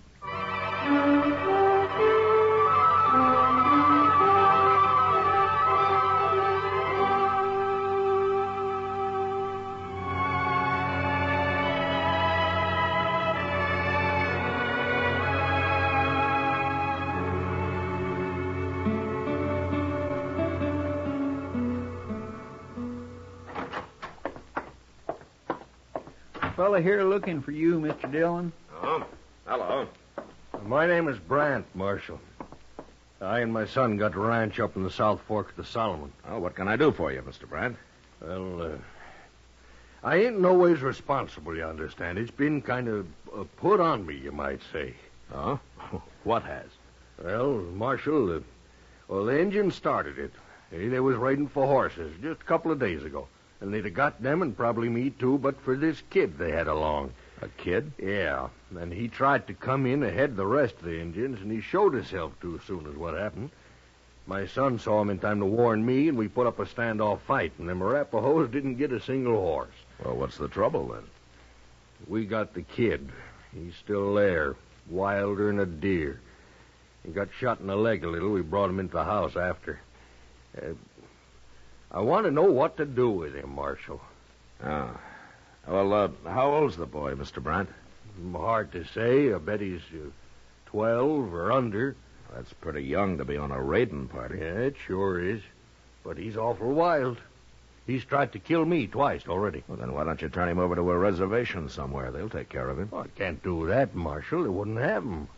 Fella here looking for you, Mr. Dillon. Oh, hello. My name is Brandt, Marshal. I and my son got a ranch up in the South Fork of the Solomon. Oh, what can I do for you, Mr. Brandt? Well, I ain't no ways responsible, you understand. It's been kind of put on me, you might say. Oh? What has? Well, Marshal, the Indians started it. They was riding for horses just a couple of days ago. And they'd have got them and probably me, too, but for this kid they had along. A kid? Yeah. And he tried to come in ahead of the rest of the Indians, and he showed himself too soon as what happened. My son saw him in time to warn me, and we put up a standoff fight, and them Arapahoes didn't get a single horse. Well, what's the trouble, then? We got the kid. He's still there, wilder than a deer. He got shot in the leg a little. We brought him into the house after. I want to know what to do with him, Marshal. Oh. Well, how old's the boy, Mr. Brandt? Hard to say. I bet he's 12 or under. That's pretty young to be on a raiding party. Yeah, it sure is. But he's awful wild. He's tried to kill me twice already. Well, then why don't you turn him over to a reservation somewhere? They'll take care of him. Well, I can't do that, Marshal. They wouldn't have him.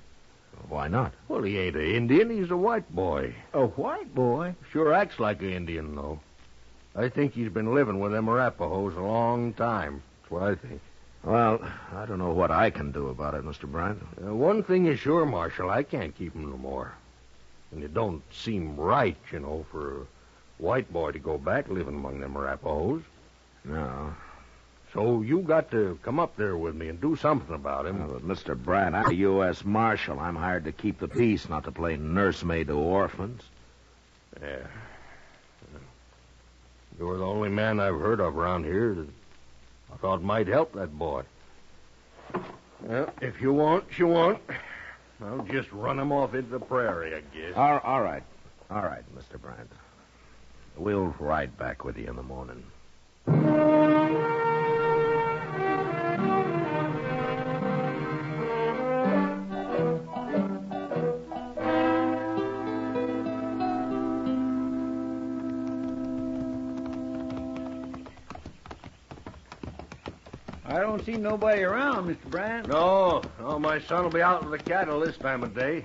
Why not? Well, he ain't an Indian. He's a white boy. A white boy? Sure acts like an Indian, though. I think he's been living with them Arapahoes a long time. That's what I think. Well, I don't know what I can do about it, Mr. Brandt. One thing is sure, Marshal. I can't keep him no more. And it don't seem right, for a white boy to go back living among them Arapahoes. No. So you got to come up there with me and do something about him. But Mr. Brandt, I'm a U.S. Marshal. I'm hired to keep the peace, not to play nursemaid to orphans. Yeah. You're the only man I've heard of around here that I thought might help that boy. Well, if you want, you want. I'll just run him off into the prairie, I guess. All right. All right, Mr. Brandt. We'll ride back with you in the morning. I don't see nobody around, Mr. Brandt. No, my son will be out with the cattle this time of day.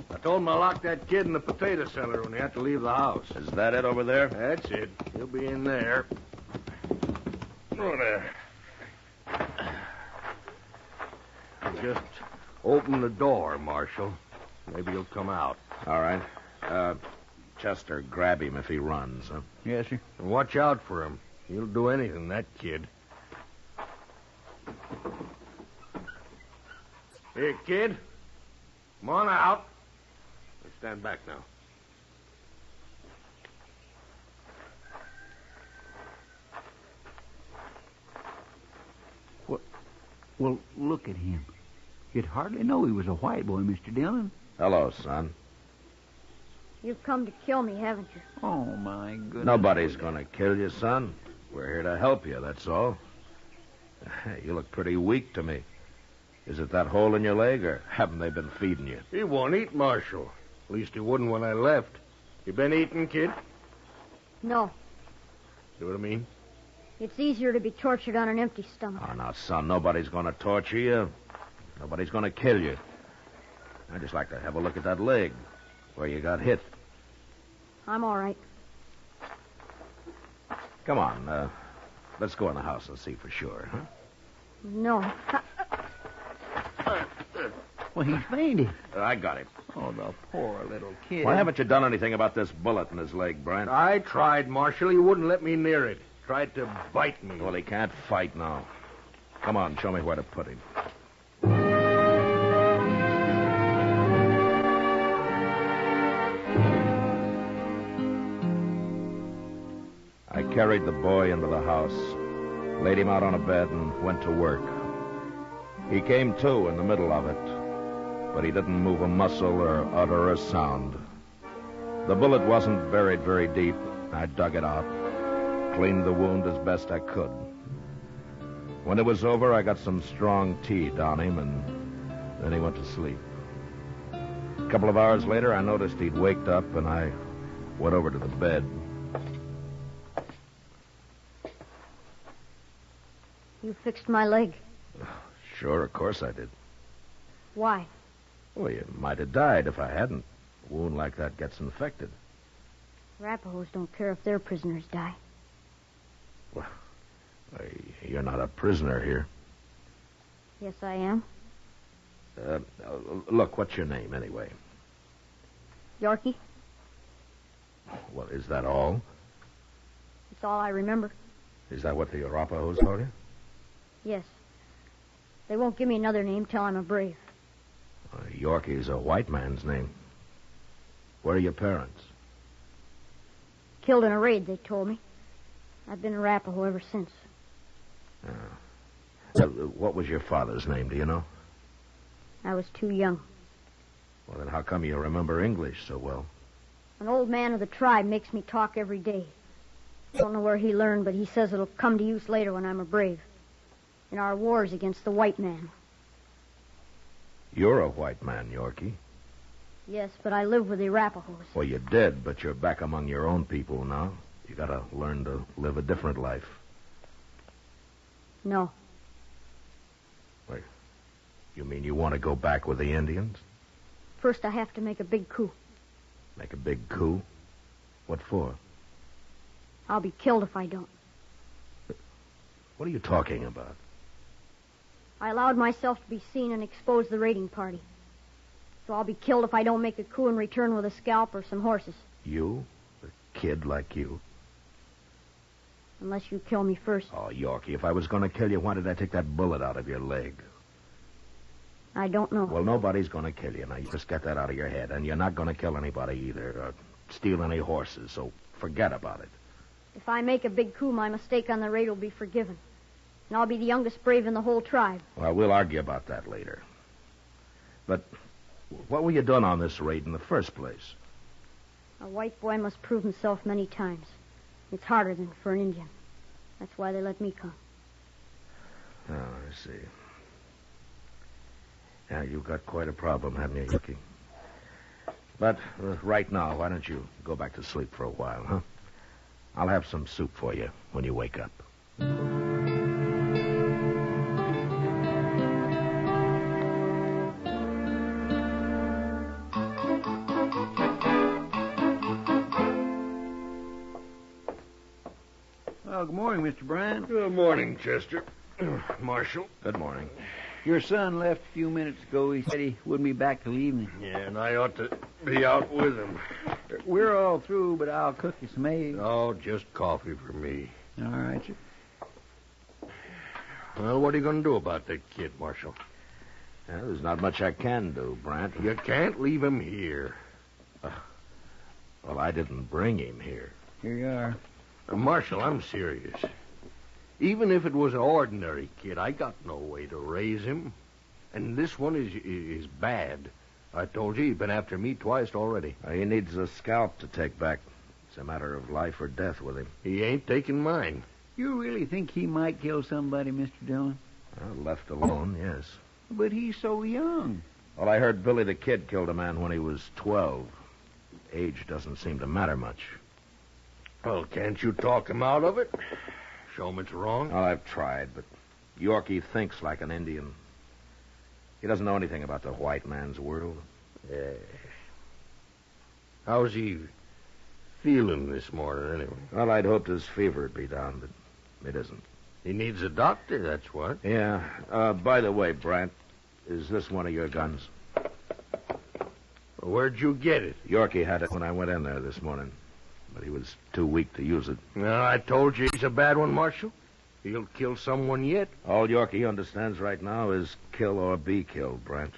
I told him I locked that kid in the potato cellar when he had to leave the house. Is that it over there? That's it. He'll be in there. Oh, there. Just open the door, Marshal. Maybe he'll come out. All right. Chester, grab him if he runs, huh? Yes, sir. And watch out for him. He'll do anything, that kid. Here, kid. Come on out. Let's stand back now. Well, look at him. You'd hardly know he was a white boy, Mr. Dillon. Hello, son. You've come to kill me, haven't you? Oh, my goodness. Nobody's going to kill you, son. We're here to help you, that's all. You look pretty weak to me. Is it that hole in your leg, or haven't they been feeding you? He won't eat, Marshal. At least he wouldn't when I left. You been eating, kid? No. See what I mean? It's easier to be tortured on an empty stomach. Oh, now, son, nobody's going to torture you. Nobody's going to kill you. I'd just like to have a look at that leg, where you got hit. I'm all right. Come on, let's go in the house and see for sure, huh? No. Well, he's fainted. I got him. Oh, the poor little kid. Why haven't you done anything about this bullet in his leg, Brent? I tried, Marshal. He wouldn't let me near it. Tried to bite me. Well, he can't fight now. Come on, show me where to put him. I carried the boy into the house, laid him out on a bed, and went to work. He came to in the middle of it, but he didn't move a muscle or utter a sound. The bullet wasn't buried very deep. I dug it out, cleaned the wound as best I could. When it was over, I got some strong tea down him, and then he went to sleep. A couple of hours later, I noticed he'd waked up, and I went over to the bed. You fixed my leg. Sure, of course I did. Why? Well, you might have died if I hadn't. A wound like that gets infected. Arapahoes don't care if their prisoners die. Well, you're not a prisoner here. Yes, I am. Look, what's your name, anyway? Yorkie? Well, is that all? It's all I remember. Is that what the Arapahoes told you? Yes. They won't give me another name till I'm a brave. Yorkie's a white man's name. Where are your parents? Killed in a raid, they told me. I've been Arapaho ever since. What was your father's name, do you know? I was too young. Well, then how come you remember English so well? An old man of the tribe makes me talk every day. Don't know where he learned, but he says it'll come to use later when I'm a brave. In our wars against the white man. You're a white man, Yorkie. Yes, but I live with the Arapahoes. Well, you did, but you're back among your own people now. You gotta learn to live a different life. No. Wait, you mean you want to go back with the Indians? First, I have to make a big coup. Make a big coup? What for? I'll be killed if I don't. What are you talking about? I allowed myself to be seen and expose the raiding party. So I'll be killed if I don't make a coup and return with a scalp or some horses. You? A kid like you? Unless you kill me first. Oh, Yorkie, if I was going to kill you, why did I take that bullet out of your leg? I don't know. Well, nobody's going to kill you. Now, you just get that out of your head. And you're not going to kill anybody either, or steal any horses, so forget about it. If I make a big coup, my mistake on the raid will be forgiven. And I'll be the youngest brave in the whole tribe. Well, we'll argue about that later. But what were you doing on this raid in the first place? A white boy must prove himself many times. It's harder than for an Indian. That's why they let me come. Oh, I see. Yeah, you've got quite a problem, haven't you, Yuki? But right now, why don't you go back to sleep for a while, huh? I'll have some soup for you when you wake up. Well, good morning, Mr. Bryant. Good morning, Chester. Marshal. Good morning. Your son left a few minutes ago. He said he wouldn't be back till evening. Yeah, and I ought to be out with him. We're all through, but I'll cook you some eggs. Oh, just coffee for me. All right, sir. Well, what are you going to do about that kid, Marshal? Well, there's not much I can do, Brant. You can't leave him here. Well, I didn't bring him here. Here you are. Marshal, I'm serious. Even if it was an ordinary kid, I got no way to raise him. And this one is bad. I told you, he's been after me twice already. He needs a scalp to take back. It's a matter of life or death with him. He ain't taking mine. You really think he might kill somebody, Mr. Dillon? Well, left alone, yes. But he's so young. Well, I heard Billy the Kid killed a man when he was 12. Age doesn't seem to matter much. Well, can't you talk him out of it? Show him it's wrong? Oh, I've tried, but Yorkie thinks like an Indian. He doesn't know anything about the white man's world. How's he feeling this morning, anyway? Well, I'd hoped his fever would be down, but it isn't. He needs a doctor, that's what. Yeah. By the way, Brant, is this one of your guns? Where'd you get it? Yorkie had it when I went in there this morning, but he was too weak to use it. No, I told you he's a bad one, Marshal. He'll kill someone yet. All Yorkie understands right now is kill or be killed, Brant.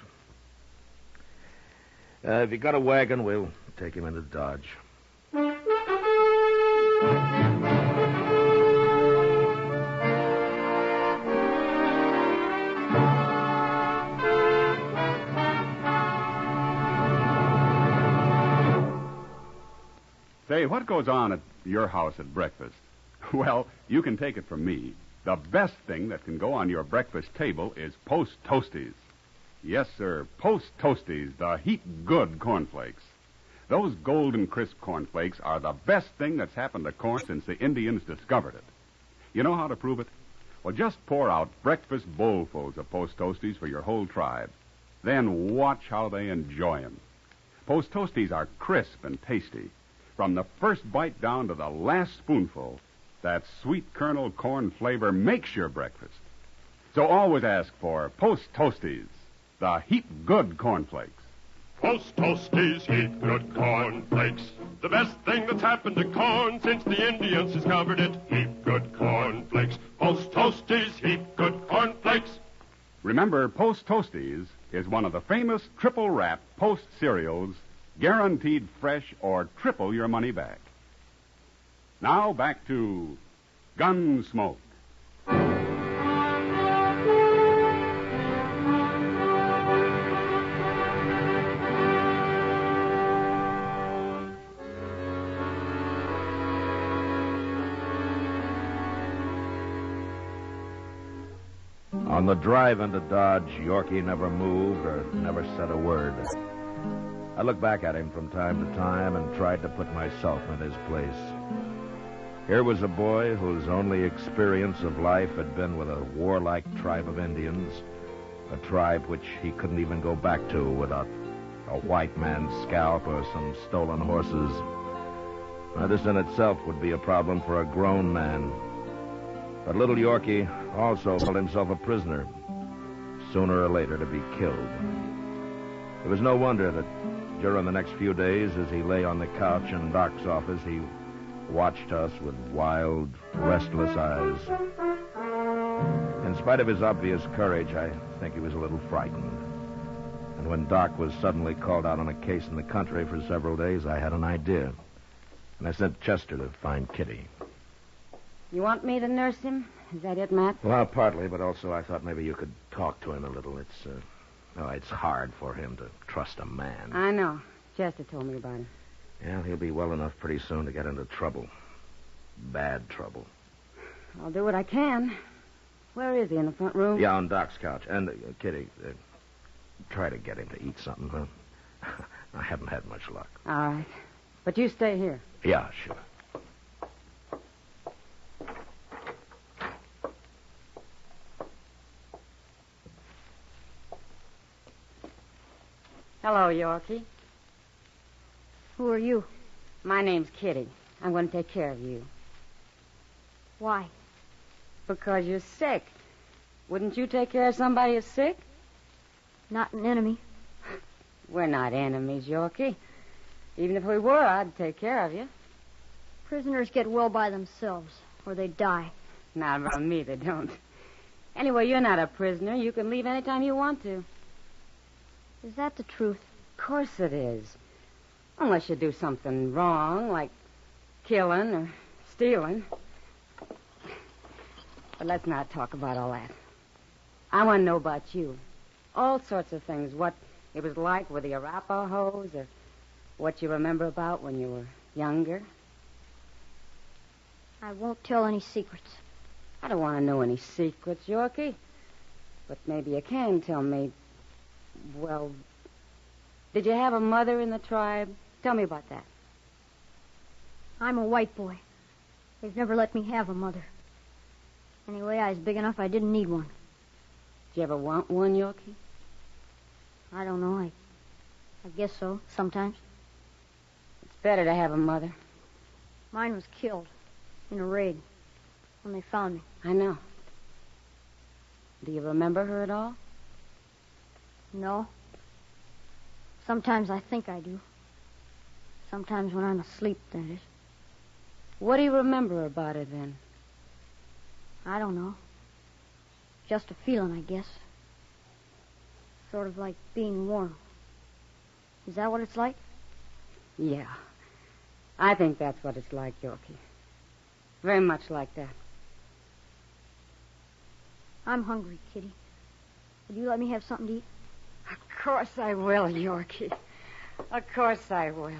If you got a wagon, we'll take him into Dodge. Say, what goes on at your house at breakfast? Well, you can take it from me. The best thing that can go on your breakfast table is Post Toasties. Yes, sir, Post Toasties, the heat good cornflakes. Those golden crisp cornflakes are the best thing that's happened to corn since the Indians discovered it. You know how to prove it? Well, just pour out breakfast bowlfuls of Post Toasties for your whole tribe. Then watch how they enjoy 'em. Post Toasties are crisp and tasty. From the first bite down to the last spoonful, that sweet kernel corn flavor makes your breakfast. So always ask for Post Toasties, the heat good cornflakes. Post Toasties, heat good cornflakes. The best thing that's happened to corn since the Indians discovered it. Heat good cornflakes. Post Toasties, heat good cornflakes. Remember, Post Toasties is one of the famous triple wrap Post cereals, guaranteed fresh or triple your money back. Now back to Gunsmoke. On the drive into Dodge, Yorkie never moved or never said a word. I looked back at him from time to time and tried to put myself in his place. Here was a boy whose only experience of life had been with a warlike tribe of Indians, a tribe which he couldn't even go back to without a white man's scalp or some stolen horses. Now, this in itself would be a problem for a grown man. But little Yorkie also felt himself a prisoner, sooner or later to be killed. It was no wonder that during the next few days, as he lay on the couch in Doc's office, he watched us with wild, restless eyes. In spite of his obvious courage, I think he was a little frightened. And when Doc was suddenly called out on a case in the country for several days, I had an idea. And I sent Chester to find Kitty. You want me to nurse him? Is that it, Matt? Well, partly, but also I thought maybe you could talk to him a little. It's hard for him to trust a man. I know. Chester told me about him. Yeah, he'll be well enough pretty soon to get into trouble. Bad trouble. I'll do what I can. Where is he, in the front room? Yeah, on Doc's couch. And, Kitty, try to get him to eat something, huh? I haven't had much luck. All right. But you stay here. Yeah, sure. Hello, Yorkie. Who are you? My name's Kitty. I'm going to take care of you. Why? Because you're sick. Wouldn't you take care of somebody who's sick? Not an enemy. We're not enemies, Yorkie. Even if we were, I'd take care of you. Prisoners get well by themselves, or they die. Not around me, they don't. Anyway, you're not a prisoner. You can leave any time you want to. Is that the truth? Of course it is. Unless you do something wrong, like killing or stealing. But let's not talk about all that. I want to know about you. All sorts of things. What it was like with the Arapahoes, or what you remember about when you were younger. I won't tell any secrets. I don't want to know any secrets, Yorkie. But maybe you can tell me. Well, did you have a mother in the tribe? Tell me about that. I'm a white boy. They've never let me have a mother. Anyway, I was big enough I didn't need one. Did you ever want one, Yorkie? I don't know. I guess so, sometimes. It's better to have a mother. Mine was killed in a raid when they found me. I know. Do you remember her at all? No. Sometimes I think I do. Sometimes when I'm asleep, that is. What do you remember about her, then? I don't know. Just a feeling, I guess. Sort of like being warm. Is that what it's like? Yeah. I think that's what it's like, Yorkie. Very much like that. I'm hungry, Kitty. Would you let me have something to eat? Of course I will, Yorkie. Of course I will.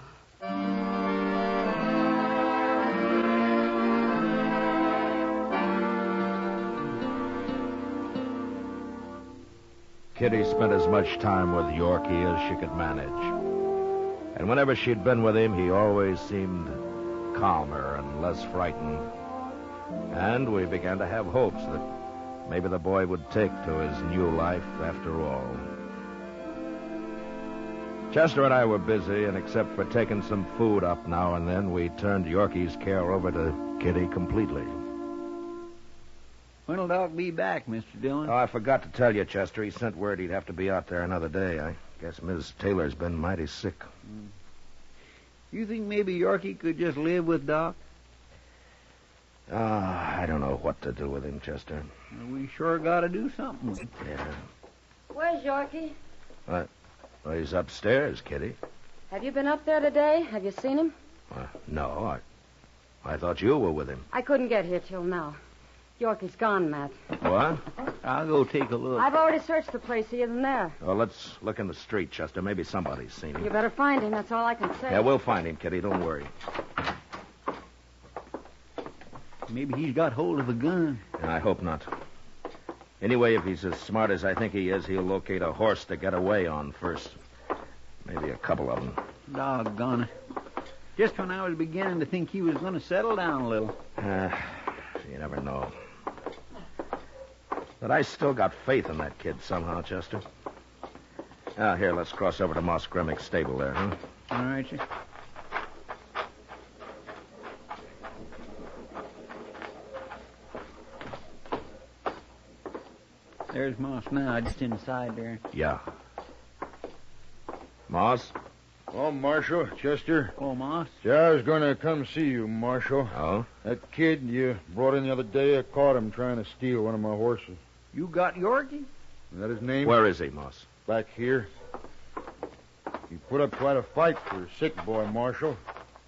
Kitty spent as much time with Yorkie as she could manage. And whenever she'd been with him, he always seemed calmer and less frightened. And we began to have hopes that maybe the boy would take to his new life after all. Chester and I were busy, and except for taking some food up now and then, we turned Yorkie's care over to Kitty completely. When'll Doc be back, Mr. Dillon? Oh, I forgot to tell you, Chester. He sent word he'd have to be out there another day. I guess Miss Taylor's been mighty sick. You think maybe Yorkie could just live with Doc? I don't know what to do with him, Chester. We sure got to do something with him. Yeah. Where's Yorkie? Well, he's upstairs, Kitty. Have you been up there today? Have you seen him? No, I thought you were with him. I couldn't get here till now. Yorkie's gone, Matt. What? I'll go take a look. I've already searched the place. He isn't there. Well, let's look in the street, Chester. Maybe somebody's seen him. You better find him. That's all I can say. Yeah, we'll find him, Kitty. Don't worry. Maybe he's got hold of a gun. I hope not. Anyway, if he's as smart as I think he is, he'll locate a horse to get away on first. Maybe a couple of them. Doggone it. Just when I was beginning to think he was going to settle down a little. You never know. But I still got faith in that kid somehow, Chester. Here, let's cross over to Moss Gremick's stable there, huh? All right, sir. There's Moss now, just inside there. Yeah. Moss? Oh, Marshal, Chester. Oh, Moss. Yeah, I was going to come see you, Marshal. Oh? That kid you brought in the other day, I caught him trying to steal one of my horses. You got Yorkie? Is that his name? Where is he, Moss? Back here. He put up quite a fight for a sick boy, Marshal.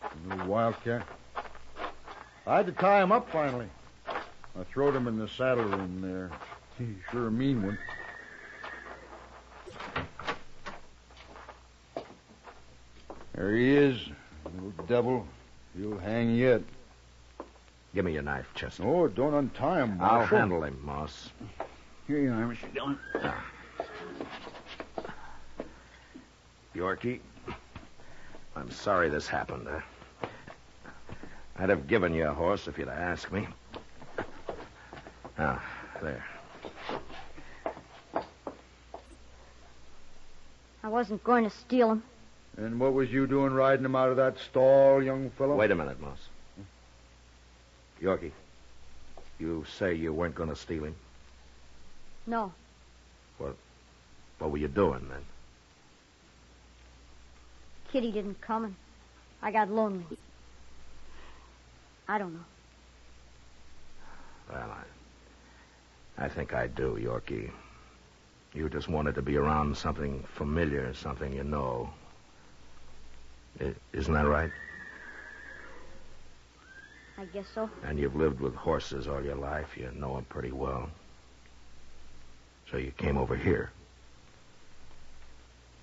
A little wildcat. I had to tie him up finally. I throwed him in the saddle room there. He's sure a mean one. There he is, little devil. He'll hang yet. Give me your knife, Chester. Oh, don't untie him, Marshal. I'll handle him, Moss. Here you are, Mr. Dillon. Yorkie, I'm sorry this happened. I'd have given you a horse if you'd have asked me. There. I wasn't going to steal him. And what was you doing riding him out of that stall, young fellow? Wait a minute, Moss. Yorkie, you say you weren't going to steal him? No. What were you doing then? Kitty didn't come, and I got lonely. I don't know. Well, I think I do, Yorkie. You just wanted to be around something familiar, something you know. Isn't that right? I guess so. And you've lived with horses all your life. You know them pretty well. So you came over here.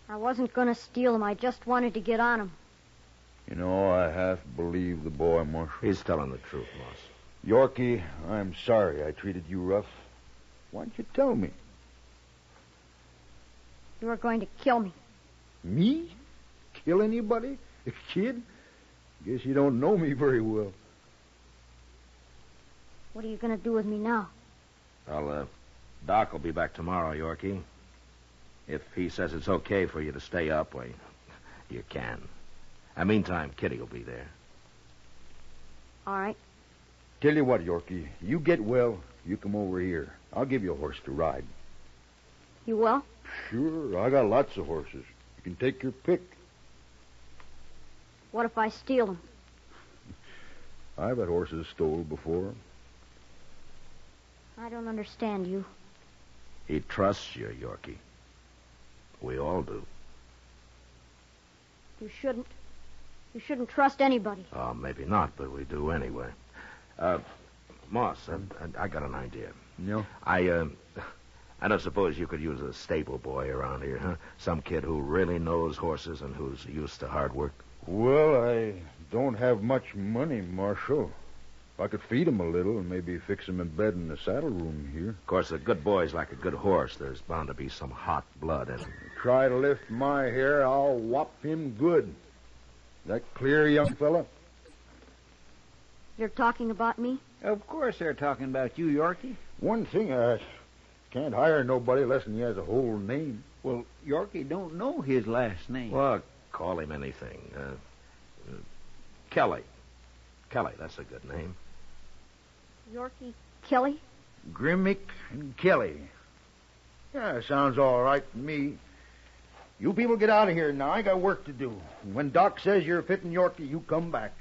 I wasn't going to steal him. I just wanted to get on him. You know, I half believe the boy, Marshal. He's telling the truth, Moss. Yorkie, I'm sorry I treated you rough. Why'd you tell me? You were going to kill me. Me? Kill anybody? A kid? Guess you don't know me very well. What are you going to do with me now? Well, Doc will be back tomorrow, Yorkie. If he says it's okay for you to stay up, well, you can. Meantime, Kitty will be there. All right. Tell you what, Yorkie, you get well, you come over here. I'll give you a horse to ride. You will? Sure, I got lots of horses. You can take your pick. What if I steal them? I've had horses stole before. I don't understand you. He trusts you, Yorkie. We all do. You shouldn't. You shouldn't trust anybody. Oh, maybe not, but we do anyway. Moss, I got an idea. No? I don't suppose you could use a stable boy around here, huh? Some kid who really knows horses and who's used to hard work. Well, I don't have much money, Marshal. If I could feed him a little and maybe fix him in bed in the saddle room here. Of course, a good boy's like a good horse. There's bound to be some hot blood in him. Try to lift my hair, I'll whop him good. That clear, young fella? You're talking about me? Of course they're talking about you, Yorkie. One thing, I can't hire nobody unless he has a whole name. Well, Yorkie don't know his last name. Well, call him anything. Kelly. Kelly, that's a good name. Yorkie Kelly? Gremick and Kelly. Yeah, sounds all right to me. You people get out of here now. I got work to do. And when Doc says you're fitting Yorkie, you come back.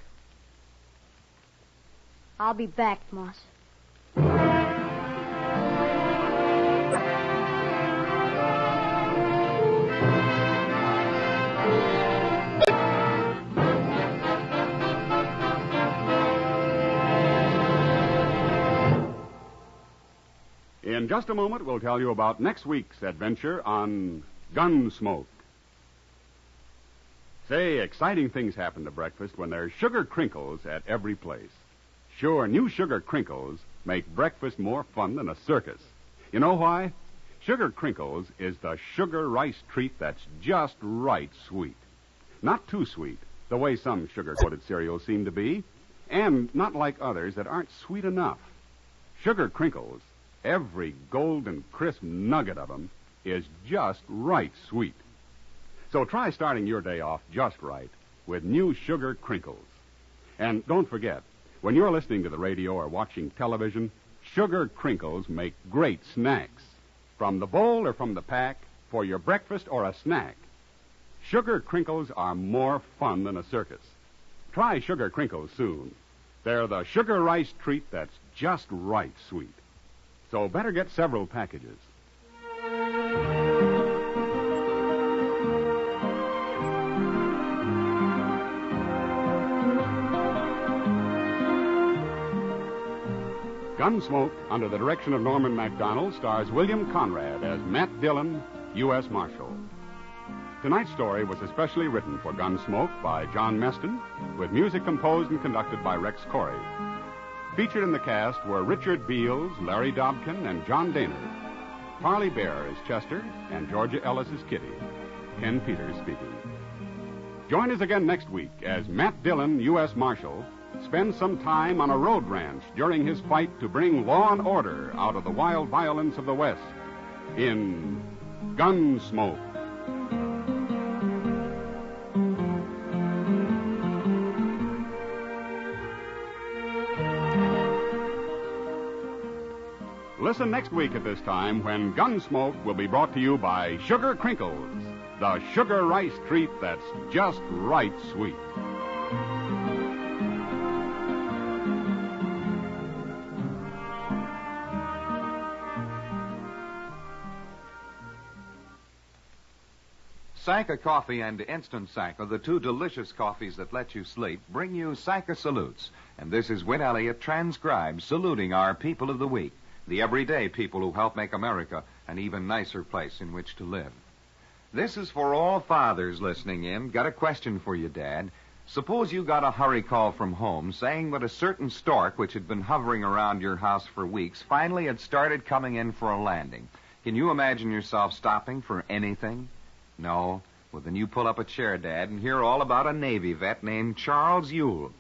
I'll be back, Moss. In just a moment, we'll tell you about next week's adventure on Gunsmoke. Say, exciting things happen to breakfast when there's sugar crinkles at every place. Sure, new sugar crinkles make breakfast more fun than a circus. You know why? Sugar Crinkles is the sugar rice treat that's just right sweet. Not too sweet, the way some sugar-coated cereals seem to be, and not like others that aren't sweet enough. Sugar Crinkles, every golden crisp nugget of them, is just right sweet. So try starting your day off just right with new Sugar Crinkles. And don't forget, when you're listening to the radio or watching television, Sugar Crinkles make great snacks. From the bowl or from the pack, for your breakfast or a snack. Sugar Crinkles are more fun than a circus. Try Sugar Crinkles soon. They're the sugar rice treat that's just right sweet. So better get several packages. Gunsmoke, under the direction of Norman MacDonald, stars William Conrad as Matt Dillon, U.S. Marshal. Tonight's story was especially written for Gunsmoke by John Meston, with music composed and conducted by Rex Corey. Featured in the cast were Richard Beals, Larry Dobkin, and John Daner. Parley Bear is Chester, and Georgia Ellis is Kitty. Ken Peters speaking. Join us again next week as Matt Dillon, U.S. Marshal, spends some time on a road ranch during his fight to bring law and order out of the wild violence of the West in Gunsmoke. Listen next week at this time when Gunsmoke will be brought to you by Sugar Crinkles, the sugar rice treat that's just right sweet. Sanka Coffee and Instant Sanka, the two delicious coffees that let you sleep, bring you Sanka Salutes. And this is Win Elliott, transcribed, saluting our people of the week, the everyday people who help make America an even nicer place in which to live. This is for all fathers listening in. Got a question for you, Dad. Suppose you got a hurry call from home saying that a certain stork, which had been hovering around your house for weeks, finally had started coming in for a landing. Can you imagine yourself stopping for anything? No? Well, then you pull up a chair, Dad, and hear all about a Navy vet named Charles Ewell.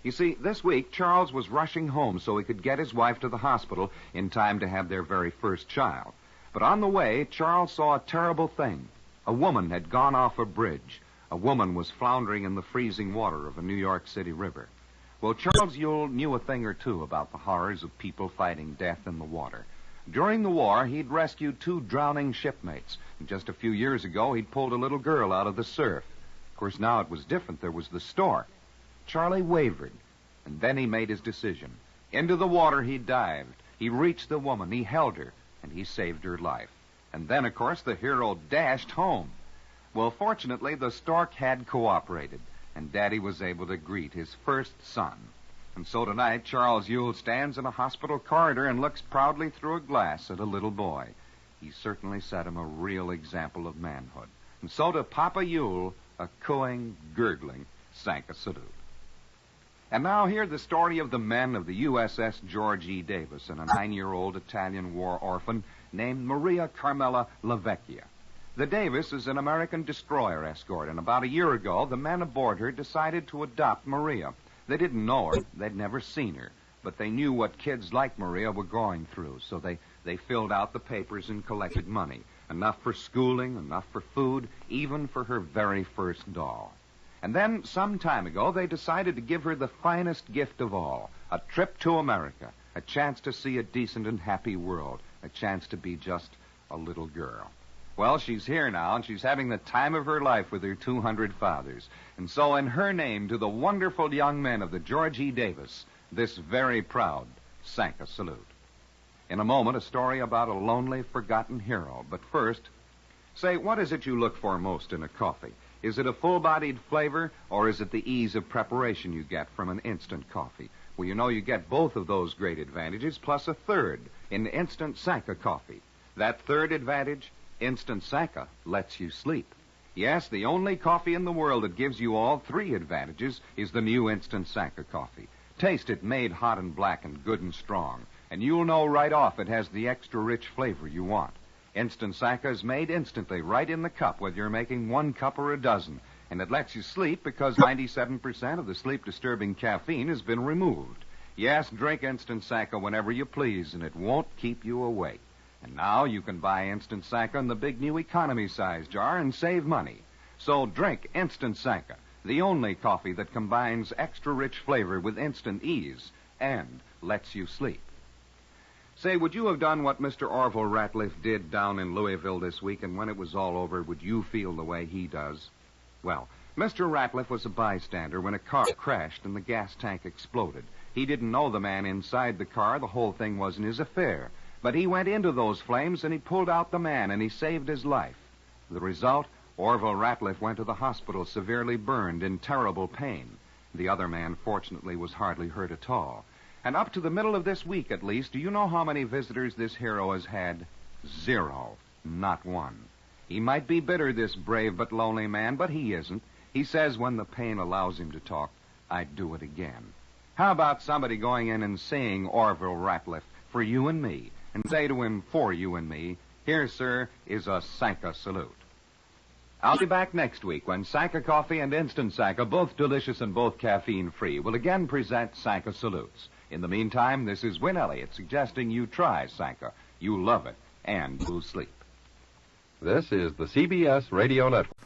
You see, this week, Charles was rushing home so he could get his wife to the hospital in time to have their very first child. But on the way, Charles saw a terrible thing. A woman had gone off a bridge. A woman was floundering in the freezing water of a New York City river. Well, Charles Ewell knew a thing or two about the horrors of people fighting death in the water. During the war, he'd rescued 2 drowning shipmates. And just a few years ago, he'd pulled a little girl out of the surf. Of course, now it was different. There was the stork. Charlie wavered, and then he made his decision. Into the water he dived. He reached the woman. He held her, and he saved her life. And then, of course, the hero dashed home. Well, fortunately, the stork had cooperated, and Daddy was able to greet his first son. And so tonight, Charles Ewell stands in a hospital corridor and looks proudly through a glass at a little boy. He certainly set him a real example of manhood. And so to Papa Ewell, a cooing, gurgling Sanka salute. And now hear the story of the men of the USS George E. Davis and a 9-year-old Italian war orphan named Maria Carmela Lavecchia. The Davis is an American destroyer escort, and about a year ago, the men aboard her decided to adopt Maria. They didn't know her. They'd never seen her. But they knew what kids like Maria were going through, so they filled out the papers and collected money. Enough for schooling, enough for food, even for her very first doll. And then, some time ago, they decided to give her the finest gift of all, a trip to America, a chance to see a decent and happy world, a chance to be just a little girl. Well, she's here now, and she's having the time of her life with her 200 fathers. And so, in her name, to the wonderful young men of the George E. Davis, this very proud Sanka salute. In a moment, a story about a lonely, forgotten hero. But first, say, what is it you look for most in a coffee? Is it a full-bodied flavor, or is it the ease of preparation you get from an instant coffee? Well, you know you get both of those great advantages, plus a third in Instant Sanka coffee. That third advantage, Instant Sanka, lets you sleep. Yes, the only coffee in the world that gives you all 3 advantages is the new Instant Sanka coffee. Taste it made hot and black and good and strong. and you'll know right off it has the extra rich flavor you want. Instant Sanka is made instantly right in the cup, whether you're making 1 cup or a dozen. And it lets you sleep because 97% of the sleep-disturbing caffeine has been removed. Yes, drink Instant Sanka whenever you please, and it won't keep you awake. And now you can buy Instant Sanka in the big new economy size jar and save money. So drink Instant Sanka, the only coffee that combines extra rich flavor with instant ease and lets you sleep. Say, would you have done what Mr. Orville Ratliff did down in Louisville this week, and when it was all over, would you feel the way he does? Well, Mr. Ratliff was a bystander when a car crashed and the gas tank exploded. He didn't know the man inside the car. The whole thing wasn't his affair. But he went into those flames and he pulled out the man and he saved his life. The result, Orville Ratliff went to the hospital severely burned in terrible pain. The other man, fortunately, was hardly hurt at all. And up to the middle of this week, at least, do you know how many visitors this hero has had? 0. Not one. He might be bitter, this brave but lonely man, but he isn't. He says when the pain allows him to talk, I'd do it again. How about somebody going in and saying Orville Ratliff for you and me, and say to him for you and me, here, sir, is a Sanka salute. I'll be back next week when Sanka Coffee and Instant Sanka, both delicious and both caffeine-free, will again present Sanka salutes. In the meantime, this is Win Elliott suggesting you try Sanka. You'll love it, and you'll sleep. This is the CBS Radio Network.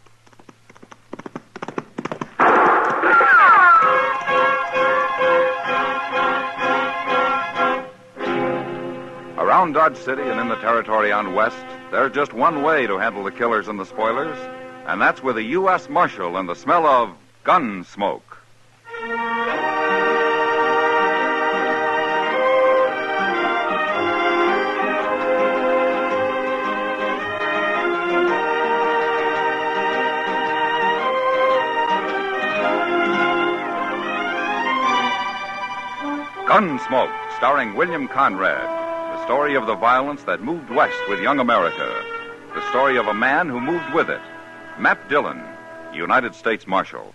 Around Dodge City and in the territory on west, there's just one way to handle the killers and the spoilers, and that's with a U.S. Marshal and the smell of gun smoke. Gunsmoke, starring William Conrad. The story of the violence that moved west with young America. The story of a man who moved with it. Matt Dillon, United States Marshal.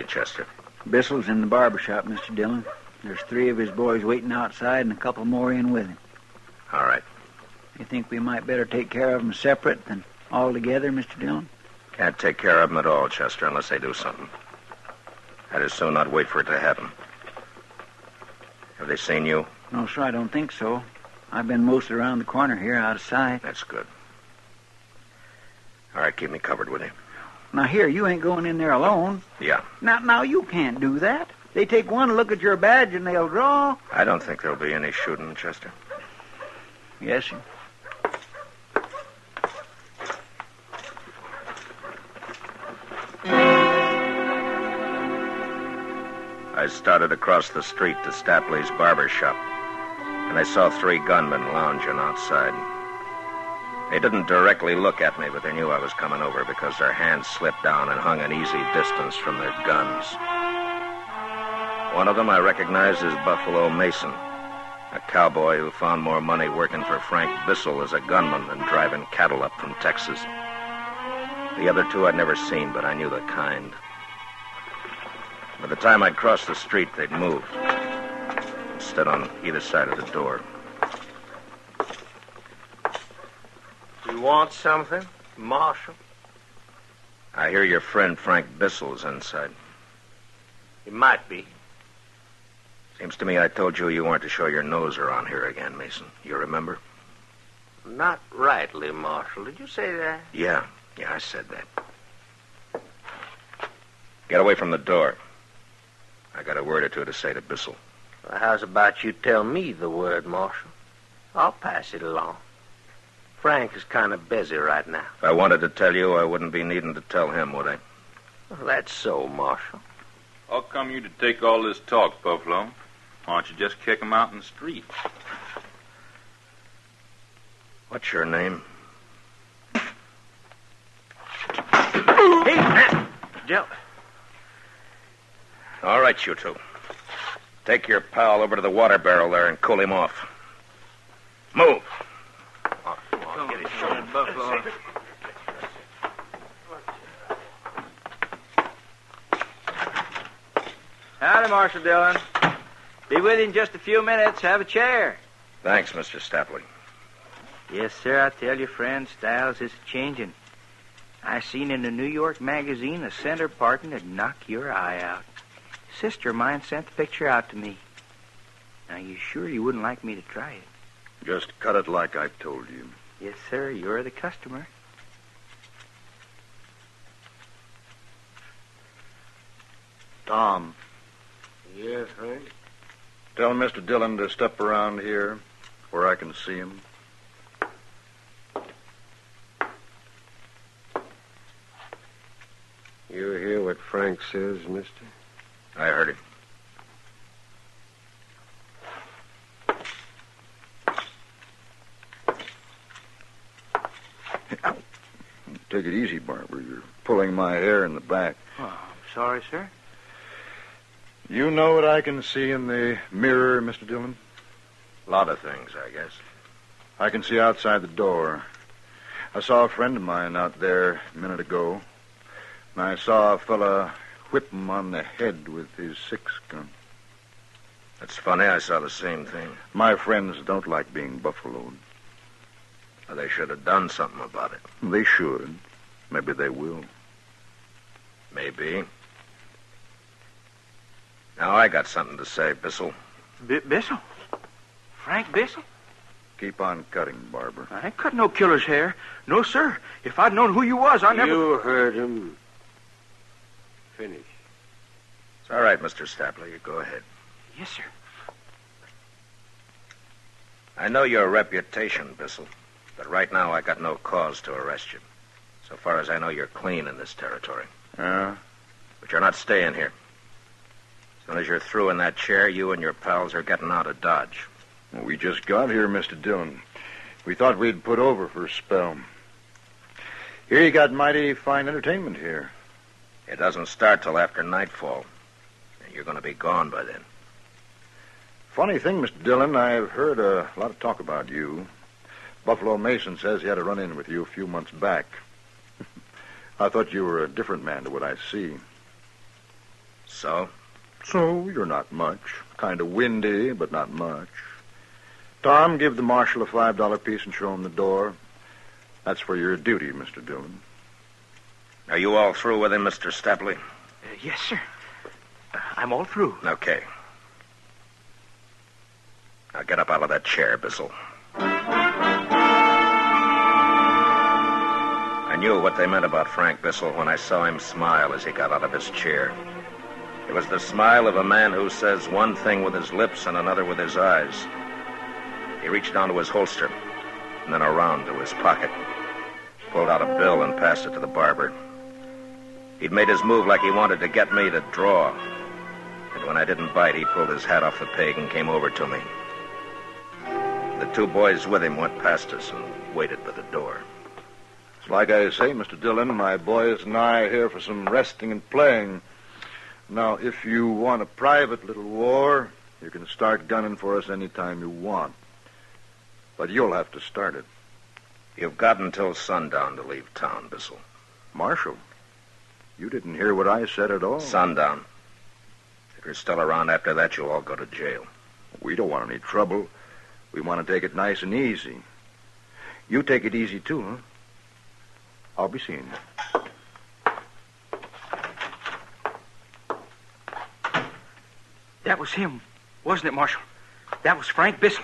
Chester? Bissell's in the barber shop, Mr. Dillon. There's 3 of his boys waiting outside and a couple more in with him. All right. You think we might better take care of them separate than all together, Mr. Dillon? Can't take care of them at all, Chester, unless they do something. I'd as soon not wait for it to happen. Have they seen you? No, sir, I don't think so. I've been mostly around the corner here, out of sight. That's good. All right, keep me covered with you. Now, here, you ain't going in there alone. Yeah. Now, you can't do that. They take one look at your badge and they'll draw. I don't think there'll be any shooting, Chester. Yes, sir. I started across the street to Stapley's barber shop, and I saw 3 gunmen lounging outside. They didn't directly look at me, but they knew I was coming over because their hands slipped down and hung an easy distance from their guns. One of them I recognized as Buffalo Mason, a cowboy who found more money working for Frank Bissell as a gunman than driving cattle up from Texas. The other 2 I'd never seen, but I knew the kind. By the time I'd crossed the street, they'd moved and stood on either side of the door. You want something, Marshal? I hear your friend Frank Bissell's inside. He might be. Seems to me I told you weren't to show your nose around here again, Mason. You remember? Not rightly, Marshal. Did you say that? Yeah, I said that. Get away from the door. I got a word or 2 to say to Bissell. Well, how's about you tell me the word, Marshal? I'll pass it along. Frank is kind of busy right now. If I wanted to tell you, I wouldn't be needing to tell him, would I? Well, that's so, Marshal. How come you to take all this talk, Buffalo? Why don't you just kick him out in the street? What's your name? Hey, Matt. Jill. All right, you two. Take your pal over to the water barrel there and cool him off. Move. Get his shot, Buffalo. Howdy, Marshal Dillon. Be with you in just a few minutes. Have a chair. Thanks, Mr. Stapley. Yes, sir. I tell you, friend, styles is changing. I seen in a New York magazine a center parting that'd knock your eye out. Sister of mine sent the picture out to me. Now, you sure you wouldn't like me to try it? Just cut it like I told you. Yes, sir. You're the customer. Tom, Yes, Frank? tell Mr. Dillon to step around here where I can see him. You hear what Frank says, mister? I heard him. Take it easy, Barber. You're pulling my hair in the back. Oh, I'm sorry, sir. You know what I can see in the mirror, Mr. Dillon? A lot of things, I guess. I can see outside the door. I saw a friend of mine out there a minute ago, and I saw a fella whip him on the head with his 6-gun. That's funny. I saw the same thing. My friends don't like being buffaloed. Well, they should have done something about it. They should. Maybe they will. Maybe. Now, I got something to say, Bissell. Bissell? Frank Bissell? Keep on cutting, Barber. I ain't cut no killer's hair. No, sir. If I'd known who you was, I never... You heard him. Finish. It's all right, Mr. Stapley. You go ahead. Yes, sir. I know your reputation, Bissell, but right now I got no cause to arrest you. So far as I know, you're clean in this territory. Yeah? But you're not staying here. As soon as you're through in that chair, you and your pals are getting out of Dodge. Well, we just got here, Mr. Dillon. We thought we'd put over for a spell. Here you got mighty fine entertainment here. It doesn't start till after nightfall. And you're going to be gone by then. Funny thing, Mr. Dillon, I've heard a lot of talk about you. Buffalo Mason says he had a run-in with you a few months back. I thought you were a different man to what I see. So? So, you're not much. Kind of windy, but not much. Tom, give the marshal a $5 piece and show him the door. That's for your duty, Mr. Dillon. Are you all through with him, Mr. Stapley? Yes, sir. I'm all through. Okay. Now get up out of that chair, Bissell. I knew what they meant about Frank Bissell when I saw him smile as he got out of his chair. It was the smile of a man who says one thing with his lips and another with his eyes. He reached down to his holster and then around to his pocket, pulled out a bill and passed it to the barber. He'd made his move like he wanted to get me to draw. And when I didn't bite, he pulled his hat off the peg and came over to me. The two boys with him went past us and waited by the door. It's like I say, Mr. Dillon, my boys and I are here for some resting and playing. Now, if you want a private little war, you can start gunning for us any time you want. But you'll have to start it. You've got until sundown to leave town, Bissell. Marshal, you didn't hear what I said at all. Sundown. If you're still around after that, you'll all go to jail. We don't want any trouble. We want to take it nice and easy. You take it easy, too, huh? I'll be seeing you. That was him, wasn't it, Marshal? That was Frank Bissell.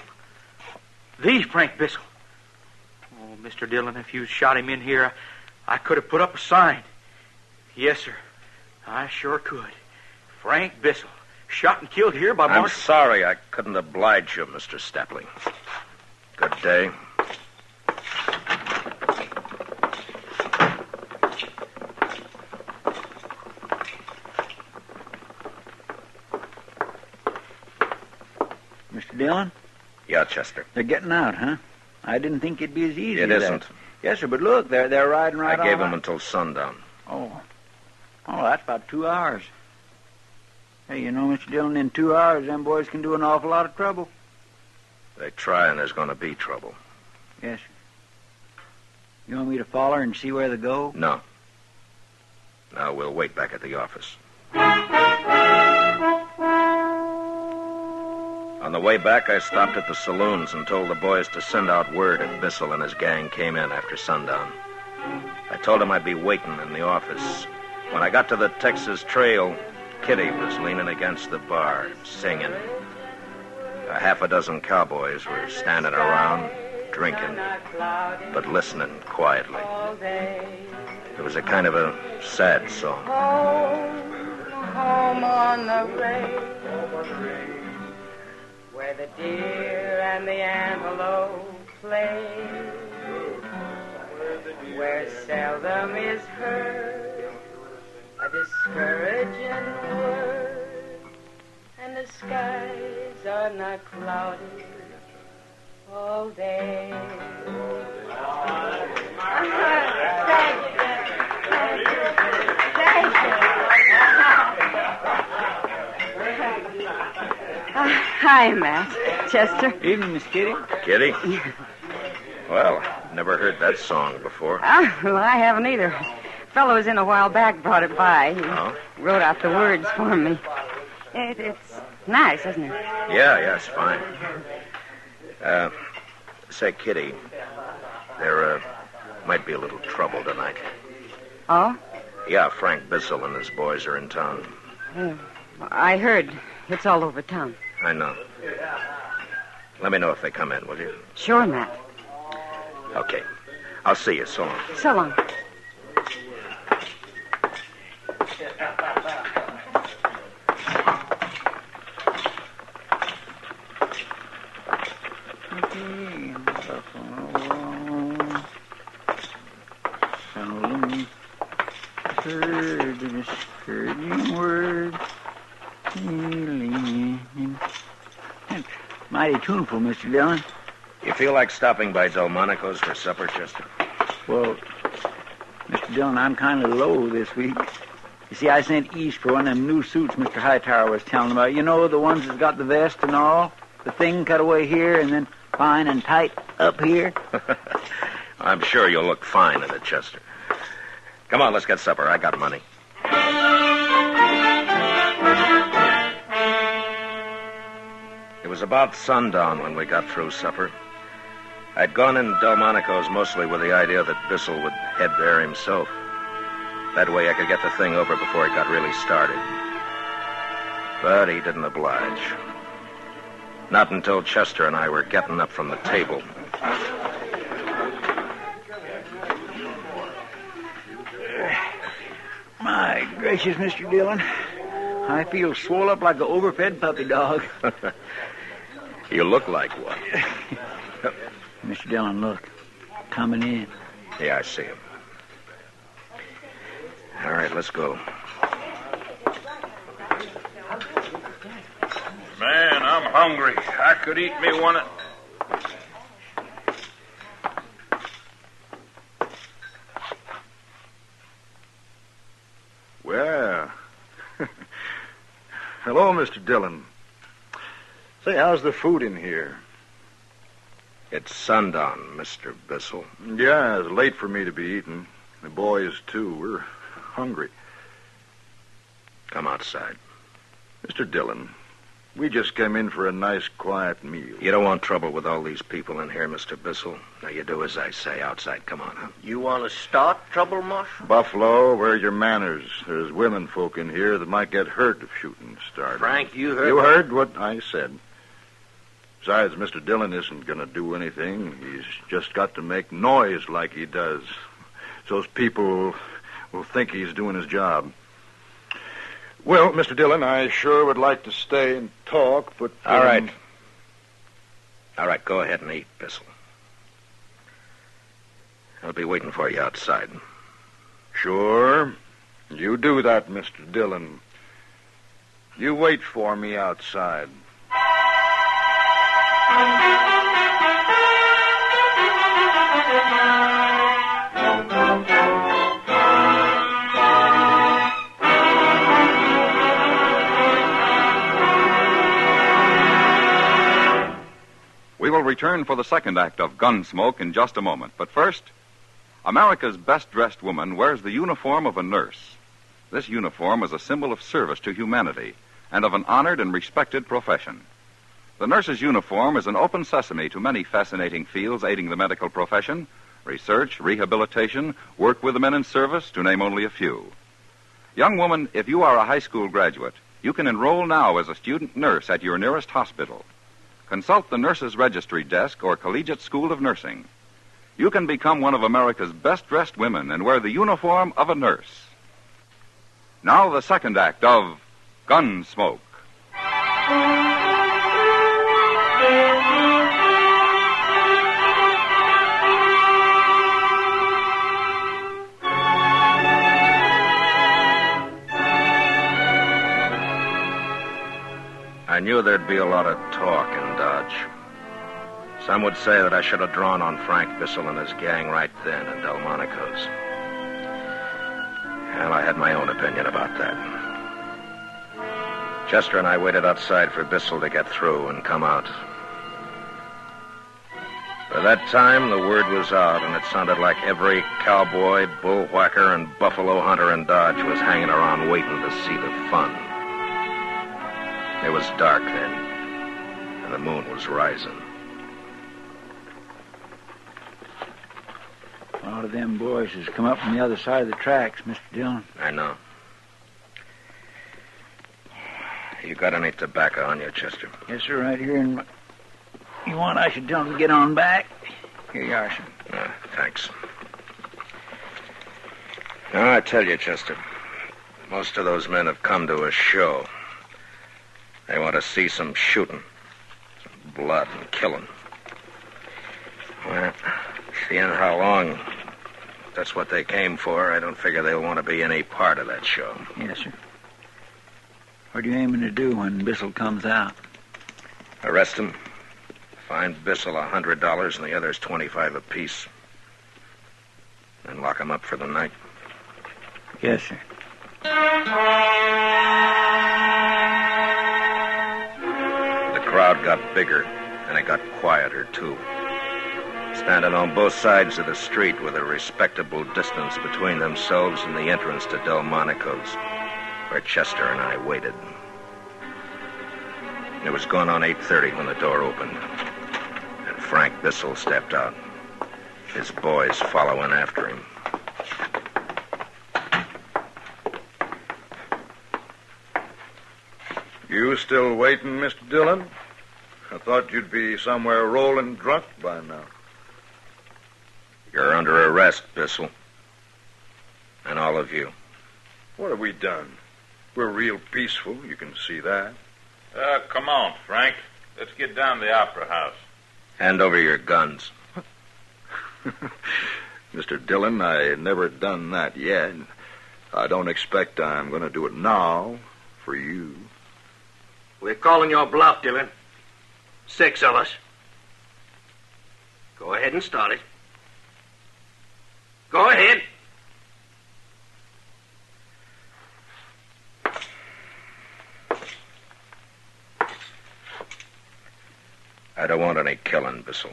The Frank Bissell. Oh, Mr. Dillon, if you shot him in here, I could have put up a sign. Yes, sir. I sure could. Frank Bissell, shot and killed here by Marshal... I'm sorry I couldn't oblige you, Mr. Stapley. Good day. Mr. Dillon? Yeah, Chester. They're getting out, huh? I didn't think it'd be as easy It as isn't. that. Yes, sir, but look, they're riding right I gave on. them until sundown. Oh, that's about 2 hours. Hey, you know, Mr. Dillon, in 2 hours, them boys can do an awful lot of trouble. They try, and there's going to be trouble. Yes, sir. You want me to follow her and see where they go? No. Now, we'll wait back at the office. On the way back, I stopped at the saloons and told the boys to send out word if Bissell and his gang came in after sundown. I told them I'd be waiting in the office. When I got to the Texas Trail, Kitty was leaning against the bar, singing. A half a dozen cowboys were standing around, drinking, but listening quietly. It was a kind of a sad song. Home on the range, where the deer and the antelope play, where seldom is heard a discouraging word, and the skies are not cloudy all day. Hi, Matt. Chester. Evening, Miss Kitty. Kitty? Well, never heard that song before. Well, I haven't either. Fellow was in a while back, brought it by. He wrote out the words for me. It's nice, isn't it? Yeah, it's fine. Say, Kitty, there might be a little trouble tonight. Oh? Yeah, Frank Bissell and his boys are in town. I heard. It's all over town. I know. Let me know if they come in, will you? Sure, Matt. Okay. I'll see you. So long. So long. Mighty tuneful, Mr. Dillon. You feel like stopping by Delmonico's for supper, Chester? Well, Mr. Dillon, I'm kind of low this week. You see, I sent east for one of them new suits Mr. Hightower was telling about. You know, the ones that's got the vest and all? The thing cut away here and then fine and tight up here? I'm sure you'll look fine in it, Chester. Come on, let's get supper. I got money. It was about sundown when we got through supper. I'd gone in Delmonico's mostly with the idea that Bissell would head there himself. That way I could get the thing over before it got really started. But he didn't oblige. Not until Chester and I were getting up from the table. My gracious, Mr. Dillon. I feel swole up like an overfed puppy dog. You look like one. Mr. Dillon, look. Coming in. Yeah, I see him. All right, let's go. Man, I'm hungry. I could eat me one of... Well, hello, Mr. Dillon. Say, how's the food in here? It's sundown, Mr. Bissell. Yeah, it's late for me to be eating. The boys, too. We're hungry. Come outside. Mr. Dillon, we just came in for a nice, quiet meal. You don't want trouble with all these people in here, Mr. Bissell. Now, you do as I say. Outside, come on, huh? You want to start trouble, Marshal? Buffalo, where are your manners? There's women folk in here that might get hurt if shooting started. Frank, you heard... You heard what I said. Besides, Mr. Dillon isn't going to do anything. He's just got to make noise like he does. So people will think he's doing his job. Well, Mr. Dillon, I sure would like to stay and talk, but... All right. All right, go ahead and eat, Bissell. I'll be waiting for you outside. Sure. You do that, Mr. Dillon. You wait for me outside. will return for the second act of Gunsmoke in just a moment. But first, America's best-dressed woman wears the uniform of a nurse. This uniform is a symbol of service to humanity and of an honored and respected profession. The nurse's uniform is an open sesame to many fascinating fields aiding the medical profession: research, rehabilitation, work with the men in service, to name only a few. Young woman, if you are a high school graduate, you can enroll now as a student nurse at your nearest hospital. Consult the Nurses Registry Desk or Collegiate School of Nursing. You can become one of America's best-dressed women and wear the uniform of a nurse. Now the second act of Gunsmoke. I knew there'd be a lot of talk in Dodge. Some would say that I should have drawn on Frank Bissell and his gang right then in Delmonico's. Well, I had my own opinion about that. Chester and I waited outside for Bissell to get through and come out. By that time, the word was out, and it sounded like every cowboy, bullwhacker, and buffalo hunter in Dodge was hanging around waiting to see the fun. It was dark then, and the moon was rising. A lot of them boys has come up from the other side of the tracks, Mr. Dillon. I know. You got any tobacco on you, Chester? Yes, sir, right here in my... You want I should tell them to get on back? Here you are, sir. Thanks. Now, I tell you, Chester, most of those men have come to a show. They want to see some shooting, some blood and killing. Well, seeing how long that's what they came for, I don't figure they'll want to be any part of that show. Yes, sir. What are you aiming to do when Bissell comes out? Arrest him. Fine Bissell $100 and the others $25 apiece. Then lock him up for the night. Yes, sir. The crowd got bigger, and it got quieter, too. Standing on both sides of the street with a respectable distance between themselves and the entrance to Delmonico's, where Chester and I waited. It was going on 8:30 when the door opened, and Frank Bissell stepped out, his boys following after him. You still waiting, Mr. Dillon? I thought you'd be somewhere rolling drunk by now. You're under arrest, Bissell. And all of you. What have we done? We're real peaceful, you can see that. Come on, Frank. Let's get down to the Opera House. Hand over your guns. Mr. Dillon, I never done that yet. I don't expect I'm going to do it now for you. We're calling your bluff, Dillon. 6 of us. Go ahead and start it. Go ahead. I don't want any killing, Bissell.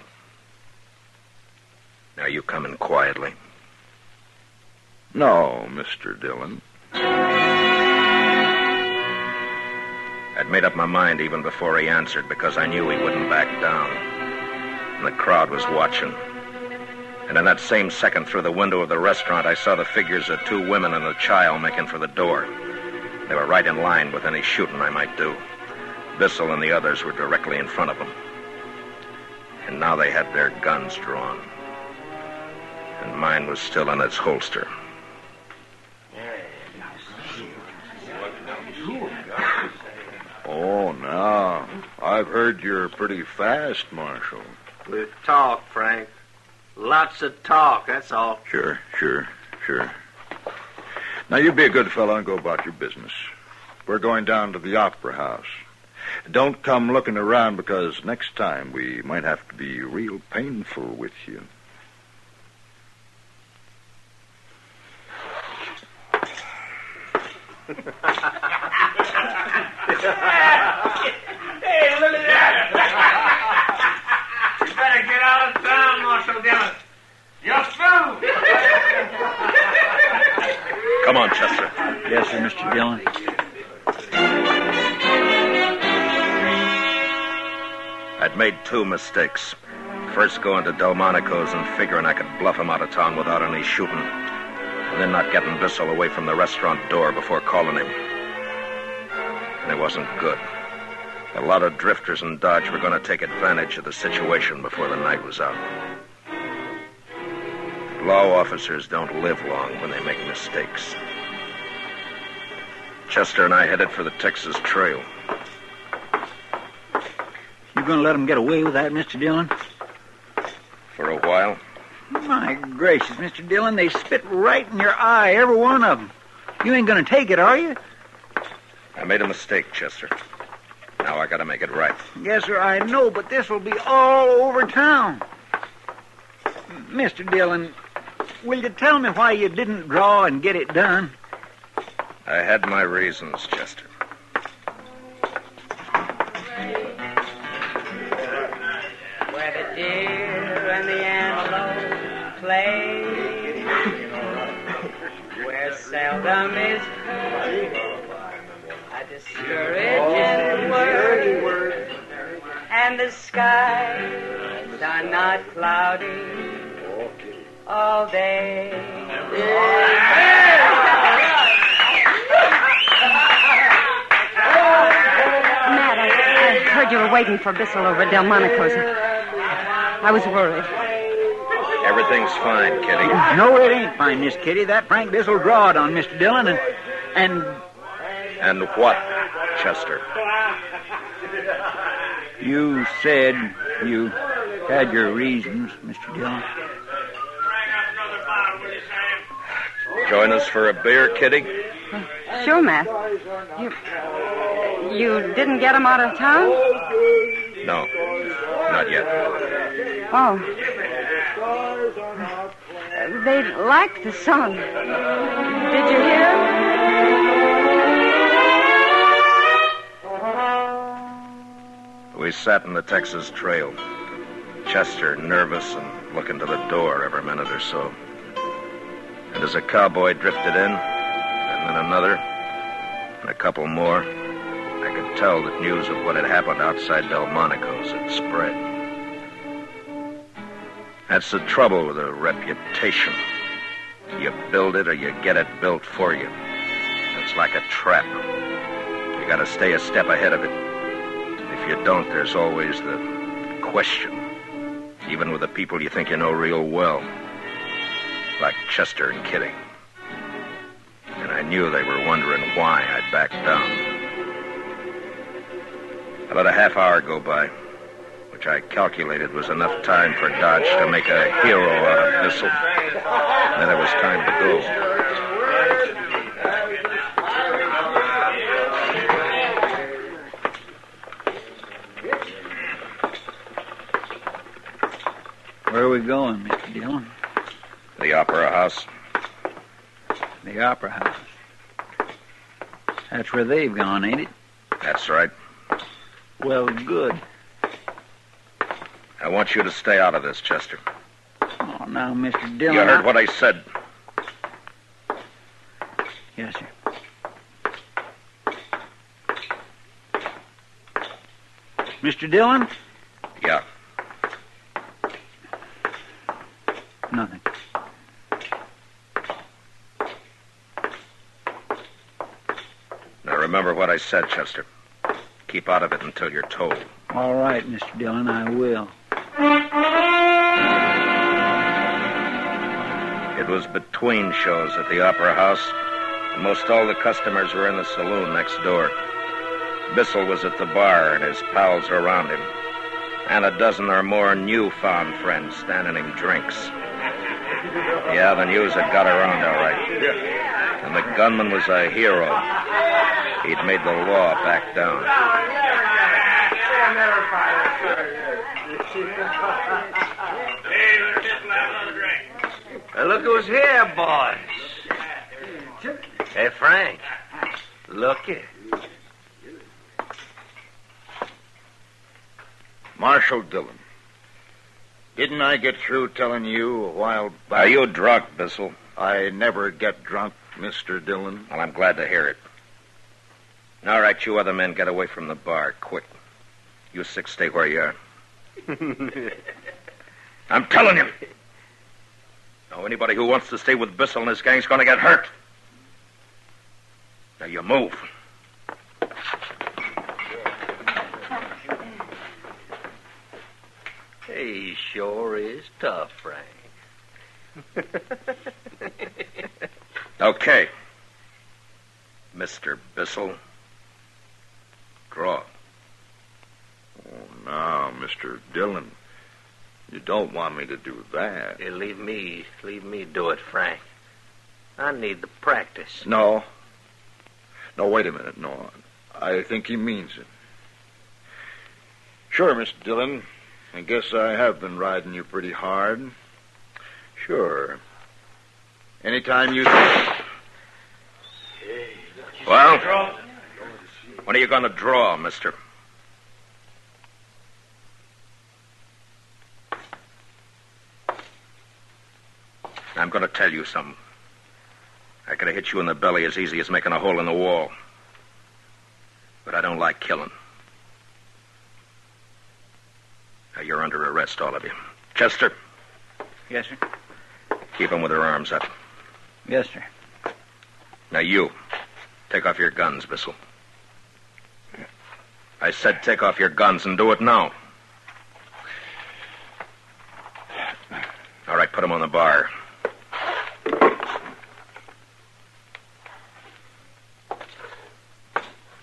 Now you come in quietly. No, Mr. Dillon. I'd made up my mind even before he answered because I knew he wouldn't back down. And the crowd was watching. And in that same second, through the window of the restaurant, I saw the figures of 2 women and a child making for the door. They were right in line with any shooting I might do. Bissell and the others were directly in front of them. And now they had their guns drawn. And mine was still in its holster. Oh, now, I've heard you're pretty fast, Marshal. We'll talk, Frank. Lots of talk, that's all. Sure. Now, you be a good fellow and go about your business. We're going down to the Opera House. Don't come looking around because next time we might have to be real painful with you. Hey, look at that! Marshal Dillon. You're through. Come on, Chester. Yes, sir, Mr. Dillon. I'd made 2 mistakes. First going to Delmonico's and figuring I could bluff him out of town without any shooting. And then not getting Bissell away from the restaurant door before calling him. And it wasn't good. A lot of drifters in Dodge were going to take advantage of the situation before the night was out. Law officers don't live long when they make mistakes. Chester and I headed for the Texas Trail. You going to let them get away with that, Mr. Dillon? For a while. My gracious, Mr. Dillon, they spit right in your eye, every one of them. You ain't going to take it, are you? I made a mistake, Chester. Now I got to make it right. Yes, sir, I know, but this will be all over town. Mr. Dillon, will you tell me why you didn't draw and get it done? I had my reasons, Chester. Where the deer and the antelope play, where seldom is heard a discouraging word, and the skies are not cloudy all day. Matt, I heard you were waiting for Bissell over at Delmonico's. I was worried. Everything's fine, Kitty. No, it ain't fine, Miss Kitty. That Frank Bissell drawed on Mr. Dillon and... And what, Chester? You said you had your reasons, Mr. Dillon. Join us for a beer, Kitty? Sure, Matt. You didn't get him out of town? No, not yet. Oh. They liked the song. Did you hear? We sat in the Texas Trail. Chester nervous and looking to the door every minute or so. And as a cowboy drifted in, and then another, and a couple more, I could tell that news of what had happened outside Delmonico's had spread. That's the trouble with a reputation. You build it or you get it built for you. It's like a trap. You gotta stay a step ahead of it. If you don't, there's always the question, even with the people you think you know real well. Like Chester and Kitty. And I knew they were wondering why I'd backed down. About a half hour go by, which I calculated was enough time for Dodge to make a hero out of Bissell. Then it was time to go. Where are we going, Mr. Dillon? The Opera House. The Opera House. That's where they've gone, ain't it? That's right. Well, good. I want you to stay out of this, Chester. Oh, now, Mr. Dillon... You heard what I said. Yes, sir. Mr. Dillon? Yeah. Nothing. Now remember what I said, Chester. Keep out of it until you're told. All right, Mr. Dillon, I will. It was between shows at the Opera House, and most all the customers were in the saloon next door. Bissell was at the bar, and his pals around him, and a dozen or more newfound friends standing him drinks. Yeah, the news had got around all right. And the gunman was a hero. He'd made the law back down. Look who's here, boys. Hey, Frank. Look here. Marshal Dillon. Didn't I get through telling you a while back? Are you drunk, Bissell? I never get drunk, Mr. Dillon. Well, I'm glad to hear it. All right, you other men, get away from the bar, quick. You six, stay where you are. I'm telling you. Now, anybody who wants to stay with Bissell and his gang's going to get hurt. Now, you move. He sure is tough, Frank. Okay. Mr. Bissell. Draw. Oh, now, Mr. Dillon, you don't want me to do that. Hey, leave me do it, Frank. I need the practice. No. No, wait a minute. No, I think he means it. Sure, Mr. Dillon. I guess I have been riding you pretty hard. Sure. Anytime you... Well, when are you going to draw, mister? I'm going to tell you something. I could have hit you in the belly as easy as making a hole in the wall. But I don't like killing. Now, you're under arrest, all of you. Chester. Yes, sir. Keep them with their arms up. Yes, sir. Now, you. Take off your guns, Bissell. I said take off your guns and do it now. All right, put them on the bar.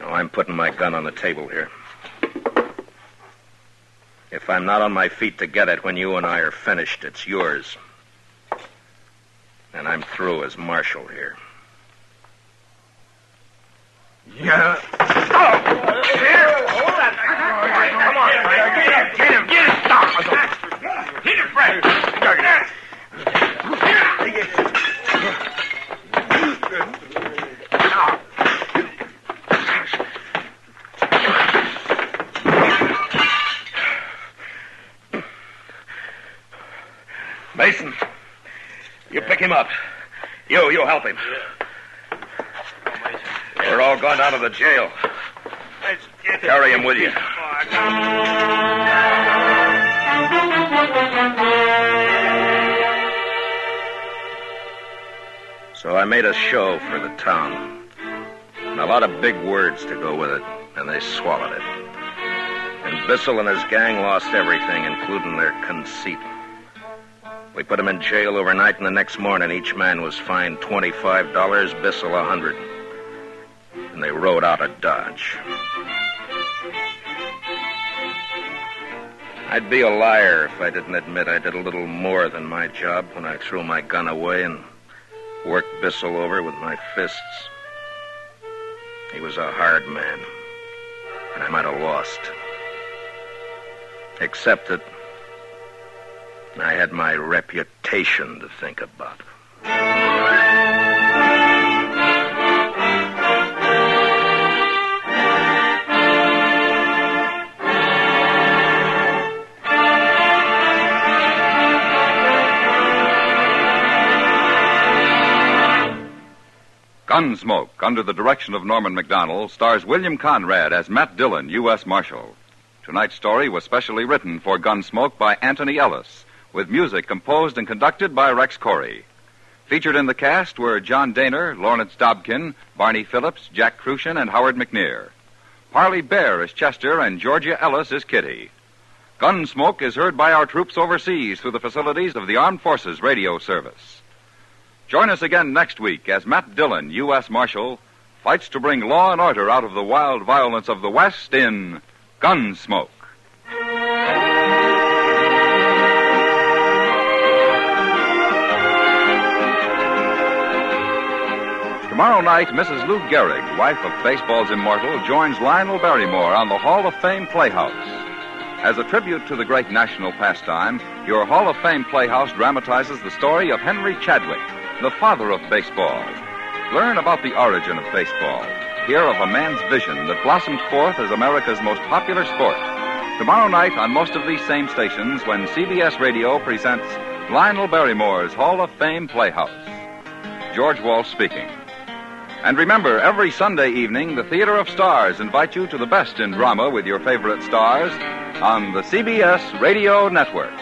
Now, I'm putting my gun on the table here. If I'm not on my feet to get it when you and I are finished, it's yours. And I'm through as Marshal here. Yeah. Oh! Here! Hold that. Come on, Frank. Get him. Stop. Hit him, Frank. Mason, you pick him up. You help him. We're all going down to the jail. Carry him with you. So I made a show for the town. And a lot of big words to go with it, and they swallowed it. And Bissell and his gang lost everything, including their conceit. We put them in jail overnight, and the next morning each man was fined $25, Bissell $100. And they rode out of Dodge. I'd be a liar if I didn't admit I did a little more than my job when I threw my gun away and worked Bissell over with my fists. He was a hard man, and I might have lost. Except that I had my reputation to think about. Gunsmoke, under the direction of Norman Macdonnell, stars William Conrad as Matt Dillon, U.S. Marshal. Tonight's story was specially written for Gunsmoke by Anthony Ellis, with music composed and conducted by Rex Corey. Featured in the cast were John Daner, Lawrence Dobkin, Barney Phillips, Jack Crucian, and Howard McNear. Parley Bear is Chester, and Georgia Ellis is Kitty. Gunsmoke is heard by our troops overseas through the facilities of the Armed Forces Radio Service. Join us again next week as Matt Dillon, U.S. Marshal, fights to bring law and order out of the wild violence of the West in Gunsmoke. Tomorrow night, Mrs. Lou Gehrig, wife of baseball's immortal, joins Lionel Barrymore on the Hall of Fame Playhouse. As a tribute to the great national pastime, your Hall of Fame Playhouse dramatizes the story of Henry Chadwick, the father of baseball. Learn about the origin of baseball. Hear of a man's vision that blossomed forth as America's most popular sport. Tomorrow night on most of these same stations when CBS Radio presents Lionel Barrymore's Hall of Fame Playhouse. George Walsh speaking. And remember, every Sunday evening, the Theater of Stars invite you to the best in drama with your favorite stars on the CBS Radio Network.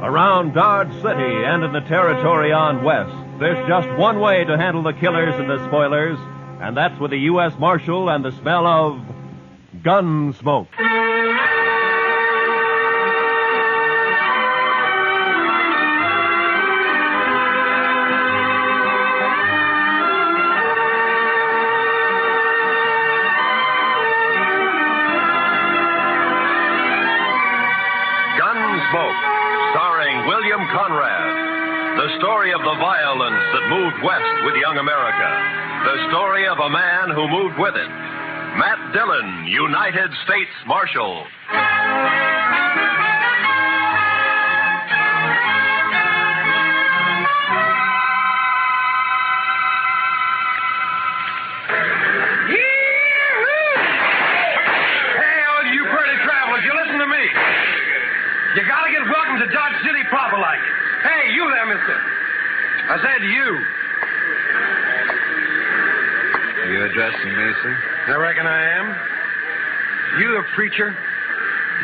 Around Dodge City and in the territory on west, there's just one way to handle the killers and the spoilers, and that's with the U.S. Marshal and the smell of Gunsmoke. Gunsmoke, starring William Conrad. The story of the violence that moved west with young America. The story of a man who moved with it. Matt Dillon, United States Marshal. You gotta get welcome to Dodge City proper like. Hey, you there, mister. I said you. You addressing me, sir? I reckon I am. You a preacher?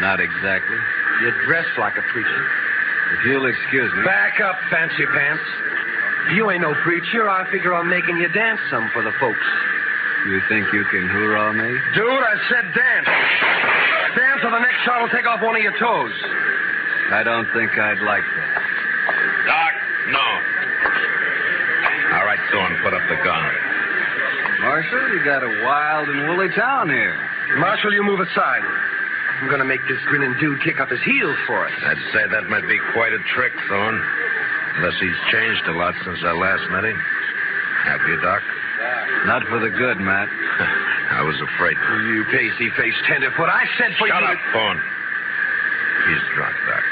Not exactly. You dress like a preacher. If you'll excuse me. Back up, fancy pants. You ain't no preacher. I figure on making you dance some for the folks. You think you can hoorah me? Dude, I said dance. Dance or the next shot will take off one of your toes. I don't think I'd like that. Doc, no. All right, Thorne, put up the gun. Marshal, you got a wild and woolly town here. Marshal, you move aside. I'm going to make this grinning dude kick up his heels for us. I'd say that might be quite a trick, Thorne. Unless he's changed a lot since I last met him. Have you, Doc? Not for the good, Matt. I was afraid. You pasty-faced tenderfoot. I said for you... Shut up, Thorne. He's drunk, Doc.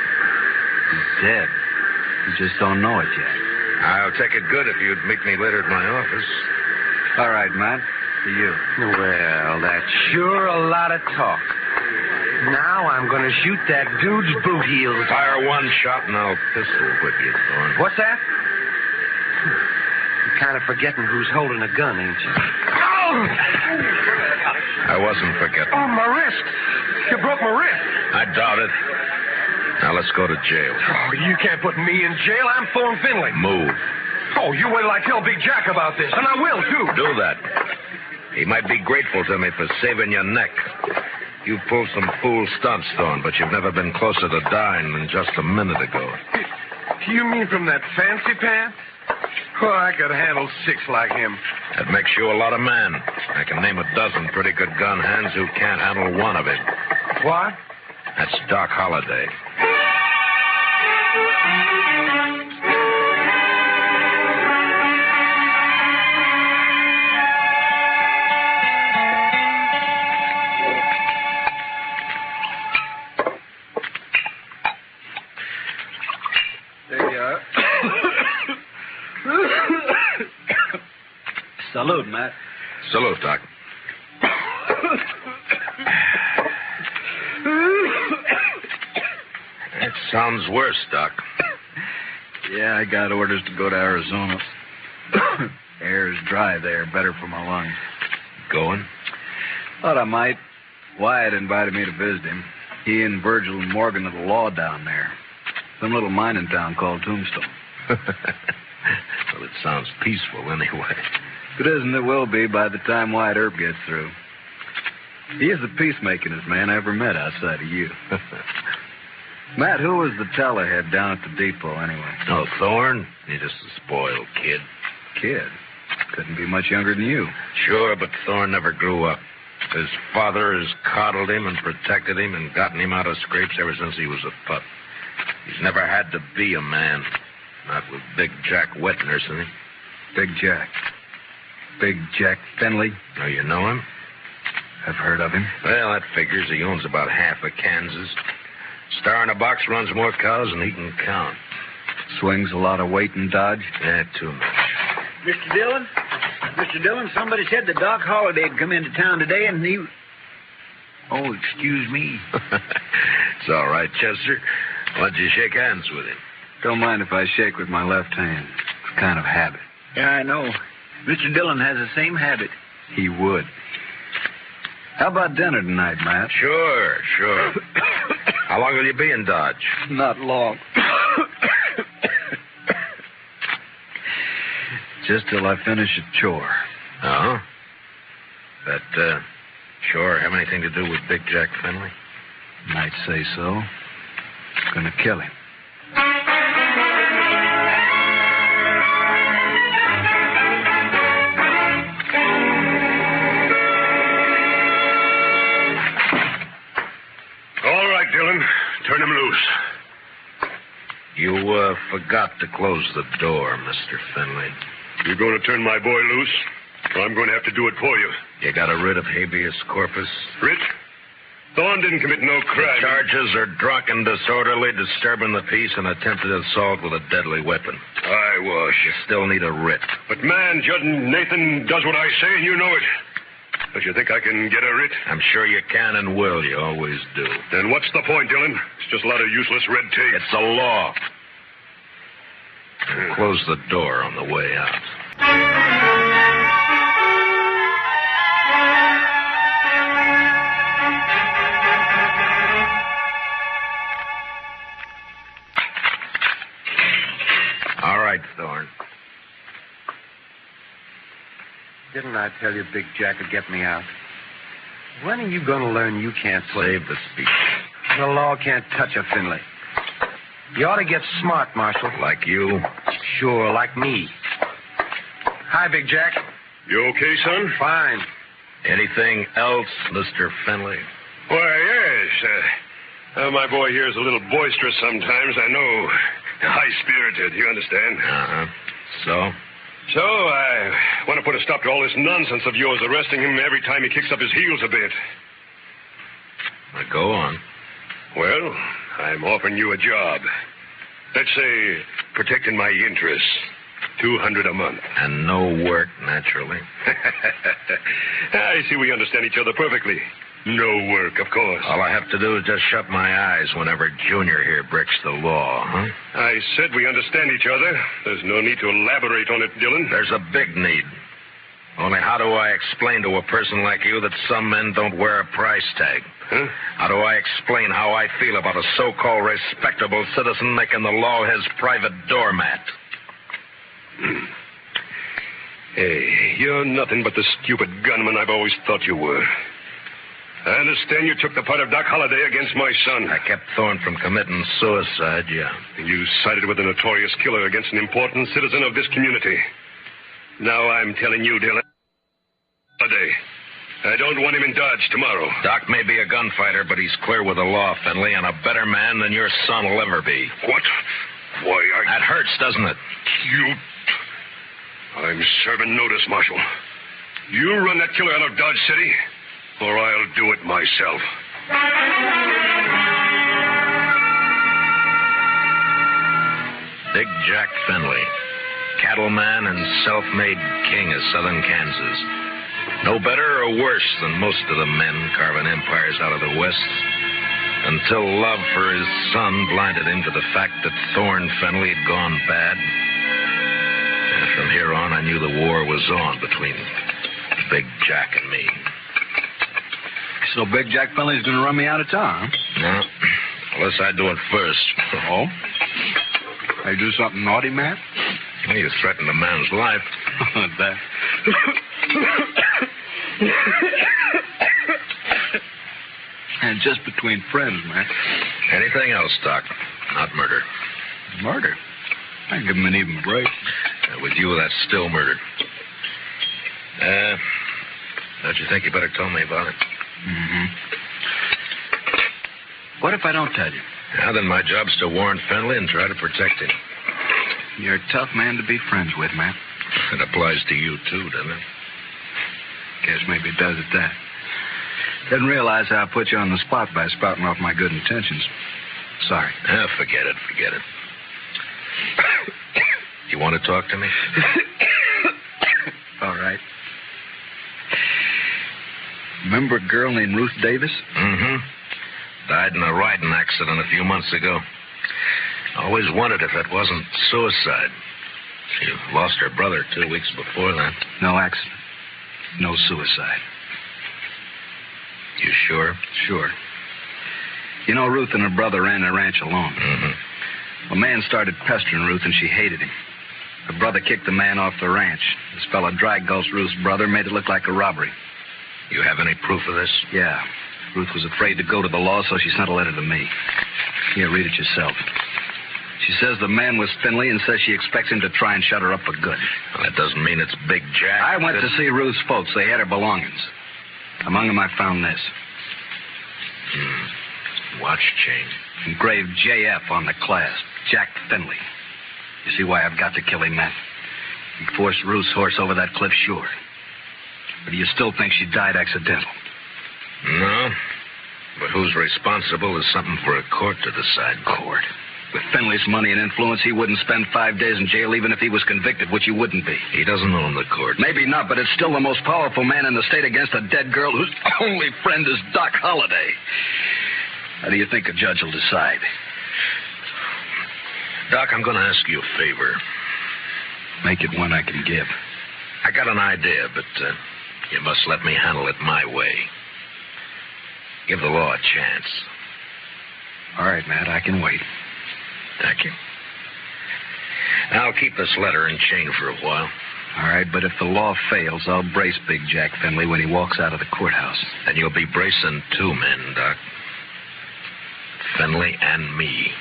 He's dead. You just don't know it yet. I'll take it good if you'd meet me later at my office. All right, Matt. To you. Well, that's sure a lot of talk. Now I'm going to shoot that dude's boot heels. Fire one shot and I'll pistol whip you, Thorne. What's that? You're kind of forgetting who's holding a gun, ain't you? Oh! I wasn't forgetting. Oh, my wrist. You broke my wrist. I doubt it. Now let's go to jail. Oh, you can't put me in jail. I'm Thorne Finley. Move. Oh, you wait till I tell Big Jack about this, and I will, too. Do that. He might be grateful to me for saving your neck. You pulled some fool stunts, Thorne, but you've never been closer to dying than just a minute ago. You mean from that fancy pants? Oh, I could handle 6 like him. That makes you a lot of man. I can name a dozen pretty good gun hands who can't handle one of it. What? That's Doc Holliday. There you are. Salute, Matt. Salute, Doc. That sounds worse, Doc. Yeah, I got orders to go to Arizona. Air's dry there, better for my lungs. going? Thought I might. Wyatt invited me to visit him. He and Virgil and Morgan are the law down there. Some little mining town called Tombstone. Well, it sounds peaceful anyway. If it isn't, it will be by the time Wyatt Earp gets through. He is the peacemakingest man I ever met outside of you. Matt, who was the tellerhead down at the depot anyway? Oh, Thorne? He's just a spoiled kid. Kid? Couldn't be much younger than you. Sure, but Thorne never grew up. His father has coddled him and protected him and gotten him out of scrapes ever since he was a pup. He's never had to be a man. Not with Big Jack wet nursing him. Big Jack? Big Jack Finley? Oh, you know him? I've heard of him. Well, that figures. He owns about half of Kansas. Star in a box runs more cows than he can count. Swings a lot of weight in Dodge? Yeah, too much. Mr. Dillon? Mr. Dillon, somebody said that Doc Holliday had come into town today and he... Oh, excuse me. It's all right, Chester. Why don't you shake hands with him? Don't mind if I shake with my left hand. It's a kind of habit. Yeah, I know. Mr. Dillon has the same habit. He would. How about dinner tonight, Matt? Sure. How long will you be in Dodge? Not long. Just till I finish a chore. Oh? That chore have anything to do with Big Jack Finley? Might say so. Gonna kill him. All right, Dillon. Turn him loose. You forgot to close the door, Mr. Finley. You're going to turn my boy loose? Or I'm going to have to do it for you. You got a writ of habeas corpus? Writ? Thorne didn't commit no crime. The charges are drunken, disorderly, disturbing the peace, and attempted assault with a deadly weapon. Eyewash. You still need a writ. But, man, Judd Nathan does what I say, and you know it. Don't you think I can get a writ? I'm sure you can and will. You always do. Then what's the point, Dillon? It's just a lot of useless red tape. It's the law. Close the door on the way out. All right, Thorne. Didn't I tell you Big Jack would get me out? When are you going to learn you can't save the speech? The law can't touch a Finley. You ought to get smart, Marshal. Like you? Sure, like me. Hi, Big Jack. You okay, son? Fine. Anything else, Mr. Finley? Why, yes. My boy here is a little boisterous sometimes, I know. High-spirited, you understand? Uh-huh. So? So, I want to put a stop to all this nonsense of yours, arresting him every time he kicks up his heels a bit. Now, go on. Well, I'm offering you a job. Let's say, protecting my interests. $200 a month. And no work, naturally. I see we understand each other perfectly. No work, of course. All I have to do is just shut my eyes whenever Junior here breaks the law, huh? I said we understand each other. There's no need to elaborate on it, Dillon. There's a big need. Only how do I explain to a person like you that some men don't wear a price tag? Huh? How do I explain how I feel about a so-called respectable citizen making the law his private doormat? Hey, you're nothing but the stupid gunman I've always thought you were. I understand you took the part of Doc Holliday against my son. I kept Thorne from committing suicide, yeah. You sided with a notorious killer against an important citizen of this community. Now I'm telling you, Dillon, Holliday, I don't want him in Dodge tomorrow. Doc may be a gunfighter, but he's clear with the law, Finley, and a better man than your son will ever be. What? Why, That hurts, doesn't it? I'm serving notice, Marshal. You run that killer out of Dodge City, or I'll do it myself. Big Jack Finley, cattleman and self-made king of southern Kansas. No better or worse than most of the men carving empires out of the West, until love for his son blinded him to the fact that Thorne Finley had gone bad. And from here on, I knew the war was on between Big Jack and me. So Big Jack Finley's going to run me out of town, huh? No, unless I do it first. Oh? I do something naughty, Matt? Well, you threatened a man's life. That. And just between friends, Matt. Anything else, Doc? Not murder. Murder? I can give him an even break. With you, that's still murder. Don't you think you better tell me about it? Mm-hmm. What if I don't tell you? Now, then my job's to warn Finley and try to protect him. You're a tough man to be friends with, Matt. It applies to you, too, doesn't it? Guess maybe it does at that. Didn't realize how I put you on the spot by spouting off my good intentions. Sorry. Forget it. You want to talk to me? All right. Remember a girl named Ruth Davis? Mm-hmm. Died in a riding accident a few months ago. Always wondered if it wasn't suicide. She lost her brother 2 weeks before that. No accident. No suicide. You sure? Sure. You know, Ruth and her brother ran the ranch alone. Mm-hmm. A man started pestering Ruth, and she hated him. Her brother kicked the man off the ranch. This fella dry-gulched Ruth's brother, made it look like a robbery. You have any proof of this? Yeah. Ruth was afraid to go to the law, so she sent a letter to me. Here, read it yourself. She says the man was Finley and says she expects him to try and shut her up for good. Well, that doesn't mean it's Big Jack. I went to see Ruth's folks. They had her belongings. Among them, I found this. Watch chain. Engraved JF on the clasp. Jack Finley. You see why I've got to kill him, Matt? He forced Ruth's horse over that cliff, sure. But do you still think she died accidental? No. But who's responsible is something for a court to decide. Court? With Finley's money and influence, he wouldn't spend 5 days in jail even if he was convicted, which he wouldn't be. He doesn't own the court. Maybe not, but it's still the most powerful man in the state against a dead girl whose only friend is Doc Holliday. How do you think a judge will decide? Doc, I'm going to ask you a favor. Make it one I can give. I got an idea, but you must let me handle it my way. Give the law a chance. All right, Matt, I can wait. Thank you. I'll keep this letter in chain for a while. All right, but if the law fails, I'll brace Big Jack Finley when he walks out of the courthouse. And you'll be bracing 2 men, Doc. Finley and me.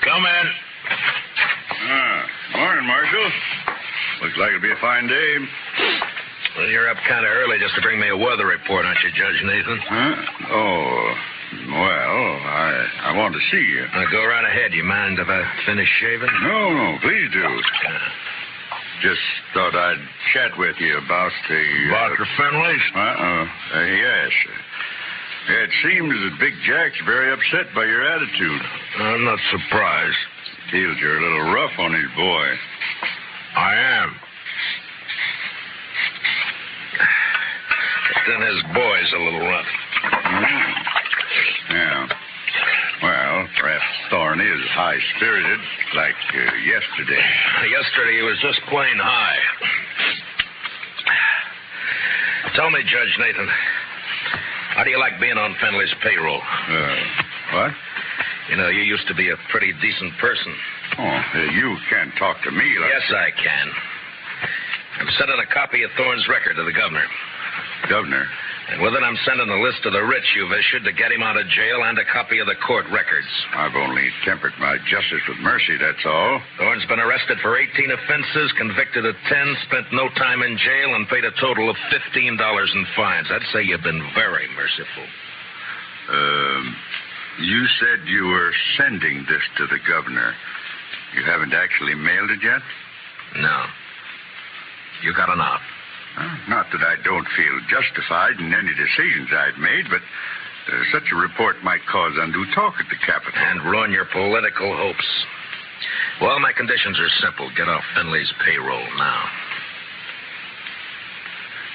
Come in. Morning, Marshal. Looks like it'll be a fine day. Well, you're up kind of early just to bring me a weather report, aren't you, Judge Nathan? Huh? Oh, well, I want to see you. Go right ahead. You mind if I finish shaving? No, please do. Just thought I'd chat with you about the... About the Finleys? Yes. It seems that Big Jack's very upset by your attitude. I'm not surprised. Feels you're a little rough on his boy. I am. But then his boy's a little rough. Yeah. Well, perhaps Thorny is high-spirited, like yesterday. Yesterday he was just plain high. Tell me, Judge Nathan, how do you like being on Finley's payroll? What? You know, you used to be a pretty decent person. Oh, you can't talk to me like... Yes, I can. I'm sending a copy of Thorne's record to the governor. Governor? And with it, I'm sending a list of the writs you've issued to get him out of jail and a copy of the court records. I've only tempered my justice with mercy, that's all. Thorne's been arrested for 18 offenses, convicted of 10, spent no time in jail, and paid a total of $15 in fines. I'd say you've been very merciful. You said you were sending this to the governor. You haven't actually mailed it yet? No. You got an out. Not that I don't feel justified in any decisions I've made, but such a report might cause undue talk at the Capitol. And ruin your political hopes. Well, my conditions are simple. Get off Finley's payroll now.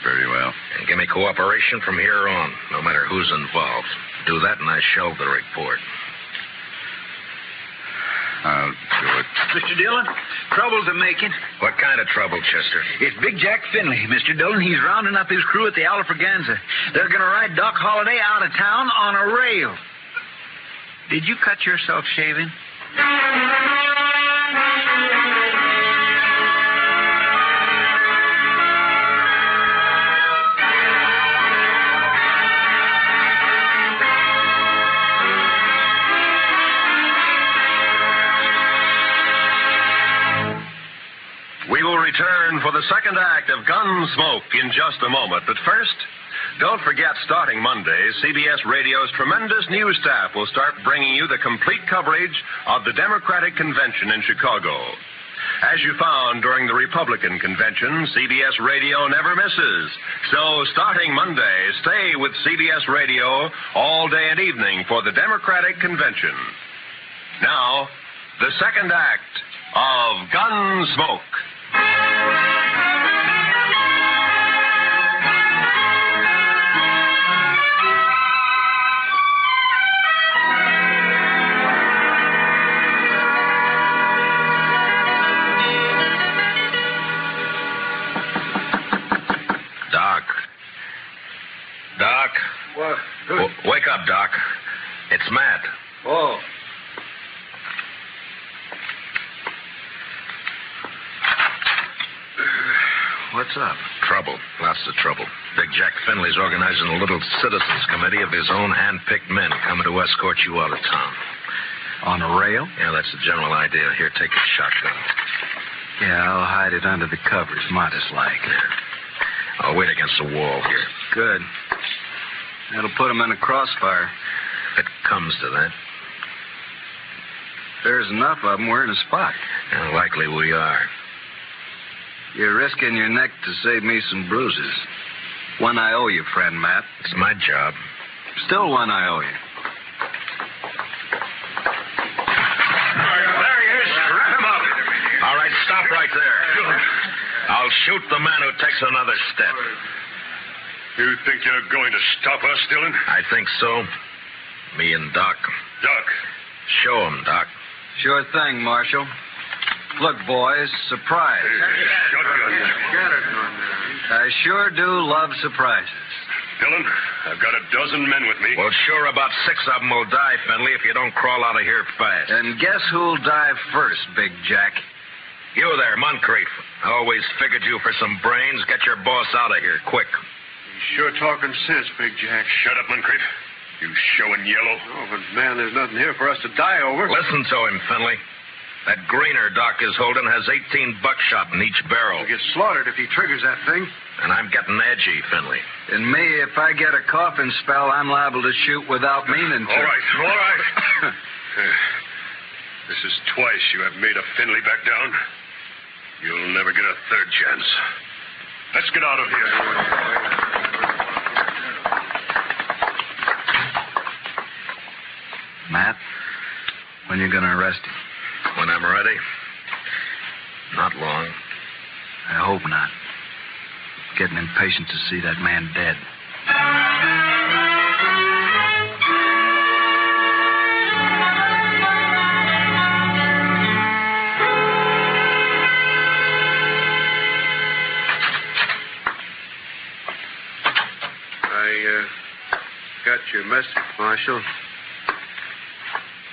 Very well. And give me cooperation from here on, no matter who's involved. Do that and I shelve the report. I'll do it. Mr. Dillon, trouble's a-making. What kind of trouble, Chester? It's Big Jack Finley, Mr. Dillon. He's rounding up his crew at the Alfraganza. They're going to ride Doc Holliday out of town on a rail. Did you cut yourself shaving? We will return for the second act of Gunsmoke in just a moment. But first, don't forget, starting Monday, CBS Radio's tremendous news staff will start bringing you the complete coverage of the Democratic Convention in Chicago. As you found during the Republican Convention, CBS Radio never misses. So, starting Monday, stay with CBS Radio all day and evening for the Democratic Convention. Now, the second act of Gunsmoke. Doc. What? Wake up, Doc. It's Matt. Oh. What's up? Trouble. Lots of trouble. Big Jack Finley's organizing a little citizens committee of his own hand-picked men coming to escort you out of town. On a rail? Yeah, that's the general idea. Here, take a shotgun. Yeah, I'll hide it under the covers, modest-like. Yeah. I'll wait against the wall here. Good. That'll put them in a crossfire. If it comes to that. There's enough of them, we're in a spot. Yeah, likely we are. You're risking your neck to save me some bruises. One I owe you, friend Matt. It's my job. Still one I owe you. There he is. Wrap him up. All right, stop right there. I'll shoot the man who takes another step. You think you're going to stop us, Dillon? I think so. Me and Doc. Doc. Show him, Doc. Sure thing, Marshal. Look, boys, surprise. I sure do love surprises. Dillon, I've got a dozen men with me. Well, sure, about 6 of them will die, Finley, if you don't crawl out of here fast. And guess who'll die first, Big Jack? You there, Moncrief. I always figured you for some brains. Get your boss out of here, quick. He's sure talking sense, Big Jack. Shut up, Moncrief. You showing yellow. Oh, but, man, there's nothing here for us to die over. Listen to him, Finley. That greener Doc is holding has 18 buckshot in each barrel. He'll get slaughtered if he triggers that thing. And I'm getting edgy, Finley. And me, if I get a coughing spell, I'm liable to shoot without meaning to. All right. This is twice you have made a Finley back down. You'll never get a third chance. Let's get out of here. Matt, when you going to arrest him? When I'm ready. Not long. I hope not. Getting impatient to see that man dead. I got your message, Marshal.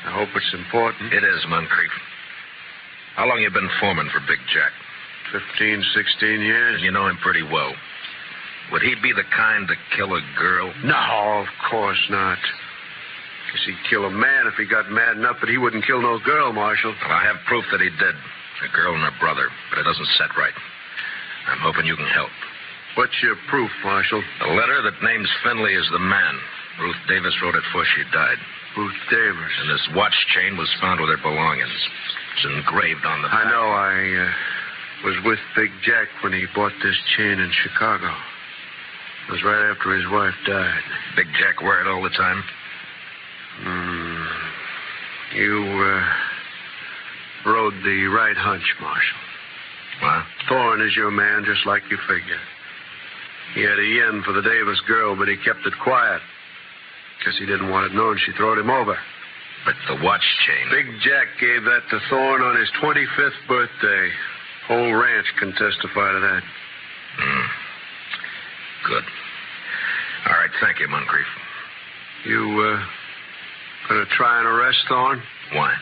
I hope it's important. It is, Moncrief. How long you been foreman for Big Jack? 15, 16 years. And you know him pretty well. Would he be the kind to kill a girl? No, of course not. Guess he'd kill a man if he got mad enough, but he wouldn't kill no girl, Marshal. Well, I have proof that he did. A girl and her brother, but it doesn't set right. I'm hoping you can help. What's your proof, Marshal? A letter that names Finley as the man. Ruth Davis wrote it before she died. Ruth Davis. And this watch chain was found with her belongings. It's engraved on the back. I know. I was with Big Jack when he bought this chain in Chicago. It was right after his wife died. Big Jack wear it all the time? You rode showed the right hunch, Marshal. What? Thorne is your man, just like you figured. He had a yen for the Davis girl, but he kept it quiet. Guess he didn't want it known she throwed him over. But the watch chain... Big Jack gave that to Thorne on his 25th birthday. Whole ranch can testify to that. Good. All right, thank you, Moncrief. You, gonna try and arrest Thorne? Why?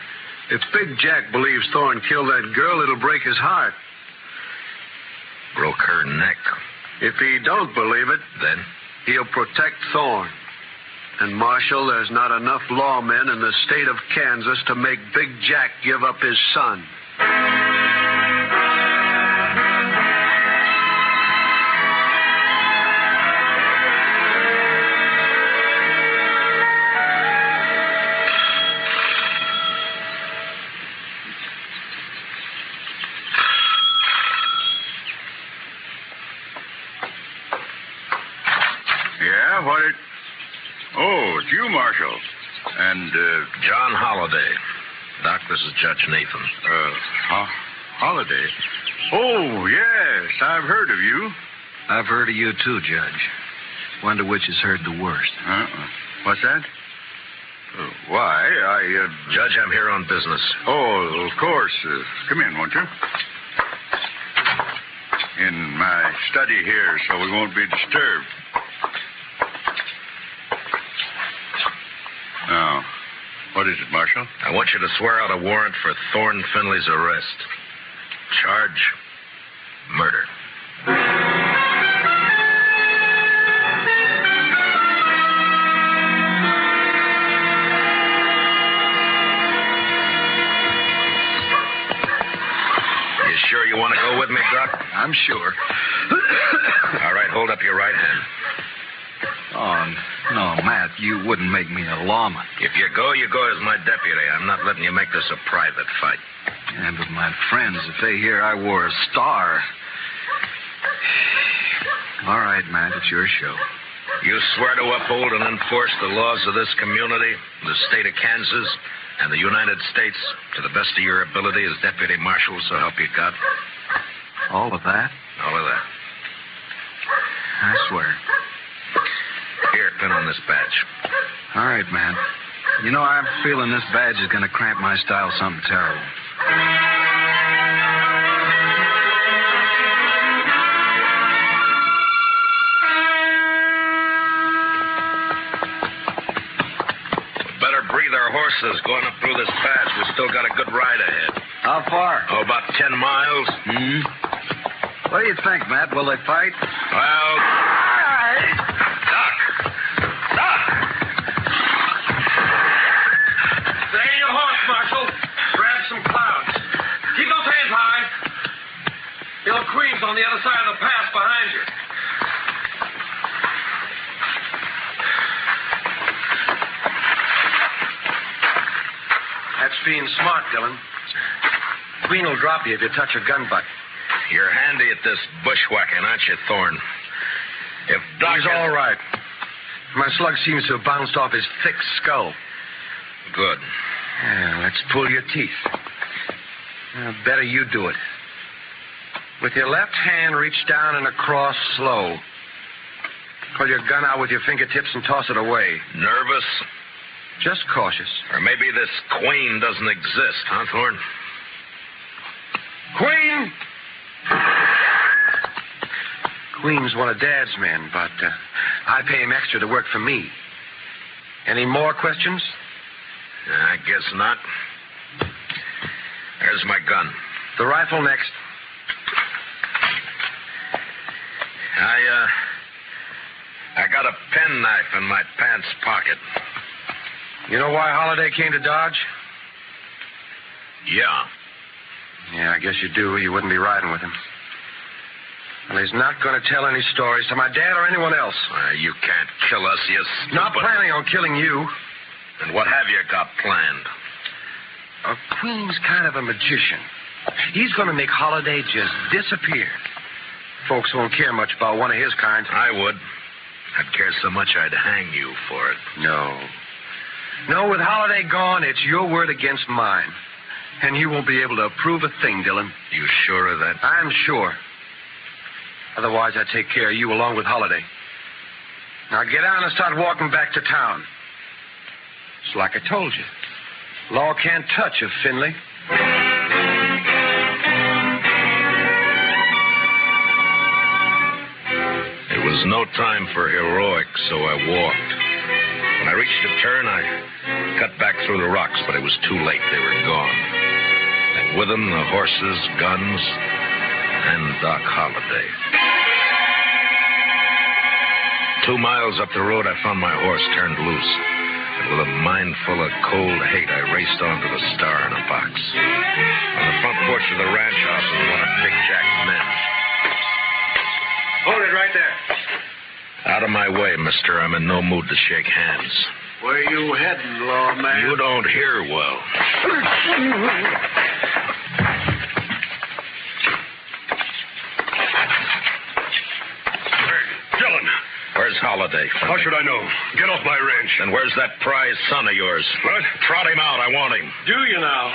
If Big Jack believes Thorne killed that girl, it'll break his heart. Broke her neck. If he don't believe it, then he'll protect Thorne. And, Marshal, there's not enough lawmen in the state of Kansas to make Big Jack give up his son. Yeah, what it... Oh, it's you, Marshal. And, John Holliday. Doc, this is Judge Nathan. Holiday? Oh, yes, I've heard of you. I've heard of you, too, Judge. Wonder which has heard the worst. What's that? Why, Judge, I'm here on business. Oh, of course. Come in, won't you? In my study here, so we won't be disturbed. Now, what is it, Marshal? I want you to swear out a warrant for Thorne Finley's arrest. Charge, murder. You sure you want to go with me, Doc? I'm sure. All right, hold up your right hand. Oh, no, Matt, you wouldn't make me a lawman. If you go as my deputy. I'm not letting you make this a private fight. Yeah, but my friends, if they hear I wore a star... All right, Matt, it's your show. You swear to uphold and enforce the laws of this community, the state of Kansas, and the United States to the best of your ability as deputy marshal, so help you God? All of that? All of that. I swear. Here, pin on this badge. All right, man. You know, I'm feeling this badge is going to cramp my style something terrible. We better breathe our horses going up through this pass. We still got a good ride ahead. How far? Oh, about 10 miles. What do you think, Matt? Will they fight? Well... Queen's on the other side of the pass behind you. That's being smart, Dillon. Queen will drop you if you touch her gun butt. You're handy at this bushwhacking, aren't you, Thorne? If Doc... He's all right. My slug seems to have bounced off his thick skull. Good. Yeah, let's pull your teeth. Better you do it. With your left hand, reach down and across slow. Pull your gun out with your fingertips and toss it away. Nervous? Just cautious. Or maybe this queen doesn't exist, huh, Thorne? Queen! Queen's one of Dad's men, but I pay him extra to work for me. Any more questions? I guess not. There's my gun. The rifle next. I got a penknife in my pants pocket. You know why Holiday came to Dodge? Yeah. Yeah, I guess you do. You wouldn't be riding with him. Well, he's not going to tell any stories to my dad or anyone else. You can't kill us, you stupid... Not planning on killing you. And what have you got planned? Queen's kind of a magician. He's going to make Holiday just disappear. Folks won't care much about one of his kind. I would. I'd care so much I'd hang you for it. No. No, with Holiday gone, it's your word against mine. And you won't be able to approve a thing, Dillon. You sure of that? I'm sure. Otherwise, I'd take care of you along with Holiday. Now get on and start walking back to town. It's like I told you. Law can't touch you, Finley. It was no time for heroics, so I walked. When I reached a turn, I cut back through the rocks, but it was too late. They were gone. And with them, the horses, guns, and Doc Holliday. 2 miles up the road, I found my horse turned loose. And with a mind full of cold hate, I raced on to the Star in a box. On the front porch of the ranch house was one of Big Jack's men. Hold it right there. Out of my way, mister. I'm in no mood to shake hands. Where you heading, lawman? You don't hear well. Dillon. Where's Holiday? How should I know? Get off my ranch. And where's that prize son of yours? What? Trot him out. I want him. Do you now?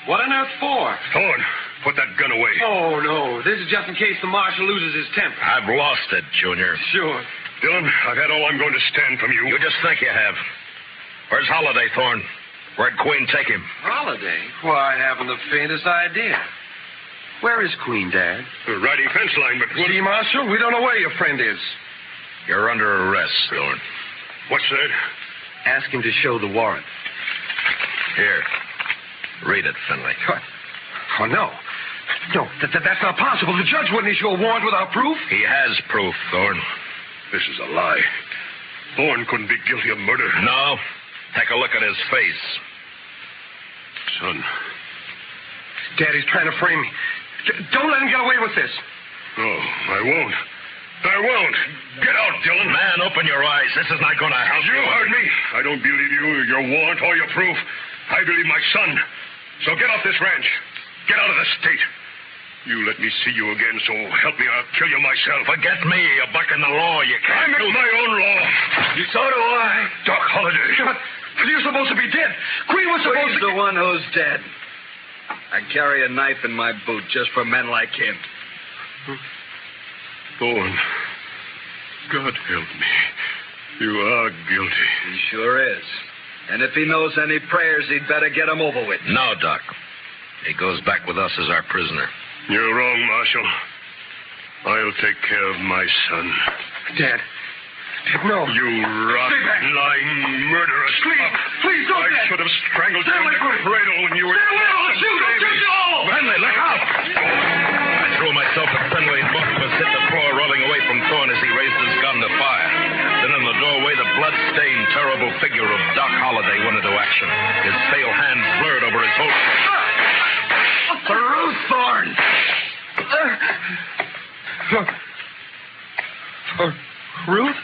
What on earth for? Thorne, put that gun away. Oh, no. This is just in case the marshal loses his temper. I've lost it, Junior. Sure. Dillon, I've had all I'm going to stand from you. You just think you have. Where's Holiday, Thorne? Where'd Queen take him? Holiday? Why, I haven't the faintest idea. Where is Queen, Dad? The riding fence line, but... See, Marshal, we don't know where your friend is. You're under arrest, Thorne. What's that? Ask him to show the warrant. Here. Read it, Finley. Oh, no. No, that's not possible. The judge wouldn't issue a warrant without proof. He has proof, Thorne. This is a lie. Thorne couldn't be guilty of murder. No. Take a look at his face. Son. Daddy's trying to frame me. Don't let him get away with this. No, I won't. I won't. Get out, Dillon. Man, open your eyes. This is not going to help You heard me. I don't believe you, your warrant, or your proof. I believe my son. So get off this ranch. Get out of the state. You let me see you again, so help me, I'll kill you myself. Forget me. You're bucking the law. You can't I make my own law. So do I. Doc Holliday. But you're supposed to be dead. Queen was supposed to... the one who's dead. I carry a knife in my boot just for men like him. Thorne, God help me. You are guilty. He sure is. And if he knows any prayers, he'd better get them over with. No, Doc. He goes back with us as our prisoner. You're wrong, Marshal. I'll take care of my son. Dad, no. You rotten, lying murderer. Please don't, I Dad. should have strangled you in the cradle when you were... Finley, look out! I threw myself at Finley, and both of us hit the floor, rolling away from Thorne as he raised his gun to fire. Then in the doorway, the blood-stained, terrible figure of Doc Holliday went into action. His pale hands blurred over his holster. Ruth Thorne! Ruth?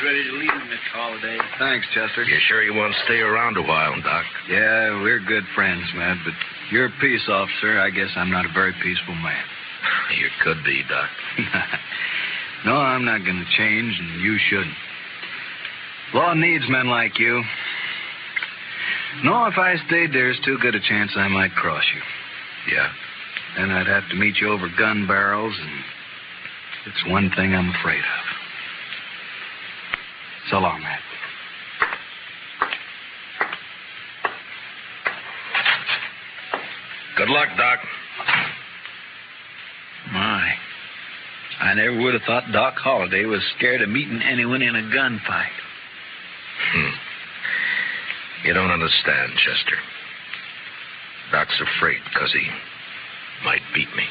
Ready to leave, Mr. Holliday. Thanks, Chester. You sure you want to stay around a while, Doc? Yeah, we're good friends, Matt, but you're a peace officer. I guess I'm not a very peaceful man. You could be, Doc. No, I'm not going to change, and you shouldn't. Law needs men like you. No, if I stayed, there's too good a chance I might cross you. Yeah? Then I'd have to meet you over gun barrels, and it's one thing I'm afraid of. So long, Matt. Good luck, Doc. My. I never would have thought Doc Holliday was scared of meeting anyone in a gunfight. You don't understand, Chester. Doc's afraid because he might beat me.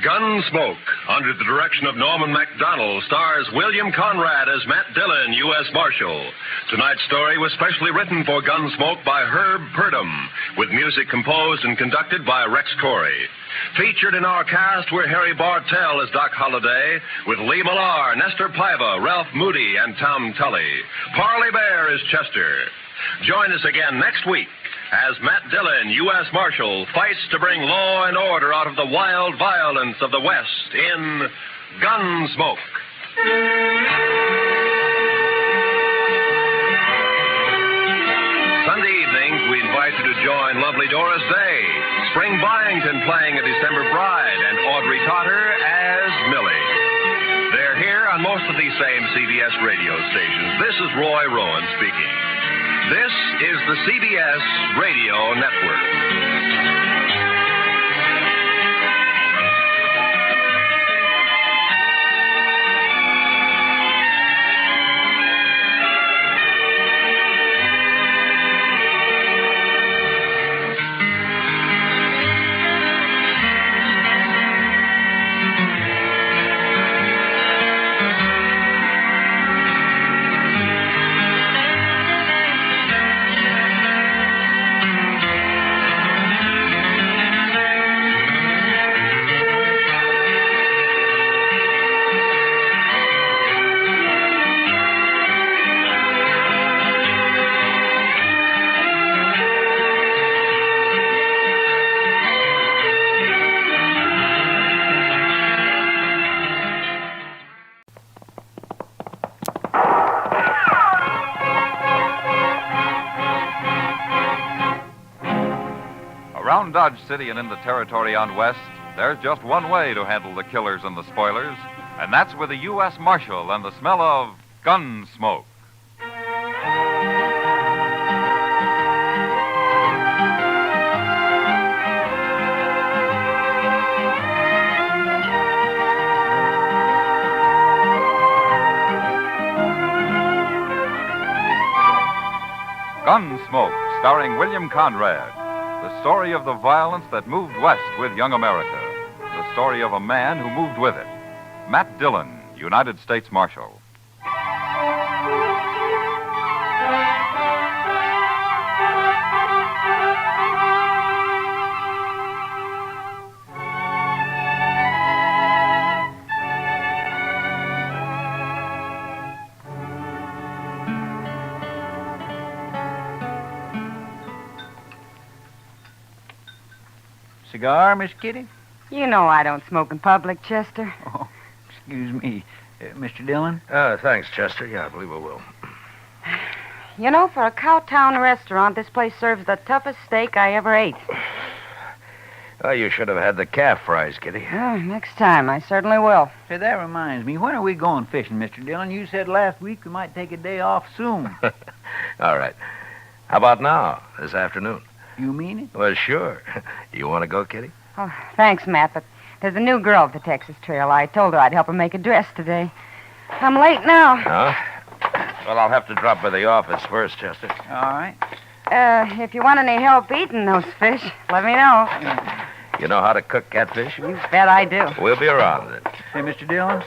Gunsmoke, under the direction of Norman MacDonald, stars William Conrad as Matt Dillon, U.S. Marshal. Tonight's story was specially written for Gunsmoke by Herb Purdom, with music composed and conducted by Rex Corey. Featured in our cast were Harry Bartell as Doc Holliday, with Lee Millar, Nestor Paiva, Ralph Moody, and Tom Tully. Parley Bear is Chester. Join us again next week as Matt Dillon, U.S. Marshal, fights to bring law and order out of the wild violence of the West in Gunsmoke. Sunday evenings, we invite you to join lovely Doris Day, Spring Byington playing a December Bride, and Audrey Totter as Millie. They're here on most of these same CBS radio stations. This is Roy Rowan speaking. This is the CBS Radio Network. Around Dodge City and in the territory on West, there's just one way to handle the killers and the spoilers, and that's with the U.S. Marshal and the smell of gun smoke. Gunsmoke, starring William Conrad. The story of the violence that moved west with young America. The story of a man who moved with it. Matt Dillon, United States Marshal. Cigar, Miss Kitty? You know I don't smoke in public, Chester. Oh, excuse me. Mr. Dillon? Thanks, Chester. Yeah, I believe I will. You know, for a Cowtown restaurant, this place serves the toughest steak I ever ate. Well, you should have had the calf fries, Kitty. Next time, I certainly will. Say, that reminds me. When are we going fishing, Mr. Dillon? You said last week we might take a day off soon. All right. How about now, this afternoon? You mean it? Well, sure. You want to go, Kitty? Oh, thanks, Matt, but there's a new girl at the Texas Trail. I told her I'd help her make a dress today. I'm late now. Huh? Well, I'll have to drop by the office first, Chester. All right. If you want any help eating those fish, let me know. You know how to cook catfish? You bet I do. We'll be around then. Hey, Mr. Dillon,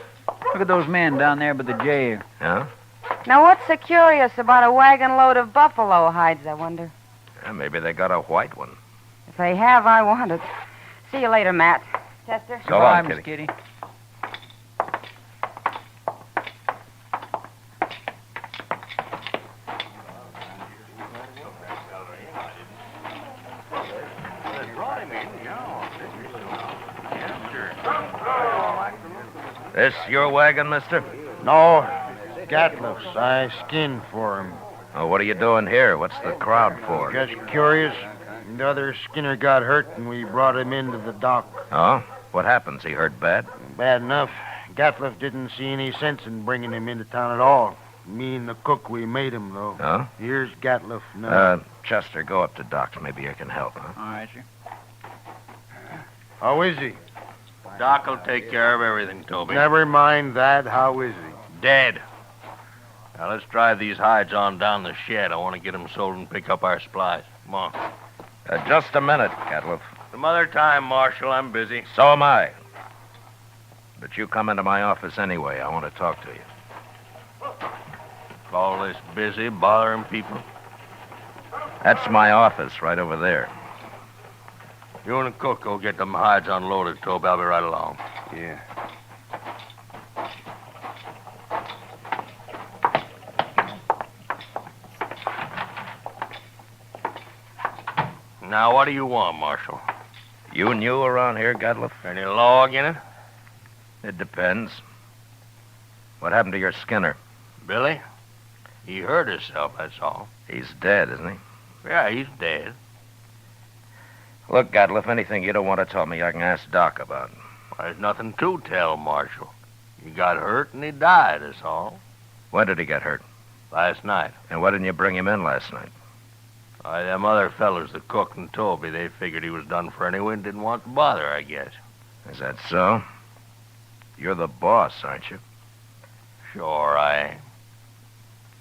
look at those men down there by the jail. Huh? Now, what's so curious about a wagon load of buffalo hides, I wonder? Maybe they got a white one. If they have, I want it. See you later, Matt. Chester? So long, Miss Kitty. This your wagon, mister? No, Gatliff's. I skinned for him. Oh, what are you doing here? What's the crowd for? Just curious. The other Skinner got hurt, and we brought him into the dock. Oh? What happens? He hurt bad? Bad enough. Gatliff didn't see any sense in bringing him into town at all. Me and the cook, we made him, though. Oh? Here's Gatliff now. Chester, go up to Doc's. Maybe you can help, huh? All right, sir. How is he? Doc will take care of everything, Toby. Never mind that. How is he? Dead. Now, let's drive these hides on down the shed. I want to get them sold and pick up our supplies. Come on. Just a minute, Gatliff. Some other time, Marshal. I'm busy. So am I. But you come into my office anyway. I want to talk to you. All this busy, bothering people? That's my office right over there. You and the cook go get them hides unloaded, Toby. I'll be right along. Yeah. Now, what do you want, Marshal? You new around here, Gadliff? Any log in it? It depends. What happened to your Skinner? Billy? He hurt himself, that's all. He's dead, isn't he? Yeah, he's dead. Look, Gadliff, anything you don't want to tell me, I can ask Doc about. There's nothing to tell, Marshal. He got hurt and he died, that's all. When did he get hurt? Last night. And why didn't you bring him in last night? Why, them other fellas, the cook and Toby, they figured he was done for anyway and didn't want to bother, I guess. Is that so? You're the boss, aren't you? Sure I am.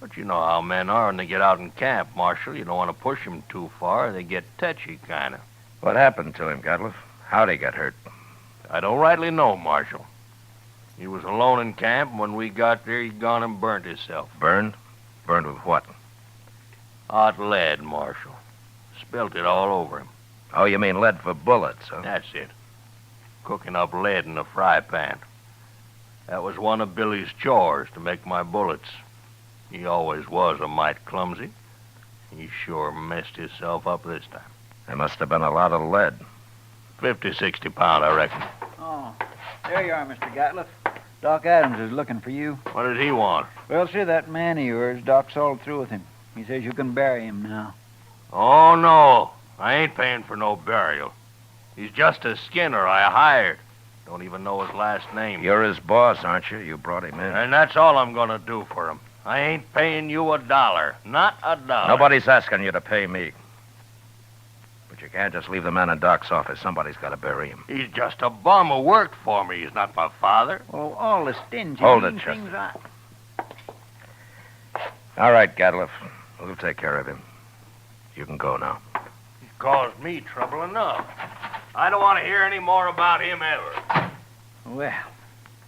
But you know how men are when they get out in camp, Marshal. You don't want to push them too far. They get touchy, kind of. What happened to him, Gadliff? How'd he get hurt? I don't rightly know, Marshal. He was alone in camp, and when we got there, he'd gone and burnt himself. Burned? Burned with what? Hot lead, Marshal. Spilt it all over him. Oh, you mean lead for bullets, huh? That's it. Cooking up lead in a fry pan. That was one of Billy's chores, to make my bullets. He always was a mite clumsy. He sure messed himself up this time. There must have been a lot of lead. 50, 60 pound, I reckon. Oh, there you are, Mr. Gatliff. Doc Adams is looking for you. What does he want? Well, see, that man of yours, Doc's all through with him. He says you can bury him now. Oh, no. I ain't paying for no burial. He's just a Skinner I hired. Don't even know his last name. You're his boss, aren't you? You brought him in. And that's all I'm going to do for him. I ain't paying you $1. Not $1. Nobody's asking you to pay me. But you can't just leave the man in Doc's office. Somebody's got to bury him. He's just a bum who worked for me. He's not my father. Oh, all the stingy Hold it, things Chester. All right, Gadliff. We'll take care of him. You can go now. He's caused me trouble enough. I don't want to hear any more about him ever. Well,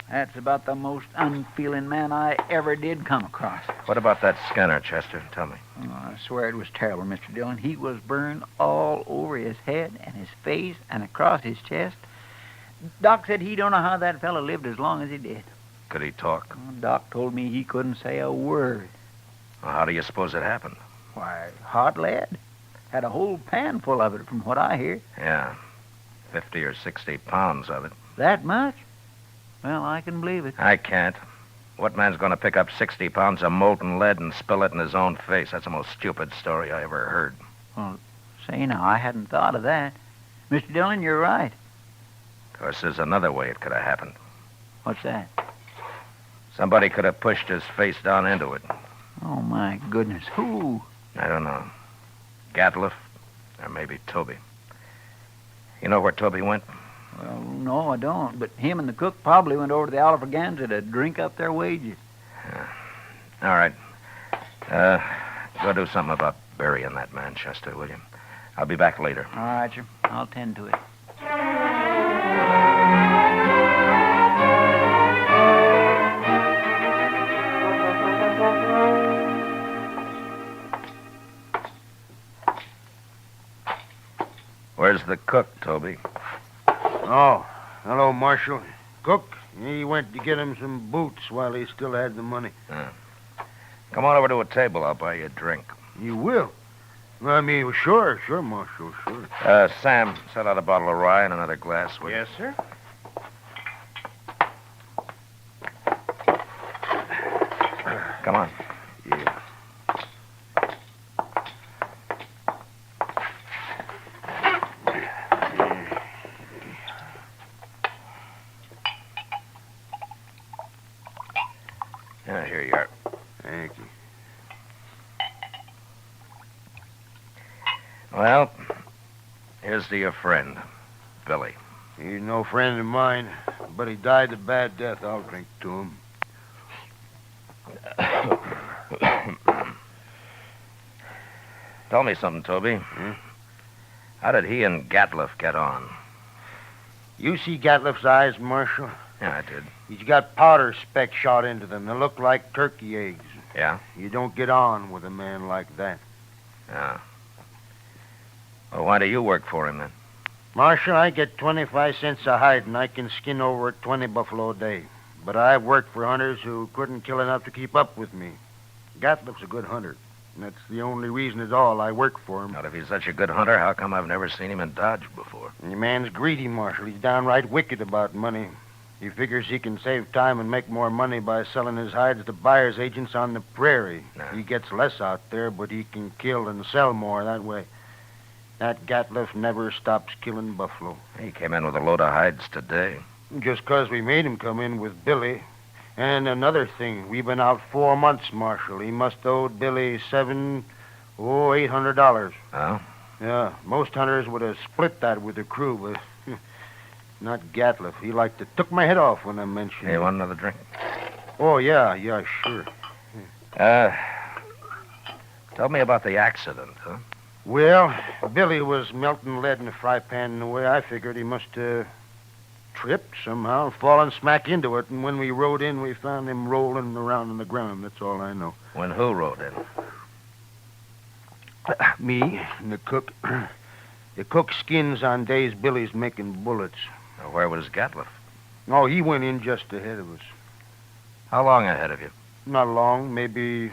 that's about the most unfeeling man I ever did come across. What about that Skinner, Chester? Tell me. Oh, I swear it was terrible, Mr. Dillon. He was burned all over his head and his face and across his chest. Doc said he don't know how that fellow lived as long as he did. Could he talk? Oh, Doc told me he couldn't say a word. Well, how do you suppose it happened? Why, hot lead. Had a whole pan full of it, from what I hear. Yeah, 50 or 60 pounds of it. That much? Well, I can believe it. I can't. What man's going to pick up 60 pounds of molten lead and spill it in his own face? That's the most stupid story I ever heard. Well, say now, I hadn't thought of that. Mr. Dillon, you're right. Of course, there's another way it could have happened. What's that? Somebody could have pushed his face down into it. Oh, my goodness. Who? I don't know. Gatliff, or maybe Toby. You know where Toby went? Well, no, I don't. But him and the cook probably went over to the Alfraganza to drink up their wages. All right. Go do something about burying that man, Chester, will you? I'll be back later. All right, sir. I'll tend to it. Where's the cook, Toby? Oh, hello, Marshal. Cook, he went to get him some boots while he still had the money. Come on over to a table. I'll buy you a drink. You will? I mean, sure, Marshal, sure. Sam, set out a bottle of rye and another glass, will you? Yes, sir. Come on. Yeah. Here you are. Thank you. Well, here's to your friend, Billy. He's no friend of mine, but he died a bad death. I'll drink to him. Tell me something, Toby. How did he and Gatliff get on? You see Gatliff's eyes, Marshal? Yeah, I did. He's got powder speck shot into them. They look like turkey eggs. Yeah? You don't get on with a man like that. Yeah. Well, why do you work for him, then? Marshal, I get 25 cents a hide, and I can skin over 20 buffalo a day. But I've worked for hunters who couldn't kill enough to keep up with me. Gatliff's a good hunter. And that's the only reason at all I work for him. Now, if he's such a good hunter, how come I've never seen him in Dodge before? And the man's greedy, Marshal. He's downright wicked about money. He figures he can save time and make more money by selling his hides to buyer's agents on the prairie. He gets less out there, but he can kill and sell more that way. That Gatliff never stops killing buffalo. He came in with a load of hides today. Just 'cause we made him come in with Billy. And another thing, we've been out 4 months, Marshal. He must owe Billy $800. Oh? Yeah, most hunters would have split that with the crew, but not Gatliff. He like to took my head off when I mentioned Hey, it. want another drink? Oh, yeah, sure. Tell me about the accident, huh? Well, Billy was melting lead in a fry pan, and the way I figured he must have tripped somehow, fallen smack into it, and when we rode in, we found him rolling around on the ground. That's all I know. When who rode in? Me and the cook. The cook skins on days Billy's making bullets. Now, where was Gatliff? Oh, he went in just ahead of us. How long ahead of you? Not long, maybe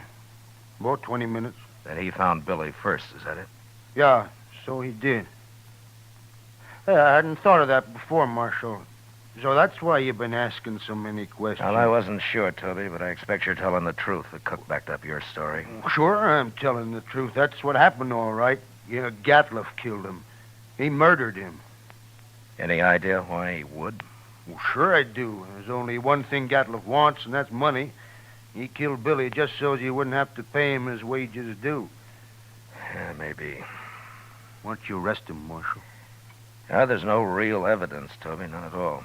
about 20 minutes. Then he found Billy first, is that it? Yeah, so he did. Hey, I hadn't thought of that before, Marshal. So that's why you've been asking so many questions. Well, I wasn't sure, Toby, but I expect you're telling the truth. The cook backed up your story. Sure, I'm telling the truth. That's what happened, all right. Yeah, Gatliff killed him. He murdered him. Any idea why he would? Well, sure I do. There's only one thing Gatliff wants, and that's money. He killed Billy just so you wouldn't have to pay him his wages due. Yeah, maybe. Why don't you arrest him, Marshal? There's no real evidence, Toby, none at all.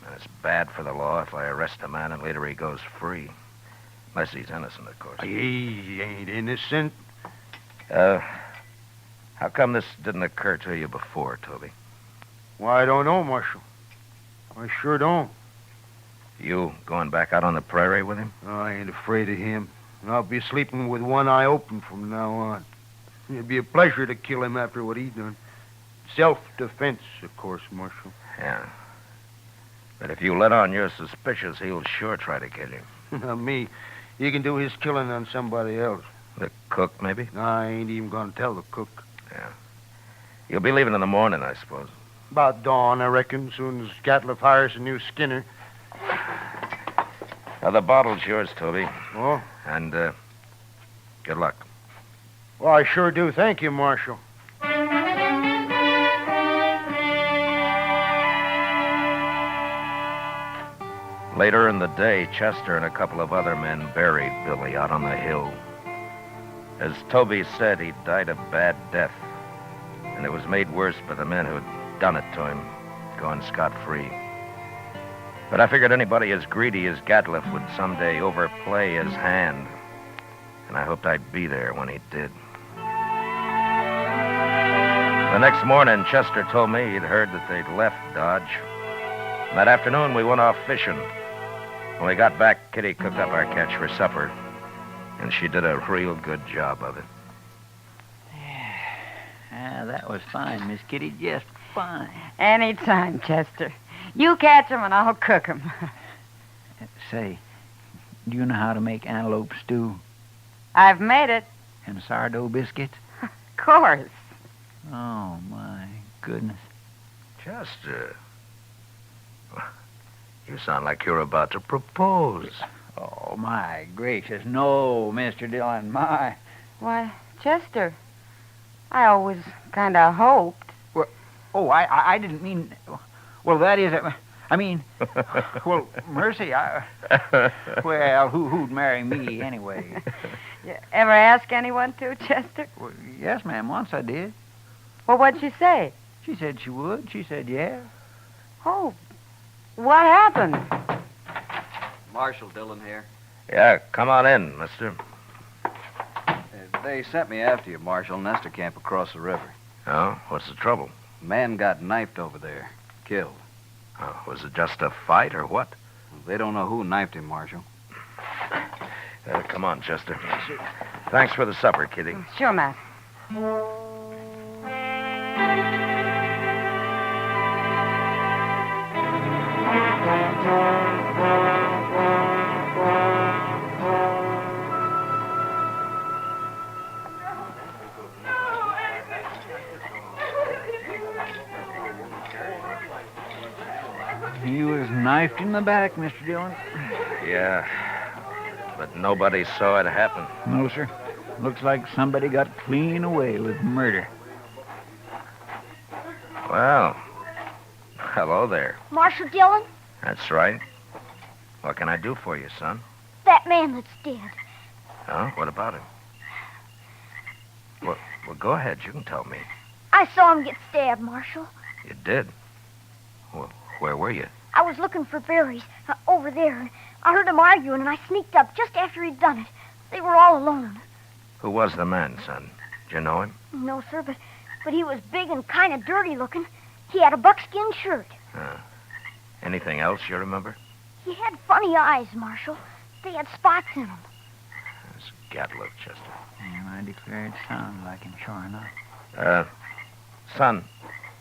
And it's bad for the law if I arrest a man and later he goes free. Unless he's innocent, of course. He ain't innocent. How come this didn't occur to you before, Toby? Why, I don't know, Marshal. I sure don't. You going back out on the prairie with him? Oh, I ain't afraid of him. I'll be sleeping with one eye open from now on. It'd be a pleasure to kill him after what he done. Self-defense, of course, Marshal. Yeah. But if you let on you're suspicious, he'll sure try to kill you. Not me. He can do his killing on somebody else. The cook, maybe? No, I ain't even going to tell the cook. Yeah. You'll be leaving in the morning, I suppose. About dawn, I reckon, soon as Gatliff hires a new skinner. Now, the bottle's yours, Toby. Oh? And, good luck. Well, I sure do. Thank you, Marshal. Later in the day, Chester and a couple of other men buried Billy out on the hill. As Toby said, he died a bad death, and it was made worse by the men who'd done it to him, going scot-free. But I figured anybody as greedy as Gatliff would someday overplay his hand, and I hoped I'd be there when he did. The next morning, Chester told me he'd heard that they'd left Dodge. And that afternoon, we went off fishing. When we got back, Kitty cooked up our catch for supper, and she did a real good job of it. That was fine, Miss Kitty, just fine. Anytime, Chester. You catch 'em and I'll cook 'em. Say, do you know how to make antelope stew? I've made it. And sourdough biscuits? Of course. Oh, my goodness. Chester, you sound like you're about to propose. Oh, my gracious. No, Mr. Dillon, my. Why, Chester, I always kind of hoped. Well, I didn't mean... Well, that is... I mean... Well, mercy, well, who'd marry me anyway? You ever ask anyone to, Chester? Well, yes, ma'am, once I did. Well, what'd she say? She said she would. She said, yeah. Oh, what happened? Marshal Dillon here. Yeah, come on in, mister. They sent me after you, Marshal. Nestor camp across the river. Oh? What's the trouble? Man got knifed over there. Killed. Was it just a fight or what? They don't know who knifed him, Marshal. Come on, Chester. Thanks for the supper, Kitty. Sure, Matt. He was knifed in the back, Mr. Dillon. Yeah, but nobody saw it happen. No, sir. Looks like somebody got clean away with murder. Well, hello there. Marshal Dillon? That's right. What can I do for you, son? That man that's dead. Huh? What about him? Well, go ahead. You can tell me. I saw him get stabbed, Marshal. You did? Well, where were you? I was looking for berries over there. I heard them arguing, and I sneaked up just after he'd done it. They were all alone. Who was the man, son? Did you know him? No, sir, but he was big and kind of dirty looking. He had a buckskin shirt. Anything else you remember? He had funny eyes, Marshal. They had spots in them. That's Gatliff, Chester. I declare it sounds like him, sure enough. Son,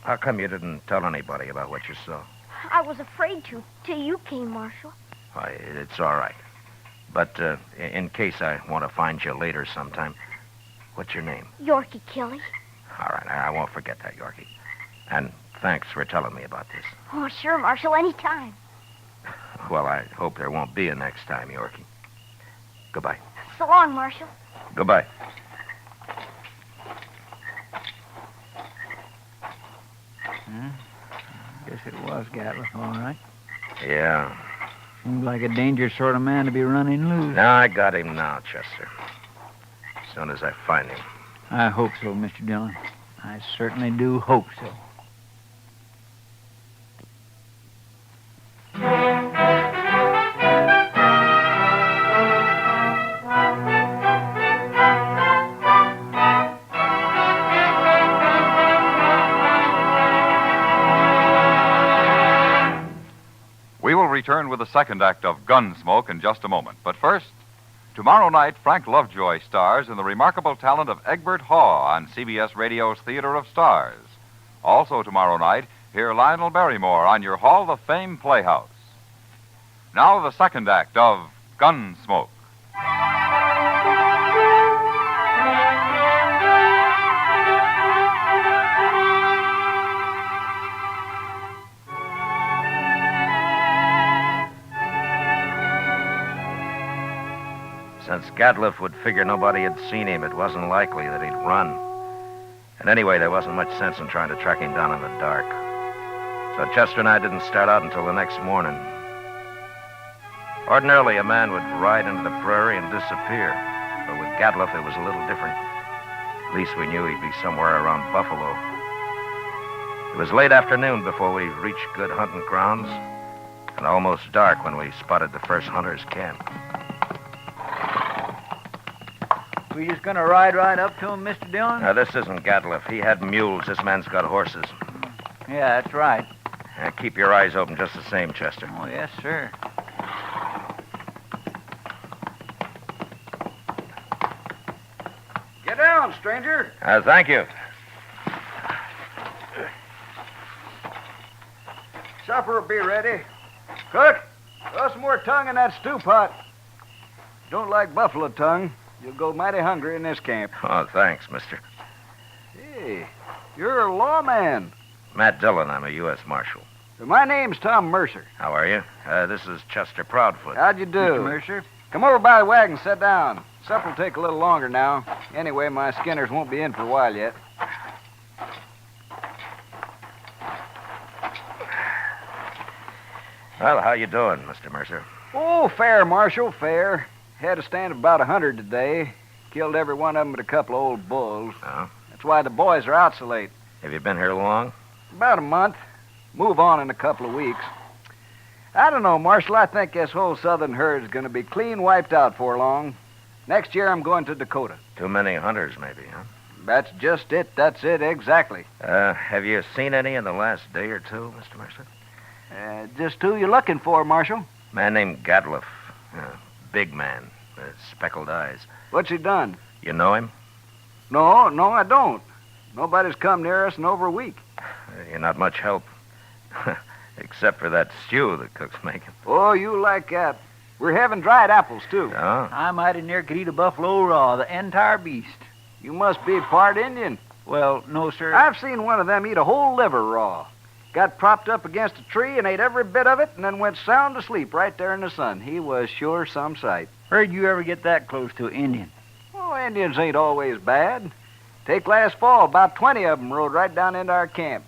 how come you didn't tell anybody about what you saw? I was afraid to, till you came, Marshal. Why, it's all right. But in case I want to find you later sometime, what's your name? Yorkie Kelly. All right, I won't forget that, Yorkie. And thanks for telling me about this. Oh, sure, Marshal, anytime. Well, I hope there won't be a next time, Yorkie. Goodbye. So long, Marshal. Goodbye. Guess it was Gatliff, all right. Yeah. Seems like a dangerous sort of man to be running loose. No, I got him now, Chester. As soon as I find him. I hope so, Mr. Dillon. I certainly do hope so. We will return with the second act of Gunsmoke in just a moment. But first, tomorrow night, Frank Lovejoy stars in the remarkable talent of Egbert Haw on CBS Radio's Theater of Stars. Also tomorrow night, hear Lionel Barrymore on your Hall of Fame Playhouse. Now the second act of Gunsmoke. Since Gatliff would figure nobody had seen him, it wasn't likely that he'd run. And anyway, there wasn't much sense in trying to track him down in the dark. So Chester and I didn't start out until the next morning. Ordinarily, a man would ride into the prairie and disappear. But with Gatliff, it was a little different. At least we knew he'd be somewhere around Buffalo. It was late afternoon before we reached good hunting grounds, and almost dark when we spotted the first hunter's camp. We just gonna ride right up to him, Mr. Dillon? Now, this isn't Gatliff. He had mules. This man's got horses. Yeah, that's right. Keep your eyes open just the same, Chester. Oh, yes, sir. Get down, stranger. Thank you. Supper will be ready. Cook, throw some more tongue in that stew pot. Don't like buffalo tongue. You'll go mighty hungry in this camp. Oh, thanks, mister. Hey, you're a lawman. Matt Dillon. I'm a U.S. Marshal. My name's Tom Mercer. How are you? This is Chester Proudfoot. How'd you do? Mr. Mercer? Come over by the wagon and sit down. Supper'll take a little longer now. Anyway, my skinners won't be in for a while yet. Well, how you doing, Mr. Mercer? Oh, fair, Marshal, fair. Had a stand of about 100 today. Killed every one of them but a couple of old bulls. Oh? That's why the boys are out so late. Have you been here long? About a month. Move on in a couple of weeks. I don't know, Marshal. I think this whole southern herd's going to be clean wiped out for long. Next year I'm going to Dakota. Too many hunters, maybe, huh? That's just it. That's it, exactly. Have you seen any in the last day or two, Mr. Mercer? Just who you looking for, Marshal? Man named Gatliff. Big man. Speckled eyes. What's he done? You know him? No, I don't. Nobody's come near us in over a week. You're not much help. Except for that stew the cook's making. Oh, you like that. We're having dried apples, too. Oh? I mighty near could eat a buffalo raw, the entire beast. You must be part Indian. Well, no, sir. I've seen one of them eat a whole liver raw. Got propped up against a tree and ate every bit of it and then went sound asleep right there in the sun. He was sure some sight. Where'd you ever get that close to an Indian? Oh, Indians ain't always bad. Take last fall, about 20 of them rode right down into our camp.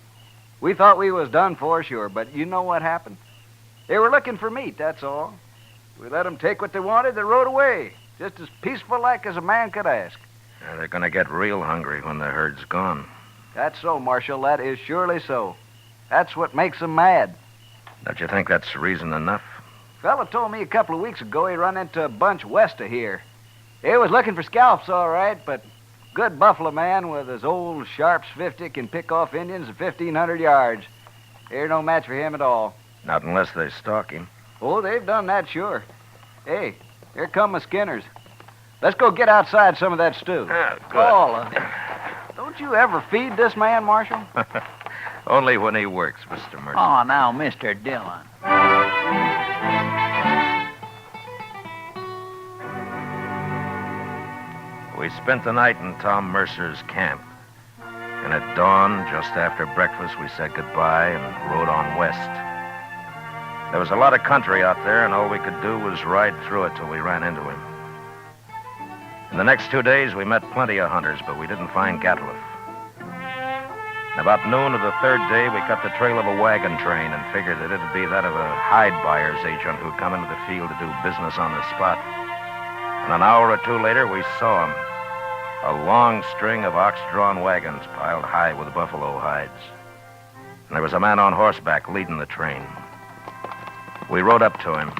We thought we was done for, sure, but you know what happened? They were looking for meat, that's all. We let them take what they wanted, they rode away. Just as peaceful like as a man could ask. They're going to get real hungry when the herd's gone. That's so, Marshal. That is surely so. That's what makes them mad. Don't you think that's reason enough? Fella told me a couple of weeks ago he run into a bunch west of here. He was looking for scalps, all right, but good buffalo man with his old Sharps 50 can pick off Indians at 1,500 yards. They're no match for him at all. Not unless they stalk him. Oh, they've done that, sure. Hey, here come my skinners. Let's go get outside some of that stew. Good. All of it. Don't you ever feed this man, Marshal? Only when he works, Mr. Mercer. Oh, now, Mr. Dillon. We spent the night in Tom Mercer's camp. And at dawn, just after breakfast, we said goodbye and rode on west. There was a lot of country out there, and all we could do was ride through it till we ran into him. In the next 2 days, we met plenty of hunters, but we didn't find Gatliff. About noon of the third day, we cut the trail of a wagon train and figured that it'd be that of a hide buyer's agent who'd come into the field to do business on the spot. And an hour or two later, we saw him. A long string of ox-drawn wagons piled high with buffalo hides. And there was a man on horseback leading the train. We rode up to him.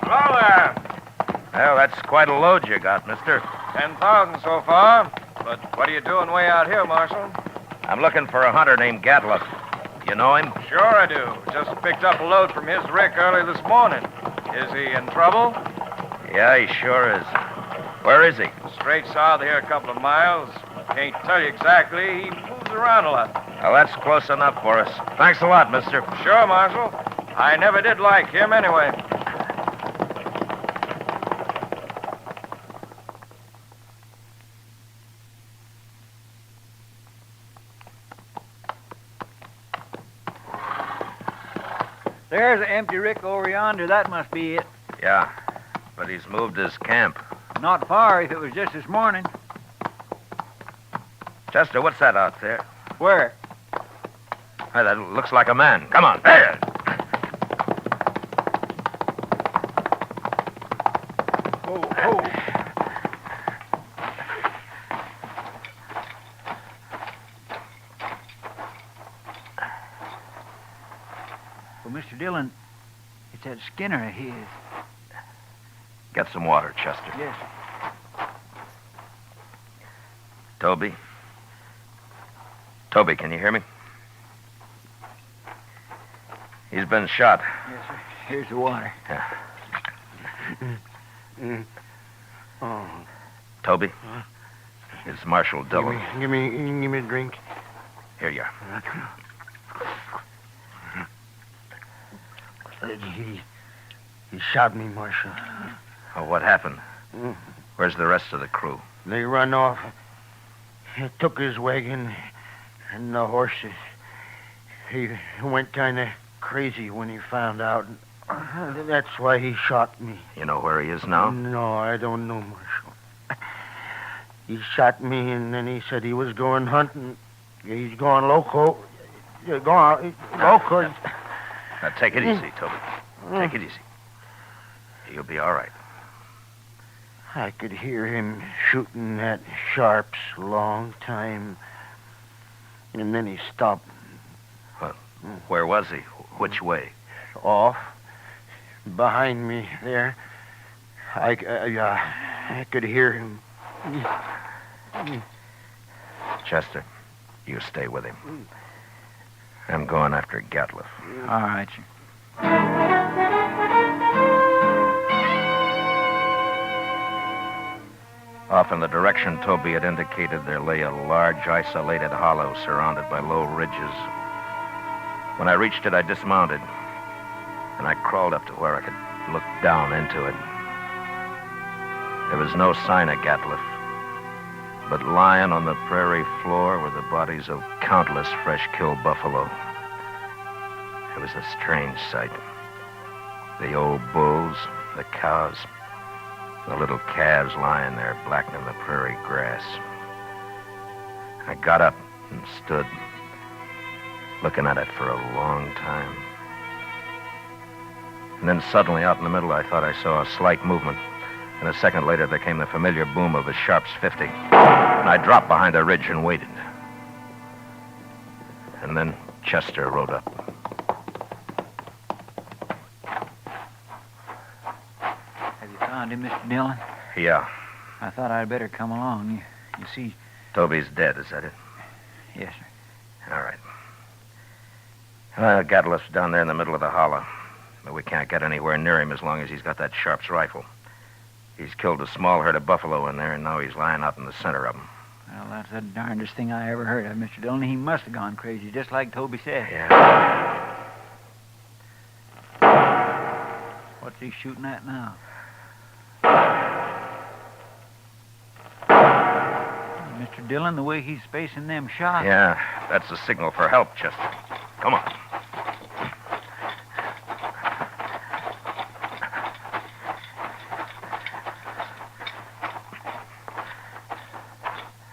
Hello there. Well, that's quite a load you got, mister. 10,000 so far. But what are you doing way out here, Marshal? I'm looking for a hunter named Gatliff. You know him? Sure I do. Just picked up a load from his rick early this morning. Is he in trouble? Yeah, he sure is. Where is he? Straight south here a couple of miles. Can't tell you exactly. He moves around a lot. Well, that's close enough for us. Thanks a lot, mister. Sure, Marshal. I never did like him anyway. There's an empty rick over yonder. That must be it. Yeah, but he's moved his camp. Not far if it was just this morning. Chester, what's that out there? Where? Hey, that looks like a man. Come on. There. Well, Mr. Dillon, it's that Skinner of his. Get some water, Chester. Yes. Toby? Toby, can you hear me? He's been shot. Yes, sir. Here's the water. Yeah. Toby? It's Marshal Dillon. Give me a drink. Here you are. He shot me, Marshal. Oh, what happened? Where's the rest of the crew? They run off. He took his wagon and the horses. He went kind of crazy when he found out. That's why he shot me. You know where he is now? No, I don't know, Marshal. He shot me, and then he said he was going hunting. He's going loco. You're going loco. Now, take it easy, Toby. Take it easy. You'll be all right. I could hear him shooting at Sharps a long time. And then he stopped. Well, where was he? Which way? Off. Behind me there. I could hear him. Chester, you stay with him. I'm going after Gatliff. All right, sir. Off in the direction Toby had indicated, there lay a large, isolated hollow surrounded by low ridges. When I reached it, I dismounted, and I crawled up to where I could look down into it. There was no sign of Gatliff, but lying on the prairie floor were the bodies of countless fresh-killed buffalo. It was a strange sight. The old bulls, the cows, the little calves lying there blackening the prairie grass. I got up and stood, looking at it for a long time. And then suddenly, out in the middle, I thought I saw a slight movement. And a second later, there came the familiar boom of a Sharp's 50. And I dropped behind a ridge and waited. And then Chester rode up. Have you found him, Mr. Dillon? Yeah. I thought I'd better come along. You see... Toby's dead, is that it? Yes, sir. All right. Well, Gatliff's down there in the middle of the hollow. But we can't get anywhere near him as long as he's got that Sharp's rifle. He's killed a small herd of buffalo in there, and now he's lying out in the center of them. Well, that's the darndest thing I ever heard of, Mr. Dillon. He must have gone crazy, just like Toby said. Yeah. What's he shooting at now? Mr. Dillon, the way he's spacing them shots. Yeah, that's the signal for help, Chester. Come on.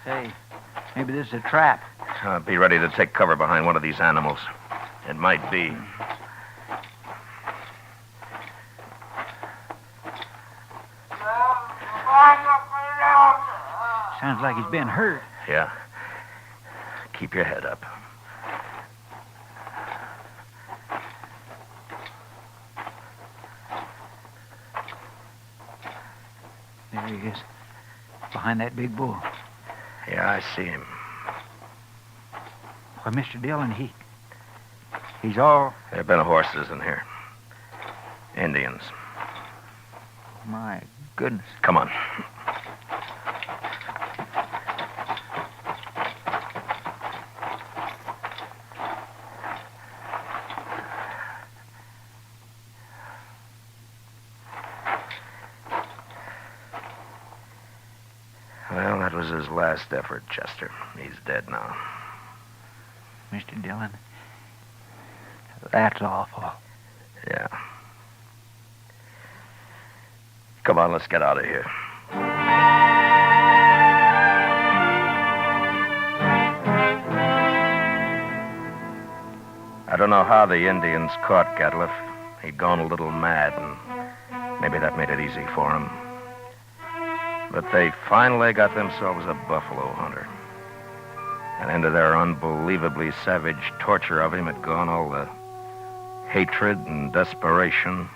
Say, maybe this is a trap. Be ready to take cover behind one of these animals. It might be. Sounds like he's been hurt. Yeah. Keep your head up. There he is, behind that big bull. Yeah, I see him. Why, Mr. Dillon, he's all... There have been horses in here. Indians. My goodness. Come on. Well, that was his last effort, Chester. He's dead now. Mr. Dillon, that's awful. Yeah. Come on, let's get out of here. I don't know how the Indians caught Gatliff. He'd gone a little mad, and maybe that made it easy for him. But they finally got themselves a buffalo hunter. And into their unbelievably savage torture of him had gone all the hatred and desperation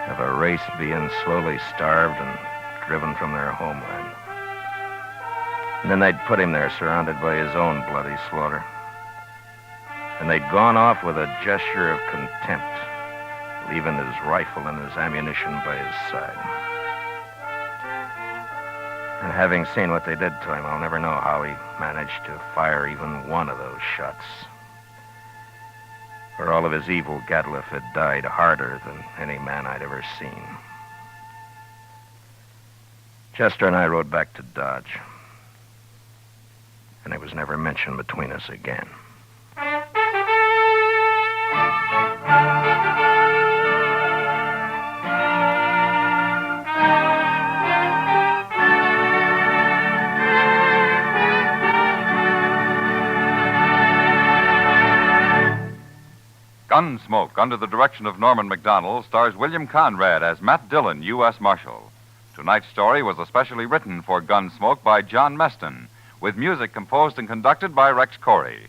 of a race being slowly starved and driven from their homeland. And then they'd put him there surrounded by his own bloody slaughter. And they'd gone off with a gesture of contempt, leaving his rifle and his ammunition by his side. And having seen what they did to him, I'll never know how he managed to fire even one of those shots. For all of his evil, Gatliff had died harder than any man I'd ever seen. Chester and I rode back to Dodge. And it was never mentioned between us again. Gunsmoke, under the direction of Norman Macdonnell, stars William Conrad as Matt Dillon, U.S. Marshal. Tonight's story was especially written for Gunsmoke by John Meston, with music composed and conducted by Rex Corey.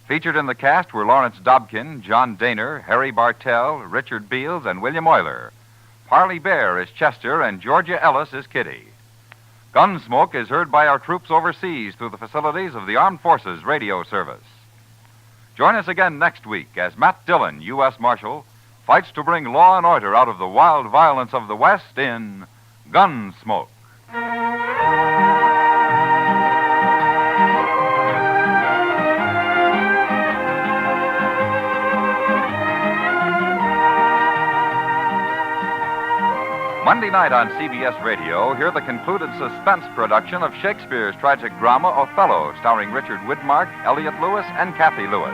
Featured in the cast were Lawrence Dobkin, John Daner, Harry Bartell, Richard Beals, and William Euler. Parley Bear is Chester, and Georgia Ellis is Kitty. Gunsmoke is heard by our troops overseas through the facilities of the Armed Forces Radio Service. Join us again next week as Matt Dillon, U.S. Marshal, fights to bring law and order out of the wild violence of the West in Gunsmoke. Monday night on CBS Radio, hear the concluded suspense production of Shakespeare's tragic drama Othello, starring Richard Widmark, Elliott Lewis, and Kathy Lewis.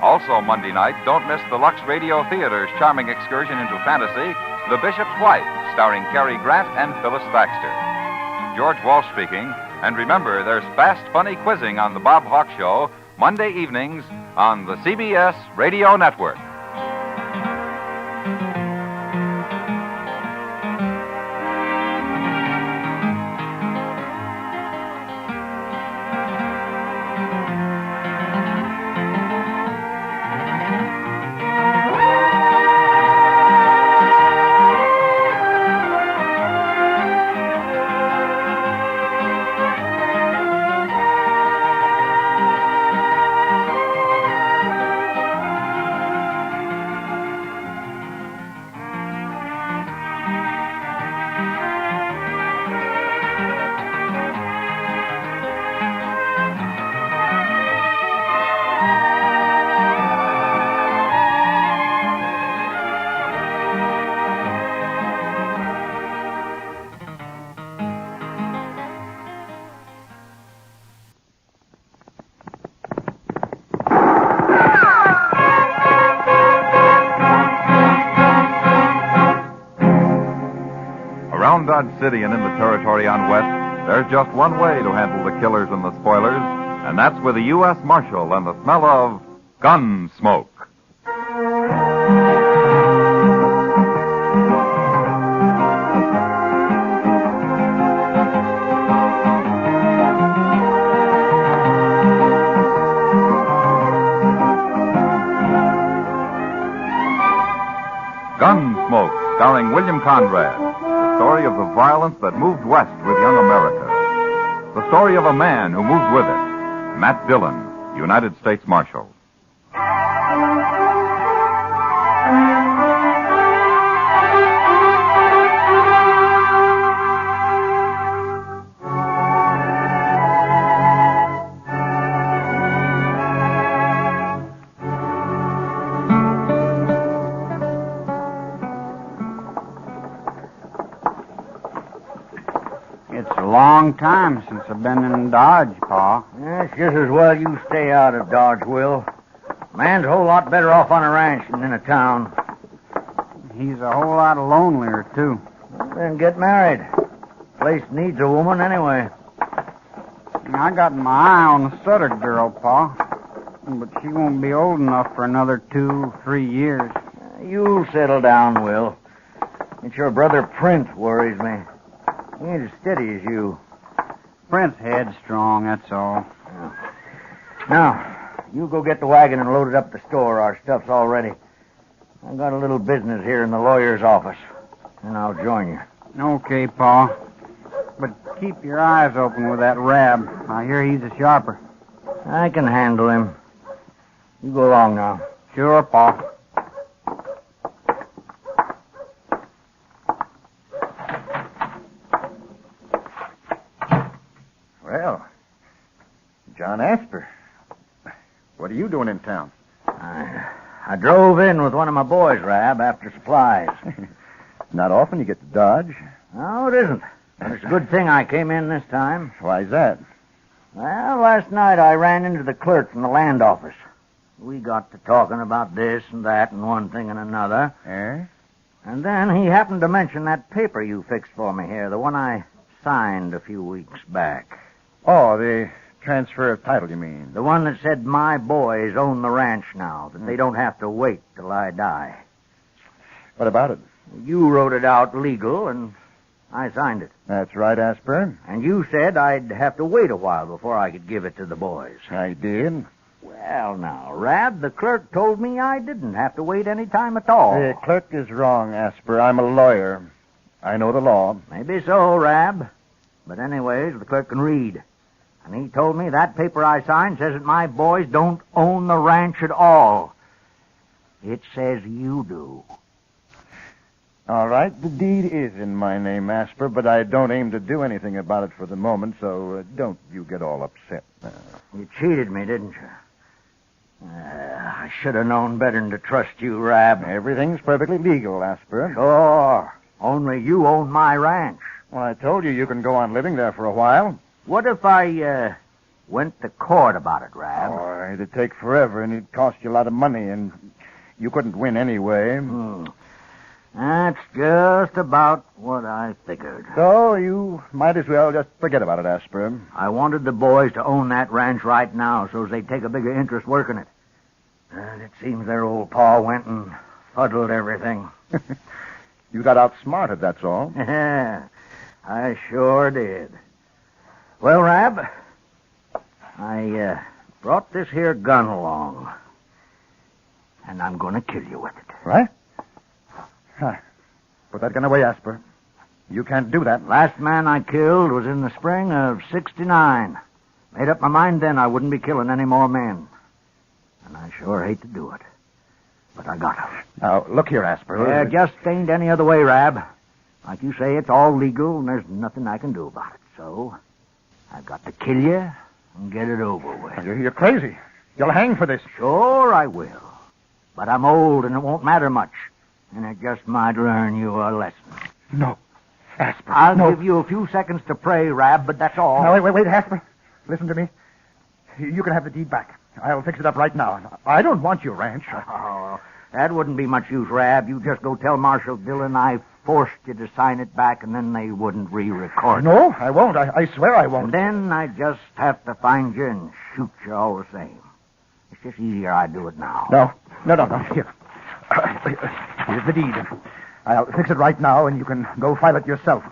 Also Monday night, don't miss the Lux Radio Theater's charming excursion into fantasy, The Bishop's Wife, starring Cary Grant and Phyllis Thaxter. George Walsh speaking, and remember, there's fast, funny quizzing on The Bob Hawk Show, Monday evenings on the CBS Radio Network. Around Dodge City and in the territory on West, there's just one way to handle the killers and the spoilers, and that's with a U.S. Marshal and the smell of Gunsmoke. Gunsmoke, starring William Conrad. The story of the violence that moved west with young America. The story of a man who moved with it. Matt Dillon, United States Marshal. It's a long time since I've been in Dodge, Pa. It's just as well you stay out of Dodge, Will. Man's a whole lot better off on a ranch than in a town. He's a whole lot lonelier, too. Then get married. Place needs a woman anyway. I got my eye on the Sutter girl, Pa. But she won't be old enough for another 2-3 years. You'll settle down, Will. It's your brother Prince worries me. He ain't as steady as you. Prince headstrong, that's all. Now, you go get the wagon and load it up at the store. Our stuff's all ready. I've got a little business here in the lawyer's office, and I'll join you. Okay, Pa. But keep your eyes open with that Rab. I hear he's a sharper. I can handle him. You go along now. Sure, Pa. Well, John Asper, what are you doing in town? I drove in with one of my boys, Rab, after supplies. Not often you get to Dodge. No, it isn't. But it's a good thing I came in this time. Why's that? Well, last night I ran into the clerk from the land office. We got to talking about this and that and one thing and another. Eh? And then he happened to mention that paper you fixed for me here, the one I signed a few weeks back. Oh, the transfer of title, you mean? The one that said my boys own the ranch now, that they don't have to wait till I die. What about it? You wrote it out legal, and I signed it. That's right, Asper. And you said I'd have to wait a while before I could give it to the boys. I did. Well, now, Rab, the clerk told me I didn't have to wait any time at all. The clerk is wrong, Asper. I'm a lawyer. I know the law. Maybe so, Rab. But anyways, the clerk can read. And he told me that paper I signed says that my boys don't own the ranch at all. It says you do. All right, the deed is in my name, Asper, but I don't aim to do anything about it for the moment, so don't you get all upset. You cheated me, didn't you? I should have known better than to trust you, Rab. Everything's perfectly legal, Asper. Sure. Only you own my ranch. Well, I told you can go on living there for a while. What if I, went to court about it, Rab? Oh, it'd take forever, and it'd cost you a lot of money, and you couldn't win anyway. That's just about what I figured. So you might as well just forget about it, Asper. I wanted the boys to own that ranch right now so they'd take a bigger interest working it. And it seems their old pa went and fuddled everything. You got outsmarted, that's all. Yeah, I sure did. Well, Rab, I brought this here gun along. And I'm going to kill you with it. Right? Put that gun away, Asper. You can't do that. Last man I killed was in the spring of '69. Made up my mind then I wouldn't be killing any more men. And I sure hate to do it. But I got to. Now, look here, Asper. Yeah, just ain't any other way, Rab. Like you say, it's all legal, and there's nothing I can do about it. So, I've got to kill you and get it over with. You're crazy. You'll hang for this. Sure I will. But I'm old, and it won't matter much. And it just might learn you a lesson. No. Asper, I'll no. give you a few seconds to pray, Rab, but that's all. Now, wait, Asper. Listen to me. You can have the deed back. I'll fix it up right now. I don't want your ranch. Oh, that wouldn't be much use, Rab. You just go tell Marshal Dillon I forced you to sign it back, and then they wouldn't re-record it. No, I won't. I swear I won't. And then I just have to find you and shoot you all the same. It's just easier I do it now. No. Here. Here's the deed. I'll fix it right now, and you can go file it yourself.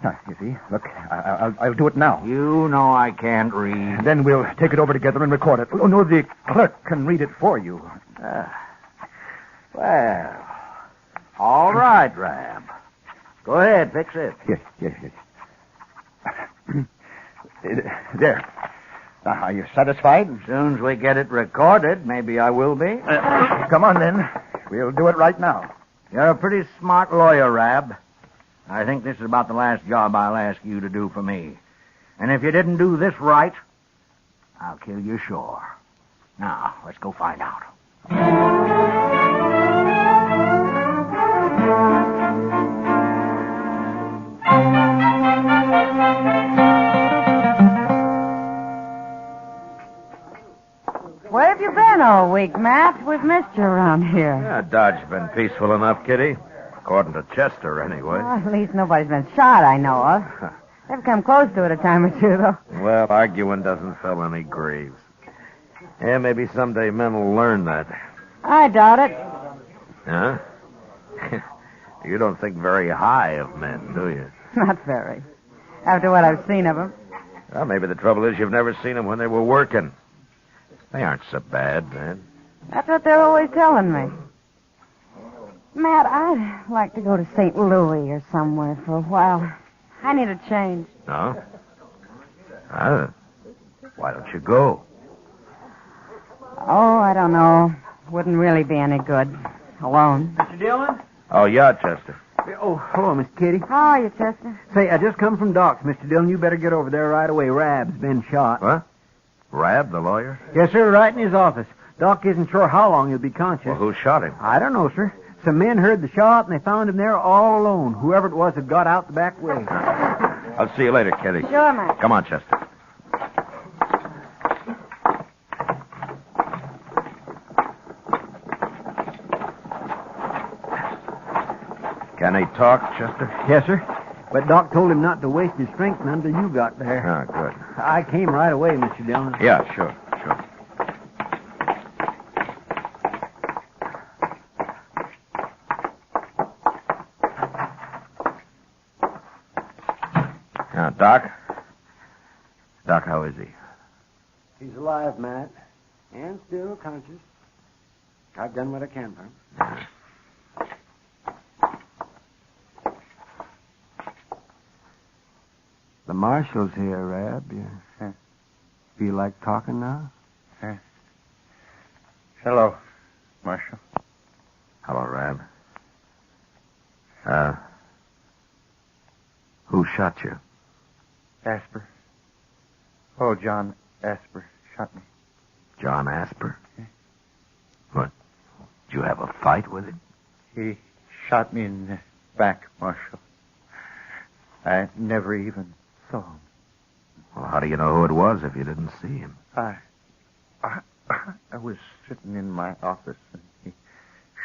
Now, you see, look, I'll do it now. You know I can't read. Then we'll take it over together and record it. Oh, no, the clerk can read it for you. Well, all right, Rab. Go ahead, fix it. Yes. There. Now, are you satisfied? As soon as we get it recorded, maybe I will be. Come on, then. We'll do it right now. You're a pretty smart lawyer, Rab. I think this is about the last job I'll ask you to do for me. And if you didn't do this right, I'll kill you sure. Now, let's go find out. Where have you been all week, Matt? We've missed you around here. Yeah, Dodge's been peaceful enough, Kitty. According to Chester, anyway. Well, at least nobody's been shot, I know of. They've come close to it a time or two, though. Well, arguing doesn't fill any graves. Yeah, maybe someday men will learn that. I doubt it. Huh? You don't think very high of men, do you? Not very. After what I've seen of them. Well, maybe the trouble is you've never seen them when they were working. They aren't so bad, man. That's what they're always telling me. Matt, I'd like to go to St. Louis or somewhere for a while. I need a change. No? Why don't you go? Oh, I don't know. Wouldn't really be any good. Alone. Mr. Dillon? Oh, yeah, Chester. Oh, hello, Miss Kitty. How are you, Chester? Say, I just come from Doc's, Mr. Dillon. You better get over there right away. Rab's been shot. What? Rab, the lawyer? Yes, sir, right in his office. Doc isn't sure how long he'll be conscious. Well, who shot him? I don't know, sir. Some men heard the shot, and they found him there all alone. Whoever it was had got out the back way. I'll see you later, Kitty. Sure, Matt. Come on, Chester. Can he talk, Chester? Yes, sir. But Doc told him not to waste his strength until you got there. Oh, good. I came right away, Mr. Dillon. Yeah, sure. Now, Doc? Doc, how is he? He's alive, Matt, and still conscious. I've done what I can for him. The marshal's here, Rab. feel like talking now? Hello, Marshal. Hello, Rab. Who shot you? Asper. Oh, John Asper shot me. John Asper? What? Did you have a fight with him? He shot me in the back, Marshal. I never even saw him. Well, how do you know who it was if you didn't see him? I was sitting in my office, and he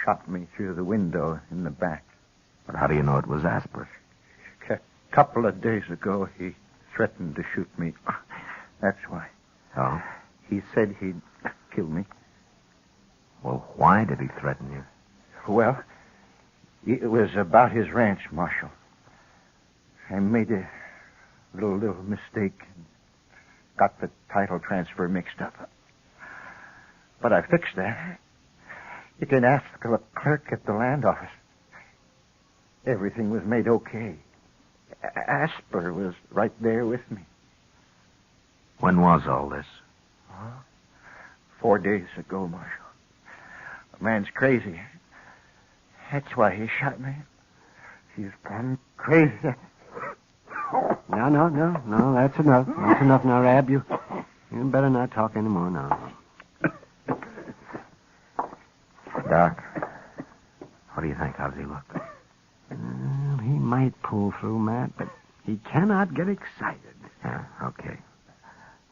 shot me through the window in the back. But how do you know it was Asper? A couple of days ago, he threatened to shoot me. That's why. Oh? He said he'd kill me. Well, why did he threaten you? Well, it was about his ranch, Marshal. I made a little mistake and got the title transfer mixed up. But I fixed that. You can ask the clerk at the land office. Everything was made okay. Asper was right there with me. When was all this? 4 days ago, Marshal. The man's crazy. That's why he shot me. He's gone crazy. No, that's enough. That's enough now, Rab. You better not talk anymore now. Doc, what do you think? How does he look? He might pull through, Matt, but he cannot get excited. Yeah, okay.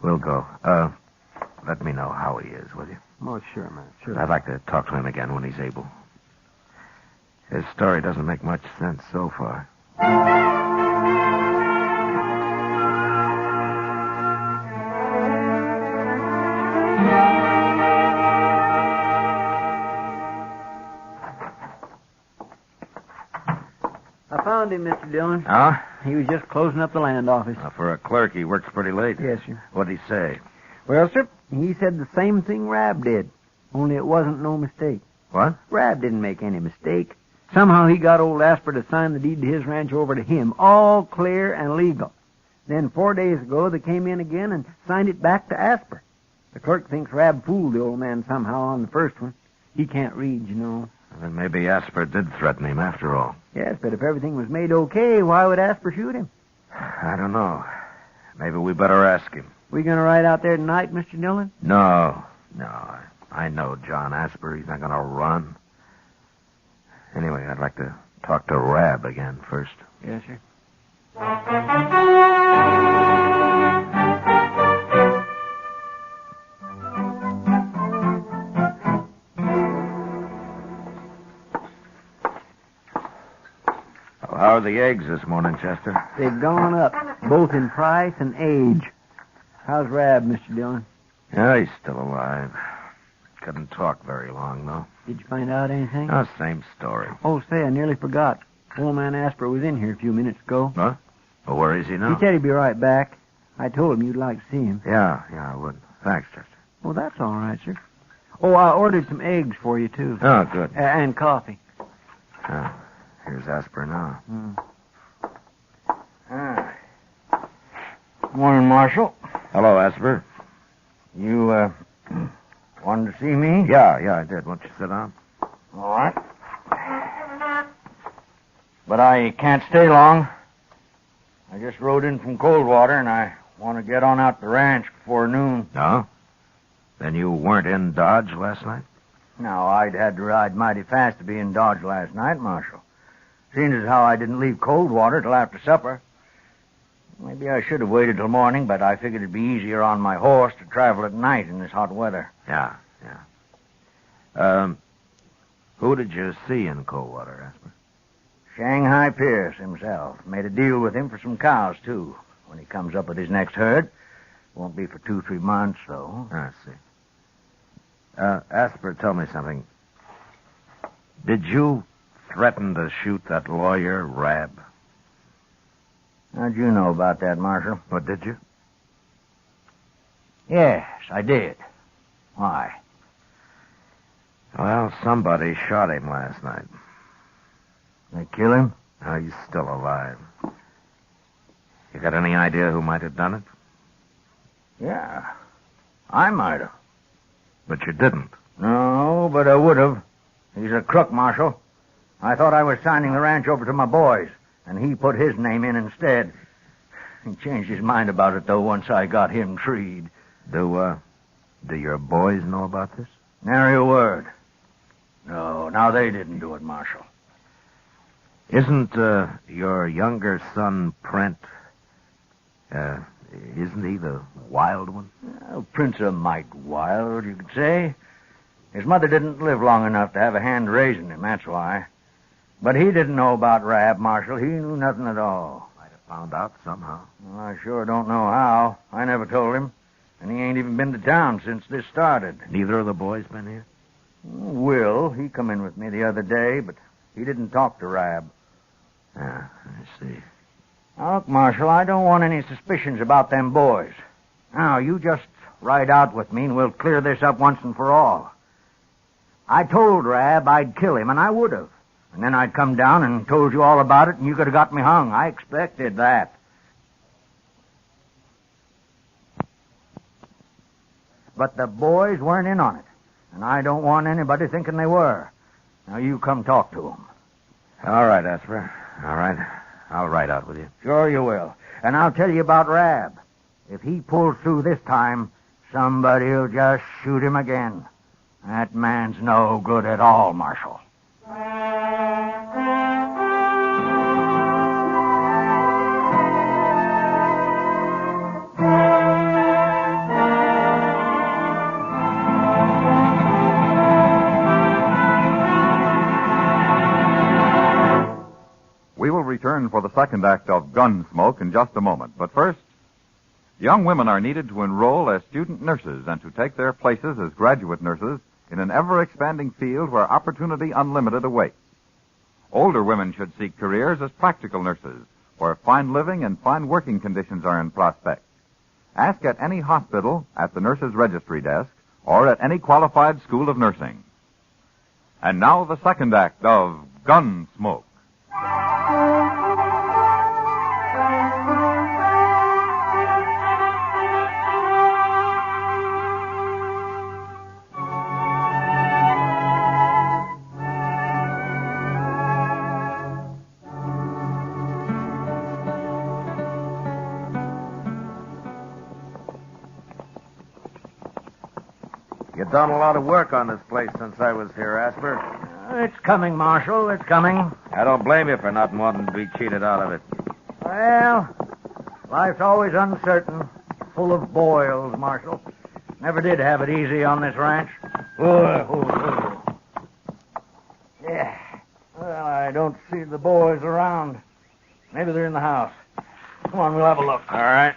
We'll go. Let me know how he is, will you? Oh, sure, Matt, sure. I'd like to talk to him again when he's able. His story doesn't make much sense so far. I found him, Mr. Dillon. Oh? He was just closing up the land office. For a clerk, he works pretty late. Yes, sir. What'd he say? Well, sir, he said the same thing Rab did, only it wasn't no mistake. What? Rab didn't make any mistake. Somehow he got old Asper to sign the deed to his ranch over to him, all clear and legal. Then 4 days ago, they came in again and signed it back to Asper. The clerk thinks Rab fooled the old man somehow on the first one. He can't read, you know. Then maybe Asper did threaten him after all. Yes, but if everything was made okay, why would Asper shoot him? I don't know. Maybe we better ask him. We going to ride out there tonight, Mr. Dillon? No. I know John Asper. He's not going to run. Anyway, I'd like to talk to Rab again first. Yes, sir. How are the eggs this morning, Chester? They've gone up, both in price and age. How's Rab, Mr. Dillon? Yeah, he's still alive. Couldn't talk very long, though. Did you find out anything? Oh, same story. Oh, say, I nearly forgot. Old man Asper was in here a few minutes ago. Huh? Well, where is he now? He said he'd be right back. I told him you'd like to see him. Yeah, I would. Thanks, Chester. Oh, that's all right, sir. Oh, I ordered some eggs for you, too. Oh, good. And coffee. Here's Asper now. Morning, Marshal. Hello, Asper. You, wanted to see me? Yeah, I did. Won't you sit down? All right. But I can't stay long. I just rode in from Coldwater, and I want to get on out the ranch before noon. No? Then you weren't in Dodge last night? No, I'd had to ride mighty fast to be in Dodge last night, Marshal. Seeing as how I didn't leave Coldwater till after supper. Maybe I should have waited till morning, but I figured it'd be easier on my horse to travel at night in this hot weather. Yeah. Who did you see in Coldwater, Asper? Shanghai Pierce himself. Made a deal with him for some cows, too. When he comes up with his next herd. Won't be for 2-3 months, though. I see. Asper, tell me something. Did you threaten to shoot that lawyer, Rab? How'd you know about that, Marshal? What, did you? Yes, I did. Why? Well, somebody shot him last night. They kill him? No, he's still alive. You got any idea who might have done it? Yeah. I might have. But you didn't. No, but I would have. He's a crook, Marshal. I thought I was signing the ranch over to my boys, and he put his name in instead. He changed his mind about it, though, once I got him treed. Do your boys know about this? Nary a word. No, now they didn't do it, Marshal. Isn't your younger son, Prent, isn't he the wild one? Well, Print's a mite wild, you could say. His mother didn't live long enough to have a hand raising him, that's why. But he didn't know about Rab, Marshal. He knew nothing at all. Might have found out somehow. Well, I sure don't know how. I never told him. And he ain't even been to town since this started. Neither of the boys been here? Will, he come in with me the other day, but he didn't talk to Rab. Yeah, I see. Now, look, Marshal, I don't want any suspicions about them boys. Now, you just ride out with me and we'll clear this up once and for all. I told Rab I'd kill him, and I would have. And then I'd come down and told you all about it, and you could have got me hung. I expected that. But the boys weren't in on it, and I don't want anybody thinking they were. Now, you come talk to them. All right, Asper. All right. I'll ride out with you. Sure you will. And I'll tell you about Rab. If he pulls through this time, somebody'll just shoot him again. That man's no good at all, Marshal. We will return for the second act of Gunsmoke in just a moment. But first, young women are needed to enroll as student nurses and to take their places as graduate nurses in an ever-expanding field where opportunity unlimited awaits. Older women should seek careers as practical nurses, where fine living and fine working conditions are in prospect. Ask at any hospital, at the nurse's registry desk, or at any qualified school of nursing. And now the second act of Gunsmoke. You've done a lot of work on this place since I was here, Asper. It's coming, Marshal. It's coming. I don't blame you for not wanting to be cheated out of it. Well, life's always uncertain, full of boils, Marshal. Never did have it easy on this ranch. Yeah. Well, I don't see the boys around. Maybe they're in the house. Come on, we'll have a look. All right.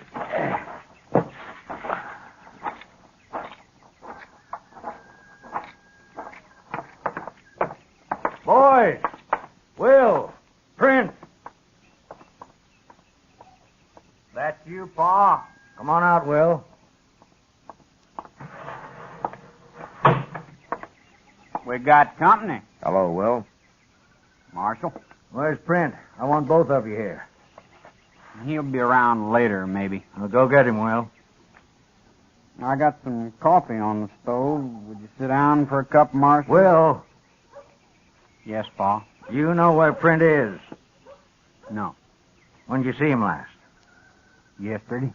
Boys! Will! Prince! That's you, Pa. Come on out, Will. We got company. Hello, Will. Marshal? Where's Print? I want both of you here. He'll be around later, maybe. Well, go get him, Will. I got some coffee on the stove. Would you sit down for a cup, Marshal? Will! Yes, Pa. You know where Print is? No. When did you see him last? Yesterday.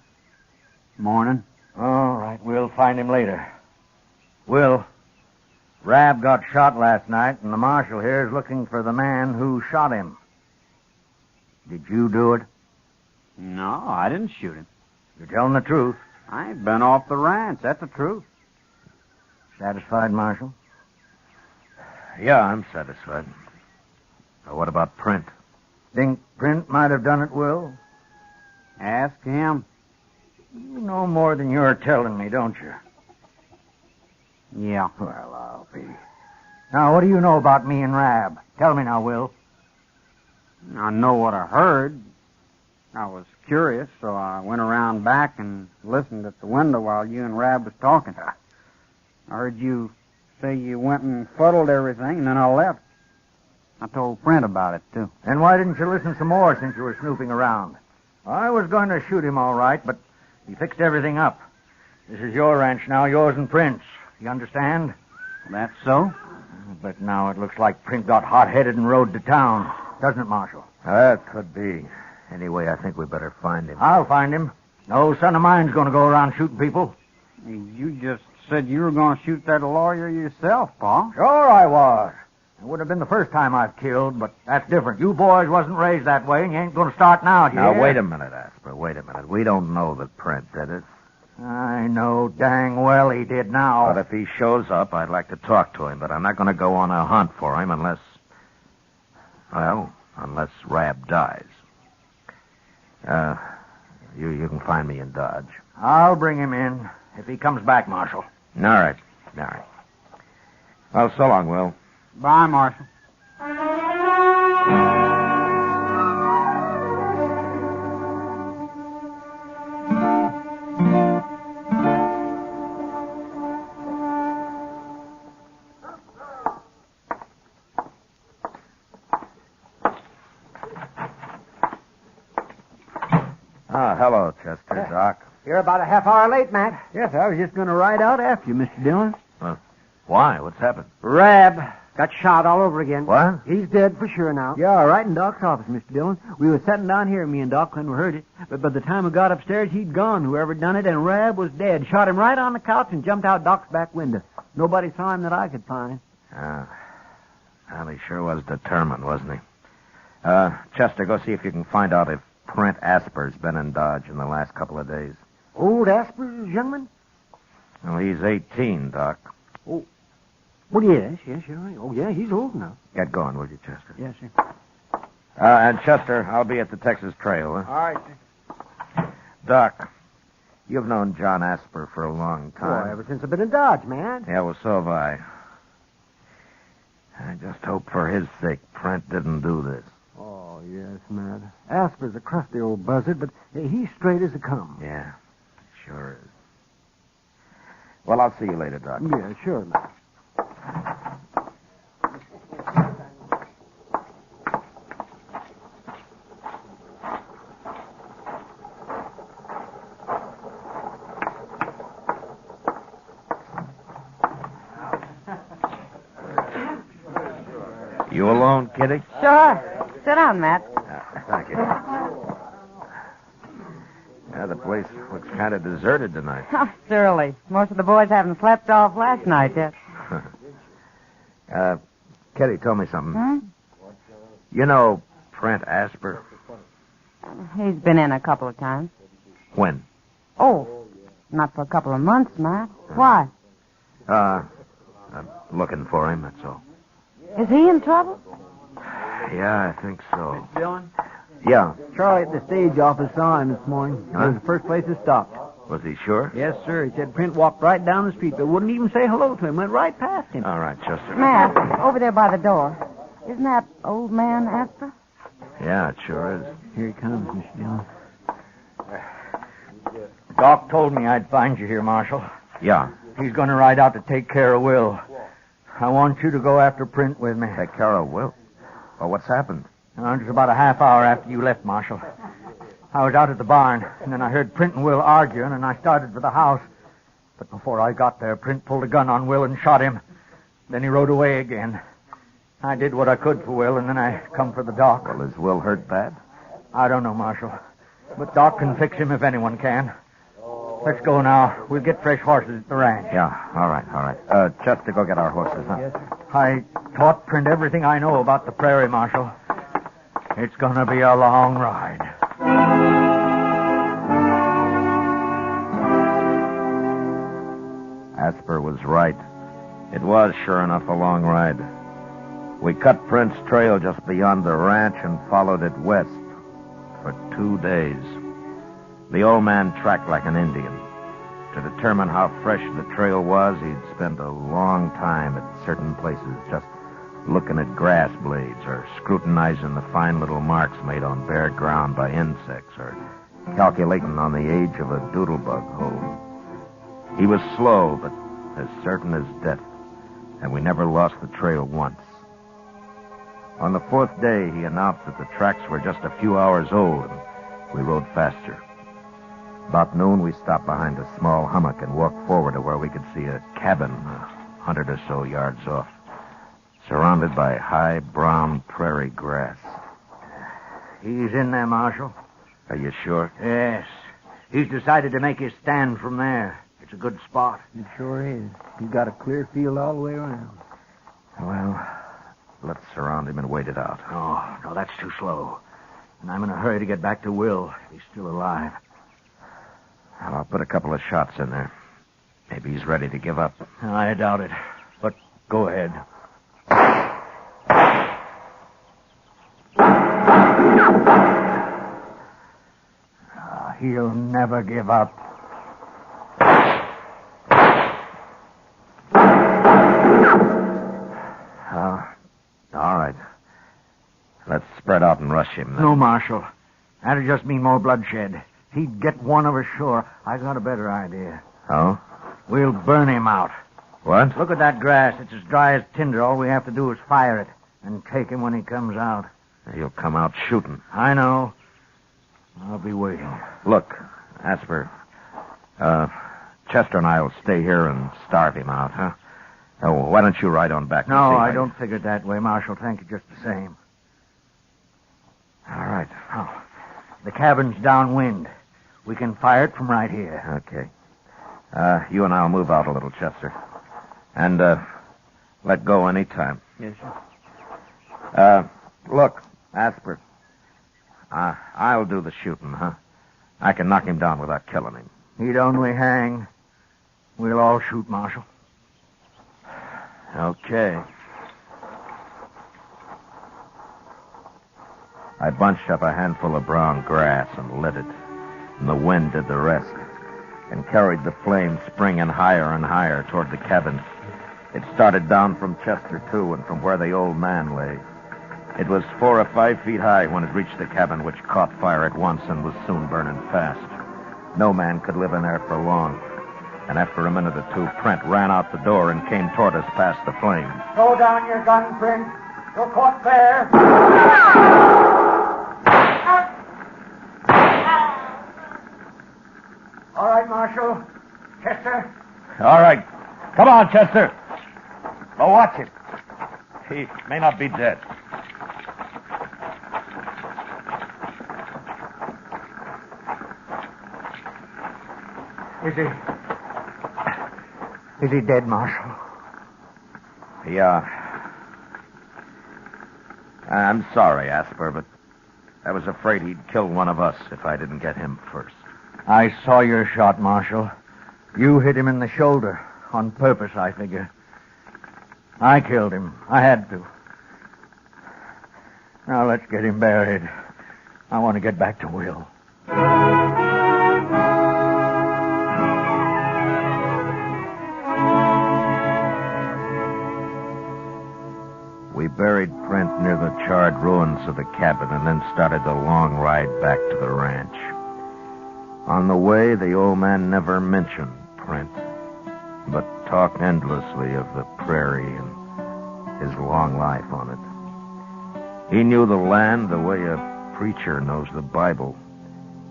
Morning. All right, we'll find him later. Will, Rab got shot last night, and the marshal here is looking for the man who shot him. Did you do it? No, I didn't shoot him. You're telling the truth. I ain't been off the ranch. That's the truth. Satisfied, Marshal? Yeah, I'm satisfied. Now, what about Print? Think Print might have done it, Will? Ask him. You know more than you're telling me, don't you? Yeah. Well, I'll be. Now, what do you know about me and Rab? Tell me now, Will. I know what I heard. I was curious, so I went around back and listened at the window while you and Rab was talking. I heard you say you went and fuddled everything, and then I left. I told Print about it, too. And why didn't you listen some more since you were snooping around? I was going to shoot him all right, but he fixed everything up. This is your ranch now, yours and Print's. You understand? That's so? But now it looks like Print got hot-headed and rode to town. Doesn't it, Marshal? That could be. Anyway, I think we better find him. I'll find him. No son of mine's going to go around shooting people. You just said you were going to shoot that lawyer yourself, Pa. Sure I was. It would have been the first time I've killed, but that's different. You boys wasn't raised that way, and you ain't going to start now, do you? Now, wait a minute, Asper. Wait a minute. We don't know that Print did it. I know dang well he did now. But if he shows up, I'd like to talk to him, but I'm not going to go on a hunt for him unless Rab dies. You can find me in Dodge. I'll bring him in if he comes back, Marshal. All right. Well, so long, Will. Bye, Marshal. Hello, Chester, Doc. You're about a half hour late, Matt. Yes, I was just going to ride out after you, Mr. Dillon. Well, why? What's happened? Rab got shot all over again. What? He's dead for sure now. Yeah, right in Doc's office, Mr. Dillon. We was sitting down here, me and Doc, when we heard it. But by the time we got upstairs, he'd gone, whoever done it, and Rab was dead. Shot him right on the couch and jumped out Doc's back window. Nobody saw him that I could find. Well, he sure was determined, wasn't he? Chester, go see if you can find out if Print Asper's been in Dodge in the last couple of days. Old Asper's youngman? Well, he's 18, Doc. Oh. Well, yes, you're right. Oh, yeah, he's old now. Get going, will you, Chester? Yes, sir. And Chester, I'll be at the Texas Trail, huh? All right, sir. Doc, you've known John Asper for a long time. Boy, ever since I've been in Dodge, man. Yeah, well, so have I. I just hope for his sake Print didn't do this. Oh, yes, Matt. Asper's a crusty old buzzard, but he's straight as a come. Yeah, sure is. Well, I'll see you later, Doc. Yeah, sure, Matt. You alone, Kitty? Sure. Sit down, Matt. Thank you. Yeah, the place looks kind of deserted tonight. Oh, surely. Most of the boys haven't slept off last night yet. Kitty, tell me something. Hmm? You know Print Asper? He's been in a couple of times. When? Oh, not for a couple of months, Matt. Why? I'm looking for him, that's all. Is he in trouble? Yeah, I think so. Mr. Dillon? Yeah. Charlie at the stage office saw him this morning. It was the first place he stopped. Was he sure? Yes, sir. He said Print walked right down the street, but wouldn't even say hello to him. Went right past him. All right, Chester. Matt, over there by the door. Isn't that old man Asper? Yeah, it sure is. Here he comes, Mr. Dillon. Doc told me I'd find you here, Marshal. Yeah. He's going to ride out to take care of Will. I want you to go after Print with me. Take care of Will? Well, what's happened? Just about a half hour after you left, Marshal. I was out at the barn, and then I heard Print and Will arguing, and I started for the house. But before I got there, Print pulled a gun on Will and shot him. Then he rode away again. I did what I could for Will, and then I come for the Doc. Well, is Will hurt bad? I don't know, Marshal. But Doc can fix him if anyone can. Let's go now. We'll get fresh horses at the ranch. Yeah, all right. Chester, go get our horses, huh? Yes, sir. I taught Print everything I know about the prairie, Marshal. It's going to be a long ride. Asper was right. It was, sure enough, a long ride. We cut Print's trail just beyond the ranch and followed it west for 2 days. The old man tracked like an Indian. To determine how fresh the trail was, he'd spent a long time at certain places just looking at grass blades or scrutinizing the fine little marks made on bare ground by insects or calculating on the age of a doodlebug hole. He was slow, but as certain as death, and we never lost the trail once. On the 4th day, he announced that the tracks were just a few hours old, and we rode faster. About noon, we stopped behind a small hummock and walked forward to where we could see a cabin 100 or so yards off, surrounded by high brown prairie grass. He's in there, Marshal. Are you sure? Yes. He's decided to make his stand from there. It's a good spot. It sure is. He's got a clear field all the way around. Well, let's surround him and wait it out. Oh, no, that's too slow. And I'm in a hurry to get back to Will. He's still alive. Well, I'll put a couple of shots in there. Maybe he's ready to give up. I doubt it. But go ahead. He'll never give up. All right. Let's spread out and rush him. Then. No, Marshal. That'd just mean more bloodshed. He'd get one of us sure. I got a better idea. Oh? We'll burn him out. What? Look at that grass. It's as dry as tinder. All we have to do is fire it and take him when he comes out. He'll come out shooting. I know. I'll be waiting. Look, Asper. Chester and I will stay here and starve him out, huh? Oh, why don't you ride on back? No, I don't figure it that way, Marshal. Thank you just the same. All right. Oh, the cabin's downwind. We can fire it from right here. Okay. You and I'll move out a little, Chester. And, let go any time. Yes, sir. Look, Asper. I'll do the shooting, huh? I can knock him down without killing him. He'd only hang. We'll all shoot, Marshal. Okay. I bunched up a handful of brown grass and lit it, and the wind did the rest, and carried the flame springing higher and higher toward the cabin. It started down from Chester, too, and from where the old man lay. It was 4 or 5 feet high when it reached the cabin, which caught fire at once and was soon burning fast. No man could live in there for long. And after a minute or two, Trent ran out the door and came toward us past the flames. Throw down your gun, Trent. You're caught fair. All right, Marshal. Chester? All right. Come on, Chester. Go watch him. He may not be dead. Is he dead, Marshal? Yeah. I'm sorry, Asper, but I was afraid he'd kill one of us if I didn't get him first. I saw your shot, Marshal. You hit him in the shoulder. On purpose, I figure. I killed him. I had to. Now let's get him buried. I want to get back to Will. We buried Trent near the charred ruins of the cabin and then started the long ride back to the ranch. On the way, the old man never mentioned Trent, but talked endlessly of the prairie and his long life on it. He knew the land the way a preacher knows the Bible,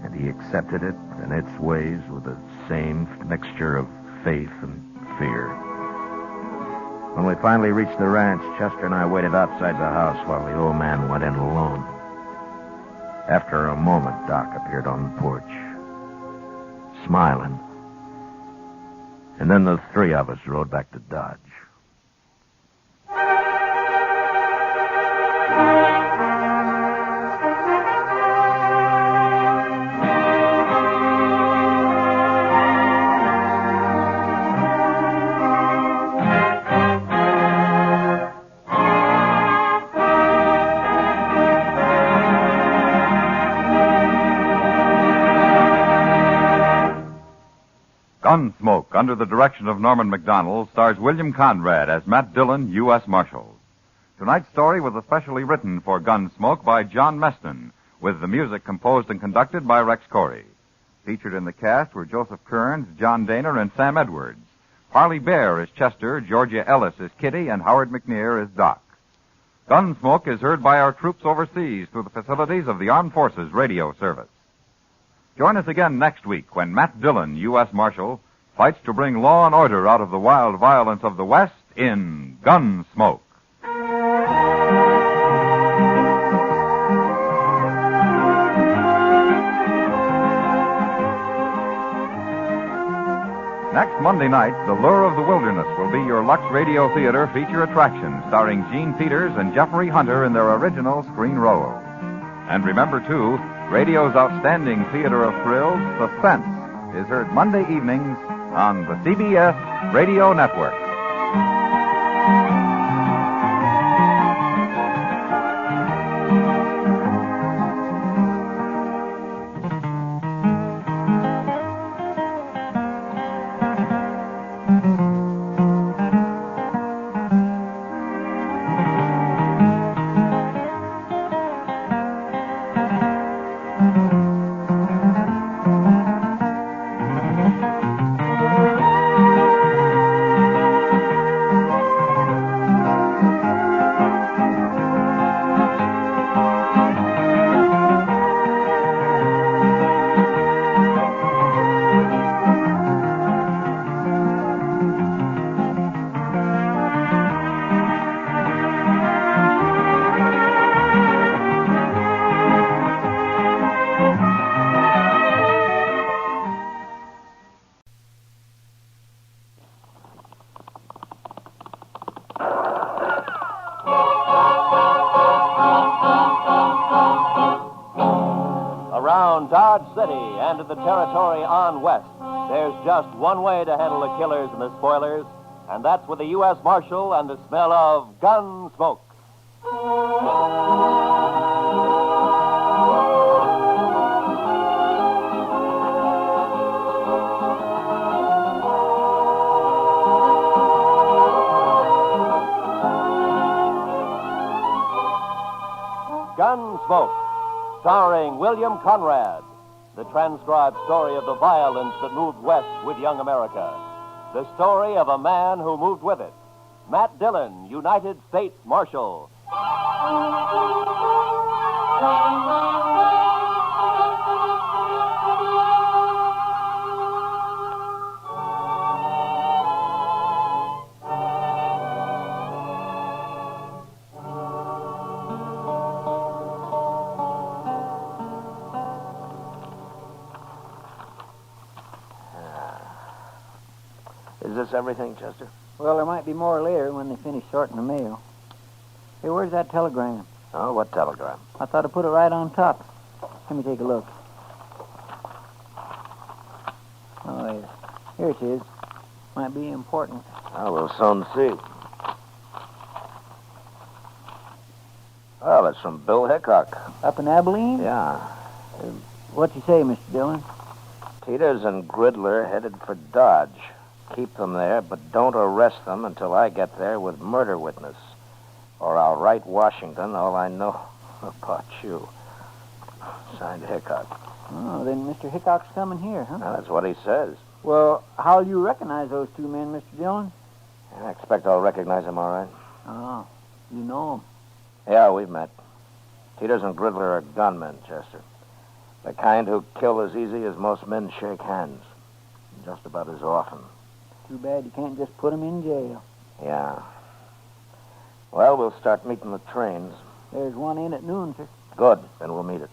and he accepted it and its ways with the same mixture of faith and fear. When we finally reached the ranch, Chester and I waited outside the house while the old man went in alone. After a moment, Doc appeared on the porch, smiling. And then the three of us rode back to Dodge. Gunsmoke, under the direction of Norman MacDonald, stars William Conrad as Matt Dillon, U.S. Marshal. Tonight's story was especially written for Gunsmoke by John Meston, with the music composed and conducted by Rex Corey. Featured in the cast were Joseph Kearns, John Daner, and Sam Edwards. Harley Bear is Chester, Georgia Ellis is Kitty, and Howard McNear is Doc. Gunsmoke is heard by our troops overseas through the facilities of the Armed Forces Radio Service. Join us again next week when Matt Dillon, U.S. Marshal, fights to bring law and order out of the wild violence of the West in Gunsmoke. Next Monday night, The Lure of the Wilderness will be your Lux Radio Theater feature attraction, starring Gene Peters and Jeffrey Hunter in their original screen role. And remember, too, radio's outstanding theater of thrills, Suspense, is heard Monday evenings on the CBS Radio Network. Dodge City and to the territory on west, there's just one way to handle the killers and the spoilers, and that's with the U.S. Marshal and the smell of Gunsmoke. Gunsmoke, starring William Conrad, the transcribed story of the violence that moved west with young America. The story of a man who moved with it. Matt Dillon, United States Marshal. Is this everything, Chester? Well, there might be more later when they finish sorting the mail. Hey, where's that telegram? Oh, what telegram? I thought I put it right on top. Let me take a look. Oh, yes. Here it is. Might be important. Oh, we'll soon see. Well, it's from Bill Hickok. Up in Abilene? Yeah. What'd you say, Mr. Dillon? Teeters and Gridler headed for Dodge. Keep them there, but don't arrest them until I get there with murder witness. Or I'll write Washington all I know about you. Signed Hickok. Oh, then Mr. Hickok's coming here, huh? Now, that's what he says. Well, how'll you recognize those two men, Mr. Dillon? I expect I'll recognize him all right. Oh, you know them. Yeah, we've met. Teeters and Gridler are gunmen, Chester. The kind who kill as easy as most men shake hands. Just about as often. Too bad you can't just put them in jail. Yeah. Well, we'll start meeting the trains. There's one in at noon, sir. Good. Then we'll meet it.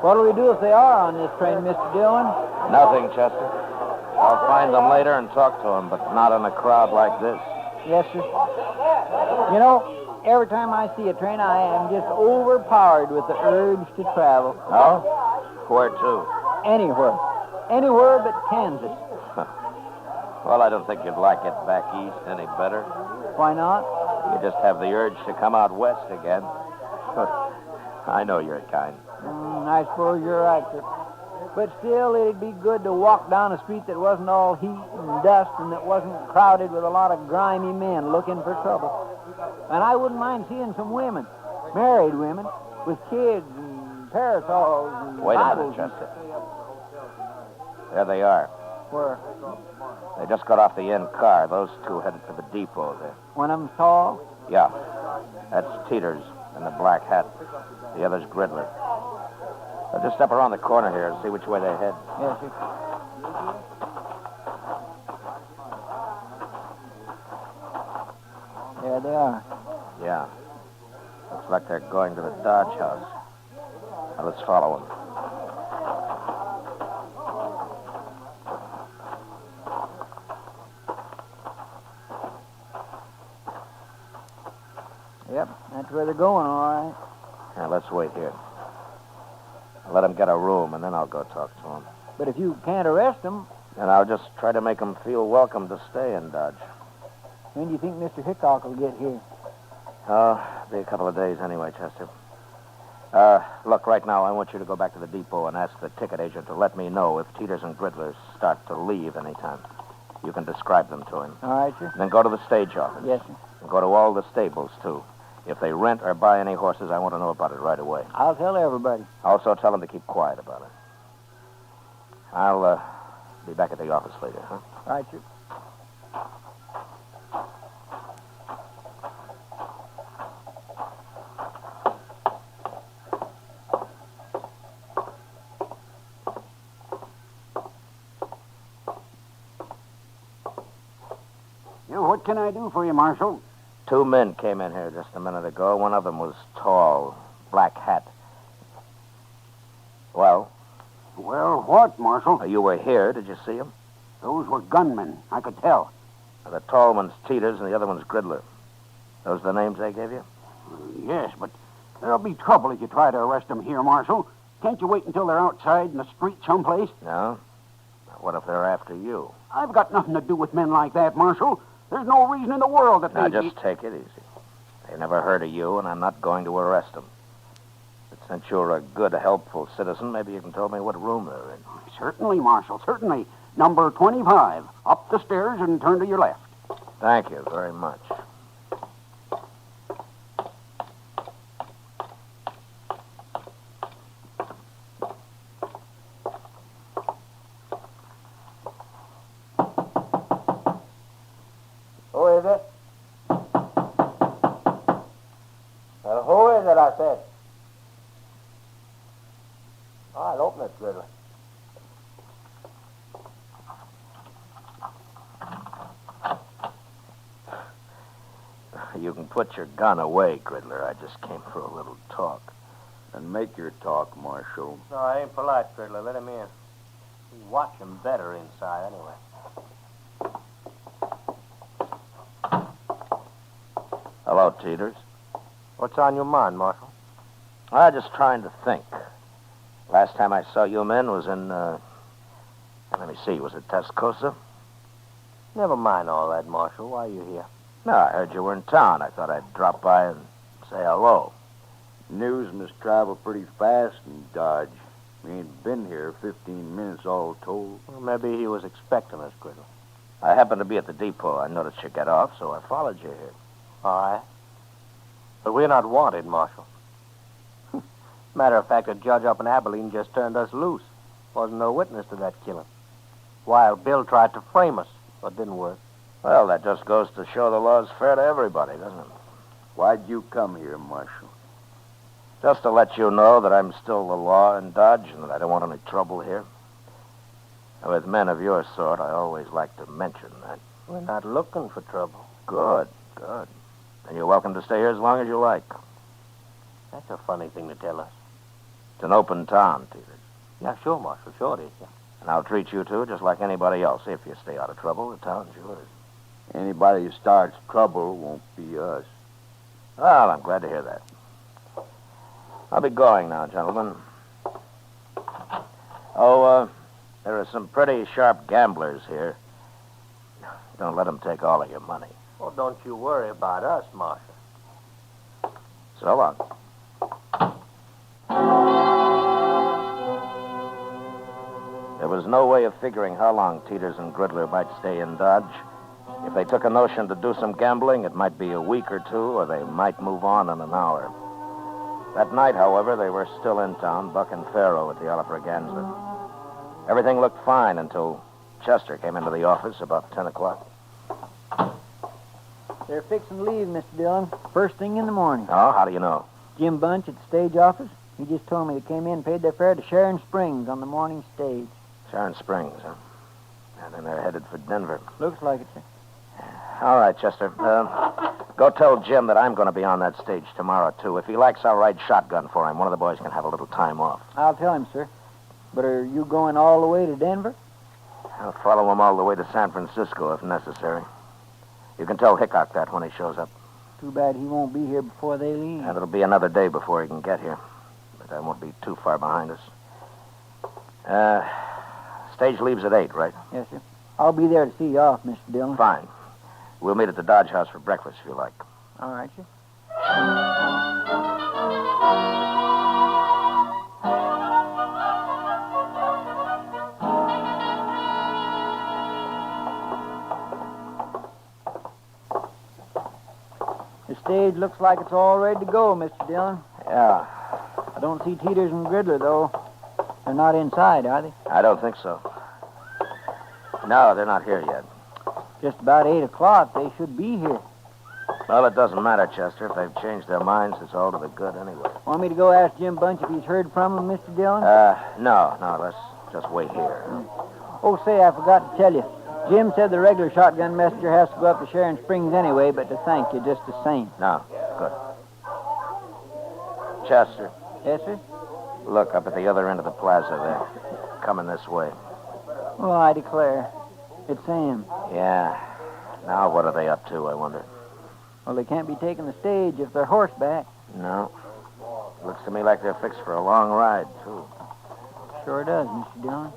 What'll we do if they are on this train, Mr. Dillon? Nothing, Chester. I'll find them later and talk to them, but not in a crowd like this. Yes, sir. You know, every time I see a train, I am just overpowered with the urge to travel. Oh? Where to? Anywhere. Anywhere but Kansas. Well, I don't think you'd like it back east any better. Why not? You just have the urge to come out west again. I know your kind. I suppose you're right, sir. But still, it'd be good to walk down a street that wasn't all heat and dust and that wasn't crowded with a lot of grimy men looking for trouble. And I wouldn't mind seeing some women, married women, with kids and parasols and Wait a Bibles minute, and Chester. There they are. Where? They just got off the end car. Those two headed for the depot there. One of them's tall? Yeah. That's Teeters in the black hat. The other's Gridler. I'll just step around the corner here and see which way they head. Yes, sir. There they are. Yeah. Looks like they're going to the Dodge house. Now, let's follow them. Yep, that's where they're going, all right. Now, let's wait here. Let them get a room, and then I'll go talk to them. But if you can't arrest them, And I'll just try to make them feel welcome to stay in Dodge. when do you think Mr. Hickok will get here? Be a couple of days anyway, Chester. Look, right now, I want you to go back to the depot and ask the ticket agent to let me know if Teeters and Gridler start to leave anytime. You can describe them to him. All right, sir. Then go to the stage office. Yes, sir. And go to all the stables, too. If they rent or buy any horses, I want to know about it right away. I'll tell everybody. Also, tell them to keep quiet about it. I'll be back at the office later, huh? All right, sir. What can I do for you, Marshal? Two men came in here just a minute ago. One of them was tall, black hat. Well? Well, what, Marshal? You were here. Did you see him? Those were gunmen. I could tell. The tall one's Teeters and the other one's Gridler. Those the names they gave you? Yes, but there'll be trouble if you try to arrest them here, Marshal. Can't you wait until they're outside in the street someplace? No. What if they're after you? I've got nothing to do with men like that, Marshal. There's no reason in the world that Now, they... just take it easy. They never heard of you, and I'm not going to arrest them. But since you're a good, helpful citizen, maybe you can tell me what room they're in. Certainly, Marshal, certainly. Number 25. Up the stairs and turn to your left. Thank you very much. Who is it? Who is it, I said? All right, open it, Gridler. You can put your gun away, Gridler. I just came for a little talk. And make your talk, Marshal. No, I ain't polite, Gridler. Let him in. We watch him better inside, anyway. Hello, Teeters. What's on your mind, Marshal? I'm just trying to think. Last time I saw you men was in, let me see, was it Tascosa? Never mind all that, Marshal. Why are you here? No, I heard you were in town. I thought I'd drop by and say hello. News must travel pretty fast in Dodge. We ain't been here 15 minutes all told. Well, maybe he was expecting us, Gridler. I happened to be at the depot. I noticed you get off, so I followed you here. All right. But we're not wanted, Marshal. Matter of fact, a judge up in Abilene just turned us loose. Wasn't no witness to that killing. Wild Bill tried to frame us, but didn't work. Well, that just goes to show the law's fair to everybody, doesn't it? Why'd you come here, Marshal? Just to let you know that I'm still the law in Dodge and that I don't want any trouble here. With men of your sort, I always like to mention that. We're not looking for trouble. Good, good. Then you're welcome to stay here as long as you like. That's a funny thing to tell us. It's an open town, Teeters. Yeah, sure, Marshal. Sure it is, yeah. And I'll treat you two just like anybody else. If you stay out of trouble, the town's yours. Anybody who starts trouble won't be us. Well, I'm glad to hear that. I'll be going now, gentlemen. Oh, there are some pretty sharp gamblers here. Don't let them take all of your money. Well, don't you worry about us, Marshal. So long. There was no way of figuring how long Teeters and Gridler might stay in Dodge. If they took a notion to do some gambling, it might be a week or two, or they might move on in an hour. That night, however, they were still in town, Buck and Pharaoh at the Alfraganza. Everything looked fine until Chester came into the office about 10 o'clock. They're fixing to leave, Mr. Dillon, first thing in the morning. Oh, how do you know? Jim Bunch at the stage office. He just told me they came in and paid their fare to Sharon Springs on the morning stage. Sharon Springs, huh? And then they're headed for Denver. Looks like it, sir. All right, Chester. Go tell Jim that I'm going to be on that stage tomorrow, too. If he likes, I'll ride shotgun for him. One of the boys can have a little time off. I'll tell him, sir. But are you going all the way to Denver? I'll follow him all the way to San Francisco if necessary. You can tell Hickok that when he shows up. Too bad he won't be here before they leave. And it'll be another day before he can get here. But I won't be too far behind us. Stage leaves at 8, right? Yes, sir. I'll be there to see you off, Mr. Dillon. Fine. We'll meet at the Dodge House for breakfast if you like. All right, sir. The stage looks like it's all ready to go, Mr. Dillon. Yeah. I don't see Teeters and Gridler, though. They're not inside, are they? I don't think so. No, they're not here yet. Just about 8 o'clock. They should be here. Well, it doesn't matter, Chester. If they've changed their minds, it's all to the good anyway. Want me to go ask Jim Bunch if he's heard from them, Mr. Dillon? No. Let's just wait here. Oh, say, I forgot to tell you. Jim said the regular shotgun messenger has to go up to Sharon Springs anyway, but to thank you just the same. No, good. Chester. Yes, sir? Look, up at the other end of the plaza there. Coming this way. Well, I declare. It's Sam. Yeah. Now what are they up to, I wonder? Well, they can't be taking the stage if they're horseback. No. Looks to me like they're fixed for a long ride, too. Sure does, Mr. Dillon.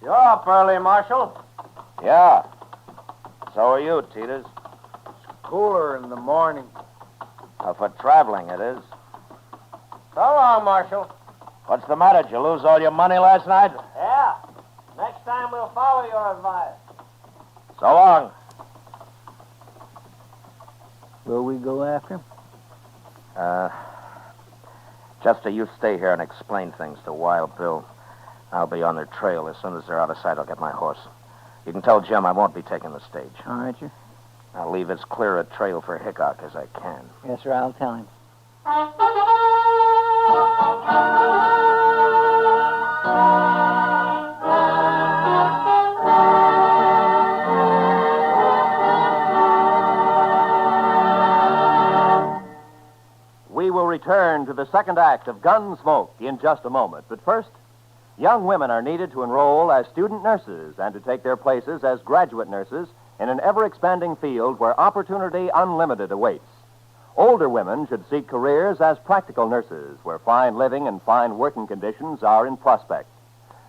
You're up early, Marshal. Yeah. So are you, Teeters. Cooler in the morning. For traveling, it is. So long, Marshal. What's the matter? Did you lose all your money last night? Yeah. Next time we'll follow your advice. So long. Will we go after him? Chester, you stay here and explain things to Wild Bill. I'll be on their trail. As soon as they're out of sight, I'll get my horse. You can tell Jim I won't be taking the stage. All right, sir. I'll leave as clear a trail for Hickok as I can. Yes, sir, I'll tell him. We will return to the second act of Gunsmoke in just a moment. But first, young women are needed to enroll as student nurses and to take their places as graduate nurses in an ever-expanding field where opportunity unlimited awaits. Older women should seek careers as practical nurses where fine living and fine working conditions are in prospect.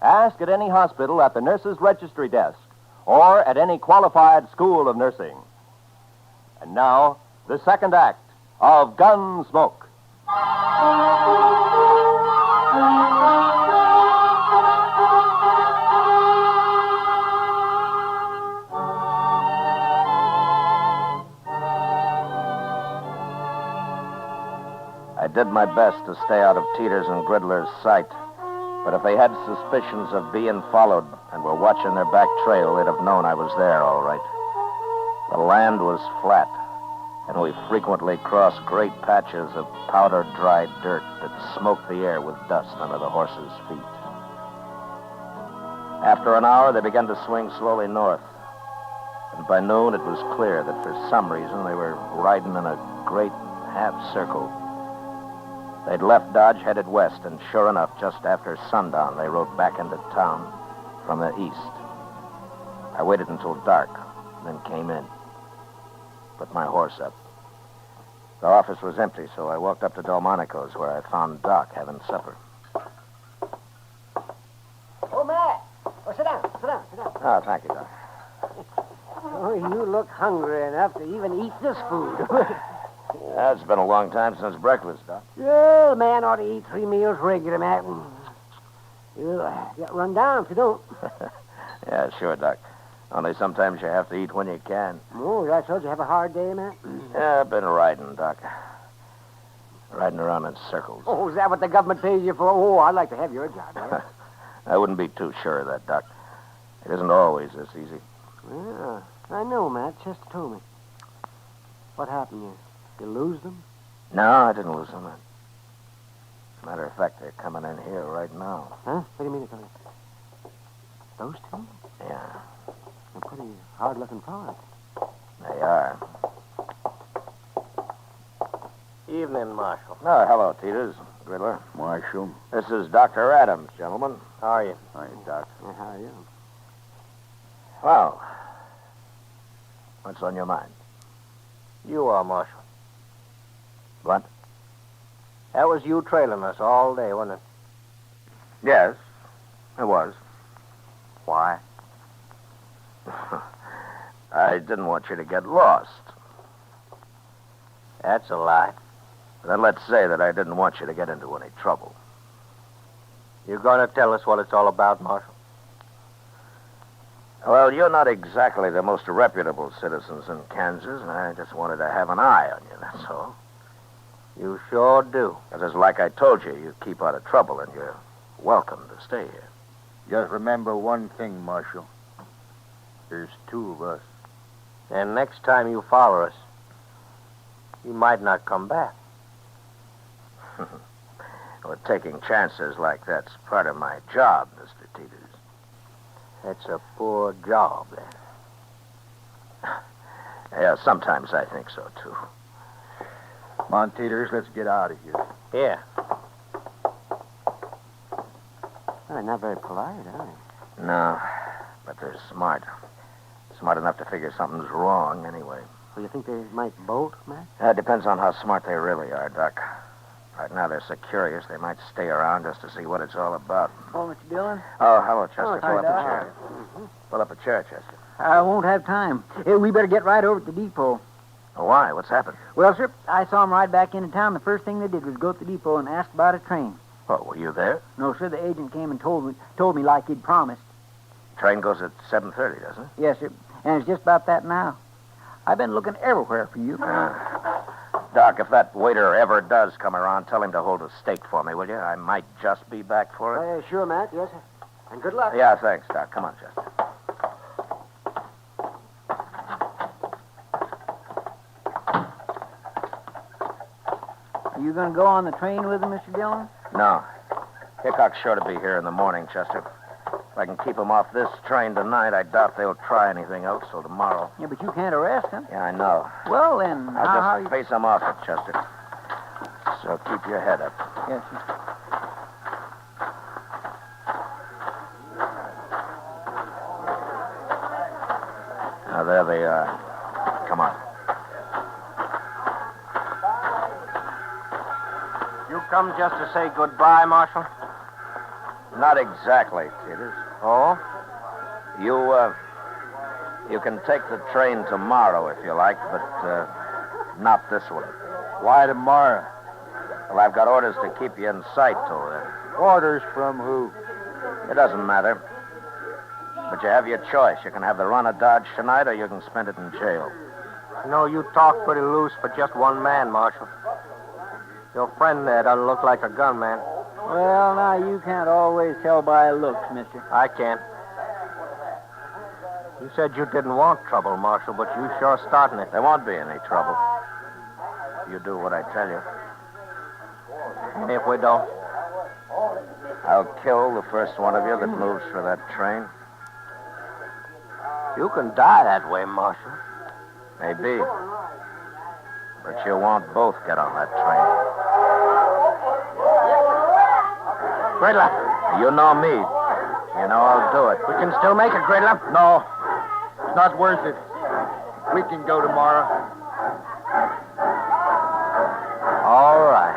Ask at any hospital at the nurses' registry desk or at any qualified school of nursing. And now, the second act of Gunsmoke. I did my best to stay out of Teeters and Gridler's sight. But if they had suspicions of being followed and were watching their back trail, they'd have known I was there, all right. The land was flat, and we frequently crossed great patches of powder-dried dirt that smoked the air with dust under the horses' feet. After an hour, they began to swing slowly north. And by noon, it was clear that for some reason they were riding in a great half-circle. They'd left Dodge, headed west, and sure enough, just after sundown, they rode back into town from the east. I waited until dark, then came in. Put my horse up. The office was empty, so I walked up to Delmonico's, where I found Doc having supper. Oh, Matt. Oh, sit down. Oh, thank you, Doc. Oh, you look hungry enough to even eat this food. Yeah, it's been a long time since breakfast, Doc. Yeah, the man ought to eat 3 meals regular, Matt. You'll get run down if you don't. Yeah, sure, Doc. Only sometimes you have to eat when you can. Oh, I told you have a hard day, Matt? Yeah, I've been riding, Doc. Riding around in circles. Oh, is that what the government pays you for? Oh, I'd like to have your job, man. I wouldn't be too sure of that, Doc. It isn't always this easy. Yeah, I know, Matt. Chester told me. What happened? You lose them? No, I didn't lose them. Matter of fact, they're coming in here right now. Huh? What do you mean they're coming? Those two? Yeah, They're pretty hard-looking fellas. they are. Evening, Marshal. Oh, hello, Teeters. Riddler. Marshal. This is Dr. Adams, gentlemen. How are you? Hi, Doc. How are you? Well, what's on your mind? You are, Marshal. What? That was you trailing us all day, wasn't it? Yes, it was. Why? I didn't want you to get lost. That's a lie. Then let's say that I didn't want you to get into any trouble. You going to tell us what it's all about, Marshal? Well, you're not exactly the most reputable citizens in Kansas, and I just wanted to have an eye on you, that's all. You sure do. Because like I told you, you keep out of trouble, and you're welcome to stay here. Just remember one thing, Marshal. There's two of us. And next time you follow us, you might not come back. Well, taking chances like that's part of my job, Mr. Teeters. It's a poor job, then. Yeah, sometimes I think so, too. Come on, Teeters, let's get out of here. Here. They're not very polite, are they? No, but they're smart. Smart enough to figure something's wrong, anyway. Well, you think they might bolt, Matt? It depends on how smart they really are, Doc. Right now, they're so curious, they might stay around just to see what it's all about. Oh, Mr. Dillon? Oh, hello, Chester. Oh, Pull up hi, a chair. Doc. Pull up a chair, Chester. I won't have time. We better get right over to the depot. Why? What's happened? Well, sir, I saw 'em ride back into town. The first thing they did was go to the depot and ask about a train. Oh, were you there? No, sir, the agent came and told me like he'd promised. Train goes at 7:30, doesn't it? Yes, sir. And it's just about that now. I've been looking everywhere for you. Doc, if that waiter ever does come around, tell him to hold a steak for me, will you? I might just be back for it. Sure, Matt. Yes, sir. And good luck. Yeah, thanks, Doc. Come on, Chester. Are you going to go on the train with him, Mr. Dillon? No. Hickok's sure to be here in the morning, Chester. If I can keep him off this train tonight, I doubt they'll try anything else till tomorrow. Yeah, but you can't arrest him. Yeah, I know. Well, then, I'll just face him off it, Chester. So keep your head up. Yes, sir. Now, there they are. Come on. You come just to say goodbye, Marshal? Not exactly, Teeters. Oh? You can take the train tomorrow if you like, but not this one. Why tomorrow? Well, I've got orders to keep you in sight till then. Orders from who? It doesn't matter. But you have your choice. You can have the run of Dodge tonight, or you can spend it in jail. You know, you talk pretty loose for just one man, Marshal. Your friend there doesn't look like a gunman. Well, now, you can't always tell by looks, mister. I can't. You said you didn't want trouble, Marshal, but you sure starting it. There won't be any trouble. You do what I tell you. And if we don't? I'll kill the first one of you that moves for that train. You can die that way, Marshal. Maybe. But you won't both get on that train. Gridler. You know me. You know I'll do it. We can still make it, Gridler. No. It's not worth it. We can go tomorrow. All right.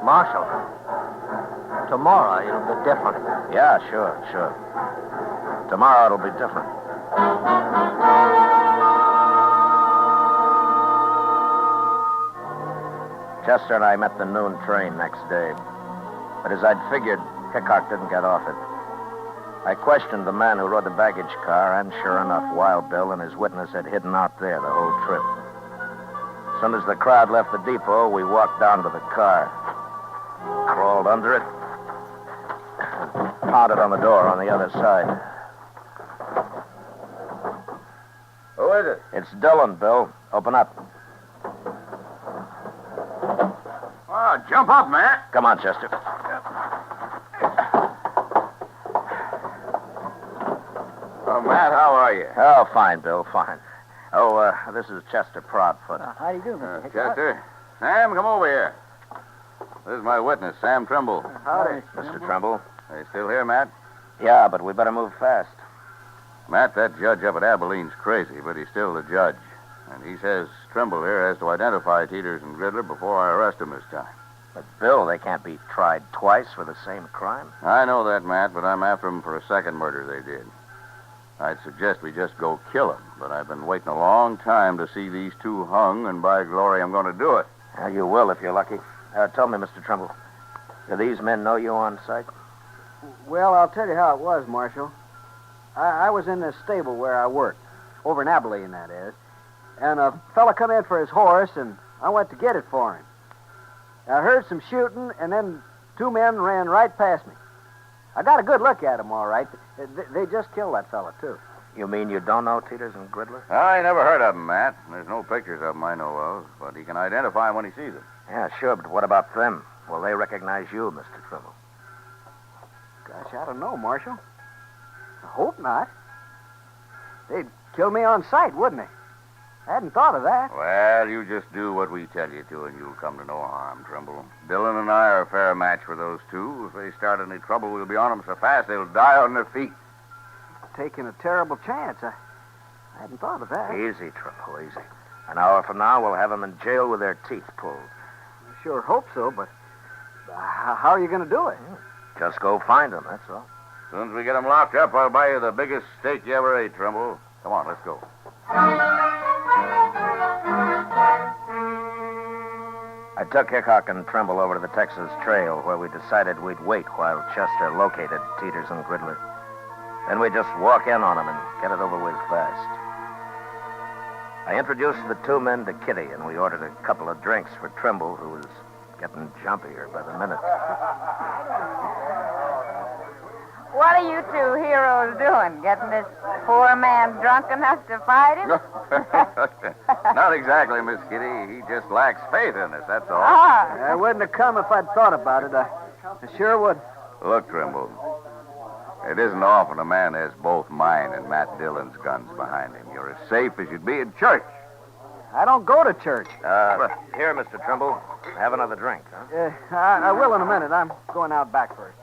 Marshal, tomorrow it'll be different. Yeah, sure. Tomorrow it'll be different. Chester and I met the noon train next day. But as I'd figured, Hickok didn't get off it. I questioned the man who rode the baggage car, and sure enough, Wild Bill and his witness had hidden out there the whole trip. As soon as the crowd left the depot, we walked down to the car, crawled under it, and pounded on the door on the other side. Who is it? It's Dillon, Bill. Open up. Oh, jump up, man. Come on, Chester. Oh, Matt, how are you? Oh, fine, Bill, fine. Oh, this is Chester Proudfoot. How do you do, Mr. Hickok? Chester. Sam, come over here. This is my witness, Sam Trimble. Howdy. Mr. Trimble. Are you still here, Matt? Yeah, but we better move fast. Matt, that judge up at Abilene's crazy, but he's still the judge. And he says Trimble here has to identify Teeters and Gridler before I arrest him this time. But, Bill, they can't be tried twice for the same crime. I know that, Matt, but I'm after them for a second murder they did. I'd suggest we just go kill them, but I've been waiting a long time to see these two hung, and by glory, I'm going to do it. Well, you will if you're lucky. Tell me, Mr. Trimble, do these men know you on sight? Well, I'll tell you how it was, Marshal. I was in this stable where I worked, over in Abilene, that is, and a fella come in for his horse, and I went to get it for him. I heard some shooting, and then two men ran right past me. I got a good look at them, all right. They just killed that fella, too. You mean you don't know Teeters and Gridler? I never heard of them, Matt. There's no pictures of them I know of, but he can identify them when he sees them. Yeah, sure, but what about them? Will they recognize you, Mr. Trimble? Gosh, I don't know, Marshal. I hope not. They'd kill me on sight, wouldn't they? I hadn't thought of that. Well, you just do what we tell you to, and you'll come to no harm, Trimble. Dillon and I are a fair match for those two. If they start any trouble, we'll be on them so fast they'll die on their feet. Taking a terrible chance. I hadn't thought of that. Easy, Trimble, easy. An hour from now, we'll have them in jail with their teeth pulled. I sure hope so, but how are you going to do it? Just go find them, that's all. As soon as we get them locked up, I'll buy you the biggest steak you ever ate, Trimble. Come on, let's go. I took Hickok and Trimble over to the Texas Trail, where we decided we'd wait while Chester located Teeters and Gridler. Then we'd just walk in on them and get it over with fast. I introduced the two men to Kitty, and we ordered a couple of drinks for Trimble, who was getting jumpier by the minute. What are you two heroes doing? Getting this poor man drunk enough to fight him? Not exactly, Miss Kitty. He just lacks faith in us, that's all. I wouldn't have come if I'd thought about it. I sure would. Look, Trimble, it isn't often a man has both mine and Matt Dillon's guns behind him. You're as safe as you'd be in church. I don't go to church. Here, Mr. Trimble, have another drink, huh? I will in a minute. I'm going out back first.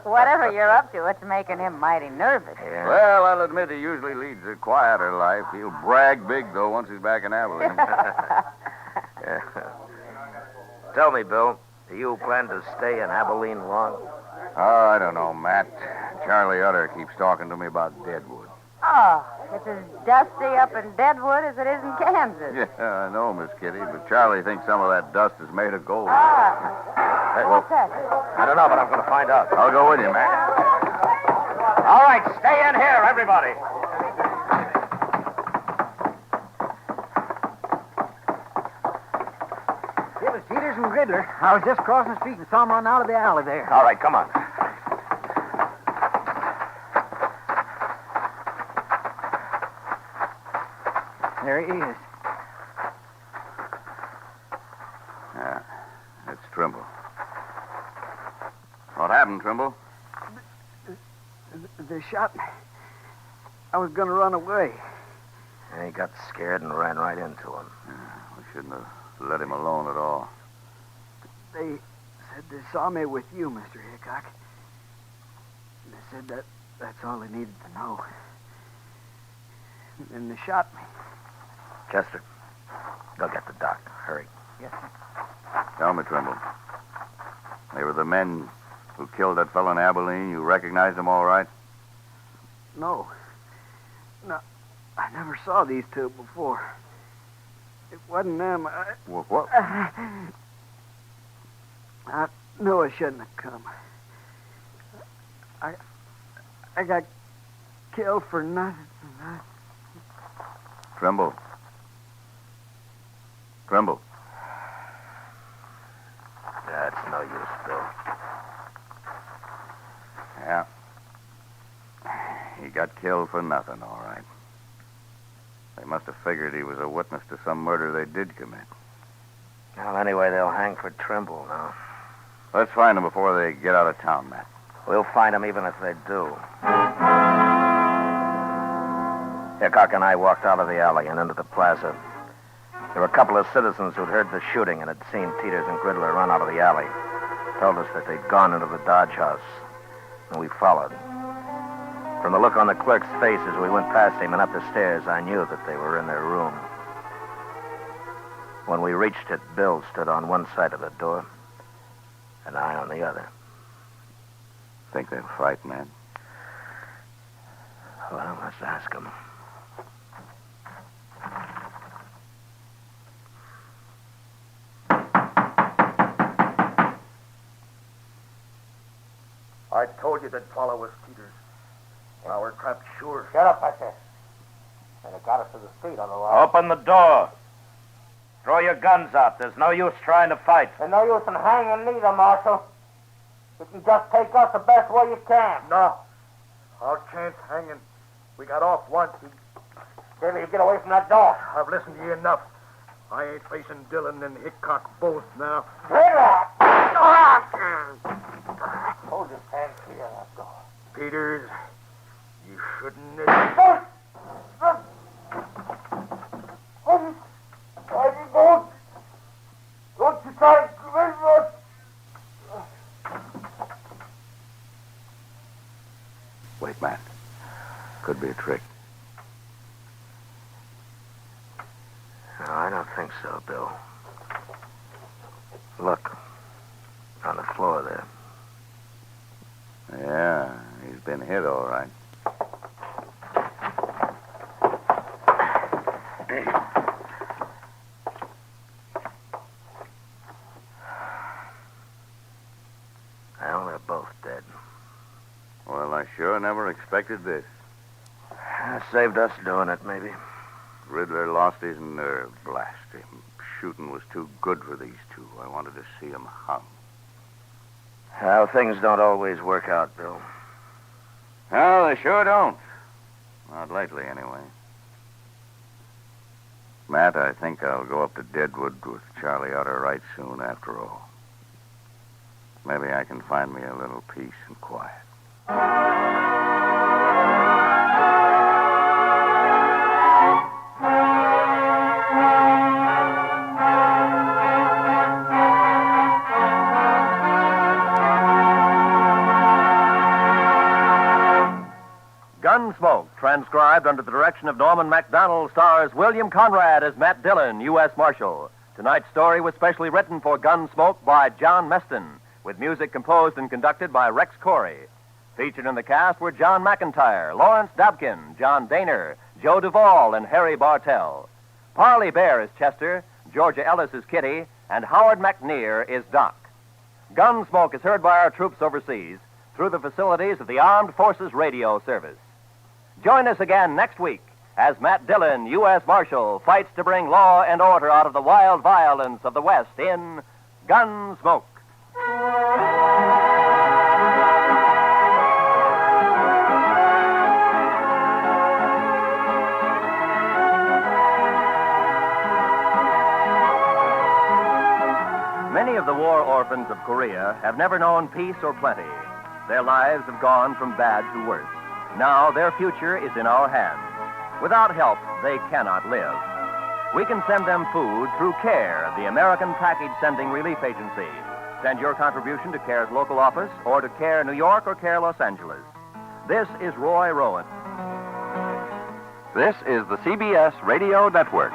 Whatever you're up to, it's making him mighty nervous. Yeah. Well, I'll admit he usually leads a quieter life. He'll brag big, though, once he's back in Abilene. Yeah. Tell me, Bill, do you plan to stay in Abilene long? Oh, I don't know, Matt. Charlie Utter keeps talking to me about Deadwood. Oh, it's as dusty up in Deadwood as it is in Kansas. Yeah, I know, Miss Kitty, but Charlie thinks some of that dust is made of gold. What's that? I don't know, but I'm going to find out. I'll go with you, Matt. All right, stay in here, everybody. It was Teeters and Gridler. I was just crossing the street and saw them run out of the alley there. All right, come on. There he is. Yeah, it's Trimble. What happened, Trimble? They shot me. I was going to run away. And he got scared and ran right into him. Yeah, we shouldn't have let him alone at all. They said they saw me with you, Mr. Hickok. They said that's all they needed to know. And they shot me. Chester, go get the doctor. Hurry. Yes, sir. Tell me, Trimble. They were the men who killed that fellow in Abilene. You recognized them all right? No. No, I never saw these two before. It wasn't them. What? I knew I shouldn't have come. I got killed for nothing. Trimble. Trimble. That's no use, Bill. Yeah. He got killed for nothing, all right. They must have figured he was a witness to some murder they did commit. Well, anyway, they'll hang for Trimble now. Let's find him before they get out of town, Matt. We'll find him even if they do. Hickok and I walked out of the alley and into the plaza. There were a couple of citizens who'd heard the shooting and had seen Teeters and Gridler run out of the alley. Told us that they'd gone into the Dodge house, and we followed. From the look on the clerk's face as we went past him and up the stairs, I knew that they were in their room. When we reached it, Bill stood on one side of the door, and I on the other. Think they'll fight, man? Well, let's ask them. I told you they'd follow us, Peters. Now we're trapped sure. Shut up, I said. And it got us to the street on the line. Open the door. Throw your guns out. There's no use trying to fight. There's no use in hanging neither, Marshal. You can just take us the best way you can. No. Our chance hanging. We got off once. Maybe you get away from that door. I've listened to you enough. I ain't facing Dillon and Hickok both now. Hold your hand clear of that door. Peters, you shouldn't have... Don't you try to convince us. Wait, Matt. Could be a trick. No, I don't think so, Bill. Look. On the floor there. Yeah, he's been hit all right. Well, they're both dead. Well, I sure never expected this. Saved us doing it, maybe. Riddler lost his nerve. Blast him. Shooting was too good for these two. I wanted to see him hung. Well, things don't always work out, Bill. No, they sure don't. Not lately, anyway. Matt, I think I'll go up to Deadwood with Charlie Otter right soon after all. Maybe I can find me a little peace and quiet. Gunsmoke, transcribed under the direction of Norman MacDonald, stars William Conrad as Matt Dillon, U.S. Marshal. Tonight's story was specially written for Gunsmoke by John Meston, with music composed and conducted by Rex Corey. Featured in the cast were John McIntyre, Lawrence Dobkin, John Daner, Joe Duvall, and Harry Bartell. Parley Bear is Chester, Georgia Ellis is Kitty, and Howard McNear is Doc. Gunsmoke is heard by our troops overseas through the facilities of the Armed Forces Radio Service. Join us again next week as Matt Dillon, U.S. Marshal, fights to bring law and order out of the wild violence of the West in Gunsmoke. Many of the war orphans of Korea have never known peace or plenty. Their lives have gone from bad to worse. Now their future is in our hands. Without help, they cannot live. We can send them food through CARE, the American Package Sending Relief Agency. Send your contribution to CARE's local office or to CARE New York or CARE Los Angeles. This is Roy Rowan. This is the CBS Radio Network.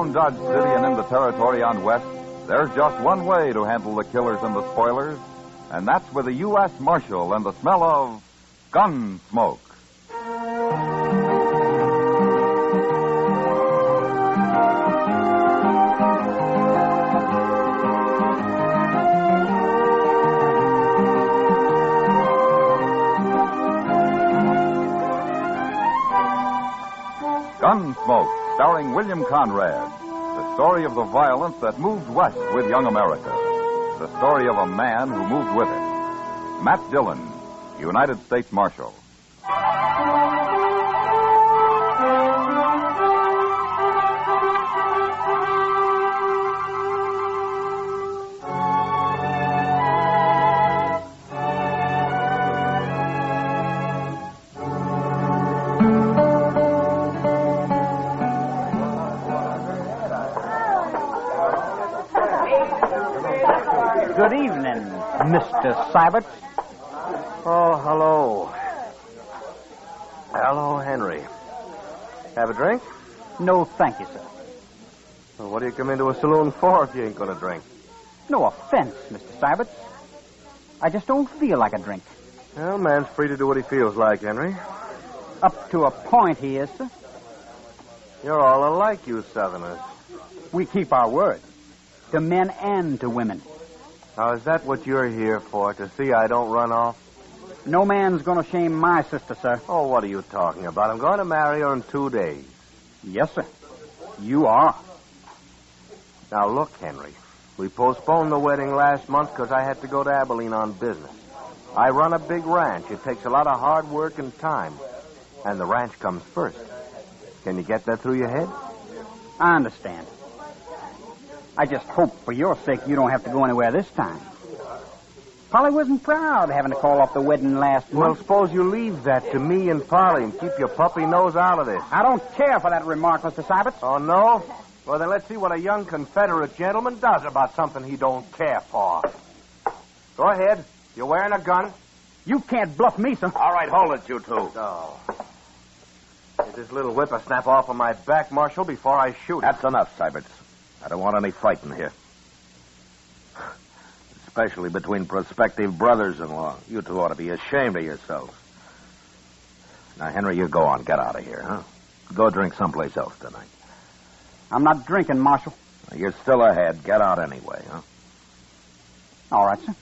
Around Dodge City and in the territory on West, there's just one way to handle the killers and the spoilers, and that's with a U.S. Marshal and the smell of gun smoke. Gunsmoke, starring William Conrad. The story of the violence that moved west with young America. The story of a man who moved with it. Matt Dillon, United States Marshal. Good evening, Mr. Syberts. Oh, hello. Hello, Henry. Have a drink? No, thank you, sir. Well, what do you come into a saloon for if you ain't going to drink? No offense, Mr. Syberts. I just don't feel like a drink. Well, man's free to do what he feels like, Henry. Up to a point he is, sir. You're all alike, you Southerners. We keep our word. To men and to women. Now, is that what you're here for, to see I don't run off? No man's going to shame my sister, sir. Oh, what are you talking about? I'm going to marry her in 2 days. Yes, sir. You are. Now, look, Henry. We postponed the wedding last month because I had to go to Abilene on business. I run a big ranch. It takes a lot of hard work and time. And the ranch comes first. Can you get that through your head? I understand. I just hope for your sake you don't have to go anywhere this time. Polly wasn't proud having to call off the wedding last month. Well, suppose you leave that to me and Polly and keep your puppy nose out of this. I don't care for that remark, Mr. Syberts. Oh, no? Well, then let's see what a young Confederate gentleman does about something he don't care for. Go ahead. You're wearing a gun? You can't bluff me, sir. All right, hold it, you two. Oh. Get this little whippersnap off of my back, Marshal, before I shoot. That's enough, Syberts. I don't want any fighting here. Especially between prospective brothers-in-law. You two ought to be ashamed of yourselves. Now, Henry, you go on. Get out of here, huh? Go drink someplace else tonight. I'm not drinking, Marshal. Now, you're still ahead. Get out anyway, huh? All right, sir.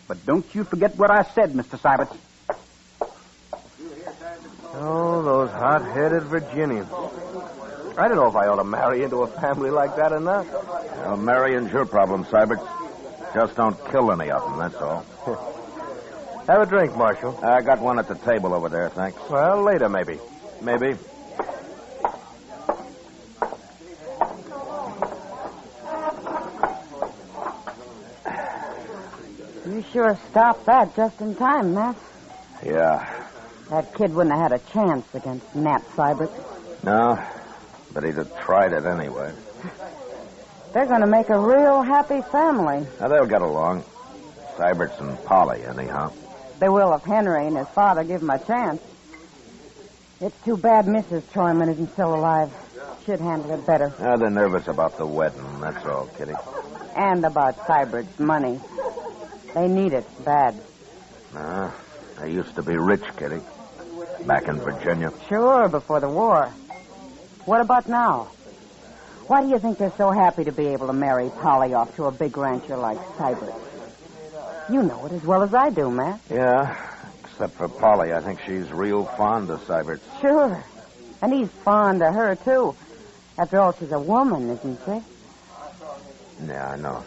But don't you forget what I said, Mr. Syberts. Oh, those hot-headed Virginians. I don't know if I ought to marry into a family like that or not. Well, marrying's your problem, Syberts. Just don't kill any of them, that's all. Have a drink, Marshal. I got one at the table over there, thanks. Well, later, maybe. Maybe. You sure stopped that just in time, Matt. Yeah. That kid wouldn't have had a chance against Nat Syberts. No, but he'd have tried it anyway. They're going to make a real happy family. Now, they'll get along. Syberts and Polly, anyhow. They will if Henry and his father give them a chance. It's too bad Mrs. Troyman isn't still alive. She'd handle it better. They're nervous about the wedding, that's all, Kitty. And about Syberts' money. They need it bad. They used to be rich, Kitty. Back in Virginia. Sure, before the war. What about now? Why do you think they're so happy to be able to marry Polly off to a big rancher like Syberts? You know it as well as I do, Matt. Yeah, except for Polly. I think she's real fond of Syberts. Sure. And he's fond of her, too. After all, she's a woman, isn't she? Yeah, I know.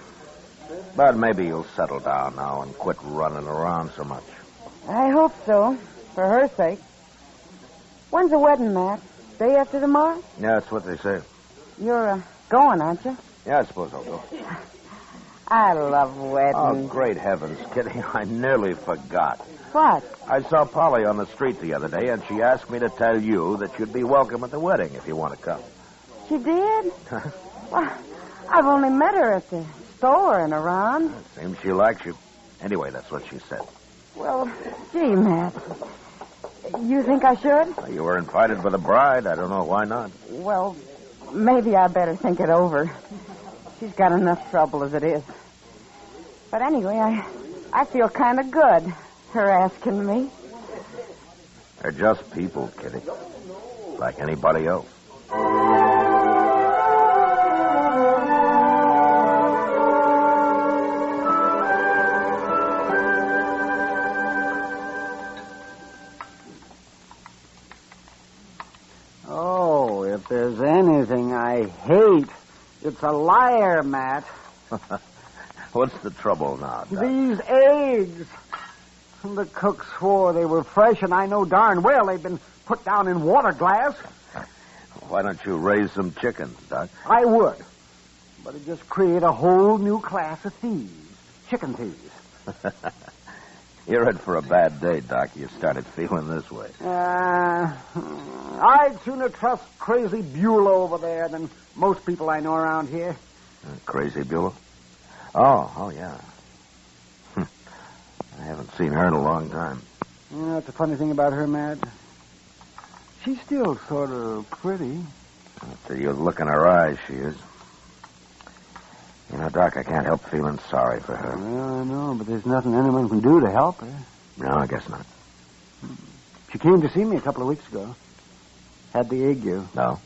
But maybe you'll settle down now and quit running around so much. I hope so, for her sake. When's the wedding, Matt? Day after tomorrow? Yeah, that's what they say. You're going, aren't you? Yeah, I suppose I'll go. I love weddings. Oh, great heavens, Kitty. I nearly forgot. What? I saw Polly on the street the other day, and she asked me to tell you that you'd be welcome at the wedding if you want to come. She did? Well, I've only met her at the store and around. It seems she likes you. Anyway, that's what she said. Well, gee, Matt. You think I should? You were invited by the bride. I don't know why not. Well, maybe I better think it over. She's got enough trouble as it is. But anyway, I feel kind of good, her asking me. They're just people, Kitty. Like anybody else. Oh, if there's anything I hate, it's a liar, Matt. What's the trouble now, Doc? These eggs. The cook swore they were fresh, and I know darn well they've been put down in water glass. Why don't you raise some chickens, Doc? I would. But it'd just create a whole new class of thieves. Chicken thieves. You're in for a bad day, Doc. You started feeling this way. I'd sooner trust Crazy Beulah over there than most people I know around here. Crazy Beulah? Oh, yeah. I haven't seen her in a long time. That's the funny thing about her, Matt. She's still sort of pretty. After you look in her eyes, she is. You know, Doc, I can't help feeling sorry for her. Well, I know, but there's nothing anyone can do to help her. No, I guess not. She came to see me a couple of weeks ago. Had the ague. No?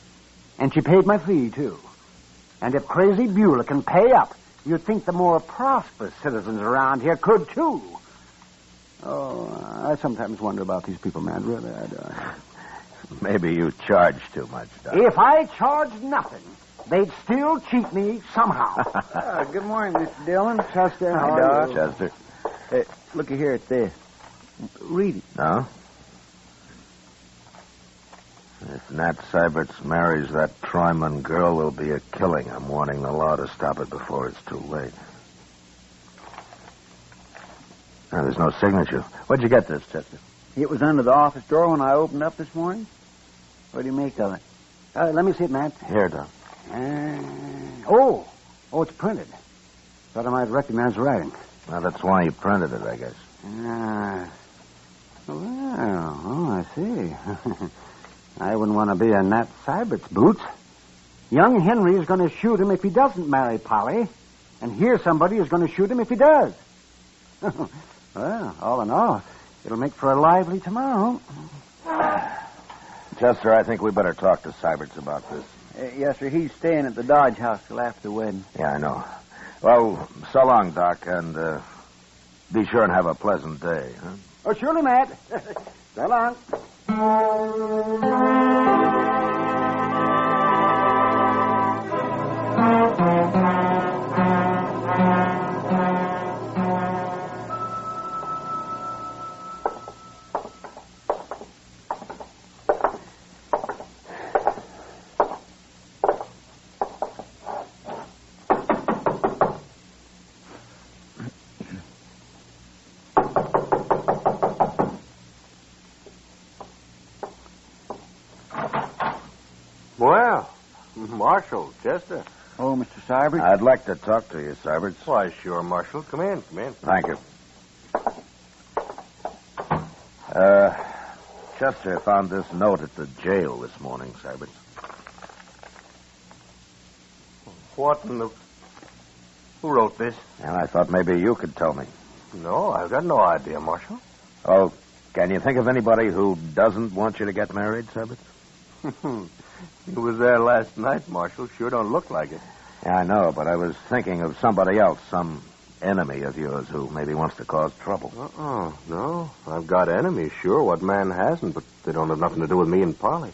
And she paid my fee, too. And if Crazy Beulah can pay up, you'd think the more prosperous citizens around here could, too. Oh, I sometimes wonder about these people, man. Really, I do. Maybe you charge too much, Doc. If I charged nothing, they'd still cheat me somehow. Good morning, Mr. Dillon. Chester, how Hi, are Doc. you? Chester. Hey, looky here at this. Read it. No? If Nat Syberts marries that Tryman girl, there'll be a killing. I'm warning the law to stop it before it's too late. No, there's no signature. Where'd you get this, Chester? It was under the office door when I opened up this morning. What do you make of it? Let me see it, Matt. Here, Doc. Oh, it's printed. Thought I might recognize the writing. Well, that's why you printed it, I guess. I see. I wouldn't want to be in Nat Sybert's boots. Young Henry is going to shoot him if he doesn't marry Polly. And here's somebody who's going to shoot him if he does. Well, all in all, it'll make for a lively tomorrow. Chester, I think we better talk to Syberts about this. Yes, sir. He's staying at the Dodge House till after the wedding. Yeah, I know. Well, so long, Doc, and be sure and have a pleasant day, huh? Oh, surely, Matt. So long. Well, Marshal, Chester. Oh, Mr. Sybert? I'd like to talk to you, Syberts. Why, sure, Marshal. Come in. Thank you. Chester found this note at the jail this morning, Syberts. What in the... Who wrote this? And I thought maybe you could tell me. No, I've got no idea, Marshal. Oh, can you think of anybody who doesn't want you to get married, Syberts? He was there last night, Marshal. Sure don't look like it. Yeah, I know, but I was thinking of somebody else, some enemy of yours who maybe wants to cause trouble. No. I've got enemies, sure. What man hasn't? But they don't have nothing to do with me and Polly.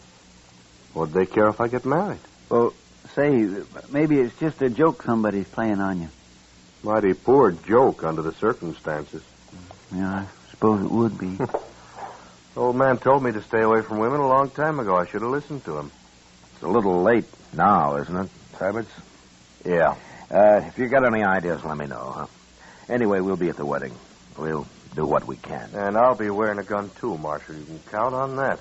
What'd they care if I get married? Well, say, maybe it's just a joke somebody's playing on you. Mighty poor joke under the circumstances. Yeah, I suppose it would be. Old man told me to stay away from women a long time ago. I should have listened to him. It's a little late now, isn't it, Syberts? Yeah. If you got any ideas, let me know, huh? Anyway, we'll be at the wedding. We'll do what we can. And I'll be wearing a gun, too, Marshal. You can count on that.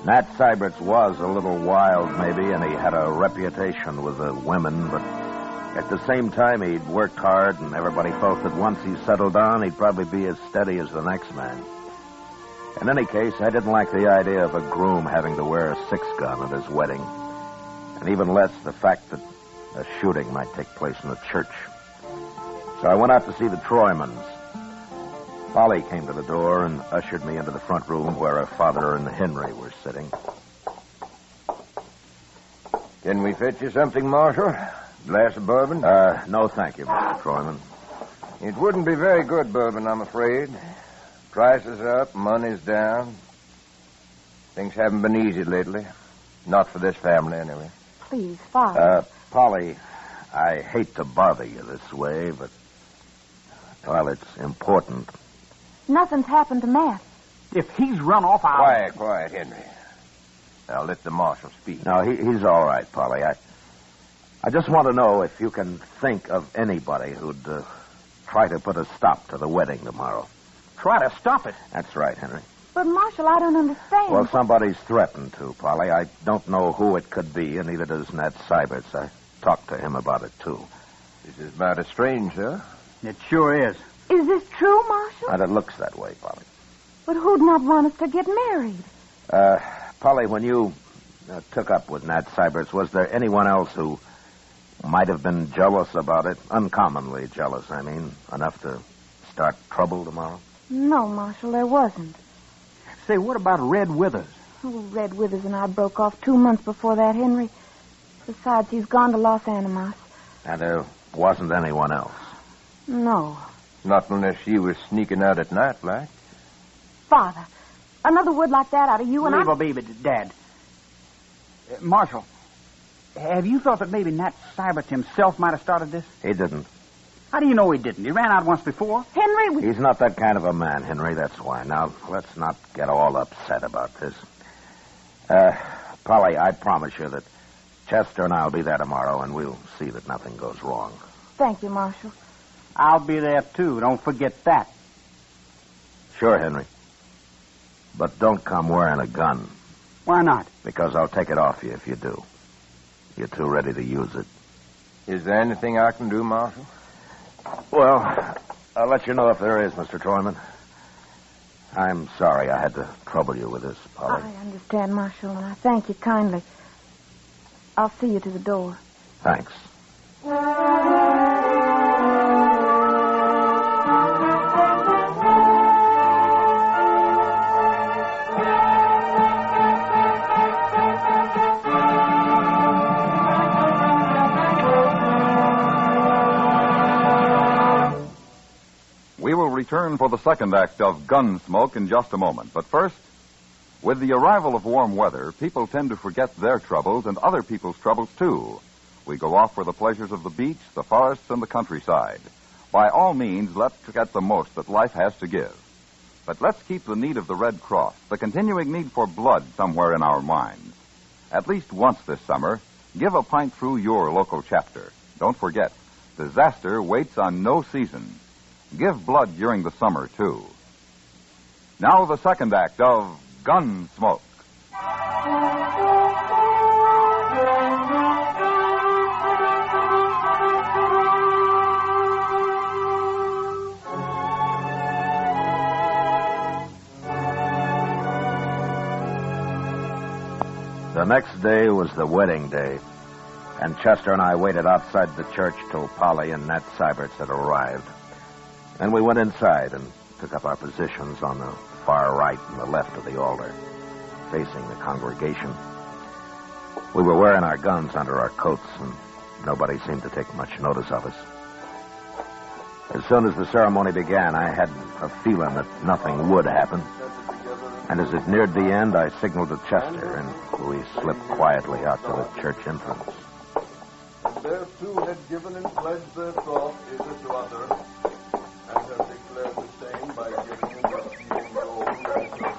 Nat Syberts was a little wild, maybe, and he had a reputation with the women, but at the same time, he'd worked hard, and everybody felt that once he settled down, he'd probably be as steady as the next man. In any case, I didn't like the idea of a groom having to wear a 6-gun at his wedding, and even less the fact that a shooting might take place in the church. So I went out to see the Troymans. Polly came to the door and ushered me into the front room where her father and Henry were sitting. Can we fetch you something, Marshal? Glass of bourbon? No, thank you, Mr. Troyman. It wouldn't be very good bourbon, I'm afraid. Prices up, money's down. Things haven't been easy lately. Not for this family, anyway. Please, Father. Polly, I hate to bother you this way, but, well, it's important. Nothing's happened to Matt. If he's run off, I'll... Quiet, Henry. I'll let the marshal speak. No, he's all right, Polly. I just want to know if you can think of anybody who'd try to put a stop to the wedding tomorrow. Try to stop it? That's right, Henry. But, Marshal, I don't understand. Well, somebody's threatened to, Polly. I don't know who it could be, and neither does Nat Syberts. I talked to him about it, too. This is mighty strange, huh? It sure is. Is this true, Marshal? And it looks that way, Polly. But who'd not want us to get married? Polly, when you took up with Nat Syberts, was there anyone else who might have been jealous about it? Uncommonly jealous, I mean. Enough to start trouble tomorrow? No, Marshal, there wasn't. Say, what about Red Withers? Oh, Red Withers and I broke off 2 months before that, Henry. Besides, he's gone to Los Animas. And there wasn't anyone else? No. Not unless she was sneaking out at night, like. Father, another word like that out of you and Leave a baby, Dad. Marshal, have you thought that maybe Nat Syberts himself might have started this? He didn't. How do you know he didn't? He ran out once before. Henry, He's not that kind of a man, Henry, that's why. Now, let's not get all upset about this. Polly, I promise you that Chester and I'll be there tomorrow, and we'll see that nothing goes wrong. Thank you, Marshal. I'll be there, too. Don't forget that. Sure, Henry. But don't come wearing a gun. Why not? Because I'll take it off you if you do. You're too ready to use it. Is there anything I can do, Marshal? Well, I'll let you know if there is, Mr. Troyman. I'm sorry I had to trouble you with this, Polly. I understand, Marshal, and I thank you kindly. I'll see you to the door. Thanks. We will return for the second act of Gunsmoke in just a moment. But first, with the arrival of warm weather, people tend to forget their troubles and other people's troubles, too. We go off for the pleasures of the beach, the forests, and the countryside. By all means, let's get the most that life has to give. But let's keep the need of the Red Cross, the continuing need for blood, somewhere in our minds. At least once this summer, give a pint through your local chapter. Don't forget, disaster waits on no season. Give blood during the summer, too. Now the second act of Gunsmoke. The next day was the wedding day, and Chester and I waited outside the church till Polly and Nat Syberts had arrived. Then we went inside and took up our positions on the far right and the left of the altar, facing the congregation. We were wearing our guns under our coats, and nobody seemed to take much notice of us. As soon as the ceremony began, I had a feeling that nothing would happen. And as it neared the end, I signaled to Chester, and we slipped quietly out to the church entrance. And there two had given and pledged their troth either to other, and have declared the same by giving in the field gold ransom.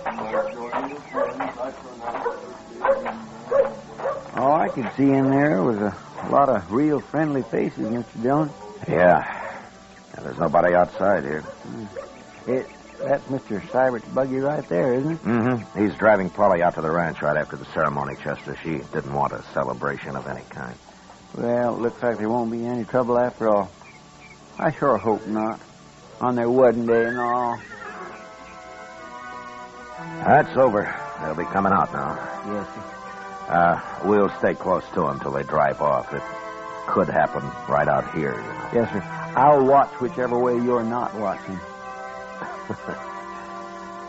By joining with friends, I pronounce All I could see in there was a lot of real friendly faces, Mr. Dillon. Yeah. And there's nobody outside here. That's Mr. Sybert's buggy right there, isn't it? Mm-hmm. He's driving Polly out to the ranch right after the ceremony, Chester. She didn't want a celebration of any kind. Well, it looks like there won't be any trouble after all. I sure hope not. On their wedding day and all. That's over. They'll be coming out now. Yes, sir. We'll stay close to them till they drive off. It could happen right out here, you know. Yes, sir. I'll watch whichever way you're not watching.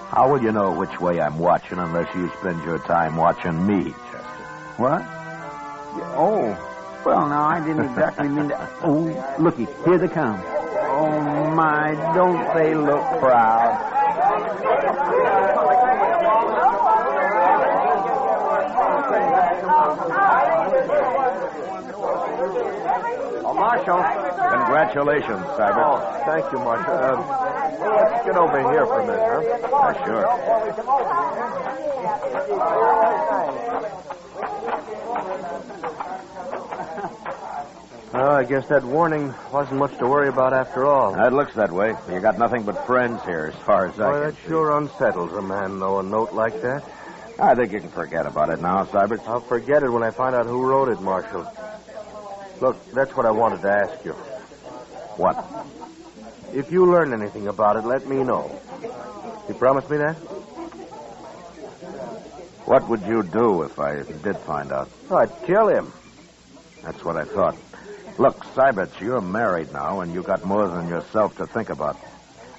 How will you know which way I'm watching unless you spend your time watching me, Chester? What? Oh. Well, no, I didn't exactly mean to. Oh, looky, here they come. Oh, my, don't they look proud? Oh, Marshal. Congratulations, Cybert. Oh, thank you, Marshal. Let's get over here for a minute, huh? Sure. I guess that warning wasn't much to worry about after all. It looks that way. You got nothing but friends here, as far as I Boy, can that see. sure unsettles a man, though, a note like that. I think you can forget about it now, Cybert. I'll forget it when I find out who wrote it, Marshal. Look, that's what I wanted to ask you. What? If you learn anything about it, let me know. You promise me that? What would you do if I did find out? I'd kill him. That's what I thought. Look, Cybert, you're married now, and you got more than yourself to think about.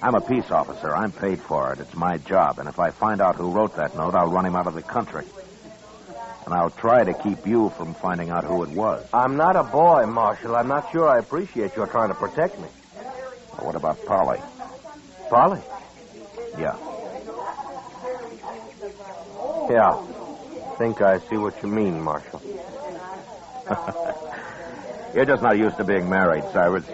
I'm a peace officer. I'm paid for it. It's my job. And if I find out who wrote that note, I'll run him out of the country. And I'll try to keep you from finding out who it was. I'm not a boy, Marshal. I'm not sure I appreciate your trying to protect me. Well, what about Polly? Polly? Yeah. Yeah. Think I see what you mean, Marshal. You're just not used to being married, Cyrus.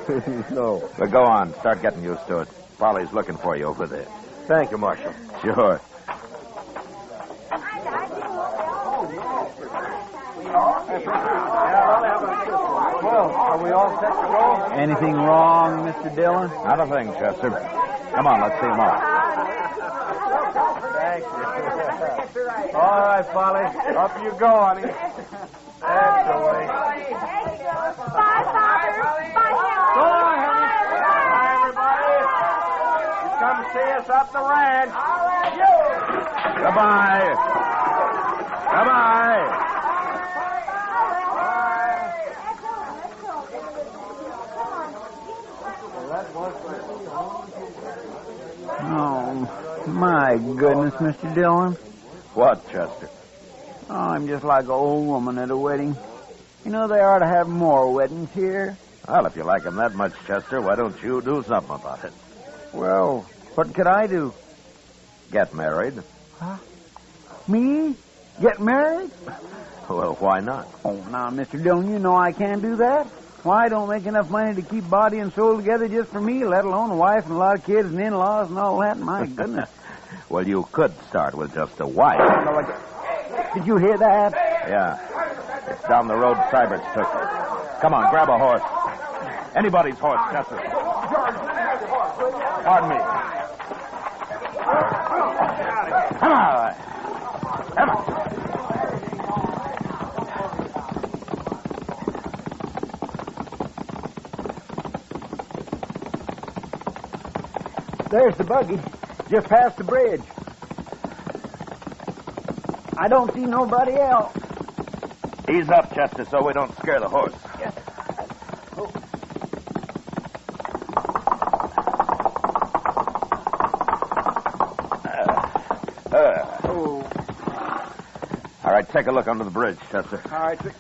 No. But go on. Start getting used to it. Polly's looking for you over there. Thank you, Marshal. Sure. Well, are we all set to go? Anything wrong, Mr. Dillon? Not a thing, Chester. Come on, let's see him off. Thank you. All right, Polly. Up you go, honey. That's the way. Bye, Father. Bye, So long, honey. Bye, everybody. You come see us up the ranch. Goodbye. Goodbye. Oh, my goodness, Mr. Dillon. What, Chester? Oh, I'm just like an old woman at a wedding. You know, they ought to have more weddings here. Well, if you like him that much, Chester, why don't you do something about it? Well, what could I do? Get married. Huh? Me? Get married? Well, why not? Oh, now, Mr. Dillon, you know I can't do that. Why, I don't make enough money to keep body and soul together just for me, let alone a wife and a lot of kids and in-laws and all that. My goodness. Well, you could start with just a wife. Did you hear that? Yeah. It's down the road Cybert's took. Come on, grab a horse. Anybody's horse, Chester. Pardon me. Come on. Come on. There's the buggy. Just past the bridge. I don't see nobody else. Ease up, Chester, so we don't scare the horse. Yes. All right, take a look under the bridge, Chester. All right, sir.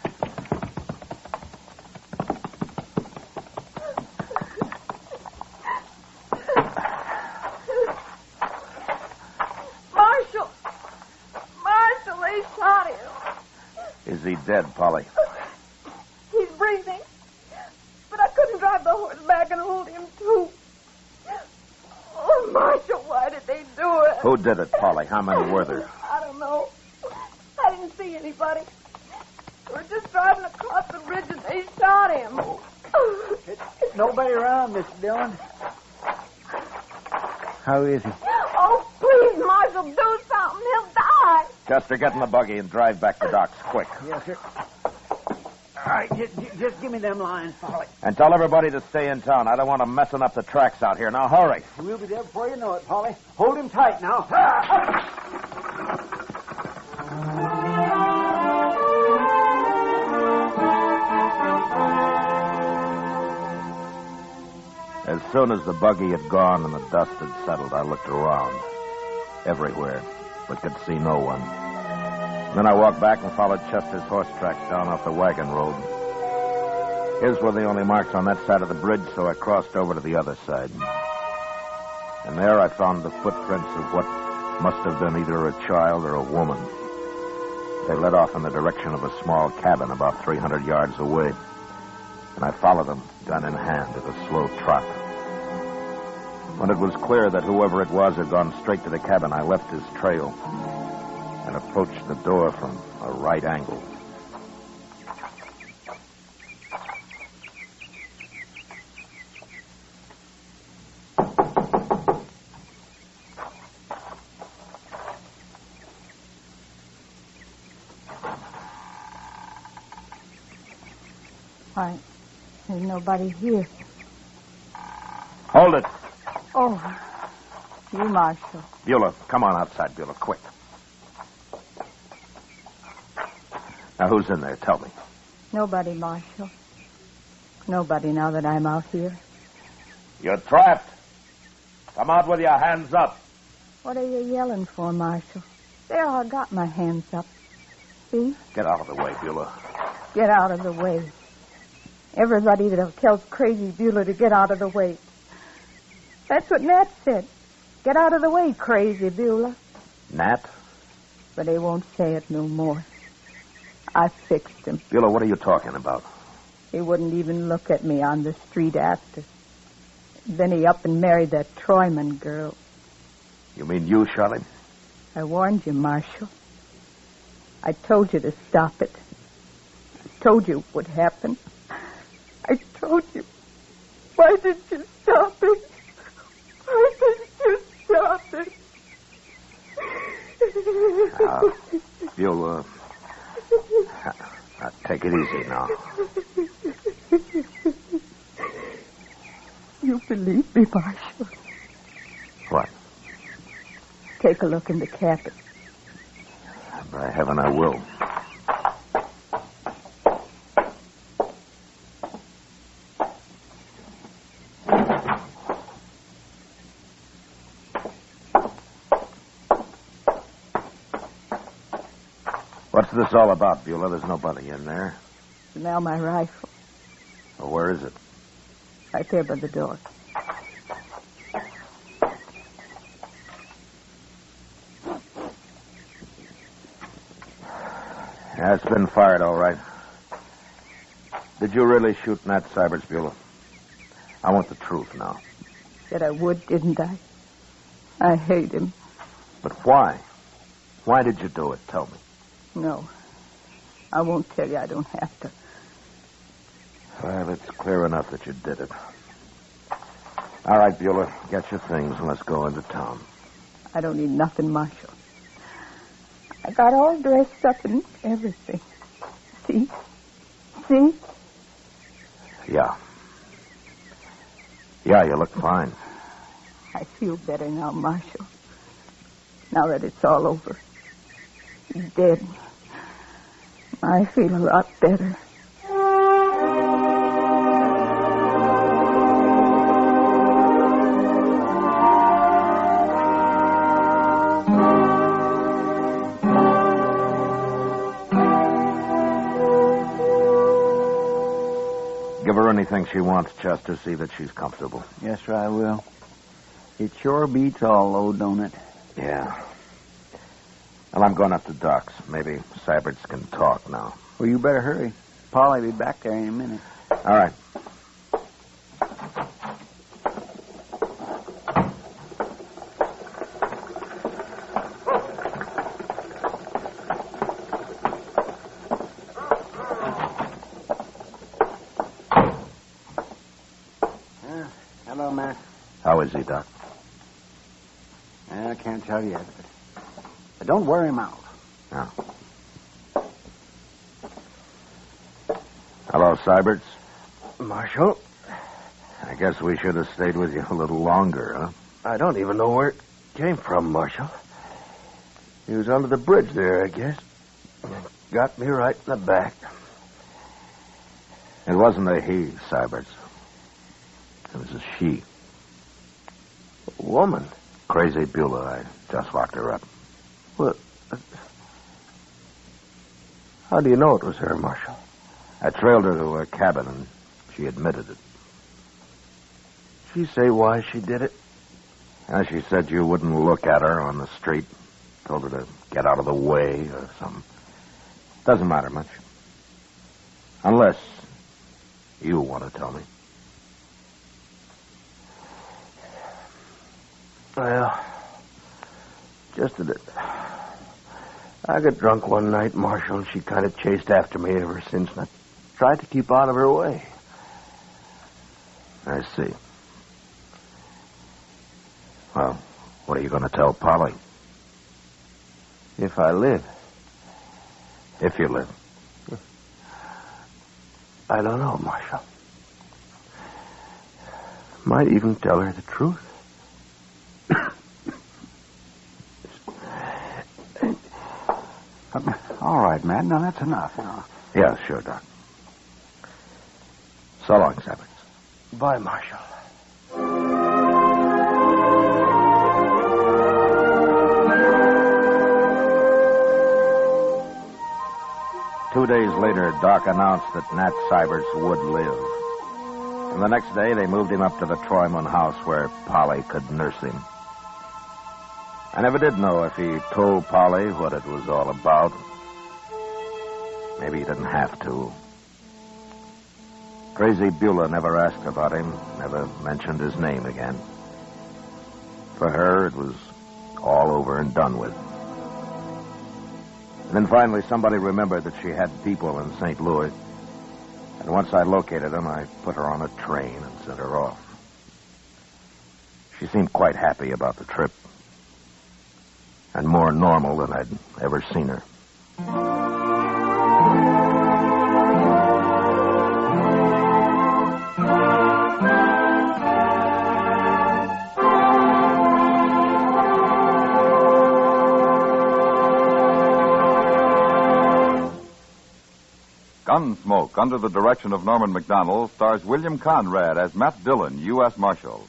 Marshal, they shot him. Is he dead, Polly? He's breathing. But I couldn't drive the horse back and hold him, too. Oh, Marshal, why did they do it? Who did it, Polly? How many were there? I don't know. I didn't see anybody. We were just driving across the bridge and they shot him. Nobody around, Mr. Dillon. How is he? Oh, please, Marshal, do something. He'll die. Chester, get in the buggy and drive back to docks, quick. Yes, sir. All right, just give me them lines, Polly. And tell everybody to stay in town. I don't want them messing up the tracks out here. Now, hurry. We'll be there before you know it, Polly. Hold him tight now. As soon as the buggy had gone and the dust had settled, I looked around. Everywhere, but could see no one. Then I walked back and followed Chester's horse tracks down off the wagon road. His were the only marks on that side of the bridge, so I crossed over to the other side. And there I found the footprints of what must have been either a child or a woman. They led off in the direction of a small cabin about 300 yards away. And I followed them, gun in hand, at a slow trot. When it was clear that whoever it was had gone straight to the cabin, I left his trail and approached the door from a right angle. Why, there's nobody here. Hold it. Oh, you, Marshal. Beulah, come on outside, Beulah, quick. Now, who's in there? Tell me. Nobody, Marshal. Nobody now that I'm out here. You're trapped. Come out with your hands up. What are you yelling for, Marshal? There, I got my hands up. See? Get out of the way, Beulah. Get out of the way. Everybody that tells crazy Beulah to get out of the way. That's what Nat said. Get out of the way, crazy Beulah. Nat? But he won't say it no more. I fixed him. Beulah, what are you talking about? He wouldn't even look at me on the street after. Then he up and married that Troyman girl. You mean you shot him? I warned you, Marshal. I told you to stop it. I told you what would happen. I told you. Why did you stop it? Why did you stop it? Beulah, take it easy now. You believe me, Marshal? What? Take a look in the cabin. By heaven, I will. What's this all about, Beulah? There's nobody in there. Now my rifle. Well, where is it? Right there by the door. Yeah, it's been fired, all right. Did you really shoot Nat Syberts, Beulah? I want the truth now. Said I would, didn't I? I hate him. But why? Why did you do it? Tell me. No. I won't tell you. I don't have to. Well, it's clear enough that you did it. All right, Beulah, get your things and let's go into town. I don't need nothing, Marshal. I got all dressed up and everything. See? See? Yeah. Yeah, you look fine. I feel better now, Marshal. Now that it's all over. He's dead. I feel a lot better. Give her anything she wants, Chester. See that she's comfortable. Yes, sir, I will. It sure beats all, though, don't it? Yeah. Well, I'm going up to Doc's. Maybe Syberts can talk now. Well, you better hurry. Polly will be back there in a minute. All right. Hello, Matt. How is he, Doc? I can't tell yet, but don't wear him out. No. Hello, Syberts. Marshal? I guess we should have stayed with you a little longer, huh? I don't even know where it came from, Marshal. He was under the bridge there, I guess. Got me right in the back. It wasn't a he, Syberts. It was a she. A woman? Crazy Beulah. I just locked her up. What? How do you know it was her, Marshal? I trailed her to her cabin, and she admitted it. Did she say why she did it? She said you wouldn't look at her on the street. Told her to get out of the way or something. Doesn't matter much. Unless you want to tell me. Well, just that I got drunk one night, Marshal, and she kind of chased after me ever since, and I tried to keep out of her way. I see. Well, what are you going to tell Polly? If I live. If you live. I don't know, Marshal. Might even tell her the truth. All right, Matt. Now, that's enough. Yeah, sure, Doc. So long, Syberts. Bye, Marshal. 2 days later, Doc announced that Nat Syberts would live. And the next day, they moved him up to the Troyman house where Polly could nurse him. I never did know if he told Polly what it was all about. Maybe he didn't have to. Crazy Beulah never asked about him, never mentioned his name again. For her, it was all over and done with. And then finally, somebody remembered that she had people in St. Louis. And once I located them, I put her on a train and sent her off. She seemed quite happy about the trip. And more normal than I'd ever seen her. Gunsmoke, under the direction of Norman MacDonald, stars William Conrad as Matt Dillon, U.S. Marshal.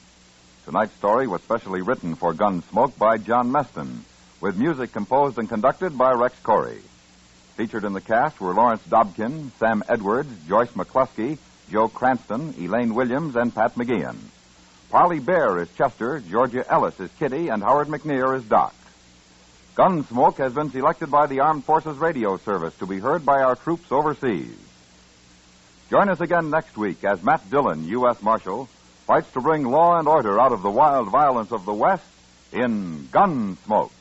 Tonight's story was specially written for Gunsmoke by John Meston, with music composed and conducted by Rex Corey. Featured in the cast were Lawrence Dobkin, Sam Edwards, Joyce McCluskey, Joe Cranston, Elaine Williams, and Pat McGeehan. Parley Bear is Chester, Georgia Ellis is Kitty, and Howard McNear is Doc. Gunsmoke has been selected by the Armed Forces Radio Service to be heard by our troops overseas. Join us again next week as Matt Dillon, U.S. Marshal, fights to bring law and order out of the wild violence of the West in Gunsmoke.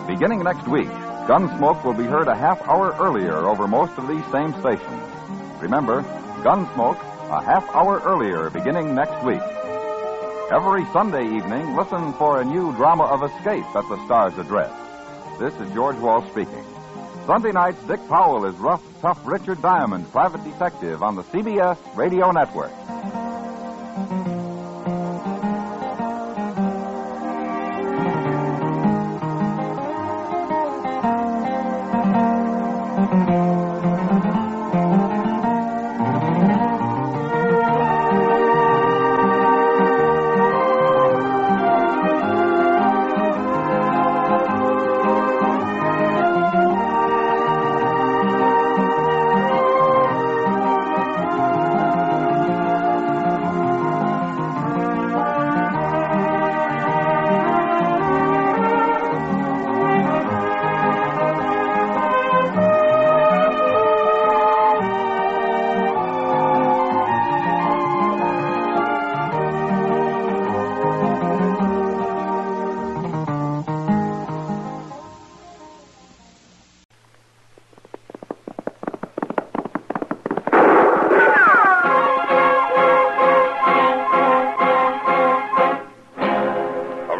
Beginning next week, Gunsmoke will be heard a half hour earlier over most of these same stations. Remember, Gunsmoke, a half hour earlier beginning next week. Every Sunday evening, listen for a new drama of escape at the Star's Address. This is George Wall speaking. Sunday nights, Dick Powell is rough, tough Richard Diamond, private detective on the CBS Radio Network.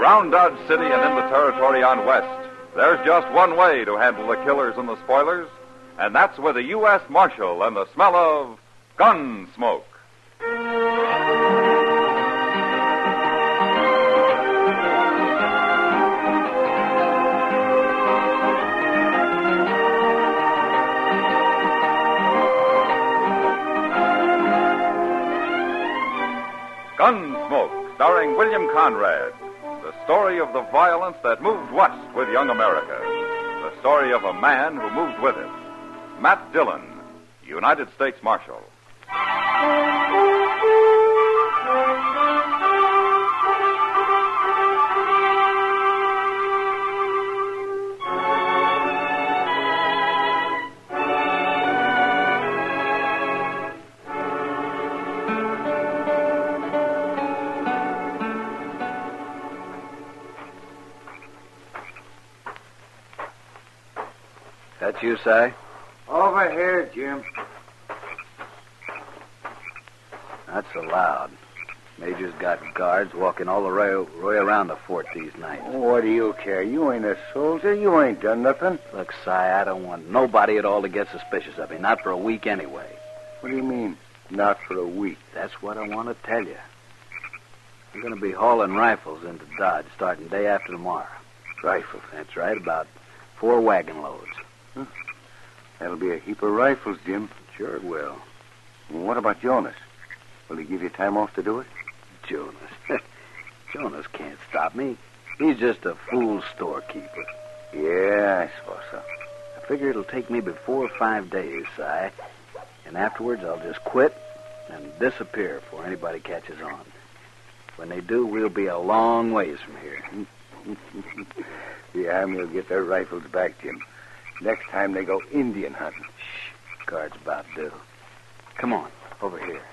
Around Dodge City and in the territory on West, there's just one way to handle the killers and the spoilers, and that's with a U.S. Marshal and the smell of gun smoke. Gunsmoke, starring William Conrad. The story of the violence that moved west with young America. The story of a man who moved with it. Matt Dillon, United States Marshal. That you, Si? Over here, Jim. Not so loud. Major's got guards walking all the way around the fort these nights. What do you care? You ain't a soldier. You ain't done nothing. Look, Si, I don't want nobody at all to get suspicious of me. Not for a week anyway. What do you mean, not for a week? That's what I want to tell you. I'm going to be hauling rifles into Dodge starting day after tomorrow. Rifles? That's right, about 4 wagon loads. That'll be a heap of rifles, Jim. Sure it will. And what about Jonas? Will he give you time off to do it? Jonas? Jonas can't stop me. He's just a fool storekeeper. Yeah, I suppose so. I figure it'll take me before 5 days, Si. And afterwards I'll just quit and disappear before anybody catches on. When they do, we'll be a long ways from here. The Army will get their rifles back, Jim. Next time they go Indian hunting. Shh. Guard's about due. Come on, over here.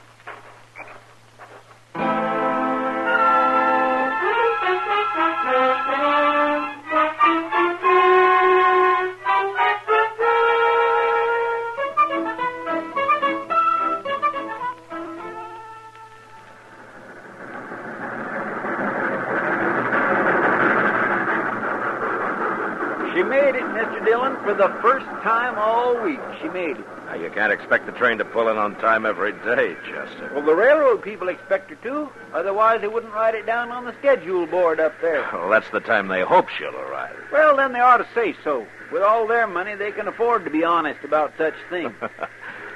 She made it, Mr. Dillon, for the first time all week. She made it. Now, you can't expect the train to pull in on time every day, Chester. Well, the railroad people expect her to. Otherwise, they wouldn't write it down on the schedule board up there. Well, that's the time they hope she'll arrive. Well, then they ought to say so. With all their money, they can afford to be honest about such things.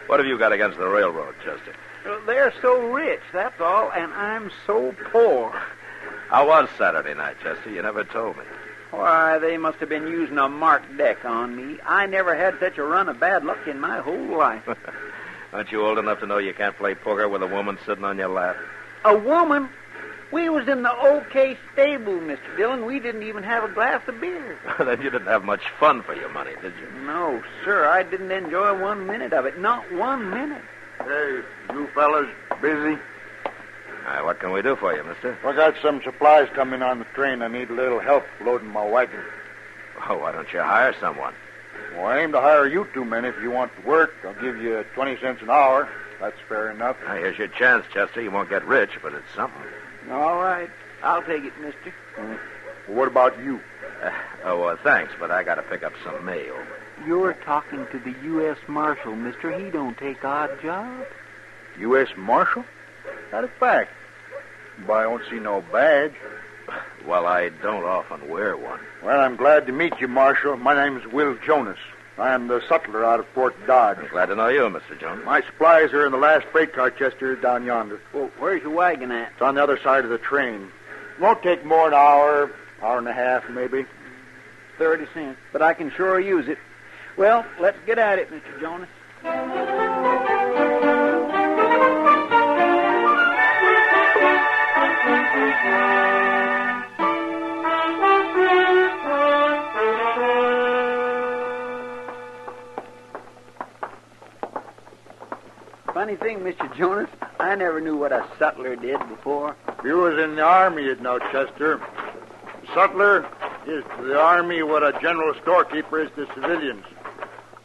What have you got against the railroad, Chester? Well, they're so rich, that's all, and I'm so poor. How was Saturday night, Chester? You never told me. Why, they must have been using a marked deck on me. I never had such a run of bad luck in my whole life. Aren't you old enough to know you can't play poker with a woman sitting on your lap? A woman? We was in the OK stable, Mr. Dillon. We didn't even have a glass of beer. Then you didn't have much fun for your money, did you? No, sir. I didn't enjoy 1 minute of it. Not 1 minute. Hey, you fellas busy? What can we do for you, mister? I got some supplies coming on the train. I need a little help loading my wagon. Oh, why don't you hire someone? Well, I aim to hire you 2 men if you want to work. I'll give you 20 cents an hour. That's fair enough. Now, here's your chance, Chester. You won't get rich, but it's something. All right. I'll take it, mister. What about you? Thanks, but I got to pick up some mail. You're talking to the U.S. Marshal, mister. He don't take odd jobs. U.S. Marshal? Not a fact. But I don't see no badge. Well, I don't often wear one. Well, I'm glad to meet you, Marshal. My name's Will Jonas. I am the sutler out of Fort Dodge. I'm glad to know you, Mr. Jones. My supplies are in the last freight car, Chester, down yonder. Well, where's your wagon at? It's on the other side of the train. Won't take more than an hour and a half, maybe. 30 cents. But I can sure use it. Well, let's get at it, Mr. Jonas. Funny thing, Mr. Jonas, I never knew what a sutler did before. If you was in the Army, you'd know, Chester. Sutler is to the Army what a general storekeeper is to civilians.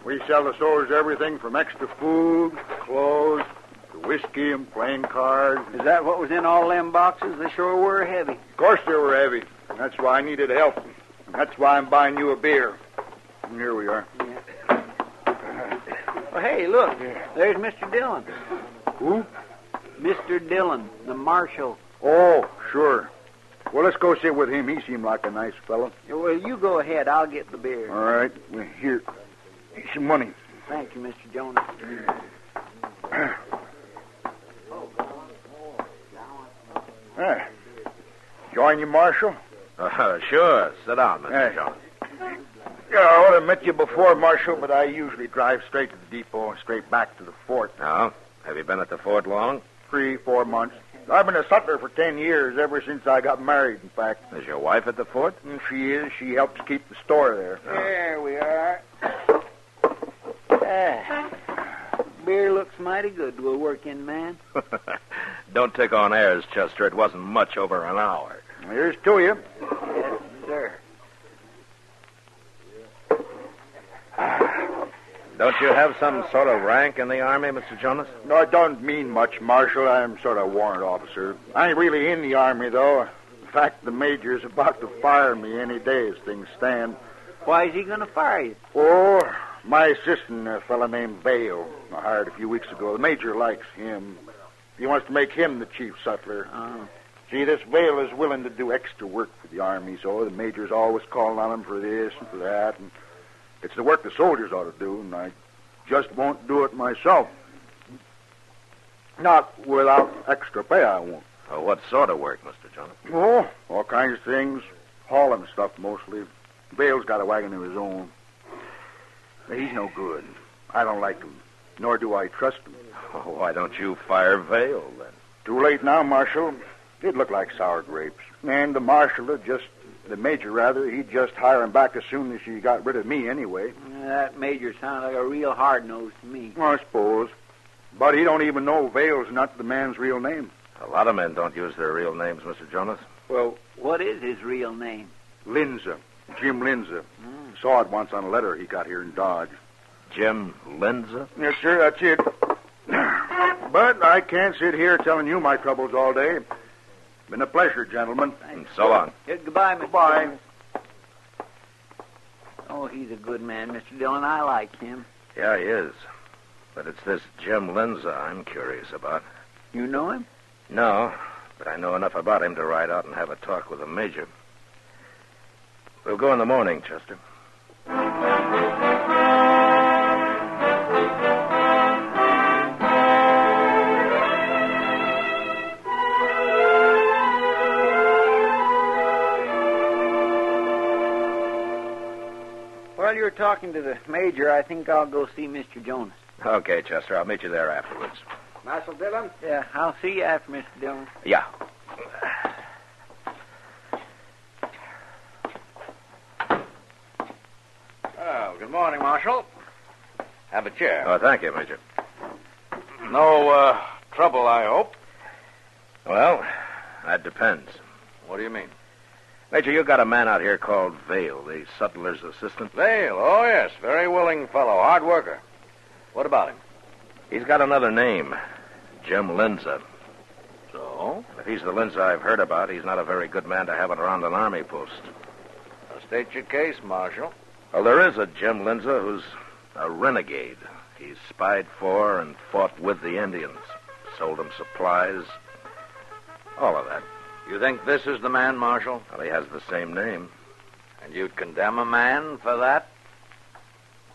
We sell the soldiers everything from extra food, clothes, to whiskey and playing cards. Is that what was in all them boxes? They sure were heavy. Of course they were heavy. And That's why I needed help. And that's why I'm buying you a beer. And here we are. Well, hey, look. There's Mr. Dillon. Who? Mr. Dillon, the marshal. Oh, sure. Well, let's go sit with him. He seemed like a nice fellow. Well, you go ahead. I'll get the beer. All right. Well, here. Here's some money. Thank you, Mr. Jonas. Join you, Marshal? Sure. Sit down, Mr. Jones. Yeah, I ought to have met you before, Marshal, but I usually drive straight to the depot and straight back to the fort. Oh? Have you been at the fort long? 3-4 months. I've been a sutler for 10 years, ever since I got married, in fact. Is your wife at the fort? She is. She helps keep the store there. Oh. There we are. Beer looks mighty good to a working man. Don't take on airs, Chester. It wasn't much over an hour. Here's to you. Yes, sir. Don't you have some sort of rank in the Army, Mr. Jonas? No, it don't mean much, Marshal. I'm sort of warrant officer. I ain't really in the Army, though. In fact, the major's about to fire me any day as things stand. Why is he going to fire you? Oh, my assistant, a fella named Vale, I hired a few weeks ago. The major likes him. He wants to make him the chief sutler. Oh. See, this Vale is willing to do extra work for the Army, so the major's always calling on him for this and for that. And it's the work the soldiers ought to do, and I just won't do it myself. Not without extra pay, I won't. What sort of work, Mr. Jonas? Oh, all kinds of things. Hauling stuff, mostly. Vale's got a wagon of his own. He's no good. I don't like him, nor do I trust him. Oh, why don't you fire Vale, then? Too late now, Marshal. It'd look like sour grapes. And the major, he'd just hire him back as soon as he got rid of me anyway. That major sounds like a real hard-nosed to me. I suppose. But he don't even know Vale's not the man's real name. A lot of men don't use their real names, Mr. Jonas. Well, what is his real name? Linza. Jim Linza. Saw it once on a letter he got here in Dodge. Jim Linza? Yes, sir, that's it. But I can't sit here telling you my troubles all day. Been a pleasure, gentlemen. And so long. Goodbye, Mr. Goodbye. Dillon. Oh, he's a good man, Mr. Dillon. I like him. Yeah, he is. But it's this Jim Linza I'm curious about. You know him? No, but I know enough about him to ride out and have a talk with the major. We'll go in the morning, Chester. While you're talking to the major, I think I'll go see Mr. Jonas. Okay, Chester. I'll meet you there afterwards. Marshal Dillon? Yeah, I'll see you after, Mr. Dillon. Yeah. Oh, good morning, Marshal. Have a chair. Oh, thank you, Major. No trouble, I hope. Well, that depends. What do you mean? Major, you got a man out here called Vale, the sutler's assistant. Vale? Oh, yes. Very willing fellow. Hard worker. What about him? He's got another name. Jim Linza. So? If he's the Linza I've heard about, he's not a very good man to have around an army post. Now, state your case, Marshal. Well, there is a Jim Linza who's a renegade. He's spied for and fought with the Indians. Sold them supplies. All of that. You think this is the man, Marshal? Well, he has the same name. And you'd condemn a man for that?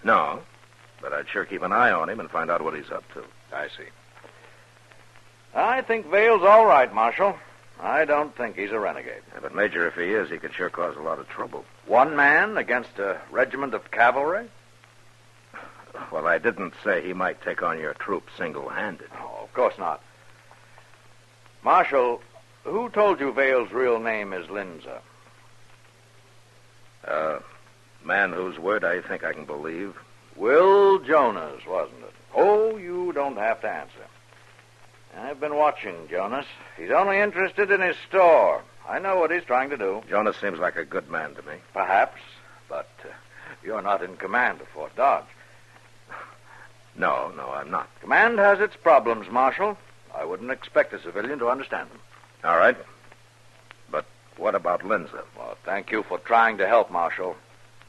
No, but I'd sure keep an eye on him and find out what he's up to. I see. I think Vale's all right, Marshal. I don't think he's a renegade. Yeah, but, Major, if he is, he could sure cause a lot of trouble. One man against a regiment of cavalry? Well, I didn't say he might take on your troops single-handed. Oh, of course not. Marshal, who told you Vale's real name is Linza? Man whose word I think I can believe. Will Jonas, wasn't it? Oh, you don't have to answer. I've been watching Jonas. He's only interested in his store. I know what he's trying to do. Jonas seems like a good man to me. Perhaps, but you're not in command of Fort Dodge. No, I'm not. Command has its problems, Marshal. I wouldn't expect a civilian to understand them. All right. But What about Lindsay? Well, thank you for trying to help, Marshal.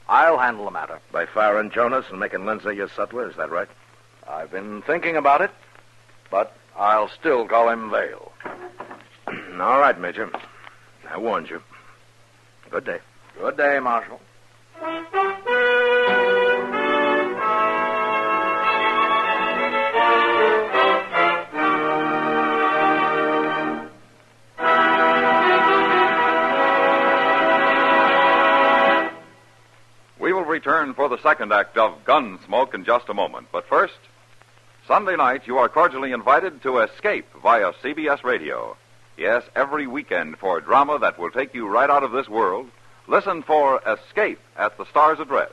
I'll handle the matter. By firing Jonas and making Lindsay your sutler, is that right? I've been thinking about it, but I'll still call him Vale. All right, Major. I warned you. Good day. Good day, Marshal. We will return for the second act of Gunsmoke in just a moment. But first, Sunday night, you are cordially invited to Escape via CBS Radio. Yes, every weekend for drama that will take you right out of this world, listen for Escape at the Star's address.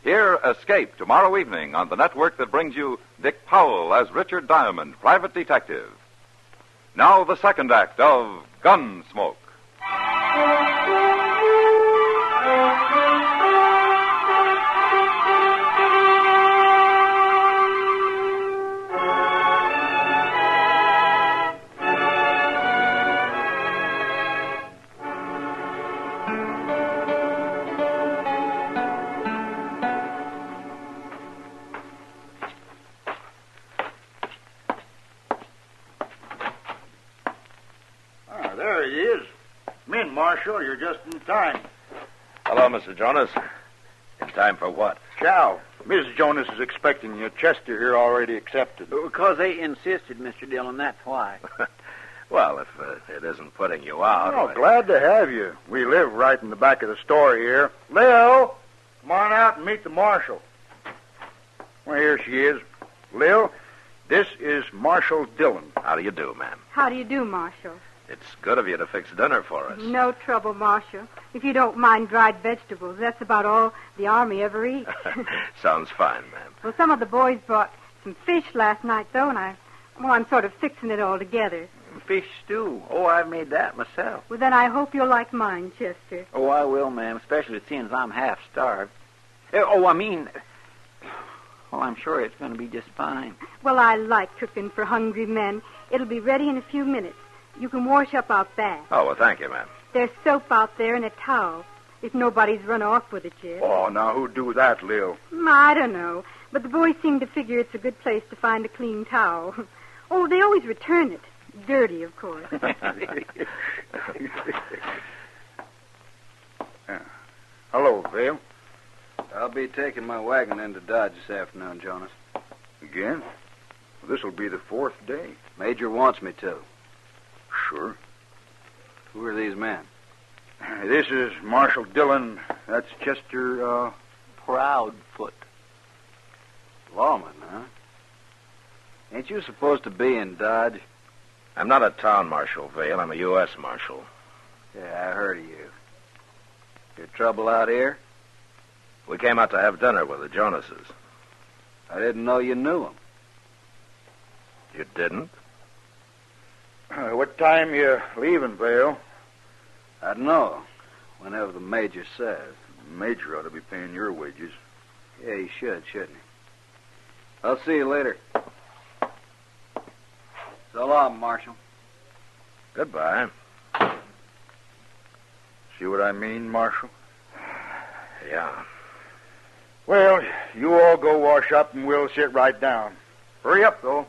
Hear Escape tomorrow evening on the network that brings you Dick Powell as Richard Diamond, private detective. Now the second act of Gunsmoke. There he is. Come in, Marshal. You're just in time. Hello, Mr. Jonas. In time for what? Chow. Mrs. Jonas is expecting you. Chester here already accepted. Because they insisted, Mr. Dillon, that's why. Well, if it isn't putting you out. Oh, glad to have you. We live right in the back of the store here. Lil, come on out and meet the Marshal. Well, here she is. Lil, this is Marshal Dillon. How do you do, ma'am? How do you do, Marshal? It's good of you to fix dinner for us. No trouble, Marshal. If you don't mind dried vegetables, that's about all the Army ever eats. Sounds fine, ma'am. Well, some of the boys brought some fish last night, though, and I'm sort of fixing it all together. Fish stew. Oh, I've made that myself. Well, then I hope you'll like mine, Chester. Oh, I will, ma'am, especially seeing as I'm half starved. Well, I'm sure it's going to be just fine. Well, I like cooking for hungry men. It'll be ready in a few minutes. You can wash up out back. Oh, well, thank you, ma'am. There's soap out there and a towel, if nobody's run off with it yet. Oh, now who'd do that, Lil? I don't know, but the boys seem to figure it's a good place to find a clean towel. Oh, they always return it. Dirty, of course. Hello, Vale. I'll be taking my wagon into Dodge this afternoon, Jonas. Again? This'll be the fourth day. Major wants me to. Sure. Who are these men? This is Marshal Dillon. That's Chester, Proudfoot. Lawman, huh? Ain't you supposed to be in Dodge? I'm not a town marshal, Vale. I'm a U.S. Marshal. Yeah, I heard of you. Your trouble out here? We came out to have dinner with the Jonases. I didn't know you knew them. You didn't? What time you leaving, Vale? I don't know. Whenever the major says. The major ought to be paying your wages. Yeah, he should, shouldn't he? I'll see you later. So long, Marshal. Goodbye. See what I mean, Marshal? Yeah. Well, you all go wash up and we'll sit right down. Hurry up, though.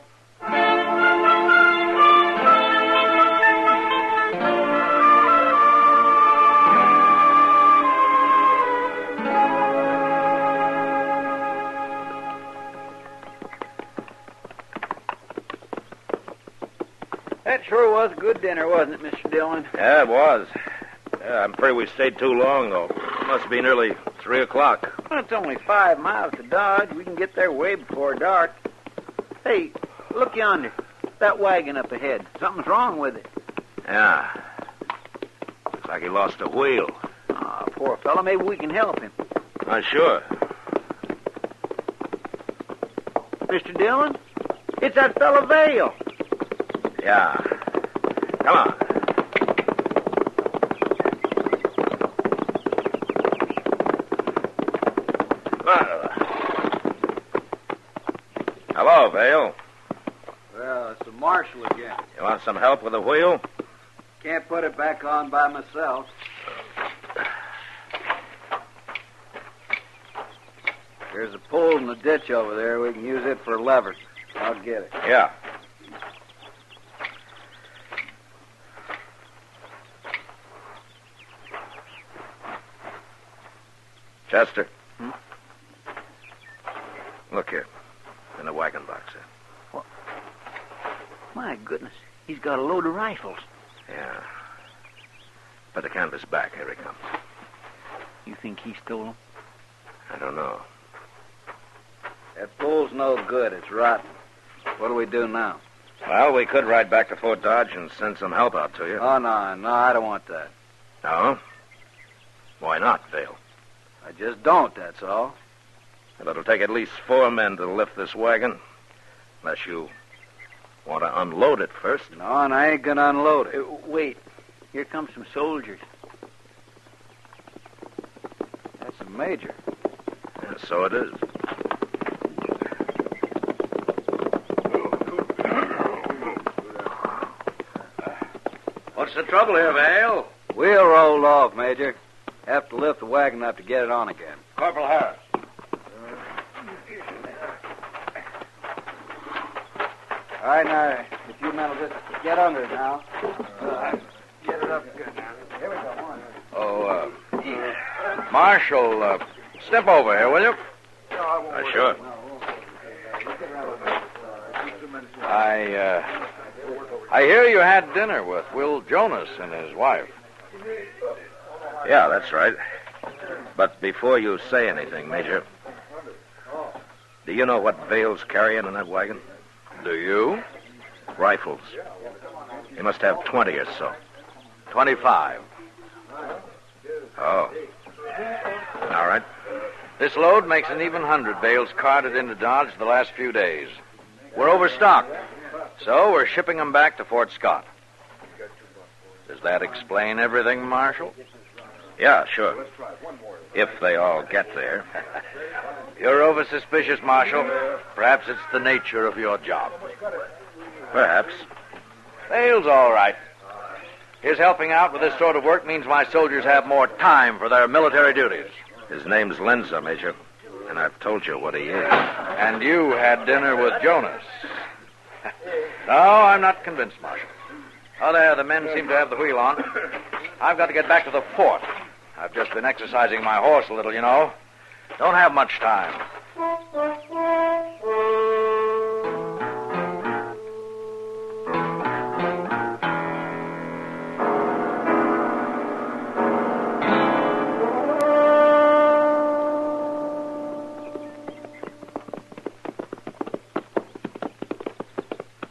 That sure was a good dinner, wasn't it, Mr. Dillon? Yeah, it was. Yeah, I'm afraid we stayed too long, though. It must be nearly 3 o'clock. Well, it's only 5 miles to Dodge. We can get there way before dark. Hey, look yonder. That wagon up ahead. Something's wrong with it. Yeah. Looks like he lost a wheel. Ah, poor fellow. Maybe we can help him. Sure. Mr. Dillon? It's that fellow Vale. Yeah. Come on. Hello, Vale. Well, it's the marshal again. You want some help with the wheel? Can't put it back on by myself. There's a pole in the ditch over there. We can use it for a lever. I'll get it. Yeah. Chester. Look here. In the wagon box there. My goodness. He's got a load of rifles. Yeah. Put the canvas back. Here he comes. You think he stole them? I don't know. That pole's no good. It's rotten. What do we do now? Well, we could ride back to Fort Dodge and send some help out to you. Oh, no, I don't want that. No? Why not, Vale? I just don't, that's all. Well, it'll take at least 4 men to lift this wagon. Unless you want to unload it first. No, and I ain't going to unload it. Wait. Here come some soldiers. That's the major. Yeah, so it is. What's the trouble here, Vale? Wheel rolled off, Major. Have to lift the wagon up to get it on again. Corporal Harris. All right, now, if you men will just get under it now. Get it up good now. Here we go, on. Oh, Marshal, step over here, will you? Sure. I hear you had dinner with Will Jonas and his wife. Yeah, that's right. But before you say anything, Major, do you know what Vale's carrying in that wagon? Do you? Rifles. He must have 20 or so. 25. Oh. All right. This load makes an even 100 bales carted into Dodge the last few days. We're overstocked, so we're shipping them back to Fort Scott. Does that explain everything, Marshal? Yeah, sure. If they all get there. You're over-suspicious, Marshal. Perhaps it's the nature of your job. Perhaps. Vale's all right. His helping out with this sort of work means my soldiers have more time for their military duties. His name's Lenza, Major, and I've told you what he is. And you had dinner with Jonas. No, I'm not convinced, Marshal. Oh, there, the men seem to have the wheel on. I've got to get back to the fort. I've just been exercising my horse a little, you know. Don't have much time.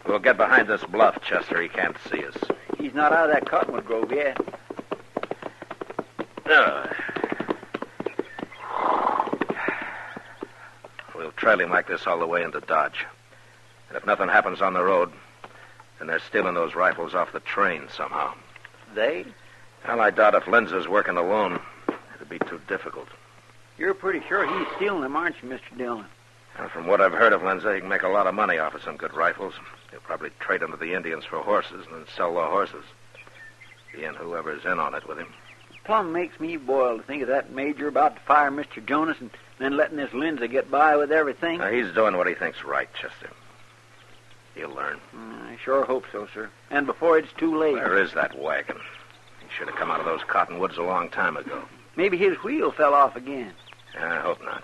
We'll get behind this bluff, Chester. He can't see us. He's not out of that cottonwood grove yet. We'll trail him like this all the way into Dodge. And if nothing happens on the road, then they're stealing those rifles off the train somehow. They? Well, I doubt if Lenza's working alone. It'd be too difficult. You're pretty sure he's stealing them, aren't you, Mr. Dillon? And from what I've heard of Lenza, he can make a lot of money off of some good rifles. He'll probably trade them to the Indians for horses and then sell the horses. He and whoever's in on it with him. Plum makes me boil to think of that major about to fire Mr. Jonas and then letting this Lindsay get by with everything. Now, he's doing what he thinks right, Chester. He'll learn. I sure hope so, sir. And before it's too late. Where is that wagon? He should have come out of those cottonwoods a long time ago. Maybe his wheel fell off again. I hope not.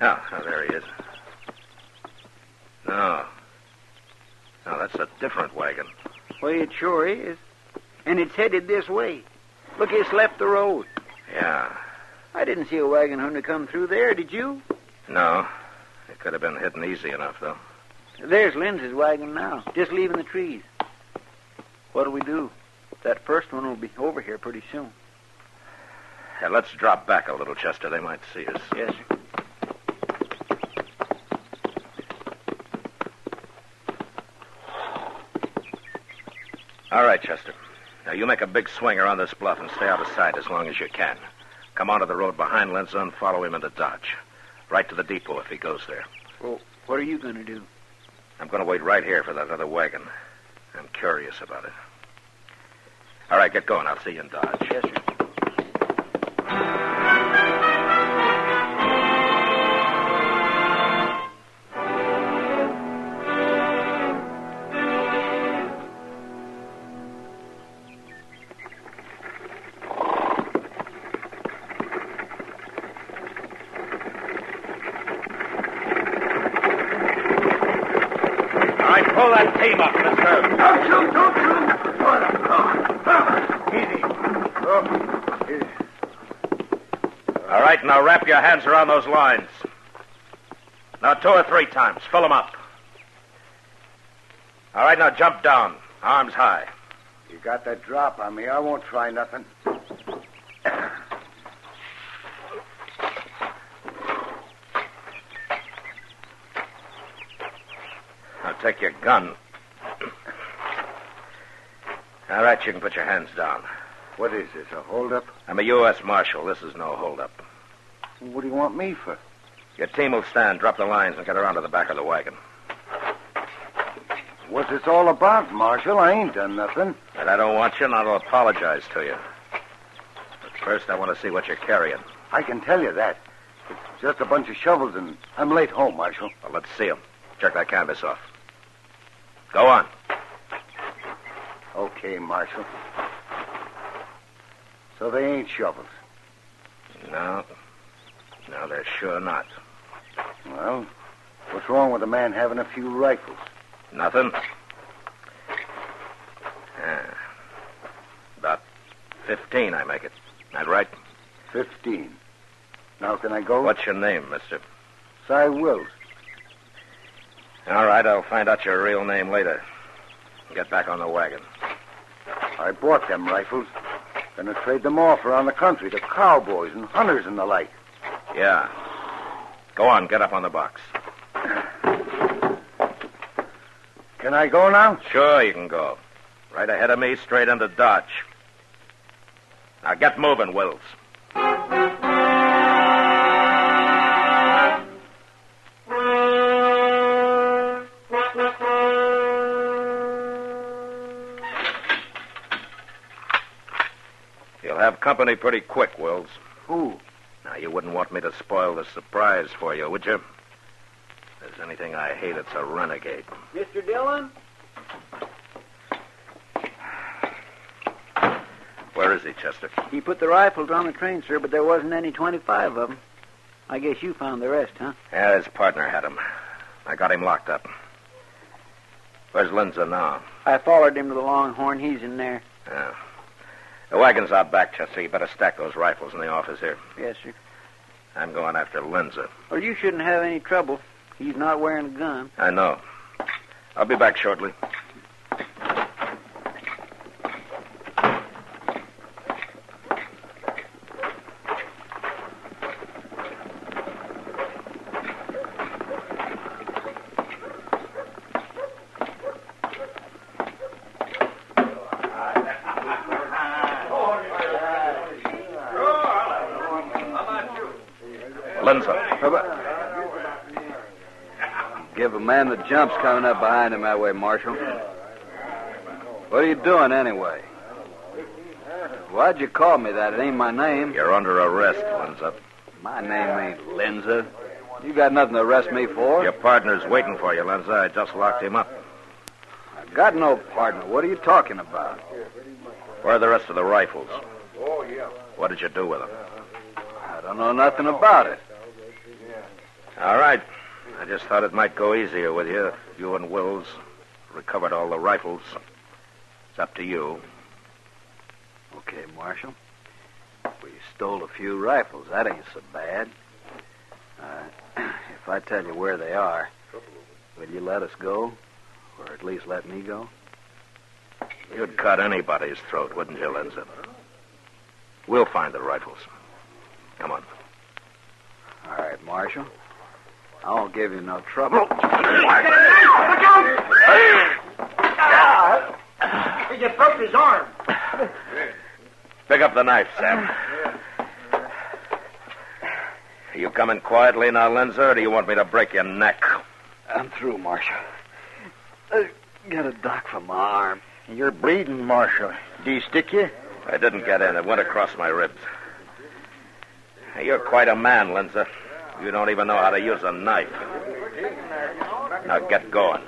Oh, there he is. No, that's a different wagon. Well, it sure is. And it's headed this way. Look, it's left the road. Yeah. I didn't see a wagon hunter come through there, did you? No. It could have been hidden easy enough, though. There's Lindsay's wagon now, just leaving the trees. What'll we do? That first one will be over here pretty soon. Yeah, let's drop back a little, Chester. They might see us. Yes, sir. All right, Chester. Now, you make a big swing around this bluff and stay out of sight as long as you can. Come onto the road behind Lenza and follow him into Dodge. Right to the depot if he goes there. Well, what are you going to do? I'm going to wait right here for that other wagon. I'm curious about it. All right, get going. I'll see you in Dodge. Yes, sir. Pull that team up, mister. Don't shoot. Easy. All right, now wrap your hands around those lines. Now 2 or 3 times. Fill them up. All right, now jump down. Arms high. You got that drop on me. I won't try nothing. Now take your gun. All right, you can put your hands down. What is this, a holdup? I'm a U.S. Marshal. This is no holdup. What do you want me for? Your team will stand, drop the lines, and get around to the back of the wagon. What's this all about, Marshal? I ain't done nothing. And I don't want you, and I'll apologize to you. But first, I want to see what you're carrying. I can tell you that. It's just a bunch of shovels, and I'm late home, Marshal. Well, let's see them. Check that canvas off. Go on. Okay, Marshal. So they ain't shovels. No. No, they're sure not. Well, what's wrong with a man having a few rifles? Nothing. About 15, I make it. That right? 15. Now, can I go? What's your name, mister? Cy Wills. All right, I'll find out your real name later. Get back on the wagon. I bought them rifles. Gonna trade them off around the country to cowboys and hunters and the like. Yeah. Go on, get up on the box. Can I go now? Sure, you can go. Right ahead of me, straight into Dodge. Now get moving, Wills. You'll have company pretty quick, Wills. Who? Now, you wouldn't want me to spoil the surprise for you, would you? If there's anything I hate, it's a renegade. Mr. Dillon? Where is he, Chester? He put the rifles on the train, sir, but there wasn't any 25 of them. I guess you found the rest, huh? Yeah, his partner had him. I got him locked up. Where's Lindsay now? I followed him to the Longhorn. He's in there. Yeah. The wagon's out back, Chester. You better stack those rifles in the office here. Yes, sir. I'm going after Lindsay. Well, you shouldn't have any trouble. He's not wearing a gun. I know. I'll be back shortly. Lindsay. Give a man the jumps coming up behind him that way, Marshal. What are you doing anyway? Why'd you call me that? It ain't my name. You're under arrest, Lindsay. My name ain't Lindsay. You got nothing to arrest me for. Your partner's waiting for you, Lindsay. I just locked him up. I got no partner. What are you talking about? Where are the rest of the rifles? What did you do with them? I don't know nothing about it. All right. I just thought it might go easier with you if you and Wills recovered all the rifles. It's up to you. Okay, Marshal. We stole a few rifles. That ain't so bad. If I tell you where they are, will you let us go? Or at least let me go? You'd cut anybody's throat, wouldn't you, Lindsay? We'll find the rifles. Come on. All right, Marshal. I won't give you no trouble. He just broke his arm. Pick up the knife, Sam. Are you coming quietly now, Lindsay, or do you want me to break your neck? I'm through, Marshal. Got a dock for my arm. You're bleeding, Marshal. Did he stick you? I didn't get in. It went across my ribs. Hey, you're quite a man, Linzer. You don't even know how to use a knife. Now get going.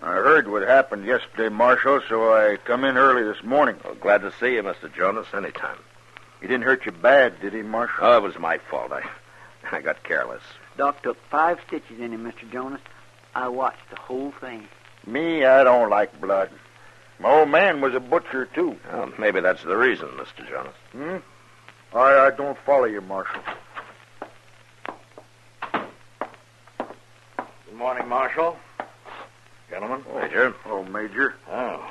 I heard what happened yesterday, Marshal, so I come in early this morning. Well, glad to see you, Mr. Jonas, anytime. He didn't hurt you bad, did he, Marshal? Oh, it was my fault. I got careless. Doc took 5 stitches in him, Mr. Jonas. I watched the whole thing. Me, I don't like blood. My old man was a butcher, too. Well, maybe that's the reason, Mr. Jonas. I don't follow you, Marshal. Good morning, Marshal. Gentlemen. Major. Oh, Major. Oh,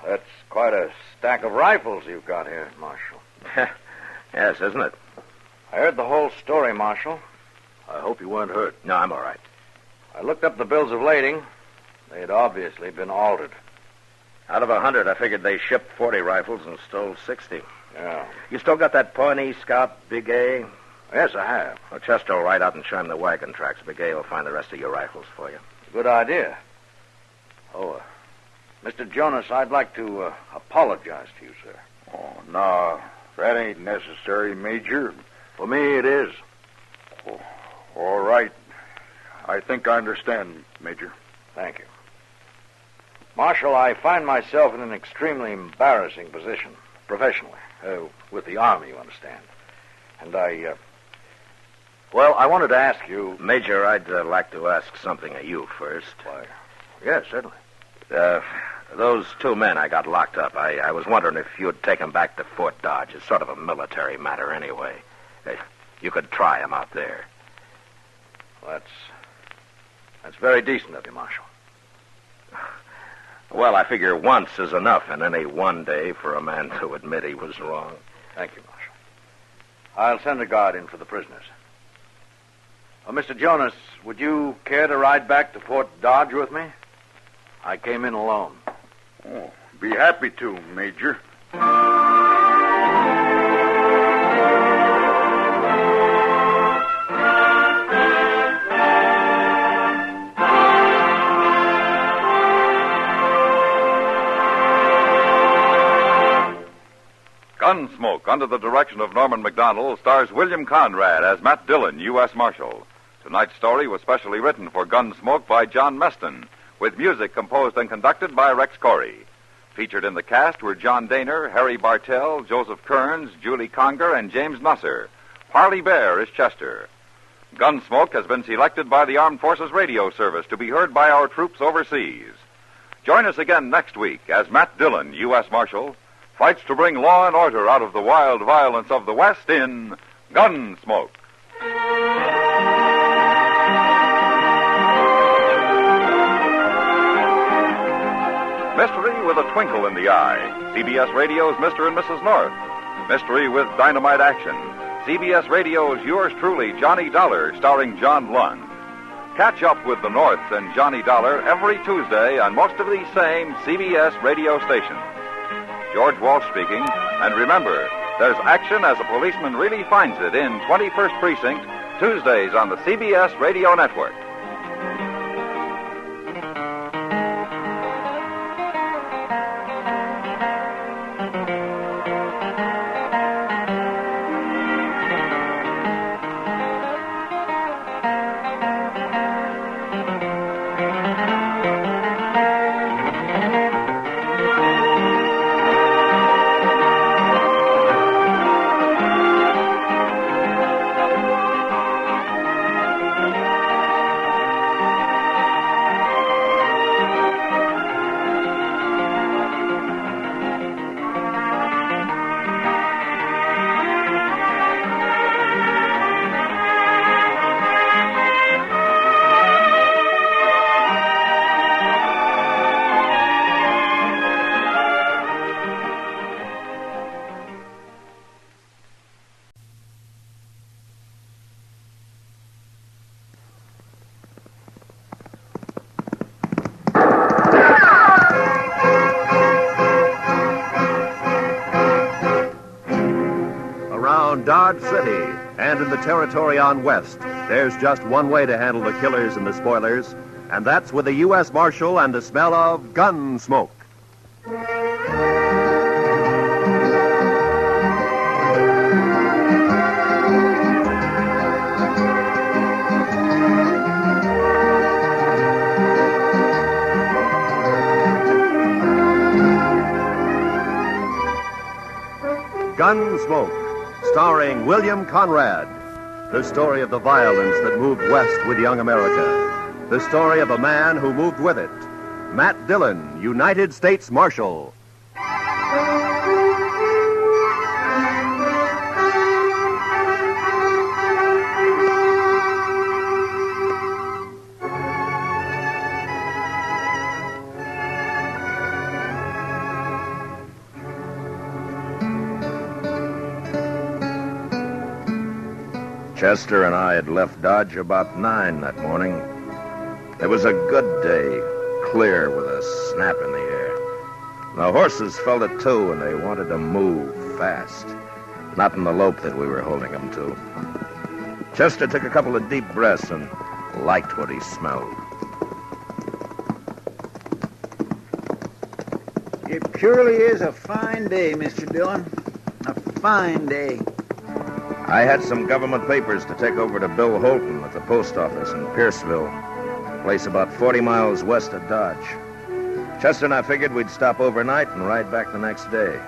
that's quite a stack of rifles you've got here, Marshal. Yes, isn't it? I heard the whole story, Marshal. I hope you weren't hurt. No, I'm all right. I looked up the bills of lading. They had obviously been altered. Out of 100, I figured they shipped 40 rifles and stole 60. Yeah. You still got that Pawnee Scout, Big A? Yes, I have. Well, Chester will ride out and show him the wagon tracks. Big A will find the rest of your rifles for you. Good idea. Oh, Mr. Jonas, I'd like to apologize to you, sir. Oh, no, that ain't necessary, Major. For me, it is. Oh, all right. I think I understand, Major. Thank you. Marshal, I find myself in an extremely embarrassing position, professionally, with the Army, you understand. And I wanted to ask you... Major, I'd like to ask something of you first. Why, yes, certainly. Those 2 men I got locked up, I was wondering if you'd take them back to Fort Dodge. It's sort of a military matter anyway. You could try them out there. Well, that's very decent of you, Marshal. Well, I figure once is enough in any one day for a man to admit he was wrong. Thank you, Marshal. I'll send a guard in for the prisoners. Mr. Jonas, would you care to ride back to Fort Dodge with me? I came in alone. Oh, be happy to, Major. Gunsmoke, under the direction of Norman MacDonald, stars William Conrad as Matt Dillon, U.S. Marshal. Tonight's story was specially written for Gunsmoke by John Meston, with music composed and conducted by Rex Corey. Featured in the cast were John Daner, Harry Bartell, Joseph Kearns, Julie Conger, and James Nusser. Parley Bear is Chester. Gunsmoke has been selected by the Armed Forces Radio Service to be heard by our troops overseas. Join us again next week as Matt Dillon, U.S. Marshal, fights to bring law and order out of the wild violence of the West in Gunsmoke. Mystery with a twinkle in the eye. CBS Radio's Mr. and Mrs. North. Mystery with dynamite action. CBS Radio's Yours Truly, Johnny Dollar, starring John Lund. Catch up with the Norths and Johnny Dollar every Tuesday on most of these same CBS radio stations. George Walsh speaking. And remember, there's action as a policeman really finds it in 21st Precinct, Tuesdays on the CBS Radio Network. around Dodge City and in the territory on West, there's just one way to handle the killers and the spoilers, and that's with a U.S. Marshal and the smell of Gunsmoke. Gunsmoke, starring William Conrad. The story of the violence that moved west with young America. The story of a man who moved with it. Matt Dillon, United States Marshal. Chester and I had left Dodge about 9 that morning. It was a good day, clear with a snap in the air. The horses felt it too, and they wanted to move fast. Not in the lope that we were holding them to. Chester took a couple of deep breaths and liked what he smelled. It surely is a fine day, Mr. Dillon. A fine day. I had some government papers to take over to Bill Holton at the post office in Pierceville, a place about 40 miles west of Dodge. Chester and I figured we'd stop overnight and ride back the next day.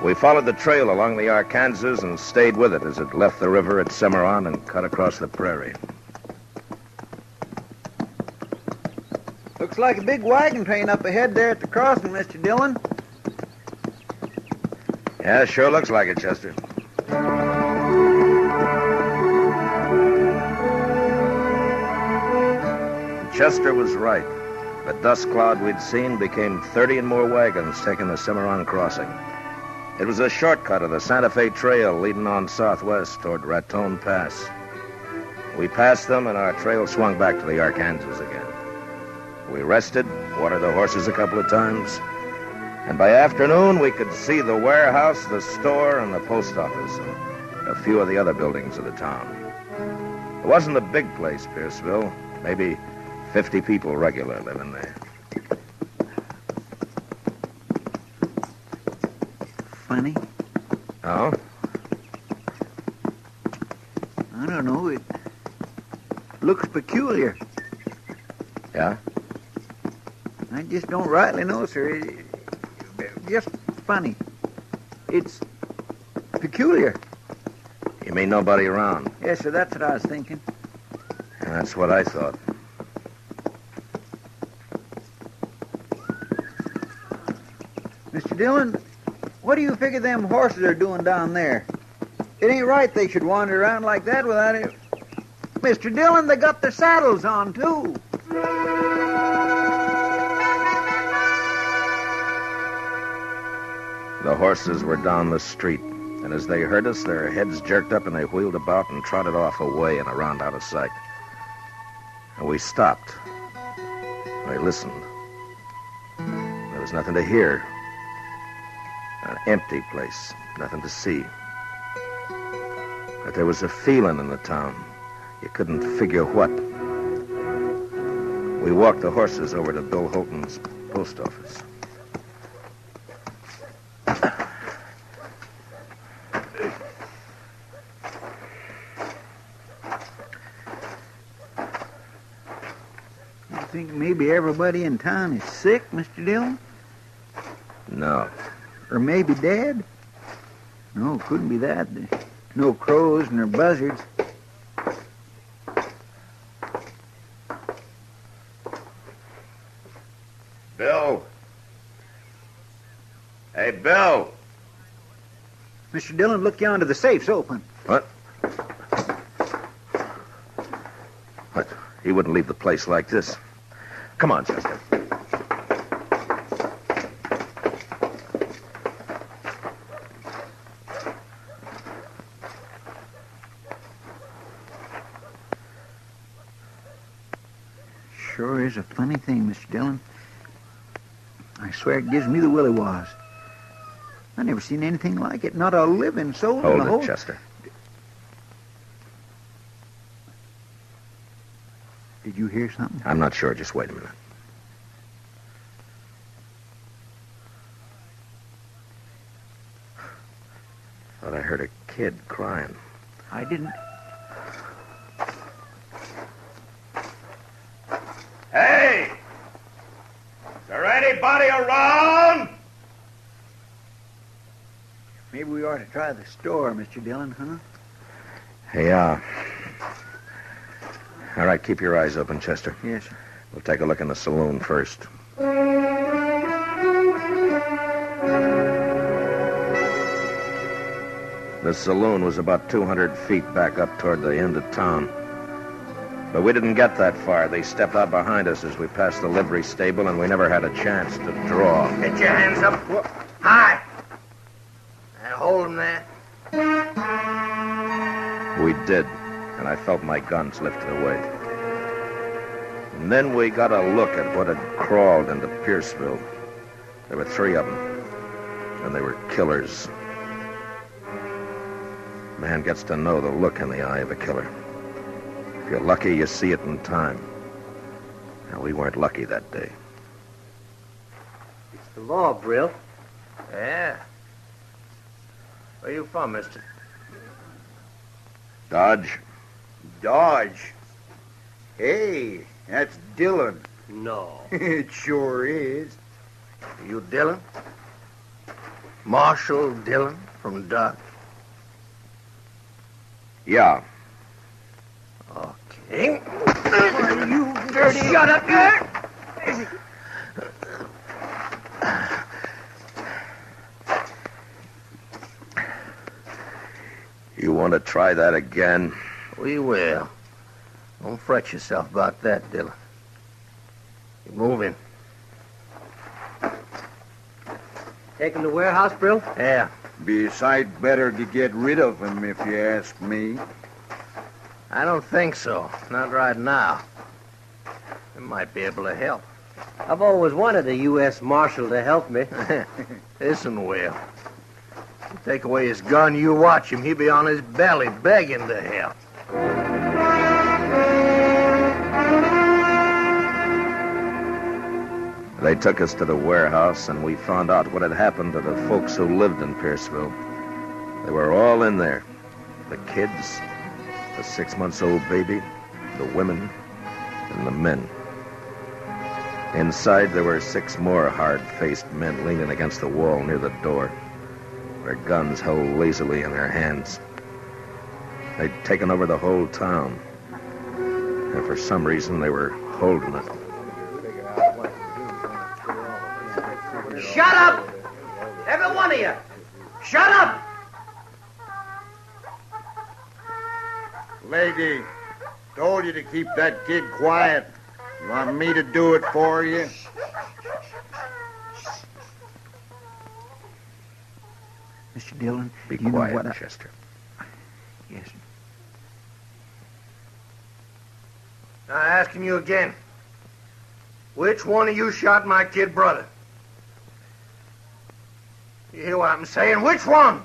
We followed the trail along the Arkansas and stayed with it as it left the river at Cimarron and cut across the prairie. Looks like a big wagon train up ahead there at the crossing, Mr. Dillon. Yeah, sure looks like it, Chester. Chester was right. The dust cloud we'd seen became 30 and more wagons taking the Cimarron crossing. It was a shortcut of the Santa Fe Trail leading on southwest toward Raton Pass. We passed them, and our trail swung back to the Arkansas again. We rested, watered the horses a couple of times, and by afternoon we could see the warehouse, the store, and the post office, and a few of the other buildings of the town. It wasn't a big place, Pierceville. Maybe 50 people regular living there. Funny. Oh? I don't know. It looks peculiar. Yeah? I just don't rightly know, sir. Just funny. It's peculiar. You mean nobody around? Yes, sir, that's what I was thinking. Yeah, that's what I thought. Mr. Dillon, what do you figure them horses are doing down there? It ain't right they should wander around like that without it. Mr. Dillon, they got their saddles on, too. The horses were down the street, and as they heard us, their heads jerked up and they wheeled about and trotted off away and around out of sight. And we stopped. I listened. There was nothing to hear. An empty place, nothing to see. But there was a feeling in the town. You couldn't figure what. We walked the horses over to Bill Holton's post office. You think maybe everybody in town is sick, Mr. Dillon? No. Or maybe dead? No, couldn't be that. There's no crows nor buzzards. Bill. Hey, Bill. Mr. Dillon, look yonder. The safe's open. What? What? He wouldn't leave the place like this. Come on, Chester. Sure is a funny thing, Mr. Dillon. I swear it gives me the willy-was. never seen anything like it. Not a living soul in the Hold whole... it, Chester. Did you hear something? I'm not sure. Just wait a minute. Thought I heard a kid crying. I didn't. Hey! Is there anybody around? Maybe we ought to try the store, Mr. Dillon, huh? Hey, all right, keep your eyes open, Chester. Yes, sir. We'll take a look in the saloon first. The saloon was about 200 feet back up toward the end of town. But we didn't get that far. They stepped out behind us as we passed the livery stable, and we never had a chance to draw. Get your hands up. High. And hold them there. We did, and I felt my guns lifted away. And then we got a look at what had crawled into Pierceville. There were 3 of them, and they were killers. Man gets to know the look in the eye of a killer. If you're lucky, you see it in time. Now, we weren't lucky that day. It's the law, Brill. Yeah. Where you from, mister? Dodge? Dodge? Hey, that's Dillon. No. It sure is. You Dillon? Marshal Dillon from Dodge? Yeah. Okay. You dirty... Shut up, you... You want to try that again? We will. Don't fret yourself about that, Dillon. You move in. Take him to warehouse, Brill? Yeah. Be a sight better to get rid of him, if you ask me. I don't think so. Not right now. We might be able to help. I've always wanted a U.S. Marshal to help me. Listen, Will. You take away his gun, you watch him. He'll be on his belly begging to help. They took us to the warehouse, and we found out what had happened to the folks who lived in Pierceville. They were all in there. The kids, the 6-month-old baby, the women, and the men. Inside, there were 6 more hard-faced men leaning against the wall near the door, their guns held lazily in their hands. They'd taken over the whole town, and for some reason, they were holding it. Shut up! Every one of you! Shut up! Lady, told you to keep that kid quiet. You want me to do it for you? Mr. Dillon, Be you quiet, know what Chester. Yes, sir. Now, asking you again. Which one of you shot my kid brother? You hear what I'm saying? Which one?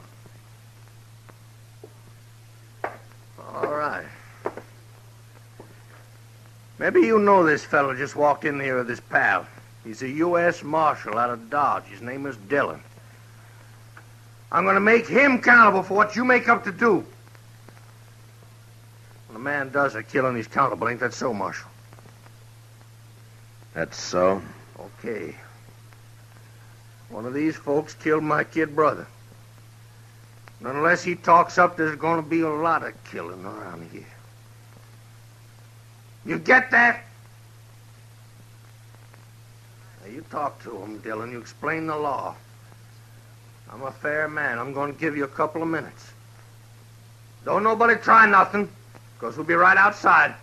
All right. Maybe you know this fellow just walked in here with his pal. He's a U.S. Marshal out of Dodge. His name is Dillon. I'm going to make him accountable for what you make up to do. When a man does a killing, he's accountable. Ain't that so, Marshal? That's so? Okay. One of these folks killed my kid brother. And unless he talks up, there's going to be a lot of killing around here. You get that? Now, you talk to him, Dillon. You explain the law. I'm a fair man. I'm going to give you a couple of minutes. Don't nobody try nothing, because we'll be right outside.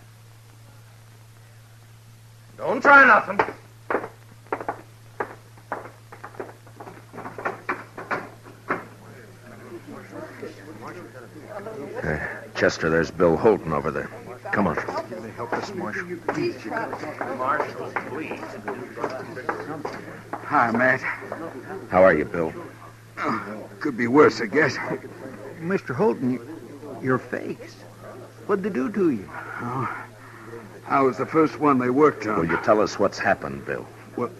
Don't try nothing. Chester, there's Bill Holton over there. Come on. Help us, Marshal. Marshal, please. Hi, Matt. How are you, Bill? Could be worse, I guess. Mr. Holton, your face. What'd they do to you? Oh, I was the first one they worked on. Will you tell us what's happened, Bill? Well,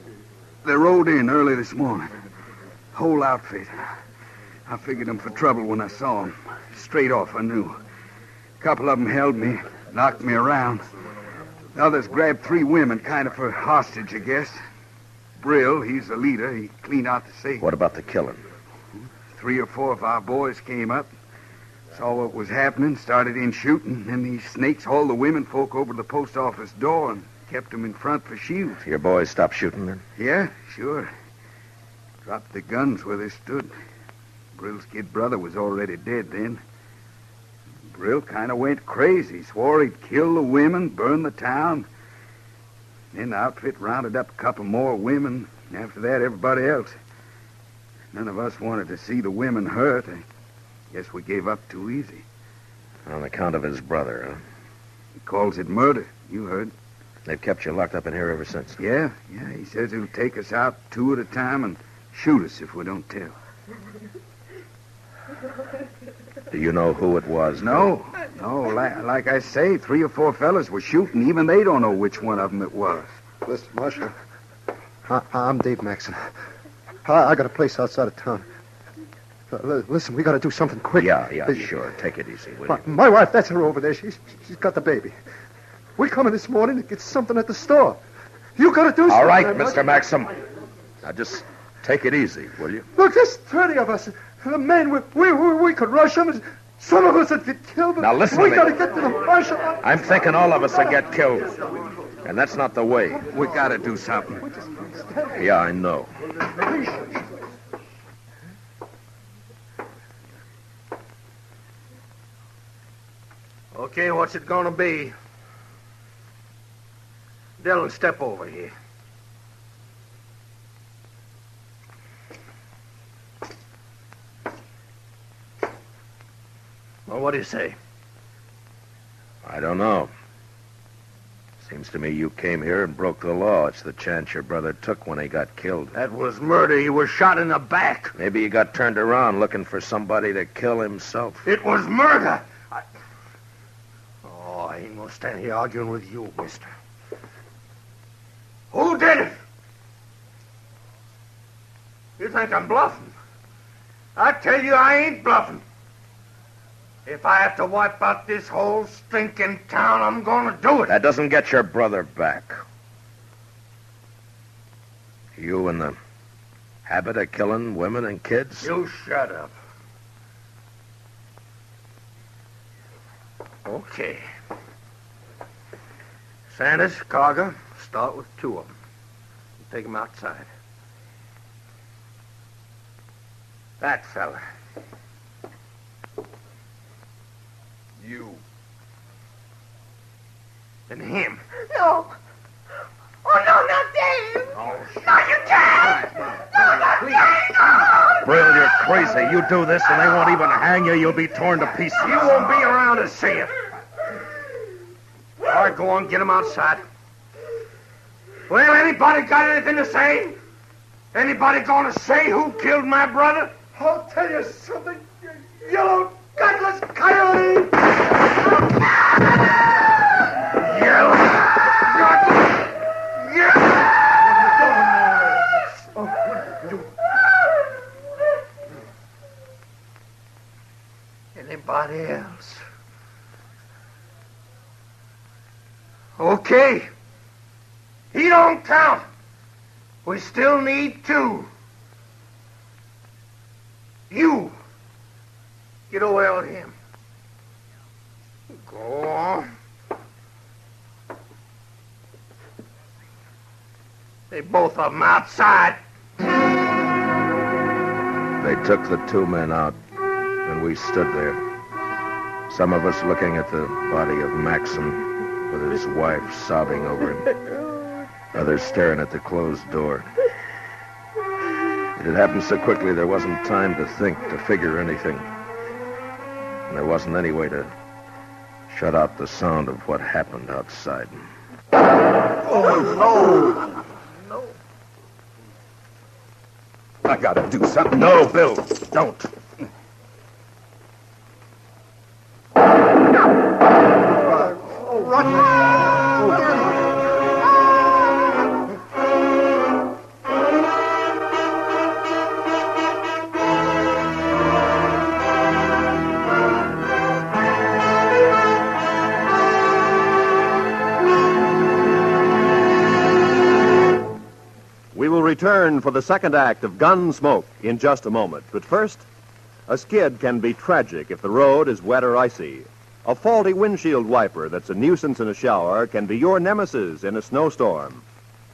they rode in early this morning. Whole outfit. I figured them for trouble when I saw them. Straight off, I knew. A couple of them held me, knocked me around. The others grabbed 3 women, kind of for hostage, I guess. Brill, he's the leader. He cleaned out the safe. What about the killing? 3 or 4 of our boys came up, saw what was happening, started in shooting. Then these snakes hauled the women folk over to the post office door and kept them in front for shields. Your boys stopped shooting then? Yeah, sure. Dropped the guns where they stood. Brill's kid brother was already dead then. Brill kind of went crazy. Swore he'd kill the women, burn the town. Then the outfit rounded up a couple more women. After that, everybody else. None of us wanted to see the women hurt. I guess we gave up too easy. On account of his brother, huh? He calls it murder. You heard. They've kept you locked up in here ever since? Yeah. He says he'll take us out 2 at a time and shoot us if we don't tell. Do you know who it was? No. Like I say, 3 or 4 fellas were shooting. Even they don't know which one of them it was. Listen, Marshal. I'm Dave Maxon. I got a place outside of town. Listen, we got to do something quick. Yeah, sure. Take it easy, will you? My wife, that's her over there. She's got the baby. We coming this morning to get something at the store. You got to do something. All right, Mr. Maxim. Now just take it easy, will you? Look, there's 30 of us. The men, we could rush them. Some of us would get killed. Now listen to me. We got to get to the marshal. I'm thinking all of us will get killed. And that's not the way. We got to do something. Yeah, I know. Okay, what's it gonna be? Dillon, step over here. Well, what do you say? I don't know. Seems to me you came here and broke the law. It's the chance your brother took when he got killed. That was murder. He was shot in the back. Maybe he got turned around looking for somebody to kill himself. It was murder. I ain't gonna stand here arguing with you, mister. Who did it? You think I'm bluffing? I tell you I ain't bluffing. If I have to wipe out this whole stinking town, I'm gonna do it. That doesn't get your brother back. You in the habit of killing women and kids? You shut up. Okay. Sanders, Carger, start with 2 of them. Take them outside. That fella. You. And him. No. Oh, no, not Dave. Oh, no, you can't. No, not Dave. No. Brill, you're crazy. You do this and they won't even hang you. You'll be torn to pieces. You won't be around to see it. All right, go on, get him outside. Well, anybody got anything to say? Anybody gonna say who killed my brother? I'll tell you something, you yellow, gutless coyote! Yellow, Anybody else? Okay. He don't count. We still need 2. You. Get away with him. Go on. They both of them outside. They took the 2 men out, and we stood there. Some of us looking at the body of Maxim, with his wife sobbing over him. Others staring at the closed door. It had happened so quickly there wasn't time to think, to figure anything. And there wasn't any way to shut out the sound of what happened outside. Oh, no. I I gotta do something. No, Bill, don't. We will return for the second act of Gunsmoke in just a moment. But first, a skid can be tragic if the road is wet or icy. A faulty windshield wiper that's a nuisance in a shower can be your nemesis in a snowstorm.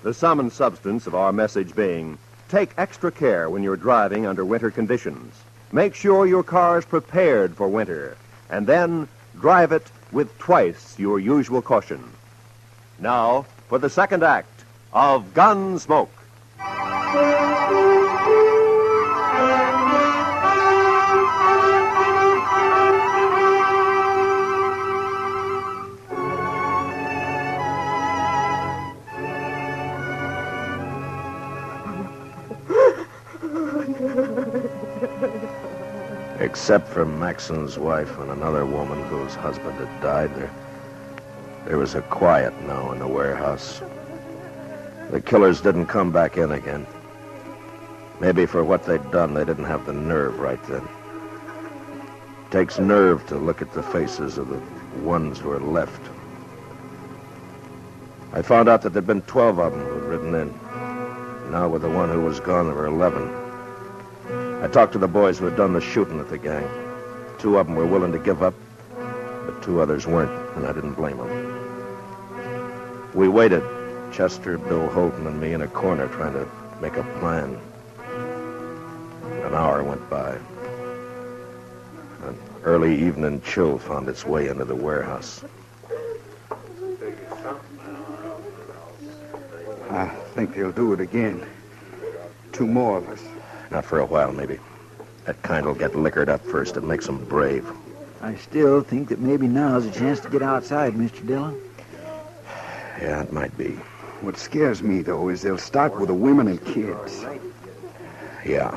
The sum and substance of our message being, take extra care when you're driving under winter conditions. Make sure your car is prepared for winter, and then drive it with twice your usual caution. Now, for the second act of Gunsmoke. Except for Maxon's wife and another woman whose husband had died, there was a quiet now in the warehouse. The killers didn't come back in again. Maybe for what they'd done, they didn't have the nerve right then. It takes nerve to look at the faces of the ones who are left. I found out that there'd been 12 of them who'd ridden in. Now, with the one who was gone, there were 11. I talked to the boys who had done the shooting at the gang. 2 of them were willing to give up, but 2 others weren't, and I didn't blame them. We waited, Chester, Bill Holton, and me in a corner trying to make a plan. An hour went by. An early evening chill found its way into the warehouse. I think they'll do it again. 2 more of us. Not for a while, maybe. That kind will get liquored up first. It makes them brave. I still think that maybe now's a chance to get outside, Mr. Dillon. Yeah, it might be. What scares me, though, is they'll start with the women and kids. Yeah.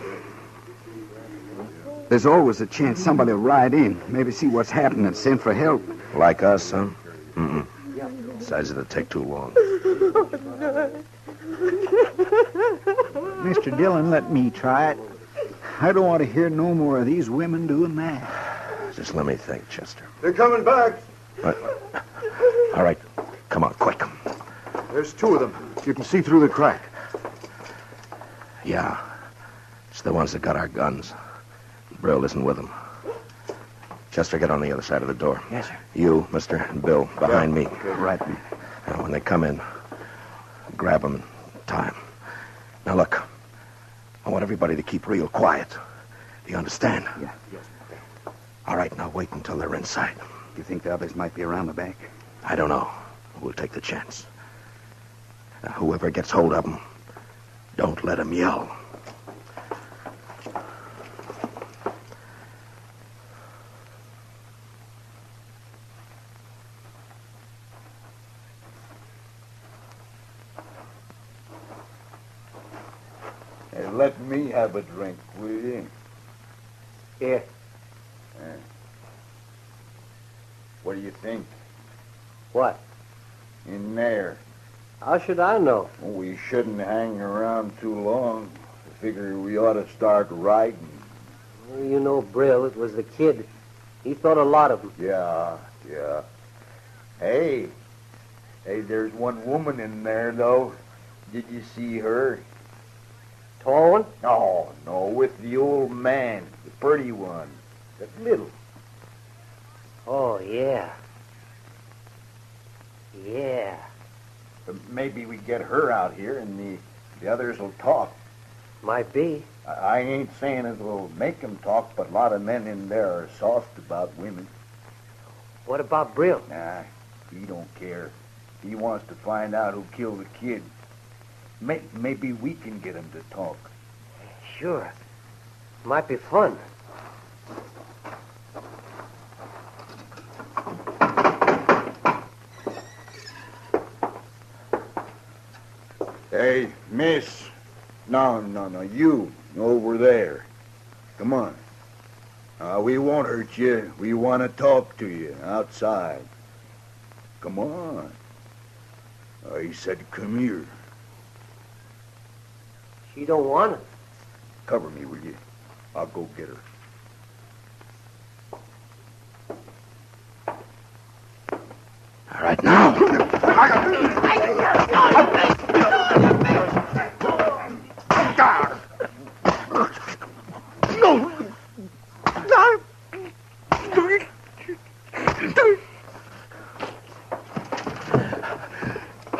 There's always a chance somebody will ride in, maybe see what's happening and send for help. Like us, huh? Mm-mm. Besides, it'll take too long. Mr. Dillon, let me try it. I don't want to hear no more of these women doing that. Just let me think, Chester. They're coming back. All right. Come on, quick. There's 2 of them. You can see through the crack. Yeah. It's the ones that got our guns. Brill isn't with them. Chester, get on the other side of the door. Yes, sir. You, Mister, and Bill, behind me. Okay, right. Now, when they come in, grab them and tie 'em. Now, look. I want everybody to keep real quiet. Do you understand? Yeah. All right, now wait until they're inside. You think the others might be around the back? I don't know. We'll take the chance. Now, whoever gets hold of them, don't let them yell. Hey, let me have a drink, will you? Here. What do you think? What? In there. How should I know? Well, we shouldn't hang around too long. I figure we ought to start riding. Well, you know Brill. It was the kid. He thought a lot of them. Yeah. Hey, there's one woman in there, though. Did you see her? Tall one? Oh, no, with the old man, the pretty one, the little. Oh, yeah. Yeah. But maybe we get her out here and the others will talk. Might be. I ain't saying it will make them talk, but a lot of men in there are soft about women. What about Brill? Nah, he don't care. He wants to find out who killed the kid. Maybe we can get him to talk. Sure. Might be fun. Hey, miss. No, you. Over there. Come on. We won't hurt you. We want to talk to you outside. Come on. He said come here. She don't want it. Cover me, will you? I'll go get her. All right, now.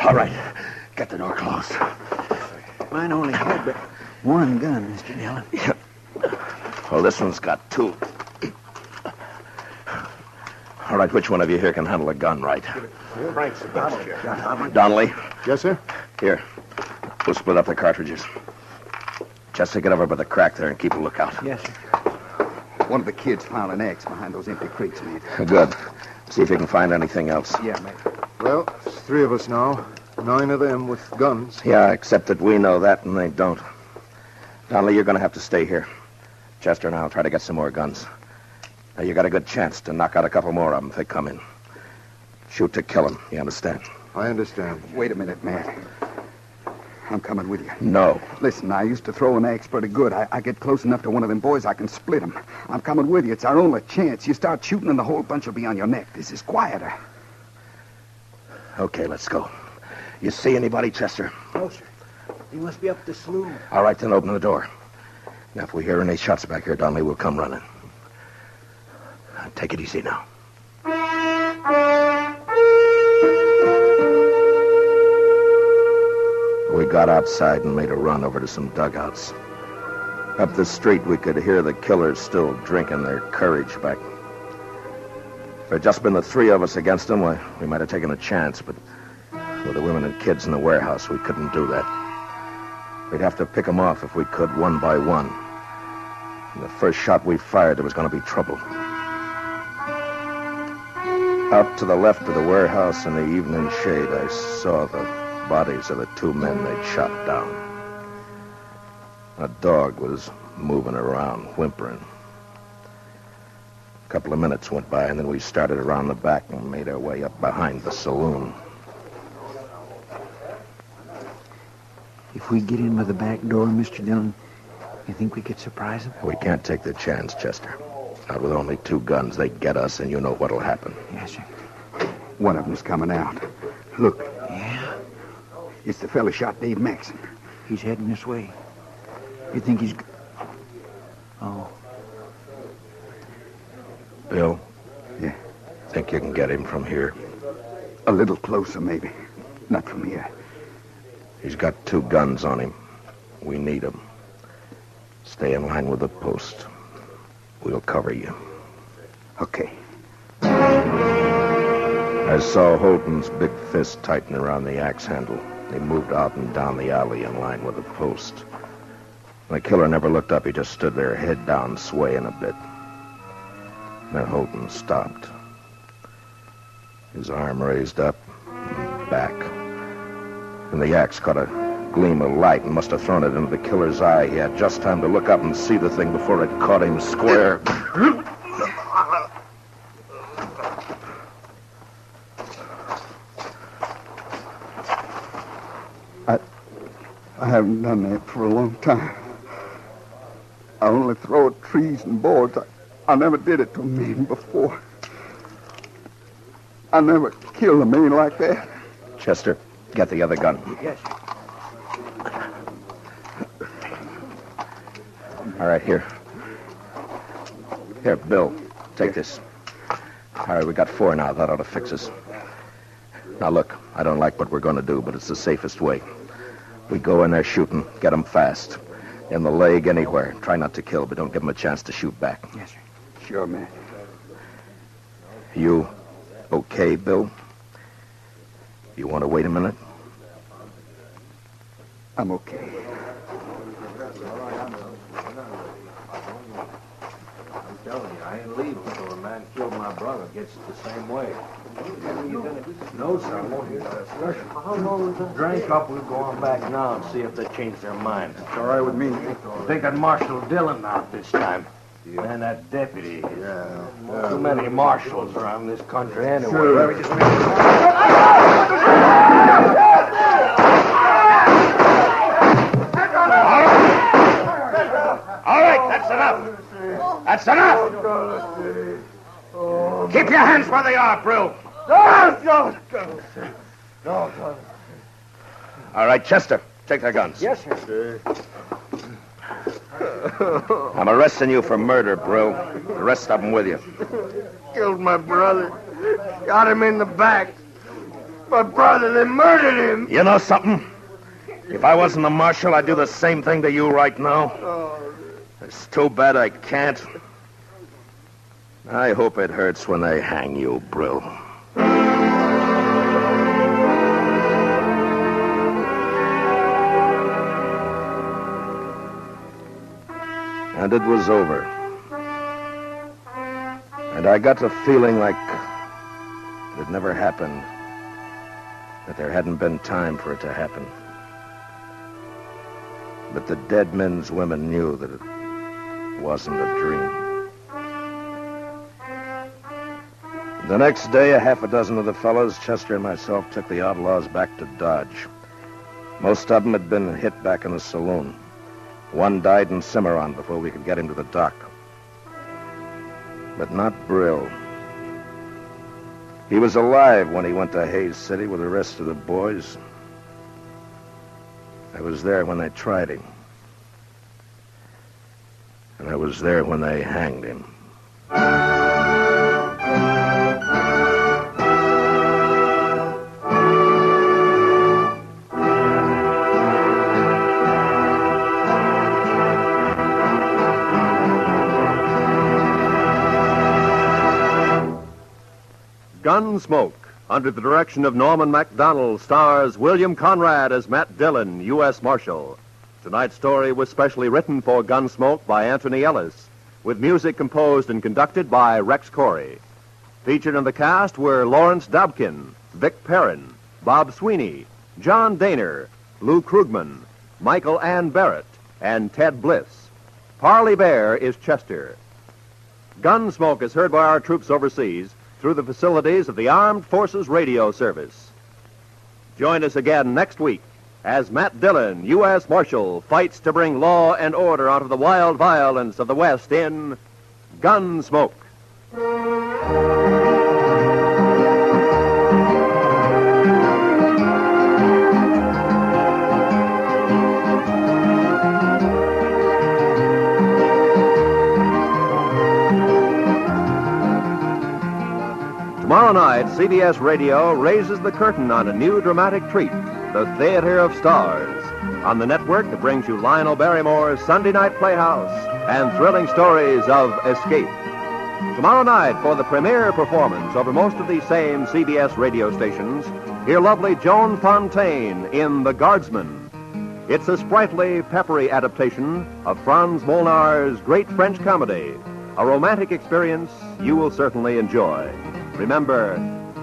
All right. Get the door closed. Mine only had but one gun, Mr. Dillon. Well, this one's got two. All right, which one of you here can handle a gun right? Frank's the best here. Donnelly? Yes, sir? Here. We'll split up the cartridges. Chester, get over by the crack there and keep a lookout. Yes, sir. One of the kids found an axe behind those empty crates, mate. Good. See if you can find anything else. Yeah, mate. Well, it's 3 of us now. 9 of them with guns. Yeah, except that we know that and they don't. Donnelly, you're going to have to stay here. Chester and I'll try to get some more guns. Now, you got a good chance to knock out a couple more of them if they come in. Shoot to kill them, you understand? I understand. Wait a minute, Matt. I'm coming with you. No. Listen, I used to throw an axe pretty good. I get close enough to one of them boys, I can split him. I'm coming with you. It's our only chance. You start shooting and the whole bunch will be on your neck. This is quieter. Okay, let's go. You see anybody, Chester? No, sir. He must be up the saloon. All right, then open the door. Now, if we hear any shots back here, Donnelly, we'll come running. Take it easy now. We got outside and made a run over to some dugouts. Up the street, we could hear the killers still drinking their courage back. If it had just been the 3 of us against them, we might have taken a chance, but with the women and kids in the warehouse, we couldn't do that. We'd have to pick them off if we could, one by one. And the first shot we fired, there was going to be trouble. Out to the left of the warehouse in the evening shade, I saw the bodies of the 2 men they'd shot down. A dog was moving around, whimpering. A couple of minutes went by, and then we started around the back and made our way up behind the saloon. If we get in by the back door, Mr. Dillon, you think we could surprise them? We can't take the chance, Chester. Not with only 2 guns. They get us, and you know what'll happen. Yes, sir. One of them's coming out. Look. Yeah? It's the fella shot Dave Maxon. He's heading this way. You think he's... Oh. Bill? Yeah? Think you can get him from here? A little closer, maybe. Not from here. He's got 2 guns on him. We need them. Stay in line with the post. We'll cover you. Okay. I saw Holton's big fist tighten around the axe handle. He moved out and down the alley in line with the post. The killer never looked up. He just stood there, head down, swaying a bit. Then Holton stopped. His arm raised up and back. And the axe caught a gleam of light and must have thrown it into the killer's eye. He had just time to look up and see the thing before it caught him square. I haven't done that for a long time. I only throw at trees and boards. I never did it to a man before. I never killed a man like that. Chester, get the other gun. Yes. All right, here. Here, Bill, take this. All right, we got 4 now. That ought to fix us. Now, look, I don't like what we're going to do, but it's the safest way. We go in there shooting, get them fast. In the leg, anywhere. Try not to kill, but don't give them a chance to shoot back. Yes, sir. Sure, man. You okay, Bill? You want to wait a minute? I'm okay. I'm telling you, I ain't leaving until the man killed my my brother gets it the same way. No, sir, I won't hear that discussion. How long was that? Drink up, we'll go on back now and see if they change their mind. It's all right with me. They got Marshal Dillon out this time. Yeah. And that deputy. Yeah. Too many marshals around this country anyway. Sure. All right, that's enough. That's enough. Keep your hands where they are, Brill. No. All right, Chester, take their guns. Yes, sir. I'm arresting you for murder, Brill. The rest of them with you. Killed my brother. Got him in the back. My brother, they murdered him. You know something? If I wasn't the marshal, I'd do the same thing to you right now. It's too bad I can't. I hope it hurts when they hang you, Brill. And it was over. And I got the feeling like it had never happened, that there hadn't been time for it to happen. But the dead men's women knew that it wasn't a dream. The next day, a half a dozen of the fellows, Chester and myself, took the outlaws back to Dodge. Most of them had been hit back in the saloon. One died in Cimarron before we could get him to the dock. But not Brill. He was alive when he went to Hayes City with the rest of the boys. I was there when they tried him. And I was there when they hanged him. Gunsmoke, under the direction of Norman MacDonald, stars William Conrad as Matt Dillon, U.S. Marshal. Tonight's story was specially written for Gunsmoke by Anthony Ellis, with music composed and conducted by Rex Corey. Featured in the cast were Lawrence Dobkin, Vic Perrin, Bob Sweeney, John Daner, Lou Krugman, Michael Ann Barrett, and Ted Bliss. Parley Bear is Chester. Gunsmoke is heard by our troops overseas through the facilities of the Armed Forces Radio Service. Join us again next week as Matt Dillon, U.S. Marshal, fights to bring law and order out of the wild violence of the West in Gunsmoke. Tomorrow night, CBS Radio raises the curtain on a new dramatic treat, The Theater of Stars. On the network that brings you Lionel Barrymore's Sunday Night Playhouse and thrilling stories of escape. Tomorrow night, for the premiere performance over most of these same CBS radio stations, hear lovely Joan Fontaine in The Guardsman. It's a sprightly, peppery adaptation of Franz Molnar's great French comedy, a romantic experience you will certainly enjoy. Remember,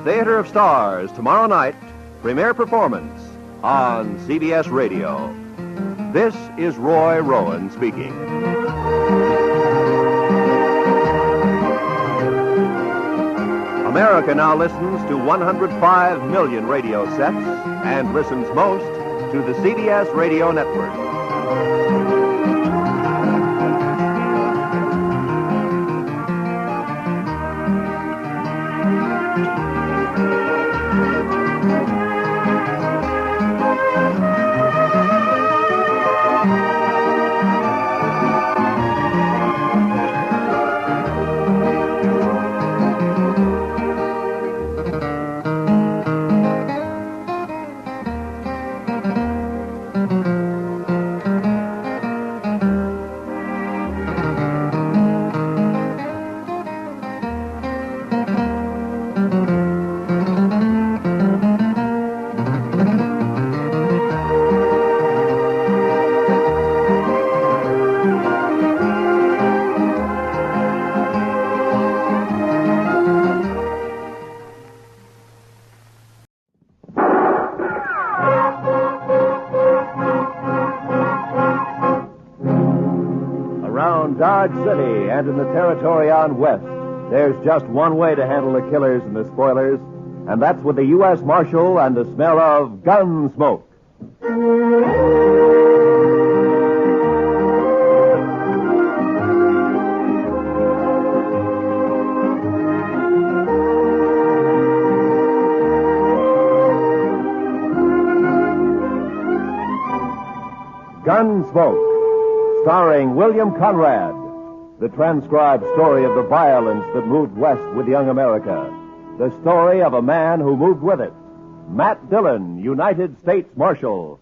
Theater of Stars, tomorrow night, premiere performance on CBS Radio. This is Roy Rowan speaking. America now listens to 105 million radio sets and listens most to the CBS Radio Network. And in the territory on West, there's just one way to handle the killers and the spoilers, and that's with the U.S. Marshal and the smell of Gunsmoke. Gunsmoke, starring William Conrad, the transcribed story of the violence that moved west with young America, the story of a man who moved with it, Matt Dillon, United States Marshal.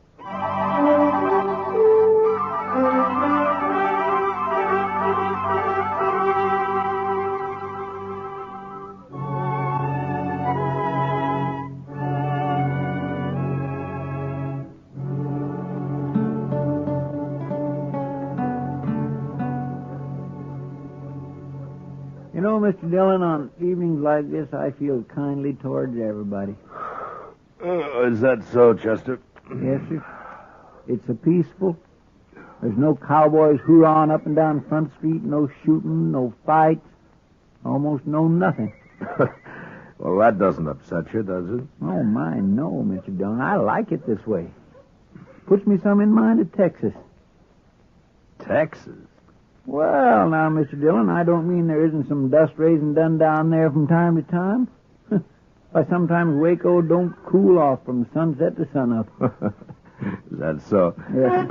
You know, Mr. Dillon, on evenings like this, I feel kindly towards everybody. Is that so, Chester? Yes, sir. It's a peaceful. There's no cowboys hoorahing up and down Front Street, no shooting, no fights, almost no nothing. Well, that doesn't upset you, does it? Oh, my, no, Mr. Dillon. I like it this way. Puts me some in mind of Texas. Texas? Well, now, Mr. Dillon, I don't mean there isn't some dust raising done down there from time to time. Why, sometimes Waco don't cool off from sunset to sunup. Is that so? Yes.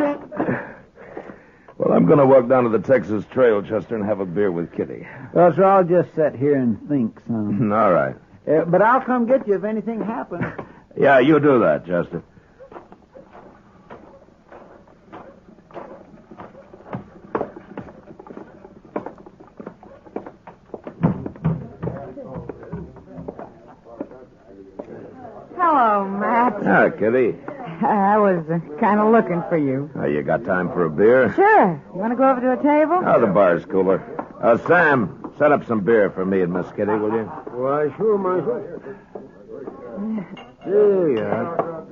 Well, I'm going to walk down to the Texas Trail, Chester, and have a beer with Kitty. Well, sir, I'll just sit here and think some. All right. But I'll come get you if anything happens. Yeah, you do that, Chester. Hello, Matt. Ah, Kitty. I was kind of looking for you. Oh, you got time for a beer? Sure. You want to go over to a table? Oh, the bar's cooler. Sam, set up some beer for me and Miss Kitty, will you? Why, sure, Marshal. There you are.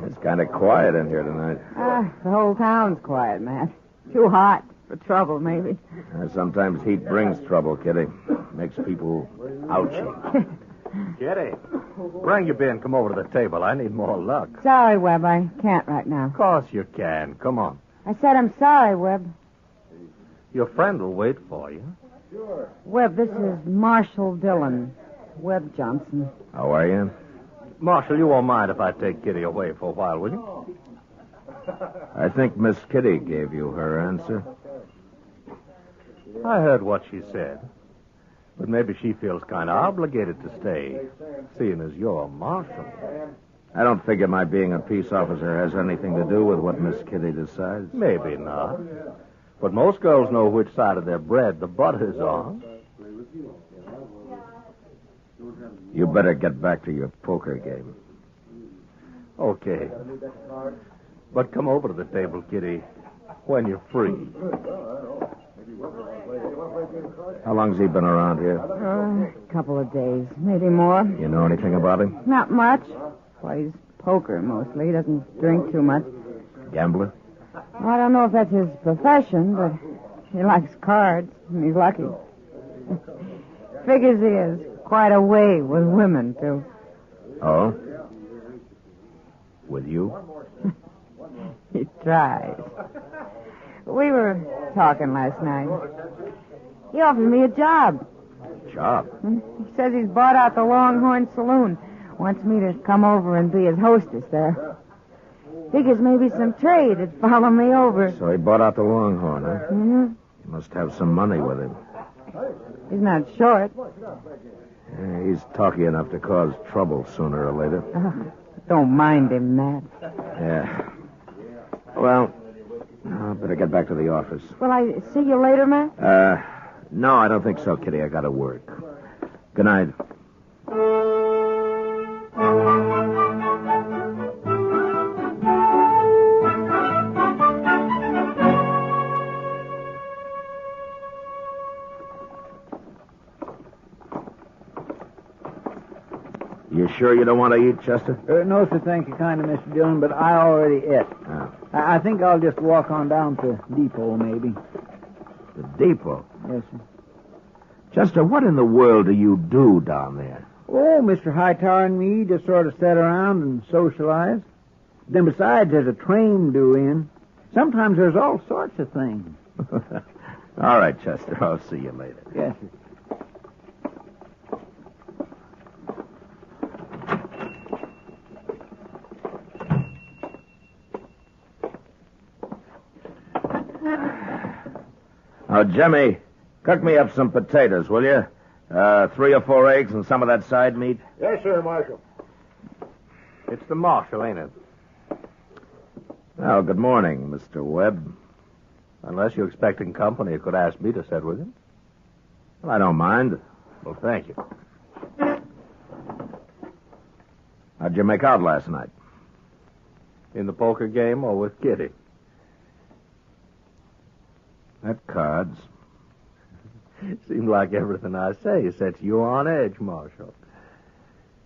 It's kind of quiet in here tonight. The whole town's quiet, Matt. Too hot for trouble, maybe. Sometimes heat brings trouble, Kitty. Makes people ouchy. Kitty, bring your beer and come over to the table. I need more luck. Sorry, Webb. I can't right now. Of course you can. Come on. I said I'm sorry, Webb. Your friend will wait for you. Webb, this is Marshal Dillon. Webb Johnson. How are you? Marshal, you won't mind if I take Kitty away for a while, will you? I think Miss Kitty gave you her answer. I heard what she said. But maybe she feels kind of obligated to stay, seeing as you're a marshal. I don't figure my being a peace officer has anything to do with what Miss Kitty decides. Maybe not. But most girls know which side of their bread the butter's on. You better get back to your poker game. Okay. But come over to the table, Kitty, when you're free. How long's he been around here? A couple of days, maybe more. You know anything about him? Not much. Plays poker mostly. He doesn't drink too much. Gambler? Well, I don't know if that's his profession, but he likes cards, and he's lucky. Figures he has quite a way with women, too. Oh? With you? He tries. We were talking last night. He offered me a job. Job? He says he's bought out the Longhorn Saloon. Wants me to come over and be his hostess there. Figures maybe some trade would follow me over. So he bought out the Longhorn, huh? Mm-hmm. He must have some money with him. He's not short. Yeah, he's talky enough to cause trouble sooner or later. Don't mind him, Matt. Yeah. Well, I better get back to the office. Will I see you later, Matt? No, I don't think so, Kitty. I gotta work. Good night. You sure you don't want to eat, Chester? No, sir, thank you kind of, Mr. Dillon, but I already ate. Oh. I think I'll just walk on down to Depot, maybe. The depot? Yes, sir. Chester, what in the world do you do down there? Oh, Mr. Hightower and me just sort of sat around and socialized. Then besides, there's a train due in. Sometimes there's all sorts of things. All right, Chester. I'll see you later. Yes, sir. Now, Jimmy, cook me up some potatoes, will you? 3 or 4 eggs and some of that side meat. Yes, sir, Marshal. It's the marshal, ain't it? Well, good morning, Mr. Webb. Unless you're expecting company, you could ask me to sit with you. Well, I don't mind. Well, thank you. How'd you make out last night? In the poker game or with Kitty? At cards. Seemed like everything I say sets you on edge, Marshal.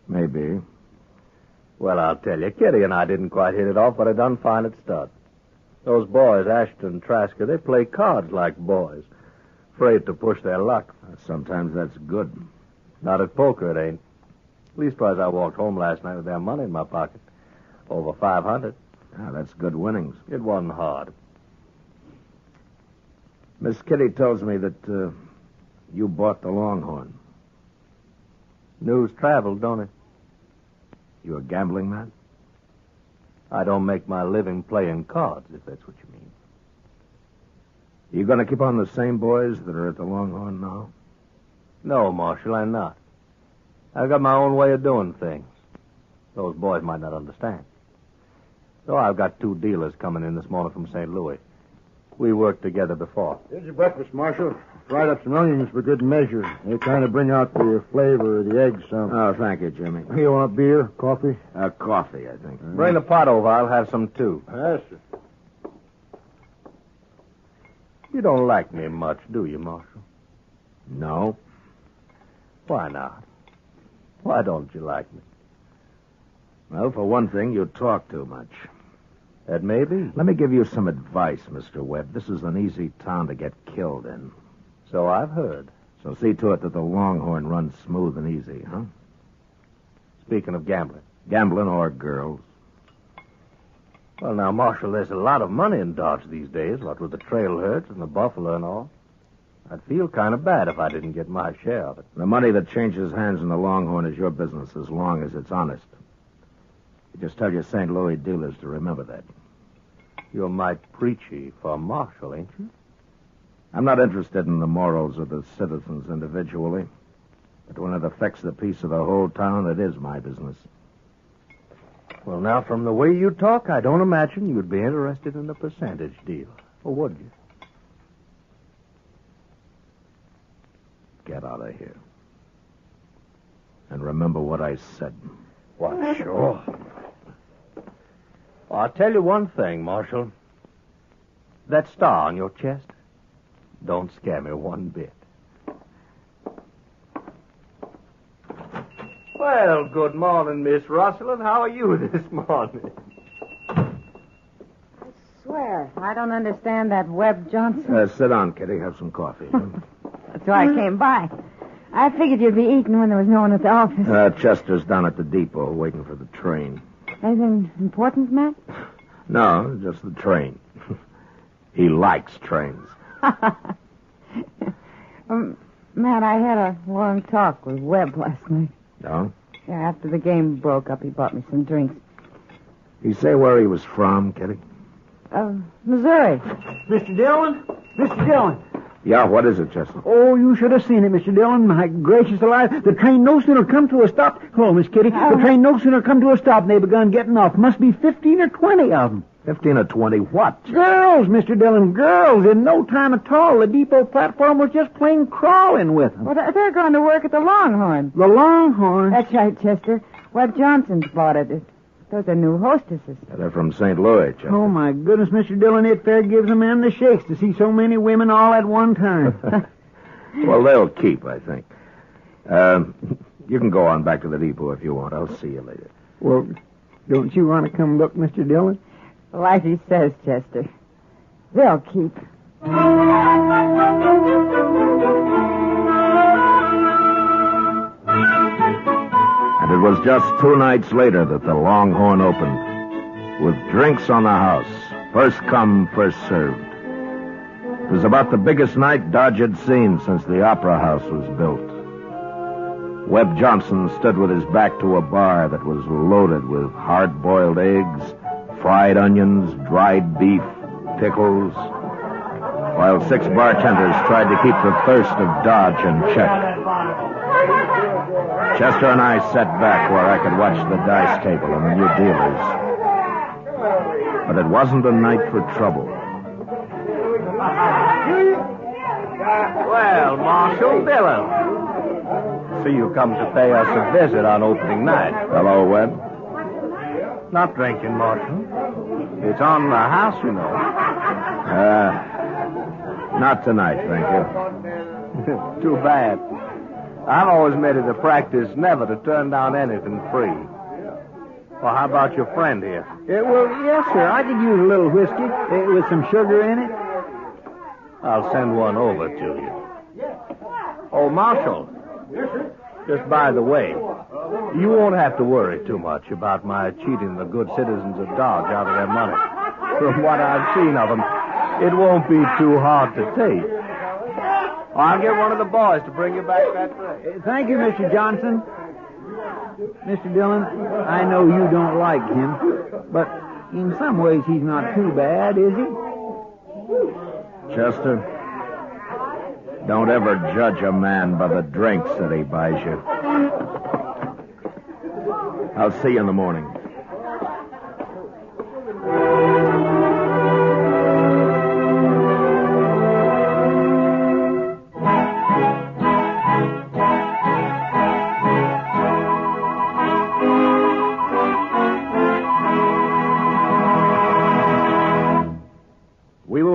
Maybe. Well, I'll tell you, Kitty and I didn't quite hit it off, but I done fine at stud. Those boys, Ashton and Trasker, they play cards like boys. Afraid to push their luck. Sometimes that's good. Not at poker, it ain't. Leastwise, I walked home last night with their money in my pocket. Over 500. That's good winnings. It wasn't hard. Miss Kitty tells me that you bought the Longhorn. News traveled, don't it? You a gambling man? I don't make my living playing cards, if that's what you mean. You going to keep on the same boys that are at the Longhorn now? No, Marshal, I'm not. I've got my own way of doing things. Those boys might not understand. So I've got 2 dealers coming in this morning from St. Louis. We worked together before. Here's your breakfast, Marshal. Fried up some onions for good measure. They kind of bring out the flavor of the eggs some. Oh, thank you, Jimmy. You want beer? Coffee? Coffee, I think. Bring the pot over. I'll have some, too. Yes, sir. You don't like me much, do you, Marshal? No. Why not? Why don't you like me? Well, for one thing, you talk too much. That may be. Let me give you some advice, Mr. Webb. This is an easy town to get killed in. So I've heard. So see to it that the Longhorn runs smooth and easy, huh? Speaking of gambling. Gambling or girls. Well, now, Marshal, there's a lot of money in Dodge these days, what with the trail herds and the buffalo and all. I'd feel kind of bad if I didn't get my share of it. The money that changes hands in the Longhorn is your business as long as it's honest. You just tell your St. Louis dealers to remember that. You're mighty preachy for Marshal, ain't you? I'm not interested in the morals of the citizens individually. But when it affects the peace of the whole town, it is my business. Well, now, from the way you talk, I don't imagine you'd be interested in a percentage deal. Or would you? Get out of here. And remember what I said. Why, sure. Well, I'll tell you one thing, Marshal. That star on your chest don't scare me one bit. Well, good morning, Miss Russell, and how are you this morning? I swear, I don't understand that Webb Johnson. Sit down, Kitty. Have some coffee. That's why I came by. I figured you'd be eating when there was no one at the office. Chester's down at the depot waiting for the train. Anything important, Matt? No, just the train. He likes trains. Matt, I had a long talk with Webb last night. No? Yeah, after the game broke up, he bought me some drinks. He say where he was from, Kitty? Missouri. Mr. Dillon? Mr. Dillon. Yeah, what is it, Chester? Oh, you should have seen it, Mr. Dillon. My gracious alive. The train no sooner come to a stop. Hello, Miss Kitty. The train no sooner come to a stop and they begun getting off. Must be 15 or 20 of them. 15 or 20 what? Girls, Mr. Dillon, girls. In no time at all, the depot platform was just plain crawling with them. Well, they're going to work at the Longhorn. The Longhorn? That's right, Chester. Webb Johnson's bought it. Those are new hostesses. Yeah, they're from St. Louis, Chester. Oh, my goodness, Mr. Dillon, it fair gives a man the shakes to see so many women all at one time. Well, they'll keep, I think. You can go on back to the depot if you want. I'll see you later. Well, don't you want to come look, Mr. Dillon? Like he says, Chester. They'll keep. And it was just 2 nights later that the Longhorn opened, with drinks on the house, first come, first served. It was about the biggest night Dodge had seen since the Opera House was built. Webb Johnson stood with his back to a bar that was loaded with hard-boiled eggs, fried onions, dried beef, pickles, while 6 bartenders tried to keep the thirst of Dodge in check. Chester and I sat back where I could watch the dice table and the new dealers. But it wasn't a night for trouble. Well, Marshal Dillon. See you come to pay us a visit on opening night. Hello, Webb. Not drinking, Marshal. It's on the house, you know. Not tonight, thank you. Too bad. I've always made it a practice never to turn down anything free. Well, how about your friend here? Well, yes, sir. I could use a little whiskey with some sugar in it. I'll send one over to you. Oh, Marshal. Just by the way, you won't have to worry too much about my cheating the good citizens of Dodge out of their money. From what I've seen of them, it won't be too hard to take. I'll get one of the boys to bring you back that tray. Thank you, Mr. Johnson. Mr. Dillon, I know you don't like him, but in some ways he's not too bad, is he? Chester, don't ever judge a man by the drinks that he buys you. I'll see you in the morning.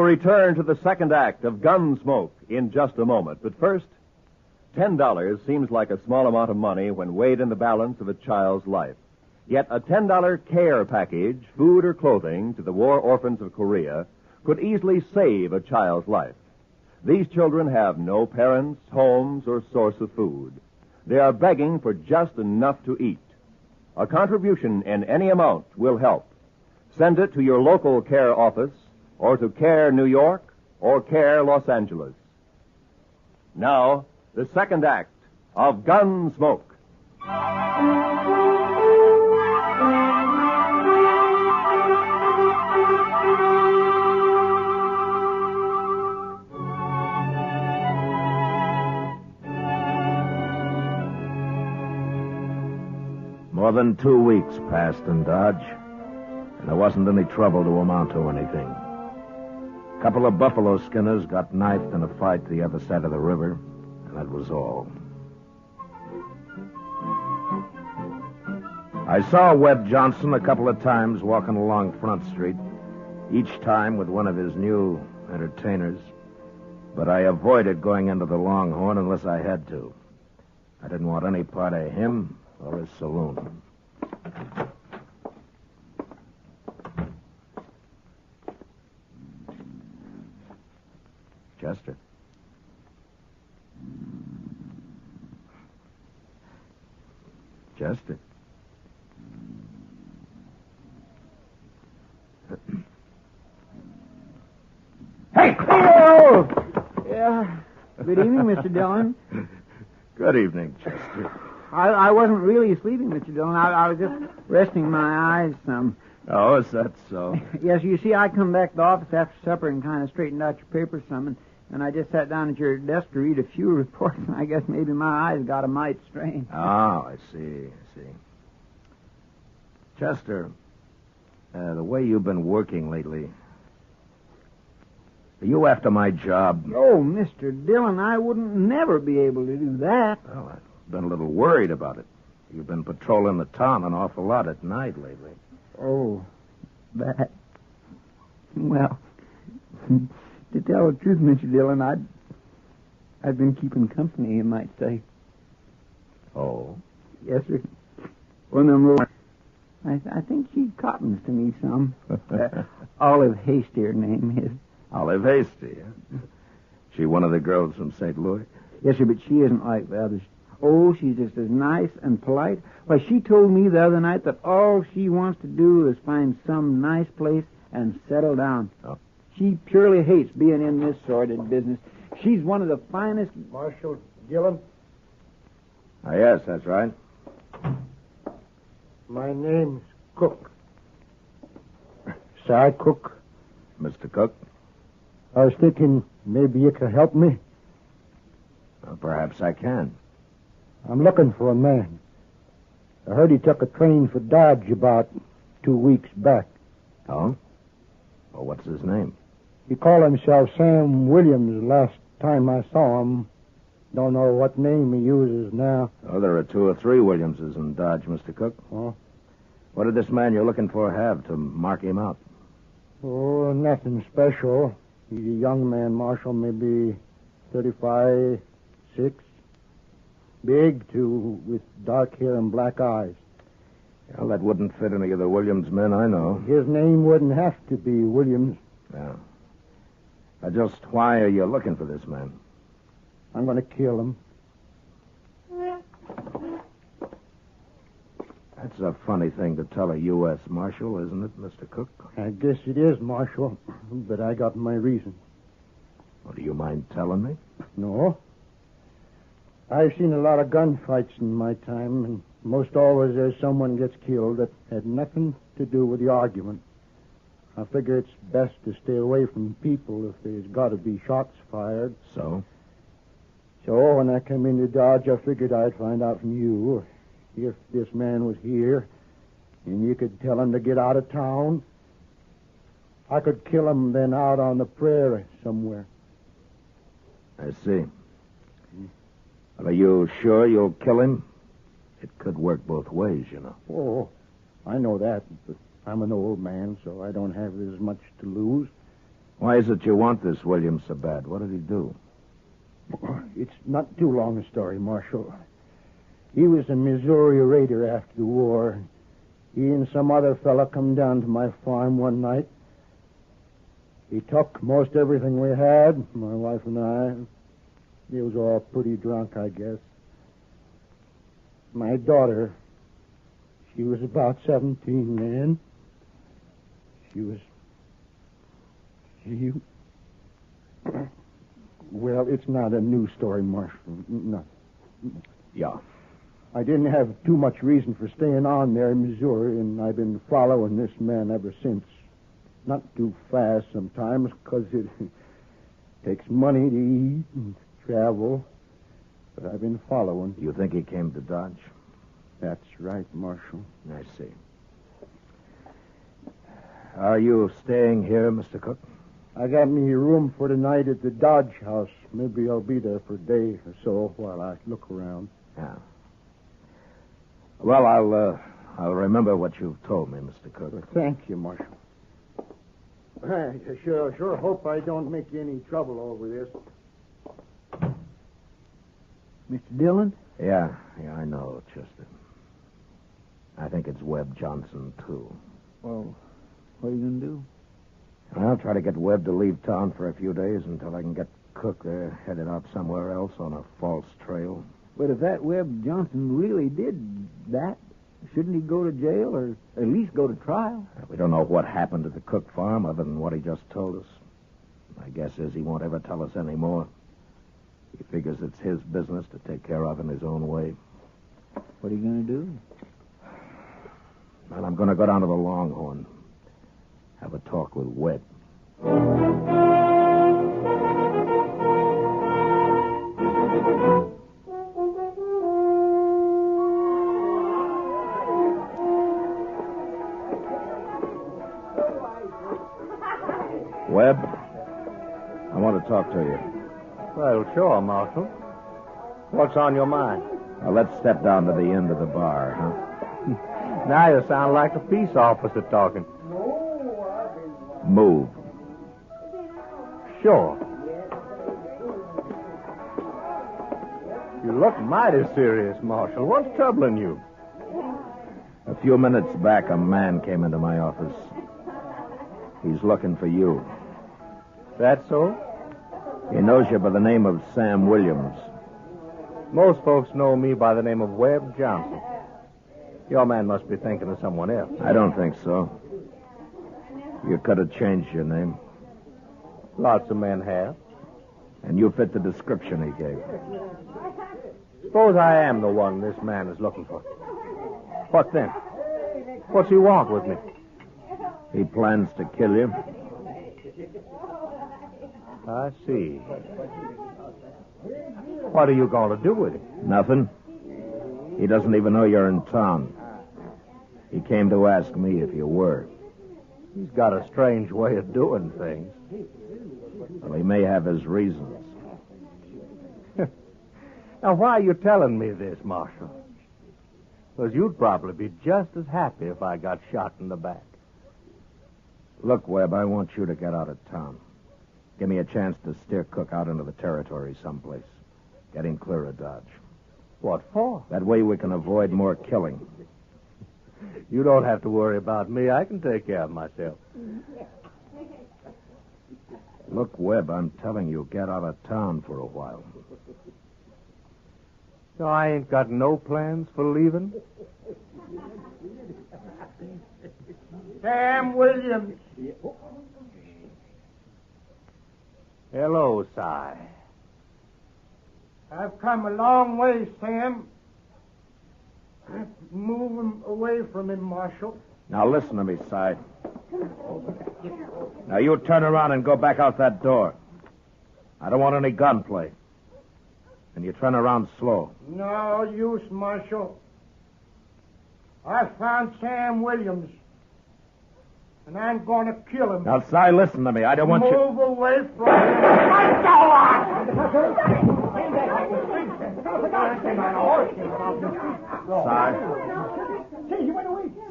Return to the second act of Gunsmoke in just a moment. But first, $10 seems like a small amount of money when weighed in the balance of a child's life. Yet a $10 care package, food or clothing, to the war orphans of Korea could easily save a child's life. These children have no parents, homes, or source of food. They are begging for just enough to eat. A contribution in any amount will help. Send it to your local care office, or to Care New York, or Care Los Angeles. Now, the second act of Gunsmoke. More than 2 weeks passed in Dodge, and there wasn't any trouble to amount to anything. A couple of buffalo skinners got knifed in a fight the other side of the river, and that was all. I saw Webb Johnson a couple of times walking along Front Street, each time with one of his new entertainers, but I avoided going into the Longhorn unless I had to. I didn't want any part of him or his saloon. Chester. Chester. Hey! Oh! Yeah. Good evening, Mr. Dillon. Good evening, Chester. I wasn't really sleeping, Mr. Dillon. I was just resting my eyes some. Oh, is that so? Yes, you see, I come back to the office after supper and kind of straightened out your papers some, and I just sat down at your desk to read a few reports, and I guess maybe my eyes got a mite strained. Oh, I see. Chester, the way you've been working lately, are you after my job? Oh, Mr. Dillon, I wouldn't never be able to do that. Well, I've been a little worried about it. You've been patrolling the town an awful lot at night lately. Oh, that. Well, to tell the truth, Mr. Dillon, I've been keeping company, you might say. Oh? Yes, sir. One of them rolled. I think she cottons to me some. Olive Haste, her name is. Olive Hasty, huh? She one of the girls from St. Louis? Yes, sir, but she isn't like the others. Oh, she's just as nice and polite. Why, she told me the other night that all she wants to do is find some nice place and settle down. Oh. She purely hates being in this sordid business. She's one of the finest... Marshal Dillon? Yes, that's right. My name's Cook. Side Cook. Mr. Cook? I was thinking maybe you could help me. Well, perhaps I can. I'm looking for a man. I heard he took a train for Dodge about 2 weeks back. Oh? Well, what's his name? He called himself Sam Williams last time I saw him. Don't know what name he uses now. Oh, there are 2 or 3 Williamses in Dodge, Mr. Cook. Oh? What did this man you're looking for have to mark him out? Oh, nothing special. He's a young man, Marshal, maybe 35, 6. Big, too, with dark hair and black eyes. Well, that wouldn't fit any of the Williams men I know. His name wouldn't have to be Williams. Yeah. Just why are you looking for this man? I'm going to kill him. That's a funny thing to tell a U.S. Marshal, isn't it, Mr. Cook? I guess it is, Marshal, but I got my reasons. Well, do you mind telling me? No. I've seen a lot of gunfights in my time, and most always there's someone gets killed that had nothing to do with the argument. I figure it's best to stay away from people if there's got to be shots fired. So? So when I came into Dodge, I figured I'd find out from you if this man was here, and you could tell him to get out of town. I could kill him then out on the prairie somewhere. I see. Well, are you sure you'll kill him? It could work both ways, you know. Oh, I know that, but I'm an old man, so I don't have as much to lose. Why is it you want this Williams so bad? What did he do? It's not too long a story, Marshal. He was a Missouri raider after the war. He and some other fella come down to my farm one night. He took most everything we had, my wife and I. He was all pretty drunk, I guess. My daughter, she was about 17 then. Well, it's not a new story, Marshal. No. Yeah. I didn't have too much reason for staying on there in Missouri, and I've been following this man ever since. Not too fast sometimes, because it takes money to eat and travel. But I've been following. You think he came to Dodge? That's right, Marshal. I see. Are you staying here, Mr. Cook? I got me a room for tonight at the Dodge house. Maybe I'll be there for a day or so while I look around. Yeah. Well, I'll remember what you've told me, Mr. Cook. Well, thank you, Marshal. I sure hope I don't make you any trouble over this. Mr. Dillon? Yeah, I know, Chester. I think it's Webb Johnson, too. Well, what are you going to do? I'll try to get Webb to leave town for a few days until I can get Cook there headed out somewhere else on a false trail. But if that Webb Johnson really did that, shouldn't he go to jail or at least go to trial? We don't know what happened at the Cook farm other than what he just told us. My guess is he won't ever tell us any more. He figures it's his business to take care of in his own way. What are you going to do? Well, I'm going to go down to the Longhorn. Have a talk with Webb. Webb, I want to talk to you. Well, sure, Marshal. What's on your mind? Now, let's step down to the end of the bar, huh? Now you sound like a peace officer talking. Move. Sure. You look mighty serious, Marshal. What's troubling you? A few minutes back, a man came into my office. He's looking for you. That so? He knows you by the name of Sam Williams. Most folks know me by the name of Webb Johnson. Your man must be thinking of someone else. I don't think so. You could have changed your name. Lots of men have. And you fit the description he gave. Suppose I am the one this man is looking for. What then? What's he want with me? He plans to kill you. I see. What are you going to do with him? Nothing. He doesn't even know you're in town. He came to ask me if you were. He's got a strange way of doing things. Well, he may have his reasons. Now, why are you telling me this, Marshal? Because you'd probably be just as happy if I got shot in the back. Look, Webb, I want you to get out of town. Give me a chance to steer Cook out into the territory someplace. Get him clear of Dodge. What for? That way we can avoid more killing. You don't have to worry about me. I can take care of myself. Look, Webb, I'm telling you, get out of town for a while. So I ain't got no plans for leaving? Sam Williams. Hello, Si. I've come a long way, Sam. Moving away from him, Marshal. Now listen to me, Si. Now you turn around and go back out that door. I don't want any gunplay. And you turn around slow. No use, Marshal. I found Sam Williams. And I'm going to kill him. Now, Si, listen to me. I don't want you... Move away from him. Let go on!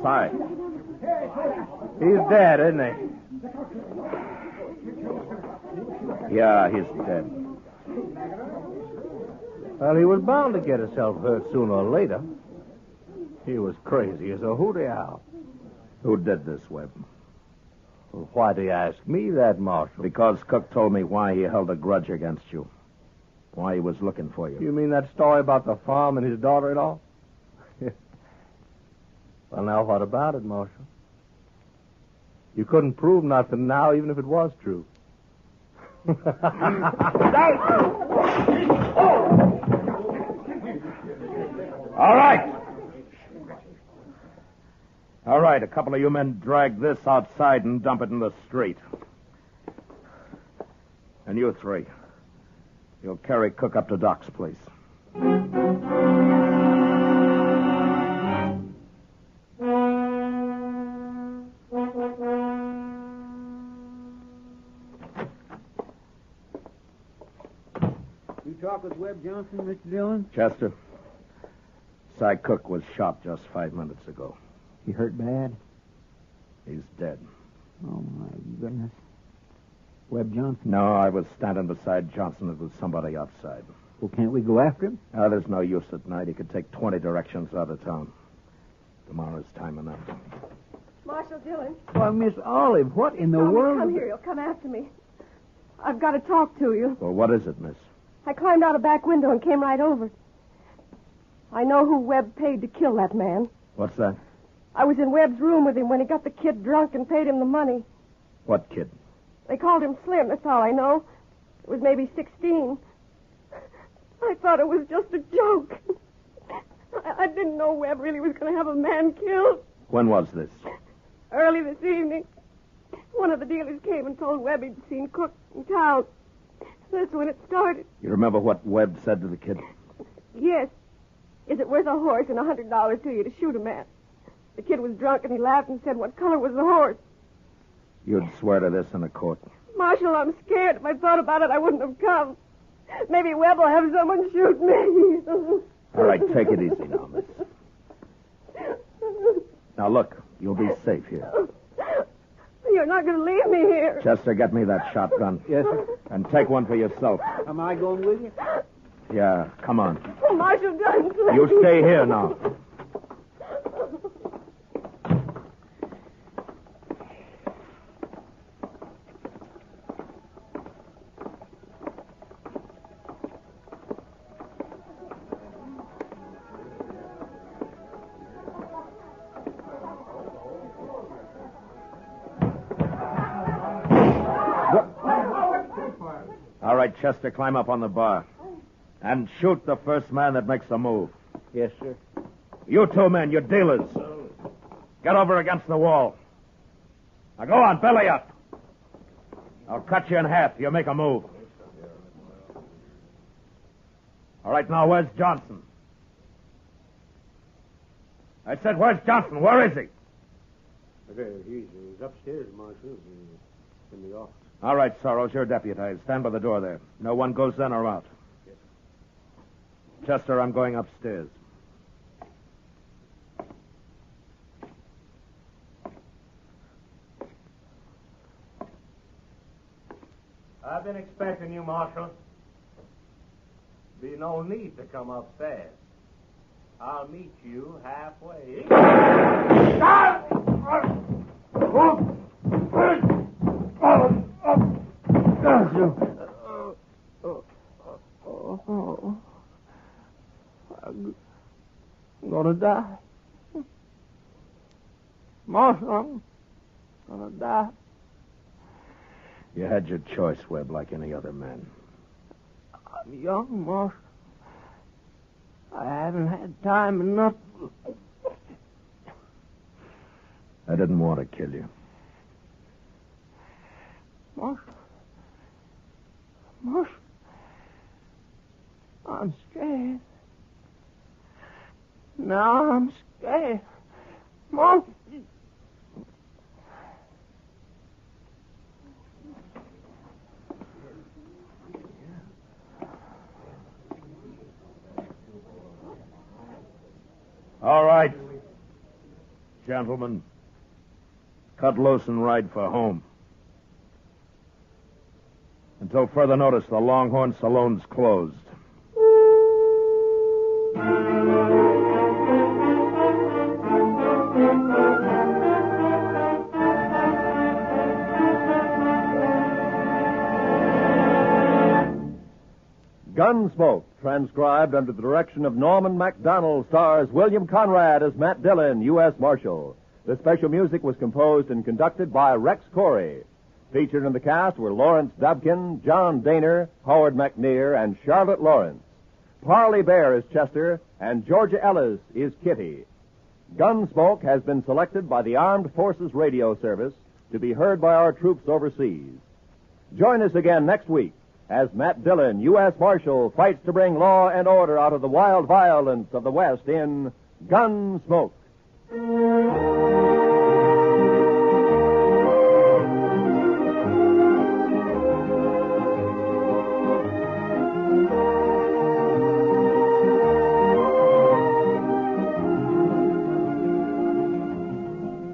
Si. He's dead, isn't he? Yeah, he's dead. Well, he was bound to get himself hurt sooner or later. He was crazy as a hooty owl. Who did this, Webb? Well, why do you ask me that, Marshal? Because Cook told me why he held a grudge against you. Why he was looking for you. You mean that story about the farm and his daughter-in-law? Well, now, what about it, Marshal? You couldn't prove nothing now, even if it was true. All right. All right, a couple of you men drag this outside and dump it in the street. And you three, you'll carry Cook up to Doc's place. You talk with Webb Johnson, Mr. Dillon? Chester, Cy Cook was shot just 5 minutes ago. He hurt bad? He's dead. Oh, my goodness. Webb Johnson? No, I was standing beside Johnson. It was somebody outside. Well, can't we go after him? There's no use at night. He could take 20 directions out of town. Tomorrow's time enough. Marshal Dillon. Why, Miss Olive, what in the world? Come here. You'll come after me. I've got to talk to you. Well, what is it, miss? I climbed out a back window and came right over. I know who Webb paid to kill that man. What's that? I was in Webb's room with him when he got the kid drunk and paid him the money. What kid? They called him Slim, that's all I know. It was maybe 16. I thought it was just a joke. I didn't know Webb really was going to have a man killed. When was this? Early this evening. One of the dealers came and told Webb he'd seen Cook in town. That's when it started. You remember what Webb said to the kid? Yes. Is it worth a horse and $100 to you to shoot a man? The kid was drunk and he laughed and said, what color was the horse? You'd swear to this in a court. Marshal, I'm scared. If I thought about it, I wouldn't have come. Maybe Webb will have someone shoot me. All right, take it easy now, miss. Now, look, you'll be safe here. You're not going to leave me here. Chester, get me that shotgun. Yes, sir. And take one for yourself. Am I going with you? Yeah, come on. Oh, Marshal Dunn, please. You stay here now. Chester, climb up on the bar. And shoot the first man that makes a move. Yes, sir. You two men, you dealers. Get over against the wall. Now go on, belly up. I'll cut you in half. You make a move. All right, now, where's Johnson? I said, where's Johnson? Where is he? He's upstairs, Marshal. He's in the office. All right, Sorrows, you're deputized. Stand by the door there. No one goes in or out. Yes. Chester, I'm going upstairs. I've been expecting you, Marshal. Be no need to come upstairs. I'll meet you halfway. I'm gonna die. Marshal, I'm gonna die. You had your choice, Webb, like any other man. I'm young, Marshal. I haven't had time enough. I didn't want to kill you. Marshal, I'm scared. Now I'm scared. Marshal. All right. Gentlemen, cut loose and ride for home. Until further notice, the Longhorn Saloon's closed. Gunsmoke, transcribed under the direction of Norman MacDonald, stars William Conrad as Matt Dillon, U.S. Marshal. The special music was composed and conducted by Rex Corey. Featured in the cast were Lawrence Dobkin, John Daner, Howard McNear, and Charlotte Lawrence. Parley Bear is Chester, and Georgia Ellis is Kitty. Gunsmoke has been selected by the Armed Forces Radio Service to be heard by our troops overseas. Join us again next week as Matt Dillon, U.S. Marshal, fights to bring law and order out of the wild violence of the West in Gunsmoke.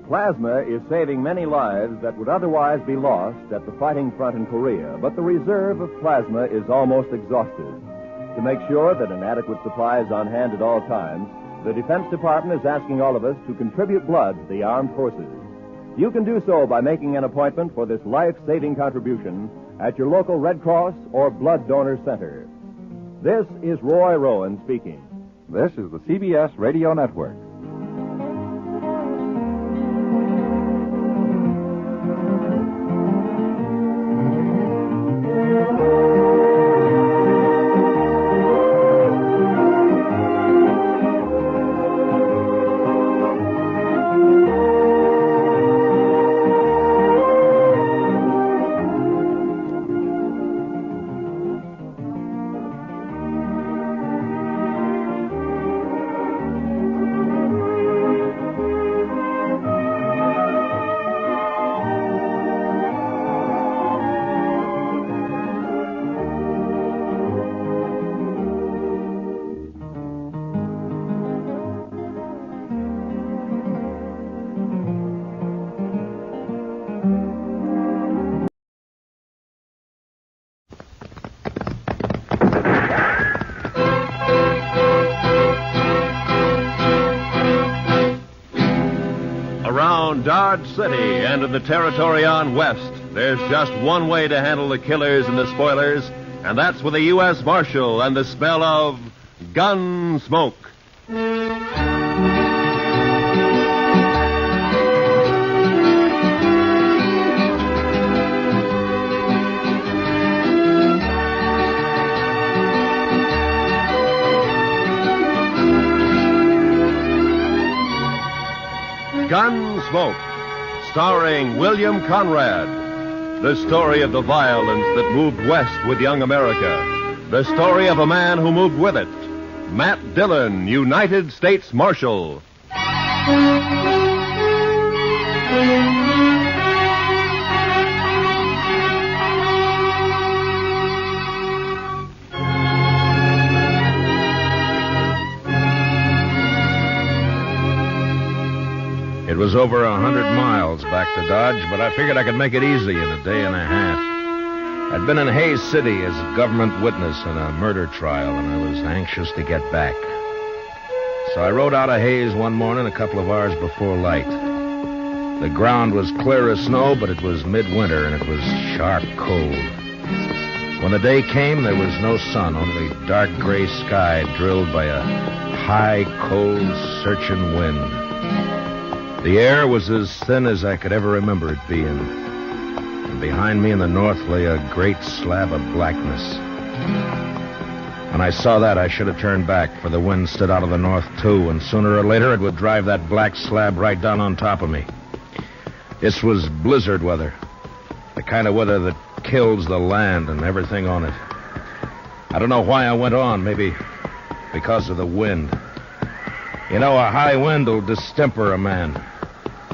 Plasma is saving many lives that would otherwise be lost at the fighting front in Korea, but the reserve of plasma is almost exhausted. To make sure that an adequate supply is on hand at all times, the Defense Department is asking all of us to contribute blood to the armed forces. You can do so by making an appointment for this life-saving contribution at your local Red Cross or Blood Donor Center. This is Roy Rowan speaking. This is the CBS Radio Network. Around Dodge City and in the territory on West, there's just one way to handle the killers and the spoilers, and that's with a U.S. Marshal and the smell of Gunsmoke. Gunsmoke, starring William Conrad. The story of the violence that moved west with young America. The story of a man who moved with it. Matt Dillon, United States Marshal. It was over 100 miles back to Dodge, but I figured I could make it easy in a day and a half. I'd been in Hays City as a government witness in a murder trial, and I was anxious to get back. So I rode out of Hays one morning a couple of hours before light. The ground was clear of snow, but it was midwinter, and it was sharp cold. When the day came, there was no sun, only dark gray sky drilled by a high, cold, searching wind. The air was as thin as I could ever remember it being. And behind me in the north lay a great slab of blackness. When I saw that, I should have turned back, for the wind stood out of the north, too, and sooner or later it would drive that black slab right down on top of me. This was blizzard weather, the kind of weather that kills the land and everything on it. I don't know why I went on, maybe because of the wind. You know, a high wind will distemper a man,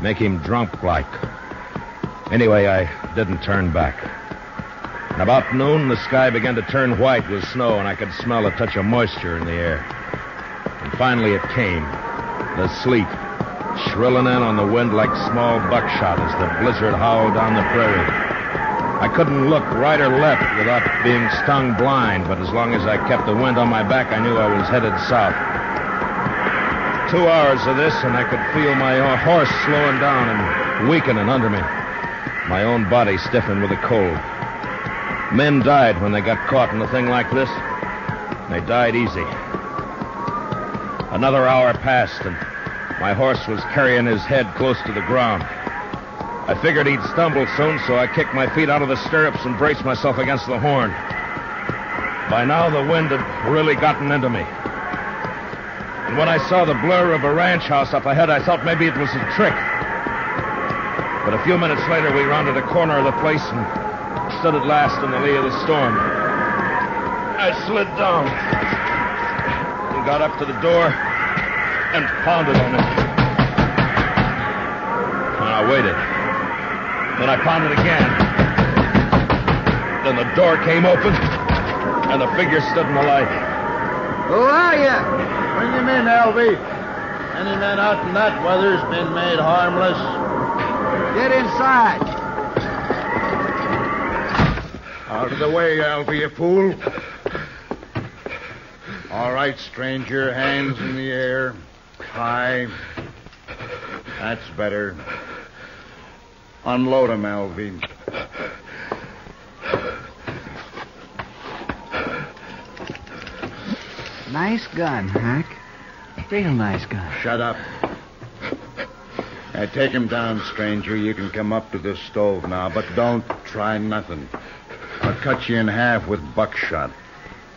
make him drunk like. Anyway, I didn't turn back. And about noon, the sky began to turn white with snow, and I could smell a touch of moisture in the air. And finally it came, the sleet, shrilling in on the wind like small buckshot as the blizzard howled down the prairie. I couldn't look right or left without being stung blind, but as long as I kept the wind on my back, I knew I was headed south. 2 hours of this, and I could feel my horse slowing down and weakening under me. My own body stiffened with the cold. Men died when they got caught in a thing like this. They died easy. Another hour passed, and my horse was carrying his head close to the ground. I figured he'd stumble soon, so I kicked my feet out of the stirrups and braced myself against the horn. By now, the wind had really gotten into me. And when I saw the blur of a ranch house up ahead, I thought maybe it was a trick. But a few minutes later, we rounded a corner of the place and stood at last in the lee of the storm. I slid down and got up to the door and pounded on it. And I waited. Then I pounded again. Then the door came open, and the figure stood in the light. Who are you? Bring him in, Alvy. Any man out in that weather's been made harmless. Get inside. Out of the way, Alvy, you fool. All right, stranger. Hands in the air. High. That's better. Unload him, Alvy. Nice gun, Hank. Real nice gun. Shut up. Take him down, stranger. You can come up to the stove now, but don't try nothing. I'll cut you in half with buckshot.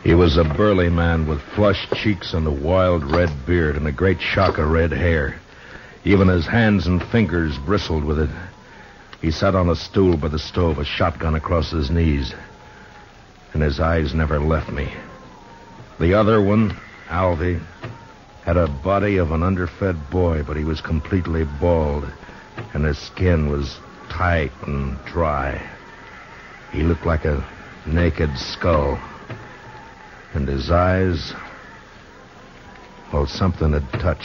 He was a burly man with flushed cheeks and a wild red beard and a great shock of red hair. Even his hands and fingers bristled with it. He sat on a stool by the stove, a shotgun across his knees. And his eyes never left me. The other one, Alvy, had a body of an underfed boy, but he was completely bald, and his skin was tight and dry. He looked like a naked skull. And his eyes, well, something had touched